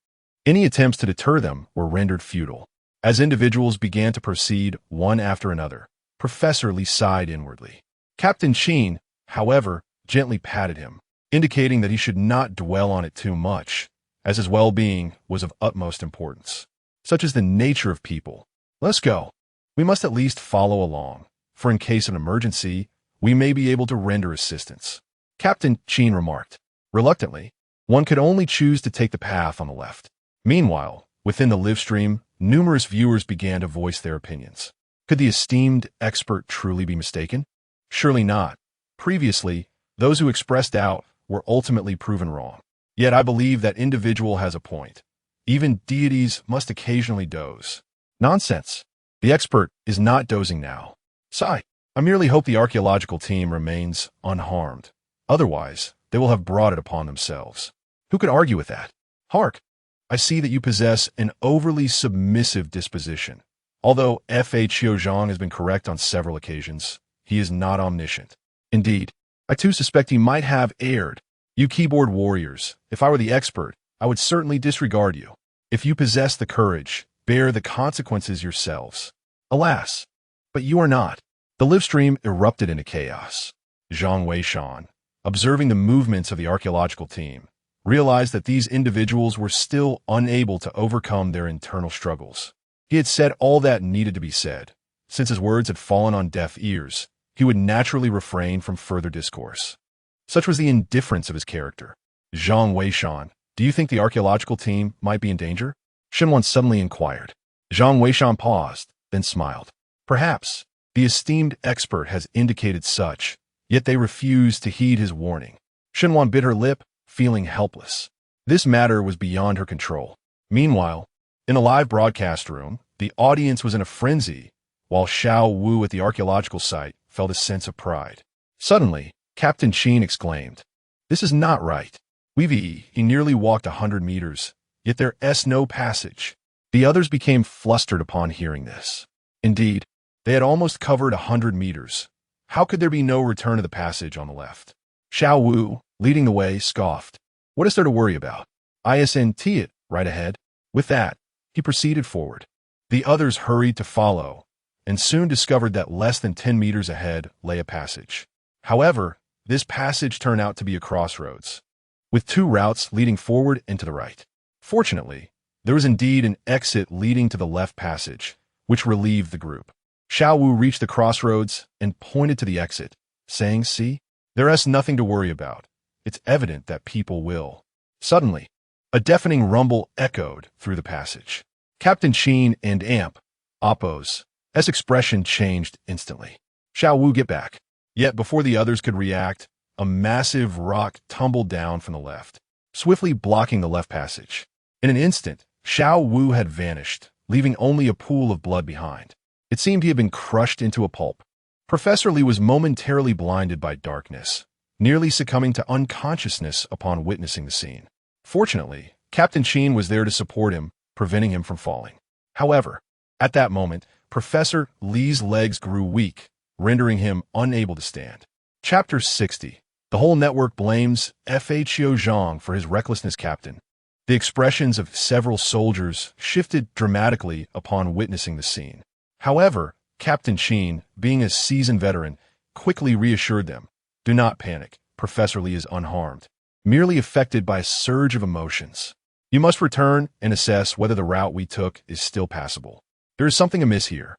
any attempts to deter them were rendered futile. As individuals began to proceed one after another, Professor Li sighed inwardly. Captain Qin, however, gently patted him, indicating that he should not dwell on it too much, as his well-being was of utmost importance. Such is the nature of people. "Let's go. We must at least follow along, for in case of an emergency, we may be able to render assistance," Captain Qin remarked. Reluctantly, one could only choose to take the path on the left. Meanwhile, within the live stream, numerous viewers began to voice their opinions. Could the esteemed expert truly be mistaken? Surely not. Previously, those who expressed doubt were ultimately proven wrong. Yet I believe that individual has a point. Even deities must occasionally doze. Nonsense. The expert is not dozing now. Sigh. I merely hope the archaeological team remains unharmed. Otherwise, they will have brought it upon themselves. Who could argue with that? Hark! I see that you possess an overly submissive disposition. Although F.A. Qiuzhang has been correct on several occasions, he is not omniscient. Indeed, I too suspect he might have erred. You keyboard warriors, if I were the expert, I would certainly disregard you. If you possess the courage, bear the consequences yourselves. Alas, but you are not. The live stream erupted into chaos. Zhang Weishan, observing the movements of the archaeological team, realized that these individuals were still unable to overcome their internal struggles. He had said all that needed to be said. Since his words had fallen on deaf ears, he would naturally refrain from further discourse. Such was the indifference of his character. Zhang Weishan, do you think the archaeological team might be in danger? Shenwan suddenly inquired. Zhang Weishan paused, then smiled. Perhaps. The esteemed expert has indicated such, yet they refused to heed his warning. Shenwan bit her lip, feeling helpless. This matter was beyond her control. Meanwhile, in a live broadcast room, the audience was in a frenzy, while Xiao Wu at the archaeological site felt a sense of pride. Suddenly, Captain Qin exclaimed, "This is not right. He nearly walked 100 meters, yet there's no passage. The others became flustered upon hearing this. Indeed, they had almost covered 100 meters. How could there be no return to the passage on the left? Xiao Wu, leading the way, scoffed. What is there to worry about? Isn't it right ahead? With that, he proceeded forward. The others hurried to follow, and soon discovered that less than 10 meters ahead lay a passage. However, this passage turned out to be a crossroads, with two routes leading forward and to the right. Fortunately, there was indeed an exit leading to the left passage, which relieved the group. Xiao Wu reached the crossroads and pointed to the exit, saying, "See, there's nothing to worry about. It's evident that people will." Suddenly, a deafening rumble echoed through the passage. Captain Sheen and Oppo's expression changed instantly. "Xiao Wu, get back." Yet before the others could react, a massive rock tumbled down from the left, swiftly blocking the left passage. In an instant, Xiao Wu had vanished, leaving only a pool of blood behind. It seemed he had been crushed into a pulp. Professor Lee was momentarily blinded by darkness, nearly succumbing to unconsciousness upon witnessing the scene. Fortunately, Captain Sheen was there to support him, preventing him from falling. However, at that moment, Professor Lee's legs grew weak, rendering him unable to stand. Chapter 60. The whole network blames Fho Zhang for his recklessness. Captain. The expressions of several soldiers shifted dramatically upon witnessing the scene. However, Captain Sheen, being a seasoned veteran, quickly reassured them. "Do not panic. Professor Lee is unharmed, merely affected by a surge of emotions. You must return and assess whether the route we took is still passable. There is something amiss here.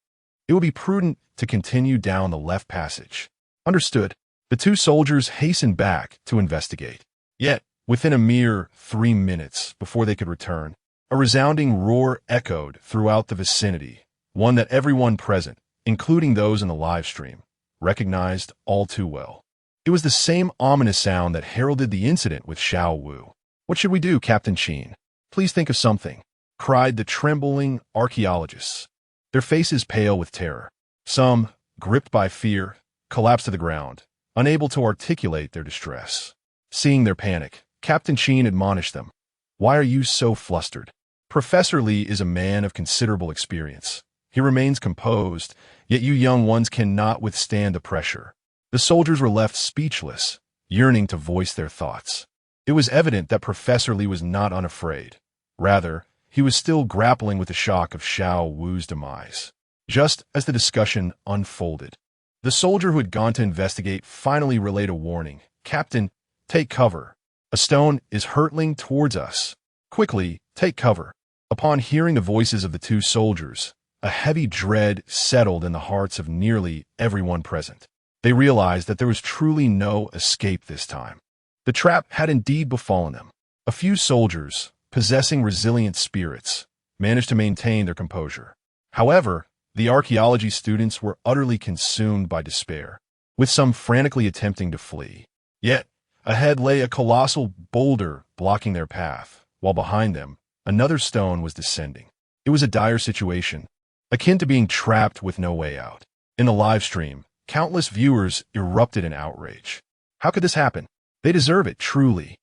It would be prudent to continue down the left passage." Understood. The two soldiers hastened back to investigate. Yet, within a mere 3 minutes before they could return, a resounding roar echoed throughout the vicinity, one that everyone present, including those in the live stream, recognized all too well. It was the same ominous sound that heralded the incident with Xiao Wu. "What should we do, Captain Sheen? Please think of something," cried the trembling archaeologists, their faces pale with terror. Some, gripped by fear, collapsed to the ground, unable to articulate their distress. Seeing their panic, Captain Sheen admonished them. "Why are you so flustered? Professor Lee is a man of considerable experience. He remains composed, yet you young ones cannot withstand the pressure." The soldiers were left speechless, yearning to voice their thoughts. It was evident that Professor Lee was not unafraid. Rather, he was still grappling with the shock of Xiao Wu's demise. Just as the discussion unfolded, the soldier who had gone to investigate finally relayed a warning. "Captain, take cover. A stone is hurtling towards us. Quickly, take cover." Upon hearing the voices of the two soldiers, a heavy dread settled in the hearts of nearly everyone present. They realized that there was truly no escape this time. The trap had indeed befallen them. A few soldiers, possessing resilient spirits, managed to maintain their composure. However, the archaeology students were utterly consumed by despair, with some frantically attempting to flee. Yet, ahead lay a colossal boulder blocking their path, while behind them, another stone was descending. It was a dire situation, akin to being trapped with no way out. In the live stream, countless viewers erupted in outrage. How could this happen? They deserve it, truly.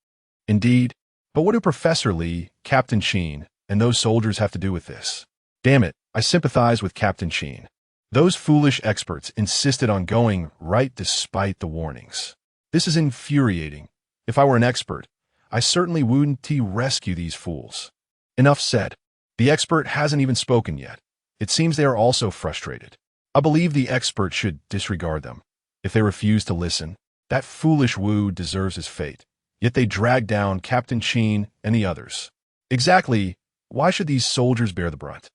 Indeed, but what do Professor Lee, Captain Sheen, and those soldiers have to do with this? Damn it, I sympathize with Captain Sheen. Those foolish experts insisted on going right despite the warnings. This is infuriating. If I were an expert, I certainly wouldn't rescue these fools. Enough said. The expert hasn't even spoken yet. It seems they are also frustrated. I believe the expert should disregard them. If they refuse to listen, that foolish Wu deserves his fate. Yet they drag down Captain Sheen and the others. Exactly, why should these soldiers bear the brunt?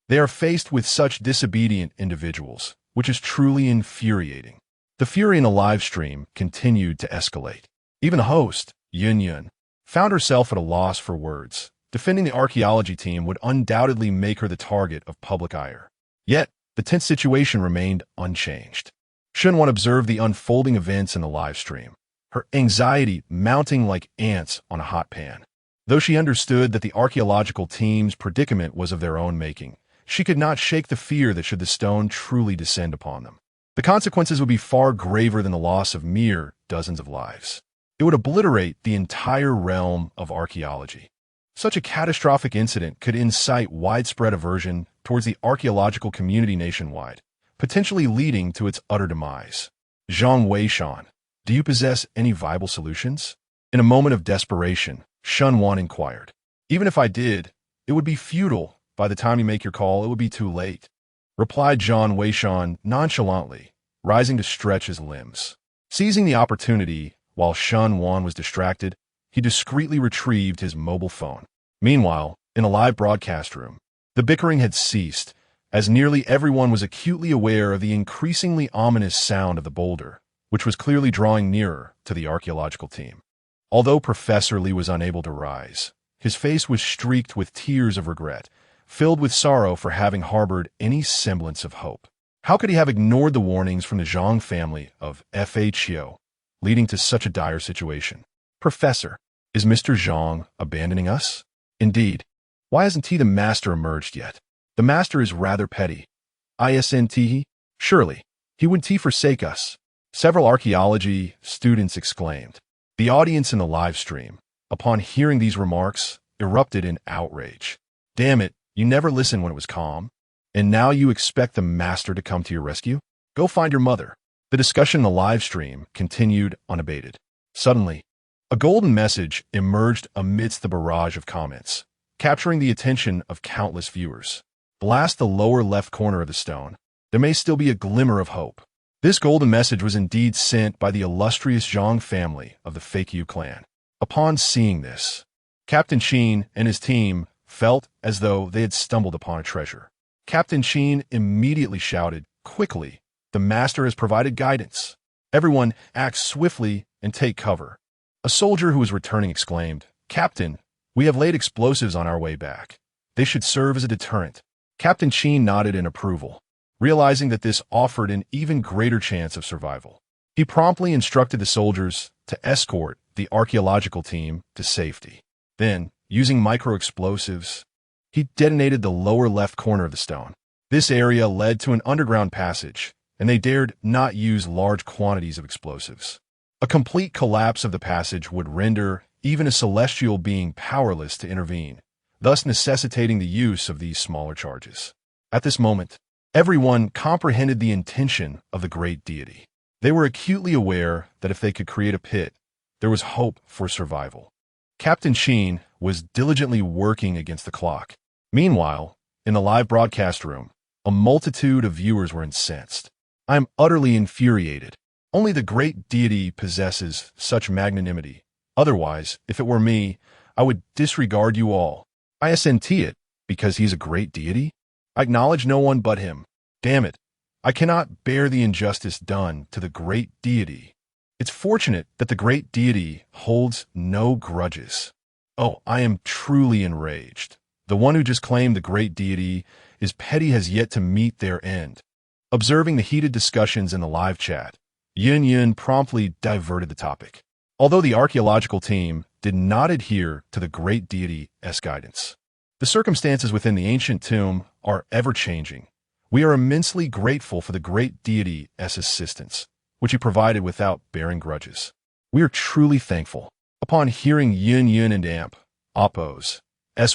They are faced with such disobedient individuals, which is truly infuriating. The fury in the live stream continued to escalate. Even the host, Yun Yun, found herself at a loss for words. Defending the archaeology team would undoubtedly make her the target of public ire. Yet, the tense situation remained unchanged. Shunwan observed the unfolding events in the live stream, her anxiety mounting like ants on a hot pan. Though she understood that the archaeological team's predicament was of their own making, she could not shake the fear that should the stone truly descend upon them, the consequences would be far graver than the loss of mere dozens of lives. It would obliterate the entire realm of archaeology. Such a catastrophic incident could incite widespread aversion towards the archaeological community nationwide, potentially leading to its utter demise. Zhang Weishan, do you possess any viable solutions? In a moment of desperation, Shun Wan inquired. Even if I did, it would be futile. By the time you make your call, it would be too late, replied Zhang Weishan nonchalantly, rising to stretch his limbs. Seizing the opportunity, while Shun Wan was distracted, he discreetly retrieved his mobile phone. Meanwhile, in a live broadcast room, the bickering had ceased, as nearly everyone was acutely aware of the increasingly ominous sound of the boulder, which was clearly drawing nearer to the archaeological team. Although Professor Lee was unable to rise, his face was streaked with tears of regret, filled with sorrow for having harbored any semblance of hope. How could he have ignored the warnings from the Zhang family of FHO, leading to such a dire situation? Professor, is Mr. Zhang abandoning us? Indeed. Why hasn't the master emerged yet? The master is rather petty. Isn't? Surely, he wouldn't forsake us. Several archaeology students exclaimed. The audience in the live stream, upon hearing these remarks, erupted in outrage. Damn it, you never listened when it was calm. And now you expect the master to come to your rescue? Go find your mother. The discussion in the live stream continued unabated. Suddenly, a golden message emerged amidst the barrage of comments, capturing the attention of countless viewers. Blast the lower left corner of the stone. There may still be a glimmer of hope. This golden message was indeed sent by the illustrious Zhang family of the Fake clan. Upon seeing this, Captain Qin and his team felt as though they had stumbled upon a treasure. Captain Qin immediately shouted, "Quickly, the master has provided guidance. Everyone, act swiftly and take cover." A soldier who was returning exclaimed, "Captain, we have laid explosives on our way back. They should serve as a deterrent." Captain Qin nodded in approval, realizing that this offered an even greater chance of survival. He promptly instructed the soldiers to escort the archaeological team to safety. Then, using micro-explosives, he detonated the lower left corner of the stone. This area led to an underground passage, and they dared not use large quantities of explosives. A complete collapse of the passage would render even a celestial being powerless to intervene, thus necessitating the use of these smaller charges. At this moment, everyone comprehended the intention of the great deity. They were acutely aware that if they could create a pit, there was hope for survival. Captain Qin was diligently working against the clock. Meanwhile, in the live broadcast room, a multitude of viewers were incensed. "I am utterly infuriated. Only the great deity possesses such magnanimity. Otherwise, if it were me, I would disregard you all. Isn't it because he's a great deity? I acknowledge no one but him. Damn it, I cannot bear the injustice done to the great deity. It's fortunate that the great deity holds no grudges. Oh, I am truly enraged. The one who just claimed the great deity is petty has yet to meet their end." Observing the heated discussions in the live chat, Yun promptly diverted the topic. Although the archaeological team did not adhere to the great deity's guidance, the circumstances within the ancient tomb are ever-changing. We are immensely grateful for the great deity's assistance, which he provided without bearing grudges. We are truly thankful. Upon hearing Yun and Oppo's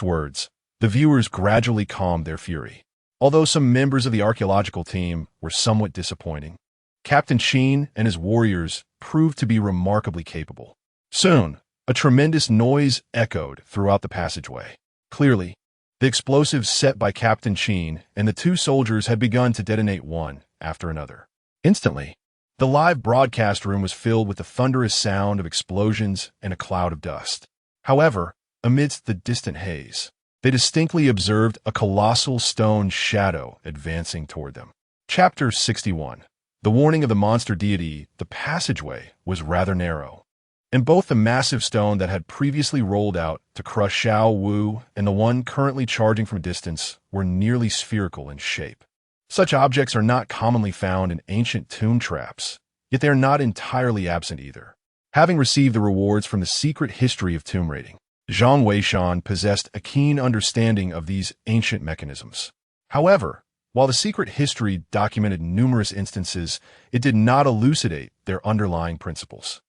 words, the viewers gradually calmed their fury. Although some members of the archaeological team were somewhat disappointing, Captain Qin and his warriors proved to be remarkably capable. Soon, a tremendous noise echoed throughout the passageway. Clearly, the explosives set by Captain Qin and the two soldiers had begun to detonate one after another. Instantly, the live broadcast room was filled with the thunderous sound of explosions and a cloud of dust. However, amidst the distant haze, they distinctly observed a colossal stone shadow advancing toward them. Chapter 61. The warning of the monster deity. The passageway was rather narrow, and both the massive stone that had previously rolled out to crush Xiao Wu and the one currently charging from a distance were nearly spherical in shape. Such objects are not commonly found in ancient tomb traps, yet they are not entirely absent either. Having received the rewards from the secret history of tomb raiding, Zhang Weishan possessed a keen understanding of these ancient mechanisms. However, while the secret history documented numerous instances, it did not elucidate their underlying principles.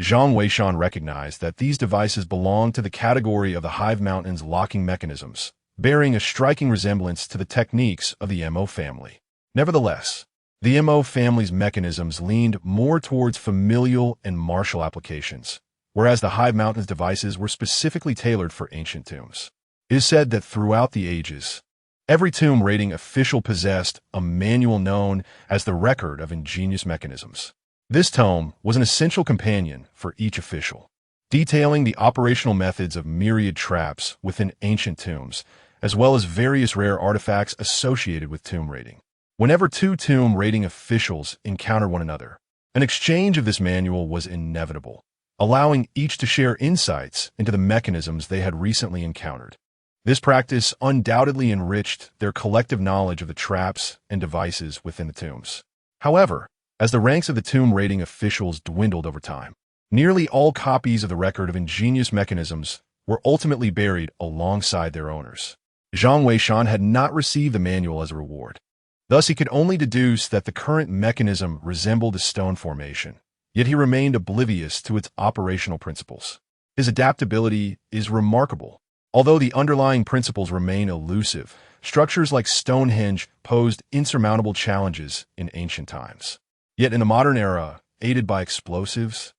Zhang Weishan recognized that these devices belonged to the category of the Hive Mountain's locking mechanisms, bearing a striking resemblance to the techniques of the MO family. Nevertheless, the MO family's mechanisms leaned more towards familial and martial applications, whereas the Hive Mountain's devices were specifically tailored for ancient tombs. It is said that throughout the ages, every tomb raiding official possessed a manual known as the Record of Ingenious Mechanisms. This tome was an essential companion for each official, detailing the operational methods of myriad traps within ancient tombs, as well as various rare artifacts associated with tomb raiding. Whenever two tomb raiding officials encountered one another, an exchange of this manual was inevitable, allowing each to share insights into the mechanisms they had recently encountered. This practice undoubtedly enriched their collective knowledge of the traps and devices within the tombs. However, as the ranks of the tomb raiding officials dwindled over time, nearly all copies of the Record of Ingenious Mechanisms were ultimately buried alongside their owners. Zhang Weishan had not received the manual as a reward. Thus, he could only deduce that the current mechanism resembled a stone formation, yet he remained oblivious to its operational principles. His adaptability is remarkable. Although the underlying principles remain elusive, structures like Stonehenge posed insurmountable challenges in ancient times. Yet in the modern era, aided by explosives,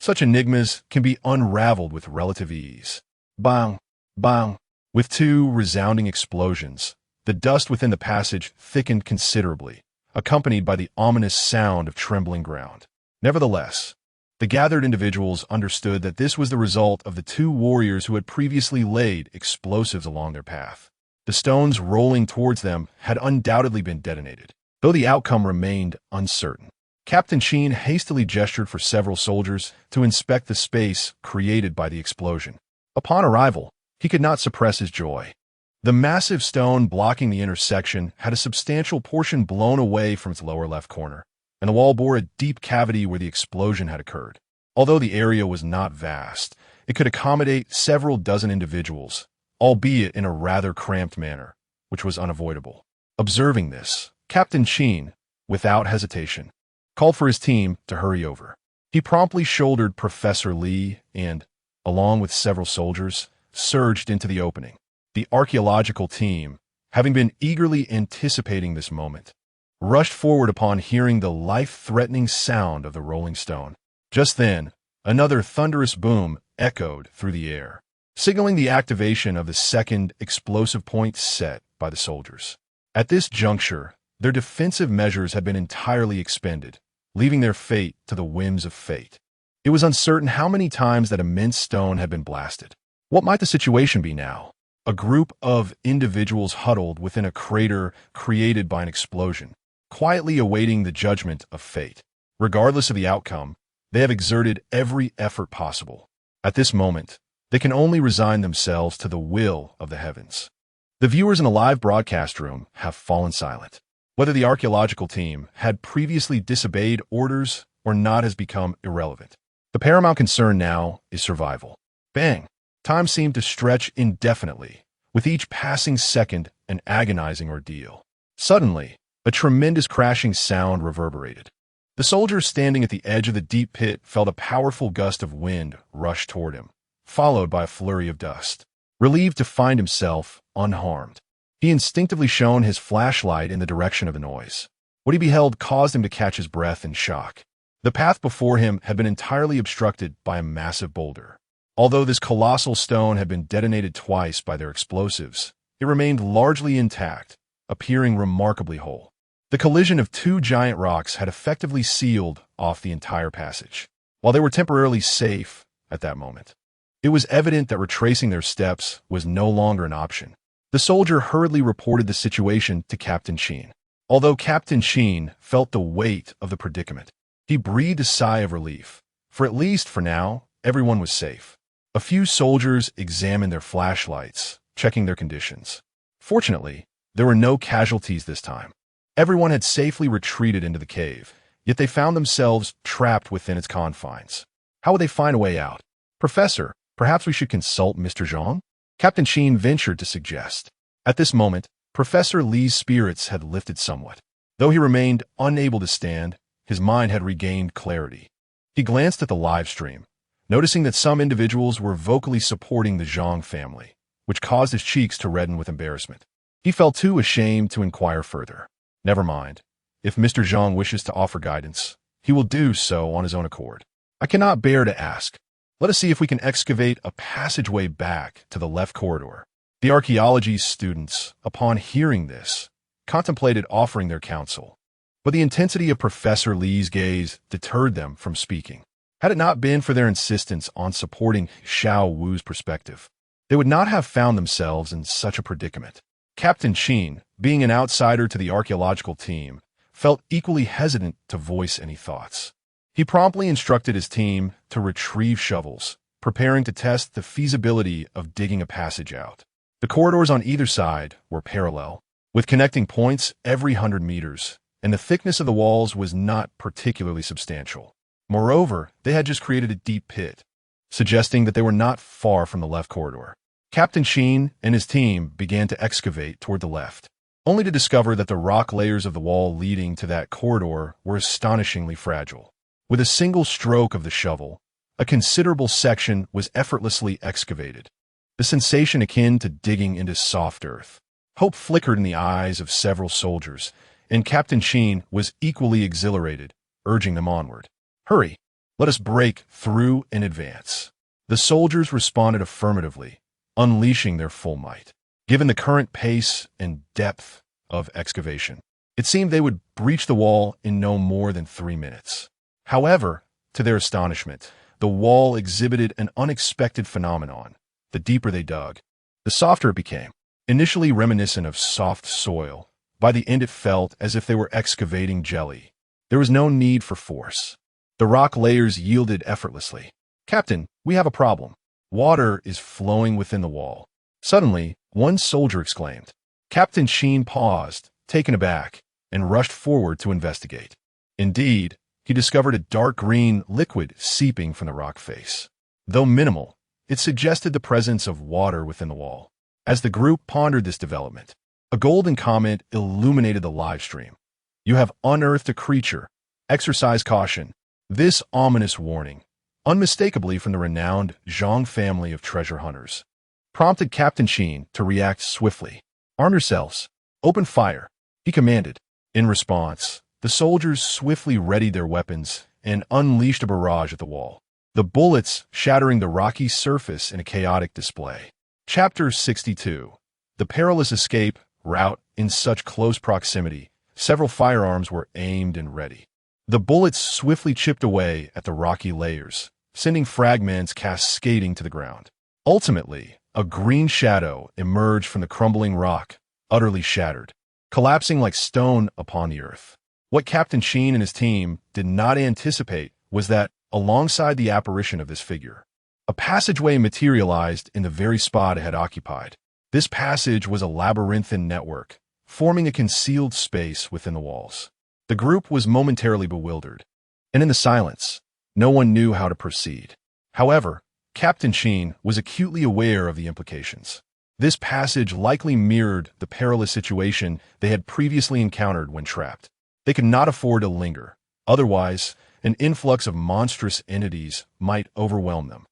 such enigmas can be unraveled with relative ease. Bang! Bang! With two resounding explosions, the dust within the passage thickened considerably, accompanied by the ominous sound of trembling ground. Nevertheless, the gathered individuals understood that this was the result of the two warriors who had previously laid explosives along their path. The stones rolling towards them had undoubtedly been detonated, though the outcome remained uncertain. Captain Sheen hastily gestured for several soldiers to inspect the space created by the explosion. Upon arrival, he could not suppress his joy. The massive stone blocking the intersection had a substantial portion blown away from its lower left corner, and the wall bore a deep cavity where the explosion had occurred. Although the area was not vast, it could accommodate several dozen individuals, albeit in a rather cramped manner, which was unavoidable. Observing this, Captain Sheen, without hesitation, called for his team to hurry over. He promptly shouldered Professor Lee and, along with several soldiers, surged into the opening. The archaeological team, having been eagerly anticipating this moment, rushed forward upon hearing the life-threatening sound of the rolling stone. Just then, another thunderous boom echoed through the air, signaling the activation of the second explosive point set by the soldiers. At this juncture, their defensive measures had been entirely expended, leaving their fate to the whims of fate. It was uncertain how many times that immense stone had been blasted. What might the situation be now? A group of individuals huddled within a crater created by an explosion, quietly awaiting the judgment of fate. Regardless of the outcome, they have exerted every effort possible. At this moment, they can only resign themselves to the will of the heavens. The viewers in the live broadcast room have fallen silent. Whether the archaeological team had previously disobeyed orders or not has become irrelevant. The paramount concern now is survival. Bang! Time seemed to stretch indefinitely, with each passing second an agonizing ordeal. Suddenly, a tremendous crashing sound reverberated. The soldier standing at the edge of the deep pit felt a powerful gust of wind rush toward him, followed by a flurry of dust. Relieved to find himself unharmed, he instinctively shone his flashlight in the direction of the noise. What he beheld caused him to catch his breath in shock. The path before him had been entirely obstructed by a massive boulder. Although this colossal stone had been detonated twice by their explosives, it remained largely intact, appearing remarkably whole. The collision of two giant rocks had effectively sealed off the entire passage. While they were temporarily safe at that moment, it was evident that retracing their steps was no longer an option. The soldier hurriedly reported the situation to Captain Sheen. Although Captain Sheen felt the weight of the predicament, he breathed a sigh of relief, for at least for now, everyone was safe. A few soldiers examined their flashlights, checking their conditions. Fortunately, there were no casualties this time. Everyone had safely retreated into the cave, yet they found themselves trapped within its confines. How would they find a way out? Professor, perhaps we should consult Mr. Zhang? Captain Sheen ventured to suggest. At this moment, Professor Lee's spirits had lifted somewhat. Though he remained unable to stand, his mind had regained clarity. He glanced at the live stream, noticing that some individuals were vocally supporting the Zhang family, which caused his cheeks to redden with embarrassment. He felt too ashamed to inquire further. Never mind. If Mr. Zhang wishes to offer guidance, he will do so on his own accord. I cannot bear to ask. Let us see if we can excavate a passageway back to the left corridor. The archaeology students, upon hearing this, contemplated offering their counsel, but the intensity of Professor Li's gaze deterred them from speaking. Had it not been for their insistence on supporting Xiao Wu's perspective, they would not have found themselves in such a predicament. Captain Qin, being an outsider to the archaeological team, felt equally hesitant to voice any thoughts. He promptly instructed his team to retrieve shovels, preparing to test the feasibility of digging a passage out. The corridors on either side were parallel, with connecting points every 100 meters, and the thickness of the walls was not particularly substantial. Moreover, they had just created a deep pit, suggesting that they were not far from the left corridor. Captain Qin and his team began to excavate toward the left, only to discover that the rock layers of the wall leading to that corridor were astonishingly fragile. With a single stroke of the shovel, a considerable section was effortlessly excavated, the sensation akin to digging into soft earth. Hope flickered in the eyes of several soldiers, and Captain Qin was equally exhilarated, urging them onward. Hurry, let us break through and advance. The soldiers responded affirmatively, unleashing their full might. Given the current pace and depth of excavation, it seemed they would breach the wall in no more than 3 minutes. However, to their astonishment, the wall exhibited an unexpected phenomenon. The deeper they dug, the softer it became. Initially reminiscent of soft soil, by the end it felt as if they were excavating jelly. There was no need for force. The rock layers yielded effortlessly. Captain, we have a problem. Water is flowing within the wall. Suddenly, one soldier exclaimed. Captain Qin paused, taken aback, and rushed forward to investigate. Indeed, he discovered a dark green liquid seeping from the rock face. Though minimal, it suggested the presence of water within the wall. As the group pondered this development, a golden comment illuminated the live stream. You have unearthed a creature. Exercise caution. This ominous warning, unmistakably from the renowned Zhang family of treasure hunters, prompted Captain Qin to react swiftly. Arm yourselves. Open fire, he commanded. In response, the soldiers swiftly readied their weapons and unleashed a barrage at the wall, the bullets shattering the rocky surface in a chaotic display. Chapter 62. The perilous escape route. In such close proximity, several firearms were aimed and ready. The bullets swiftly chipped away at the rocky layers, sending fragments cascading to the ground. Ultimately, a green shadow emerged from the crumbling rock, utterly shattered, collapsing like stone upon the earth. What Captain Qin and his team did not anticipate was that, alongside the apparition of this figure, a passageway materialized in the very spot it had occupied. This passage was a labyrinthine network, forming a concealed space within the walls. The group was momentarily bewildered, and in the silence, no one knew how to proceed. However, Captain Qin was acutely aware of the implications. This passage likely mirrored the perilous situation they had previously encountered when trapped. They could not afford to linger, otherwise, an influx of monstrous entities might overwhelm them.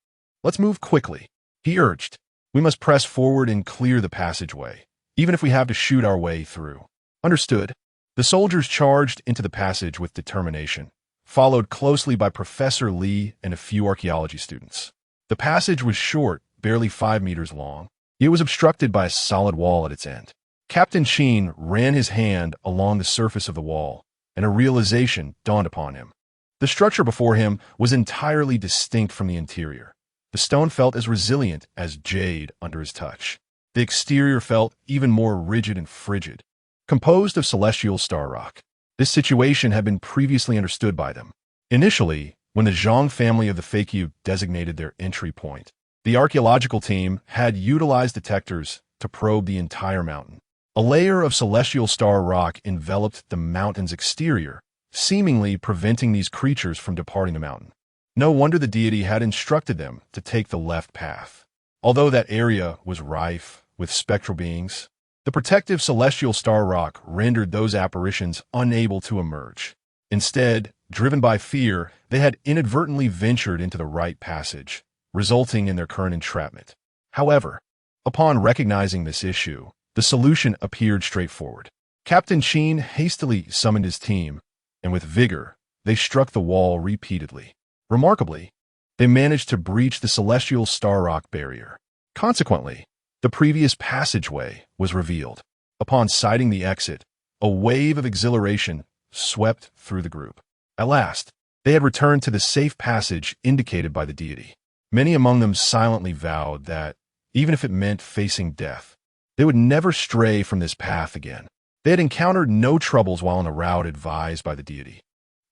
Let's move quickly, he urged. We must press forward and clear the passageway, even if we have to shoot our way through. Understood. The soldiers charged into the passage with determination, followed closely by Professor Li and a few archaeology students. The passage was short, barely 5 meters long. It was obstructed by a solid wall at its end. Captain Qin ran his hand along the surface of the wall, and a realization dawned upon him. The structure before him was entirely distinct from the interior. The stone felt as resilient as jade under his touch. The exterior felt even more rigid and frigid, composed of celestial star rock. This situation had been previously understood by them. Initially, when the Zhang family of the Fakyu designated their entry point, the archaeological team had utilized detectors to probe the entire mountain. A layer of celestial star rock enveloped the mountain's exterior, seemingly preventing these creatures from departing the mountain. No wonder the deity had instructed them to take the left path. Although that area was rife with spectral beings, the protective celestial star rock rendered those apparitions unable to emerge. Instead, Driven by fear, they had inadvertently ventured into the right passage, resulting in their current entrapment. However, upon recognizing this issue, the solution appeared straightforward. Captain Sheen hastily summoned his team, and with vigor, they struck the wall repeatedly. Remarkably, they managed to breach the celestial star rock barrier. Consequently, the previous passageway was revealed. Upon sighting the exit, a wave of exhilaration swept through the group. At last, they had returned to the safe passage indicated by the deity. Many among them silently vowed that, even if it meant facing death, they would never stray from this path again. They had encountered no troubles while on the route advised by the deity.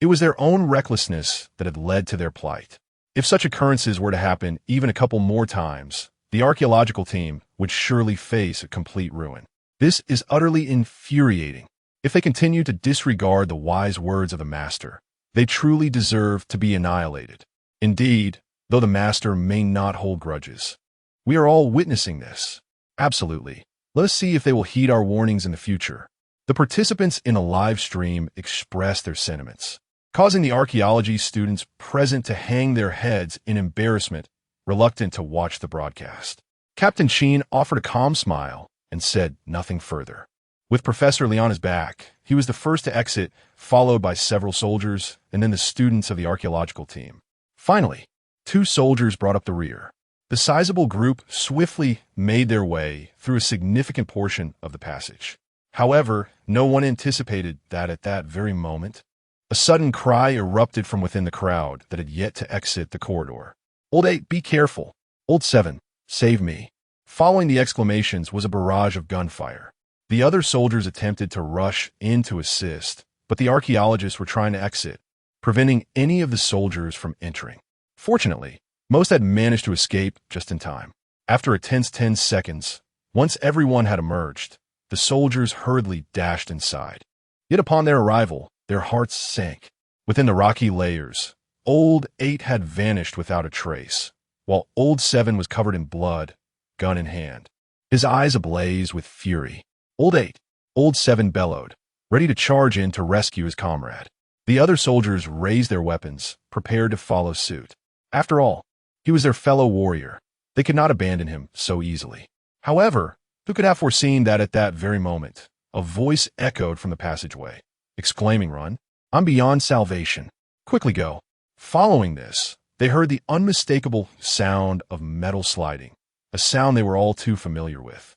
It was their own recklessness that had led to their plight. If such occurrences were to happen even a couple more times, the archaeological team would surely face a complete ruin. This is utterly infuriating. If they continue to disregard the wise words of the Master, they truly deserve to be annihilated. Indeed, though the Master may not hold grudges. We are all witnessing this. Absolutely. Let us see if they will heed our warnings in the future. The participants in a live stream expressed their sentiments, causing the archaeology students present to hang their heads in embarrassment, reluctant to watch the broadcast. Captain Sheen offered a calm smile and said nothing further. With Professor Lee on his back, he was the first to exit, followed by several soldiers and then the students of the archaeological team. Finally, 2 soldiers brought up the rear. The sizable group swiftly made their way through a significant portion of the passage. However, no one anticipated that at that very moment, a sudden cry erupted from within the crowd that had yet to exit the corridor. "Old 8, be careful! Old 7, save me!" Following the exclamations was a barrage of gunfire. The other soldiers attempted to rush in to assist, but the archaeologists were trying to exit, preventing any of the soldiers from entering. Fortunately, most had managed to escape just in time. After a tense 10 seconds, once everyone had emerged, the soldiers hurriedly dashed inside. Yet upon their arrival, their hearts sank. Within the rocky layers, Old 8 had vanished without a trace, while Old 7 was covered in blood, gun in hand. His eyes ablaze with fury. "Old 8, Old 7 bellowed, ready to charge in to rescue his comrade. The other soldiers raised their weapons, prepared to follow suit. After all, he was their fellow warrior. They could not abandon him so easily. However, who could have foreseen that at that very moment, a voice echoed from the passageway, exclaiming, "Run! I'm beyond salvation. Quickly go." Following this, they heard the unmistakable sound of metal sliding, a sound they were all too familiar with.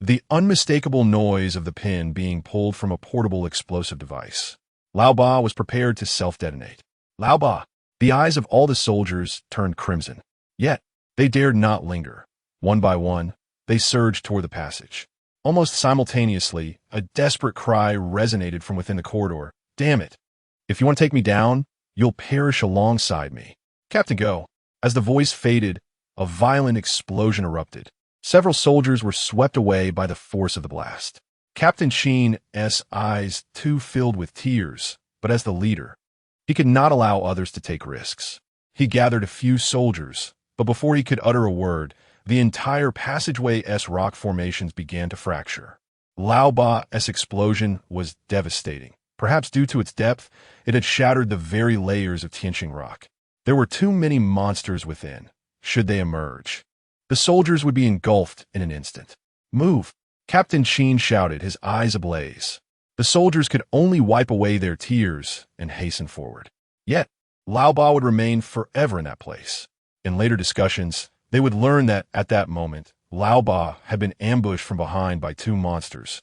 The unmistakable noise of the pin being pulled from a portable explosive device. Lao Ba was prepared to self-detonate. Lao Ba! The eyes of all the soldiers turned crimson. Yet, they dared not linger. One by one, they surged toward the passage. Almost simultaneously, a desperate cry resonated from within the corridor. "Damn it! If you want to take me down, you'll perish alongside me." "Captain, go!" As the voice faded, a violent explosion erupted. Several soldiers were swept away by the force of the blast. Captain Sheen's eyes too filled with tears, but as the leader, he could not allow others to take risks. He gathered a few soldiers, but before he could utter a word, the entire passageway's rock formations began to fracture. Lao Ba's explosion was devastating. Perhaps due to its depth, it had shattered the very layers of Tianqing rock. There were too many monsters within. Should they emerge, the soldiers would be engulfed in an instant. "Move!" Captain Sheen shouted, his eyes ablaze. The soldiers could only wipe away their tears and hasten forward. Yet, Lao Ba would remain forever in that place. In later discussions, they would learn that at that moment, Lao Ba had been ambushed from behind by 2 monsters,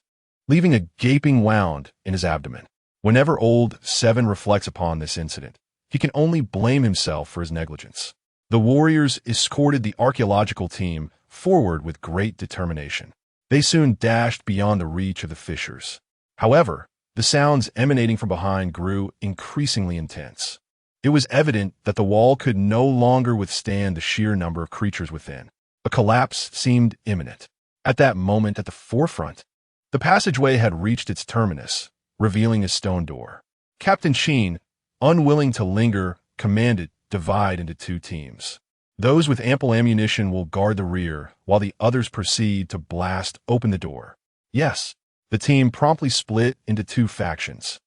leaving a gaping wound in his abdomen. Whenever Old 7 reflects upon this incident, he can only blame himself for his negligence. The warriors escorted the archaeological team forward with great determination. They soon dashed beyond the reach of the fissures. However, the sounds emanating from behind grew increasingly intense. It was evident that the wall could no longer withstand the sheer number of creatures within. A collapse seemed imminent. At that moment, at the forefront, the passageway had reached its terminus, revealing a stone door. Captain Sheen, unwilling to linger, commanded, "Divide into 2 teams. Those with ample ammunition will guard the rear, while the others proceed to blast open the door." Yes, the team promptly split into 2 factions.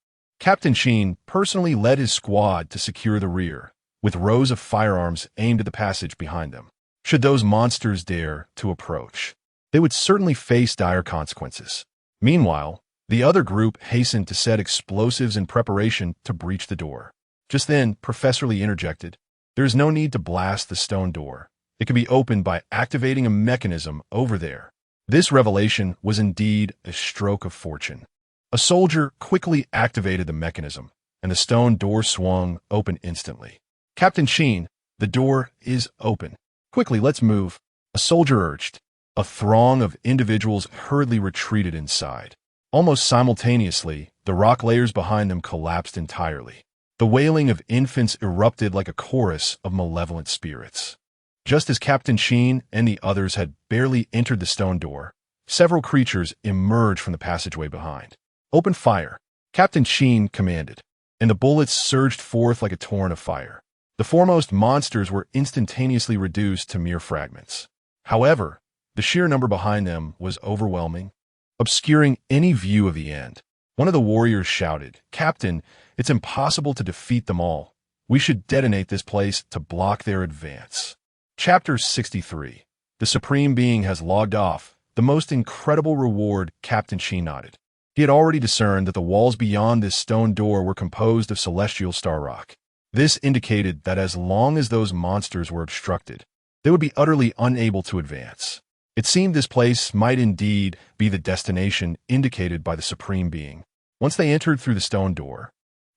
Captain Sheen personally led his squad to secure the rear, with rows of firearms aimed at the passage behind them. Should those monsters dare to approach, they would certainly face dire consequences. Meanwhile, the other group hastened to set explosives in preparation to breach the door. Just then, Professor Lee interjected, "There is no need to blast the stone door. It can be opened by activating a mechanism over there." This revelation was indeed a stroke of fortune. A soldier quickly activated the mechanism, and the stone door swung open instantly. "Captain Sheen, the door is open. Quickly, let's move," a soldier urged. A throng of individuals hurriedly retreated inside. Almost simultaneously, the rock layers behind them collapsed entirely. The wailing of infants erupted like a chorus of malevolent spirits. Just as Captain Sheen and the others had barely entered the stone door, several creatures emerged from the passageway behind. "Open fire," Captain Sheen commanded, and the bullets surged forth like a torrent of fire. The foremost monsters were instantaneously reduced to mere fragments. However, the sheer number behind them was overwhelming, obscuring any view of the end. One of the warriors shouted, "Captain, it's impossible to defeat them all. We should detonate this place to block their advance." Chapter 63. The Supreme Being has logged off. The most incredible reward, Captain Sheen nodded. He had already discerned that the walls beyond this stone door were composed of celestial star rock. This indicated that as long as those monsters were obstructed, they would be utterly unable to advance. It seemed this place might indeed be the destination indicated by the Supreme Being. Once they entered through the stone door,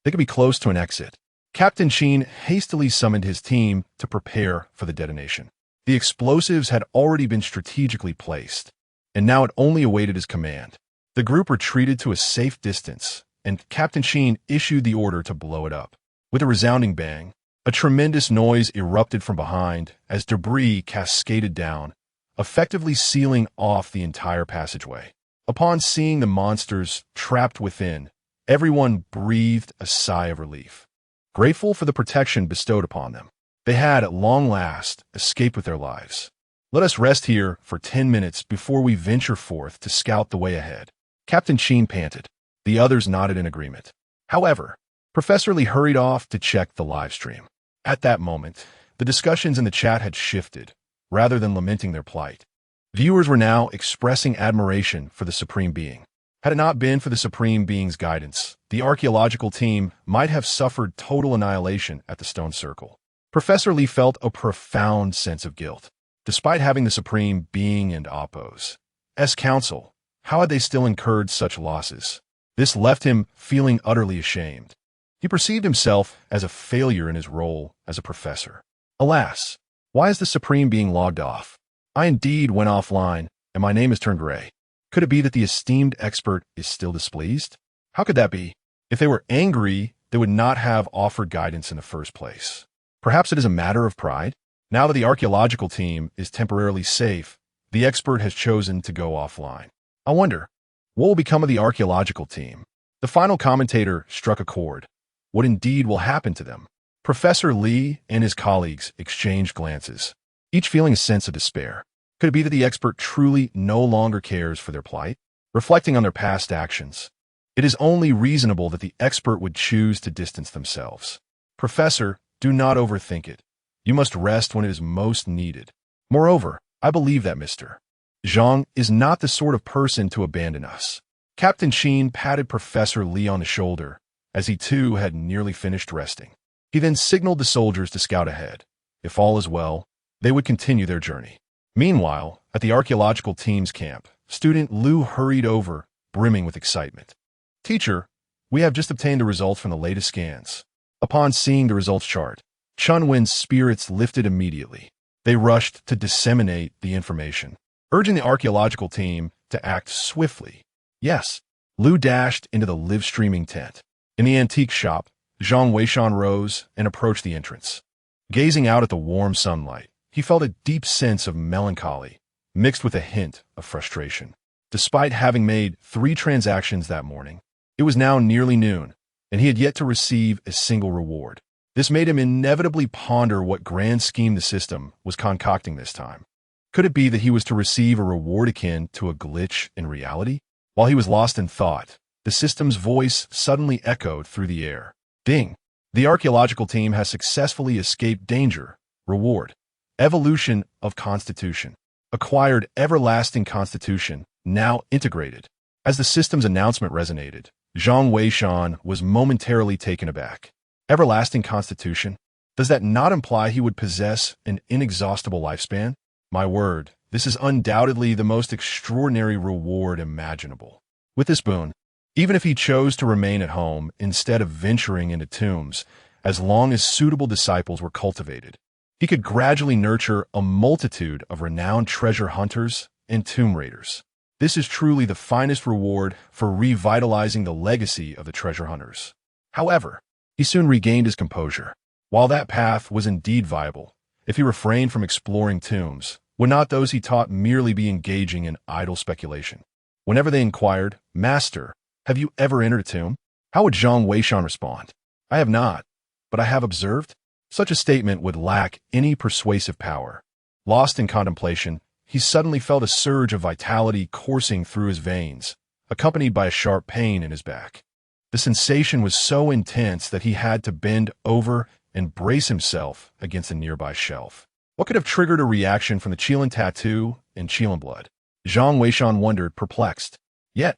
they could be close to an exit. Captain Sheen hastily summoned his team to prepare for the detonation. The explosives had already been strategically placed, and now it only awaited his command. The group retreated to a safe distance, and Captain Sheen issued the order to blow it up. With a resounding bang, a tremendous noise erupted from behind as debris cascaded down, effectively sealing off the entire passageway. Upon seeing the monsters trapped within, everyone breathed a sigh of relief, grateful for the protection bestowed upon them. They had, at long last, escaped with their lives. "Let us rest here for 10 minutes before we venture forth to scout the way ahead," Captain Sheen panted. The others nodded in agreement. However, Professor Lee hurried off to check the live stream. At that moment, the discussions in the chat had shifted, rather than lamenting their plight. Viewers were now expressing admiration for the Supreme Being. Had it not been for the Supreme Being's guidance, the archaeological team might have suffered total annihilation at the Stone Circle. Professor Lee felt a profound sense of guilt. Despite having the Supreme Being and Oppo's counsel, how had they still incurred such losses? This left him feeling utterly ashamed. He perceived himself as a failure in his role as a professor. Alas, why is the Supreme Being logged off? I indeed went offline, and my name has turned gray. Could it be that the esteemed expert is still displeased? How could that be? If they were angry, they would not have offered guidance in the first place. Perhaps it is a matter of pride? Now that the archaeological team is temporarily safe, the expert has chosen to go offline. I wonder, what will become of the archaeological team? The final commentator struck a chord. What indeed will happen to them? Professor Lee and his colleagues exchanged glances, each feeling a sense of despair. Could it be that the expert truly no longer cares for their plight? Reflecting on their past actions, it is only reasonable that the expert would choose to distance themselves. Professor, do not overthink it. You must rest when it is most needed. Moreover, I believe that Mr. Zhang is not the sort of person to abandon us. Captain Sheen patted Professor Lee on the shoulder, as he too had nearly finished resting. He then signaled the soldiers to scout ahead. If all is well, they would continue their journey. Meanwhile, at the archaeological team's camp, student Liu hurried over, brimming with excitement. "Teacher, we have just obtained the results from the latest scans." Upon seeing the results chart, Chunwin's spirits lifted immediately. They rushed to disseminate the information, urging the archaeological team to act swiftly. Yes, Liu dashed into the live-streaming tent. In the antique shop, Zhang Weishan rose and approached the entrance. Gazing out at the warm sunlight, he felt a deep sense of melancholy, mixed with a hint of frustration. Despite having made 3 transactions that morning, it was now nearly noon, and he had yet to receive a single reward. This made him inevitably ponder what grand scheme the system was concocting this time. Could it be that he was to receive a reward akin to a glitch in reality? While he was lost in thought, The system's voice suddenly echoed through the air. Ding! The archaeological team has successfully escaped danger. Reward. Evolution of Constitution. Acquired everlasting Constitution, now integrated. As the system's announcement resonated, Zhang Weishan was momentarily taken aback. Everlasting Constitution? Does that not imply he would possess an inexhaustible lifespan? My word, this is undoubtedly the most extraordinary reward imaginable. With this boon, even if he chose to remain at home instead of venturing into tombs, as long as suitable disciples were cultivated, he could gradually nurture a multitude of renowned treasure hunters and tomb raiders. This is truly the finest reward for revitalizing the legacy of the treasure hunters. However, he soon regained his composure. While that path was indeed viable, if he refrained from exploring tombs, would not those he taught merely be engaging in idle speculation? Whenever they inquired, "Master, have you ever entered a tomb?" how would Zhang Weishan respond? "I have not, but I have observed." Such a statement would lack any persuasive power. Lost in contemplation, he suddenly felt a surge of vitality coursing through his veins, accompanied by a sharp pain in his back. The sensation was so intense that he had to bend over and brace himself against a nearby shelf. What could have triggered a reaction from the Qilin tattoo and Qilin blood? Zhang Weishan wondered, perplexed. Yet,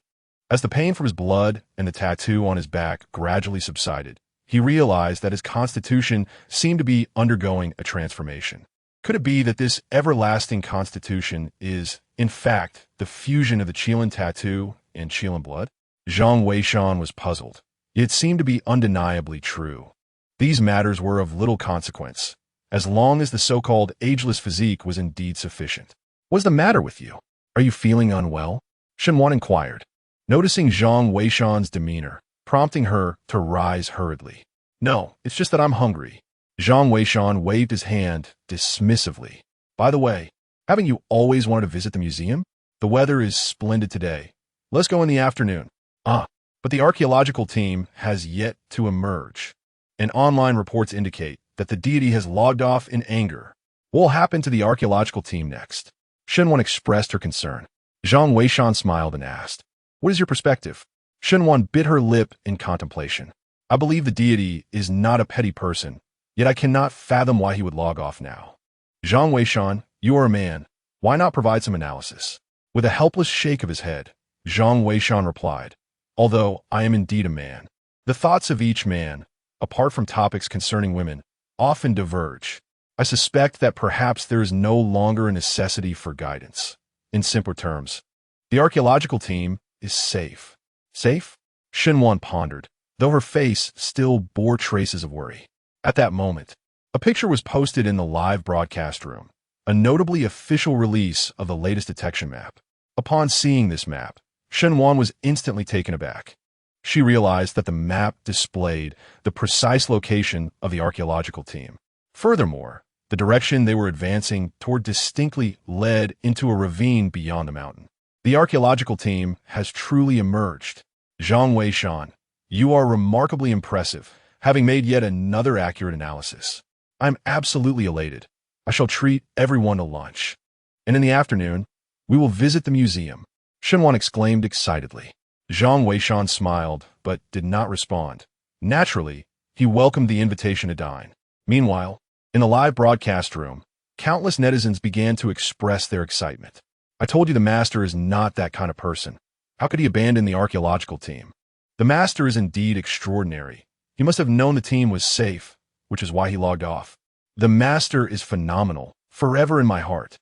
as the pain from his blood and the tattoo on his back gradually subsided, he realized that his constitution seemed to be undergoing a transformation. Could it be that this everlasting constitution is, in fact, the fusion of the Qilin tattoo and Qilin blood? Zhang Weishan was puzzled. It seemed to be undeniably true. These matters were of little consequence, as long as the so-called ageless physique was indeed sufficient. "What's the matter with you? Are you feeling unwell?" Shenwan inquired, noticing Zhang Weishan's demeanor, prompting her to rise hurriedly. "No, it's just that I'm hungry." Zhang Weishan waved his hand dismissively. "By the way, haven't you always wanted to visit the museum? The weather is splendid today. Let's go in the afternoon." But the archaeological team has yet to emerge, and online reports indicate that the deity has logged off in anger. What will happen to the archaeological team next? Shenwan expressed her concern. Zhang Weishan smiled and asked, "What is your perspective?" Shenwan bit her lip in contemplation. "I believe the deity is not a petty person, yet I cannot fathom why he would log off now." "Zhang Weishan, you are a man. Why not provide some analysis?" With a helpless shake of his head, Zhang Weishan replied, "Although I am indeed a man, the thoughts of each man, apart from topics concerning women, often diverge. I suspect that perhaps there is no longer a necessity for guidance. In simpler terms, the archaeological team is safe." "Safe?" Shenwan pondered, though her face still bore traces of worry. At that moment, a picture was posted in the live broadcast room, a notably official release of the latest detection map. Upon seeing this map, Shenwan was instantly taken aback. She realized that the map displayed the precise location of the archaeological team. Furthermore, the direction they were advancing toward distinctly led into a ravine beyond the mountain. The archaeological team has truly emerged. Zhang Weishan, you are remarkably impressive, having made yet another accurate analysis. I'm absolutely elated. I shall treat everyone to lunch. And in the afternoon, we will visit the museum." Shenwan exclaimed excitedly. Zhang Weishan smiled, but did not respond. Naturally, he welcomed the invitation to dine. Meanwhile, in the live broadcast room, countless netizens began to express their excitement. "I told you the master is not that kind of person. How could he abandon the archaeological team? The master is indeed extraordinary. He must have known the team was safe, which is why he logged off. The master is phenomenal, forever in my heart.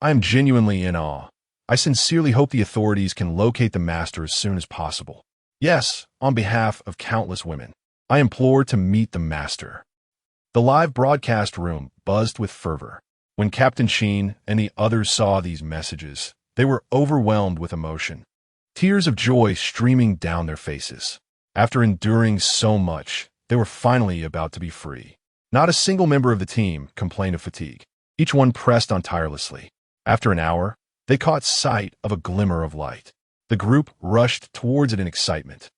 I am genuinely in awe. I sincerely hope the authorities can locate the master as soon as possible. Yes, on behalf of countless women, I implore to meet the master." The live broadcast room buzzed with fervor. When Captain Sheen and the others saw these messages, they were overwhelmed with emotion, tears of joy streaming down their faces. After enduring so much, they were finally about to be free. Not a single member of the team complained of fatigue. Each one pressed on tirelessly. After an hour, they caught sight of a glimmer of light. The group rushed towards it in excitement,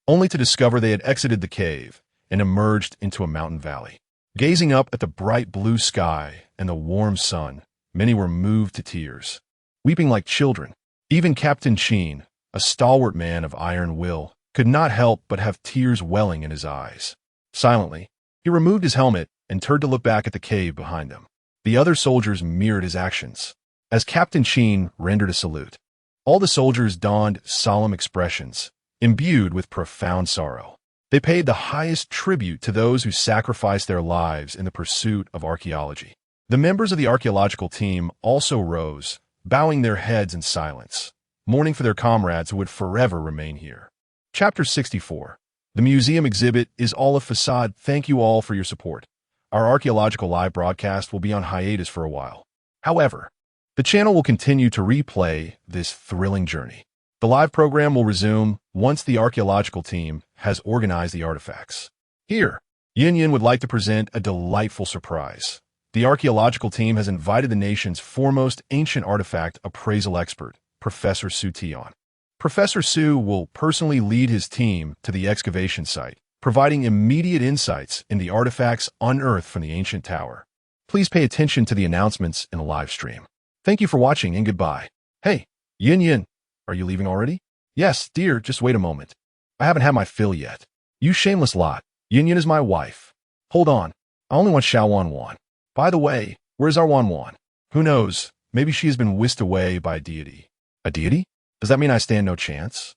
only to discover they had exited the cave and emerged into a mountain valley. Gazing up at the bright blue sky and the warm sun, many were moved to tears, weeping like children. Even Captain Sheen, a stalwart man of iron will, could not help but have tears welling in his eyes. Silently, he removed his helmet and turned to look back at the cave behind him. The other soldiers mirrored his actions. As Captain Sheen rendered a salute, all the soldiers donned solemn expressions, imbued with profound sorrow. They paid the highest tribute to those who sacrificed their lives in the pursuit of archaeology. The members of the archaeological team also rose, bowing their heads in silence, mourning for their comrades who would forever remain here. Chapter 64. The museum exhibit is all a facade. Thank you all for your support. Our archaeological live broadcast will be on hiatus for a while. However, the channel will continue to replay this thrilling journey. The live program will resume once the archaeological team has organized the artifacts. Here, Yin Yin would like to present a delightful surprise. The archaeological team has invited the nation's foremost ancient artifact appraisal expert, Professor Su Tian. Professor Su will personally lead his team to the excavation site, providing immediate insights in the artifacts unearthed from the ancient tower. Please pay attention to the announcements in the live stream. Thank you for watching and goodbye. Hey, Yin Yin, are you leaving already? Yes, dear, just wait a moment. I haven't had my fill yet. You shameless lot. Yin Yin is my wife. Hold on, I only want Xiao Wan Wan. By the way, where's our Wan Wan? Who knows, maybe she has been whisked away by a deity. A deity? Does that mean I stand no chance?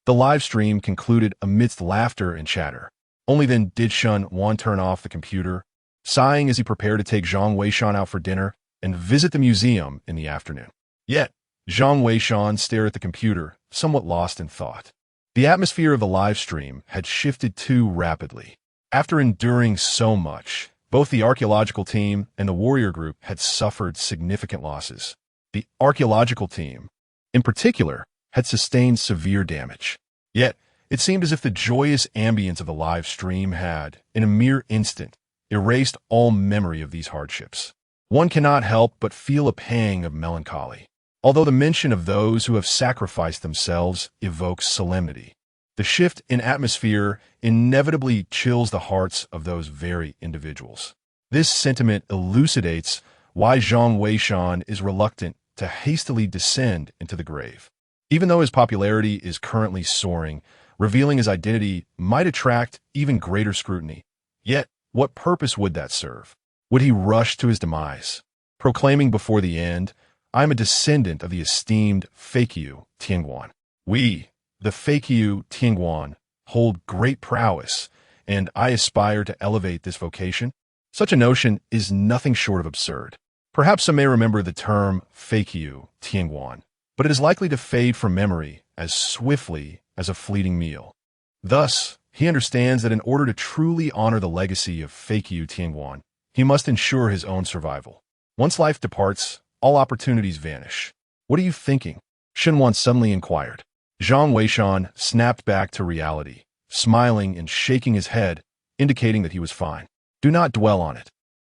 The live stream concluded amidst laughter and chatter. Only then did Shun Wan turn off the computer, sighing as he prepared to take Zhang Weishan out for dinner and visit the museum in the afternoon. Yet, Zhang Weishan stared at the computer, somewhat lost in thought. The atmosphere of the live stream had shifted too rapidly. After enduring so much, both the archaeological team and the warrior group had suffered significant losses. The archaeological team, in particular, had sustained severe damage. Yet, it seemed as if the joyous ambience of the live stream had, in a mere instant, erased all memory of these hardships. One cannot help but feel a pang of melancholy. Although the mention of those who have sacrificed themselves evokes solemnity, the shift in atmosphere inevitably chills the hearts of those very individuals. This sentiment elucidates why Zhang Weishan is reluctant to hastily descend into the grave. Even though his popularity is currently soaring, revealing his identity might attract even greater scrutiny. Yet, what purpose would that serve? Would he rush to his demise, proclaiming before the end, "I am a descendant of the esteemed Feikyu Tianguan. We, the Feikyu Tianguan, hold great prowess, and I aspire to elevate this vocation"? Such a notion is nothing short of absurd. Perhaps some may remember the term Feikyu Tianguan, but it is likely to fade from memory as swiftly as a fleeting meal. Thus, he understands that in order to truly honor the legacy of Feikyu Tianguan, he must ensure his own survival. Once life departs, all opportunities vanish. "What are you thinking?" Shenwan suddenly inquired. Zhang Weishan snapped back to reality, smiling and shaking his head, indicating that he was fine. "Do not dwell on it.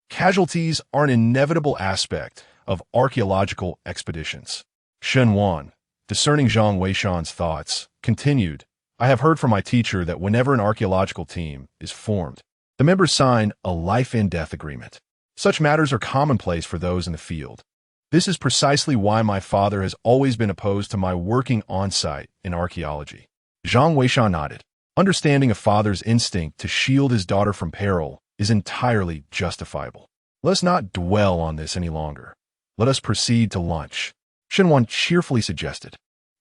Casualties are an inevitable aspect of archaeological expeditions." Shen Wan, discerning Zhang Weishan's thoughts, continued, "I have heard from my teacher that whenever an archaeological team is formed, the members sign a life-and-death agreement. Such matters are commonplace for those in the field. This is precisely why my father has always been opposed to my working on-site in archaeology." Zhang Weishan nodded, understanding a father's instinct to shield his daughter from peril is entirely justifiable. "Let us not dwell on this any longer. Let us proceed to lunch," Shenwan cheerfully suggested.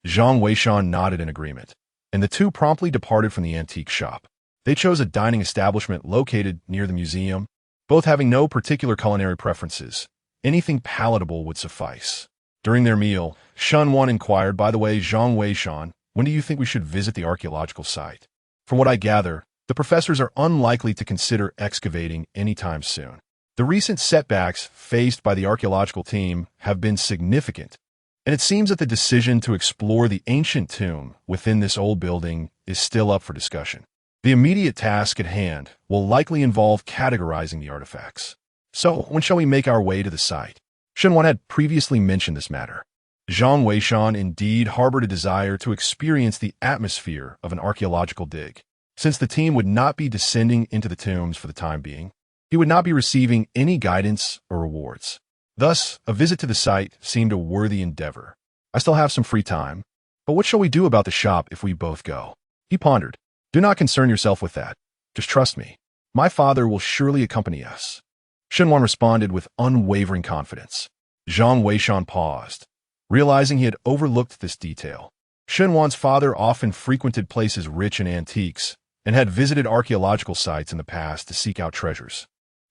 Zhang Weishan nodded in agreement, and the two promptly departed from the antique shop. They chose a dining establishment located near the museum, both having no particular culinary preferences. Anything palatable would suffice. During their meal, Shen Wan inquired, "By the way, Zhang Weishan, when do you think we should visit the archaeological site?" "From what I gather, the professors are unlikely to consider excavating anytime soon. The recent setbacks faced by the archaeological team have been significant, and it seems that the decision to explore the ancient tomb within this old building is still up for discussion. The immediate task at hand will likely involve categorizing the artifacts. So, when shall we make our way to the site?" Shenwan had previously mentioned this matter. Zhang Weishan indeed harbored a desire to experience the atmosphere of an archaeological dig. Since the team would not be descending into the tombs for the time being, he would not be receiving any guidance or rewards. Thus, a visit to the site seemed a worthy endeavor. "I still have some free time, but what shall we do about the shop if we both go?" He pondered. Do not concern yourself with that. Just trust me. My father will surely accompany us. Shenwan responded with unwavering confidence. Zhang Weishan paused, realizing he had overlooked this detail. Shenwan's father often frequented places rich in antiques and had visited archaeological sites in the past to seek out treasures.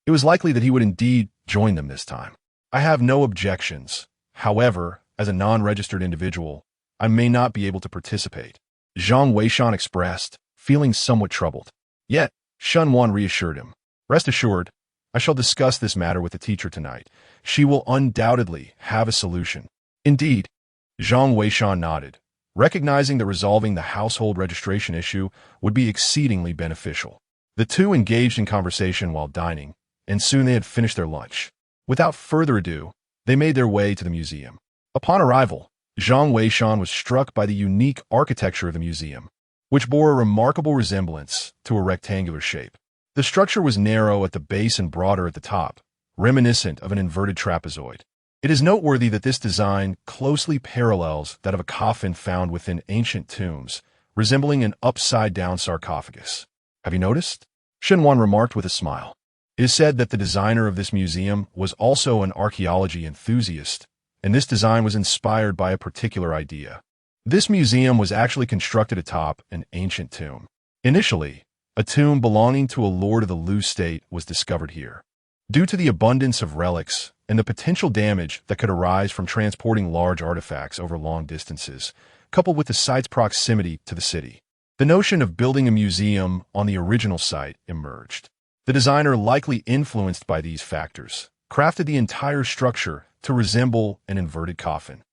It was likely that he would indeed join them this time. I have no objections. However, as a non-registered individual, I may not be able to participate, Zhang Weishan expressed, feeling somewhat troubled. Yet, Shenwan reassured him. Rest assured, I shall discuss this matter with the teacher tonight. She will undoubtedly have a solution. Indeed, Zhang Weishan nodded, recognizing that resolving the household registration issue would be exceedingly beneficial. The two engaged in conversation while dining, and soon they had finished their lunch. Without further ado, they made their way to the museum. Upon arrival, Zhang Weishan was struck by the unique architecture of the museum, which bore a remarkable resemblance to a rectangular shape. The structure was narrow at the base and broader at the top, reminiscent of an inverted trapezoid. It is noteworthy that this design closely parallels that of a coffin found within ancient tombs, resembling an upside-down sarcophagus. Have you noticed? Shenwan remarked with a smile. It is said that the designer of this museum was also an archaeology enthusiast, and this design was inspired by a particular idea. This museum was actually constructed atop an ancient tomb. Initially, a tomb belonging to a lord of the Lu state was discovered here. Due to the abundance of relics and the potential damage that could arise from transporting large artifacts over long distances, coupled with the site's proximity to the city, the notion of building a museum on the original site emerged. The designer, likely influenced by these factors, crafted the entire structure to resemble an inverted coffin,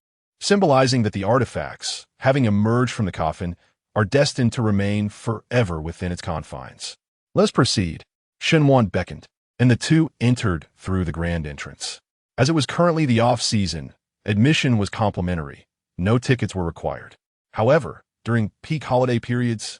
symbolizing that the artifacts, having emerged from the coffin, are destined to remain forever within its confines. Let's proceed. Shenwan beckoned, and the two entered through the grand entrance. As it was currently the off-season, admission was complimentary. No tickets were required. However, during peak holiday periods,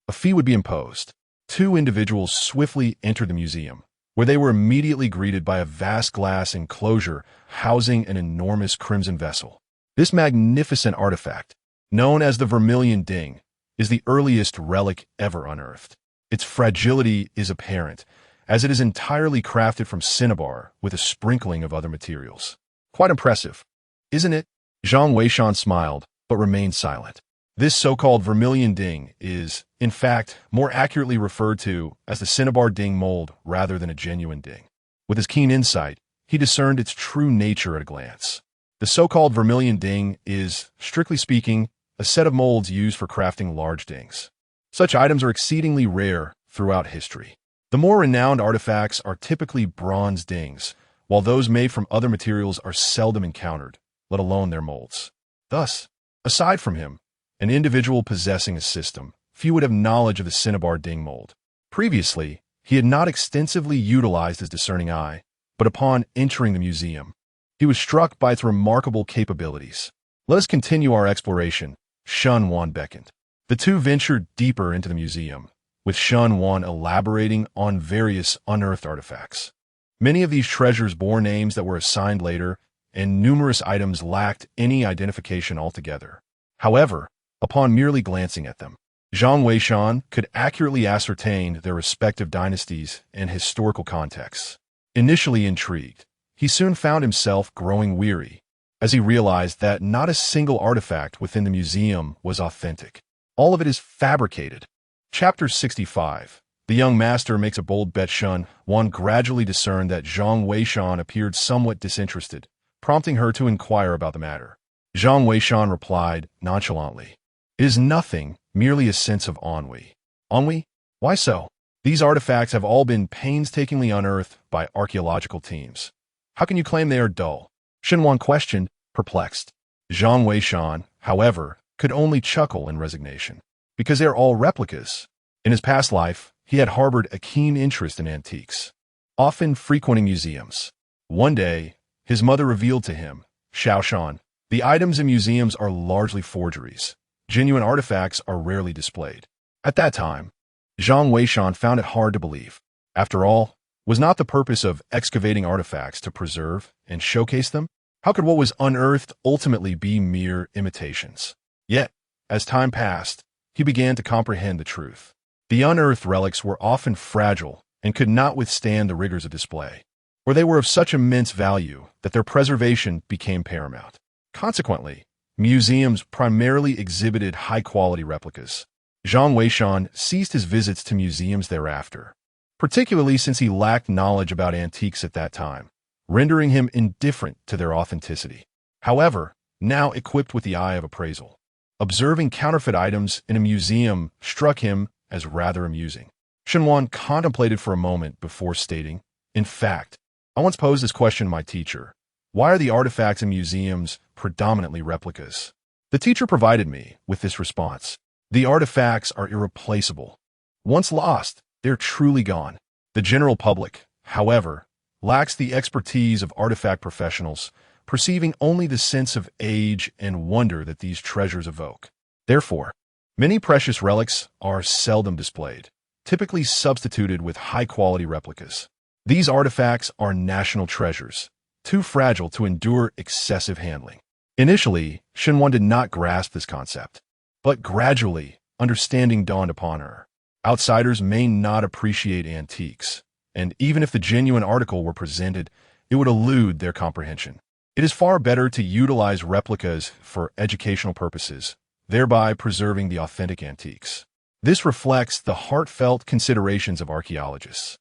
a fee would be imposed. Two individuals swiftly entered the museum, where they were immediately greeted by a vast glass enclosure housing an enormous crimson vessel. This magnificent artifact, known as the vermilion ding, is the earliest relic ever unearthed. Its fragility is apparent, as it is entirely crafted from cinnabar with a sprinkling of other materials. Quite impressive, isn't it? Zhang Weishan smiled, but remained silent. This so-called vermilion ding is, in fact, more accurately referred to as the cinnabar ding mold rather than a genuine ding. With his keen insight, he discerned its true nature at a glance. The so-called vermilion ding is, strictly speaking, a set of molds used for crafting large dings. Such items are exceedingly rare throughout history. The more renowned artifacts are typically bronze dings, while those made from other materials are seldom encountered, let alone their molds. Thus, aside from him, an individual possessing a system, few would have knowledge of the cinnabar ding mold. Previously, he had not extensively utilized his discerning eye, but upon entering the museum, he was struck by its remarkable capabilities. Let us continue our exploration, Shenwan beckoned. The two ventured deeper into the museum, with Shenwan elaborating on various unearthed artifacts. Many of these treasures bore names that were assigned later, and numerous items lacked any identification altogether. However, upon merely glancing at them, Zhang Weishan could accurately ascertain their respective dynasties and historical contexts. Initially intrigued, he soon found himself growing weary, as he realized that not a single artifact within the museum was authentic. All of it is fabricated. Chapter 65. The young master makes a bold bet. Shenwan gradually discerned that Zhang Weishan appeared somewhat disinterested, prompting her to inquire about the matter. Zhang Weishan replied nonchalantly, "It is nothing, merely a sense of ennui." Ennui? Why so? These artifacts have all been painstakingly unearthed by archaeological teams. How can you claim they are dull? Shenwan questioned, perplexed. Zhang Weishan, however, could only chuckle in resignation. Because they are all replicas. In his past life, he had harbored a keen interest in antiques, often frequenting museums. One day, his mother revealed to him, Xiaoshan, the items in museums are largely forgeries. Genuine artifacts are rarely displayed. At that time, Zhang Weishan found it hard to believe. After all, was not the purpose of excavating artifacts to preserve and showcase them? How could what was unearthed ultimately be mere imitations? Yet, as time passed, he began to comprehend the truth. The unearthed relics were often fragile and could not withstand the rigors of display, or they were of such immense value that their preservation became paramount. Consequently, museums primarily exhibited high-quality replicas. Zhang Weishan ceased his visits to museums thereafter, particularly since he lacked knowledge about antiques at that time, rendering him indifferent to their authenticity. However, now equipped with the eye of appraisal, observing counterfeit items in a museum struck him as rather amusing. Shenwan contemplated for a moment before stating, "In fact, I once posed this question to my teacher. Why are the artifacts in museums predominantly replicas?" The teacher provided me with this response. The artifacts are irreplaceable. Once lost, they're truly gone. The general public, however, lacks the expertise of artifact professionals, perceiving only the sense of age and wonder that these treasures evoke. Therefore, many precious relics are seldom displayed, typically substituted with high-quality replicas. These artifacts are national treasures, too fragile to endure excessive handling. Initially, Shenwan did not grasp this concept, but gradually, understanding dawned upon her. Outsiders may not appreciate antiques, and even if the genuine article were presented, it would elude their comprehension. It is far better to utilize replicas for educational purposes, thereby preserving the authentic antiques. This reflects the heartfelt considerations of archaeologists.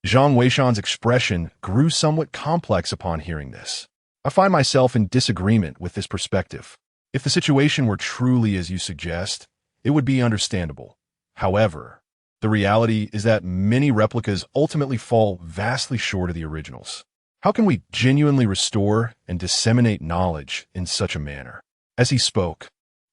Zhang Weishan's expression grew somewhat complex upon hearing this. I find myself in disagreement with this perspective. If the situation were truly as you suggest, it would be understandable. However, the reality is that many replicas ultimately fall vastly short of the originals. How can we genuinely restore and disseminate knowledge in such a manner? As he spoke,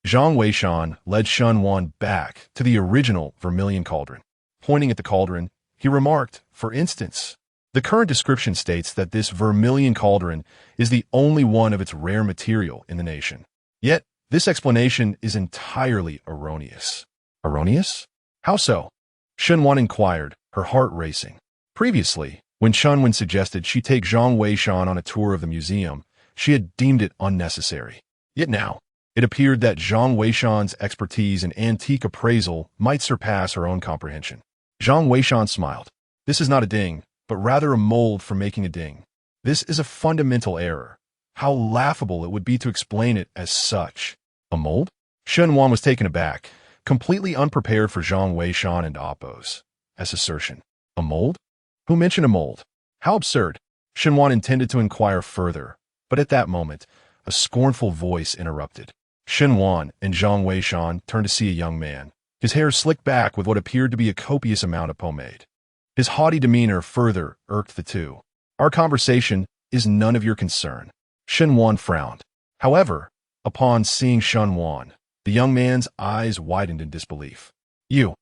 Zhang Weishan led Shenwan back to the original vermilion cauldron. Pointing at the cauldron, he remarked, "For instance, the current description states that this vermilion cauldron is the only one of its rare material in the nation. Yet, this explanation is entirely erroneous." Erroneous? How so? Shenwan inquired, her heart racing. Previously, when Shenwan suggested she take Zhang Weishan on a tour of the museum, she had deemed it unnecessary. Yet now, it appeared that Zhang Weishan's expertise in antique appraisal might surpass her own comprehension. Zhang Weishan smiled. "This is not a ding, but rather a mold for making a ding. This is a fundamental error. How laughable it would be to explain it as such." A mold? Shenwan was taken aback, completely unprepared for Zhang Weishan and Oppo's assertion. A mold? Who mentioned a mold? How absurd. Shenwan intended to inquire further, but at that moment, a scornful voice interrupted. Shenwan and Zhang Weishan turned to see a young man, his hair slicked back with what appeared to be a copious amount of pomade. His haughty demeanor further irked the two. "Our conversation is none of your concern." Shenwan frowned. However, upon seeing Shenwan, the young man's eyes widened in disbelief. You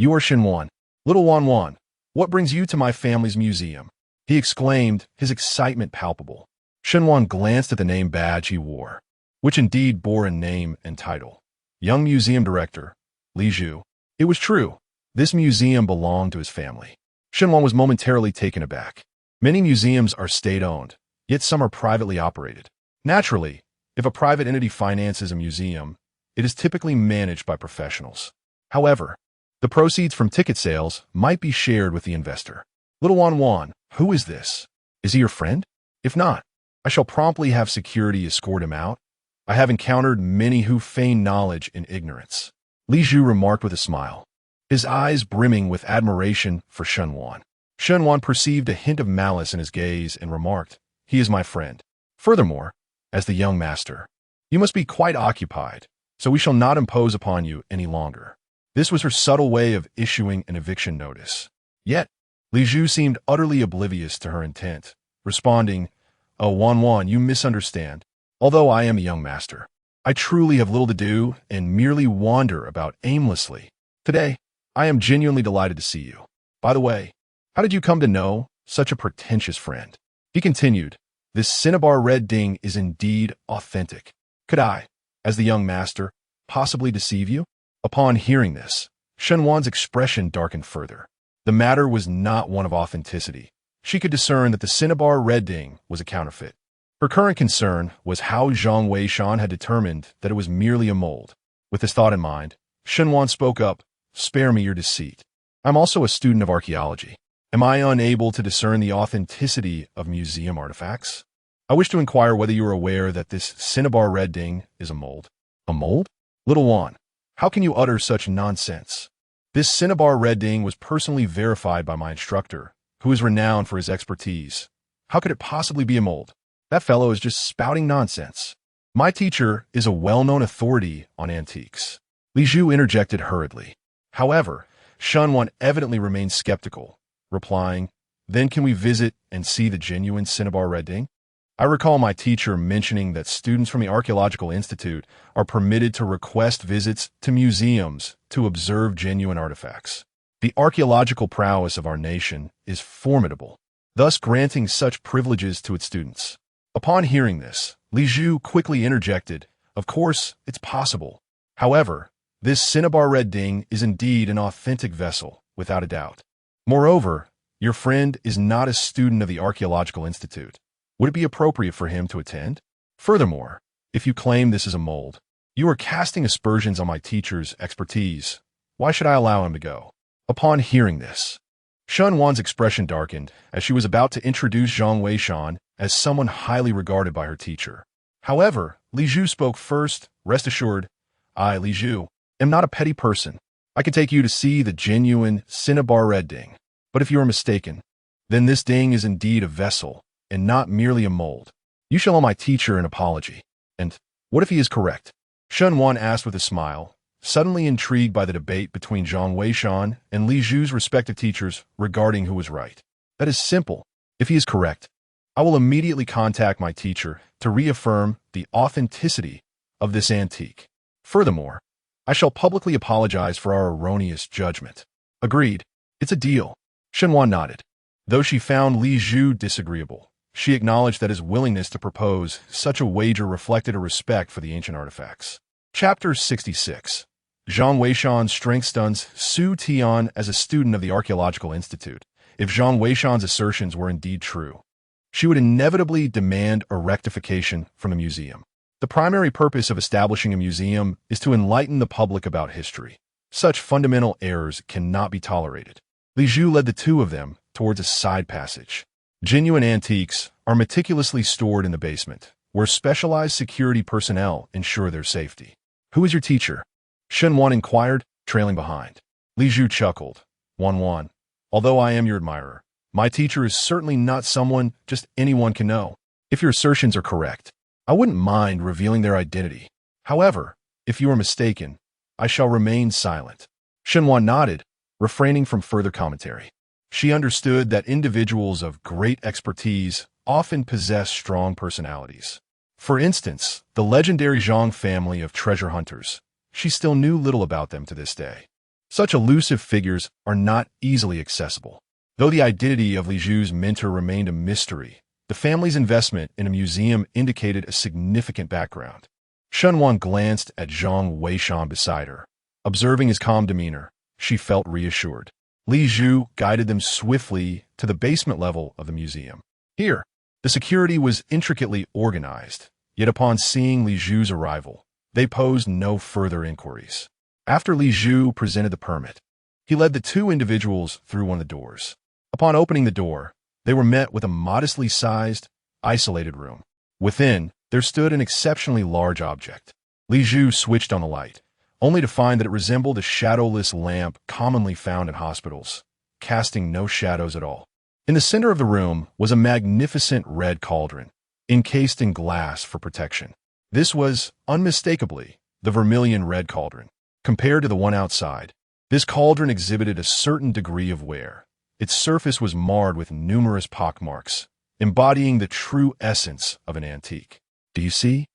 are Shenwan. Little Wan, what brings you to my family's museum?" he exclaimed, his excitement palpable. Shenwan glanced at the name badge he wore, which indeed bore a name and title. Young Museum Director, Li Zhu. It was true. This museum belonged to his family. Shenwan was momentarily taken aback. Many museums are state-owned, yet some are privately operated. Naturally, if a private entity finances a museum, it is typically managed by professionals. However, the proceeds from ticket sales might be shared with the investor. Little Wan, who is this? Is he your friend? If not, I shall promptly have security escort him out. I have encountered many who feign knowledge in ignorance. Li Zhu remarked with a smile, his eyes brimming with admiration for Shenwan. Shenwan perceived a hint of malice in his gaze and remarked, "He is my friend. Furthermore, as the young master, you must be quite occupied, so we shall not impose upon you any longer." This was her subtle way of issuing an eviction notice. Yet, Li Zhu seemed utterly oblivious to her intent, responding, "Oh, Wan, you misunderstand. Although I am a young master, I truly have little to do and merely wander about aimlessly. Today, I am genuinely delighted to see you. By the way, how did you come to know such a pretentious friend?" He continued, "This cinnabar red ding is indeed authentic. Could I, as the young master, possibly deceive you?" Upon hearing this, Shenwan's expression darkened further. The matter was not one of authenticity. She could discern that the cinnabar red ding was a counterfeit. Her current concern was how Zhang Weishan had determined that it was merely a mold. With this thought in mind, Shenwan spoke up. Spare me your deceit. I'm also a student of archaeology. Am I unable to discern the authenticity of museum artifacts? I wish to inquire whether you are aware that this cinnabar red ding is a mold. A mold? Little one, how can you utter such nonsense? This cinnabar red ding was personally verified by my instructor, who is renowned for his expertise. How could it possibly be a mold? That fellow is just spouting nonsense. My teacher is a well-known authority on antiques. Li Zhu interjected hurriedly. However, Shenwan evidently remained skeptical, replying, Then can we visit and see the genuine cinnabar red ding? I recall my teacher mentioning that students from the Archaeological Institute are permitted to request visits to museums to observe genuine artifacts. The archaeological prowess of our nation is formidable, thus granting such privileges to its students. Upon hearing this, Li Zhu quickly interjected, Of course, it's possible. However, this cinnabar red ding is indeed an authentic vessel, without a doubt. Moreover, your friend is not a student of the Archaeological Institute. Would it be appropriate for him to attend? Furthermore, if you claim this is a mold, you are casting aspersions on my teacher's expertise. Why should I allow him to go? Upon hearing this, Shenwan's expression darkened as she was about to introduce Zhang Weishan as someone highly regarded by her teacher. However, Li Zhu spoke first. Rest assured, I, Li Zhu, am not a petty person. I can take you to see the genuine cinnabar red ding. But if you are mistaken, then this ding is indeed a vessel, and not merely a mold. You shall owe my teacher an apology. And what if he is correct? Shenwan asked with a smile, suddenly intrigued by the debate between Zhang Weishan and Li Zhu's respective teachers regarding who was right. That is simple. If he is correct, I will immediately contact my teacher to reaffirm the authenticity of this antique. Furthermore, I shall publicly apologize for our erroneous judgment. Agreed. It's a deal. Shenwan nodded. Though she found Li Zhu disagreeable, she acknowledged that his willingness to propose such a wager reflected a respect for the ancient artifacts. Chapter 66. Zhang Weishan's strength stuns Su Tian as a student of the Archaeological Institute. If Zhang Weishan's assertions were indeed true, she would inevitably demand a rectification from the museum. The primary purpose of establishing a museum is to enlighten the public about history. Such fundamental errors cannot be tolerated. Li Zhu led the two of them towards a side passage. Genuine antiques are meticulously stored in the basement, where specialized security personnel ensure their safety. Who is your teacher? Shenwan inquired, trailing behind. Li Zhu chuckled. 1-1. Although I am your admirer, my teacher is certainly not someone just anyone can know. If your assertions are correct, I wouldn't mind revealing their identity. However, if you are mistaken, I shall remain silent. Shenwan nodded, refraining from further commentary. She understood that individuals of great expertise often possess strong personalities. For instance, the legendary Zhang family of treasure hunters. She still knew little about them to this day. Such elusive figures are not easily accessible. Though the identity of Li Zhu's mentor remained a mystery, the family's investment in a museum indicated a significant background. Shenwan glanced at Zhang Weishan beside her. Observing his calm demeanor, she felt reassured. Li Zhu guided them swiftly to the basement level of the museum. Here, the security was intricately organized, yet upon seeing Li Zhu's arrival, they posed no further inquiries. After Li Zhu presented the permit, he led the two individuals through one of the doors. Upon opening the door, they were met with a modestly sized, isolated room. Within, there stood an exceptionally large object. Li Zhu switched on the light, only to find that it resembled a shadowless lamp commonly found in hospitals, casting no shadows at all. In the center of the room was a magnificent red cauldron, encased in glass for protection. This was, unmistakably, the vermilion red cauldron. Compared to the one outside, this cauldron exhibited a certain degree of wear. Its surface was marred with numerous pockmarks, embodying the true essence of an antique. Do you see?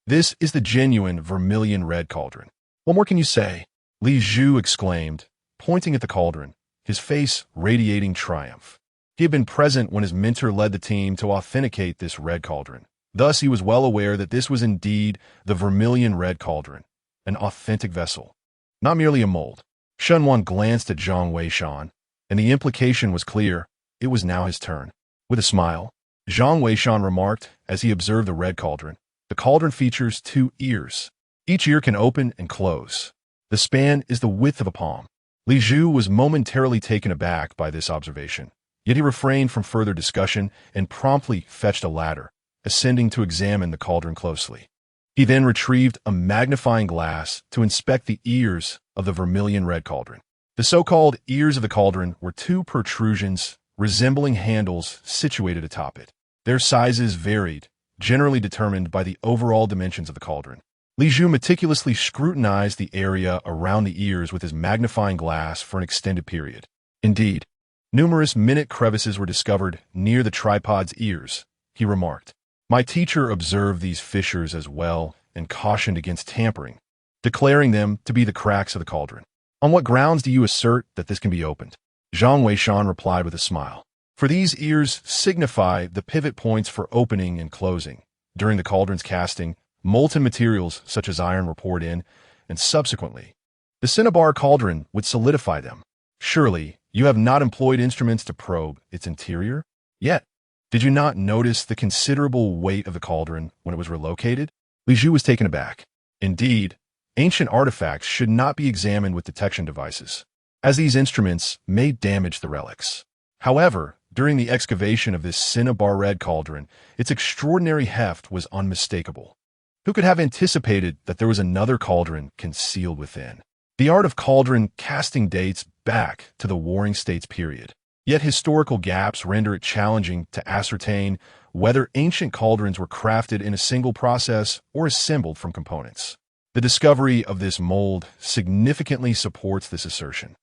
This is the genuine vermilion red cauldron. What more can you say? Li Zhu exclaimed, pointing at the cauldron, his face radiating triumph. He had been present when his mentor led the team to authenticate this red cauldron. Thus, he was well aware that this was indeed the vermilion red cauldron, an authentic vessel, not merely a mold. Shenwan glanced at Zhang Weishan, and the implication was clear. It was now his turn. With a smile, Zhang Weishan remarked as he observed the red cauldron, the cauldron features 2 ears. Each ear can open and close, The span is the width of a palm. Li Zhu was momentarily taken aback by this observation, yet he refrained from further discussion and promptly fetched a ladder, ascending to examine the cauldron closely. He then retrieved a magnifying glass to inspect the ears of the vermilion red cauldron. The so-called ears of the cauldron were two protrusions resembling handles situated atop it. Their sizes varied, generally determined by the overall dimensions of the cauldron. Li Zhu meticulously scrutinized the area around the ears with his magnifying glass for an extended period. Indeed, numerous minute crevices were discovered near the tripod's ears, he remarked. My teacher observed these fissures as well and cautioned against tampering, declaring them to be the cracks of the cauldron. On what grounds do you assert that this can be opened? Zhang Weishan replied with a smile. For these ears signify the pivot points for opening and closing. During the cauldron's casting, molten materials such as iron were poured in, and subsequently, the cinnabar cauldron would solidify them. Surely, you have not employed instruments to probe its interior? Yet, did you not notice the considerable weight of the cauldron when it was relocated? Li Zhu was taken aback. Indeed, ancient artifacts should not be examined with detection devices, as these instruments may damage the relics. However, during the excavation of this cinnabar red cauldron, its extraordinary heft was unmistakable. Who could have anticipated that there was another cauldron concealed within? The art of cauldron casting dates back to the Warring States period. Yet historical gaps render it challenging to ascertain whether ancient cauldrons were crafted in a single process or assembled from components. The discovery of this mold significantly supports this assertion.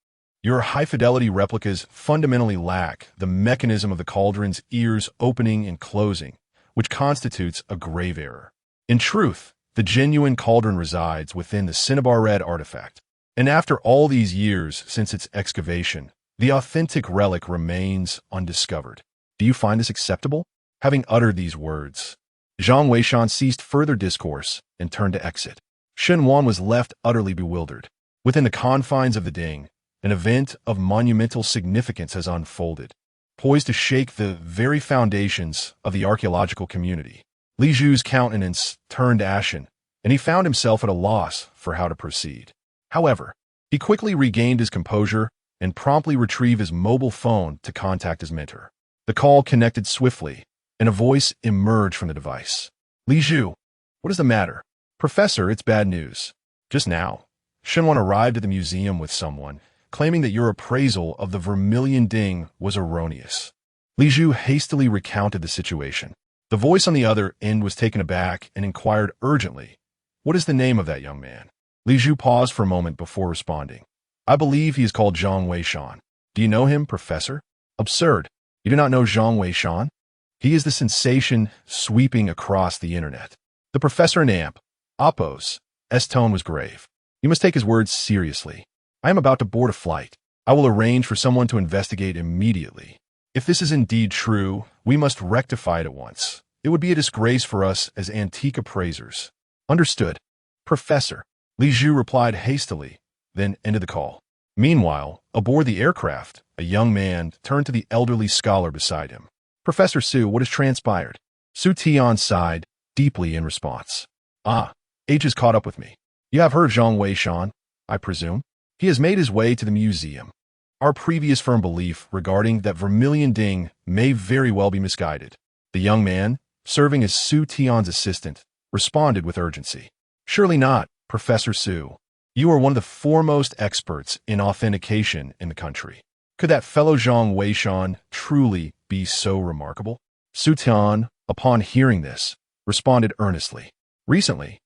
Your high-fidelity replicas fundamentally lack the mechanism of the cauldron's ears opening and closing, which constitutes a grave error. In truth, the genuine cauldron resides within the cinnabar red artifact, and after all these years since its excavation, the authentic relic remains undiscovered. Do you find this acceptable? Having uttered these words, Zhang Weishan ceased further discourse and turned to exit. Shen Wan was left utterly bewildered. Within the confines of the Ding, an event of monumental significance has unfolded, poised to shake the very foundations of the archaeological community. Li Zhu's countenance turned ashen, and he found himself at a loss for how to proceed. However, he quickly regained his composure and promptly retrieved his mobile phone to contact his mentor. The call connected swiftly, and a voice emerged from the device. Li Zhu, what is the matter? Professor, it's bad news. Just now, Shenwan arrived at the museum with someone, claiming that your appraisal of the Vermilion Ding was erroneous. Li Zhu hastily recounted the situation. The voice on the other end was taken aback and inquired urgently, what is the name of that young man? Li Zhu paused for a moment before responding. I believe he is called Zhang Weishan. Do you know him, Professor? Absurd. You do not know Zhang Weishan? He is the sensation sweeping across the internet. The professor in amp, Appo's tone was grave. You must take his words seriously. I am about to board a flight. I will arrange for someone to investigate immediately. If this is indeed true, we must rectify it at once. It would be a disgrace for us as antique appraisers. Understood. Professor. Li Zhu replied hastily, then ended the call. Meanwhile, aboard the aircraft, a young man turned to the elderly scholar beside him. Professor Su, what has transpired? Su Tian sighed deeply in response. Age has caught up with me. You have heard of Zhang Weishan, I presume? He has made his way to the museum. Our previous firm belief regarding that Vermilion Ding may very well be misguided. The young man, serving as Su Tian's assistant, responded with urgency. Surely not, Professor Su. You are one of the foremost experts in authentication in the country. Could that fellow Zhang Weishan truly be so remarkable? Su Tian, upon hearing this, responded earnestly. Recently,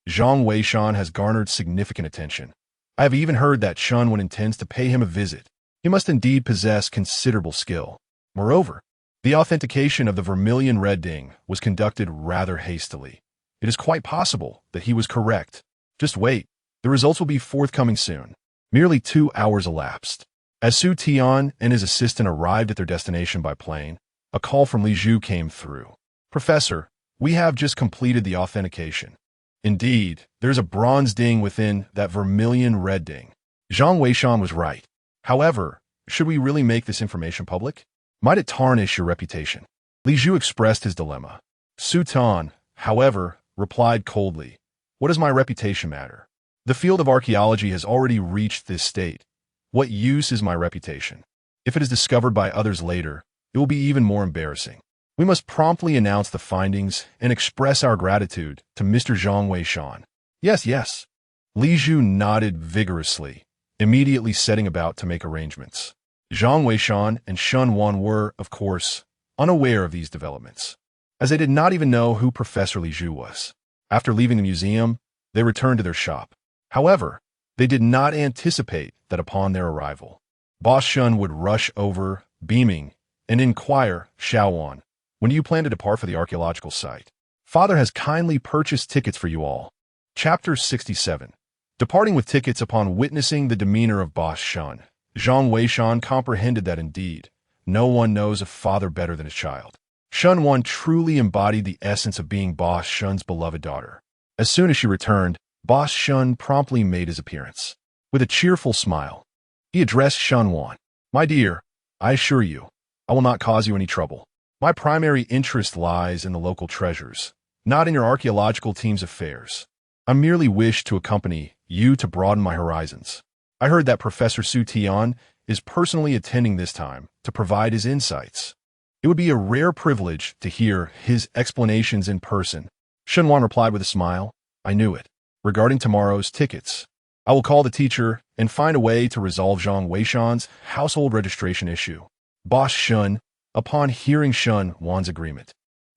Zhang Weishan has garnered significant attention. I have even heard that Shunwen intends to pay him a visit. He must indeed possess considerable skill. Moreover, the authentication of the Vermilion Red Ding was conducted rather hastily. It is quite possible that he was correct. Just wait. The results will be forthcoming soon. Merely 2 hours elapsed. As Su Tian and his assistant arrived at their destination by plane, a call from Li Zhu came through. Professor, we have just completed the authentication. Indeed, there's a bronze ding within that Vermilion Red Ding. Zhang Weishan was right. However, should we really make this information public? Might it tarnish your reputation? Li Zhu expressed his dilemma. Su Tian, however, replied coldly, what does my reputation matter? The field of archaeology has already reached this state. What use is my reputation? If it is discovered by others later, it will be even more embarrassing. We must promptly announce the findings and express our gratitude to Mr. Zhang Weishan. Yes, yes. Li Zhu nodded vigorously, immediately setting about to make arrangements. Zhang Weishan and Shun Wan were, of course, unaware of these developments, as they did not even know who Professor Li Zhu was. After leaving the museum, they returned to their shop. However, they did not anticipate that upon their arrival, Boss Shun would rush over, beaming, and inquire, Xiao Wan, when do you plan to depart for the archaeological site? Father has kindly purchased tickets for you all. Chapter 67. Departing with tickets upon witnessing the demeanor of Boss Shun, Zhang Weishan comprehended that indeed, no one knows a father better than his child. Shun Wan truly embodied the essence of being Boss Shun's beloved daughter. As soon as she returned, Boss Shun promptly made his appearance. With a cheerful smile, he addressed Shun Wan. My dear, I assure you, I will not cause you any trouble. My primary interest lies in the local treasures, not in your archaeological team's affairs. I merely wish to accompany you to broaden my horizons. I heard that Professor Su Tian is personally attending this time to provide his insights. It would be a rare privilege to hear his explanations in person. Shun Wan replied with a smile. I knew it. Regarding tomorrow's tickets, I will call the teacher and find a way to resolve Zhang Weishan's household registration issue. Boss Shun, upon hearing Shun Wan's agreement,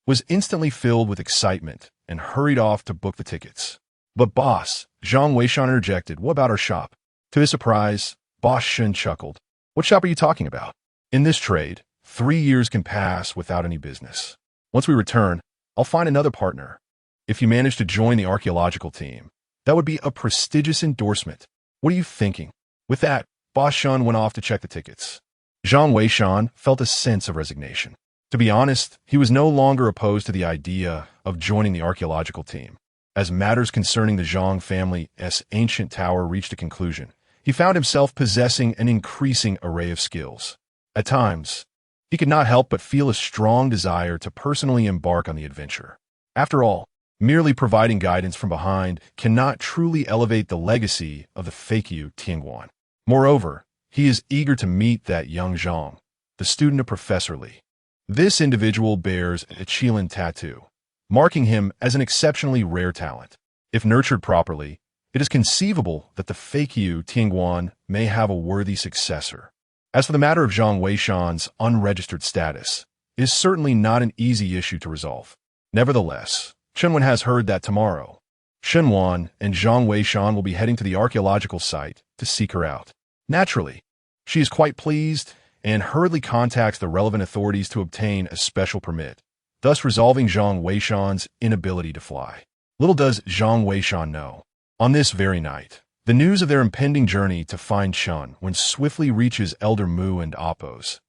was instantly filled with excitement and hurried off to book the tickets. But boss, Zhang Weishan interjected, what about our shop? To his surprise, Boss Shun chuckled. What shop are you talking about? In this trade, 3 years can pass without any business. Once we return, I'll find another partner. If you manage to join the archaeological team, that would be a prestigious endorsement. What are you thinking? With that, Boss Shun went off to check the tickets. Zhang Weishan felt a sense of resignation. To be honest, he was no longer opposed to the idea of joining the archaeological team. As matters concerning the Zhang family's ancient tower reached a conclusion, he found himself possessing an increasing array of skills. At times, he could not help but feel a strong desire to personally embark on the adventure. After all, merely providing guidance from behind cannot truly elevate the legacy of the Fakyu Tianguan. Moreover, he is eager to meet that young Zhang, the student of Professor Li. This individual bears a Qilin tattoo, marking him as an exceptionally rare talent. If nurtured properly, it is conceivable that the Fakyu Tianguan may have a worthy successor. As for the matter of Zhang Weishan's unregistered status, it is certainly not an easy issue to resolve. Nevertheless, Shun Wan has heard that tomorrow, Shun Wan and Zhang Weishan will be heading to the archaeological site to seek her out. Naturally, she is quite pleased and hurriedly contacts the relevant authorities to obtain a special permit, thus resolving Zhang Weishan's inability to fly. Little does Zhang Weishan know, on this very night, the news of their impending journey to find Shun Wan swiftly reaches Elder Mu and Appo's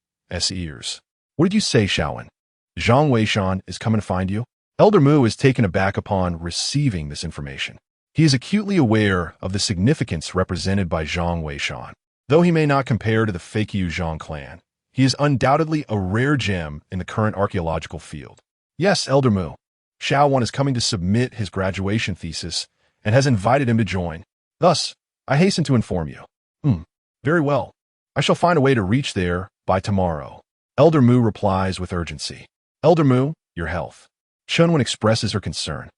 ears. What did you say, Xiaowen? Zhang Weishan is coming to find you? Elder Mu is taken aback upon receiving this information. He is acutely aware of the significance represented by Zhang Weishan. Though he may not compare to the Fakyu Zhang clan, he is undoubtedly a rare gem in the current archaeological field. Yes, Elder Mu. Xiao Wan is coming to submit his graduation thesis and has invited him to join. Thus, I hasten to inform you. Very well. I shall find a way to reach there by tomorrow. Elder Mu replies with urgency. Elder Mu, your health. Shun Wan expresses her concern.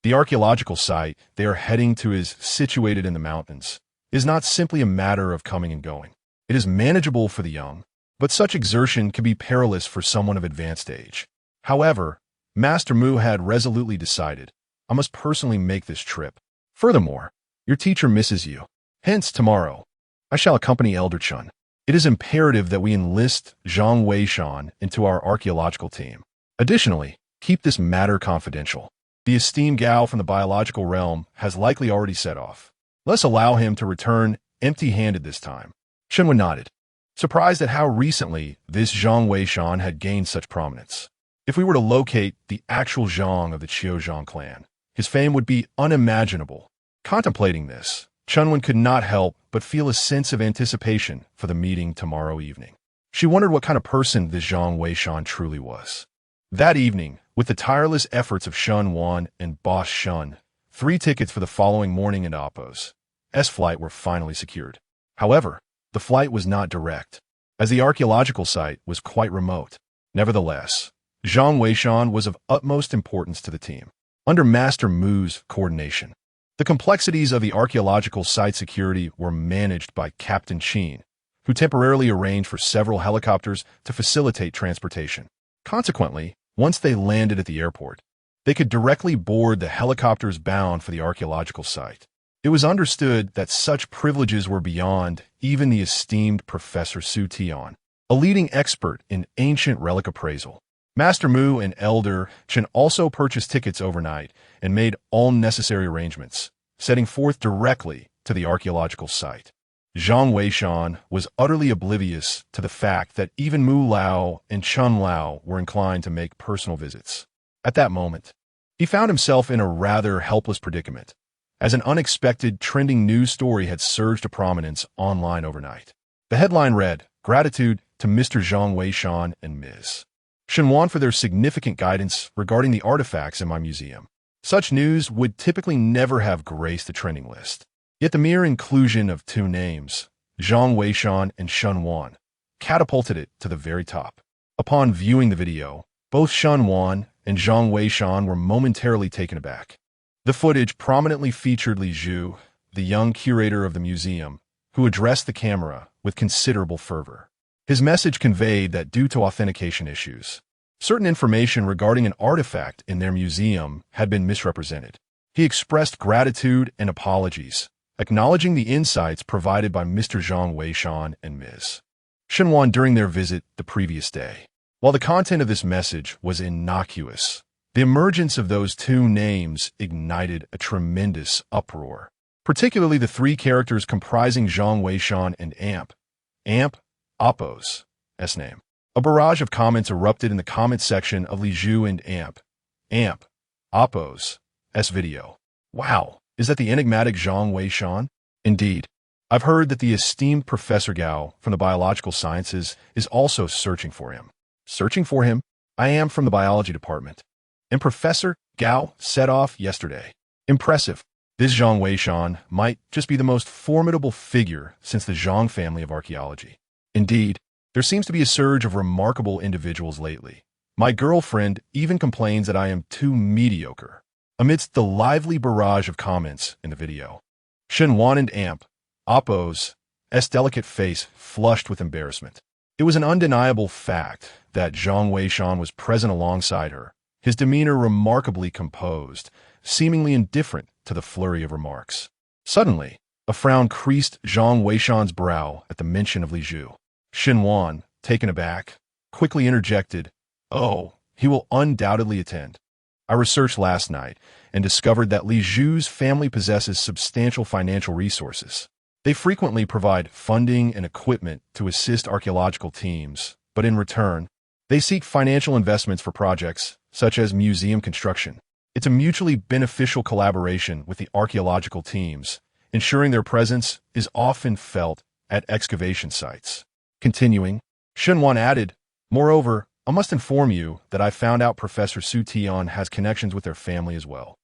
The archaeological site they are heading to is situated in the mountains. It is not simply a matter of coming and going. It is manageable for the young, but such exertion can be perilous for someone of advanced age. However, Master Mu had resolutely decided, I must personally make this trip. Furthermore, your teacher misses you. Hence, tomorrow, I shall accompany Elder Chun. It is imperative that we enlist Zhang Weishan into our archaeological team. Additionally, keep this matter confidential. The esteemed Gao from the biological realm has likely already set off. Let's allow him to return empty-handed this time. Shun Wan nodded, surprised at how recently this Zhang Weishan had gained such prominence. If we were to locate the actual Zhang of the Qiuzhang clan, his fame would be unimaginable. Contemplating this, Shun Wan could not help but feel a sense of anticipation for the meeting tomorrow evening. She wondered what kind of person this Zhang Weishan truly was. That evening, with the tireless efforts of Shun Wan and Boss Shun, 3 tickets for the following morning and Appo's flight were finally secured. However, the flight was not direct, as the archaeological site was quite remote. Nevertheless, Zhang Weishan was of utmost importance to the team. Under Master Mu's coordination, the complexities of the archaeological site security were managed by Captain Qin, who temporarily arranged for several helicopters to facilitate transportation. Consequently, once they landed at the airport, they could directly board the helicopters bound for the archaeological site. It was understood that such privileges were beyond even the esteemed Professor Su Tian, a leading expert in ancient relic appraisal. Master Mu and Elder Chen also purchased tickets overnight and made all necessary arrangements, setting forth directly to the archaeological site. Zhang Weishan was utterly oblivious to the fact that even Mu Lao and Chun Lao were inclined to make personal visits. At that moment, he found himself in a rather helpless predicament, as an unexpected trending news story had surged to prominence online overnight. The headline read, "Gratitude to Mr. Zhang Weishan and Ms. Shenwan for their significant guidance regarding the artifacts in my museum." Such news would typically never have graced the trending list. Yet the mere inclusion of two names, Zhang Weishan and Shenwan, catapulted it to the very top. Upon viewing the video, both Shenwan and Zhang Weishan were momentarily taken aback. The footage prominently featured Li Zhu, the young curator of the museum, who addressed the camera with considerable fervor. His message conveyed that due to authentication issues, certain information regarding an artifact in their museum had been misrepresented. He expressed gratitude and apologies, acknowledging the insights provided by Mr. Zhang Weishan and Ms. Shenwan during their visit the previous day. While the content of this message was innocuous, the emergence of those two names ignited a tremendous uproar, particularly the three characters comprising Zhang Weishan and Amp, Oppo's name. A barrage of comments erupted in the comment section of Li Zhu and Amp, Oppo's video. Wow, is that the enigmatic Zhang Weishan? Indeed. I've heard that the esteemed Professor Gao from the biological sciences is also searching for him. Searching for him? I am from the biology department. And Professor Gao set off yesterday. Impressive. This Zhang Weishan might just be the most formidable figure since the Zhang family of archaeology. Indeed, there seems to be a surge of remarkable individuals lately. My girlfriend even complains that I am too mediocre. Amidst the lively barrage of comments in the video, Shenwan and Oppo's delicate face flushed with embarrassment. It was an undeniable fact that Zhang Weishan was present alongside her, his demeanor remarkably composed, seemingly indifferent to the flurry of remarks. Suddenly, a frown creased Zhang Weishan's brow at the mention of Li Zhu. Shenwan, taken aback, quickly interjected, "Oh, he will undoubtedly attend. I researched last night and discovered that Li Zhu's family possesses substantial financial resources. They frequently provide funding and equipment to assist archaeological teams, but in return, they seek financial investments for projects such as museum construction. It's a mutually beneficial collaboration with the archaeological teams, ensuring their presence is often felt at excavation sites." Continuing, Shenwan added, "Moreover, I must inform you that I found out Professor Su Tian has connections with their family as well.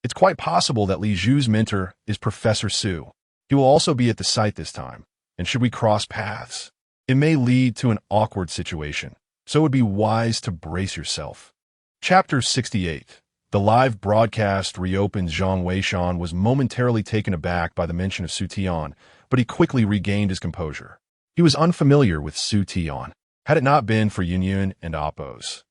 It's quite possible that Li Zhu's mentor is Professor Su. He will also be at the site this time, and should we cross paths, it may lead to an awkward situation, so it would be wise to brace yourself." Chapter 68. The live broadcast reopened. Zhang Weishan was momentarily taken aback by the mention of Su Tian, but he quickly regained his composure. He was unfamiliar with Su Tian. Had it not been for Yunyun and Oppo's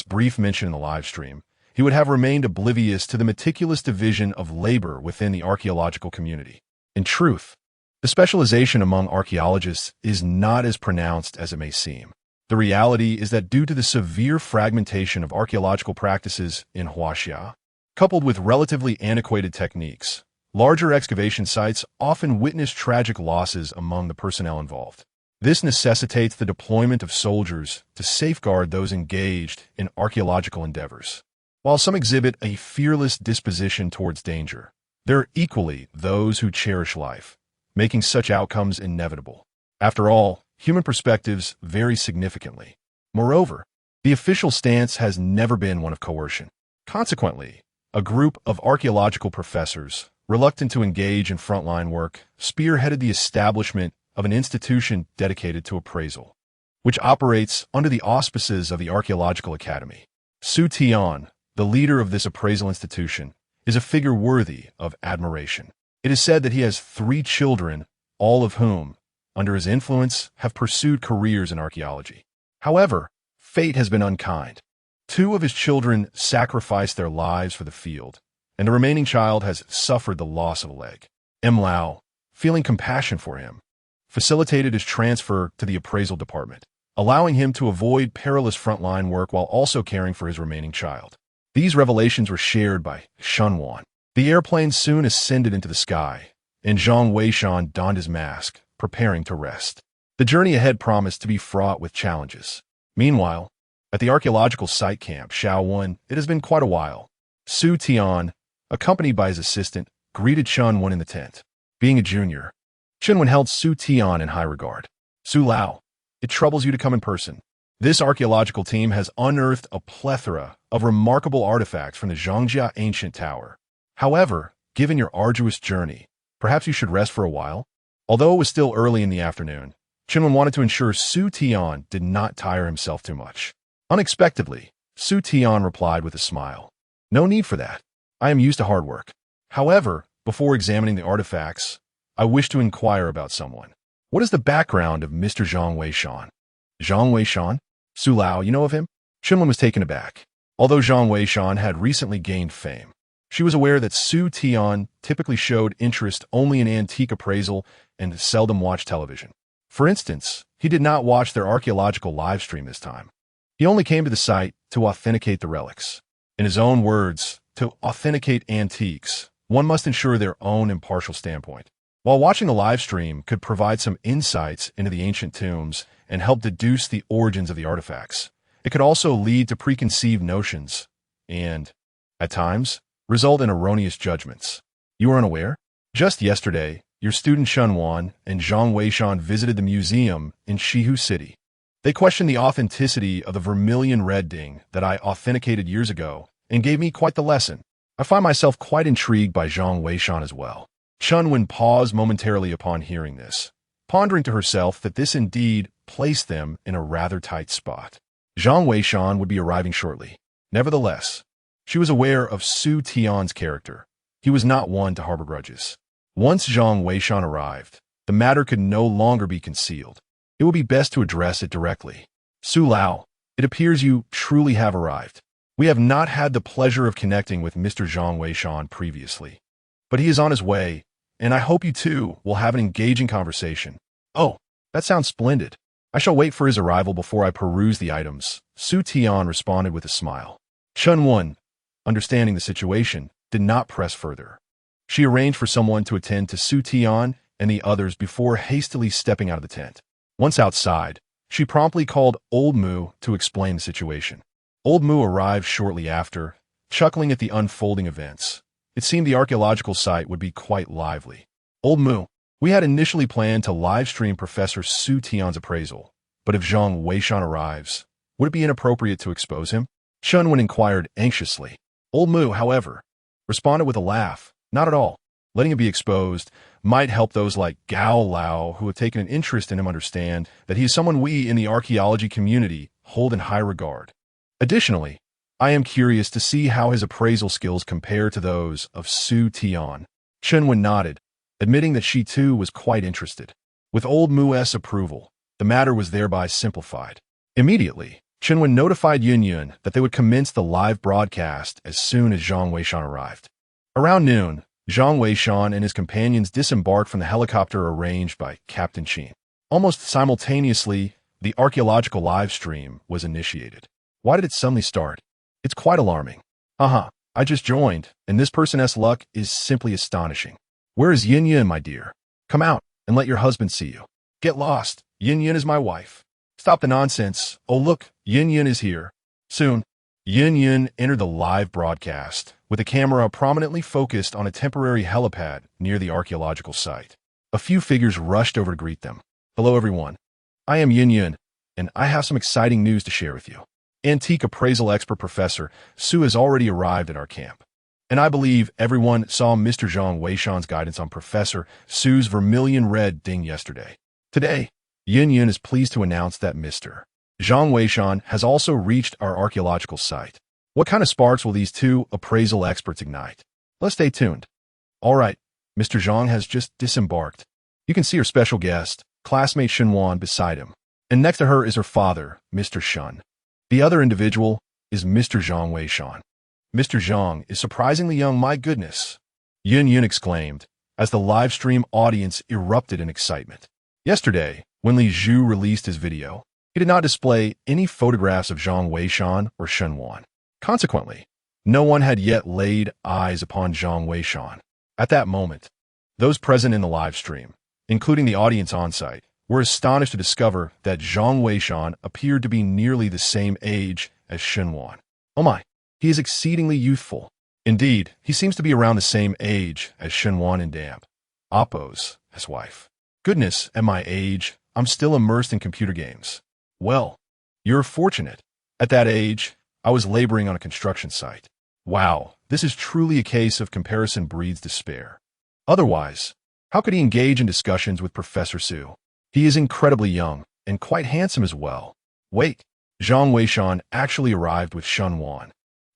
brief mention in the live stream, he would have remained oblivious to the meticulous division of labor within the archaeological community. In truth, the specialization among archaeologists is not as pronounced as it may seem. The reality is that due to the severe fragmentation of archaeological practices in Huaxia, coupled with relatively antiquated techniques, larger excavation sites often witness tragic losses among the personnel involved. This necessitates the deployment of soldiers to safeguard those engaged in archaeological endeavors. While some exhibit a fearless disposition towards danger, there are equally those who cherish life, making such outcomes inevitable. After all, human perspectives vary significantly. Moreover, the official stance has never been one of coercion. Consequently, a group of archaeological professors reluctant to engage in frontline work, spearheaded the establishment of an institution dedicated to appraisal, which operates under the auspices of the Archaeological Academy. Su Tian, the leader of this appraisal institution, is a figure worthy of admiration. It is said that he has 3 children, all of whom, under his influence, have pursued careers in archaeology. However, fate has been unkind. 2 of his children sacrificed their lives for the field, and the remaining child has suffered the loss of a leg. M. Lao, feeling compassion for him, facilitated his transfer to the appraisal department, allowing him to avoid perilous frontline work while also caring for his remaining child. These revelations were shared by Shunwan. The airplane soon ascended into the sky, and Zhang Weishan donned his mask, preparing to rest. The journey ahead promised to be fraught with challenges. Meanwhile, at the archaeological site camp Shaowen, it has been quite a while. Su Tian, accompanied by his assistant, greeted Chunwen in the tent. Being a junior, Chunwen held Su Tian in high regard. Su Lao, it troubles you to come in person. This archaeological team has unearthed a plethora of remarkable artifacts from the Zhongjia ancient tower. However, given your arduous journey, perhaps you should rest for a while? Although it was still early in the afternoon, Chunwen wanted to ensure Su Tian did not tire himself too much. Unexpectedly, Su Tian replied with a smile. No need for that. I am used to hard work. However, before examining the artifacts, I wish to inquire about someone. What is the background of Mr. Zhang Weishan? Zhang Weishan? Su Lao, you know of him? Chunwen was taken aback. Although Zhang Weishan had recently gained fame, she was aware that Su Tian typically showed interest only in antique appraisal and seldom watched television. For instance, he did not watch their archaeological live stream this time. He only came to the site to authenticate the relics. In his own words, to authenticate antiques, one must ensure their own impartial standpoint. While watching the live stream could provide some insights into the ancient tombs and help deduce the origins of the artifacts, it could also lead to preconceived notions and, at times, result in erroneous judgments. You are unaware? Just yesterday, your student Shunwan and Zhang Weishan visited the museum in Shihu City. They questioned the authenticity of the vermilion red ding that I authenticated years ago and gave me quite the lesson. I find myself quite intrigued by Zhang Weishan as well. Chunwen paused momentarily upon hearing this, pondering to herself that this indeed placed them in a rather tight spot. Zhang Weishan would be arriving shortly. Nevertheless, she was aware of Su Tian's character. He was not one to harbor grudges. Once Zhang Weishan arrived, the matter could no longer be concealed. It would be best to address it directly. Su Lao, it appears you truly have arrived. We have not had the pleasure of connecting with Mr. Zhang Weishan previously, but he is on his way, and I hope you too will have an engaging conversation. Oh, that sounds splendid. I shall wait for his arrival before I peruse the items. Su Tian responded with a smile. Chunwen, understanding the situation, did not press further. She arranged for someone to attend to Su Tian and the others before hastily stepping out of the tent. Once outside, she promptly called Old Mu to explain the situation. Old Mu arrived shortly after, chuckling at the unfolding events. It seemed the archaeological site would be quite lively. Old Mu, we had initially planned to live-stream Professor Su Tian's appraisal, but if Zhang Weishan arrives, would it be inappropriate to expose him? Chunwen inquired anxiously. Old Mu, however, responded with a laugh. Not at all. Letting him be exposed might help those like Gao Lao who have taken an interest in him understand that he is someone we in the archaeology community hold in high regard. Additionally, I am curious to see how his appraisal skills compare to those of Su Tian. Chunwen nodded, admitting that she too was quite interested. With Old Mu's approval, the matter was thereby simplified. Immediately, Chunwen notified Yunyun that they would commence the live broadcast as soon as Zhang Weishan arrived. Around noon, Zhang Weishan and his companions disembarked from the helicopter arranged by Captain Qin. Almost simultaneously, the archaeological live stream was initiated. Why did it suddenly start? It's quite alarming. I just joined, and this person's luck is simply astonishing. Where is Yunyun, my dear? Come out and let your husband see you. Get lost. Yunyun is my wife. Stop the nonsense. Oh look, Yunyun is here. Soon, Yunyun entered the live broadcast, with the camera prominently focused on a temporary helipad near the archaeological site. A few figures rushed over to greet them. Hello everyone. I am Yunyun, and I have some exciting news to share with you. Antique appraisal expert Professor Su has already arrived at our camp. And I believe everyone saw Mr. Zhang Weishan's guidance on Professor Su's vermilion red ding yesterday. Today, Yin Yun is pleased to announce that Mr. Zhang Weishan has also reached our archaeological site. What kind of sparks will these two appraisal experts ignite? Let's stay tuned. All right, Mr. Zhang has just disembarked. You can see her special guest, classmate Shenwan, beside him. And next to her is her father, Mr. Shun. The other individual is Mr. Zhang Weishan. Mr. Zhang is surprisingly young, my goodness, Yin Yun exclaimed, as the live stream audience erupted in excitement. Yesterday, when Li Zhu released his video, he did not display any photographs of Zhang Weishan or Shenwan. Consequently, no one had yet laid eyes upon Zhang Weishan. At that moment, those present in the live stream, including the audience on site, were astonished to discover that Zhang Weishan appeared to be nearly the same age as Shenwan. Oh my, he is exceedingly youthful. Indeed, he seems to be around the same age as Shenwan and Damp, Oppo's, his wife. Goodness, at my age, I'm still immersed in computer games. Well, you're fortunate. At that age, I was laboring on a construction site. Wow, this is truly a case of comparison breeds despair. Otherwise, how could he engage in discussions with Professor Su? He is incredibly young, and quite handsome as well. Wait, Zhang Weishan actually arrived with Shenwan.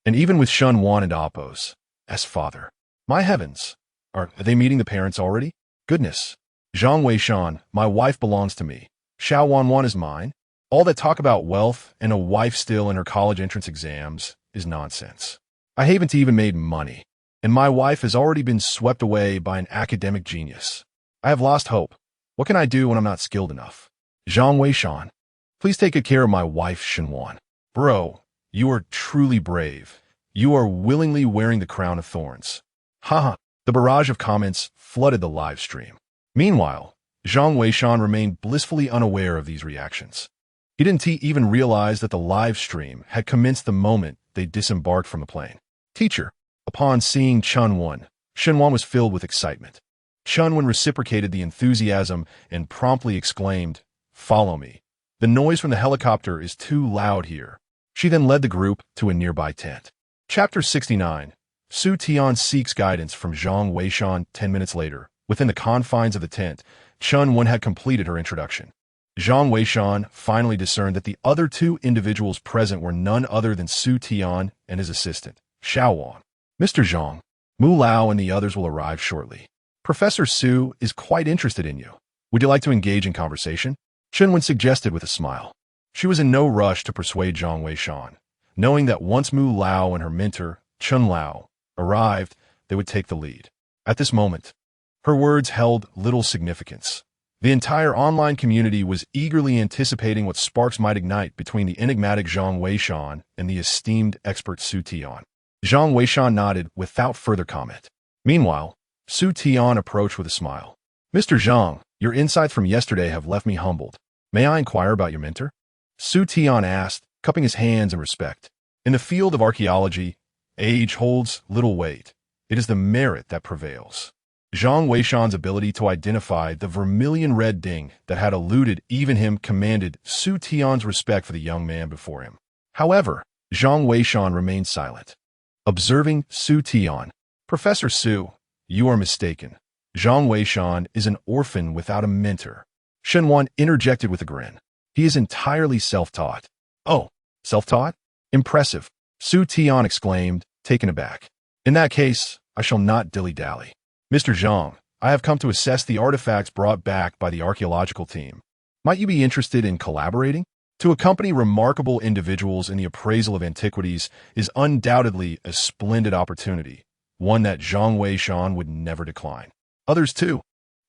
And even with Shenwan and Oppo's, as father. My heavens, are they meeting the parents already? Goodness. Zhang Weishan, my wife belongs to me. Xiao Wanwan is mine. All that talk about wealth and a wife still in her college entrance exams is nonsense. I haven't even made money, and my wife has already been swept away by an academic genius. I have lost hope. What can I do when I'm not skilled enough? Zhang Weishan, please take good care of my wife, Shenwan. Bro, you are truly brave. You are willingly wearing the crown of thorns. Haha, the barrage of comments flooded the live stream. Meanwhile, Zhang Weishan remained blissfully unaware of these reactions. He didn't even realize that the live stream had commenced the moment they disembarked from the plane. Teacher, upon seeing Shenwan was filled with excitement. Shenwan reciprocated the enthusiasm and promptly exclaimed, "Follow me. The noise from the helicopter is too loud here." She then led the group to a nearby tent. Chapter 69. Su Tian seeks guidance from Zhang Weishan. 10 minutes later, within the confines of the tent, Shenwan had completed her introduction. Zhang Weishan finally discerned that the other two individuals present were none other than Su Tian and his assistant, Xiaowan. Mr. Zhang, Mu Lao and the others will arrive shortly. Professor Su is quite interested in you. Would you like to engage in conversation? Shenwan suggested with a smile. She was in no rush to persuade Zhang Weishan, knowing that once Mu Lao and her mentor, Chun Lao, arrived, they would take the lead. At this moment, her words held little significance. The entire online community was eagerly anticipating what sparks might ignite between the enigmatic Zhang Weishan and the esteemed expert Su Tian. Zhang Weishan nodded without further comment. Meanwhile, Su Tian approached with a smile. Mr. Zhang, your insights from yesterday have left me humbled. May I inquire about your mentor? Su Tian asked, cupping his hands in respect. In the field of archaeology, age holds little weight. It is the merit that prevails. Zhang Weishan's ability to identify the vermilion red ding that had eluded even him commanded Su Tian's respect for the young man before him. However, Zhang Weishan remained silent. Observing Su Tian, Professor Su, you are mistaken. Zhang Weishan is an orphan without a mentor. Shenwan interjected with a grin. He is entirely self-taught. Oh, self-taught? Impressive, Su Tian exclaimed, taken aback. In that case, I shall not dilly-dally. Mr. Zhang, I have come to assess the artifacts brought back by the archaeological team. Might you be interested in collaborating? To accompany remarkable individuals in the appraisal of antiquities is undoubtedly a splendid opportunity, one that Zhang Weishan would never decline. Others, too,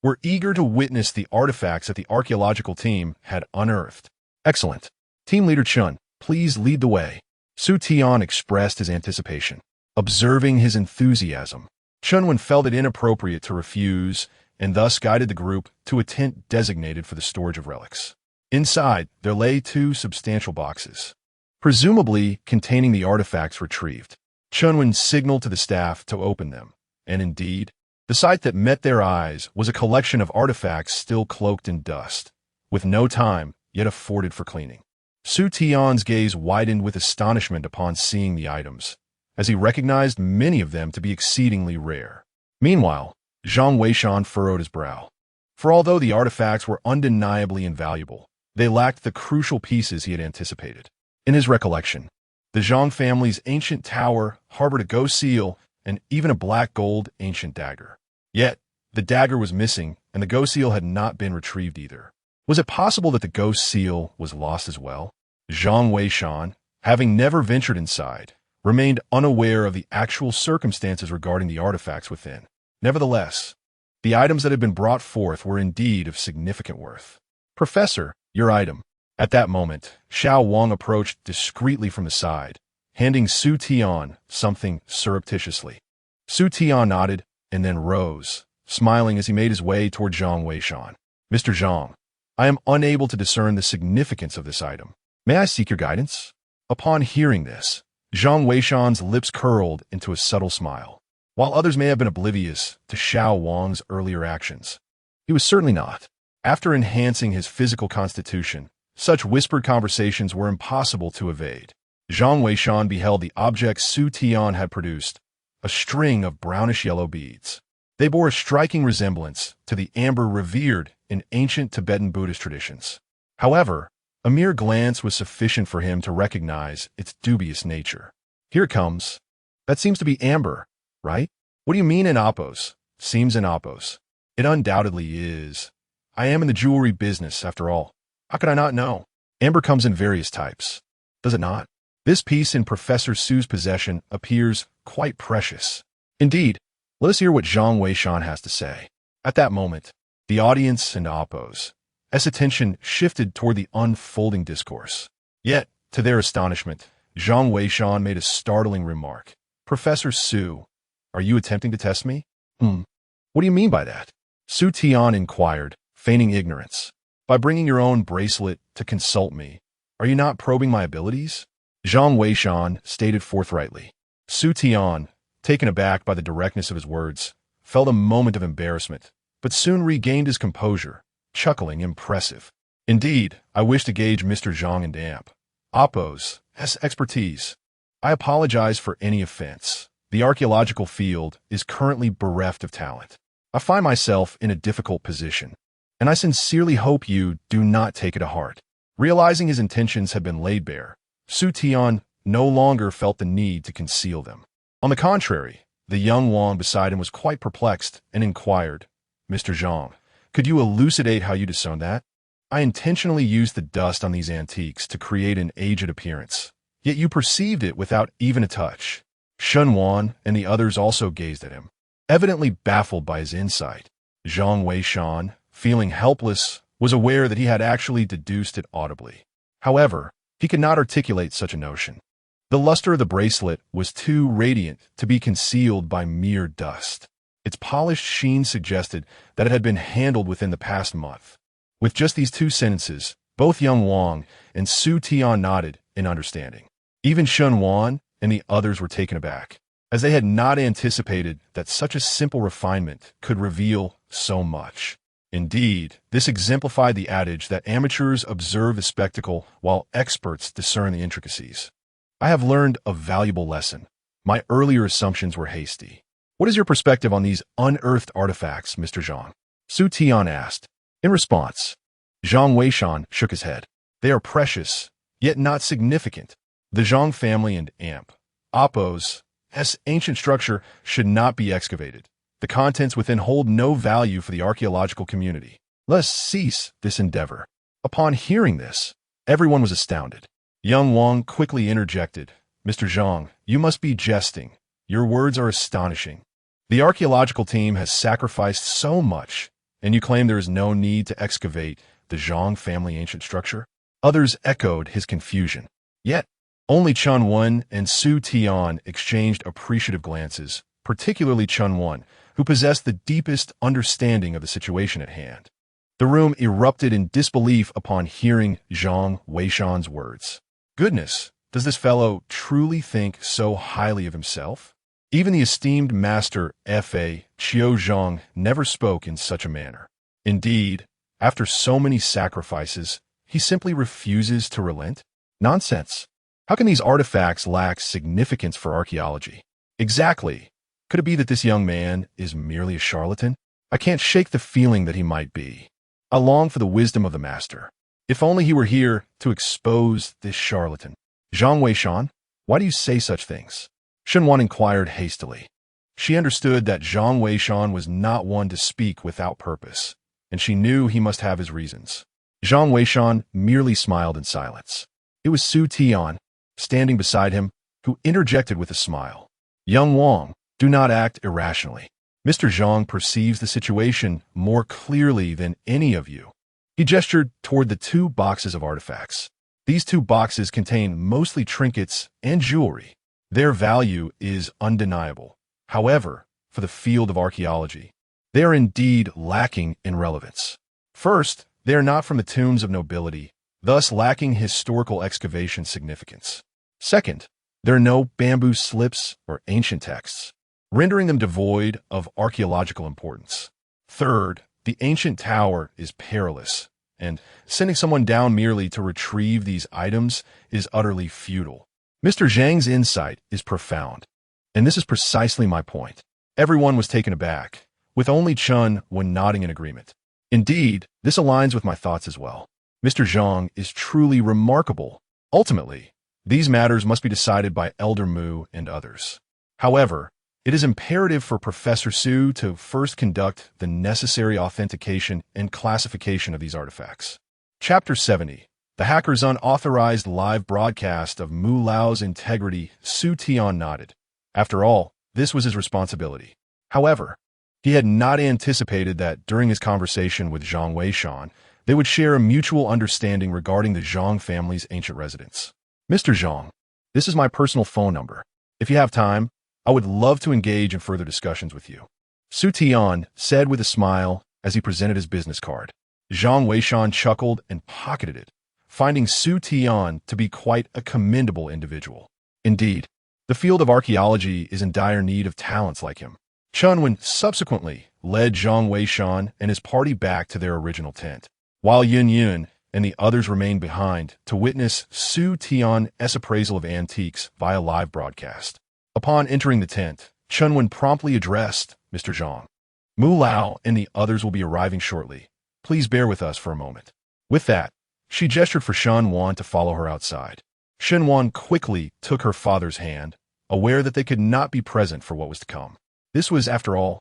were eager to witness the artifacts that the archaeological team had unearthed. Excellent. Team Leader Chun, please lead the way. Su Tian expressed his anticipation. Observing his enthusiasm, Chunwan felt it inappropriate to refuse and thus guided the group to a tent designated for the storage of relics. Inside, there lay two substantial boxes, presumably containing the artifacts retrieved. Chunwan signaled to the staff to open them, and indeed, the sight that met their eyes was a collection of artifacts still cloaked in dust, with no time yet afforded for cleaning. Su Tian's gaze widened with astonishment upon seeing the items, as he recognized many of them to be exceedingly rare. Meanwhile, Zhang Weishan furrowed his brow. For although the artifacts were undeniably invaluable, they lacked the crucial pieces he had anticipated. In his recollection, the Zhang family's ancient tower harbored a ghost seal and even a black gold ancient dagger. Yet, the dagger was missing, and the ghost seal had not been retrieved either. Was it possible that the ghost seal was lost as well? Zhang Weishan, having never ventured inside, remained unaware of the actual circumstances regarding the artifacts within. Nevertheless, the items that had been brought forth were indeed of significant worth. "Professor, your item." At that moment, Xiao Wang approached discreetly from the side, handing Su Tian something surreptitiously. Su Tian nodded and then rose, smiling as he made his way toward Zhang Weishan. "Mr. Zhang, I am unable to discern the significance of this item. May I seek your guidance?" Upon hearing this, Zhang Weishan's lips curled into a subtle smile. While others may have been oblivious to Xiao Wang's earlier actions, he was certainly not. After enhancing his physical constitution, such whispered conversations were impossible to evade. Zhang Weishan beheld the objects Su Tian had produced, a string of brownish-yellow beads. They bore a striking resemblance to the amber revered in ancient Tibetan Buddhist traditions. However, a mere glance was sufficient for him to recognize its dubious nature. "Here it comes. That seems to be amber, right?" "What do you mean in Oppos?" "Seems in Oppos." "It undoubtedly is. I am in the jewelry business, after all. How could I not know?" "Amber comes in various types, does it not? This piece in Professor Su's possession appears quite precious. Indeed, let us hear what Zhang Weishan has to say." At that moment, the audience and Oppos' attention shifted toward the unfolding discourse. Yet, to their astonishment, Zhang Weishan made a startling remark. "Professor Su, are you attempting to test me?" What do you mean by that?" Su Tian inquired, feigning ignorance. "By bringing your own bracelet to consult me, are you not probing my abilities?" Zhang Weishan stated forthrightly. Su Tian, taken aback by the directness of his words, felt a moment of embarrassment, but soon regained his composure, chuckling impressive. "Indeed, I wish to gauge Mr. Zhang and Amp. Oppos has expertise. I apologize for any offense. The archaeological field is currently bereft of talent. I find myself in a difficult position, and I sincerely hope you do not take it to heart." Realizing his intentions had been laid bare, Su Tian no longer felt the need to conceal them. On the contrary, the young Wang beside him was quite perplexed and inquired, "Mr. Zhang, could you elucidate how you discern that? I intentionally used the dust on these antiques to create an aged appearance, yet you perceived it without even a touch." Shun Wan and the others also gazed at him, evidently baffled by his insight. Zhang Weishan, feeling helpless, was aware that he had actually deduced it audibly. However, he could not articulate such a notion. The luster of the bracelet was too radiant to be concealed by mere dust. Its polished sheen suggested that it had been handled within the past month. With just these two sentences, both young Wang and Su Tian nodded in understanding. Even Shun Wan and the others were taken aback, as they had not anticipated that such a simple refinement could reveal so much. Indeed, this exemplified the adage that amateurs observe the spectacle while experts discern the intricacies. I have learned a valuable lesson. My earlier assumptions were hasty. What is your perspective on these unearthed artifacts, Mr. Zhang? Su Tian asked. In response, Zhang Weishan shook his head. They are precious, yet not significant. The Zhang family and Amp, Oppos' ancient structure should not be excavated. The contents within hold no value for the archaeological community. Let us cease this endeavor. Upon hearing this, everyone was astounded. Young Wang quickly interjected, Mr. Zhang, you must be jesting. Your words are astonishing. The archaeological team has sacrificed so much, and you claim there is no need to excavate the Zhang family ancient structure? Others echoed his confusion. Yet, only Chun Wan and Su Tian exchanged appreciative glances, particularly Chun Wan, who possessed the deepest understanding of the situation at hand. The room erupted in disbelief upon hearing Zhang Weishan's words. Goodness, does this fellow truly think so highly of himself? Even the esteemed master F.A. Qiu Zhang never spoke in such a manner. Indeed, after so many sacrifices, he simply refuses to relent? Nonsense. How can these artifacts lack significance for archaeology? Exactly. Could it be that this young man is merely a charlatan? I can't shake the feeling that he might be. I long for the wisdom of the master. If only he were here to expose this charlatan. Zhang Weishan, why do you say such things? Shenwan inquired hastily. She understood that Zhang Weishan was not one to speak without purpose, and she knew he must have his reasons. Zhang Weishan merely smiled in silence. It was Su Tian, standing beside him, who interjected with a smile. Young Wang, do not act irrationally. Mr. Zhang perceives the situation more clearly than any of you. He gestured toward the 2 boxes of artifacts. These 2 boxes contain mostly trinkets and jewelry. Their value is undeniable. However, for the field of archaeology, they are indeed lacking in relevance. First, they are not from the tombs of nobility, thus lacking historical excavation significance. Second, there are no bamboo slips or ancient texts, rendering them devoid of archaeological importance. Third, the ancient tower is perilous, and sending someone down merely to retrieve these items is utterly futile. Mr. Zhang's insight is profound, and this is precisely my point. Everyone was taken aback, with only Chun when nodding in agreement. Indeed, this aligns with my thoughts as well. Mr. Zhang is truly remarkable. Ultimately, these matters must be decided by Elder Mu and others. However, it is imperative for Professor Su to first conduct the necessary authentication and classification of these artifacts. Chapter 70. The hacker's unauthorized live broadcast of Mu Lao's integrity. Su Tian nodded. After all, this was his responsibility. However, he had not anticipated that during his conversation with Zhang Weishan, they would share a mutual understanding regarding the Zhang family's ancient residence. Mr. Zhang, this is my personal phone number. If you have time, I would love to engage in further discussions with you. Su Tian said with a smile as he presented his business card. Zhang Weishan chuckled and pocketed it, finding Su Tian to be quite a commendable individual. Indeed, the field of archaeology is in dire need of talents like him. Chunwen subsequently led Zhang Weishan and his party back to their original tent, while Yun Yun and the others remained behind to witness Su Tian's appraisal of antiques via live broadcast. Upon entering the tent, Chunwen promptly addressed Mr. Zhang. Mu Lao and the others will be arriving shortly. Please bear with us for a moment. With that, she gestured for Shen Wan to follow her outside. Shen Wan quickly took her father's hand, aware that they could not be present for what was to come. This was, after all,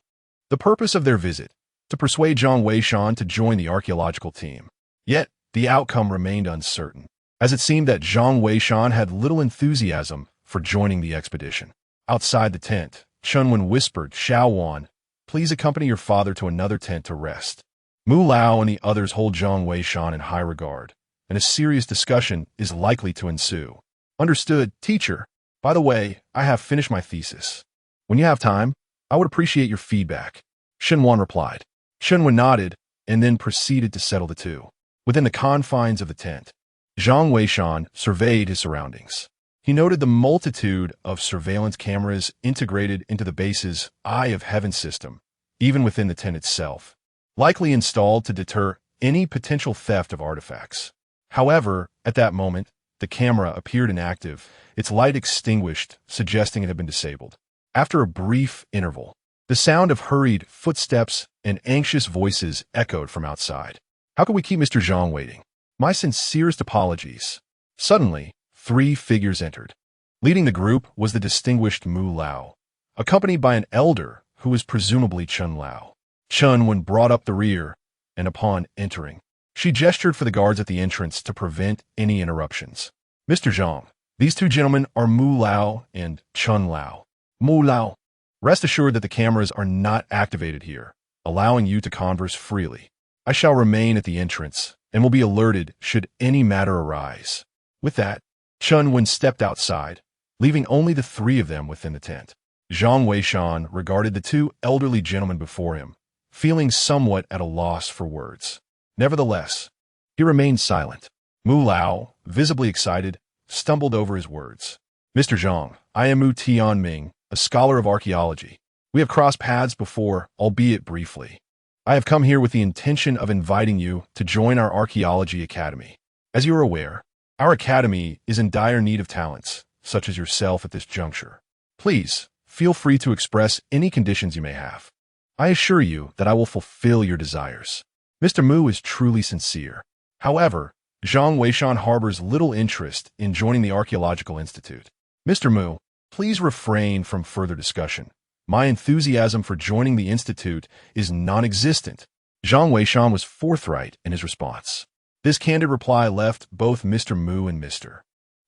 the purpose of their visit, to persuade Zhang Weishan to join the archaeological team. Yet, the outcome remained uncertain, as it seemed that Zhang Weishan had little enthusiasm for joining the expedition. Outside the tent, Chunwen whispered, Xiao Wan, please accompany your father to another tent to rest. Mu Lao and the others hold Zhang Weishan in high regard, and a serious discussion is likely to ensue. Understood, teacher. By the way, I have finished my thesis. When you have time, I would appreciate your feedback. Shenwan replied. Shenwan nodded, and then proceeded to settle the two. Within the confines of the tent, Zhang Weishan surveyed his surroundings. He noted the multitude of surveillance cameras integrated into the base's Eye of Heaven system, even within the tent itself, likely installed to deter any potential theft of artifacts. However, at that moment, the camera appeared inactive, its light extinguished, suggesting it had been disabled. After a brief interval, the sound of hurried footsteps and anxious voices echoed from outside. How could we keep Mr. Zhang waiting? My sincerest apologies. Suddenly, 3 figures entered. Leading the group was the distinguished Mu Lao, accompanied by an elder who was presumably Chun Lao. Chun when brought up the rear, and upon entering, she gestured for the guards at the entrance to prevent any interruptions. Mr. Zhang, these 2 gentlemen are Mu Lao and Chun Lao. Mu Lao, rest assured that the cameras are not activated here, allowing you to converse freely. I shall remain at the entrance and will be alerted should any matter arise. With that, Chun Wen stepped outside, leaving only the 3 of them within the tent. Zhang Weishan regarded the 2 elderly gentlemen before him, feeling somewhat at a loss for words. Nevertheless, he remained silent. Mu Lao, visibly excited, stumbled over his words. Mr. Zhang, I am Mu Tianming, a scholar of archaeology. We have crossed paths before, albeit briefly. I have come here with the intention of inviting you to join our archaeology academy. As you are aware, Our academy is in dire need of talents, such as yourself at this juncture. Please, feel free to express any conditions you may have. I assure you that I will fulfill your desires. Mr. Mu is truly sincere. However, Zhang Weishan harbors little interest in joining the Archaeological Institute. Mr. Mu, please refrain from further discussion. My enthusiasm for joining the Institute is non-existent. Zhang Weishan was forthright in his response. This candid reply left both Mr. Mu and Mr.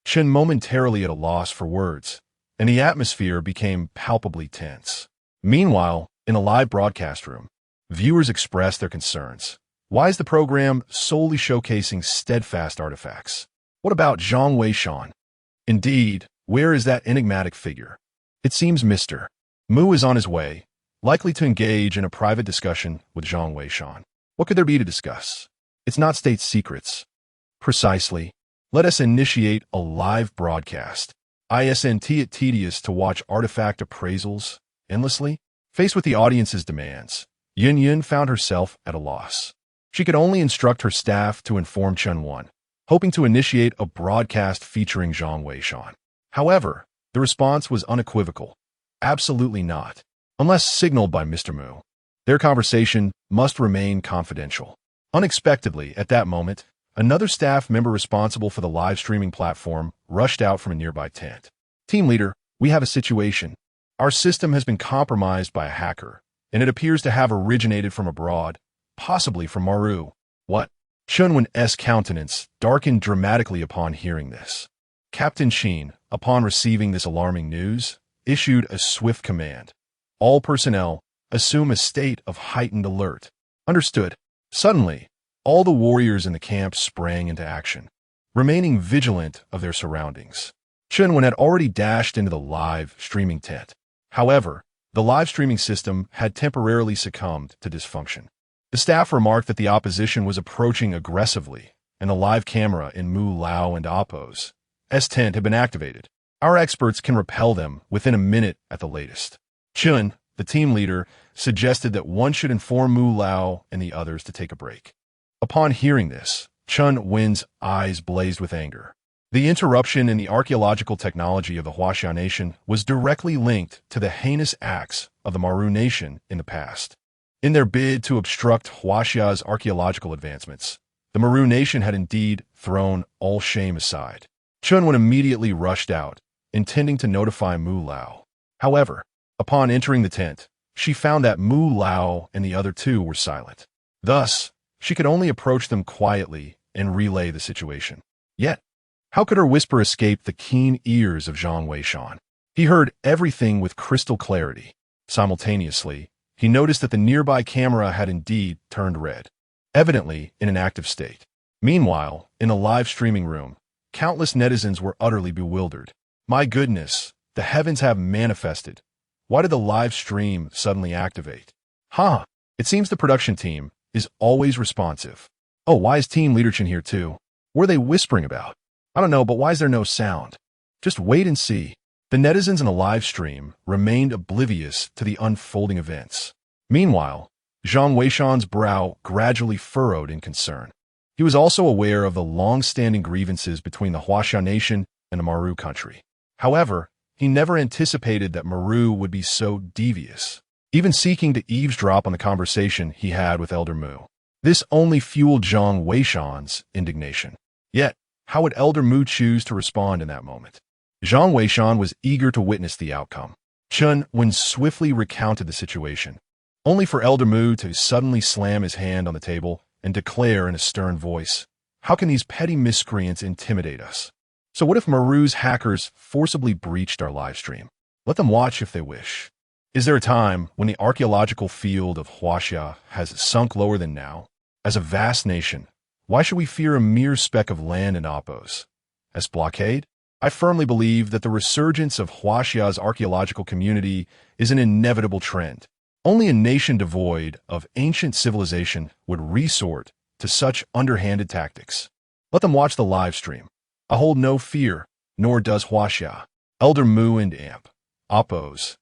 Chen momentarily at a loss for words, and the atmosphere became palpably tense. Meanwhile, in a live broadcast room, viewers expressed their concerns. Why is the program solely showcasing steadfast artifacts? What about Zhang Weishan? Indeed, where is that enigmatic figure? It seems Mr. Mu is on his way, likely to engage in a private discussion with Zhang Weishan. What could there be to discuss? It's not state secrets. Precisely. Let us initiate a live broadcast. Isn't it tedious to watch artifact appraisals endlessly? Faced with the audience's demands, Yin Yin found herself at a loss. She could only instruct her staff to inform Chen Wan, hoping to initiate a broadcast featuring Zhang Weishan. However, the response was unequivocal. Absolutely not, unless signaled by Mr. Mu. Their conversation must remain confidential. Unexpectedly, at that moment, another staff member responsible for the live streaming platform rushed out from a nearby tent. Team leader, we have a situation. Our system has been compromised by a hacker, and it appears to have originated from abroad, possibly from Maru. What? Chunwen's countenance darkened dramatically upon hearing this. Captain Sheen, upon receiving this alarming news, issued a swift command. All personnel, assume a state of heightened alert. Understood. Suddenly, all the warriors in the camp sprang into action, remaining vigilant of their surroundings. Chunwen had already dashed into the live streaming tent. However, the live streaming system had temporarily succumbed to dysfunction. The staff remarked that the opposition was approaching aggressively, and the live camera in Mu Lao and Appo's tent had been activated. Our experts can repel them within a minute at the latest. Chun, the team leader, suggested that one should inform Mu Lao and the others to take a break. Upon hearing this, Chun Wen's eyes blazed with anger. The interruption in the archaeological technology of the Huaxia nation was directly linked to the heinous acts of the Maru nation in the past. In their bid to obstruct Huaxia's archaeological advancements, the Maru nation had indeed thrown all shame aside. Chunwen immediately rushed out, intending to notify Mu Lao. However, upon entering the tent, she found that Mu Lao and the other two were silent. Thus, she could only approach them quietly and relay the situation. Yet, how could her whisper escape the keen ears of Zhang Weishan? He heard everything with crystal clarity. Simultaneously, he noticed that the nearby camera had indeed turned red, evidently in an active state. Meanwhile, in a live streaming room, countless netizens were utterly bewildered. My goodness, the heavens have manifested. Why did the live stream suddenly activate? It seems the production team is always responsive. Oh, why is Team Leader Chen here too? What are they whispering about? I don't know, but why is there no sound? Just wait and see. The netizens in the live stream remained oblivious to the unfolding events. Meanwhile, Zhang Weishan's brow gradually furrowed in concern. He was also aware of the long-standing grievances between the Huaxia nation and the Maru country. However, he never anticipated that Maru would be so devious, even seeking to eavesdrop on the conversation he had with Elder Mu. This only fueled Zhang Weishan's indignation. Yet, how would Elder Mu choose to respond in that moment? Zhang Weishan was eager to witness the outcome. Chun Wen swiftly recounted the situation, only for Elder Mu to suddenly slam his hand on the table and declare in a stern voice, "How can these petty miscreants intimidate us? So what if Maru's hackers forcibly breached our live stream? Let them watch if they wish. Is there a time when the archaeological field of Huaxia has sunk lower than now? As a vast nation, why should we fear a mere speck of land in Appo's blockade? I firmly believe that the resurgence of Huaxia's archaeological community is an inevitable trend. Only a nation devoid of ancient civilization would resort to such underhanded tactics. Let them watch the live stream. I hold no fear, nor does Huaxia." Elder Mu and Appo's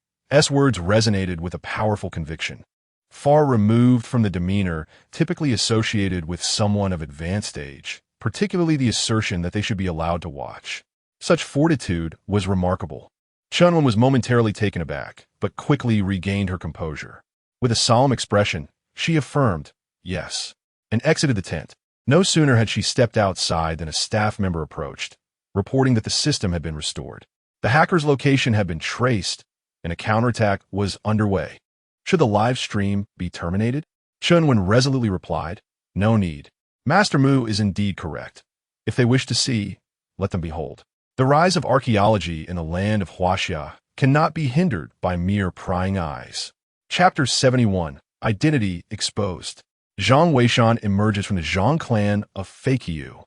words resonated with a powerful conviction. Far removed from the demeanor typically associated with someone of advanced age, particularly the assertion that they should be allowed to watch. Such fortitude was remarkable. Chunwon was momentarily taken aback, but quickly regained her composure. With a solemn expression, she affirmed, yes, and exited the tent. No sooner had she stepped outside than a staff member approached, reporting that the system had been restored. The hacker's location had been traced, and a counterattack was underway. Should the live stream be terminated? Chunwon resolutely replied, no need. Master Mu is indeed correct. If they wish to see, let them behold. The rise of archaeology in the land of Huaxia cannot be hindered by mere prying eyes. Chapter 71, Identity Exposed. Zhang Weishan emerges from the Zhang clan of Feiqiu.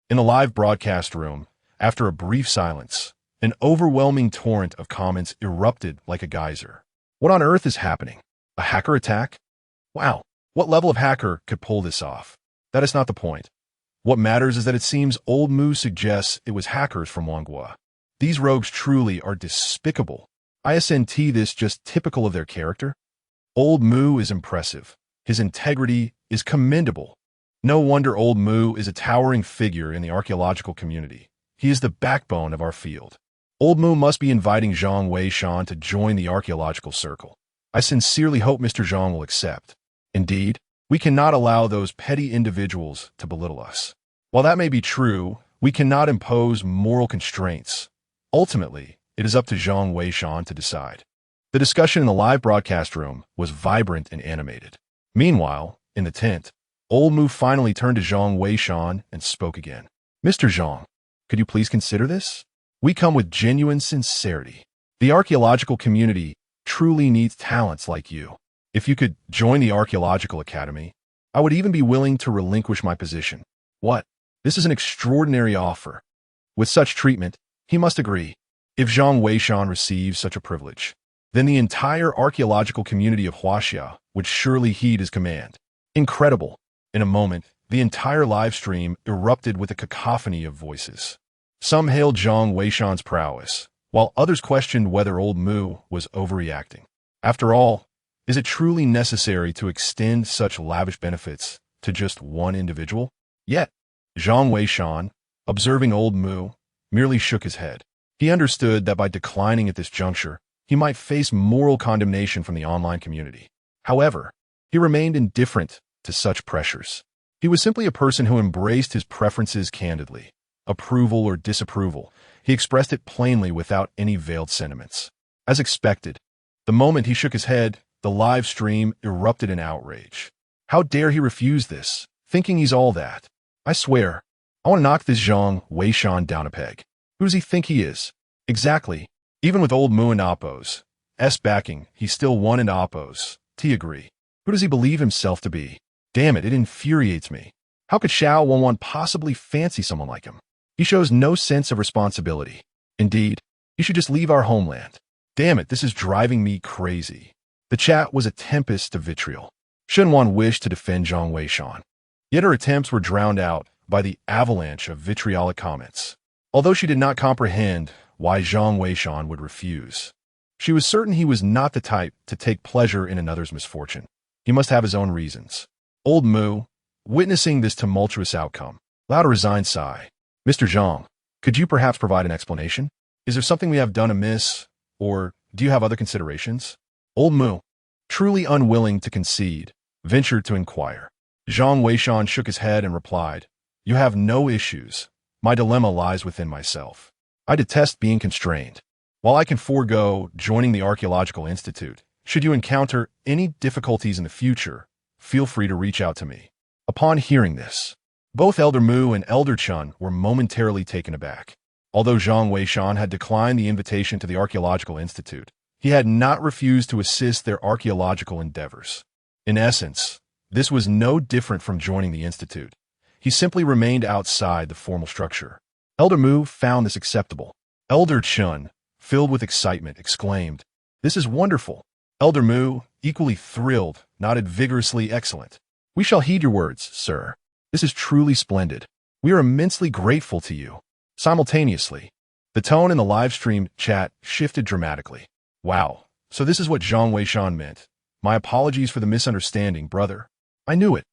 In the live broadcast room, after a brief silence, an overwhelming torrent of comments erupted like a geyser. What on earth is happening? A hacker attack? Wow, what level of hacker could pull this off? That is not the point. What matters is that it seems Old Mu suggests it was hackers from Wanghua. These rogues truly are despicable. ISNT this just typical of their character? Old Mu is impressive. His integrity is commendable. No wonder Old Mu is a towering figure in the archaeological community. He is the backbone of our field. Old Mu must be inviting Zhang Weishan to join the archaeological circle. I sincerely hope Mr. Zhang will accept. Indeed, we cannot allow those petty individuals to belittle us. While that may be true, we cannot impose moral constraints. Ultimately, it is up to Zhang Weishan to decide. The discussion in the live broadcast room was vibrant and animated. Meanwhile, in the tent, Old Mu finally turned to Zhang Weishan and spoke again. Mr. Zhang, could you please consider this? We come with genuine sincerity. The archaeological community truly needs talents like you. If you could join the Archaeological Academy, I would even be willing to relinquish my position. What? This is an extraordinary offer. With such treatment, he must agree. If Zhang Weishan receives such a privilege, then the entire archaeological community of Huaxia would surely heed his command. Incredible. In a moment, the entire live stream erupted with a cacophony of voices. Some hailed Zhang Weishan's prowess, while others questioned whether Old Mu was overreacting. After all, is it truly necessary to extend such lavish benefits to just one individual? Yet, Zhang Weishan, observing Old Mu, merely shook his head. He understood that by declining at this juncture, he might face moral condemnation from the online community. However, he remained indifferent to such pressures. He was simply a person who embraced his preferences candidly. Approval or disapproval, he expressed it plainly without any veiled sentiments. As expected, the moment he shook his head, the live stream erupted in outrage. How dare he refuse this, thinking he's all that? I swear, I want to knock this Zhang Weishan down a peg. Who does he think he is? Exactly. Even with Old Mu and Appo's backing, he still won in Appo's. T agree. Who does he believe himself to be? Damn it, it infuriates me. How could Xiao Wanwan possibly fancy someone like him? He shows no sense of responsibility. Indeed, he should just leave our homeland. Damn it, this is driving me crazy. The chat was a tempest of vitriol. Shenwan wished to defend Zhang Weishan, yet her attempts were drowned out by the avalanche of vitriolic comments. Although she did not comprehend why Zhang Weishan would refuse, she was certain he was not the type to take pleasure in another's misfortune. He must have his own reasons. Old Mu, witnessing this tumultuous outcome, allowed a resigned sigh. Mr. Zhang, could you perhaps provide an explanation? Is there something we have done amiss, or do you have other considerations? Old Mu, truly unwilling to concede, ventured to inquire. Zhang Weishan shook his head and replied, You have no issues. My dilemma lies within myself. I detest being constrained. While I can forego joining the Archaeological Institute, should you encounter any difficulties in the future, feel free to reach out to me. Upon hearing this, both Elder Mu and Elder Chun were momentarily taken aback. Although Zhang Weishan had declined the invitation to the Archaeological Institute, he had not refused to assist their archaeological endeavors. In essence, this was no different from joining the Institute. He simply remained outside the formal structure. Elder Mu found this acceptable. Elder Chun, filled with excitement, exclaimed, This is wonderful. Elder Mu, equally thrilled, nodded vigorously, Excellent. We shall heed your words, sir. This is truly splendid. We are immensely grateful to you. Simultaneously, the tone in the live stream chat shifted dramatically. Wow, so this is what Zhang Weishan meant. My apologies for the misunderstanding, brother. I knew it.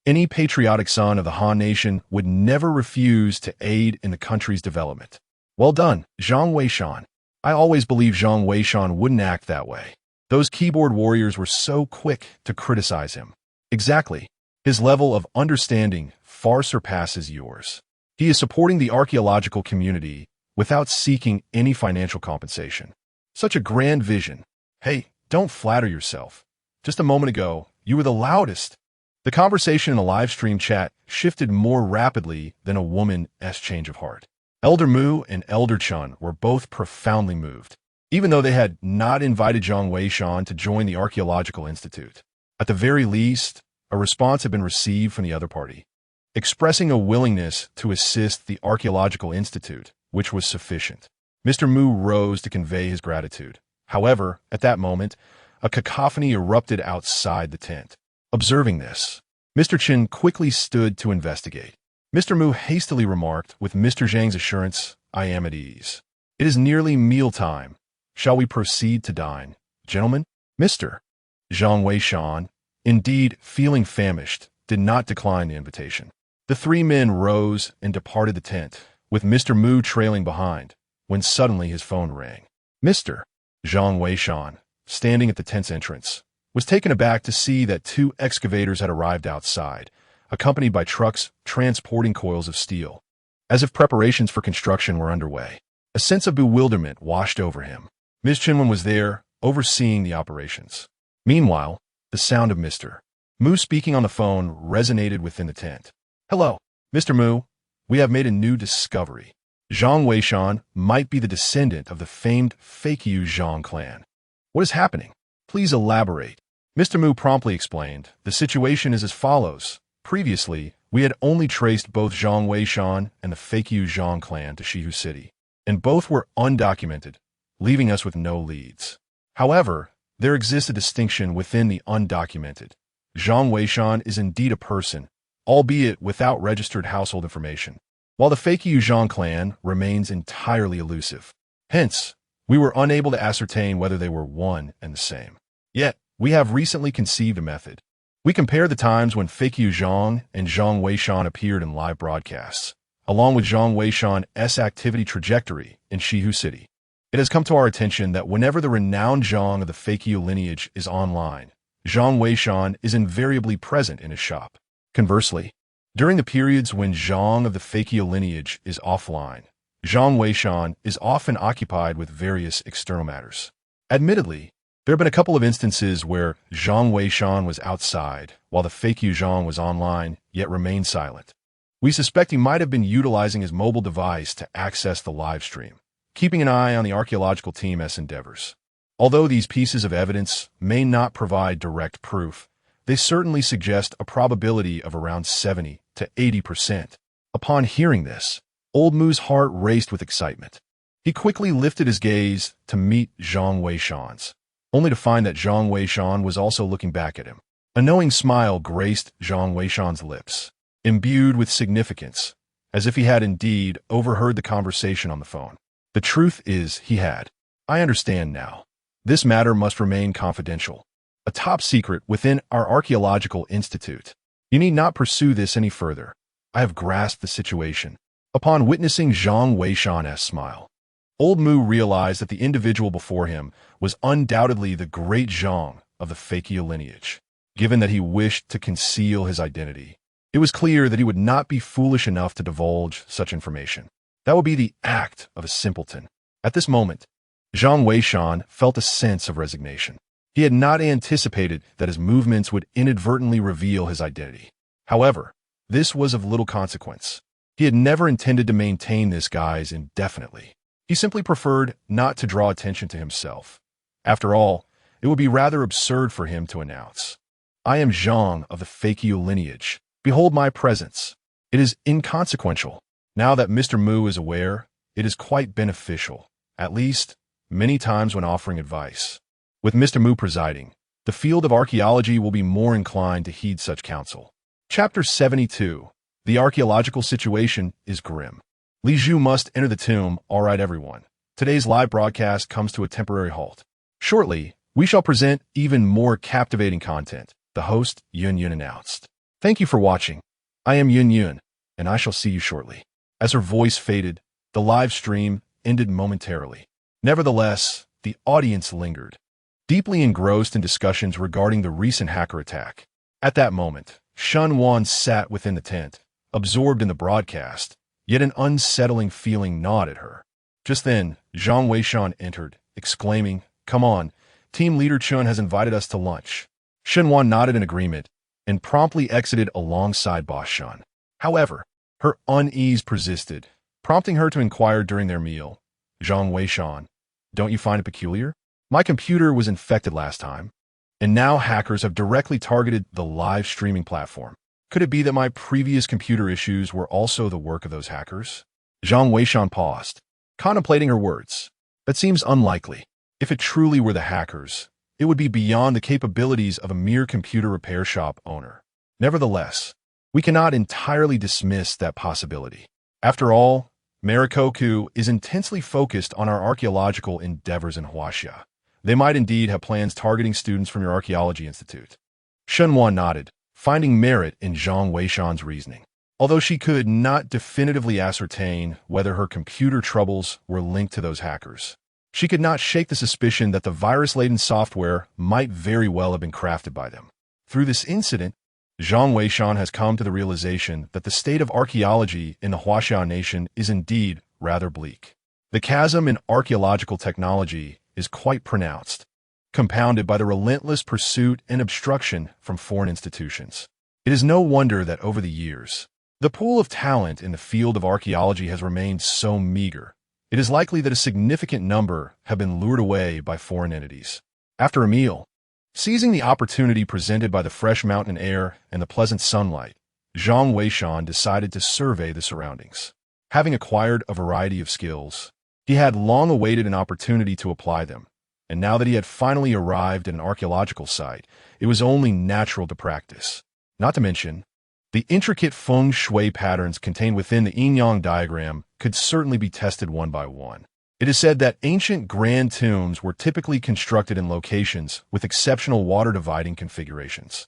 Any patriotic son of the Han Nation would never refuse to aid in the country's development. Well done, Zhang Weishan. I always believed Zhang Weishan wouldn't act that way. Those keyboard warriors were so quick to criticize him. Exactly. His level of understanding far surpasses yours. He is supporting the archaeological community without seeking any financial compensation. Such a grand vision. Hey, don't flatter yourself. Just a moment ago, you were the loudest. The conversation in the live stream chat shifted more rapidly than a woman's change of heart. Elder Mu and Elder Chun were both profoundly moved, even though they had not invited Zhang Weishan to join the Archaeological Institute. At the very least, a response had been received from the other party, expressing a willingness to assist the Archaeological Institute, which was sufficient. Mr. Mu rose to convey his gratitude. However, at that moment, a cacophony erupted outside the tent. Observing this, Mr. Chin quickly stood to investigate. Mr. Mu hastily remarked, with Mr. Zhang's assurance, "I am at ease. It is nearly mealtime. Shall we proceed to dine, gentlemen?" Mr. Zhang Weishan, indeed feeling famished, did not decline the invitation. The three men rose and departed the tent, with Mr. Mu trailing behind, when suddenly his phone rang. Mr. Zhang Weishan, standing at the tent's entrance, was taken aback to see that two excavators had arrived outside, accompanied by trucks transporting coils of steel, as if preparations for construction were underway. A sense of bewilderment washed over him. Ms. Chinwen was there, overseeing the operations. Meanwhile, the sound of Mr. Mu speaking on the phone resonated within the tent. "Hello, Mr. Mu. We have made a new discovery. Zhang Weishan might be the descendant of the famed Feiqiu Zhang clan. What is happening? Please elaborate." Mr. Mu promptly explained, "The situation is as follows. Previously, we had only traced both Zhang Weishan and the Feiqiu Zhang clan to Shihu City, and both were undocumented, leaving us with no leads. However, there exists a distinction within the undocumented. Zhang Weishan is indeed a person, albeit without registered household information, while the Feiqiu Zhang clan remains entirely elusive. Hence, we were unable to ascertain whether they were one and the same. Yet, we have recently conceived a method. We compare the times when Feiqiu Zhang and Zhang Weishan appeared in live broadcasts, along with Zhang Weishan's activity trajectory in Shihu City. It has come to our attention that whenever the renowned Zhang of the Feiqiu lineage is online, Zhang Weishan is invariably present in his shop. Conversely, during the periods when Zhang of the Feiqiu lineage is offline, Zhang Weishan is often occupied with various external matters. Admittedly, there have been a couple of instances where Zhang Weishan was outside while the Feiqiu Zhang was online, yet remained silent. We suspect he might have been utilizing his mobile device to access the live stream, keeping an eye on the archaeological team's endeavors. Although these pieces of evidence may not provide direct proof, they certainly suggest a probability of around 70 to 80%. Upon hearing this, Old Mu's heart raced with excitement. He quickly lifted his gaze to meet Zhang Weishan's, only to find that Zhang Weishan was also looking back at him. A knowing smile graced Zhang Weishan's lips, imbued with significance, as if he had indeed overheard the conversation on the phone. The truth is, he had. "I understand now. This matter must remain confidential. A top secret within our Archaeological Institute. You need not pursue this any further. I have grasped the situation." Upon witnessing Zhang Weishan's smile, Old Mu realized that the individual before him was undoubtedly the great Zhang of the Feiqiu lineage. Given that he wished to conceal his identity, it was clear that he would not be foolish enough to divulge such information. That would be the act of a simpleton. At this moment, Zhang Weishan felt a sense of resignation. He had not anticipated that his movements would inadvertently reveal his identity. However, this was of little consequence. He had never intended to maintain this guise indefinitely. He simply preferred not to draw attention to himself. After all, it would be rather absurd for him to announce, "I am Zhang of the Feiqiu lineage. Behold my presence." It is inconsequential. Now that Mr. Mu is aware, it is quite beneficial, at least many times when offering advice. With Mr. Mu presiding, the field of archaeology will be more inclined to heed such counsel. Chapter 72. The archaeological situation is grim. Li Zhu must enter the tomb. All right, everyone. Today's live broadcast comes to a temporary halt. Shortly, we shall present even more captivating content, the host Yun Yun announced. Thank you for watching. I am Yun Yun, and I shall see you shortly. As her voice faded, the live stream ended momentarily. Nevertheless, the audience lingered, deeply engrossed in discussions regarding the recent hacker attack. At that moment, Shun Wan sat within the tent, absorbed in the broadcast, yet an unsettling feeling gnawed at her. Just then, Zhang Weishan entered, exclaiming, "Come on, Team Leader Chun has invited us to lunch." Shun Wan nodded in agreement and promptly exited alongside Boss Shun. However, her unease persisted, prompting her to inquire during their meal, "Zhang Weishan, don't you find it peculiar? My computer was infected last time, and now hackers have directly targeted the live streaming platform. Could it be that my previous computer issues were also the work of those hackers?" Zhang Weishan paused, contemplating her words. That seems unlikely. If it truly were the hackers, it would be beyond the capabilities of a mere computer repair shop owner. Nevertheless, we cannot entirely dismiss that possibility. After all, Marikoku is intensely focused on our archaeological endeavors in Huaxia. They might indeed have plans targeting students from your archaeology institute. Shun Wan nodded, finding merit in Zhang Weishan's reasoning. Although she could not definitively ascertain whether her computer troubles were linked to those hackers, she could not shake the suspicion that the virus-laden software might very well have been crafted by them. Through this incident, Zhang Weishan has come to the realization that the state of archaeology in the Huaxia nation is indeed rather bleak. The chasm in archaeological technology is quite pronounced, compounded by the relentless pursuit and obstruction from foreign institutions. It is no wonder that over the years, the pool of talent in the field of archaeology has remained so meager. It is likely that a significant number have been lured away by foreign entities. After a meal, seizing the opportunity presented by the fresh mountain air and the pleasant sunlight, Zhang Weishan decided to survey the surroundings. Having acquired a variety of skills, he had long awaited an opportunity to apply them, and now that he had finally arrived at an archaeological site, it was only natural to practice. Not to mention, the intricate feng shui patterns contained within the yin-yang diagram could certainly be tested one by one. It is said that ancient grand tombs were typically constructed in locations with exceptional water-dividing configurations.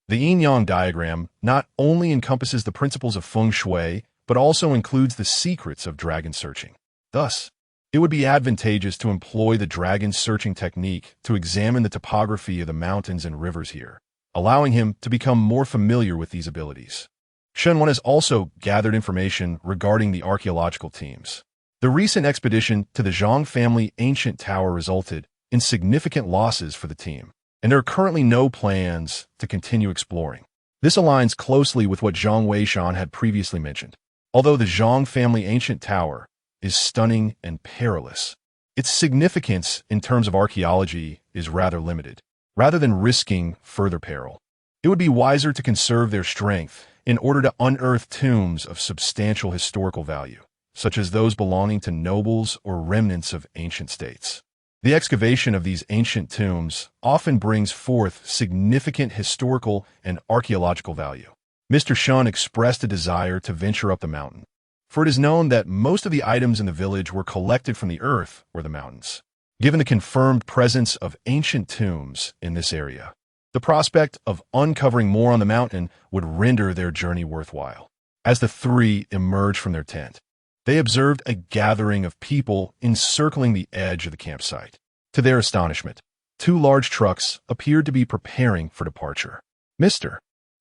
The yin-yang diagram not only encompasses the principles of feng shui, but also includes the secrets of dragon searching. Thus, it would be advantageous to employ the dragon searching technique to examine the topography of the mountains and rivers here, allowing him to become more familiar with these abilities. Shun Wan has also gathered information regarding the archaeological teams. The recent expedition to the Zhang family ancient tower resulted in significant losses for the team, and there are currently no plans to continue exploring. This aligns closely with what Zhang Weishan had previously mentioned. Although the Zhang family ancient tower is stunning and perilous, its significance in terms of archaeology is rather limited. Rather than risking further peril, it would be wiser to conserve their strength in order to unearth tombs of substantial historical value, such as those belonging to nobles or remnants of ancient states. The excavation of these ancient tombs often brings forth significant historical and archaeological value. Mr. Shun expressed a desire to venture up the mountain, for it is known that most of the items in the village were collected from the earth or the mountains. Given the confirmed presence of ancient tombs in this area, the prospect of uncovering more on the mountain would render their journey worthwhile. As the three emerged from their tent, they observed a gathering of people encircling the edge of the campsite. To their astonishment, 2 large trucks appeared to be preparing for departure. Mr.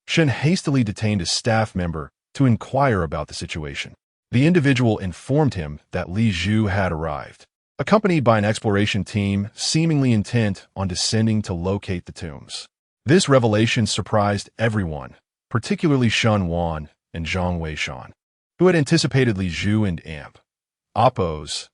Shen hastily detained a staff member to inquire about the situation. The individual informed him that Li Zhu had arrived, accompanied by an exploration team seemingly intent on descending to locate the tombs. This revelation surprised everyone, particularly Shun Wan and Zhang Weishan, who had anticipated Li Zhu and Appo's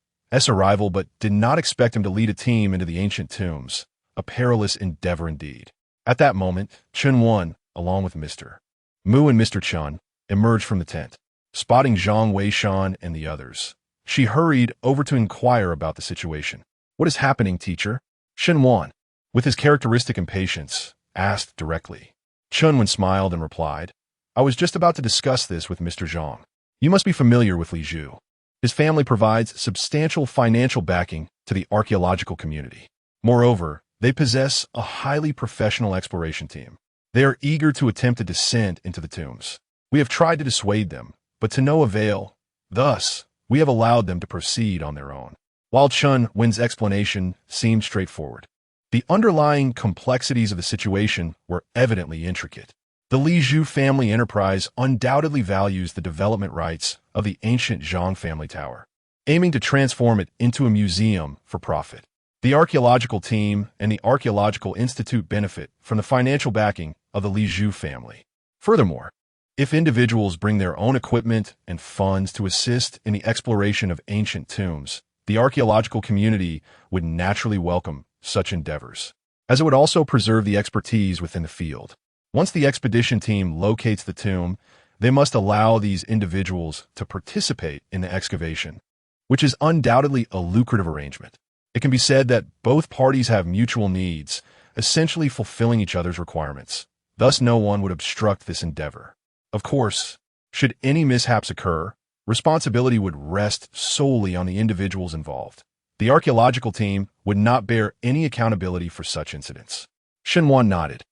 arrival but did not expect him to lead a team into the ancient tombs, a perilous endeavor indeed. At that moment, Chun Wan, along with Mr. Mu and Mr. Chun, emerged from the tent. Spotting Zhang Weishan and the others, she hurried over to inquire about the situation. "What is happening, teacher?" Shen Wan, with his characteristic impatience, asked directly. Chun Wan smiled and replied, "I was just about to discuss this with Mr. Zhang. You must be familiar with Li Zhu. His family provides substantial financial backing to the archaeological community. Moreover, they possess a highly professional exploration team. They are eager to attempt a descent into the tombs. We have tried to dissuade them, but to no avail. Thus, we have allowed them to proceed on their own. While Chun Wen's explanation seemed straightforward, the underlying complexities of the situation were evidently intricate. The Li Zhu family enterprise undoubtedly values the development rights of the ancient Zhang family tower, aiming to transform it into a museum for profit. The archaeological team and the Archaeological Institute benefit from the financial backing of the Li Zhu family. Furthermore, if individuals bring their own equipment and funds to assist in the exploration of ancient tombs, the archaeological community would naturally welcome such endeavors, as it would also preserve the expertise within the field. Once the expedition team locates the tomb, they must allow these individuals to participate in the excavation, which is undoubtedly a lucrative arrangement. It can be said that both parties have mutual needs, essentially fulfilling each other's requirements. Thus, no one would obstruct this endeavor. Of course, should any mishaps occur, responsibility would rest solely on the individuals involved. The archaeological team would not bear any accountability for such incidents. Shenwan nodded,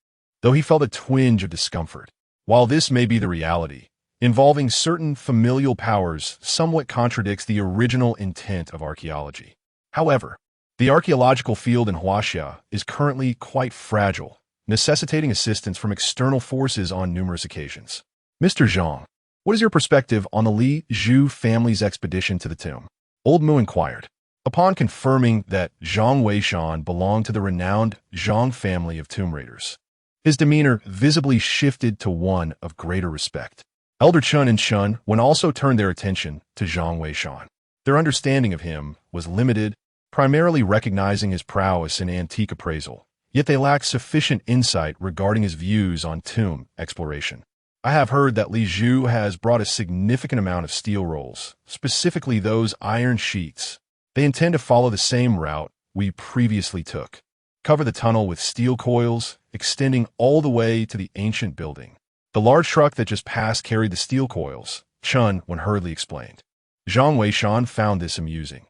though he felt a twinge of discomfort. While this may be the reality, involving certain familial powers somewhat contradicts the original intent of archaeology. However, the archaeological field in Huaxia is currently quite fragile, necessitating assistance from external forces on numerous occasions. Mr. Zhang, what is your perspective on the Li Zhu family's expedition to the tomb? Old Mu inquired. Upon confirming that Zhang Weishan belonged to the renowned Zhang family of tomb raiders, his demeanor visibly shifted to one of greater respect. Elder Chun and Chun Wen also turned their attention to Zhang Weishan. Their understanding of him was limited, primarily recognizing his prowess in antique appraisal, yet they lacked sufficient insight regarding his views on tomb exploration. I have heard that Li Zhu has brought a significant amount of steel rolls, specifically those iron sheets. They intend to follow the same route we previously took. Cover the tunnel with steel coils, extending all the way to the ancient building. The large truck that just passed carried the steel coils, Chun Wen hurriedly explained. Zhang Weishan found this amusing.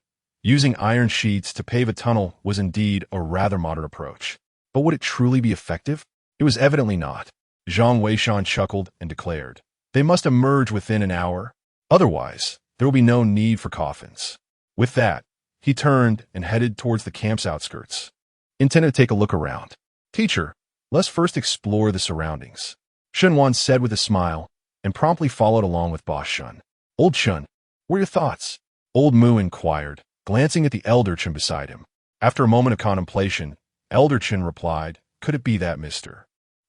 Using iron sheets to pave a tunnel was indeed a rather modern approach. But would it truly be effective? It was evidently not. Zhang Weishan chuckled and declared, "They must emerge within an hour. Otherwise, there will be no need for coffins." With that, he turned and headed towards the camp's outskirts, intended to take a look around. "Teacher, let's first explore the surroundings," Shenwan said with a smile, and promptly followed along with Boss Shun. "Old Chun, what are your thoughts?" Old Mu inquired, glancing at the Elder Chun beside him. After a moment of contemplation, Elder Chun replied, "Could it be that Mr.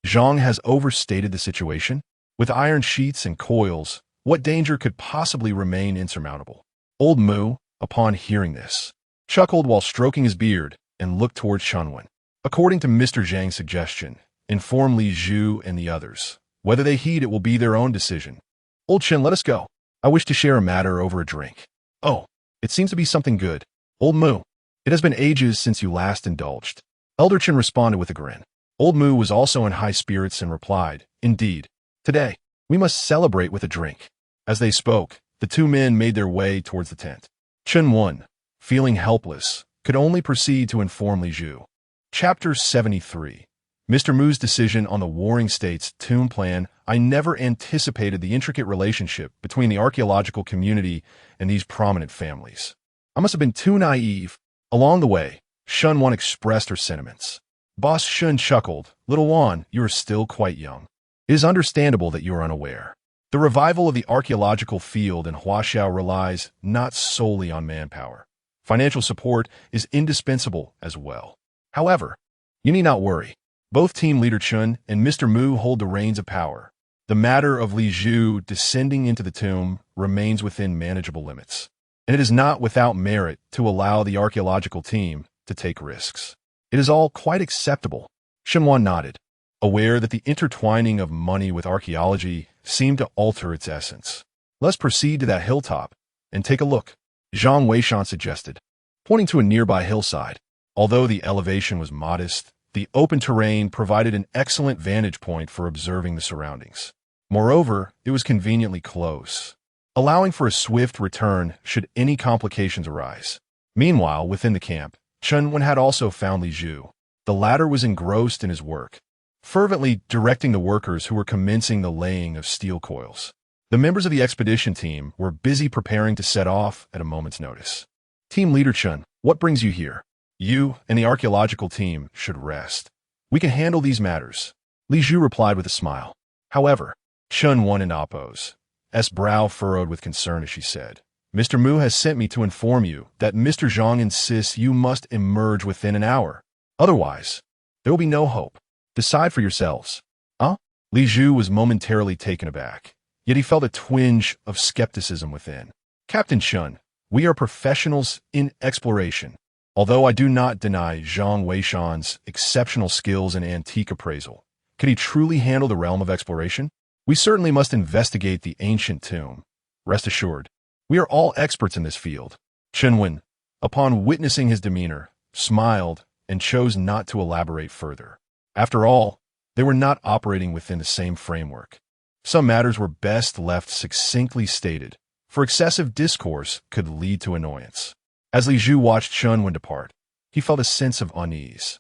Zhang has overstated the situation? With iron sheets and coils, what danger could possibly remain insurmountable?" Old Mu, upon hearing this, chuckled while stroking his beard and looked towards Chunwen. "According to Mr. Zhang's suggestion, inform Li Zhu and the others. Whether they heed it will be their own decision. Old Chen, let us go. I wish to share a matter over a drink." "Oh, it seems to be something good. Old Mu, it has been ages since you last indulged." Elder Chen responded with a grin. Old Mu was also in high spirits and replied, "Indeed. Today, we must celebrate with a drink." As they spoke, the two men made their way towards the tent. Chen Wen, feeling helpless, could only proceed to inform Li Zhu. Chapter 73. Mr. Mu's decision on the Warring States tomb plan. I never anticipated the intricate relationship between the archaeological community and these prominent families. I must have been too naive. Along the way, Shun Wan expressed her sentiments. Boss Shun chuckled. "Little Wan, you are still quite young. It is understandable that you are unaware. The revival of the archaeological field in Huaxiao relies not solely on manpower. Financial support is indispensable as well. However, you need not worry. Both Team Leader Chun and Mr. Mu hold the reins of power. The matter of Li Zhu descending into the tomb remains within manageable limits, and it is not without merit to allow the archaeological team to take risks. It is all quite acceptable." Shenwan nodded, aware that the intertwining of money with archaeology seemed to alter its essence. "Let's proceed to that hilltop and take a look," Zhang Weishan suggested, pointing to a nearby hillside. Although the elevation was modest, the open terrain provided an excellent vantage point for observing the surroundings. Moreover, it was conveniently close, allowing for a swift return should any complications arise. Meanwhile, within the camp, Chun Wen had also found Li Zhu. The latter was engrossed in his work, fervently directing the workers who were commencing the laying of steel coils. The members of the expedition team were busy preparing to set off at a moment's notice. Team Leader Chun, what brings you here? You and the archaeological team should rest. We can handle these matters. Li Zhu replied with a smile. However, Chun won in oppose. S brow furrowed with concern as she said, Mr. Mu has sent me to inform you that Mr. Zhang insists you must emerge within an hour. Otherwise, there will be no hope. Decide for yourselves. Huh? Li Zhu was momentarily taken aback, yet he felt a twinge of skepticism within. Captain Chun, we are professionals in exploration. Although I do not deny Zhang Weishan's exceptional skills in antique appraisal, could he truly handle the realm of exploration? We certainly must investigate the ancient tomb. Rest assured, we are all experts in this field. Chenwen, upon witnessing his demeanor, smiled and chose not to elaborate further. After all, they were not operating within the same framework. Some matters were best left succinctly stated, for excessive discourse could lead to annoyance. As Li Zhu watched Chenwen depart, he felt a sense of unease.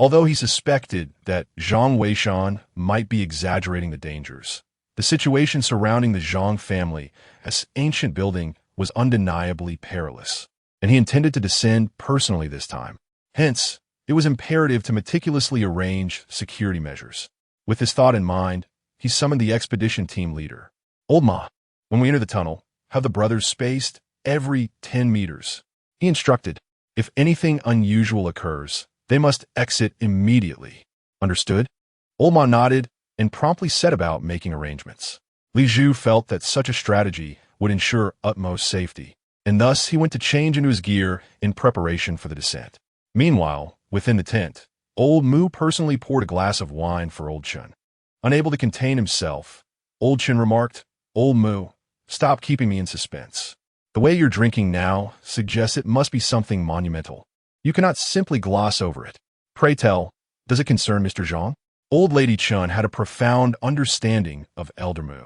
Although he suspected that Zhang Weishan might be exaggerating the dangers, the situation surrounding the Zhang family as ancient building was undeniably perilous, and he intended to descend personally this time. Hence, it was imperative to meticulously arrange security measures. With this thought in mind, he summoned the expedition team leader. Old Ma, when we enter the tunnel, have the brothers spaced every 10 meters. He instructed, if anything unusual occurs, they must exit immediately. Understood? Old Ma nodded and promptly set about making arrangements. Li Zhu felt that such a strategy would ensure utmost safety, and thus he went to change into his gear in preparation for the descent. Meanwhile, within the tent, Old Mu personally poured a glass of wine for Old Chun. Unable to contain himself, Old Chun remarked, Old Mu, stop keeping me in suspense. The way you're drinking now suggests it must be something monumental. You cannot simply gloss over it. Pray tell, does it concern Mr. Zhang? Old Lady Chun had a profound understanding of Elder Mu.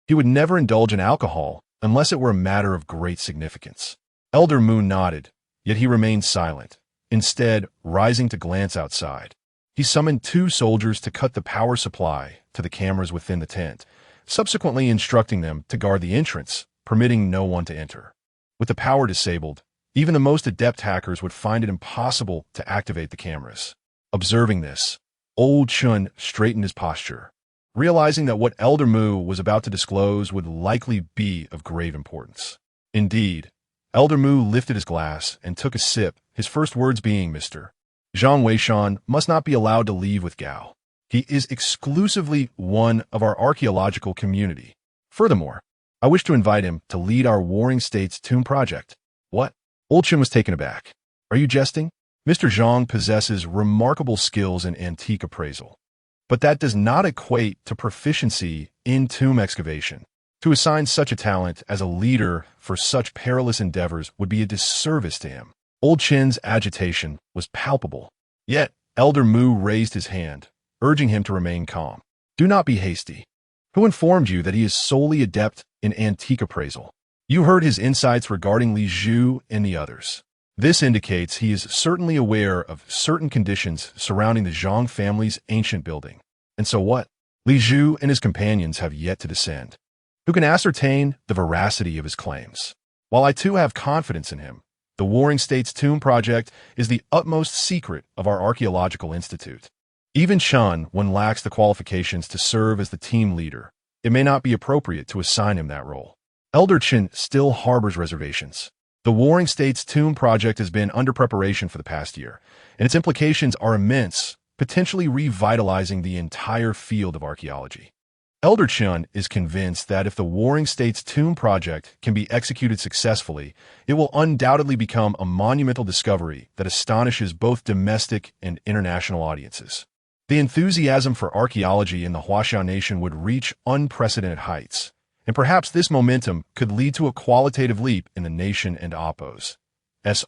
He would never indulge in alcohol unless it were a matter of great significance. Elder Mu nodded, yet he remained silent, instead rising to glance outside. He summoned 2 soldiers to cut the power supply to the cameras within the tent, subsequently instructing them to guard the entrance, permitting no one to enter. With the power disabled, even the most adept hackers would find it impossible to activate the cameras. Observing this, Old Chun straightened his posture, realizing that what Elder Mu was about to disclose would likely be of grave importance. Indeed, Elder Mu lifted his glass and took a sip, his first words being, Mr. Zhang Weishan must not be allowed to leave with Gao. He is exclusively one of our archaeological community. Furthermore, I wish to invite him to lead our Warring States tomb project. What? Old Chun was taken aback. Are you jesting? Mr. Zhang possesses remarkable skills in antique appraisal, but that does not equate to proficiency in tomb excavation. To assign such a talent as a leader for such perilous endeavors would be a disservice to him. Old Chin's agitation was palpable, yet Elder Mu raised his hand, urging him to remain calm. Do not be hasty. Who informed you that he is solely adept in antique appraisal? You heard his insights regarding Li Zhu and the others. This indicates he is certainly aware of certain conditions surrounding the Zhang family's ancient building. And so what? Li Zhu and his companions have yet to descend. Who can ascertain the veracity of his claims? While I too have confidence in him, the Warring States Tomb Project is the utmost secret of our archaeological institute. Even Chun, one lacks the qualifications to serve as the team leader. It may not be appropriate to assign him that role. Elder Chin still harbors reservations. The Warring States Tomb Project has been under preparation for the past year, and its implications are immense, potentially revitalizing the entire field of archaeology. Elder Chun is convinced that if the Warring States Tomb Project can be executed successfully, it will undoubtedly become a monumental discovery that astonishes both domestic and international audiences. The enthusiasm for archaeology in the Huaxiao Nation would reach unprecedented heights, and perhaps this momentum could lead to a qualitative leap in the nation and Oppo's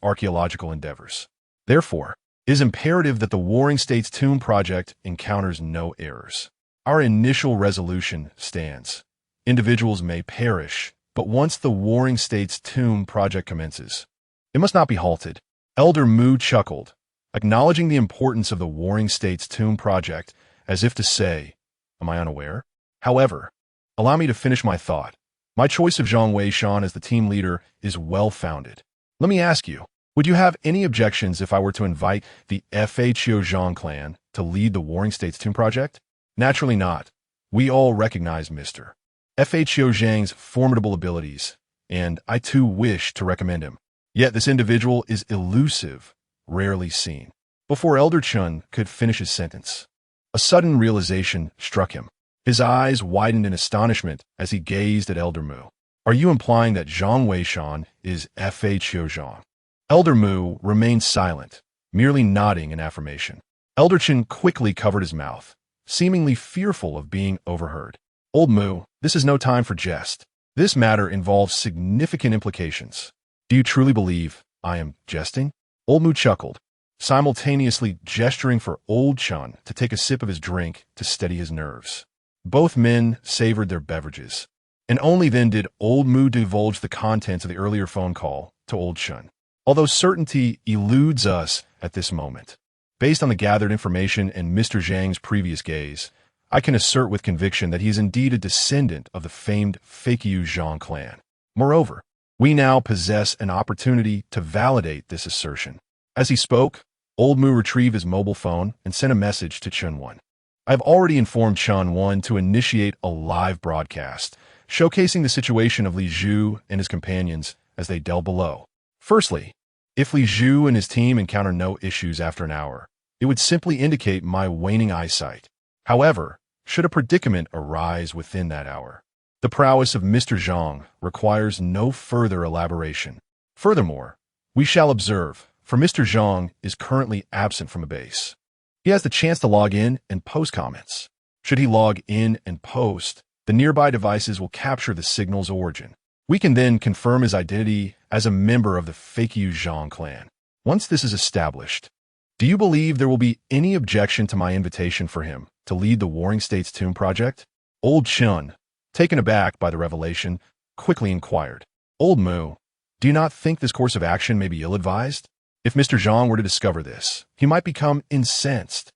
archaeological endeavors. Therefore, it is imperative that the Warring States Tomb Project encounters no errors. Our initial resolution stands. Individuals may perish, but once the Warring States Tomb Project commences, it must not be halted. Elder Mu chuckled, acknowledging the importance of the Warring States Tomb Project as if to say, am I unaware? However, allow me to finish my thought. My choice of Zhang Weishan as the team leader is well-founded. Let me ask you, would you have any objections if I were to invite the FHO Zhang clan to lead the Warring States Tomb project? Naturally not. We all recognize Mr. FHO Zhang's formidable abilities, and I too wish to recommend him. Yet this individual is elusive, rarely seen. Before Elder Chun could finish his sentence, a sudden realization struck him. His eyes widened in astonishment as he gazed at Elder Mu. Are you implying that Zhang Weishan is FHO Zhang? Elder Mu remained silent, merely nodding in affirmation. Elder Chun quickly covered his mouth, seemingly fearful of being overheard. Old Mu, this is no time for jest. This matter involves significant implications. Do you truly believe I am jesting? Old Mu chuckled, simultaneously gesturing for Old Chun to take a sip of his drink to steady his nerves. Both men savored their beverages, and only then did Old Mu divulge the contents of the earlier phone call to Old Chun. Although certainty eludes us at this moment, based on the gathered information and Mr. Zhang's previous gaze, I can assert with conviction that he is indeed a descendant of the famed Fakyu Zhang clan. Moreover, we now possess an opportunity to validate this assertion. As he spoke, Old Mu retrieved his mobile phone and sent a message to Chun Wan. I have already informed Chun Wan to initiate a live broadcast, showcasing the situation of Li Zhu and his companions as they delve below. Firstly, if Li Zhu and his team encounter no issues after an hour, it would simply indicate my waning eyesight. However, should a predicament arise within that hour, the prowess of Mr. Zhang requires no further elaboration. Furthermore, we shall observe, for Mr. Zhang is currently absent from a base. He has the chance to log in and post comments. Should he log in and post, the nearby devices will capture the signal's origin. We can then confirm his identity as a member of the Fakyu Zhang clan. Once this is established, do you believe there will be any objection to my invitation for him to lead the Warring States Tomb project? Old Chun, taken aback by the revelation, quickly inquired. Old Mu, do you not think this course of action may be ill-advised? If Mr. Zhang were to discover this, he might become incensed.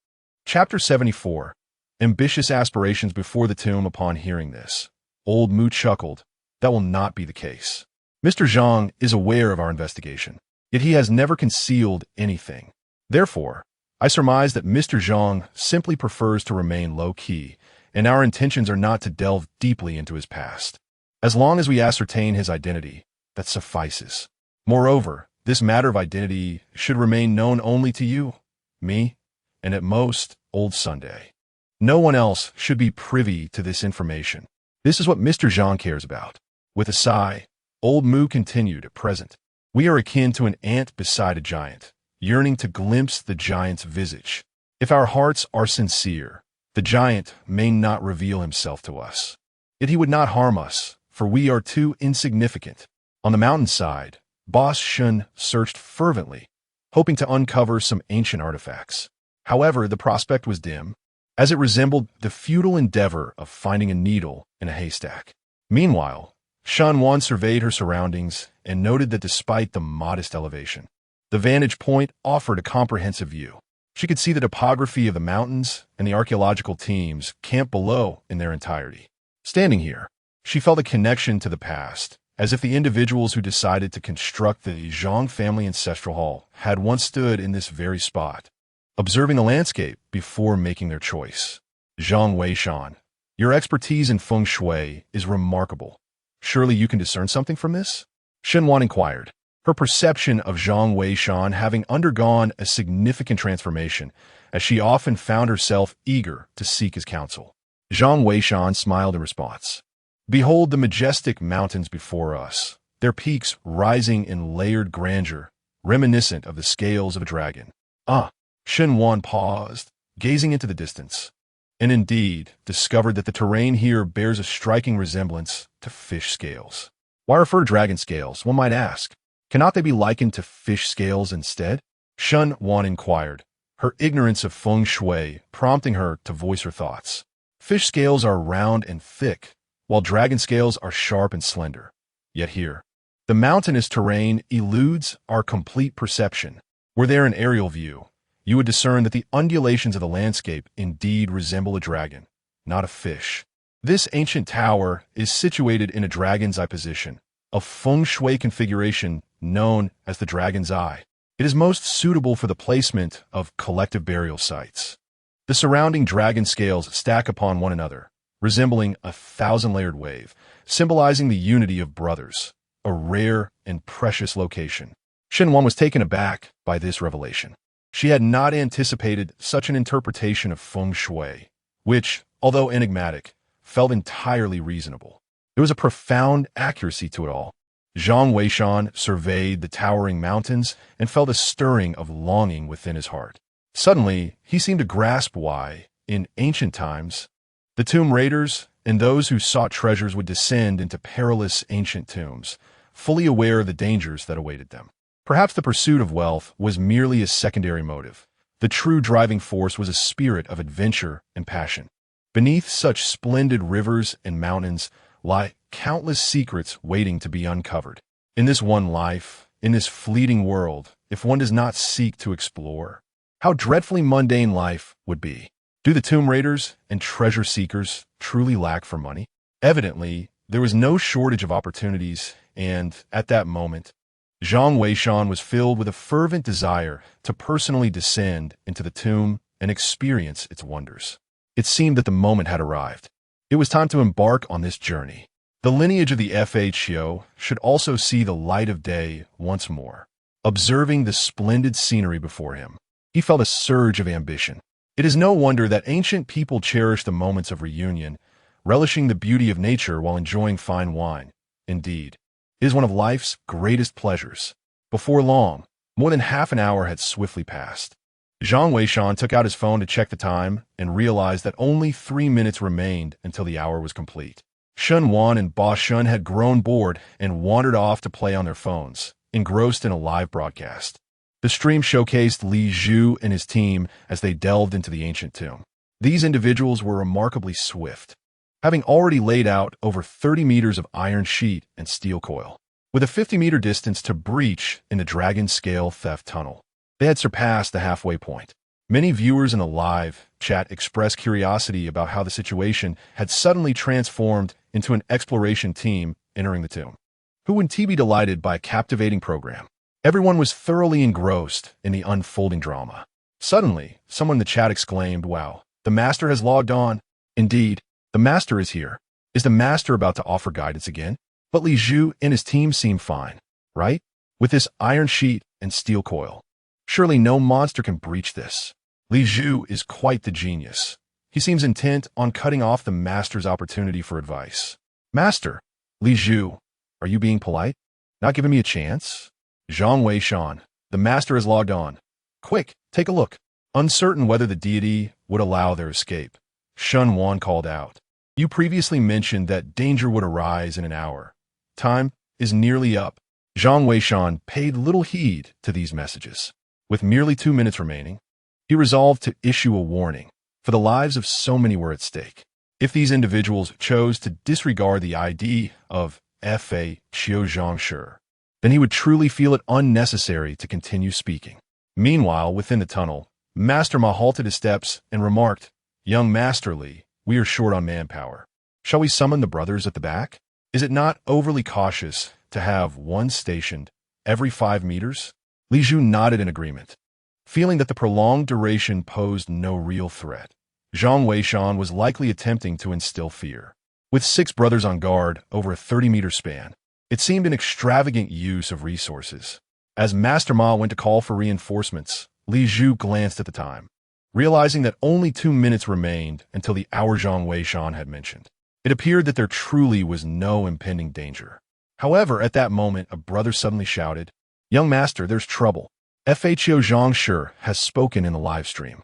Chapter 74. Ambitious aspirations before the tomb. Upon hearing this, Old Mu chuckled. That will not be the case. Mr. Zhang is aware of our investigation, yet he has never concealed anything. Therefore, I surmise that Mr. Zhang simply prefers to remain low-key, and our intentions are not to delve deeply into his past. As long as we ascertain his identity, that suffices. Moreover, this matter of identity should remain known only to you, me, and at most, Old Sunday. No one else should be privy to this information. This is what Mr. Zhang cares about. With a sigh, Old Mu continued, at present, we are akin to an ant beside a giant, yearning to glimpse the giant's visage. If our hearts are sincere, the giant may not reveal himself to us. Yet he would not harm us, for we are too insignificant. On the mountainside, Boss Shun searched fervently, hoping to uncover some ancient artifacts. However, the prospect was dim, as it resembled the futile endeavor of finding a needle in a haystack. Meanwhile, Shun Wan surveyed her surroundings and noted that despite the modest elevation, the vantage point offered a comprehensive view. She could see the topography of the mountains and the archaeological teams camped below in their entirety. Standing here, she felt a connection to the past, as if the individuals who decided to construct the Zhang family ancestral hall had once stood in this very spot, observing the landscape before making their choice. Zhang Weishan, your expertise in feng shui is remarkable. Surely you can discern something from this? Shen Wan inquired, her perception of Zhang Weishan having undergone a significant transformation, as she often found herself eager to seek his counsel. Zhang Weishan smiled in response. Behold the majestic mountains before us, their peaks rising in layered grandeur, reminiscent of the scales of a dragon. Shen Wan paused, gazing into the distance, and indeed discovered that the terrain here bears a striking resemblance to fish scales. Why refer to dragon scales, one might ask? Cannot they be likened to fish scales instead? Shen Wan inquired, her ignorance of feng shui prompting her to voice her thoughts. Fish scales are round and thick, while dragon scales are sharp and slender. Yet here, the mountainous terrain eludes our complete perception. Were there an aerial view, you would discern that the undulations of the landscape indeed resemble a dragon, not a fish. This ancient tower is situated in a dragon's eye position, a feng shui configuration known as the dragon's eye. It is most suitable for the placement of collective burial sites. The surrounding dragon scales stack upon one another, resembling a thousand-layered wave, symbolizing the unity of brothers, a rare and precious location. Shenwan was taken aback by this revelation. She had not anticipated such an interpretation of feng shui, which, although enigmatic, felt entirely reasonable. There was a profound accuracy to it all. Zhang Weishan surveyed the towering mountains and felt a stirring of longing within his heart. Suddenly, he seemed to grasp why, in ancient times, the tomb raiders and those who sought treasures would descend into perilous ancient tombs, fully aware of the dangers that awaited them. Perhaps the pursuit of wealth was merely a secondary motive. The true driving force was a spirit of adventure and passion. Beneath such splendid rivers and mountains lie countless secrets waiting to be uncovered. In this one life, in this fleeting world, if one does not seek to explore, how dreadfully mundane life would be. Do the tomb raiders and treasure seekers truly lack for money? Evidently, there was no shortage of opportunities, and at that moment, Zhang Weishan was filled with a fervent desire to personally descend into the tomb and experience its wonders. It seemed that the moment had arrived. It was time to embark on this journey. The lineage of the FHO should also see the light of day once more. Observing the splendid scenery before him, he felt a surge of ambition. It is no wonder that ancient people cherish the moments of reunion, relishing the beauty of nature while enjoying fine wine. Indeed, it is one of life's greatest pleasures. Before long, more than half an hour had swiftly passed. Zhang Weishan took out his phone to check the time and realized that only 3 minutes remained until the hour was complete. Shen Wan and Ba Shun had grown bored and wandered off to play on their phones, engrossed in a live broadcast. The stream showcased Li Zhu and his team as they delved into the ancient tomb. These individuals were remarkably swift, having already laid out over 30 meters of iron sheet and steel coil, with a 50-meter distance to breach in the dragon scale theft tunnel. They had surpassed the halfway point. Many viewers in the live chat expressed curiosity about how the situation had suddenly transformed into an exploration team entering the tomb. Who wouldn't be delighted by a captivating program? Everyone was thoroughly engrossed in the unfolding drama. Suddenly, someone in the chat exclaimed, "Wow, the master has logged on." Indeed, the master is here. Is the master about to offer guidance again? But Li Zhu and his team seem fine, right? With this iron sheet and steel coil. Surely no monster can breach this. Li Zhu is quite the genius. He seems intent on cutting off the master's opportunity for advice. "Master, Li Zhu, are you being polite? Not giving me a chance?" Zhang Weishan, the master has logged on. "Quick, take a look." Uncertain whether the deity would allow their escape, Shun Wan called out. "You previously mentioned that danger would arise in an hour. Time is nearly up." Zhang Weishan paid little heed to these messages. With merely 2 minutes remaining, he resolved to issue a warning, for the lives of so many were at stake. If these individuals chose to disregard the ID of F.A. Qiu Zhangshi, then he would truly feel it unnecessary to continue speaking. Meanwhile, within the tunnel, Master Ma halted his steps and remarked, "Young Master Li, we are short on manpower. Shall we summon the brothers at the back? Is it not overly cautious to have one stationed every 5 meters?" Li Zhu nodded in agreement. Feeling that the prolonged duration posed no real threat, Zhang Weishan was likely attempting to instill fear. With 6 brothers on guard over a 30-meter span, it seemed an extravagant use of resources. As Master Ma went to call for reinforcements, Li Zhu glanced at the time, realizing that only 2 minutes remained until the hour Zhang Weishan had mentioned. It appeared that there truly was no impending danger. However, at that moment, a brother suddenly shouted, "Young master, there's trouble. FHO Zhangshi has spoken in the live stream."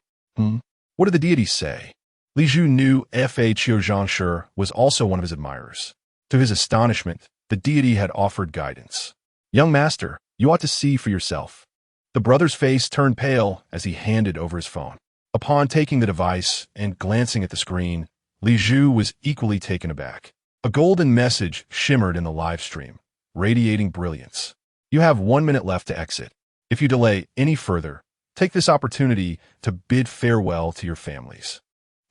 What did the deities say? Li Zhu knew FHO Zhangshi was also one of his admirers. To his astonishment, the deity had offered guidance. "Young master, you ought to see for yourself." The brother's face turned pale as he handed over his phone. Upon taking the device and glancing at the screen, Li Zhu was equally taken aback. A golden message shimmered in the live stream, radiating brilliance. "You have 1 minute left to exit. If you delay any further, Take this opportunity to bid farewell to your families.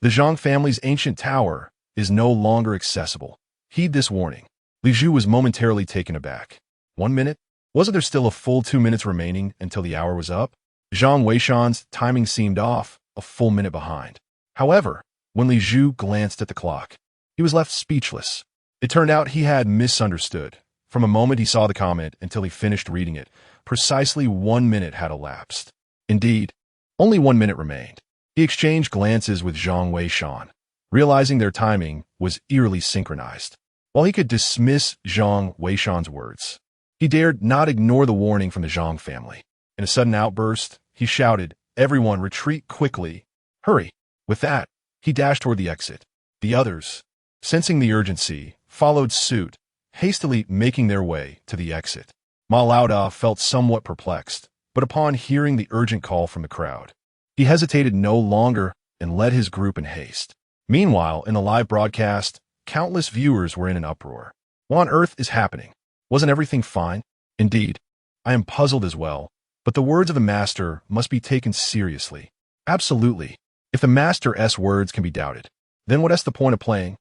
The Zhang family's ancient tower is no longer accessible. Heed this warning. Li Zhu was momentarily taken aback. 1 minute? Wasn't there still a full 2 minutes remaining until the hour was up? Zhang Weishan's timing seemed off, a full minute behind. However, when Li Zhu glanced at the clock, he was left speechless. It turned out he had misunderstood. From a moment he saw the comment until he finished reading it, precisely 1 minute had elapsed. Indeed, only 1 minute remained. He exchanged glances with Zhang Weishan, realizing their timing was eerily synchronized. While he could dismiss Zhang Weishan's words, he dared not ignore the warning from the Zhang family. In a sudden outburst, he shouted, "Everyone retreat quickly! Hurry!" With that, he dashed toward the exit. The others, sensing the urgency, followed suit, hastily making their way to the exit. Ma Laoda felt somewhat perplexed, but upon hearing the urgent call from the crowd, he hesitated no longer and led his group in haste. Meanwhile, in the live broadcast, countless viewers were in an uproar. What on earth is happening? Wasn't everything fine? Indeed, I am puzzled as well, but the words of the master must be taken seriously. Absolutely. If the master's words can be doubted, then what's the point of playing?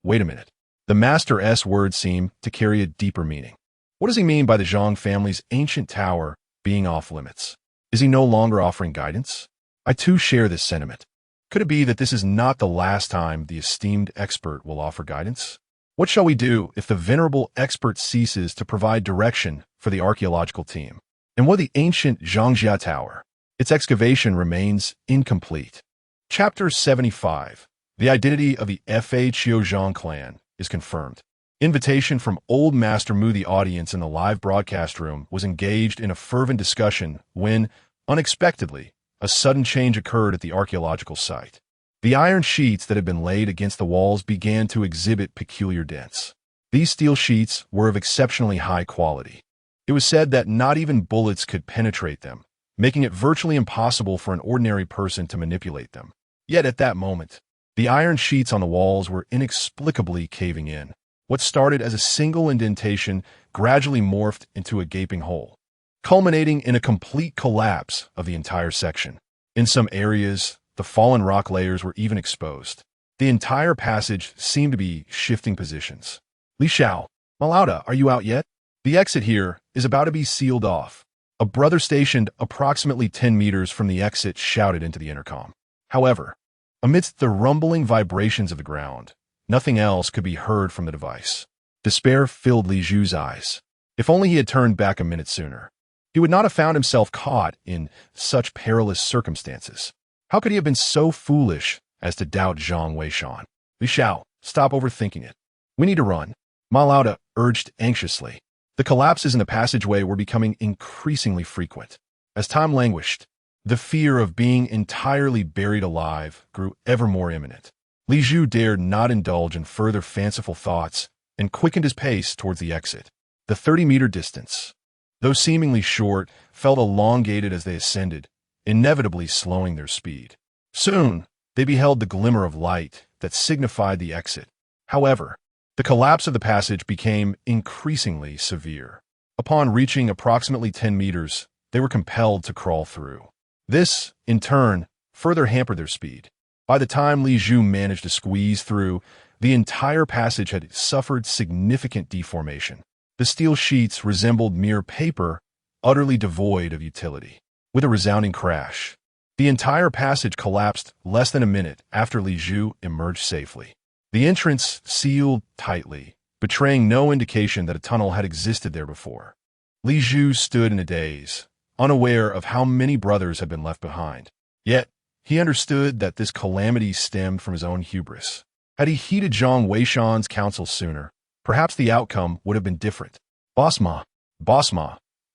Wait a minute. The master's words seem to carry a deeper meaning. What does he mean by the Zhang family's ancient tower being off limits? Is he no longer offering guidance? I too share this sentiment. Could it be that this is not the last time the esteemed expert will offer guidance? What shall we do if the venerable expert ceases to provide direction for the archaeological team? And what of the ancient Zhangjia Tower? Its excavation remains incomplete. Chapter 75. The identity of the Fa Qiuzhang clan is confirmed. Invitation from Old Master Mu. The audience in the live broadcast room was engaged in a fervent discussion when, unexpectedly, a sudden change occurred at the archaeological site. The iron sheets that had been laid against the walls began to exhibit peculiar dents. These steel sheets were of exceptionally high quality. It was said that not even bullets could penetrate them, making it virtually impossible for an ordinary person to manipulate them. Yet at that moment, the iron sheets on the walls were inexplicably caving in. What started as a single indentation gradually morphed into a gaping hole, culminating in a complete collapse of the entire section. In some areas, the fallen rock layers were even exposed. The entire passage seemed to be shifting positions. Li Xiao, Ma Laoda, are you out yet? The exit here is about to be sealed off. A brother stationed approximately 10 meters from the exit shouted into the intercom. However, amidst the rumbling vibrations of the ground, nothing else could be heard from the device. Despair filled Li Zhu's eyes. If only he had turned back a minute sooner, he would not have found himself caught in such perilous circumstances. How could he have been so foolish as to doubt Zhang Weishan? Li Xiao, stop overthinking it. We need to run, Ma Laoda urged anxiously. The collapses in the passageway were becoming increasingly frequent. As time languished, the fear of being entirely buried alive grew ever more imminent. Li Zhu dared not indulge in further fanciful thoughts and quickened his pace towards the exit. The 30-meter distance, though seemingly short, felt elongated as they ascended, inevitably slowing their speed. Soon, they beheld the glimmer of light that signified the exit. However, the collapse of the passage became increasingly severe. Upon reaching approximately 10 meters, they were compelled to crawl through. This, in turn, further hampered their speed. By the time Li Zhu managed to squeeze through, the entire passage had suffered significant deformation. The steel sheets resembled mere paper, utterly devoid of utility. With a resounding crash, the entire passage collapsed less than a minute after Li Zhu emerged safely. The entrance sealed tightly, betraying no indication that a tunnel had existed there before. Li Zhu stood in a daze, unaware of how many brothers had been left behind. Yet, he understood that this calamity stemmed from his own hubris. Had he heeded Zhang Weishan's counsel sooner, perhaps the outcome would have been different. Boss Ma,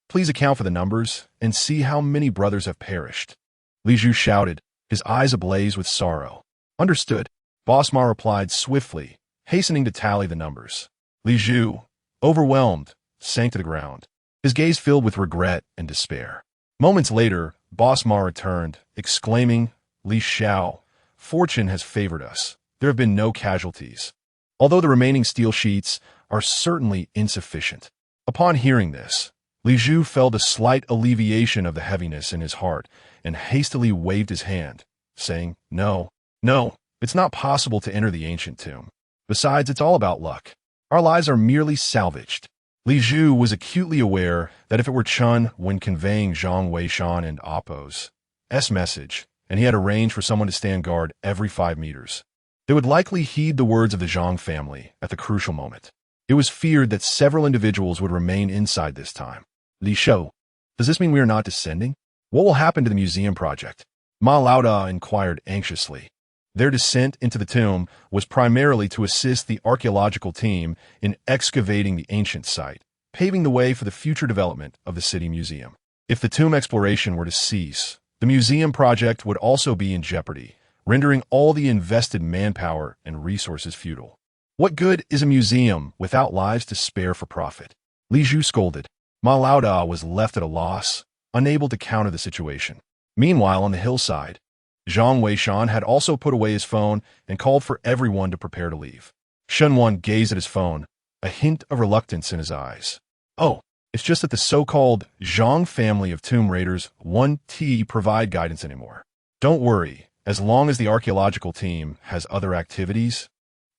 please account for the numbers and see how many brothers have perished. Li Zhu shouted, his eyes ablaze with sorrow. Understood. Boss Ma replied swiftly, hastening to tally the numbers. Li Zhu, overwhelmed, sank to the ground, his gaze filled with regret and despair. Moments later, Boss Ma returned, exclaiming, Li Xiao, fortune has favored us. There have been no casualties, although the remaining steel sheets are certainly insufficient. Upon hearing this, Li Zhu felt a slight alleviation of the heaviness in his heart and hastily waved his hand, saying, "No, no, it's not possible to enter the ancient tomb. Besides, it's all about luck. Our lives are merely salvaged." Li Zhu was acutely aware that if it were Chun when conveying Zhang Weishan and Appo's message, and he had arranged for someone to stand guard every 5 meters, they would likely heed the words of the Zhang family at the crucial moment. It was feared that several individuals would remain inside this time. Li Shou, does this mean we are not descending? What will happen to the museum project? Ma Laoda inquired anxiously. Their descent into the tomb was primarily to assist the archaeological team in excavating the ancient site, paving the way for the future development of the city museum. If the tomb exploration were to cease, the museum project would also be in jeopardy, rendering all the invested manpower and resources futile. What good is a museum without lives to spare for profit? Li Zhu scolded. Ma Laoda was left at a loss, unable to counter the situation. Meanwhile, on the hillside, Zhang Weishan had also put away his phone and called for everyone to prepare to leave. Shen Wan gazed at his phone, a hint of reluctance in his eyes. "Oh, it's just that the so-called Zhang family of tomb raiders won't provide guidance anymore. Don't worry, as long as the archaeological team has other activities,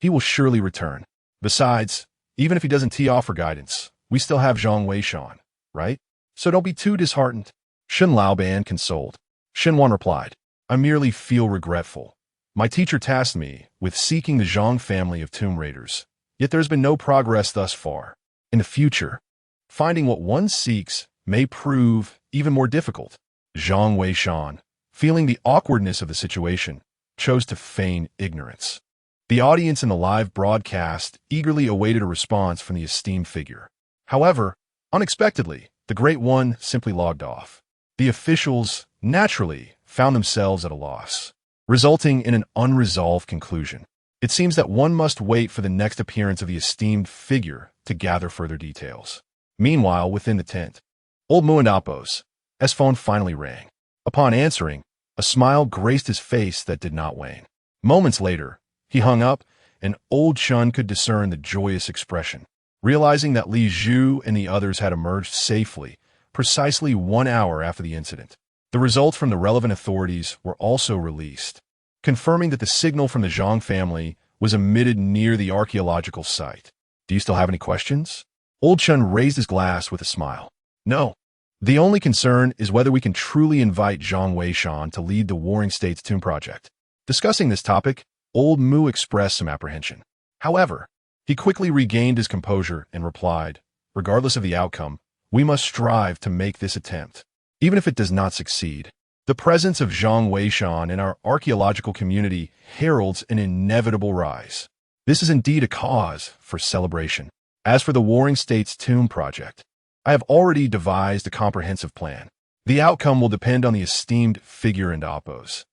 he will surely return. Besides, even if he doesn't offer guidance, we still have Zhang Weishan, right? So don't be too disheartened." Shen Laoban consoled. Shen Wan replied, "I merely feel regretful. My teacher tasked me with seeking the Zhang family of tomb raiders, yet there's been no progress thus far. In the future, finding what one seeks may prove even more difficult." Zhang Weishan, feeling the awkwardness of the situation, chose to feign ignorance. The audience in the live broadcast eagerly awaited a response from the esteemed figure. However, unexpectedly, the Great One simply logged off. The officials, naturally, found themselves at a loss, resulting in an unresolved conclusion. It seems that one must wait for the next appearance of the esteemed figure to gather further details. Meanwhile, within the tent, old Mu and Appo's phone finally rang. Upon answering, a smile graced his face that did not wane. Moments later, he hung up, and old Chun could discern the joyous expression. Realizing that Li Zhu and the others had emerged safely, precisely 1 hour after the incident, the results from the relevant authorities were also released, confirming that the signal from the Zhang family was emitted near the archaeological site. "Do you still have any questions?" Old Chun raised his glass with a smile. "No. The only concern is whether we can truly invite Zhang Weishan to lead the Warring States Tomb Project." Discussing this topic, old Mu expressed some apprehension. However, he quickly regained his composure and replied, "Regardless of the outcome, we must strive to make this attempt. Even if it does not succeed, the presence of Zhang Weishan in our archaeological community heralds an inevitable rise. This is indeed a cause for celebration. As for the Warring States Tomb Project, I have already devised a comprehensive plan. The outcome will depend on the esteemed figure and Appo's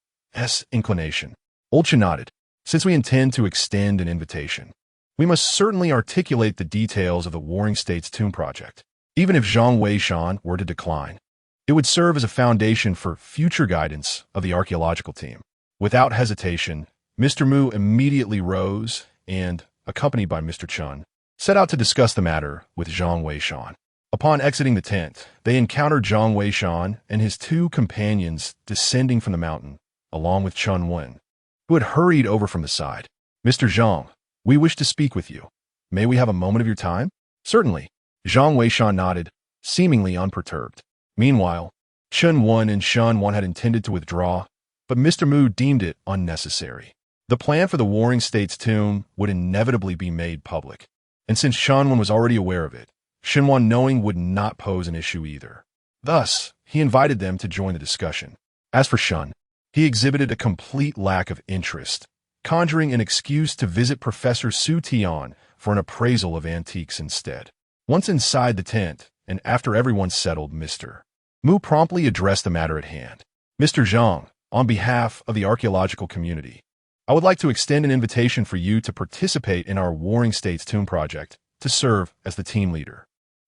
inclination." Old Chen nodded. "Since we intend to extend an invitation, we must certainly articulate the details of the Warring States Tomb Project. Even if Zhang Weishan were to decline, it would serve as a foundation for future guidance of the archaeological team." Without hesitation, Mr. Mu immediately rose and, accompanied by Mr. Chun, set out to discuss the matter with Zhang Weishan. Upon exiting the tent, they encountered Zhang Weishan and his 2 companions descending from the mountain, along with Chun Wen, who had hurried over from the side. "Mr. Zhang, we wish to speak with you. May we have a moment of your time?" "Certainly." Zhang Weishan nodded, seemingly unperturbed. Meanwhile, Chun Wen and Shun Wan had intended to withdraw, but Mr. Mu deemed it unnecessary. The plan for the Warring States tomb would inevitably be made public, and since Shun Wan was already aware of it, Shin Wan knowing would not pose an issue either. Thus, he invited them to join the discussion. As for Shun, he exhibited a complete lack of interest, conjuring an excuse to visit Professor Su Tian for an appraisal of antiques instead. Once inside the tent, and after everyone settled, Mr. Mu promptly addressed the matter at hand. "Mr. Zhang, on behalf of the archaeological community, I would like to extend an invitation for you to participate in our Warring States Tomb Project to serve as the team leader.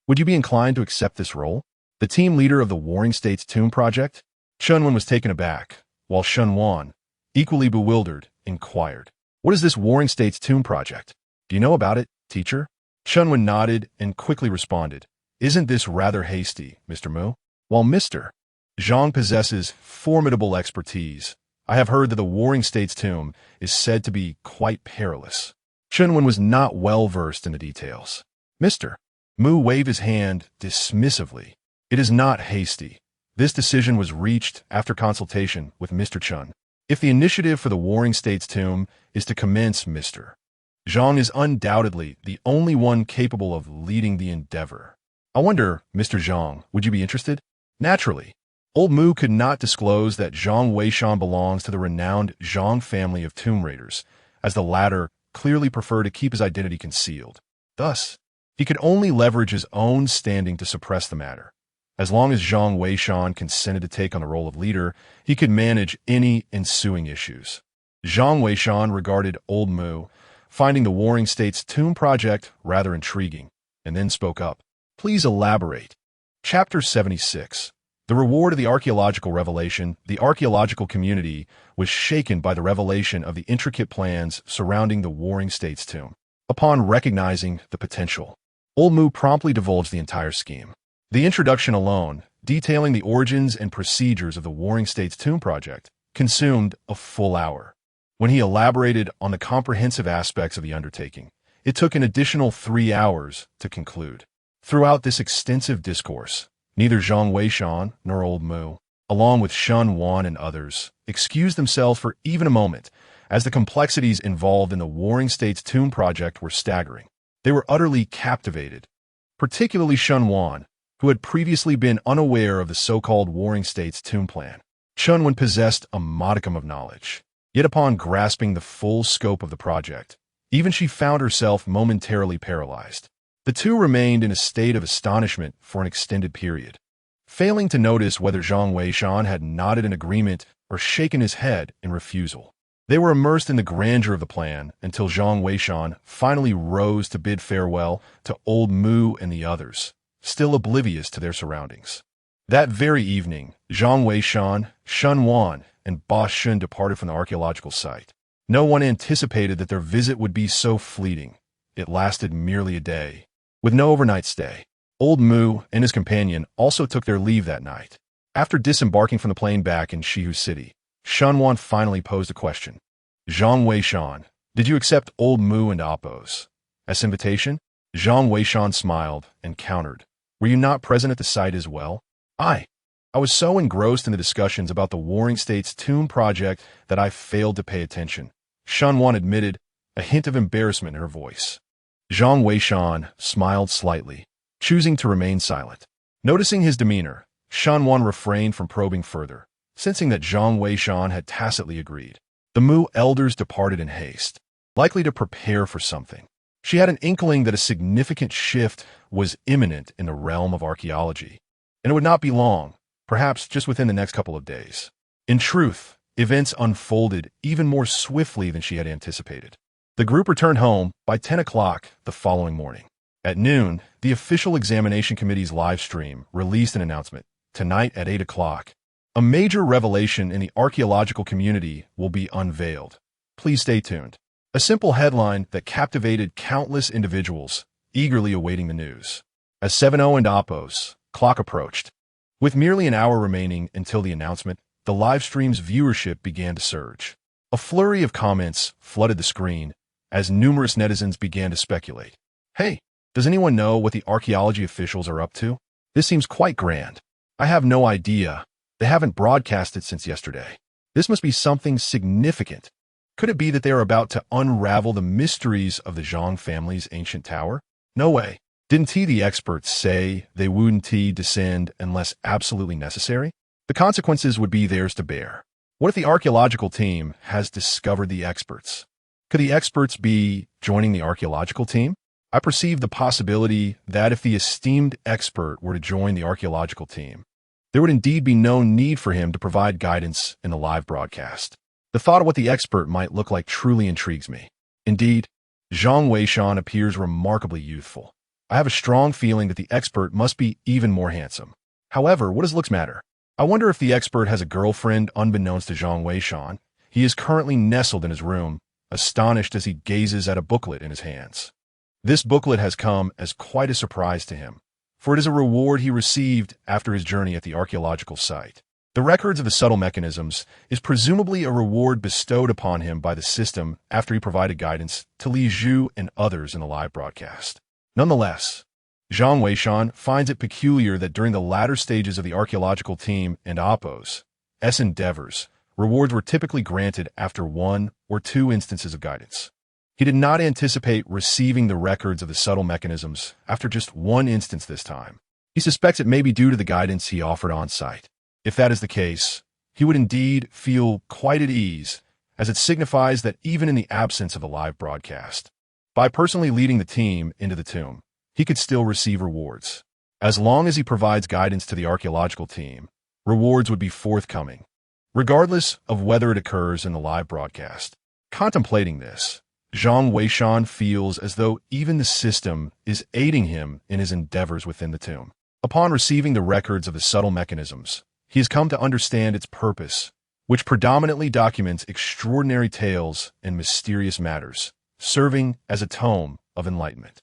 Would you be inclined to accept this role?" The team leader of the Warring States Tomb Project? Chun Wan was taken aback, while Shun Wan, equally bewildered, inquired, "What is this Warring States Tomb Project? Do you know about it, teacher?" Chun Wan nodded and quickly responded, Isn't this rather hasty, Mr. Mu? While Mr. Zhang possesses formidable expertise, I have heard that the Warring States tomb is said to be quite perilous. Chunwen was not well versed in the details. Mr. Mu waved his hand dismissively. It is not hasty. This decision was reached after consultation with Mr. Chun. If the initiative for the Warring States tomb is to commence, Mr. Zhang is undoubtedly the only one capable of leading the endeavor. I wonder, Mr. Zhang, would you be interested? Naturally. Old Mu could not disclose that Zhang Weishan belongs to the renowned Zhang family of tomb raiders, as the latter clearly preferred to keep his identity concealed. Thus, he could only leverage his own standing to suppress the matter. As long as Zhang Weishan consented to take on the role of leader, he could manage any ensuing issues. Zhang Weishan regarded Old Mu, finding the Warring States tomb project rather intriguing, and then spoke up. Please elaborate. Chapter 76. The reward of the archaeological revelation. The archaeological community was shaken by the revelation of the intricate plans surrounding the Warring States tomb. Upon recognizing the potential, Old Mu promptly divulged the entire scheme. The introduction alone, detailing the origins and procedures of the Warring States tomb project, consumed a full hour. When he elaborated on the comprehensive aspects of the undertaking, it took an additional 3 hours to conclude. Throughout this extensive discourse, neither Zhang Weishan nor Old Mu, along with Shun Wan and others, excused themselves for even a moment, as the complexities involved in the Warring States tomb project were staggering. They were utterly captivated, particularly Shun Wan, who had previously been unaware of the so-called Warring States tomb plan. Chun Wan possessed a modicum of knowledge, yet upon grasping the full scope of the project, even she found herself momentarily paralyzed. The two remained in a state of astonishment for an extended period, failing to notice whether Zhang Weishan had nodded in agreement or shaken his head in refusal. They were immersed in the grandeur of the plan until Zhang Weishan finally rose to bid farewell to Old Mu and the others, still oblivious to their surroundings. That very evening, Zhang Weishan, Shun Wan, and Ba Shun departed from the archaeological site. No one anticipated that their visit would be so fleeting. It lasted merely a day, with no overnight stay. Old Mu and his companion also took their leave that night. After disembarking from the plane back in Shihu City, Shun Wan finally posed a question. Zhang Weishan, did you accept Old Mu and Appo's invitation? Zhang Weishan smiled and countered. Were you not present at the site as well? I was so engrossed in the discussions about the Warring States tomb project that I failed to pay attention. Shun Wan admitted, a hint of embarrassment in her voice. Zhang Weishan smiled slightly, choosing to remain silent. Noticing his demeanor, Shun Wan refrained from probing further, sensing that Zhang Weishan had tacitly agreed. The Mu elders departed in haste, likely to prepare for something. She had an inkling that a significant shift was imminent in the realm of archaeology, and it would not be long, perhaps just within the next couple of days. In truth, events unfolded even more swiftly than she had anticipated. The group returned home by 10 o'clock the following morning. At noon, the official examination committee's live stream released an announcement. Tonight at 8 o'clock, a major revelation in the archaeological community will be unveiled. Please stay tuned. A simple headline that captivated countless individuals, eagerly awaiting the news. As 7:00 and Appo's clock approached, with merely an hour remaining until the announcement, the live stream's viewership began to surge. A flurry of comments flooded the screen as numerous netizens began to speculate. Hey, does anyone know what the archaeology officials are up to? This seems quite grand. I have no idea. They haven't broadcasted since yesterday. This must be something significant. Could it be that they are about to unravel the mysteries of the Zhang family's ancient tower? No way. Didn't the experts say they wouldn't descend unless absolutely necessary? The consequences would be theirs to bear. What if the archaeological team has discovered the experts? Could the experts be joining the archaeological team? I perceive the possibility that if the esteemed expert were to join the archaeological team, there would indeed be no need for him to provide guidance in the live broadcast. The thought of what the expert might look like truly intrigues me. Indeed, Zhang Weishan appears remarkably youthful. I have a strong feeling that the expert must be even more handsome. However, what does looks matter? I wonder if the expert has a girlfriend unbeknownst to Zhang Weishan. He is currently nestled in his room, astonished as he gazes at a booklet in his hands. This booklet has come as quite a surprise to him, for it is a reward he received after his journey at the archaeological site. The records of the subtle mechanisms is presumably a reward bestowed upon him by the system after he provided guidance to Li Zhu and others in the live broadcast. Nonetheless, Zhang Weishan finds it peculiar that during the latter stages of the archaeological team and Oppo's endeavors, rewards were typically granted after 1 or 2 instances of guidance. He did not anticipate receiving the records of the subtle mechanisms after just 1 instance this time. He suspects it may be due to the guidance he offered on site. If that is the case, he would indeed feel quite at ease, as it signifies that even in the absence of a live broadcast, by personally leading the team into the tomb, he could still receive rewards. As long as he provides guidance to the archaeological team, rewards would be forthcoming, regardless of whether it occurs in the live broadcast. Contemplating this, Zhang Weishan feels as though even the system is aiding him in his endeavors within the tomb. Upon receiving the records of the subtle mechanisms, he has come to understand its purpose, which predominantly documents extraordinary tales and mysterious matters, serving as a tome of enlightenment.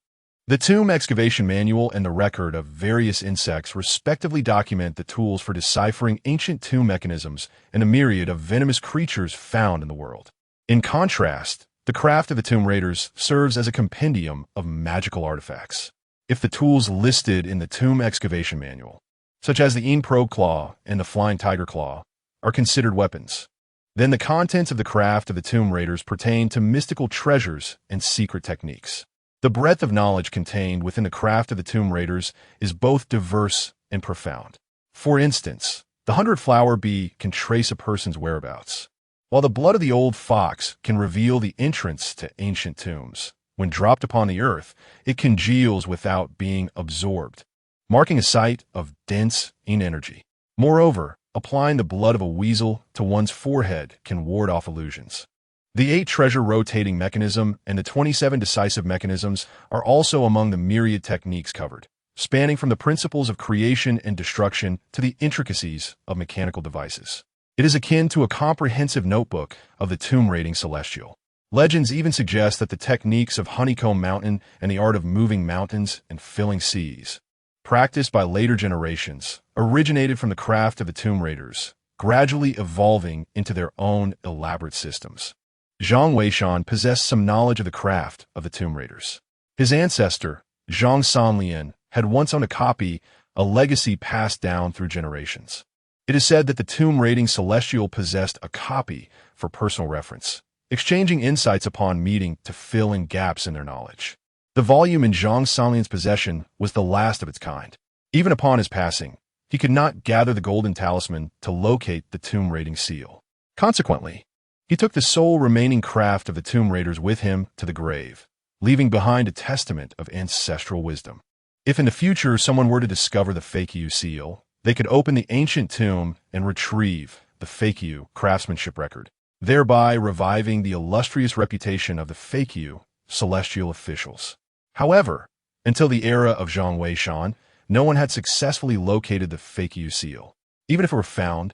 The tomb excavation manual and the record of various insects respectively document the tools for deciphering ancient tomb mechanisms and a myriad of venomous creatures found in the world. In contrast, the craft of the tomb raiders serves as a compendium of magical artifacts. If the tools listed in the tomb excavation manual, such as the Probe Claw and the Flying Tiger Claw, are considered weapons, then the contents of the craft of the tomb raiders pertain to mystical treasures and secret techniques. The breadth of knowledge contained within the craft of the tomb raiders is both diverse and profound. For instance, the 100-flower bee can trace a person's whereabouts, while the blood of the old fox can reveal the entrance to ancient tombs. When dropped upon the earth, it congeals without being absorbed, marking a site of dense energy. Moreover, applying the blood of a weasel to one's forehead can ward off illusions. The 8 treasure rotating mechanism and the 27 decisive mechanisms are also among the myriad techniques covered, spanning from the principles of creation and destruction to the intricacies of mechanical devices. It is akin to a comprehensive notebook of the tomb raiding celestial. Legends even suggest that the techniques of Honeycomb Mountain and the art of moving mountains and filling seas, practiced by later generations, originated from the craft of the tomb raiders, gradually evolving into their own elaborate systems. Zhang Weishan possessed some knowledge of the craft of the tomb raiders. His ancestor, Zhang Sanlian, had once owned a copy, a legacy passed down through generations. It is said that the tomb raiding celestial possessed a copy for personal reference, exchanging insights upon meeting to fill in gaps in their knowledge. The volume in Zhang Sanlian's possession was the last of its kind. Even upon his passing, he could not gather the golden talisman to locate the tomb raiding seal. Consequently, he took the sole remaining craft of the tomb raiders with him to the grave, leaving behind a testament of ancestral wisdom. If in the future someone were to discover the Fakyu seal, they could open the ancient tomb and retrieve the Fakyu craftsmanship record, thereby reviving the illustrious reputation of the Fakyu celestial officials. However, until the era of Zhang Weishan, no one had successfully located the Fakyu seal. Even if it were found,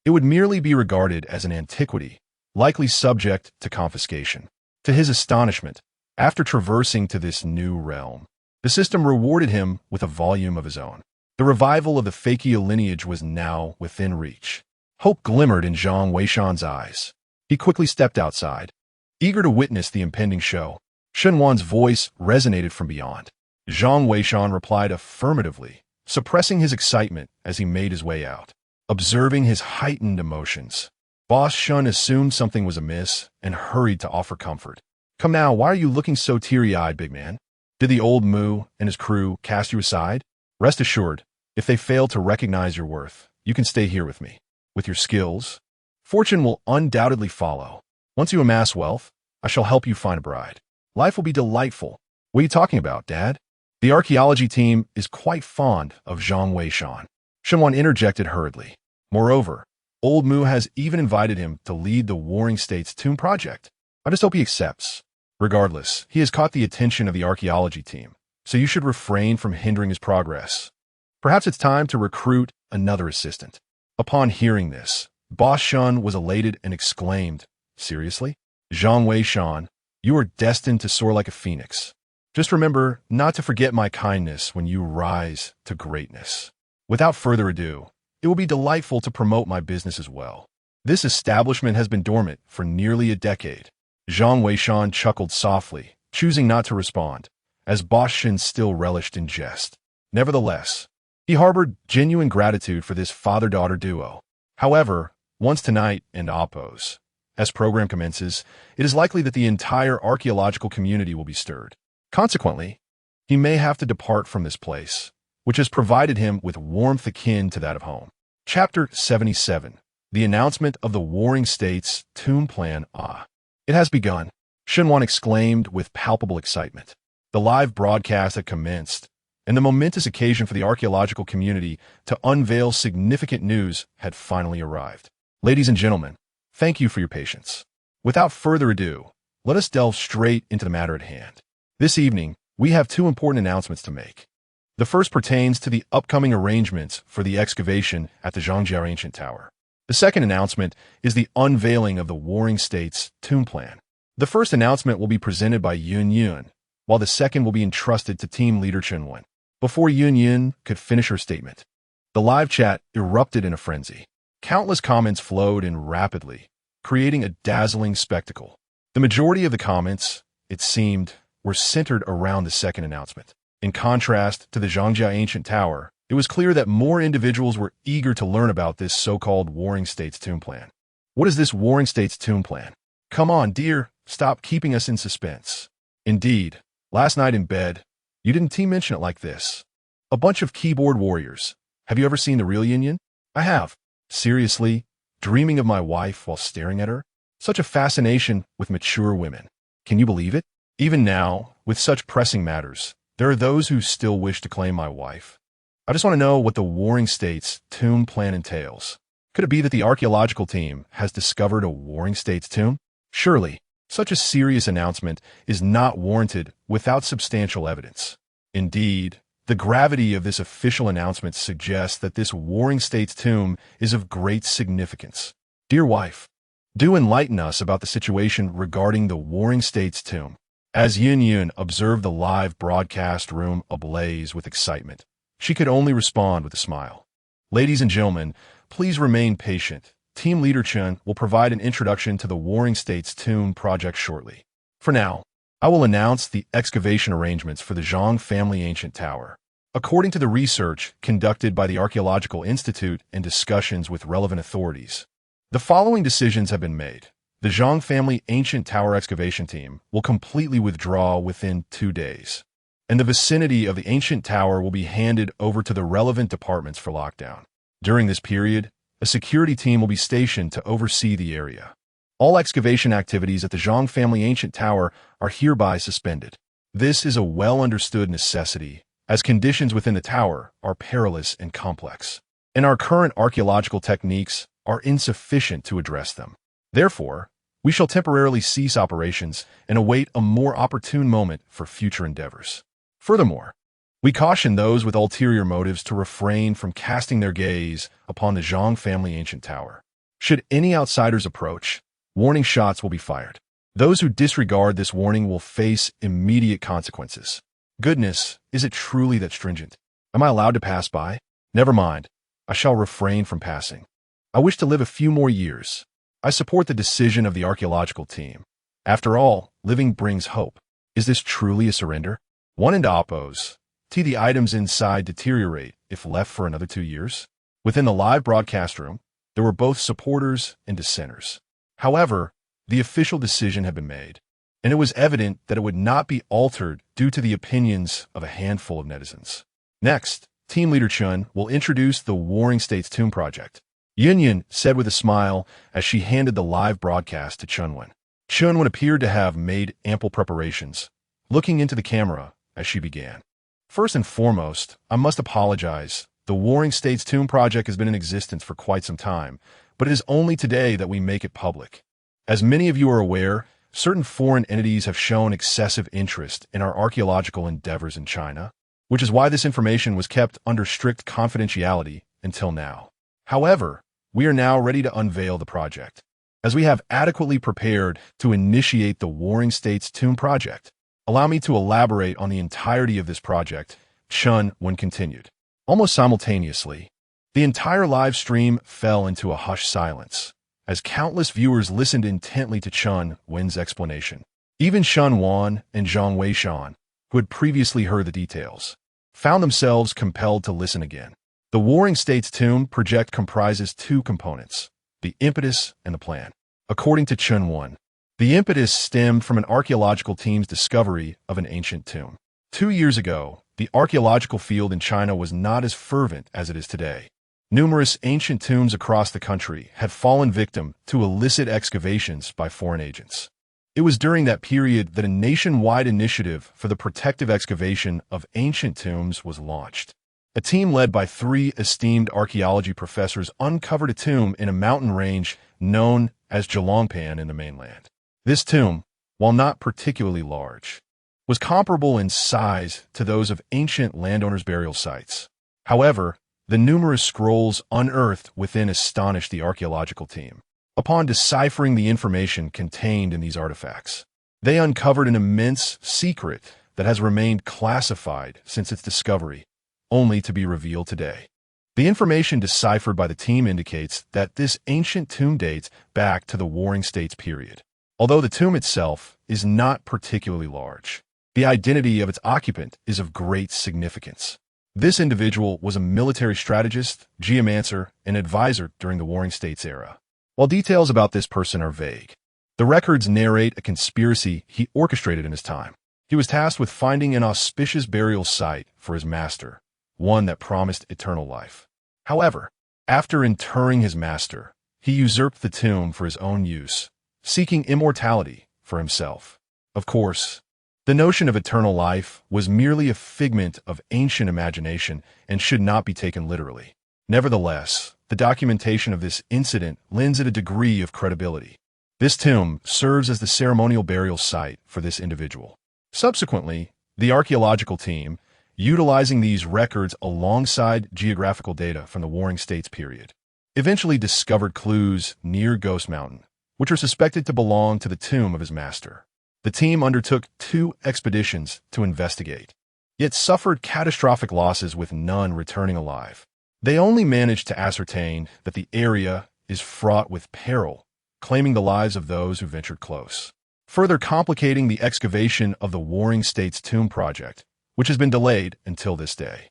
it would merely be regarded as an antiquity, likely subject to confiscation. To his astonishment, after traversing to this new realm, the system rewarded him with a volume of his own. The revival of the Fakyu lineage was now within reach. Hope glimmered in Zhang Weishan's eyes. He quickly stepped outside, eager to witness the impending show. Shen Wan's voice resonated from beyond. Zhang Weishan replied affirmatively, suppressing his excitement as he made his way out. Observing his heightened emotions, Boss Shun assumed something was amiss and hurried to offer comfort. "Come now, why are you looking so teary-eyed, big man? Did the old Moo and his crew cast you aside? Rest assured, if they fail to recognize your worth, you can stay here with me. With your skills, fortune will undoubtedly follow. Once you amass wealth, I shall help you find a bride. Life will be delightful." "What are you talking about, Dad?" The archaeology team is quite fond of Zhang Weishan. Shenwan interjected hurriedly. Moreover, Old Moo has even invited him to lead the Warring States tomb project. I just hope he accepts. Regardless, he has caught the attention of the archaeology team, so you should refrain from hindering his progress. Perhaps it's time to recruit another assistant. Upon hearing this, Boss Shun was elated and exclaimed, "Seriously? Zhang Weishan, you are destined to soar like a phoenix." Just remember not to forget my kindness when you rise to greatness. Without further ado, it will be delightful to promote my business as well. This establishment has been dormant for nearly a decade. Zhang Weishan chuckled softly, choosing not to respond, as Boss Shin still relished in jest. Nevertheless, he harbored genuine gratitude for this father-daughter duo. However, once tonight and oppose, as program commences, it is likely that the entire archaeological community will be stirred. Consequently, he may have to depart from this place, which has provided him with warmth akin to that of home. Chapter 77. The announcement of the Warring States Tomb Plan. It has begun, Shenwan exclaimed with palpable excitement. The live broadcast had commenced, and the momentous occasion for the archaeological community to unveil significant news had finally arrived. Ladies and gentlemen, thank you for your patience. Without further ado, let us delve straight into the matter at hand. This evening, we have two important announcements to make. The first pertains to the upcoming arrangements for the excavation at the Zhangjiao Ancient Tower. The second announcement is the unveiling of the Warring States Tomb Plan. The first announcement will be presented by Yun Yun, while the second will be entrusted to team leader Chen Wen. Before Yun Yun could finish her statement, the live chat erupted in a frenzy. Countless comments flowed in rapidly, creating a dazzling spectacle. The majority of the comments, it seemed, were centered around the second announcement. In contrast to the Zhangjiao Ancient Tower, it was clear that more individuals were eager to learn about this so-called Warring States Tomb Plan. What is this Warring States Tomb Plan? Come on, dear, stop keeping us in suspense. Indeed, last night in bed, you didn't mention it like this. A bunch of keyboard warriors. Have you ever seen the real Yin Yin? I have. Seriously, dreaming of my wife while staring at her? Such a fascination with mature women. Can you believe it? Even now, with such pressing matters, there are those who still wish to claim my wife. I just want to know what the Warring States Tomb Plan entails. Could it be that the archaeological team has discovered a Warring States tomb? Surely, such a serious announcement is not warranted without substantial evidence. Indeed, the gravity of this official announcement suggests that this Warring States tomb is of great significance. Dear wife, do enlighten us about the situation regarding the Warring States tomb. As Yun Yun observed the live broadcast room ablaze with excitement, she could only respond with a smile. Ladies and gentlemen, please remain patient. Team Leader Chen will provide an introduction to the Warring States Tomb project shortly. For now, I will announce the excavation arrangements for the Zhang family ancient tower. According to the research conducted by the Archaeological Institute and discussions with relevant authorities, the following decisions have been made. The Zhang family ancient tower excavation team will completely withdraw within 2 days, and the vicinity of the ancient tower will be handed over to the relevant departments for lockdown. During this period, a security team will be stationed to oversee the area. All excavation activities at the Zhang family ancient tower are hereby suspended. This is a well-understood necessity, as conditions within the tower are perilous and complex, and our current archaeological techniques are insufficient to address them. Therefore, we shall temporarily cease operations and await a more opportune moment for future endeavors. Furthermore, we caution those with ulterior motives to refrain from casting their gaze upon the Zhang family ancient tower. Should any outsiders approach, warning shots will be fired. Those who disregard this warning will face immediate consequences. Goodness, is it truly that stringent? Am I allowed to pass by? Never mind, I shall refrain from passing. I wish to live a few more years. I support the decision of the archaeological team. After all, living brings hope. Is this truly a surrender? One and oppose. The items inside deteriorate if left for another 2 years. Within the live broadcast room, there were both supporters and dissenters. However, the official decision had been made, and it was evident that it would not be altered due to the opinions of a handful of netizens. Next, Team Leader Chun will introduce the Warring States Tomb project. Yun Yun said with a smile as she handed the live broadcast to Chunwen. Chunwen appeared to have made ample preparations, looking into the camera as she began. First and foremost, I must apologize. The Warring States Tomb project has been in existence for quite some time, but it is only today that we make it public. As many of you are aware, certain foreign entities have shown excessive interest in our archaeological endeavors in China, which is why this information was kept under strict confidentiality until now. However, we are now ready to unveil the project, as we have adequately prepared to initiate the Warring States Tomb project. Allow me to elaborate on the entirety of this project, Chun Wen continued. Almost simultaneously, the entire live stream fell into a hushed silence, as countless viewers listened intently to Chun Wen's explanation. Even Shun Wan and Zhang Weishan, who had previously heard the details, found themselves compelled to listen again. The Warring States tomb project comprises two components, the impetus and the plan. According to Chun Wan, the impetus stemmed from an archaeological team's discovery of an ancient tomb. 2 years ago, the archaeological field in China was not as fervent as it is today. Numerous ancient tombs across the country had fallen victim to illicit excavations by foreign agents. It was during that period that a nationwide initiative for the protective excavation of ancient tombs was launched. A team led by 3 esteemed archaeology professors uncovered a tomb in a mountain range known as Zhelongpan in the mainland. This tomb, while not particularly large, was comparable in size to those of ancient landowners' burial sites. However, the numerous scrolls unearthed within astonished the archaeological team. Upon deciphering the information contained in these artifacts, they uncovered an immense secret that has remained classified since its discovery, only to be revealed today. The information deciphered by the team indicates that this ancient tomb dates back to the Warring States period. Although the tomb itself is not particularly large, the identity of its occupant is of great significance. This individual was a military strategist, geomancer, and advisor during the Warring States era. While details about this person are vague, the records narrate a conspiracy he orchestrated in his time. He was tasked with finding an auspicious burial site for his master, one that promised eternal life. However, after interring his master, he usurped the tomb for his own use, seeking immortality for himself. Of course, the notion of eternal life was merely a figment of ancient imagination and should not be taken literally. Nevertheless, the documentation of this incident lends it a degree of credibility. This tomb serves as the ceremonial burial site for this individual. Subsequently, the archaeological team, utilizing these records alongside geographical data from the Warring States period, eventually discovered clues near Ghost Mountain, which are suspected to belong to the tomb of his master. The team undertook 2 expeditions to investigate, yet suffered catastrophic losses with none returning alive. They only managed to ascertain that the area is fraught with peril, claiming the lives of those who ventured close, further complicating the excavation of the Warring States tomb project, which has been delayed until this day.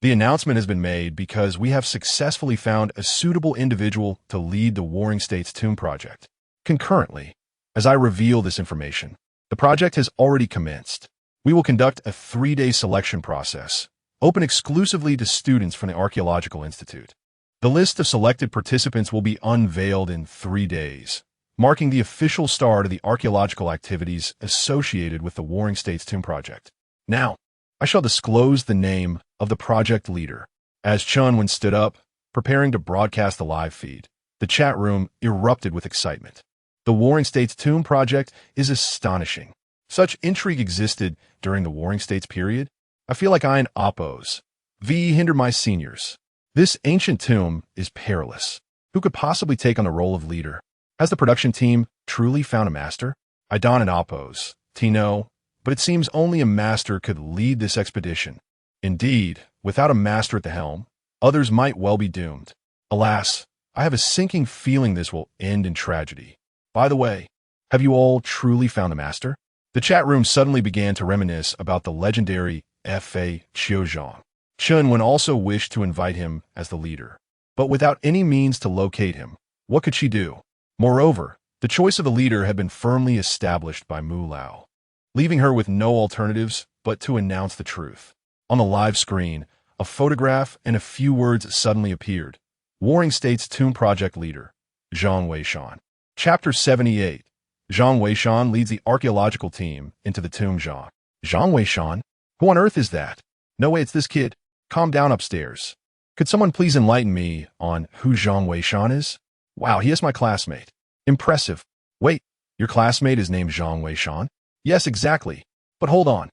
The announcement has been made because we have successfully found a suitable individual to lead the Warring States tomb project. Concurrently, as I reveal this information, the project has already commenced. We will conduct a 3-day selection process, open exclusively to students from the Archaeological Institute. The list of selected participants will be unveiled in 3 days, marking the official start of the archaeological activities associated with the Warring States tomb project. Now, I shall disclose the name of the project leader. As Chun Wen stood up, preparing to broadcast the live feed, the chat room erupted with excitement. The Warring States tomb project is astonishing. Such intrigue existed during the Warring States period. I feel like I and Oppos hinder my seniors. This ancient tomb is perilous. Who could possibly take on the role of leader? Has the production team truly found a master? I don and Oppos, Tino, but it seems only a master could lead this expedition. Indeed, without a master at the helm, others might well be doomed. Alas, I have a sinking feeling this will end in tragedy. By the way, have you all truly found the master? The chat room suddenly began to reminisce about the legendary F.A. Qiuzhang. Chun Wen also wished to invite him as the leader, but without any means to locate him, what could she do? Moreover, the choice of the leader had been firmly established by Mu Lao, leaving her with no alternatives but to announce the truth. On the live screen, a photograph and a few words suddenly appeared. Warring States tomb project leader, Zhang Weishan. Chapter 78. Zhang Weishan leads the archaeological team into the tomb. Zhang Weishan? Who on earth is that? No way, it's this kid. Calm down upstairs. Could someone please enlighten me on who Zhang Weishan is? Wow, he is my classmate. Impressive. Wait, your classmate is named Zhang Weishan? Yes, exactly. But hold on.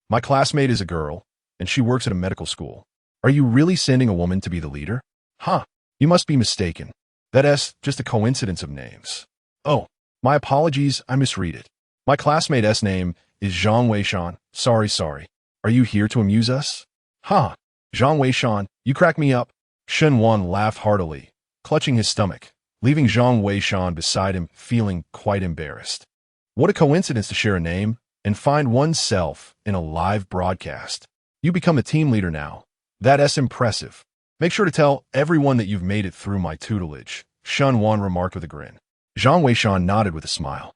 My classmate is a girl, and she works at a medical school. Are you really sending a woman to be the leader? Huh, you must be mistaken. That's just a coincidence of names. Oh, my apologies, I misread it. My classmate's name is Zhang Weishan. Sorry. Are you here to amuse us? Huh. Zhang Weishan, you crack me up. Shen Wan laughed heartily, clutching his stomach, leaving Zhang Weishan beside him feeling quite embarrassed. What a coincidence to share a name and find oneself in a live broadcast. You become a team leader now. That's impressive. Make sure to tell everyone that you've made it through my tutelage, Shen Wan remarked with a grin. Zhang Weishan nodded with a smile.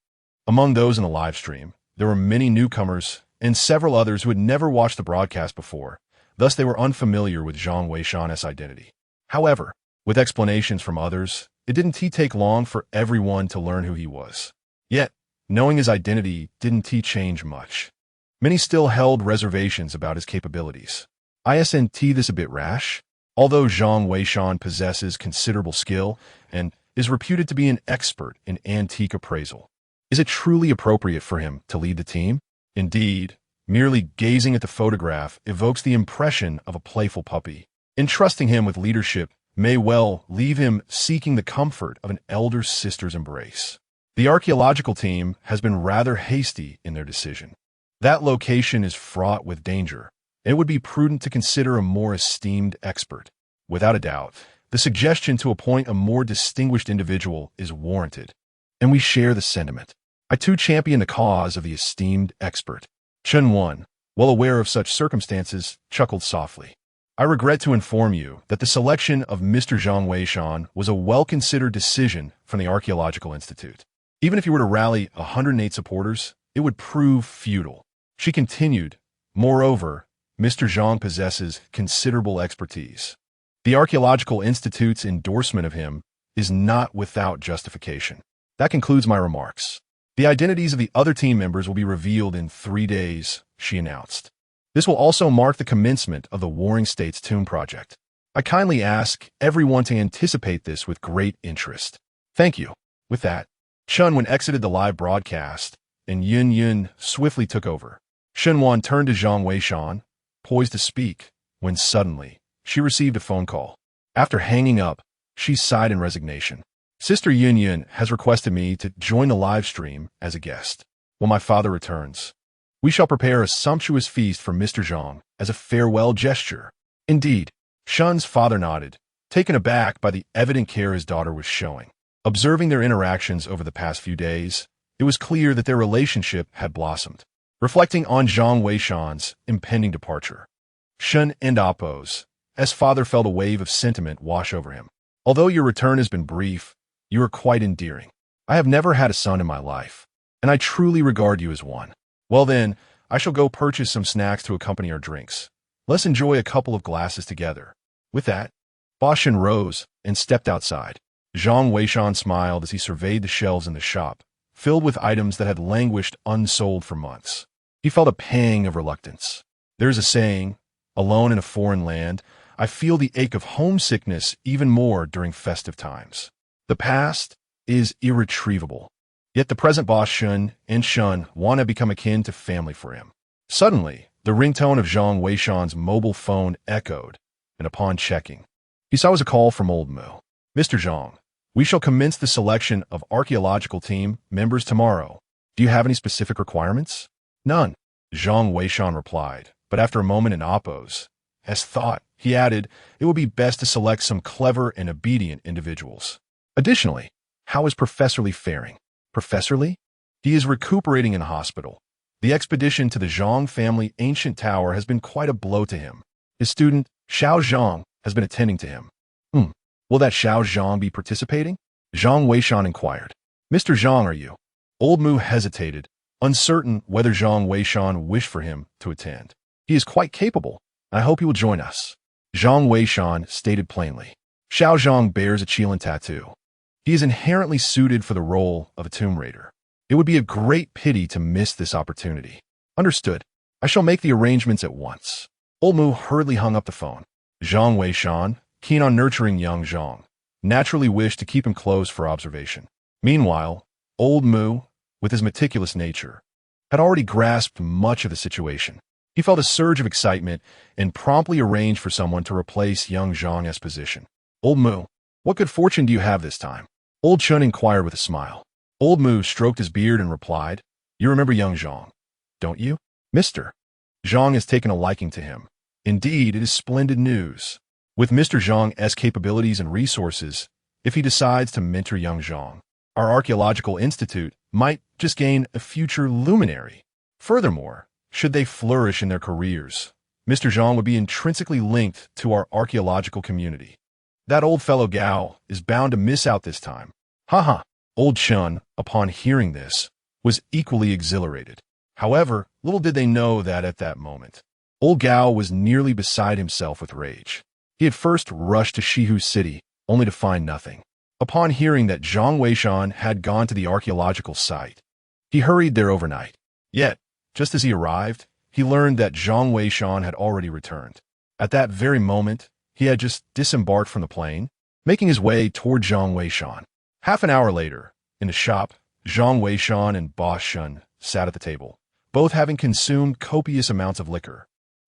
Among those in the live stream, there were many newcomers and several others who had never watched the broadcast before, thus they were unfamiliar with Zhang Weishan's identity. However, with explanations from others, it didn't take long for everyone to learn who he was. Yet, knowing his identity didn't change much. Many still held reservations about his capabilities. Isn't this a bit rash? Although Zhang Weishan possesses considerable skill and is reputed to be an expert in antique appraisal, is it truly appropriate for him to lead the team? Indeed, merely gazing at the photograph evokes the impression of a playful puppy. Entrusting him with leadership may well leave him seeking the comfort of an elder sister's embrace. The archaeological team has been rather hasty in their decision. That location is fraught with danger, and it would be prudent to consider a more esteemed expert. Without a doubt, the suggestion to appoint a more distinguished individual is warranted, and we share the sentiment. I too champion the cause of the esteemed expert. Chen Wan, well aware of such circumstances, chuckled softly. I regret to inform you that the selection of Mr. Zhang Weishan was a well-considered decision from the Archaeological Institute. Even if you were to rally 108 supporters, it would prove futile. She continued, moreover, Mr. Zhang possesses considerable expertise. The Archaeological Institute's endorsement of him is not without justification. That concludes my remarks. The identities of the other team members will be revealed in 3 days, she announced. This will also mark the commencement of the Warring States Tomb Project. I kindly ask everyone to anticipate this with great interest. Thank you. With that, Chen Wan exited the live broadcast, and Yun swiftly took over. Shen Wan turned to Zhang Weishan, poised to speak, when suddenly, she received a phone call. After hanging up, she sighed in resignation. Sister Yun has requested me to join the live stream as a guest. When my father returns, we shall prepare a sumptuous feast for Mr. Zhang as a farewell gesture. Indeed, Shen's father nodded, taken aback by the evident care his daughter was showing. Observing their interactions over the past few days, it was clear that their relationship had blossomed. Reflecting on Zhang Weishan's impending departure, Shen and Apos, as father felt a wave of sentiment wash over him. Although your return has been brief, you are quite endearing. I have never had a son in my life, and I truly regard you as one. Well then, I shall go purchase some snacks to accompany our drinks. Let's enjoy a couple of glasses together. With that, Bashan rose and stepped outside. Zhang Weishan smiled as he surveyed the shelves in the shop, filled with items that had languished unsold for months. He felt a pang of reluctance. There's a saying, alone in a foreign land, I feel the ache of homesickness even more during festive times. The past is irretrievable. Yet the present Bashan and Shun want to become akin to family for him. Suddenly, the ringtone of Zhang Weishan's mobile phone echoed, and upon checking, he saw it was a call from old Mu. Mr. Zhang, we shall commence the selection of archaeological team members tomorrow. Do you have any specific requirements? None, Zhang Weishan replied, but after a moment in Apos, as thought, he added, it would be best to select some clever and obedient individuals. Additionally, how is Professor Li faring? Professor Li? He is recuperating in a hospital. The expedition to the Zhang family ancient tower has been quite a blow to him. His student, Xiao Zhang, has been attending to him. Will that Xiao Zhang be participating? Zhang Weishan inquired. Mr. Zhang, are you? Old Mu hesitated, uncertain whether Zhang Weishan wished for him to attend. He is quite capable, and I hope he will join us. Zhang Weishan stated plainly. Xiao Zhang bears a Qilin tattoo. He is inherently suited for the role of a tomb raider. It would be a great pity to miss this opportunity. Understood. I shall make the arrangements at once. Old Mu hurriedly hung up the phone. Zhang Weishan, keen on nurturing young Zhang, naturally wished to keep him close for observation. Meanwhile, old Mu, with his meticulous nature, had already grasped much of the situation. He felt a surge of excitement and promptly arranged for someone to replace young Zhang's position. Old Mu, what good fortune do you have this time? Old Chun inquired with a smile. Old Mu stroked his beard and replied, You remember young Zhang. don't you? Mr. Zhang has taken a liking to him. Indeed, it is splendid news. With Mr. Zhang's capabilities and resources, if he decides to mentor young Zhang, our archaeological institute might just gain a future luminary. Furthermore, should they flourish in their careers, Mr. Zhang would be intrinsically linked to our archaeological community. That old fellow Gao is bound to miss out this time. Haha. Old Shun, upon hearing this, was equally exhilarated. However, little did they know that at that moment, old Gao was nearly beside himself with rage. He had first rushed to Shihu City, only to find nothing. Upon hearing that Zhang Weishan had gone to the archaeological site, he hurried there overnight. Yet, just as he arrived, he learned that Zhang Weishan had already returned. At that very moment, he had just disembarked from the plane, making his way toward Zhang Weishan. Half an hour later, in the shop, Zhang Weishan and Boss Shun sat at the table, both having consumed copious amounts of liquor,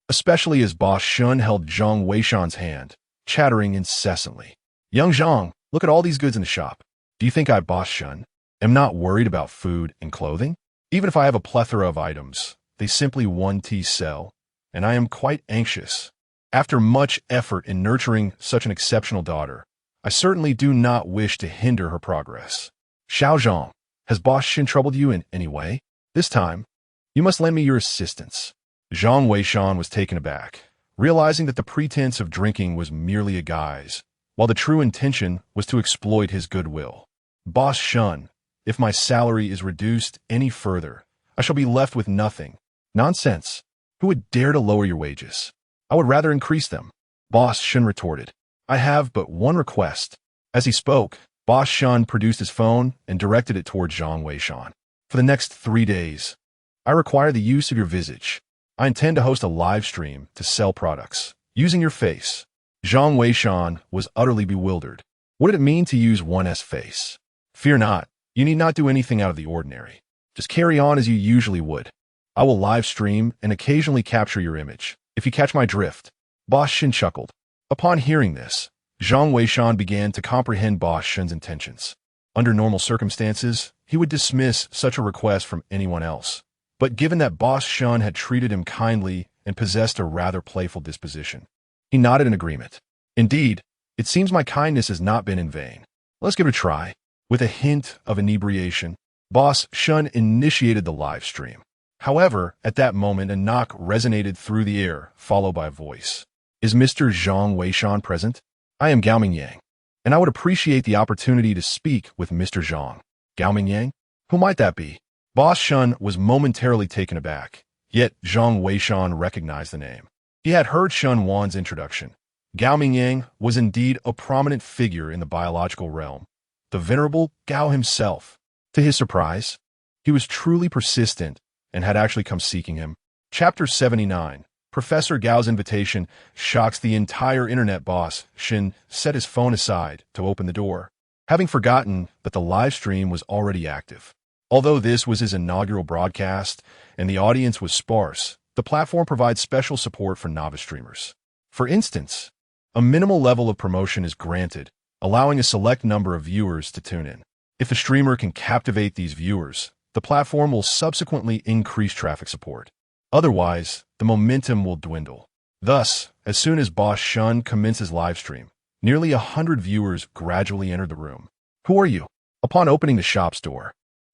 especially as Boss Shun held Zhang Weishan's hand, chattering incessantly. Young Zhang, look at all these goods in the shop. Do you think I, Boss Shun, am not worried about food and clothing? Even if I have a plethora of items, they simply want to sell, and I am quite anxious. After much effort in nurturing such an exceptional daughter, I certainly do not wish to hinder her progress. Xiao Zhang, has Boss Shin troubled you in any way? This time, you must lend me your assistance. Zhang Weishan was taken aback, realizing that the pretense of drinking was merely a guise, while the true intention was to exploit his goodwill. Boss Shun, if my salary is reduced any further, I shall be left with nothing. Nonsense. Who would dare to lower your wages? I would rather increase them. Boss Shun retorted. I have but one request. As he spoke, Boss Shun produced his phone and directed it toward Zhang Weishan. For the next 3 days, I require the use of your visage. I intend to host a live stream to sell products, using your face. Zhang Weishan was utterly bewildered. What did it mean to use one's face? Fear not, you need not do anything out of the ordinary. Just carry on as you usually would. I will live stream and occasionally capture your image, if you catch my drift. Boss Shin chuckled. Upon hearing this, Zhang Weishan began to comprehend Boss Shin's intentions. Under normal circumstances, he would dismiss such a request from anyone else. But given that Boss Shun had treated him kindly and possessed a rather playful disposition, he nodded in agreement. Indeed, it seems my kindness has not been in vain. Let's give it a try. With a hint of inebriation, Boss Shun initiated the live stream. However, at that moment, a knock resonated through the air, followed by a voice. Is Mr. Zhang Weishan present? I am Gao Mingyang, and I would appreciate the opportunity to speak with Mr. Zhang. Gao Mingyang? Who might that be? Boss Shun was momentarily taken aback, yet Zhang Weishan recognized the name. He had heard Shun Wan's introduction. Gao Mingyang was indeed a prominent figure in the biological realm, the venerable Gao himself. To his surprise, he was truly persistent and had actually come seeking him. Chapter 79. Professor Gao's invitation shocks the entire internet. Boss Shin set his phone aside to open the door, having forgotten that the live stream was already active. Although this was his inaugural broadcast and the audience was sparse, the platform provides special support for novice streamers. For instance, a minimal level of promotion is granted, allowing a select number of viewers to tune in. If the streamer can captivate these viewers, the platform will subsequently increase traffic support. Otherwise, the momentum will dwindle. Thus, as soon as Boss Shun commences live stream, nearly 100 viewers gradually entered the room. Who are you? Upon opening the shop's door,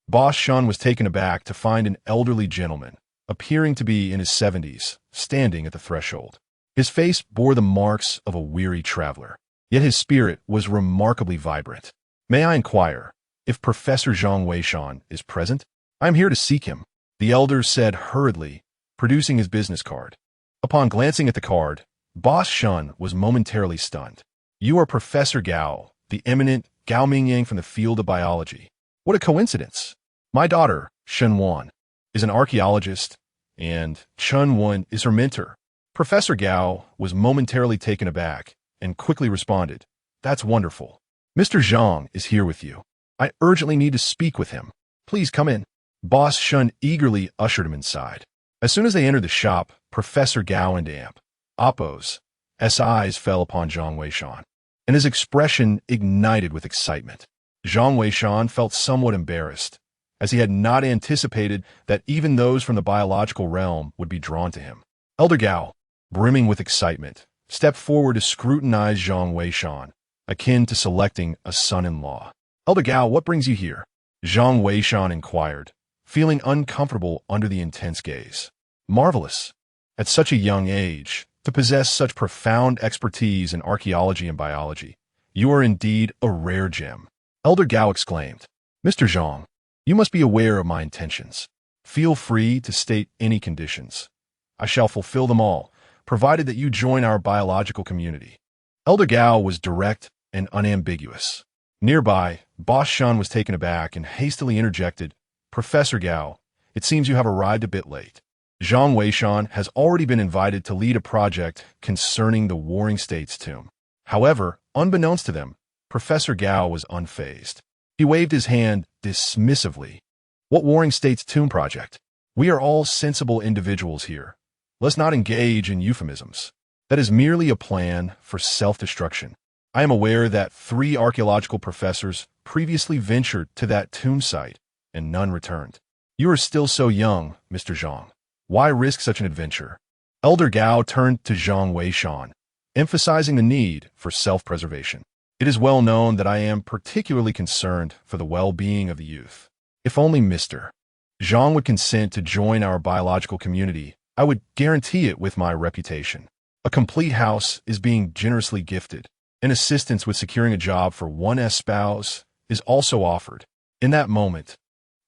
Boss Shun was taken aback to find an elderly gentleman, appearing to be in his 70s, standing at the threshold. His face bore the marks of a weary traveler, yet his spirit was remarkably vibrant. May I inquire if Professor Zhang Weishan is present? I am here to seek him, the elder said hurriedly, producing his business card. Upon glancing at the card, Boss Shun was momentarily stunned. You are Professor Gao, the eminent Gao Mingyang from the field of biology. What a coincidence. My daughter, Shen Wan, is an archaeologist, and Chun Wan is her mentor. Professor Gao was momentarily taken aback and quickly responded, That's wonderful. Mr. Zhang is here with you. I urgently need to speak with him. Please come in. Boss Shun eagerly ushered him inside. As soon as they entered the shop, Professor Gao and Appo's eyes fell upon Zhang Weishan, and his expression ignited with excitement. Zhang Weishan felt somewhat embarrassed, as he had not anticipated that even those from the biological realm would be drawn to him. Elder Gao, brimming with excitement, stepped forward to scrutinize Zhang Weishan, akin to selecting a son-in-law. Elder Gao, what brings you here? Zhang Weishan inquired, feeling uncomfortable under the intense gaze. Marvelous. At such a young age, to possess such profound expertise in archaeology and biology, you are indeed a rare gem. Elder Gao exclaimed. Mr. Zhang, you must be aware of my intentions. Feel free to state any conditions. I shall fulfill them all, provided that you join our biological community. Elder Gao was direct and unambiguous. Nearby, Boss Shun was taken aback and hastily interjected, Professor Gao, it seems you have arrived a bit late. Zhang Weishan has already been invited to lead a project concerning the Warring States tomb. However, unbeknownst to them, Professor Gao was unfazed. He waved his hand dismissively. What Warring States tomb project? We are all sensible individuals here. Let's not engage in euphemisms. That is merely a plan for self-destruction. I am aware that 3 archaeological professors previously ventured to that tomb site, and none returned. You are still so young, Mr. Zhang. Why risk such an adventure? Elder Gao turned to Zhang Weishan, emphasizing the need for self-preservation. It is well known that I am particularly concerned for the well-being of the youth. If only Mr. Zhang would consent to join our biological community, I would guarantee it with my reputation. A complete house is being generously gifted, and assistance with securing a job for one's spouse is also offered. In that moment,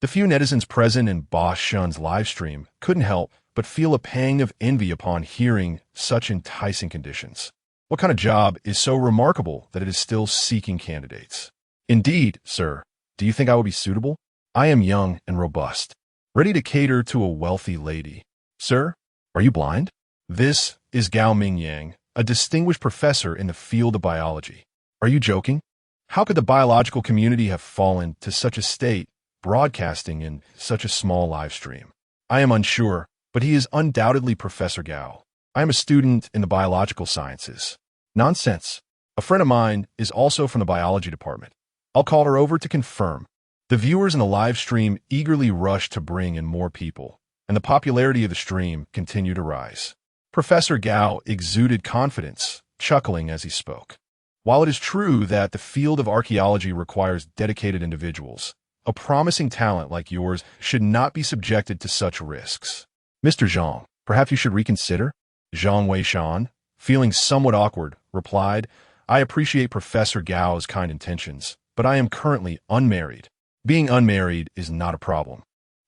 the few netizens present in Boss Shun's live stream couldn't help but feel a pang of envy upon hearing such enticing conditions. What kind of job is so remarkable that it is still seeking candidates? Indeed, sir, do you think I would be suitable? I am young and robust, ready to cater to a wealthy lady. Sir, are you blind? This is Gao Mingyang, a distinguished professor in the field of biology. Are you joking? How could the biological community have fallen to such a state, broadcasting in such a small live stream? I am unsure, but he is undoubtedly Professor Gao. I am a student in the biological sciences. Nonsense. A friend of mine is also from the biology department. I'll call her over to confirm. The viewers in the live stream eagerly rushed to bring in more people, and the popularity of the stream continued to rise. Professor Gao exuded confidence, chuckling as he spoke. While it is true that the field of archaeology requires dedicated individuals, a promising talent like yours should not be subjected to such risks. Mr. Zhang, perhaps you should reconsider? Zhang Weishan, feeling somewhat awkward, replied, I appreciate Professor Gao's kind intentions, but I am currently unmarried. Being unmarried is not a problem.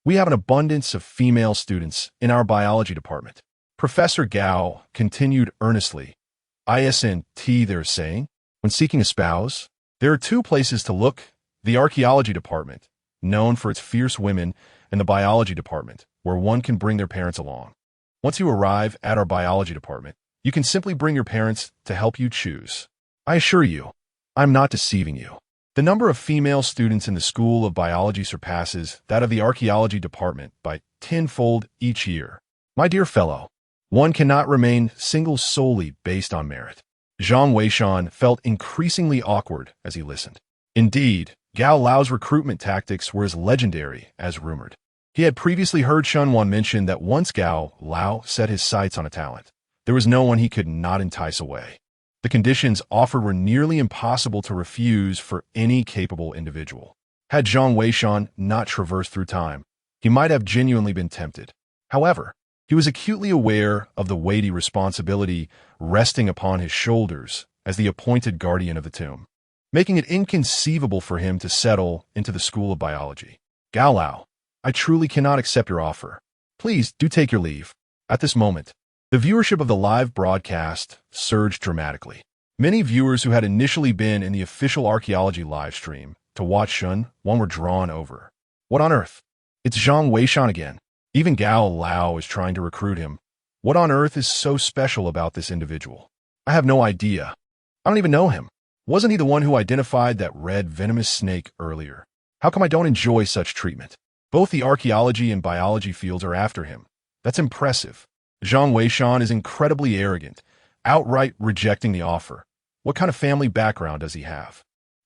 We have an abundance of female students in our biology department. Professor Gao continued earnestly. ISNT, they're saying, when seeking a spouse, there are 2 places to look: the archaeology department, known for its fierce women, and the biology department, where one can bring their parents along. Once you arrive at our biology department, you can simply bring your parents to help you choose. I assure you, I'm not deceiving you. The number of female students in the School of Biology surpasses that of the archaeology department by 10-fold each year. My dear fellow, one cannot remain single solely based on merit. Zhang Weishan felt increasingly awkward as he listened. Indeed, Gao Lao's recruitment tactics were as legendary as rumored. He had previously heard Shunwan mention that once Gao Lao set his sights on a talent, there was no one he could not entice away. The conditions offered were nearly impossible to refuse for any capable individual. Had Zhang Weishan not traversed through time, he might have genuinely been tempted. However, he was acutely aware of the weighty responsibility resting upon his shoulders as the appointed guardian of the tomb, making it inconceivable for him to settle into the School of Biology. Gao Lao, I truly cannot accept your offer. Please do take your leave. At this moment, the viewership of the live broadcast surged dramatically. Many viewers who had initially been in the official archaeology live stream to watch Shunwan were drawn over. What on earth? It's Zhang Weishan again. Even Gao Lao is trying to recruit him. What on earth is so special about this individual? I have no idea. I don't even know him. Wasn't he the one who identified that red venomous snake earlier? How come I don't enjoy such treatment? Both the archaeology and biology fields are after him. That's impressive. Zhang Weishan is incredibly arrogant, outright rejecting the offer. What kind of family background does he have?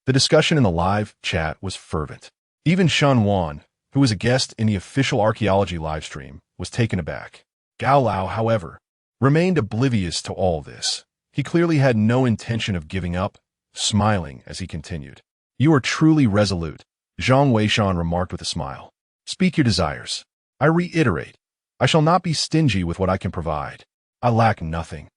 The discussion in the live chat was fervent. Even Shunwan, who was a guest in the official archaeology livestream, was taken aback. Gao Lao, however, remained oblivious to all this. He clearly had no intention of giving up, smiling as he continued. "You are truly resolute," Zhang Weishan remarked with a smile. "Speak your desires. I reiterate, I shall not be stingy with what I can provide. I lack nothing.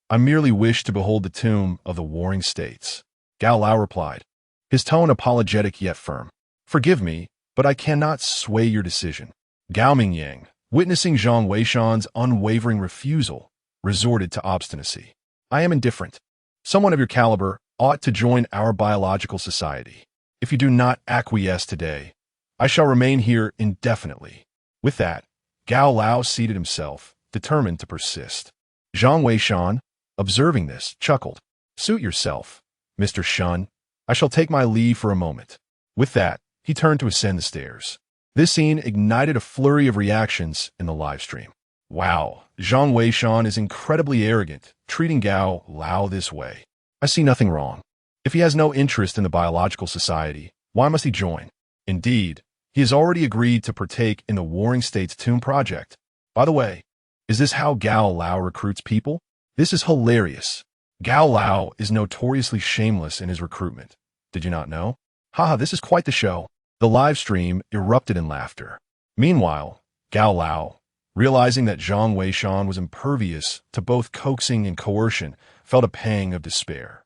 I merely wish to behold the tomb of the warring states." Gao Lao replied, his tone apologetic yet firm. "Forgive me, but I cannot sway your decision." Gao Mingyang, witnessing Zhang Weishan's unwavering refusal, resorted to obstinacy. "I am indifferent. Someone of your caliber ought to join our biological society. If you do not acquiesce today, I shall remain here indefinitely." With that, Gao Lao seated himself, determined to persist. Zhang Weishan, observing this, chuckled. "Suit yourself, Mr. Shun. I shall take my leave for a moment." With that, he turned to ascend the stairs. This scene ignited a flurry of reactions in the livestream. "Wow, Zhang Weishan is incredibly arrogant, treating Gao Lao this way. I see nothing wrong. If he has no interest in the biological society, why must he join? Indeed, he has already agreed to partake in the Warring States Tomb project. By the way, is this how Gao Lao recruits people? This is hilarious. Gao Lao is notoriously shameless in his recruitment. Did you not know? Haha, this is quite the show." The live stream erupted in laughter. Meanwhile, Gao Lao, realizing that Zhang Weishan was impervious to both coaxing and coercion, felt a pang of despair.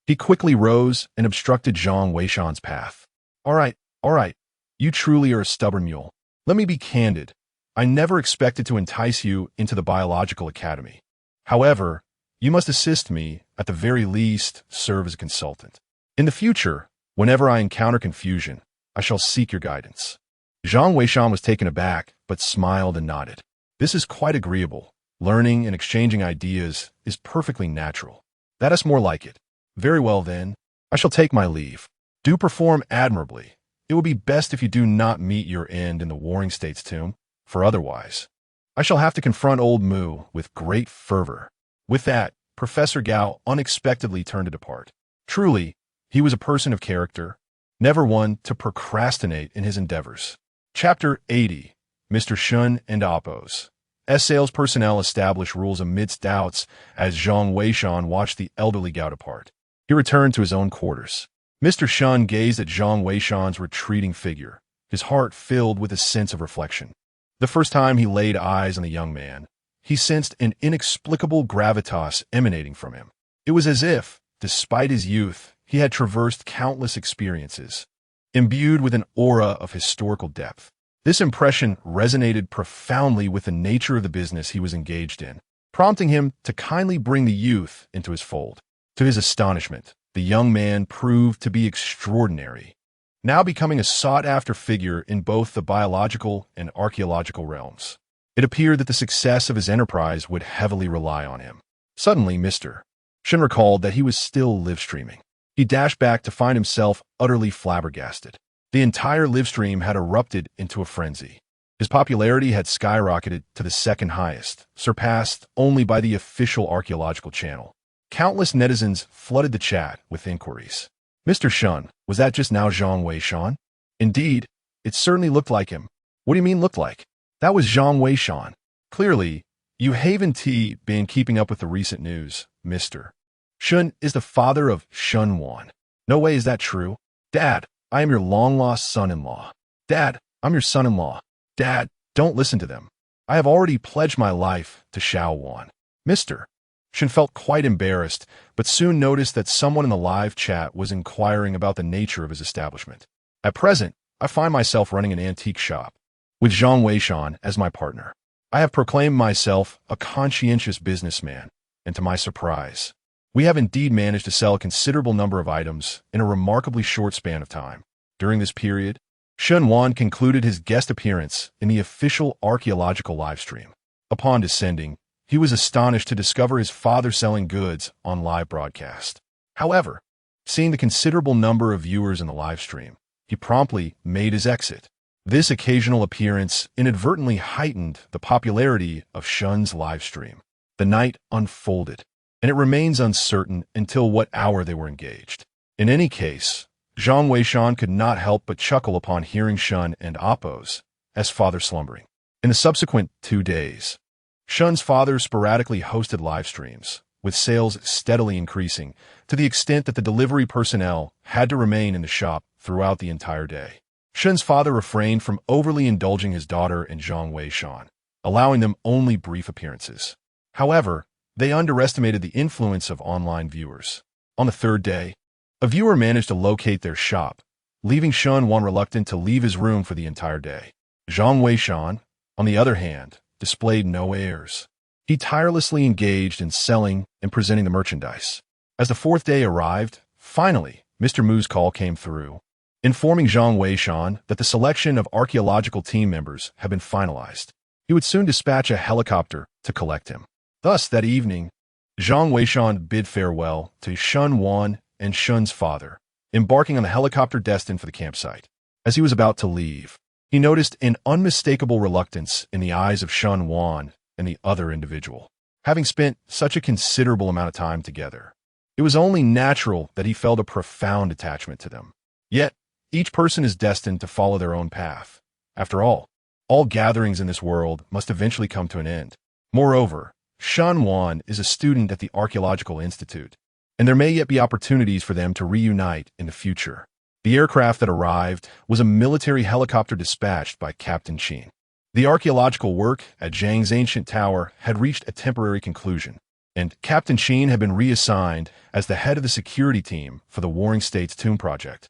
He quickly rose and obstructed Zhang Weishan's path. All right, you truly are a stubborn mule. Let me be candid. I never expected to entice you into the biological academy. However, you must assist me, at the very least, serve as a consultant. In the future, whenever I encounter confusion, I shall seek your guidance." Zhang Weishan was taken aback, but smiled and nodded. "This is quite agreeable. Learning and exchanging ideas is perfectly natural. That is more like it. Very well then, I shall take my leave. Do perform admirably. It will be best if you do not meet your end in the Warring States tomb, for otherwise, I shall have to confront old Mu with great fervor." With that, Professor Gao unexpectedly turned to depart. Truly, he was a person of character, never one to procrastinate in his endeavors. Chapter 80. Mr. Shun and Oppos. Sales personnel establish rules amidst doubts as Zhang Weishan watched the elderly Gao depart. He returned to his own quarters. Mr. Shun gazed at Zhang Weishan's retreating figure, his heart filled with a sense of reflection. The first time he laid eyes on the young man, he sensed an inexplicable gravitas emanating from him. It was as if, despite his youth, he had traversed countless experiences, imbued with an aura of historical depth. This impression resonated profoundly with the nature of the business he was engaged in, prompting him to kindly bring the youth into his fold. To his astonishment, the young man proved to be extraordinary, now becoming a sought-after figure in both the biological and archaeological realms. It appeared that the success of his enterprise would heavily rely on him. Suddenly, Mr. Shun recalled that he was still live-streaming. He dashed back to find himself utterly flabbergasted. The entire live-stream had erupted into a frenzy. His popularity had skyrocketed to the second highest, surpassed only by the official archaeological channel. Countless netizens flooded the chat with inquiries. "Mr. Shun, was that just now Zhang Weishan?" "Indeed, it certainly looked like him." "What do you mean looked like?" "That was Zhang Weishan. Clearly, you haven't been keeping up with the recent news, Mr. Shun is the father of Shun Wan." "No way is that true." "Dad, I am your long-lost son-in-law." "Dad, I'm your son-in-law." "Dad, don't listen to them. I have already pledged my life to Xiao Wan." Mr. Shun felt quite embarrassed, but soon noticed that someone in the live chat was inquiring about the nature of his establishment. "At present, I find myself running an antique shop, with Zhang Weishan as my partner. I have proclaimed myself a conscientious businessman, and to my surprise, we have indeed managed to sell a considerable number of items in a remarkably short span of time." During this period, Shun Wan concluded his guest appearance in the official archaeological livestream. Upon descending, he was astonished to discover his father selling goods on live broadcast. However, seeing the considerable number of viewers in the livestream, he promptly made his exit. This occasional appearance inadvertently heightened the popularity of Shun's livestream. The night unfolded, and it remains uncertain until what hour they were engaged. In any case, Zhang Weishan could not help but chuckle upon hearing Shun and Appo's father slumbering. In the subsequent 2 days, Shun's father sporadically hosted live streams, with sales steadily increasing to the extent that the delivery personnel had to remain in the shop throughout the entire day. Shun's father refrained from overly indulging his daughter and Zhang Weishan, allowing them only brief appearances. However, they underestimated the influence of online viewers. On the 3rd day, a viewer managed to locate their shop, leaving Shun Wan reluctant to leave his room for the entire day. Zhang Weishan, on the other hand, displayed no airs. He tirelessly engaged in selling and presenting the merchandise. As the 4th day arrived, finally, Mr. Mu's call came through, informing Zhang Weishan that the selection of archaeological team members had been finalized. He would soon dispatch a helicopter to collect him. Thus, that evening, Zhang Weishan bid farewell to Shun Wan and Shun's father, embarking on the helicopter destined for the campsite. As he was about to leave, he noticed an unmistakable reluctance in the eyes of Shun Wan and the other individual. Having spent such a considerable amount of time together, it was only natural that he felt a profound attachment to them. Yet, each person is destined to follow their own path. After all gatherings in this world must eventually come to an end. Moreover, Shun Wan is a student at the Archaeological Institute, and there may yet be opportunities for them to reunite in the future. The aircraft that arrived was a military helicopter dispatched by Captain Qin. The archaeological work at Zhang's ancient tower had reached a temporary conclusion, and Captain Qin had been reassigned as the head of the security team for the Warring States Tomb project.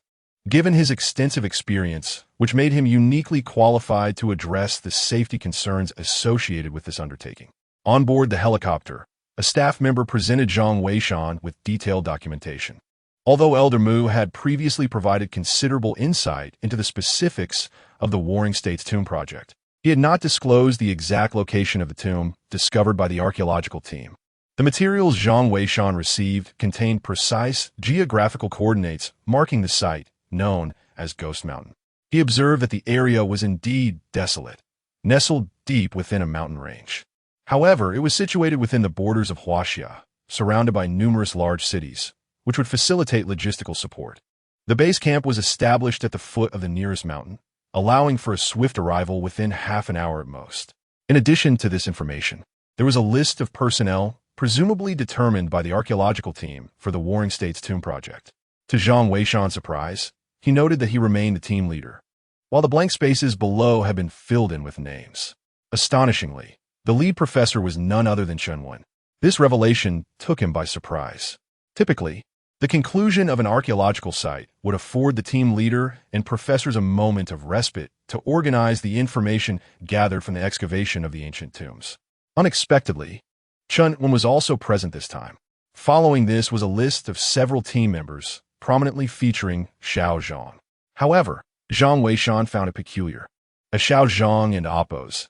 Given his extensive experience, which made him uniquely qualified to address the safety concerns associated with this undertaking. On board the helicopter, a staff member presented Zhang Weishan with detailed documentation. Although Elder Mu had previously provided considerable insight into the specifics of the Warring States Tomb project, he had not disclosed the exact location of the tomb discovered by the archaeological team. The materials Zhang Weishan received contained precise geographical coordinates marking the site, known as Ghost Mountain. He observed that the area was indeed desolate, nestled deep within a mountain range. However, it was situated within the borders of Huaxia, surrounded by numerous large cities, which would facilitate logistical support. The base camp was established at the foot of the nearest mountain, allowing for a swift arrival within half an hour at most. In addition to this information, there was a list of personnel presumably determined by the archaeological team for the Warring States Tomb project. To Zhang Weishan's surprise, he noted that he remained the team leader, while the blank spaces below had been filled in with names. Astonishingly, the lead professor was none other than Shun Wan. This revelation took him by surprise. Typically, the conclusion of an archaeological site would afford the team leader and professors a moment of respite to organize the information gathered from the excavation of the ancient tombs. Unexpectedly, Shun Wan was also present this time. Following this was a list of several team members, prominently featuring Xiao Zhang. However, Zhang Weishan found it peculiar, as Xiao Zhang and Appo's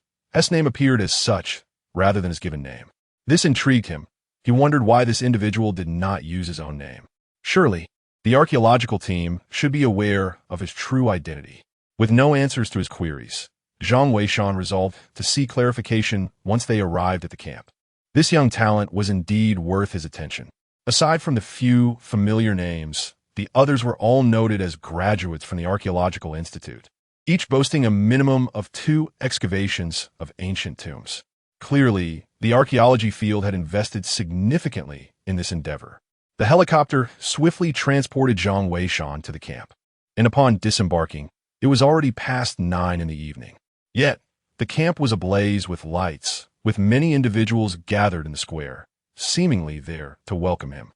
name appeared as such rather than his given name. This intrigued him. He wondered why this individual did not use his own name. Surely, the archaeological team should be aware of his true identity. With no answers to his queries, Zhang Weishan resolved to seek clarification once they arrived at the camp. This young talent was indeed worth his attention. Aside from the few familiar names, the others were all noted as graduates from the Archaeological Institute, each boasting a minimum of 2 excavations of ancient tombs. Clearly, the archaeology field had invested significantly in this endeavor. The helicopter swiftly transported Zhang Weishan to the camp, and upon disembarking, it was already past 9 in the evening. Yet, the camp was ablaze with lights, with many individuals gathered in the square, seemingly there to welcome him.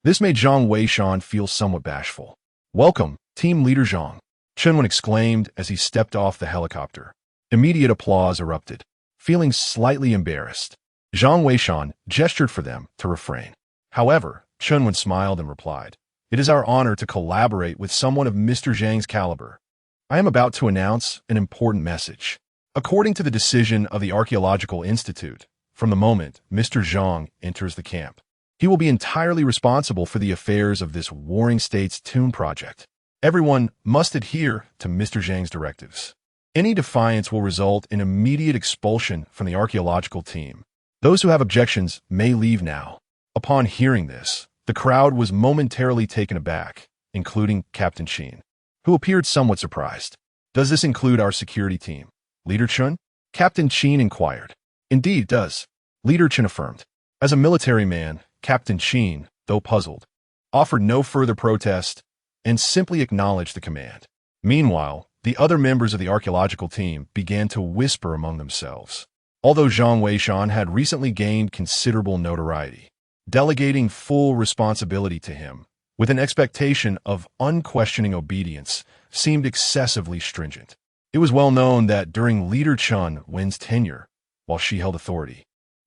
This made Zhang Weishan feel somewhat bashful. "Welcome, Team Leader Zhang," Shun Wan exclaimed as he stepped off the helicopter. Immediate applause erupted. Feeling slightly embarrassed, Zhang Weishan gestured for them to refrain. However, Shun Wan smiled and replied, "It is our honor to collaborate with someone of Mr. Zhang's caliber. I am about to announce an important message. According to the decision of the Archaeological Institute, from the moment Mr. Zhang enters the camp, he will be entirely responsible for the affairs of this Warring States Tomb project. Everyone must adhere to Mr. Zhang's directives. Any defiance will result in immediate expulsion from the archaeological team. Those who have objections may leave now." Upon hearing this, the crowd was momentarily taken aback, including Captain Sheen, who appeared somewhat surprised. Does this include our security team? Leader Chun? Captain Sheen inquired. Indeed it does. Leader Chun affirmed. As a military man, Captain Sheen, though puzzled, offered no further protest and simply acknowledged the command. Meanwhile, the other members of the archaeological team began to whisper among themselves. Although Zhang Weishan had recently gained considerable notoriety, delegating full responsibility to him, with an expectation of unquestioning obedience, seemed excessively stringent. It was well known that during Leader Chun Wen's tenure, while she held authority,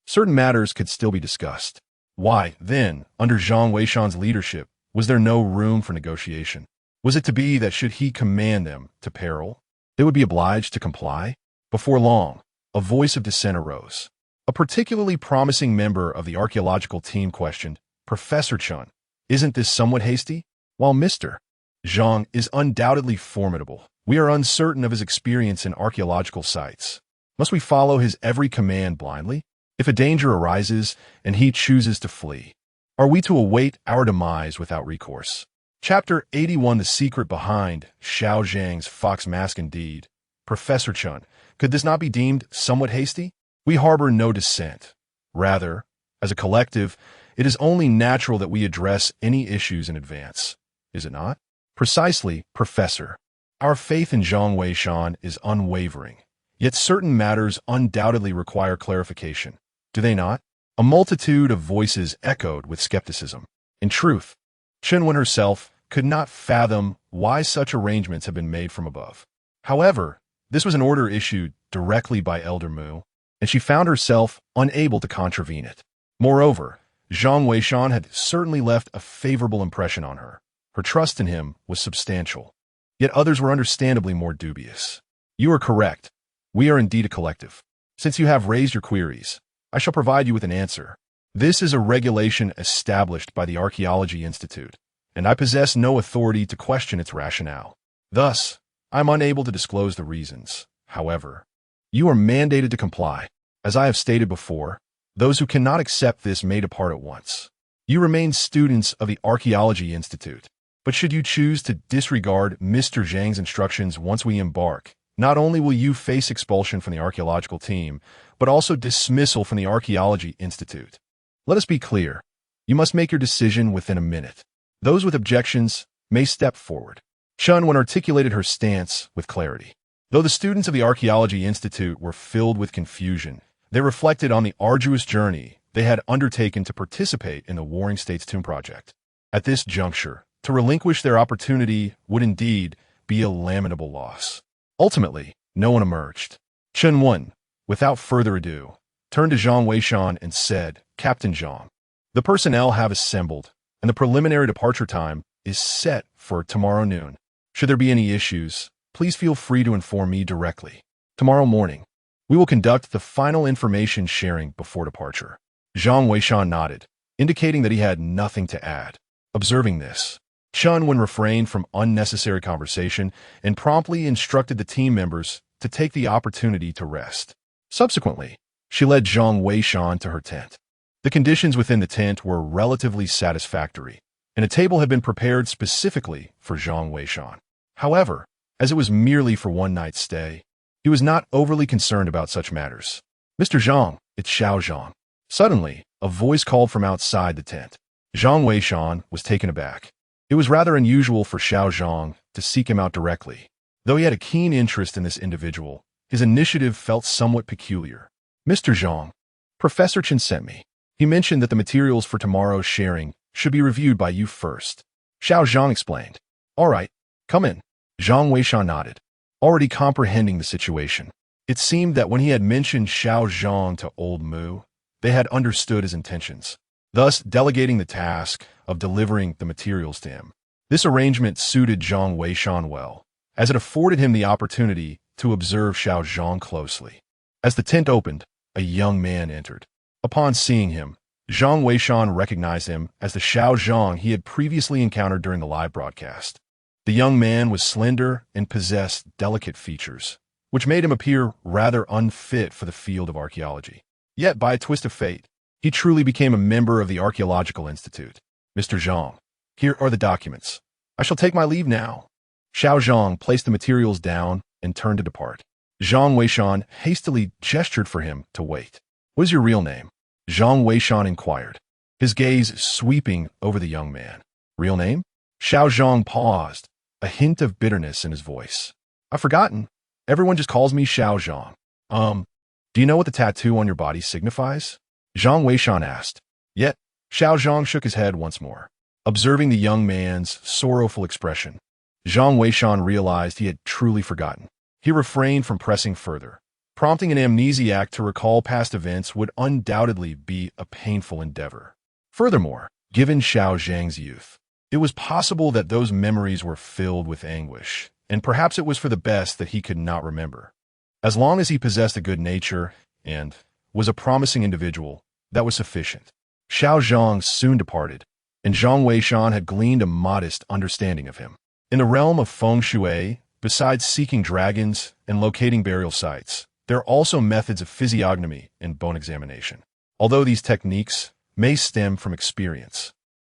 certain matters could still be discussed. Why, then, under Zhang Weishan's leadership, was there no room for negotiation? Was it to be that should he command them to peril, they would be obliged to comply? Before long, a voice of dissent arose. A particularly promising member of the archaeological team questioned, Professor Chun, isn't this somewhat hasty? While Mr. Zhang is undoubtedly formidable, we are uncertain of his experience in archaeological sites. Must we follow his every command blindly? If a danger arises and he chooses to flee, are we to await our demise without recourse? Chapter 81 The Secret Behind Xiao Zhang's Fox Mask. Indeed, Professor Chun, could this not be deemed somewhat hasty? We harbor no dissent. Rather, as a collective, it is only natural that we address any issues in advance. Is it not? Precisely, Professor. Our faith in Zhang Weishan is unwavering, yet certain matters undoubtedly require clarification. Do they not? A multitude of voices echoed with skepticism. In truth, Chen Wen herself could not fathom why such arrangements had been made from above. However, this was an order issued directly by Elder Mu, and she found herself unable to contravene it. Moreover, Zhang Weishan had certainly left a favorable impression on her. Her trust in him was substantial. Yet others were understandably more dubious. You are correct. We are indeed a collective. Since you have raised your queries, I shall provide you with an answer. This is a regulation established by the Archaeology Institute, and I possess no authority to question its rationale. Thus, I am unable to disclose the reasons. However, you are mandated to comply. As I have stated before, those who cannot accept this may depart at once. You remain students of the Archaeology Institute, but should you choose to disregard Mr. Zhang's instructions once we embark, not only will you face expulsion from the archaeological team, but also dismissal from the Archaeology Institute. Let us be clear. You must make your decision within a minute. Those with objections may step forward. Chun Wen articulated her stance with clarity. Though the students of the Archaeology Institute were filled with confusion, they reflected on the arduous journey they had undertaken to participate in the Warring States Tomb Project. At this juncture, to relinquish their opportunity would indeed be a lamentable loss. Ultimately, no one emerged. Chun Wen, without further ado, turned to Zhang Weishan and said, Captain Zhang, the personnel have assembled, and the preliminary departure time is set for tomorrow noon. Should there be any issues, please feel free to inform me directly. Tomorrow morning, we will conduct the final information sharing before departure. Zhang Weishan nodded, indicating that he had nothing to add. Observing this, Chun Wen refrained from unnecessary conversation and promptly instructed the team members to take the opportunity to rest. Subsequently, she led Zhang Weishan to her tent. The conditions within the tent were relatively satisfactory, and a table had been prepared specifically for Zhang Weishan. However, as it was merely for one night's stay, he was not overly concerned about such matters. Mr. Zhang, it's Xiao Zhang. Suddenly, a voice called from outside the tent. Zhang Weishan was taken aback. It was rather unusual for Xiao Zhang to seek him out directly. Though he had a keen interest in this individual, his initiative felt somewhat peculiar. Mr. Zhang, Professor Chen sent me. He mentioned that the materials for tomorrow's sharing should be reviewed by you first. Xiao Zhang explained. All right, come in. Zhang Weishan nodded, already comprehending the situation. It seemed that when he had mentioned Xiao Zhang to old Mu, they had understood his intentions, thus delegating the task of delivering the materials to him. This arrangement suited Zhang Weishan well, as it afforded him the opportunity to observe Xiao Zhang closely. As the tent opened, a young man entered. Upon seeing him, Zhang Weishan recognized him as the Xiao Zhang he had previously encountered during the live broadcast. The young man was slender and possessed delicate features, which made him appear rather unfit for the field of archaeology. Yet, by a twist of fate, he truly became a member of the Archaeological Institute. Mr. Zhang, here are the documents. I shall take my leave now. Xiao Zhang placed the materials down and turned to depart. Zhang Weishan hastily gestured for him to wait. What is your real name? Zhang Weishan inquired, his gaze sweeping over the young man. Real name? Xiao Zhang paused, a hint of bitterness in his voice. I've forgotten. Everyone just calls me Xiao Zhang. Do you know what the tattoo on your body signifies? Zhang Weishan asked. Yet, Xiao Zhang shook his head once more, observing the young man's sorrowful expression. Zhang Weishan realized he had truly forgotten. He refrained from pressing further. Prompting an amnesiac to recall past events would undoubtedly be a painful endeavor. Furthermore, given Xiao Zhang's youth, it was possible that those memories were filled with anguish, and perhaps it was for the best that he could not remember. As long as he possessed a good nature and was a promising individual, that was sufficient. Xiao Zhang soon departed, and Zhang Weishan had gleaned a modest understanding of him. In the realm of feng shui, besides seeking dragons and locating burial sites, there are also methods of physiognomy and bone examination. Although these techniques may stem from experience,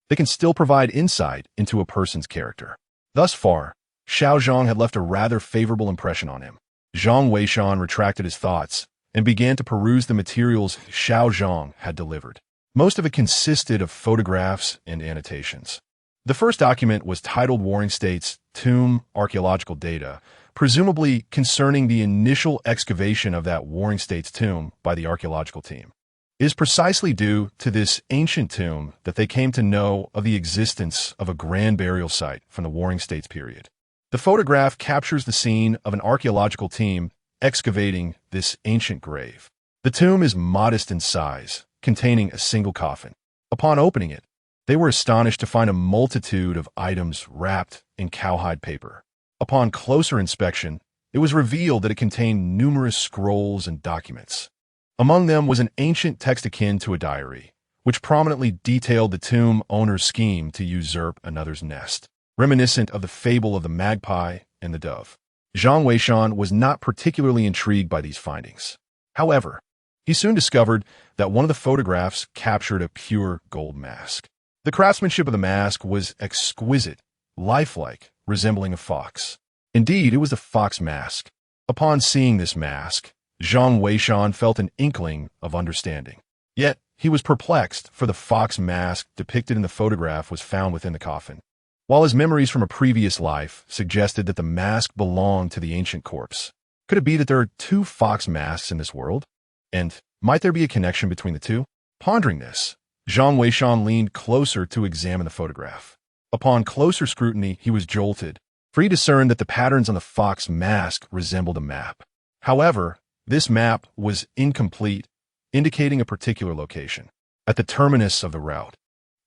they can still provide insight into a person's character. Thus far, Xiao Zhang had left a rather favorable impression on him. Zhang Weishan retracted his thoughts and began to peruse the materials Xiao Zhang had delivered. Most of it consisted of photographs and annotations. The first document was titled Warring States Tomb Archaeological Data, presumably concerning the initial excavation of that Warring States tomb by the archaeological team. It is precisely due to this ancient tomb that they came to know of the existence of a grand burial site from the Warring States period. The photograph captures the scene of an archaeological team excavating this ancient grave. The tomb is modest in size, containing a single coffin. Upon opening it, they were astonished to find a multitude of items wrapped in cowhide paper. Upon closer inspection, it was revealed that it contained numerous scrolls and documents. Among them was an ancient text akin to a diary, which prominently detailed the tomb owner's scheme to usurp another's nest, reminiscent of the fable of the magpie and the dove. Zhang Weishan was not particularly intrigued by these findings. However, he soon discovered that one of the photographs captured a pure gold mask. The craftsmanship of the mask was exquisite, lifelike, resembling a fox. Indeed, it was the fox mask. Upon seeing this mask, Zhang Weishan felt an inkling of understanding. Yet, he was perplexed, for the fox mask depicted in the photograph was found within the coffin. While his memories from a previous life suggested that the mask belonged to the ancient corpse, could it be that there are two fox masks in this world? And might there be a connection between the two? Pondering this, Zhang Weishan leaned closer to examine the photograph. Upon closer scrutiny, he was jolted, for he discerned that the patterns on the fox mask resembled a map. However, this map was incomplete, indicating a particular location. At the terminus of the route,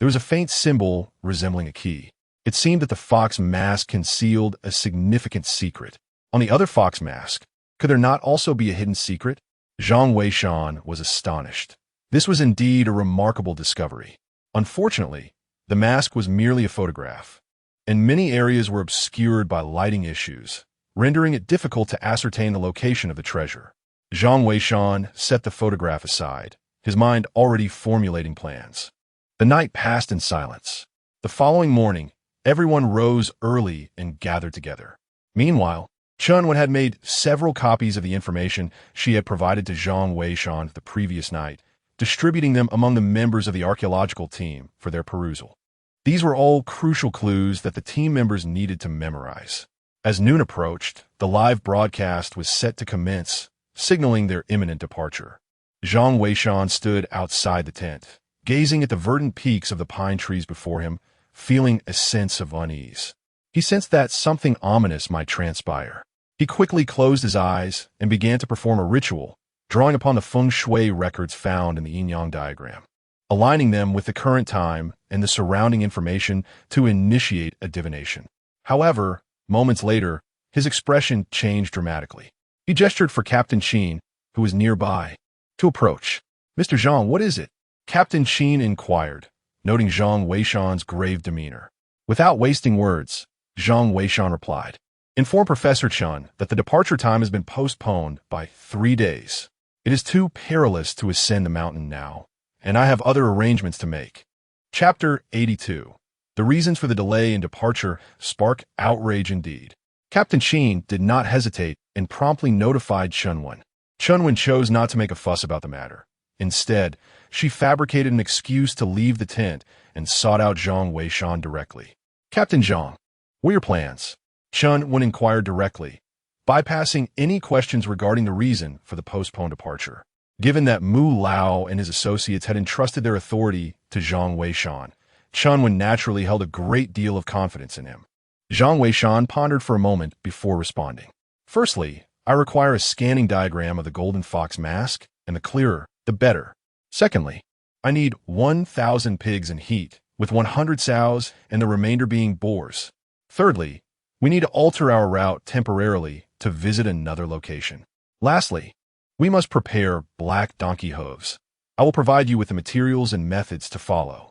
there was a faint symbol resembling a key. It seemed that the fox mask concealed a significant secret. On the other fox mask, could there not also be a hidden secret? Zhang Weishan was astonished. This was indeed a remarkable discovery. Unfortunately, the mask was merely a photograph, and many areas were obscured by lighting issues, rendering it difficult to ascertain the location of the treasure. Zhang Weishan set the photograph aside, his mind already formulating plans. The night passed in silence. The following morning, everyone rose early and gathered together. Meanwhile, Chunwen had made several copies of the information she had provided to Zhang Weishan the previous night, distributing them among the members of the archaeological team for their perusal. These were all crucial clues that the team members needed to memorize. As noon approached, the live broadcast was set to commence, signaling their imminent departure. Zhang Weishan stood outside the tent, gazing at the verdant peaks of the pine trees before him, feeling a sense of unease. He sensed that something ominous might transpire. He quickly closed his eyes and began to perform a ritual, drawing upon the feng shui records found in the yin-yang diagram, aligning them with the current time and the surrounding information to initiate a divination. However, moments later, his expression changed dramatically. He gestured for Captain Qin, who was nearby, to approach. "Mr. Zhang, what is it?" Captain Qin inquired, noting Zhang Weishan's grave demeanor. Without wasting words, Zhang Weishan replied, "Inform Professor Chun that the departure time has been postponed by 3 days. It is too perilous to ascend the mountain now, and I have other arrangements to make." Chapter 82. The reasons for the delay in departure spark outrage indeed. Captain Sheen did not hesitate and promptly notified Chunwen. Chunwen chose not to make a fuss about the matter. Instead, she fabricated an excuse to leave the tent and sought out Zhang Weishan directly. Captain Zhang, what are your plans? Chunwen inquired directly, bypassing any questions regarding the reason for the postponed departure. Given that Mu Lao and his associates had entrusted their authority to Zhang Weishan, Chunwen naturally held a great deal of confidence in him. Zhang Weishan pondered for a moment before responding. Firstly, I require a scanning diagram of the golden fox mask, and the clearer, the better. Secondly, I need 1,000 pigs in heat, with 100 sows and the remainder being boars. Thirdly, we need to alter our route temporarily to visit another location. Lastly, we must prepare black donkey hooves. I will provide you with the materials and methods to follow.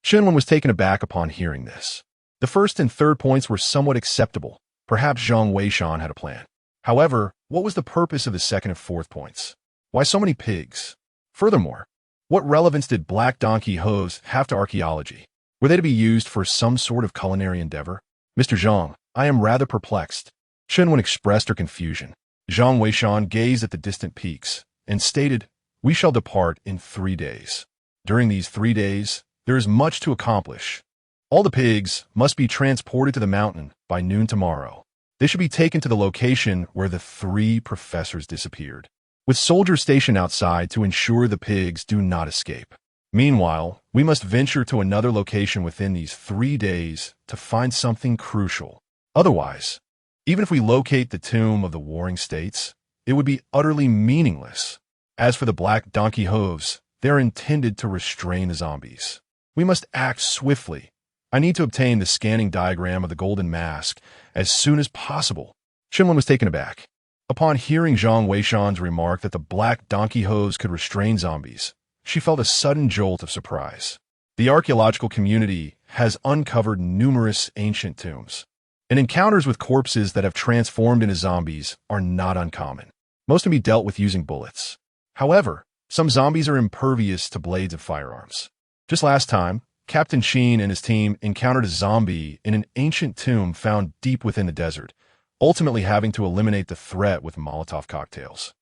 Chunwen was taken aback upon hearing this. The first and third points were somewhat acceptable. Perhaps Zhang Weishan had a plan. However, what was the purpose of the second and fourth points? Why so many pigs? Furthermore, what relevance did black donkey hooves have to archaeology? Were they to be used for some sort of culinary endeavor? Mr. Zhang, I am rather perplexed. Chunwen expressed her confusion. Zhang Weishan gazed at the distant peaks and stated, "We shall depart in 3 days. During these 3 days, there is much to accomplish. All the pigs must be transported to the mountain by noon tomorrow. They should be taken to the location where the 3 professors disappeared, with soldiers stationed outside to ensure the pigs do not escape. Meanwhile, we must venture to another location within these 3 days to find something crucial. Otherwise, even if we locate the tomb of the warring states, it would be utterly meaningless. As for the black donkey hooves, they are intended to restrain the zombies. We must act swiftly. I need to obtain the scanning diagram of the golden mask as soon as possible." Chunwen was taken aback. Upon hearing Zhang Weishan's remark that the black donkey hooves could restrain zombies, she felt a sudden jolt of surprise. The archaeological community has uncovered numerous ancient tombs, and encounters with corpses that have transformed into zombies are not uncommon. Most can be dealt with using bullets. However, some zombies are impervious to blades of firearms. Just last time, Captain Sheen and his team encountered a zombie in an ancient tomb found deep within the desert, ultimately having to eliminate the threat with Molotov cocktails.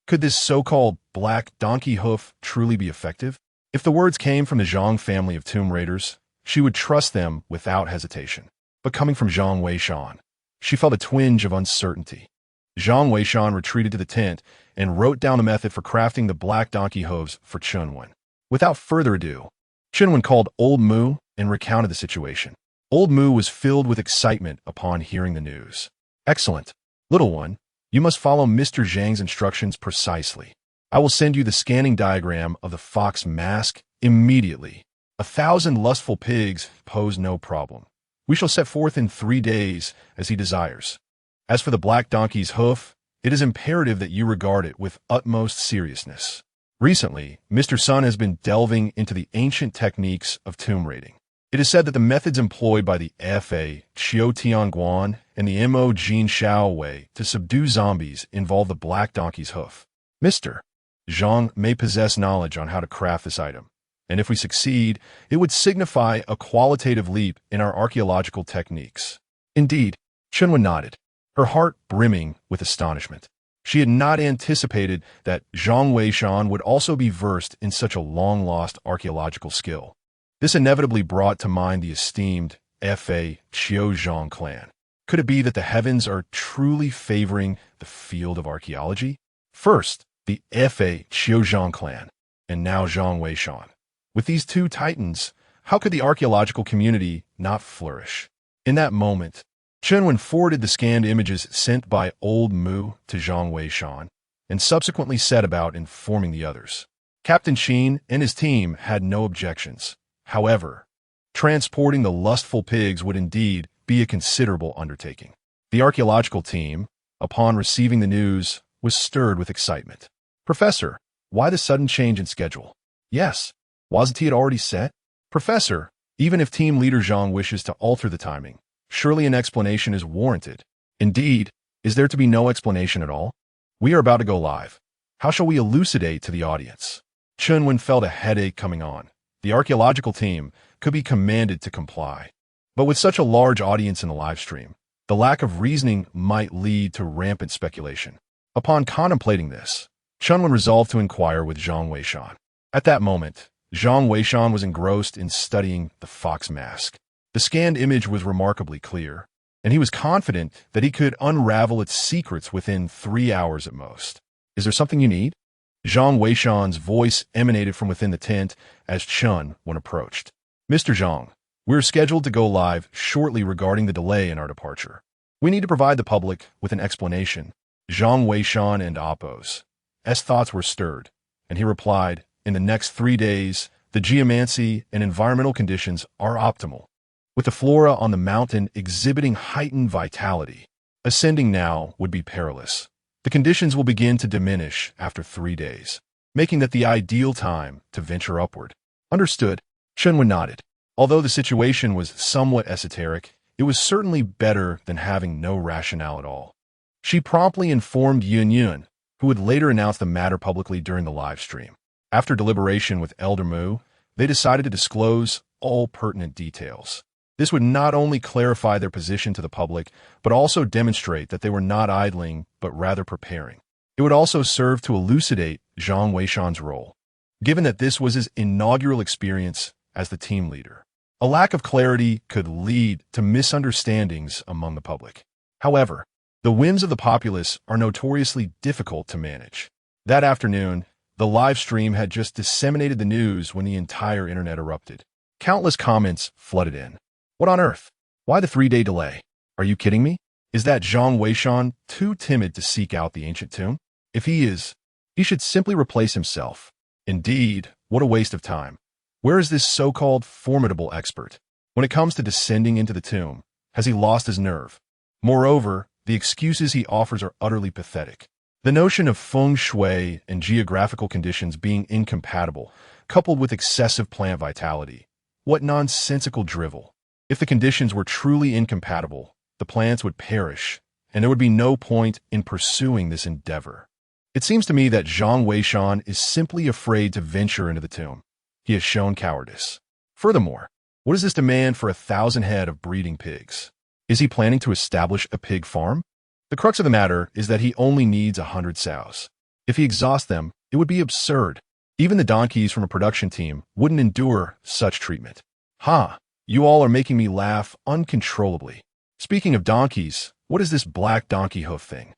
Could this so-called black donkey hoof truly be effective? If the words came from the Zhang family of tomb raiders, she would trust them without hesitation. But coming from Zhang Weishan, she felt a twinge of uncertainty. Zhang Weishan retreated to the tent and wrote down the method for crafting the black donkey hooves for Chunwen. Without further ado, Chunwen called Old Mu and recounted the situation. Old Mu was filled with excitement upon hearing the news. "Excellent. Little one, you must follow Mr. Zhang's instructions precisely. I will send you the scanning diagram of the fox mask immediately. 1,000 lustful pigs pose no problem. We shall set forth in 3 days as he desires. As for the black donkey's hoof, it is imperative that you regard it with utmost seriousness. Recently, Mr. Sun has been delving into the ancient techniques of tomb raiding. It is said that the methods employed by the Fa Chiao Tianguan and the Mo Jin Shao Wei to subdue zombies involve the black donkey's hoof. Mr. Zhang may possess knowledge on how to craft this item, and if we succeed, it would signify a qualitative leap in our archaeological techniques." Indeed, Chunwen nodded, her heart brimming with astonishment. She had not anticipated that Zhang Weishan would also be versed in such a long-lost archaeological skill. This inevitably brought to mind the esteemed Fa Chiao Zhang clan. Could it be that the heavens are truly favoring the field of archaeology? First, the Fa Chiao Zhang clan, and now Zhang Weishan. With these two titans, how could the archaeological community not flourish? In that moment, Chunwen forwarded the scanned images sent by Old Mu to Zhang Weishan, and subsequently set about informing the others. Captain Sheen and his team had no objections. However, transporting the lustful pigs would indeed be a considerable undertaking. The archaeological team, upon receiving the news, was stirred with excitement. "Professor, why the sudden change in schedule?" "Yes, wasn't it already set?" "Professor, even if team leader Zhang wishes to alter the timing, surely an explanation is warranted." "Indeed, is there to be no explanation at all? We are about to go live. How shall we elucidate to the audience?" Chunwen felt a headache coming on. the archaeological team could be commanded to comply. But with such a large audience in the live stream, the lack of reasoning might lead to rampant speculation. Upon contemplating this, Chunwen resolved to inquire with Zhang Weishan. At that moment, Zhang Weishan was engrossed in studying the fox mask. The scanned image was remarkably clear, and he was confident that he could unravel its secrets within 3 hours at most. "Is there something you need?" Zhang Weishan's voice emanated from within the tent as Chunwen approached. "Mr. Zhang, we're scheduled to go live shortly regarding the delay in our departure. We need to provide the public with an explanation." Zhang Weishan and Appo's thoughts were stirred, and he replied, "In the next 3 days, the geomancy and environmental conditions are optimal, with the flora on the mountain exhibiting heightened vitality. Ascending now would be perilous. The conditions will begin to diminish after 3 days, making that the ideal time to venture upward." "Understood." Chunwen nodded. Although the situation was somewhat esoteric, it was certainly better than having no rationale at all. She promptly informed Yun Yun, who would later announce the matter publicly during the live stream. After deliberation with Elder Mu, they decided to disclose all pertinent details. This would not only clarify their position to the public, but also demonstrate that they were not idling, but rather preparing. It would also serve to elucidate Zhang Weishan's role, given that this was his inaugural experience as the team leader. A lack of clarity could lead to misunderstandings among the public. However, the whims of the populace are notoriously difficult to manage. That afternoon, the live stream had just disseminated the news when the entire internet erupted. Countless comments flooded in. "What on earth? Why the 3-day delay? Are you kidding me? Is that Zhang Weishan too timid to seek out the ancient tomb? If he is, he should simply replace himself. Indeed, what a waste of time. Where is this so-called formidable expert? When it comes to descending into the tomb, has he lost his nerve? Moreover, the excuses he offers are utterly pathetic. The notion of feng shui and geographical conditions being incompatible, coupled with excessive plant vitality. What nonsensical drivel. If the conditions were truly incompatible, the plants would perish, and there would be no point in pursuing this endeavor. It seems to me that Zhang Weishan is simply afraid to venture into the tomb. He has shown cowardice. Furthermore, what is this demand for 1,000 head of breeding pigs? Is he planning to establish a pig farm? The crux of the matter is that he only needs 100 sows. If he exhausts them, it would be absurd. Even the donkeys from a production team wouldn't endure such treatment. Ha! You all are making me laugh uncontrollably. Speaking of donkeys, what is this black donkey hoof thing?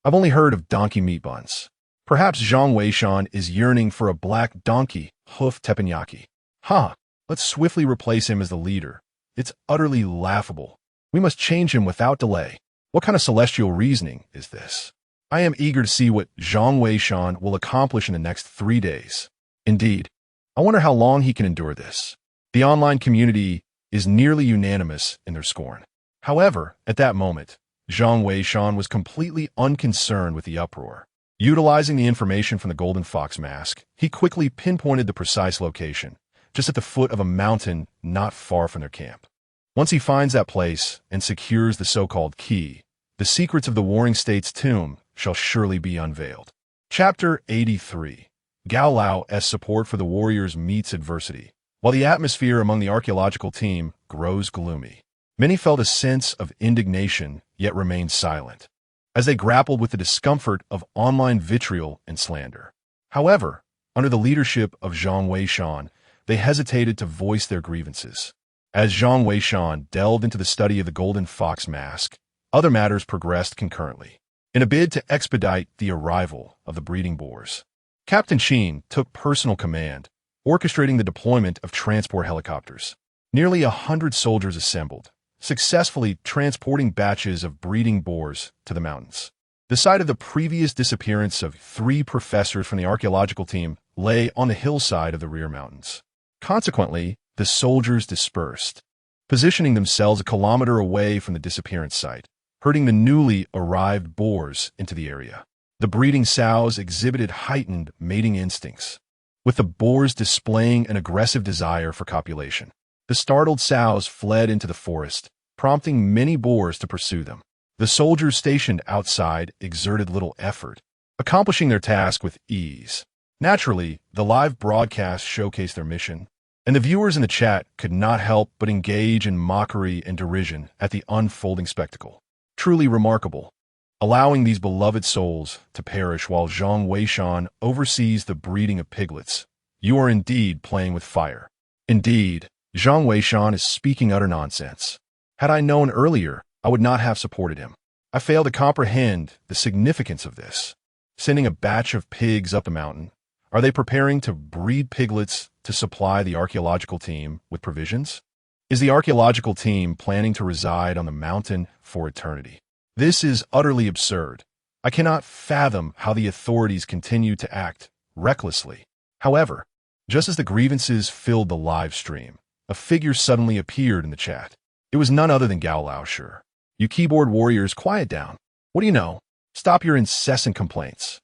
I've only heard of donkey meat buns. Perhaps Zhang Weishan is yearning for a black donkey hoof teppanyaki. Ha! Let's swiftly replace him as the leader. It's utterly laughable. We must change him without delay. What kind of celestial reasoning is this? I am eager to see what Zhang Weishan will accomplish in the next 3 days. Indeed, I wonder how long he can endure this. The online community is nearly unanimous in their scorn. However, at that moment, Zhang Weishan was completely unconcerned with the uproar. Utilizing the information from the golden fox mask, he quickly pinpointed the precise location, just at the foot of a mountain not far from their camp. Once he finds that place and secures the so-called key, the secrets of the Warring States tomb shall surely be unveiled. Chapter 83. Gao Lao's support for the warriors meets adversity. While the atmosphere among the archaeological team grows gloomy, many felt a sense of indignation yet remained silent, as they grappled with the discomfort of online vitriol and slander. However, under the leadership of Zhang Weishan, they hesitated to voice their grievances. As Zhang Weishan delved into the study of the golden fox mask, other matters progressed concurrently. In a bid to expedite the arrival of the breeding boars, Captain Qin took personal command, orchestrating the deployment of transport helicopters. Nearly 100 soldiers assembled, successfully transporting batches of breeding boars to the mountains. The site of the previous disappearance of 3 professors from the archaeological team lay on the hillside of the rear mountains. Consequently, the soldiers dispersed, positioning themselves a kilometer away from the disappearance site, herding the newly arrived boars into the area. The breeding sows exhibited heightened mating instincts, with the boars displaying an aggressive desire for copulation. The startled sows fled into the forest, prompting many boars to pursue them. The soldiers stationed outside exerted little effort, accomplishing their task with ease. Naturally, the live broadcast showcased their mission, And the viewers in the chat could not help but engage in mockery and derision at the unfolding spectacle. Truly remarkable. Allowing these beloved souls to perish while Zhang Weishan oversees the breeding of piglets. You are indeed playing with fire. Indeed, Zhang Weishan is speaking utter nonsense. Had I known earlier, I would not have supported him. I fail to comprehend the significance of this. Sending a batch of pigs up the mountain. Are they preparing to breed piglets to supply the archaeological team with provisions? Is the archaeological team planning to reside on the mountain for eternity? This is utterly absurd. I cannot fathom how the authorities continue to act recklessly. However, just as the grievances filled the live stream, a figure suddenly appeared in the chat. It was none other than Gao Lao. Sure. You keyboard warriors, quiet down. What do you know? Stop your incessant complaints.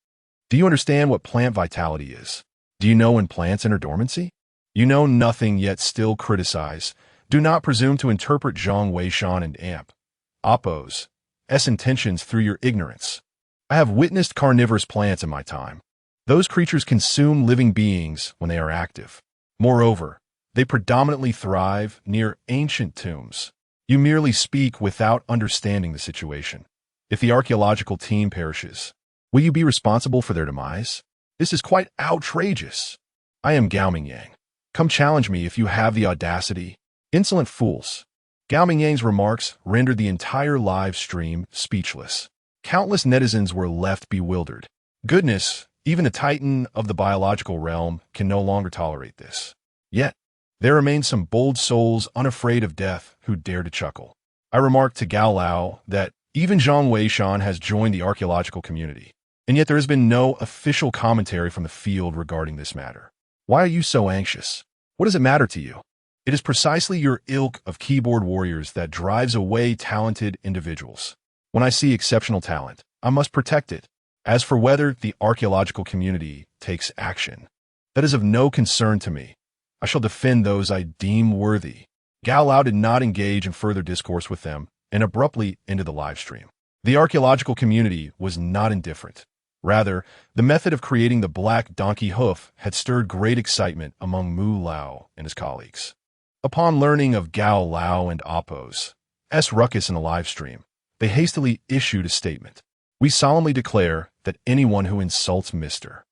Do you understand what plant vitality is? Do you know when plants enter dormancy? You know nothing yet still criticize. Do not presume to interpret Zhang Weishan and Oppo's intentions through your ignorance. I have witnessed carnivorous plants in my time. Those creatures consume living beings when they are active. Moreover, they predominantly thrive near ancient tombs. You merely speak without understanding the situation. If the archaeological team perishes, will you be responsible for their demise? This is quite outrageous. I am Gao Mingyang. Come challenge me if you have the audacity. Insolent fools. Gao Mingyang's remarks rendered the entire live stream speechless. Countless netizens were left bewildered. Goodness, even a titan of the biological realm can no longer tolerate this. Yet, there remain some bold souls unafraid of death who dare to chuckle. I remarked to Gao Lao that even Zhang Weishan has joined the archaeological community, and yet there has been no official commentary from the field regarding this matter. Why are you so anxious? What does it matter to you? It is precisely your ilk of keyboard warriors that drives away talented individuals. When I see exceptional talent, I must protect it. As for whether the archaeological community takes action, that is of no concern to me. I shall defend those I deem worthy. Gao Lao did not engage in further discourse with them and abruptly ended the live stream. The archaeological community was not indifferent. Rather, the method of creating the black donkey hoof had stirred great excitement among Mu Lao and his colleagues. Upon learning of Gao Lao and Oppo's ruckus in the live stream, they hastily issued a statement. We solemnly declare that anyone who insults Mr.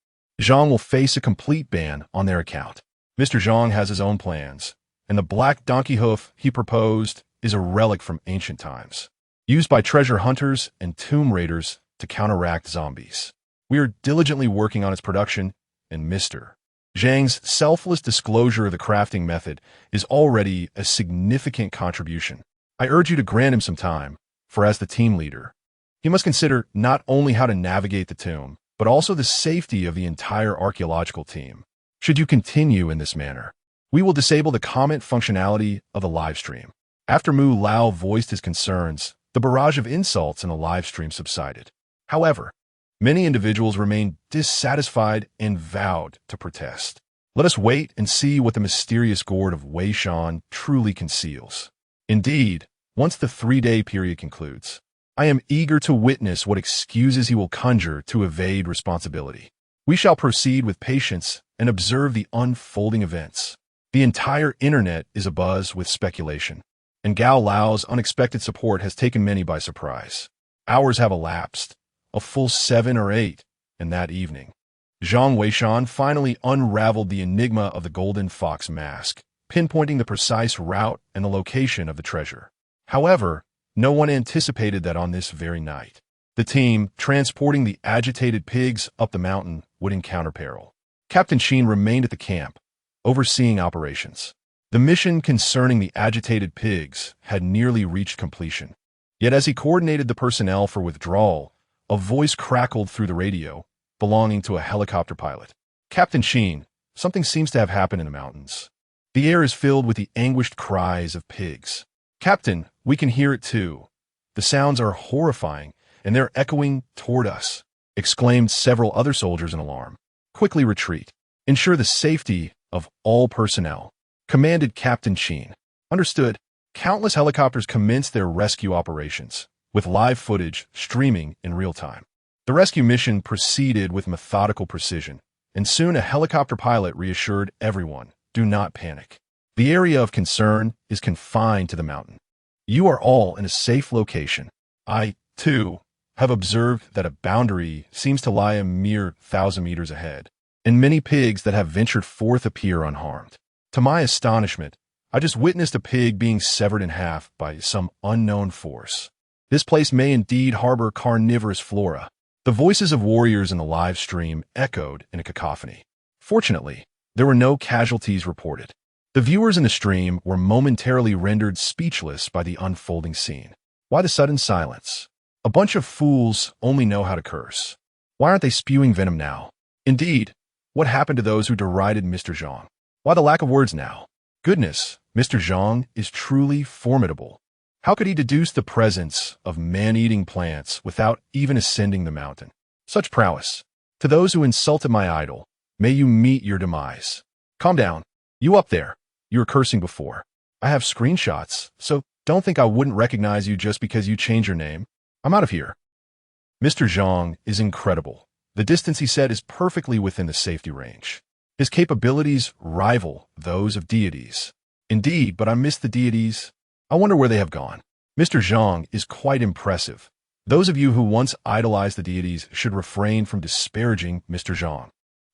Zhang will face a complete ban on their account. Mr. Zhang has his own plans, and the black donkey hoof he proposed is a relic from ancient times, used by treasure hunters and tomb raiders to counteract zombies. We are diligently working on its production, and Mr. Zhang's selfless disclosure of the crafting method is already a significant contribution. I urge you to grant him some time, for as the team leader, he must consider not only how to navigate the tomb, but also the safety of the entire archaeological team. Should you continue in this manner, we will disable the comment functionality of the live stream. After Mu Lao voiced his concerns, the barrage of insults in the live stream subsided. However, many individuals remained dissatisfied and vowed to protest. Let us wait and see what the mysterious gourd of Weishan truly conceals. Indeed, once the 3-day period concludes, I am eager to witness what excuses he will conjure to evade responsibility. We shall proceed with patience and observe the unfolding events. The entire internet is abuzz with speculation, and Gao Lao's unexpected support has taken many by surprise. Hours have elapsed, a full 7 or 8, and that evening, Zhang Weishan finally unraveled the enigma of the golden fox mask, pinpointing the precise route and the location of the treasure. However, no one anticipated that on this very night, the team, transporting the agitated pigs up the mountain, would encounter peril. Captain Sheen remained at the camp, overseeing operations. The mission concerning the agitated pigs had nearly reached completion. Yet as he coordinated the personnel for withdrawal, a voice crackled through the radio, belonging to a helicopter pilot. Captain Sheen, something seems to have happened in the mountains. The air is filled with the anguished cries of pigs. Captain, we can hear it too. The sounds are horrifying, and they're echoing toward us, exclaimed several other soldiers in alarm. Quickly retreat. Ensure the safety of all personnel, commanded Captain Sheen. Understood. Countless helicopters commenced their rescue operations, with live footage streaming in real time. The rescue mission proceeded with methodical precision, and soon a helicopter pilot reassured everyone do not panic. The area of concern is confined to the mountain. You are all in a safe location. I, too, have observed that a boundary seems to lie a mere 1,000 meters ahead, and many pigs that have ventured forth appear unharmed. To my astonishment, I just witnessed a pig being severed in half by some unknown force. This place may indeed harbor carnivorous flora. The voices of warriors in the live stream echoed in a cacophony. Fortunately, there were no casualties reported. The viewers in the stream were momentarily rendered speechless by the unfolding scene. Why the sudden silence? A bunch of fools only know how to curse. Why aren't they spewing venom now? Indeed, what happened to those who derided Mr. Zhang? Why the lack of words now? Goodness, Mr. Zhang is truly formidable. How could he deduce the presence of man-eating plants without even ascending the mountain? Such prowess. To those who insulted my idol, may you meet your demise. Calm down. You up there. You were cursing before. I have screenshots, so don't think I wouldn't recognize you just because you changed your name. I'm out of here. Mr. Zhang is incredible. The distance he set is perfectly within the safety range. His capabilities rival those of deities. Indeed, but I miss the deities. I wonder where they have gone. Mr. Zhang is quite impressive. Those of you who once idolized the deities should refrain from disparaging Mr. Zhang.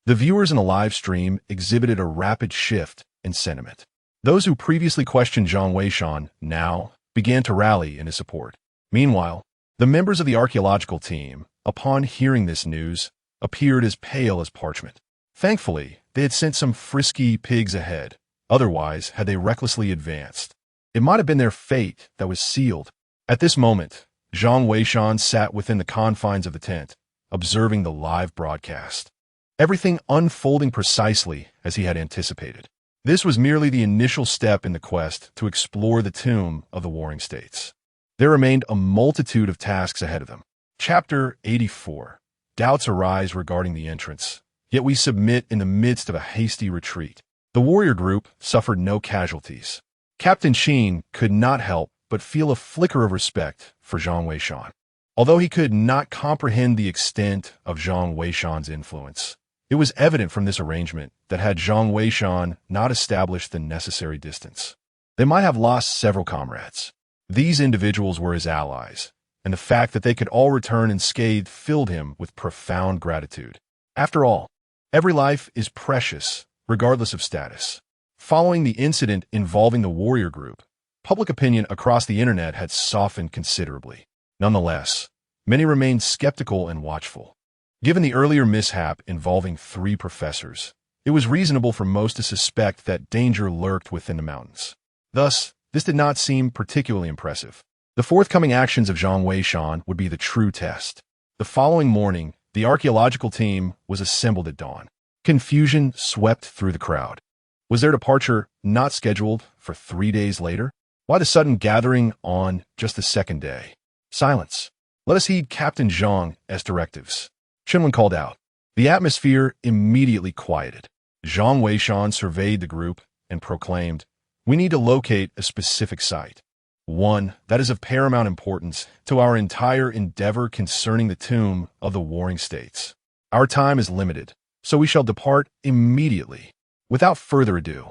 The viewers in the live stream exhibited a rapid shift in sentiment. Those who previously questioned Zhang Weishan now began to rally in his support. Meanwhile, the members of the archaeological team, upon hearing this news, appeared as pale as parchment. Thankfully, they had sent some frisky pigs ahead. Otherwise, had they recklessly advanced, it might have been their fate that was sealed. At this moment, Zhang Weishan sat within the confines of the tent, observing the live broadcast. Everything unfolding precisely as he had anticipated. This was merely the initial step in the quest to explore the tomb of the Warring States. There remained a multitude of tasks ahead of them. Chapter 84. Doubts arise regarding the entrance, yet we submit in the midst of a hasty retreat. The warrior group suffered no casualties. Captain Qin could not help but feel a flicker of respect for Zhang Weishan. Although he could not comprehend the extent of Zhang Weishan's influence, it was evident from this arrangement that had Zhang Weishan not established the necessary distance, they might have lost several comrades. These individuals were his allies, and the fact that they could all return unscathed filled him with profound gratitude. After all, every life is precious, regardless of status. Following the incident involving the warrior group, public opinion across the internet had softened considerably. Nonetheless, many remained skeptical and watchful. Given the earlier mishap involving 3 professors, it was reasonable for most to suspect that danger lurked within the mountains. Thus, this did not seem particularly impressive. The forthcoming actions of Zhang Weishan would be the true test. The following morning, the archaeological team was assembled at dawn. Confusion swept through the crowd. Was their departure not scheduled for 3 days later? Why the sudden gathering on just the second day? Silence. Let us heed Captain Zhang's directives. Chinlin called out. The atmosphere immediately quieted. Zhang Weishan surveyed the group and proclaimed, "We need to locate a specific site. One that is of paramount importance to our entire endeavor concerning the tomb of the Warring States. Our time is limited, so we shall depart immediately." Without further ado,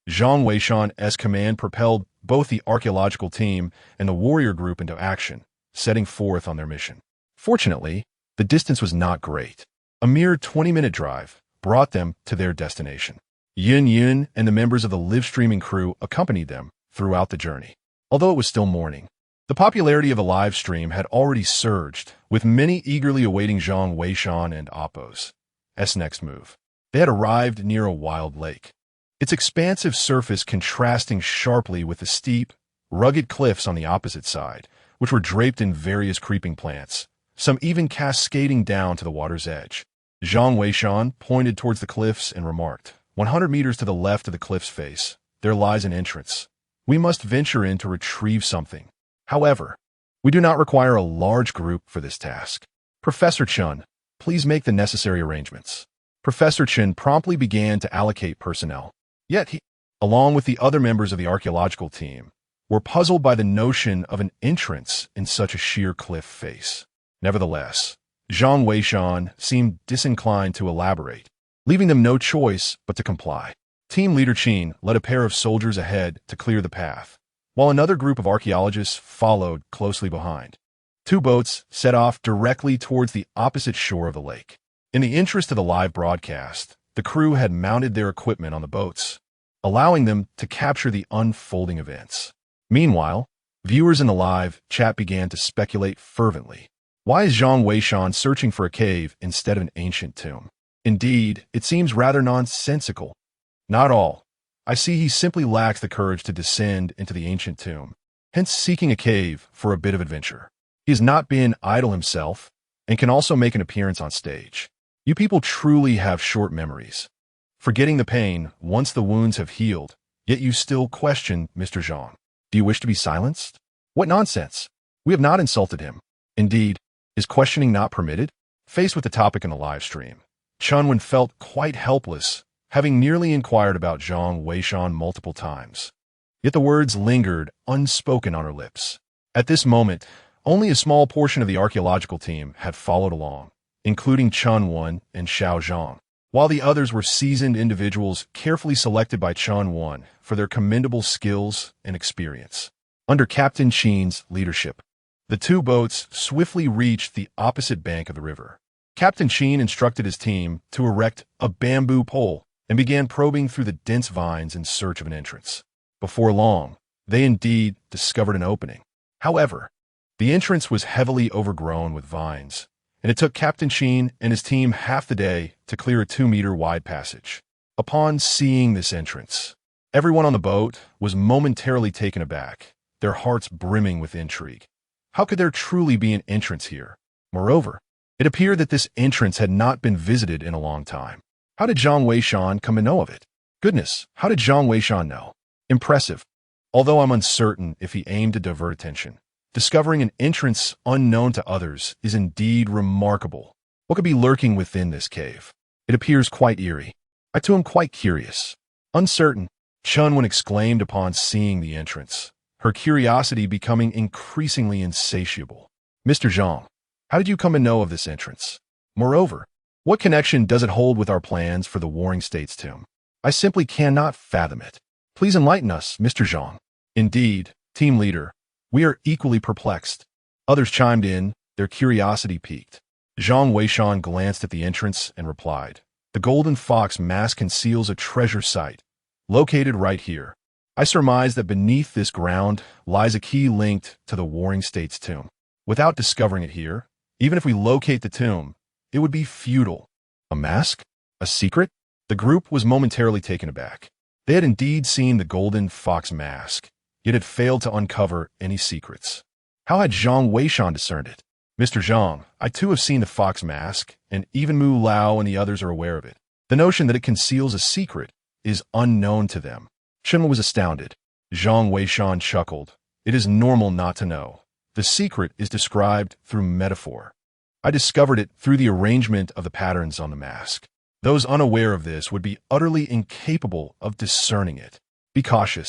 Zhang Weishan's command propelled both the archaeological team and the warrior group into action, setting forth on their mission. Fortunately, the distance was not great. A mere 20-minute drive brought them to their destination. Yun and the members of the live-streaming crew accompanied them throughout the journey. Although it was still morning, the popularity of the live stream had already surged, with many eagerly awaiting Zhang Weishan and Appo's next move. They had arrived near a wild lake, its expansive surface contrasting sharply with the steep, rugged cliffs on the opposite side, which were draped in various creeping plants, some even cascading down to the water's edge. Zhang Weishan pointed towards the cliffs and remarked, 100 meters to the left of the cliff's face, there lies an entrance. We must venture in to retrieve something. However, we do not require a large group for this task. Professor Chen, please make the necessary arrangements. Professor Chen promptly began to allocate personnel. Yet he, along with the other members of the archaeological team, were puzzled by the notion of an entrance in such a sheer cliff face. Nevertheless, Zhang Weishan seemed disinclined to elaborate, leaving them no choice but to comply. Team leader Qin led a pair of soldiers ahead to clear the path, while another group of archaeologists followed closely behind. Two boats set off directly towards the opposite shore of the lake. In the interest of the live broadcast, the crew had mounted their equipment on the boats, allowing them to capture the unfolding events. Meanwhile, viewers in the live chat began to speculate fervently. Why is Zhang Weishan searching for a cave instead of an ancient tomb? Indeed, it seems rather nonsensical. Not all. I see he simply lacks the courage to descend into the ancient tomb, hence seeking a cave for a bit of adventure. He has not been idle himself, and can also make an appearance on stage. You people truly have short memories, forgetting the pain once the wounds have healed, yet you still question Mr. Zhang. Do you wish to be silenced? What nonsense! We have not insulted him. Indeed, is questioning not permitted? Faced with the topic in the live stream, Chunwen felt quite helpless, having nearly inquired about Zhang Weishan multiple times. Yet the words lingered unspoken on her lips. At this moment, only a small portion of the archaeological team had followed along, including Chunwen and Xiao Zhang, while the others were seasoned individuals carefully selected by Chunwen for their commendable skills and experience. Under Captain Qin's leadership, the two boats swiftly reached the opposite bank of the river. Captain Qin instructed his team to erect a bamboo pole and began probing through the dense vines in search of an entrance. Before long, they indeed discovered an opening. However, the entrance was heavily overgrown with vines, and it took Captain Qin and his team half the day to clear a 2-meter-wide passage. Upon seeing this entrance, everyone on the boat was momentarily taken aback, their hearts brimming with intrigue. How could there truly be an entrance here? Moreover, it appeared that this entrance had not been visited in a long time. How did Zhang Weishan come to know of it? Goodness, how did Zhang Weishan know? Impressive. Although I'm uncertain if he aimed to divert attention, discovering an entrance unknown to others is indeed remarkable. What could be lurking within this cave? It appears quite eerie. I too am quite curious. Uncertain, Chunwen exclaimed upon seeing the entrance, her curiosity becoming increasingly insatiable. Mr. Zhang, how did you come to know of this entrance? Moreover, what connection does it hold with our plans for the Warring States tomb? I simply cannot fathom it. Please enlighten us, Mr. Zhang. Indeed, team leader, we are equally perplexed. Others chimed in, their curiosity piqued. Zhang Weishan glanced at the entrance and replied, "The golden fox mask conceals a treasure site, located right here. I surmise that beneath this ground lies a key linked to the Warring States tomb. Without discovering it here, even if we locate the tomb, it would be futile." A mask? A secret? The group was momentarily taken aback. They had indeed seen the golden fox mask, yet had failed to uncover any secrets. How had Zhang Weishan discerned it? Mr. Zhang, I too have seen the fox mask, and even Mu Lao and the others are aware of it. The notion that it conceals a secret is unknown to them. Shen was astounded. Zhang Weishan chuckled. It is normal not to know. The secret is described through metaphor. I discovered it through the arrangement of the patterns on the mask. Those unaware of this would be utterly incapable of discerning it. Be cautious.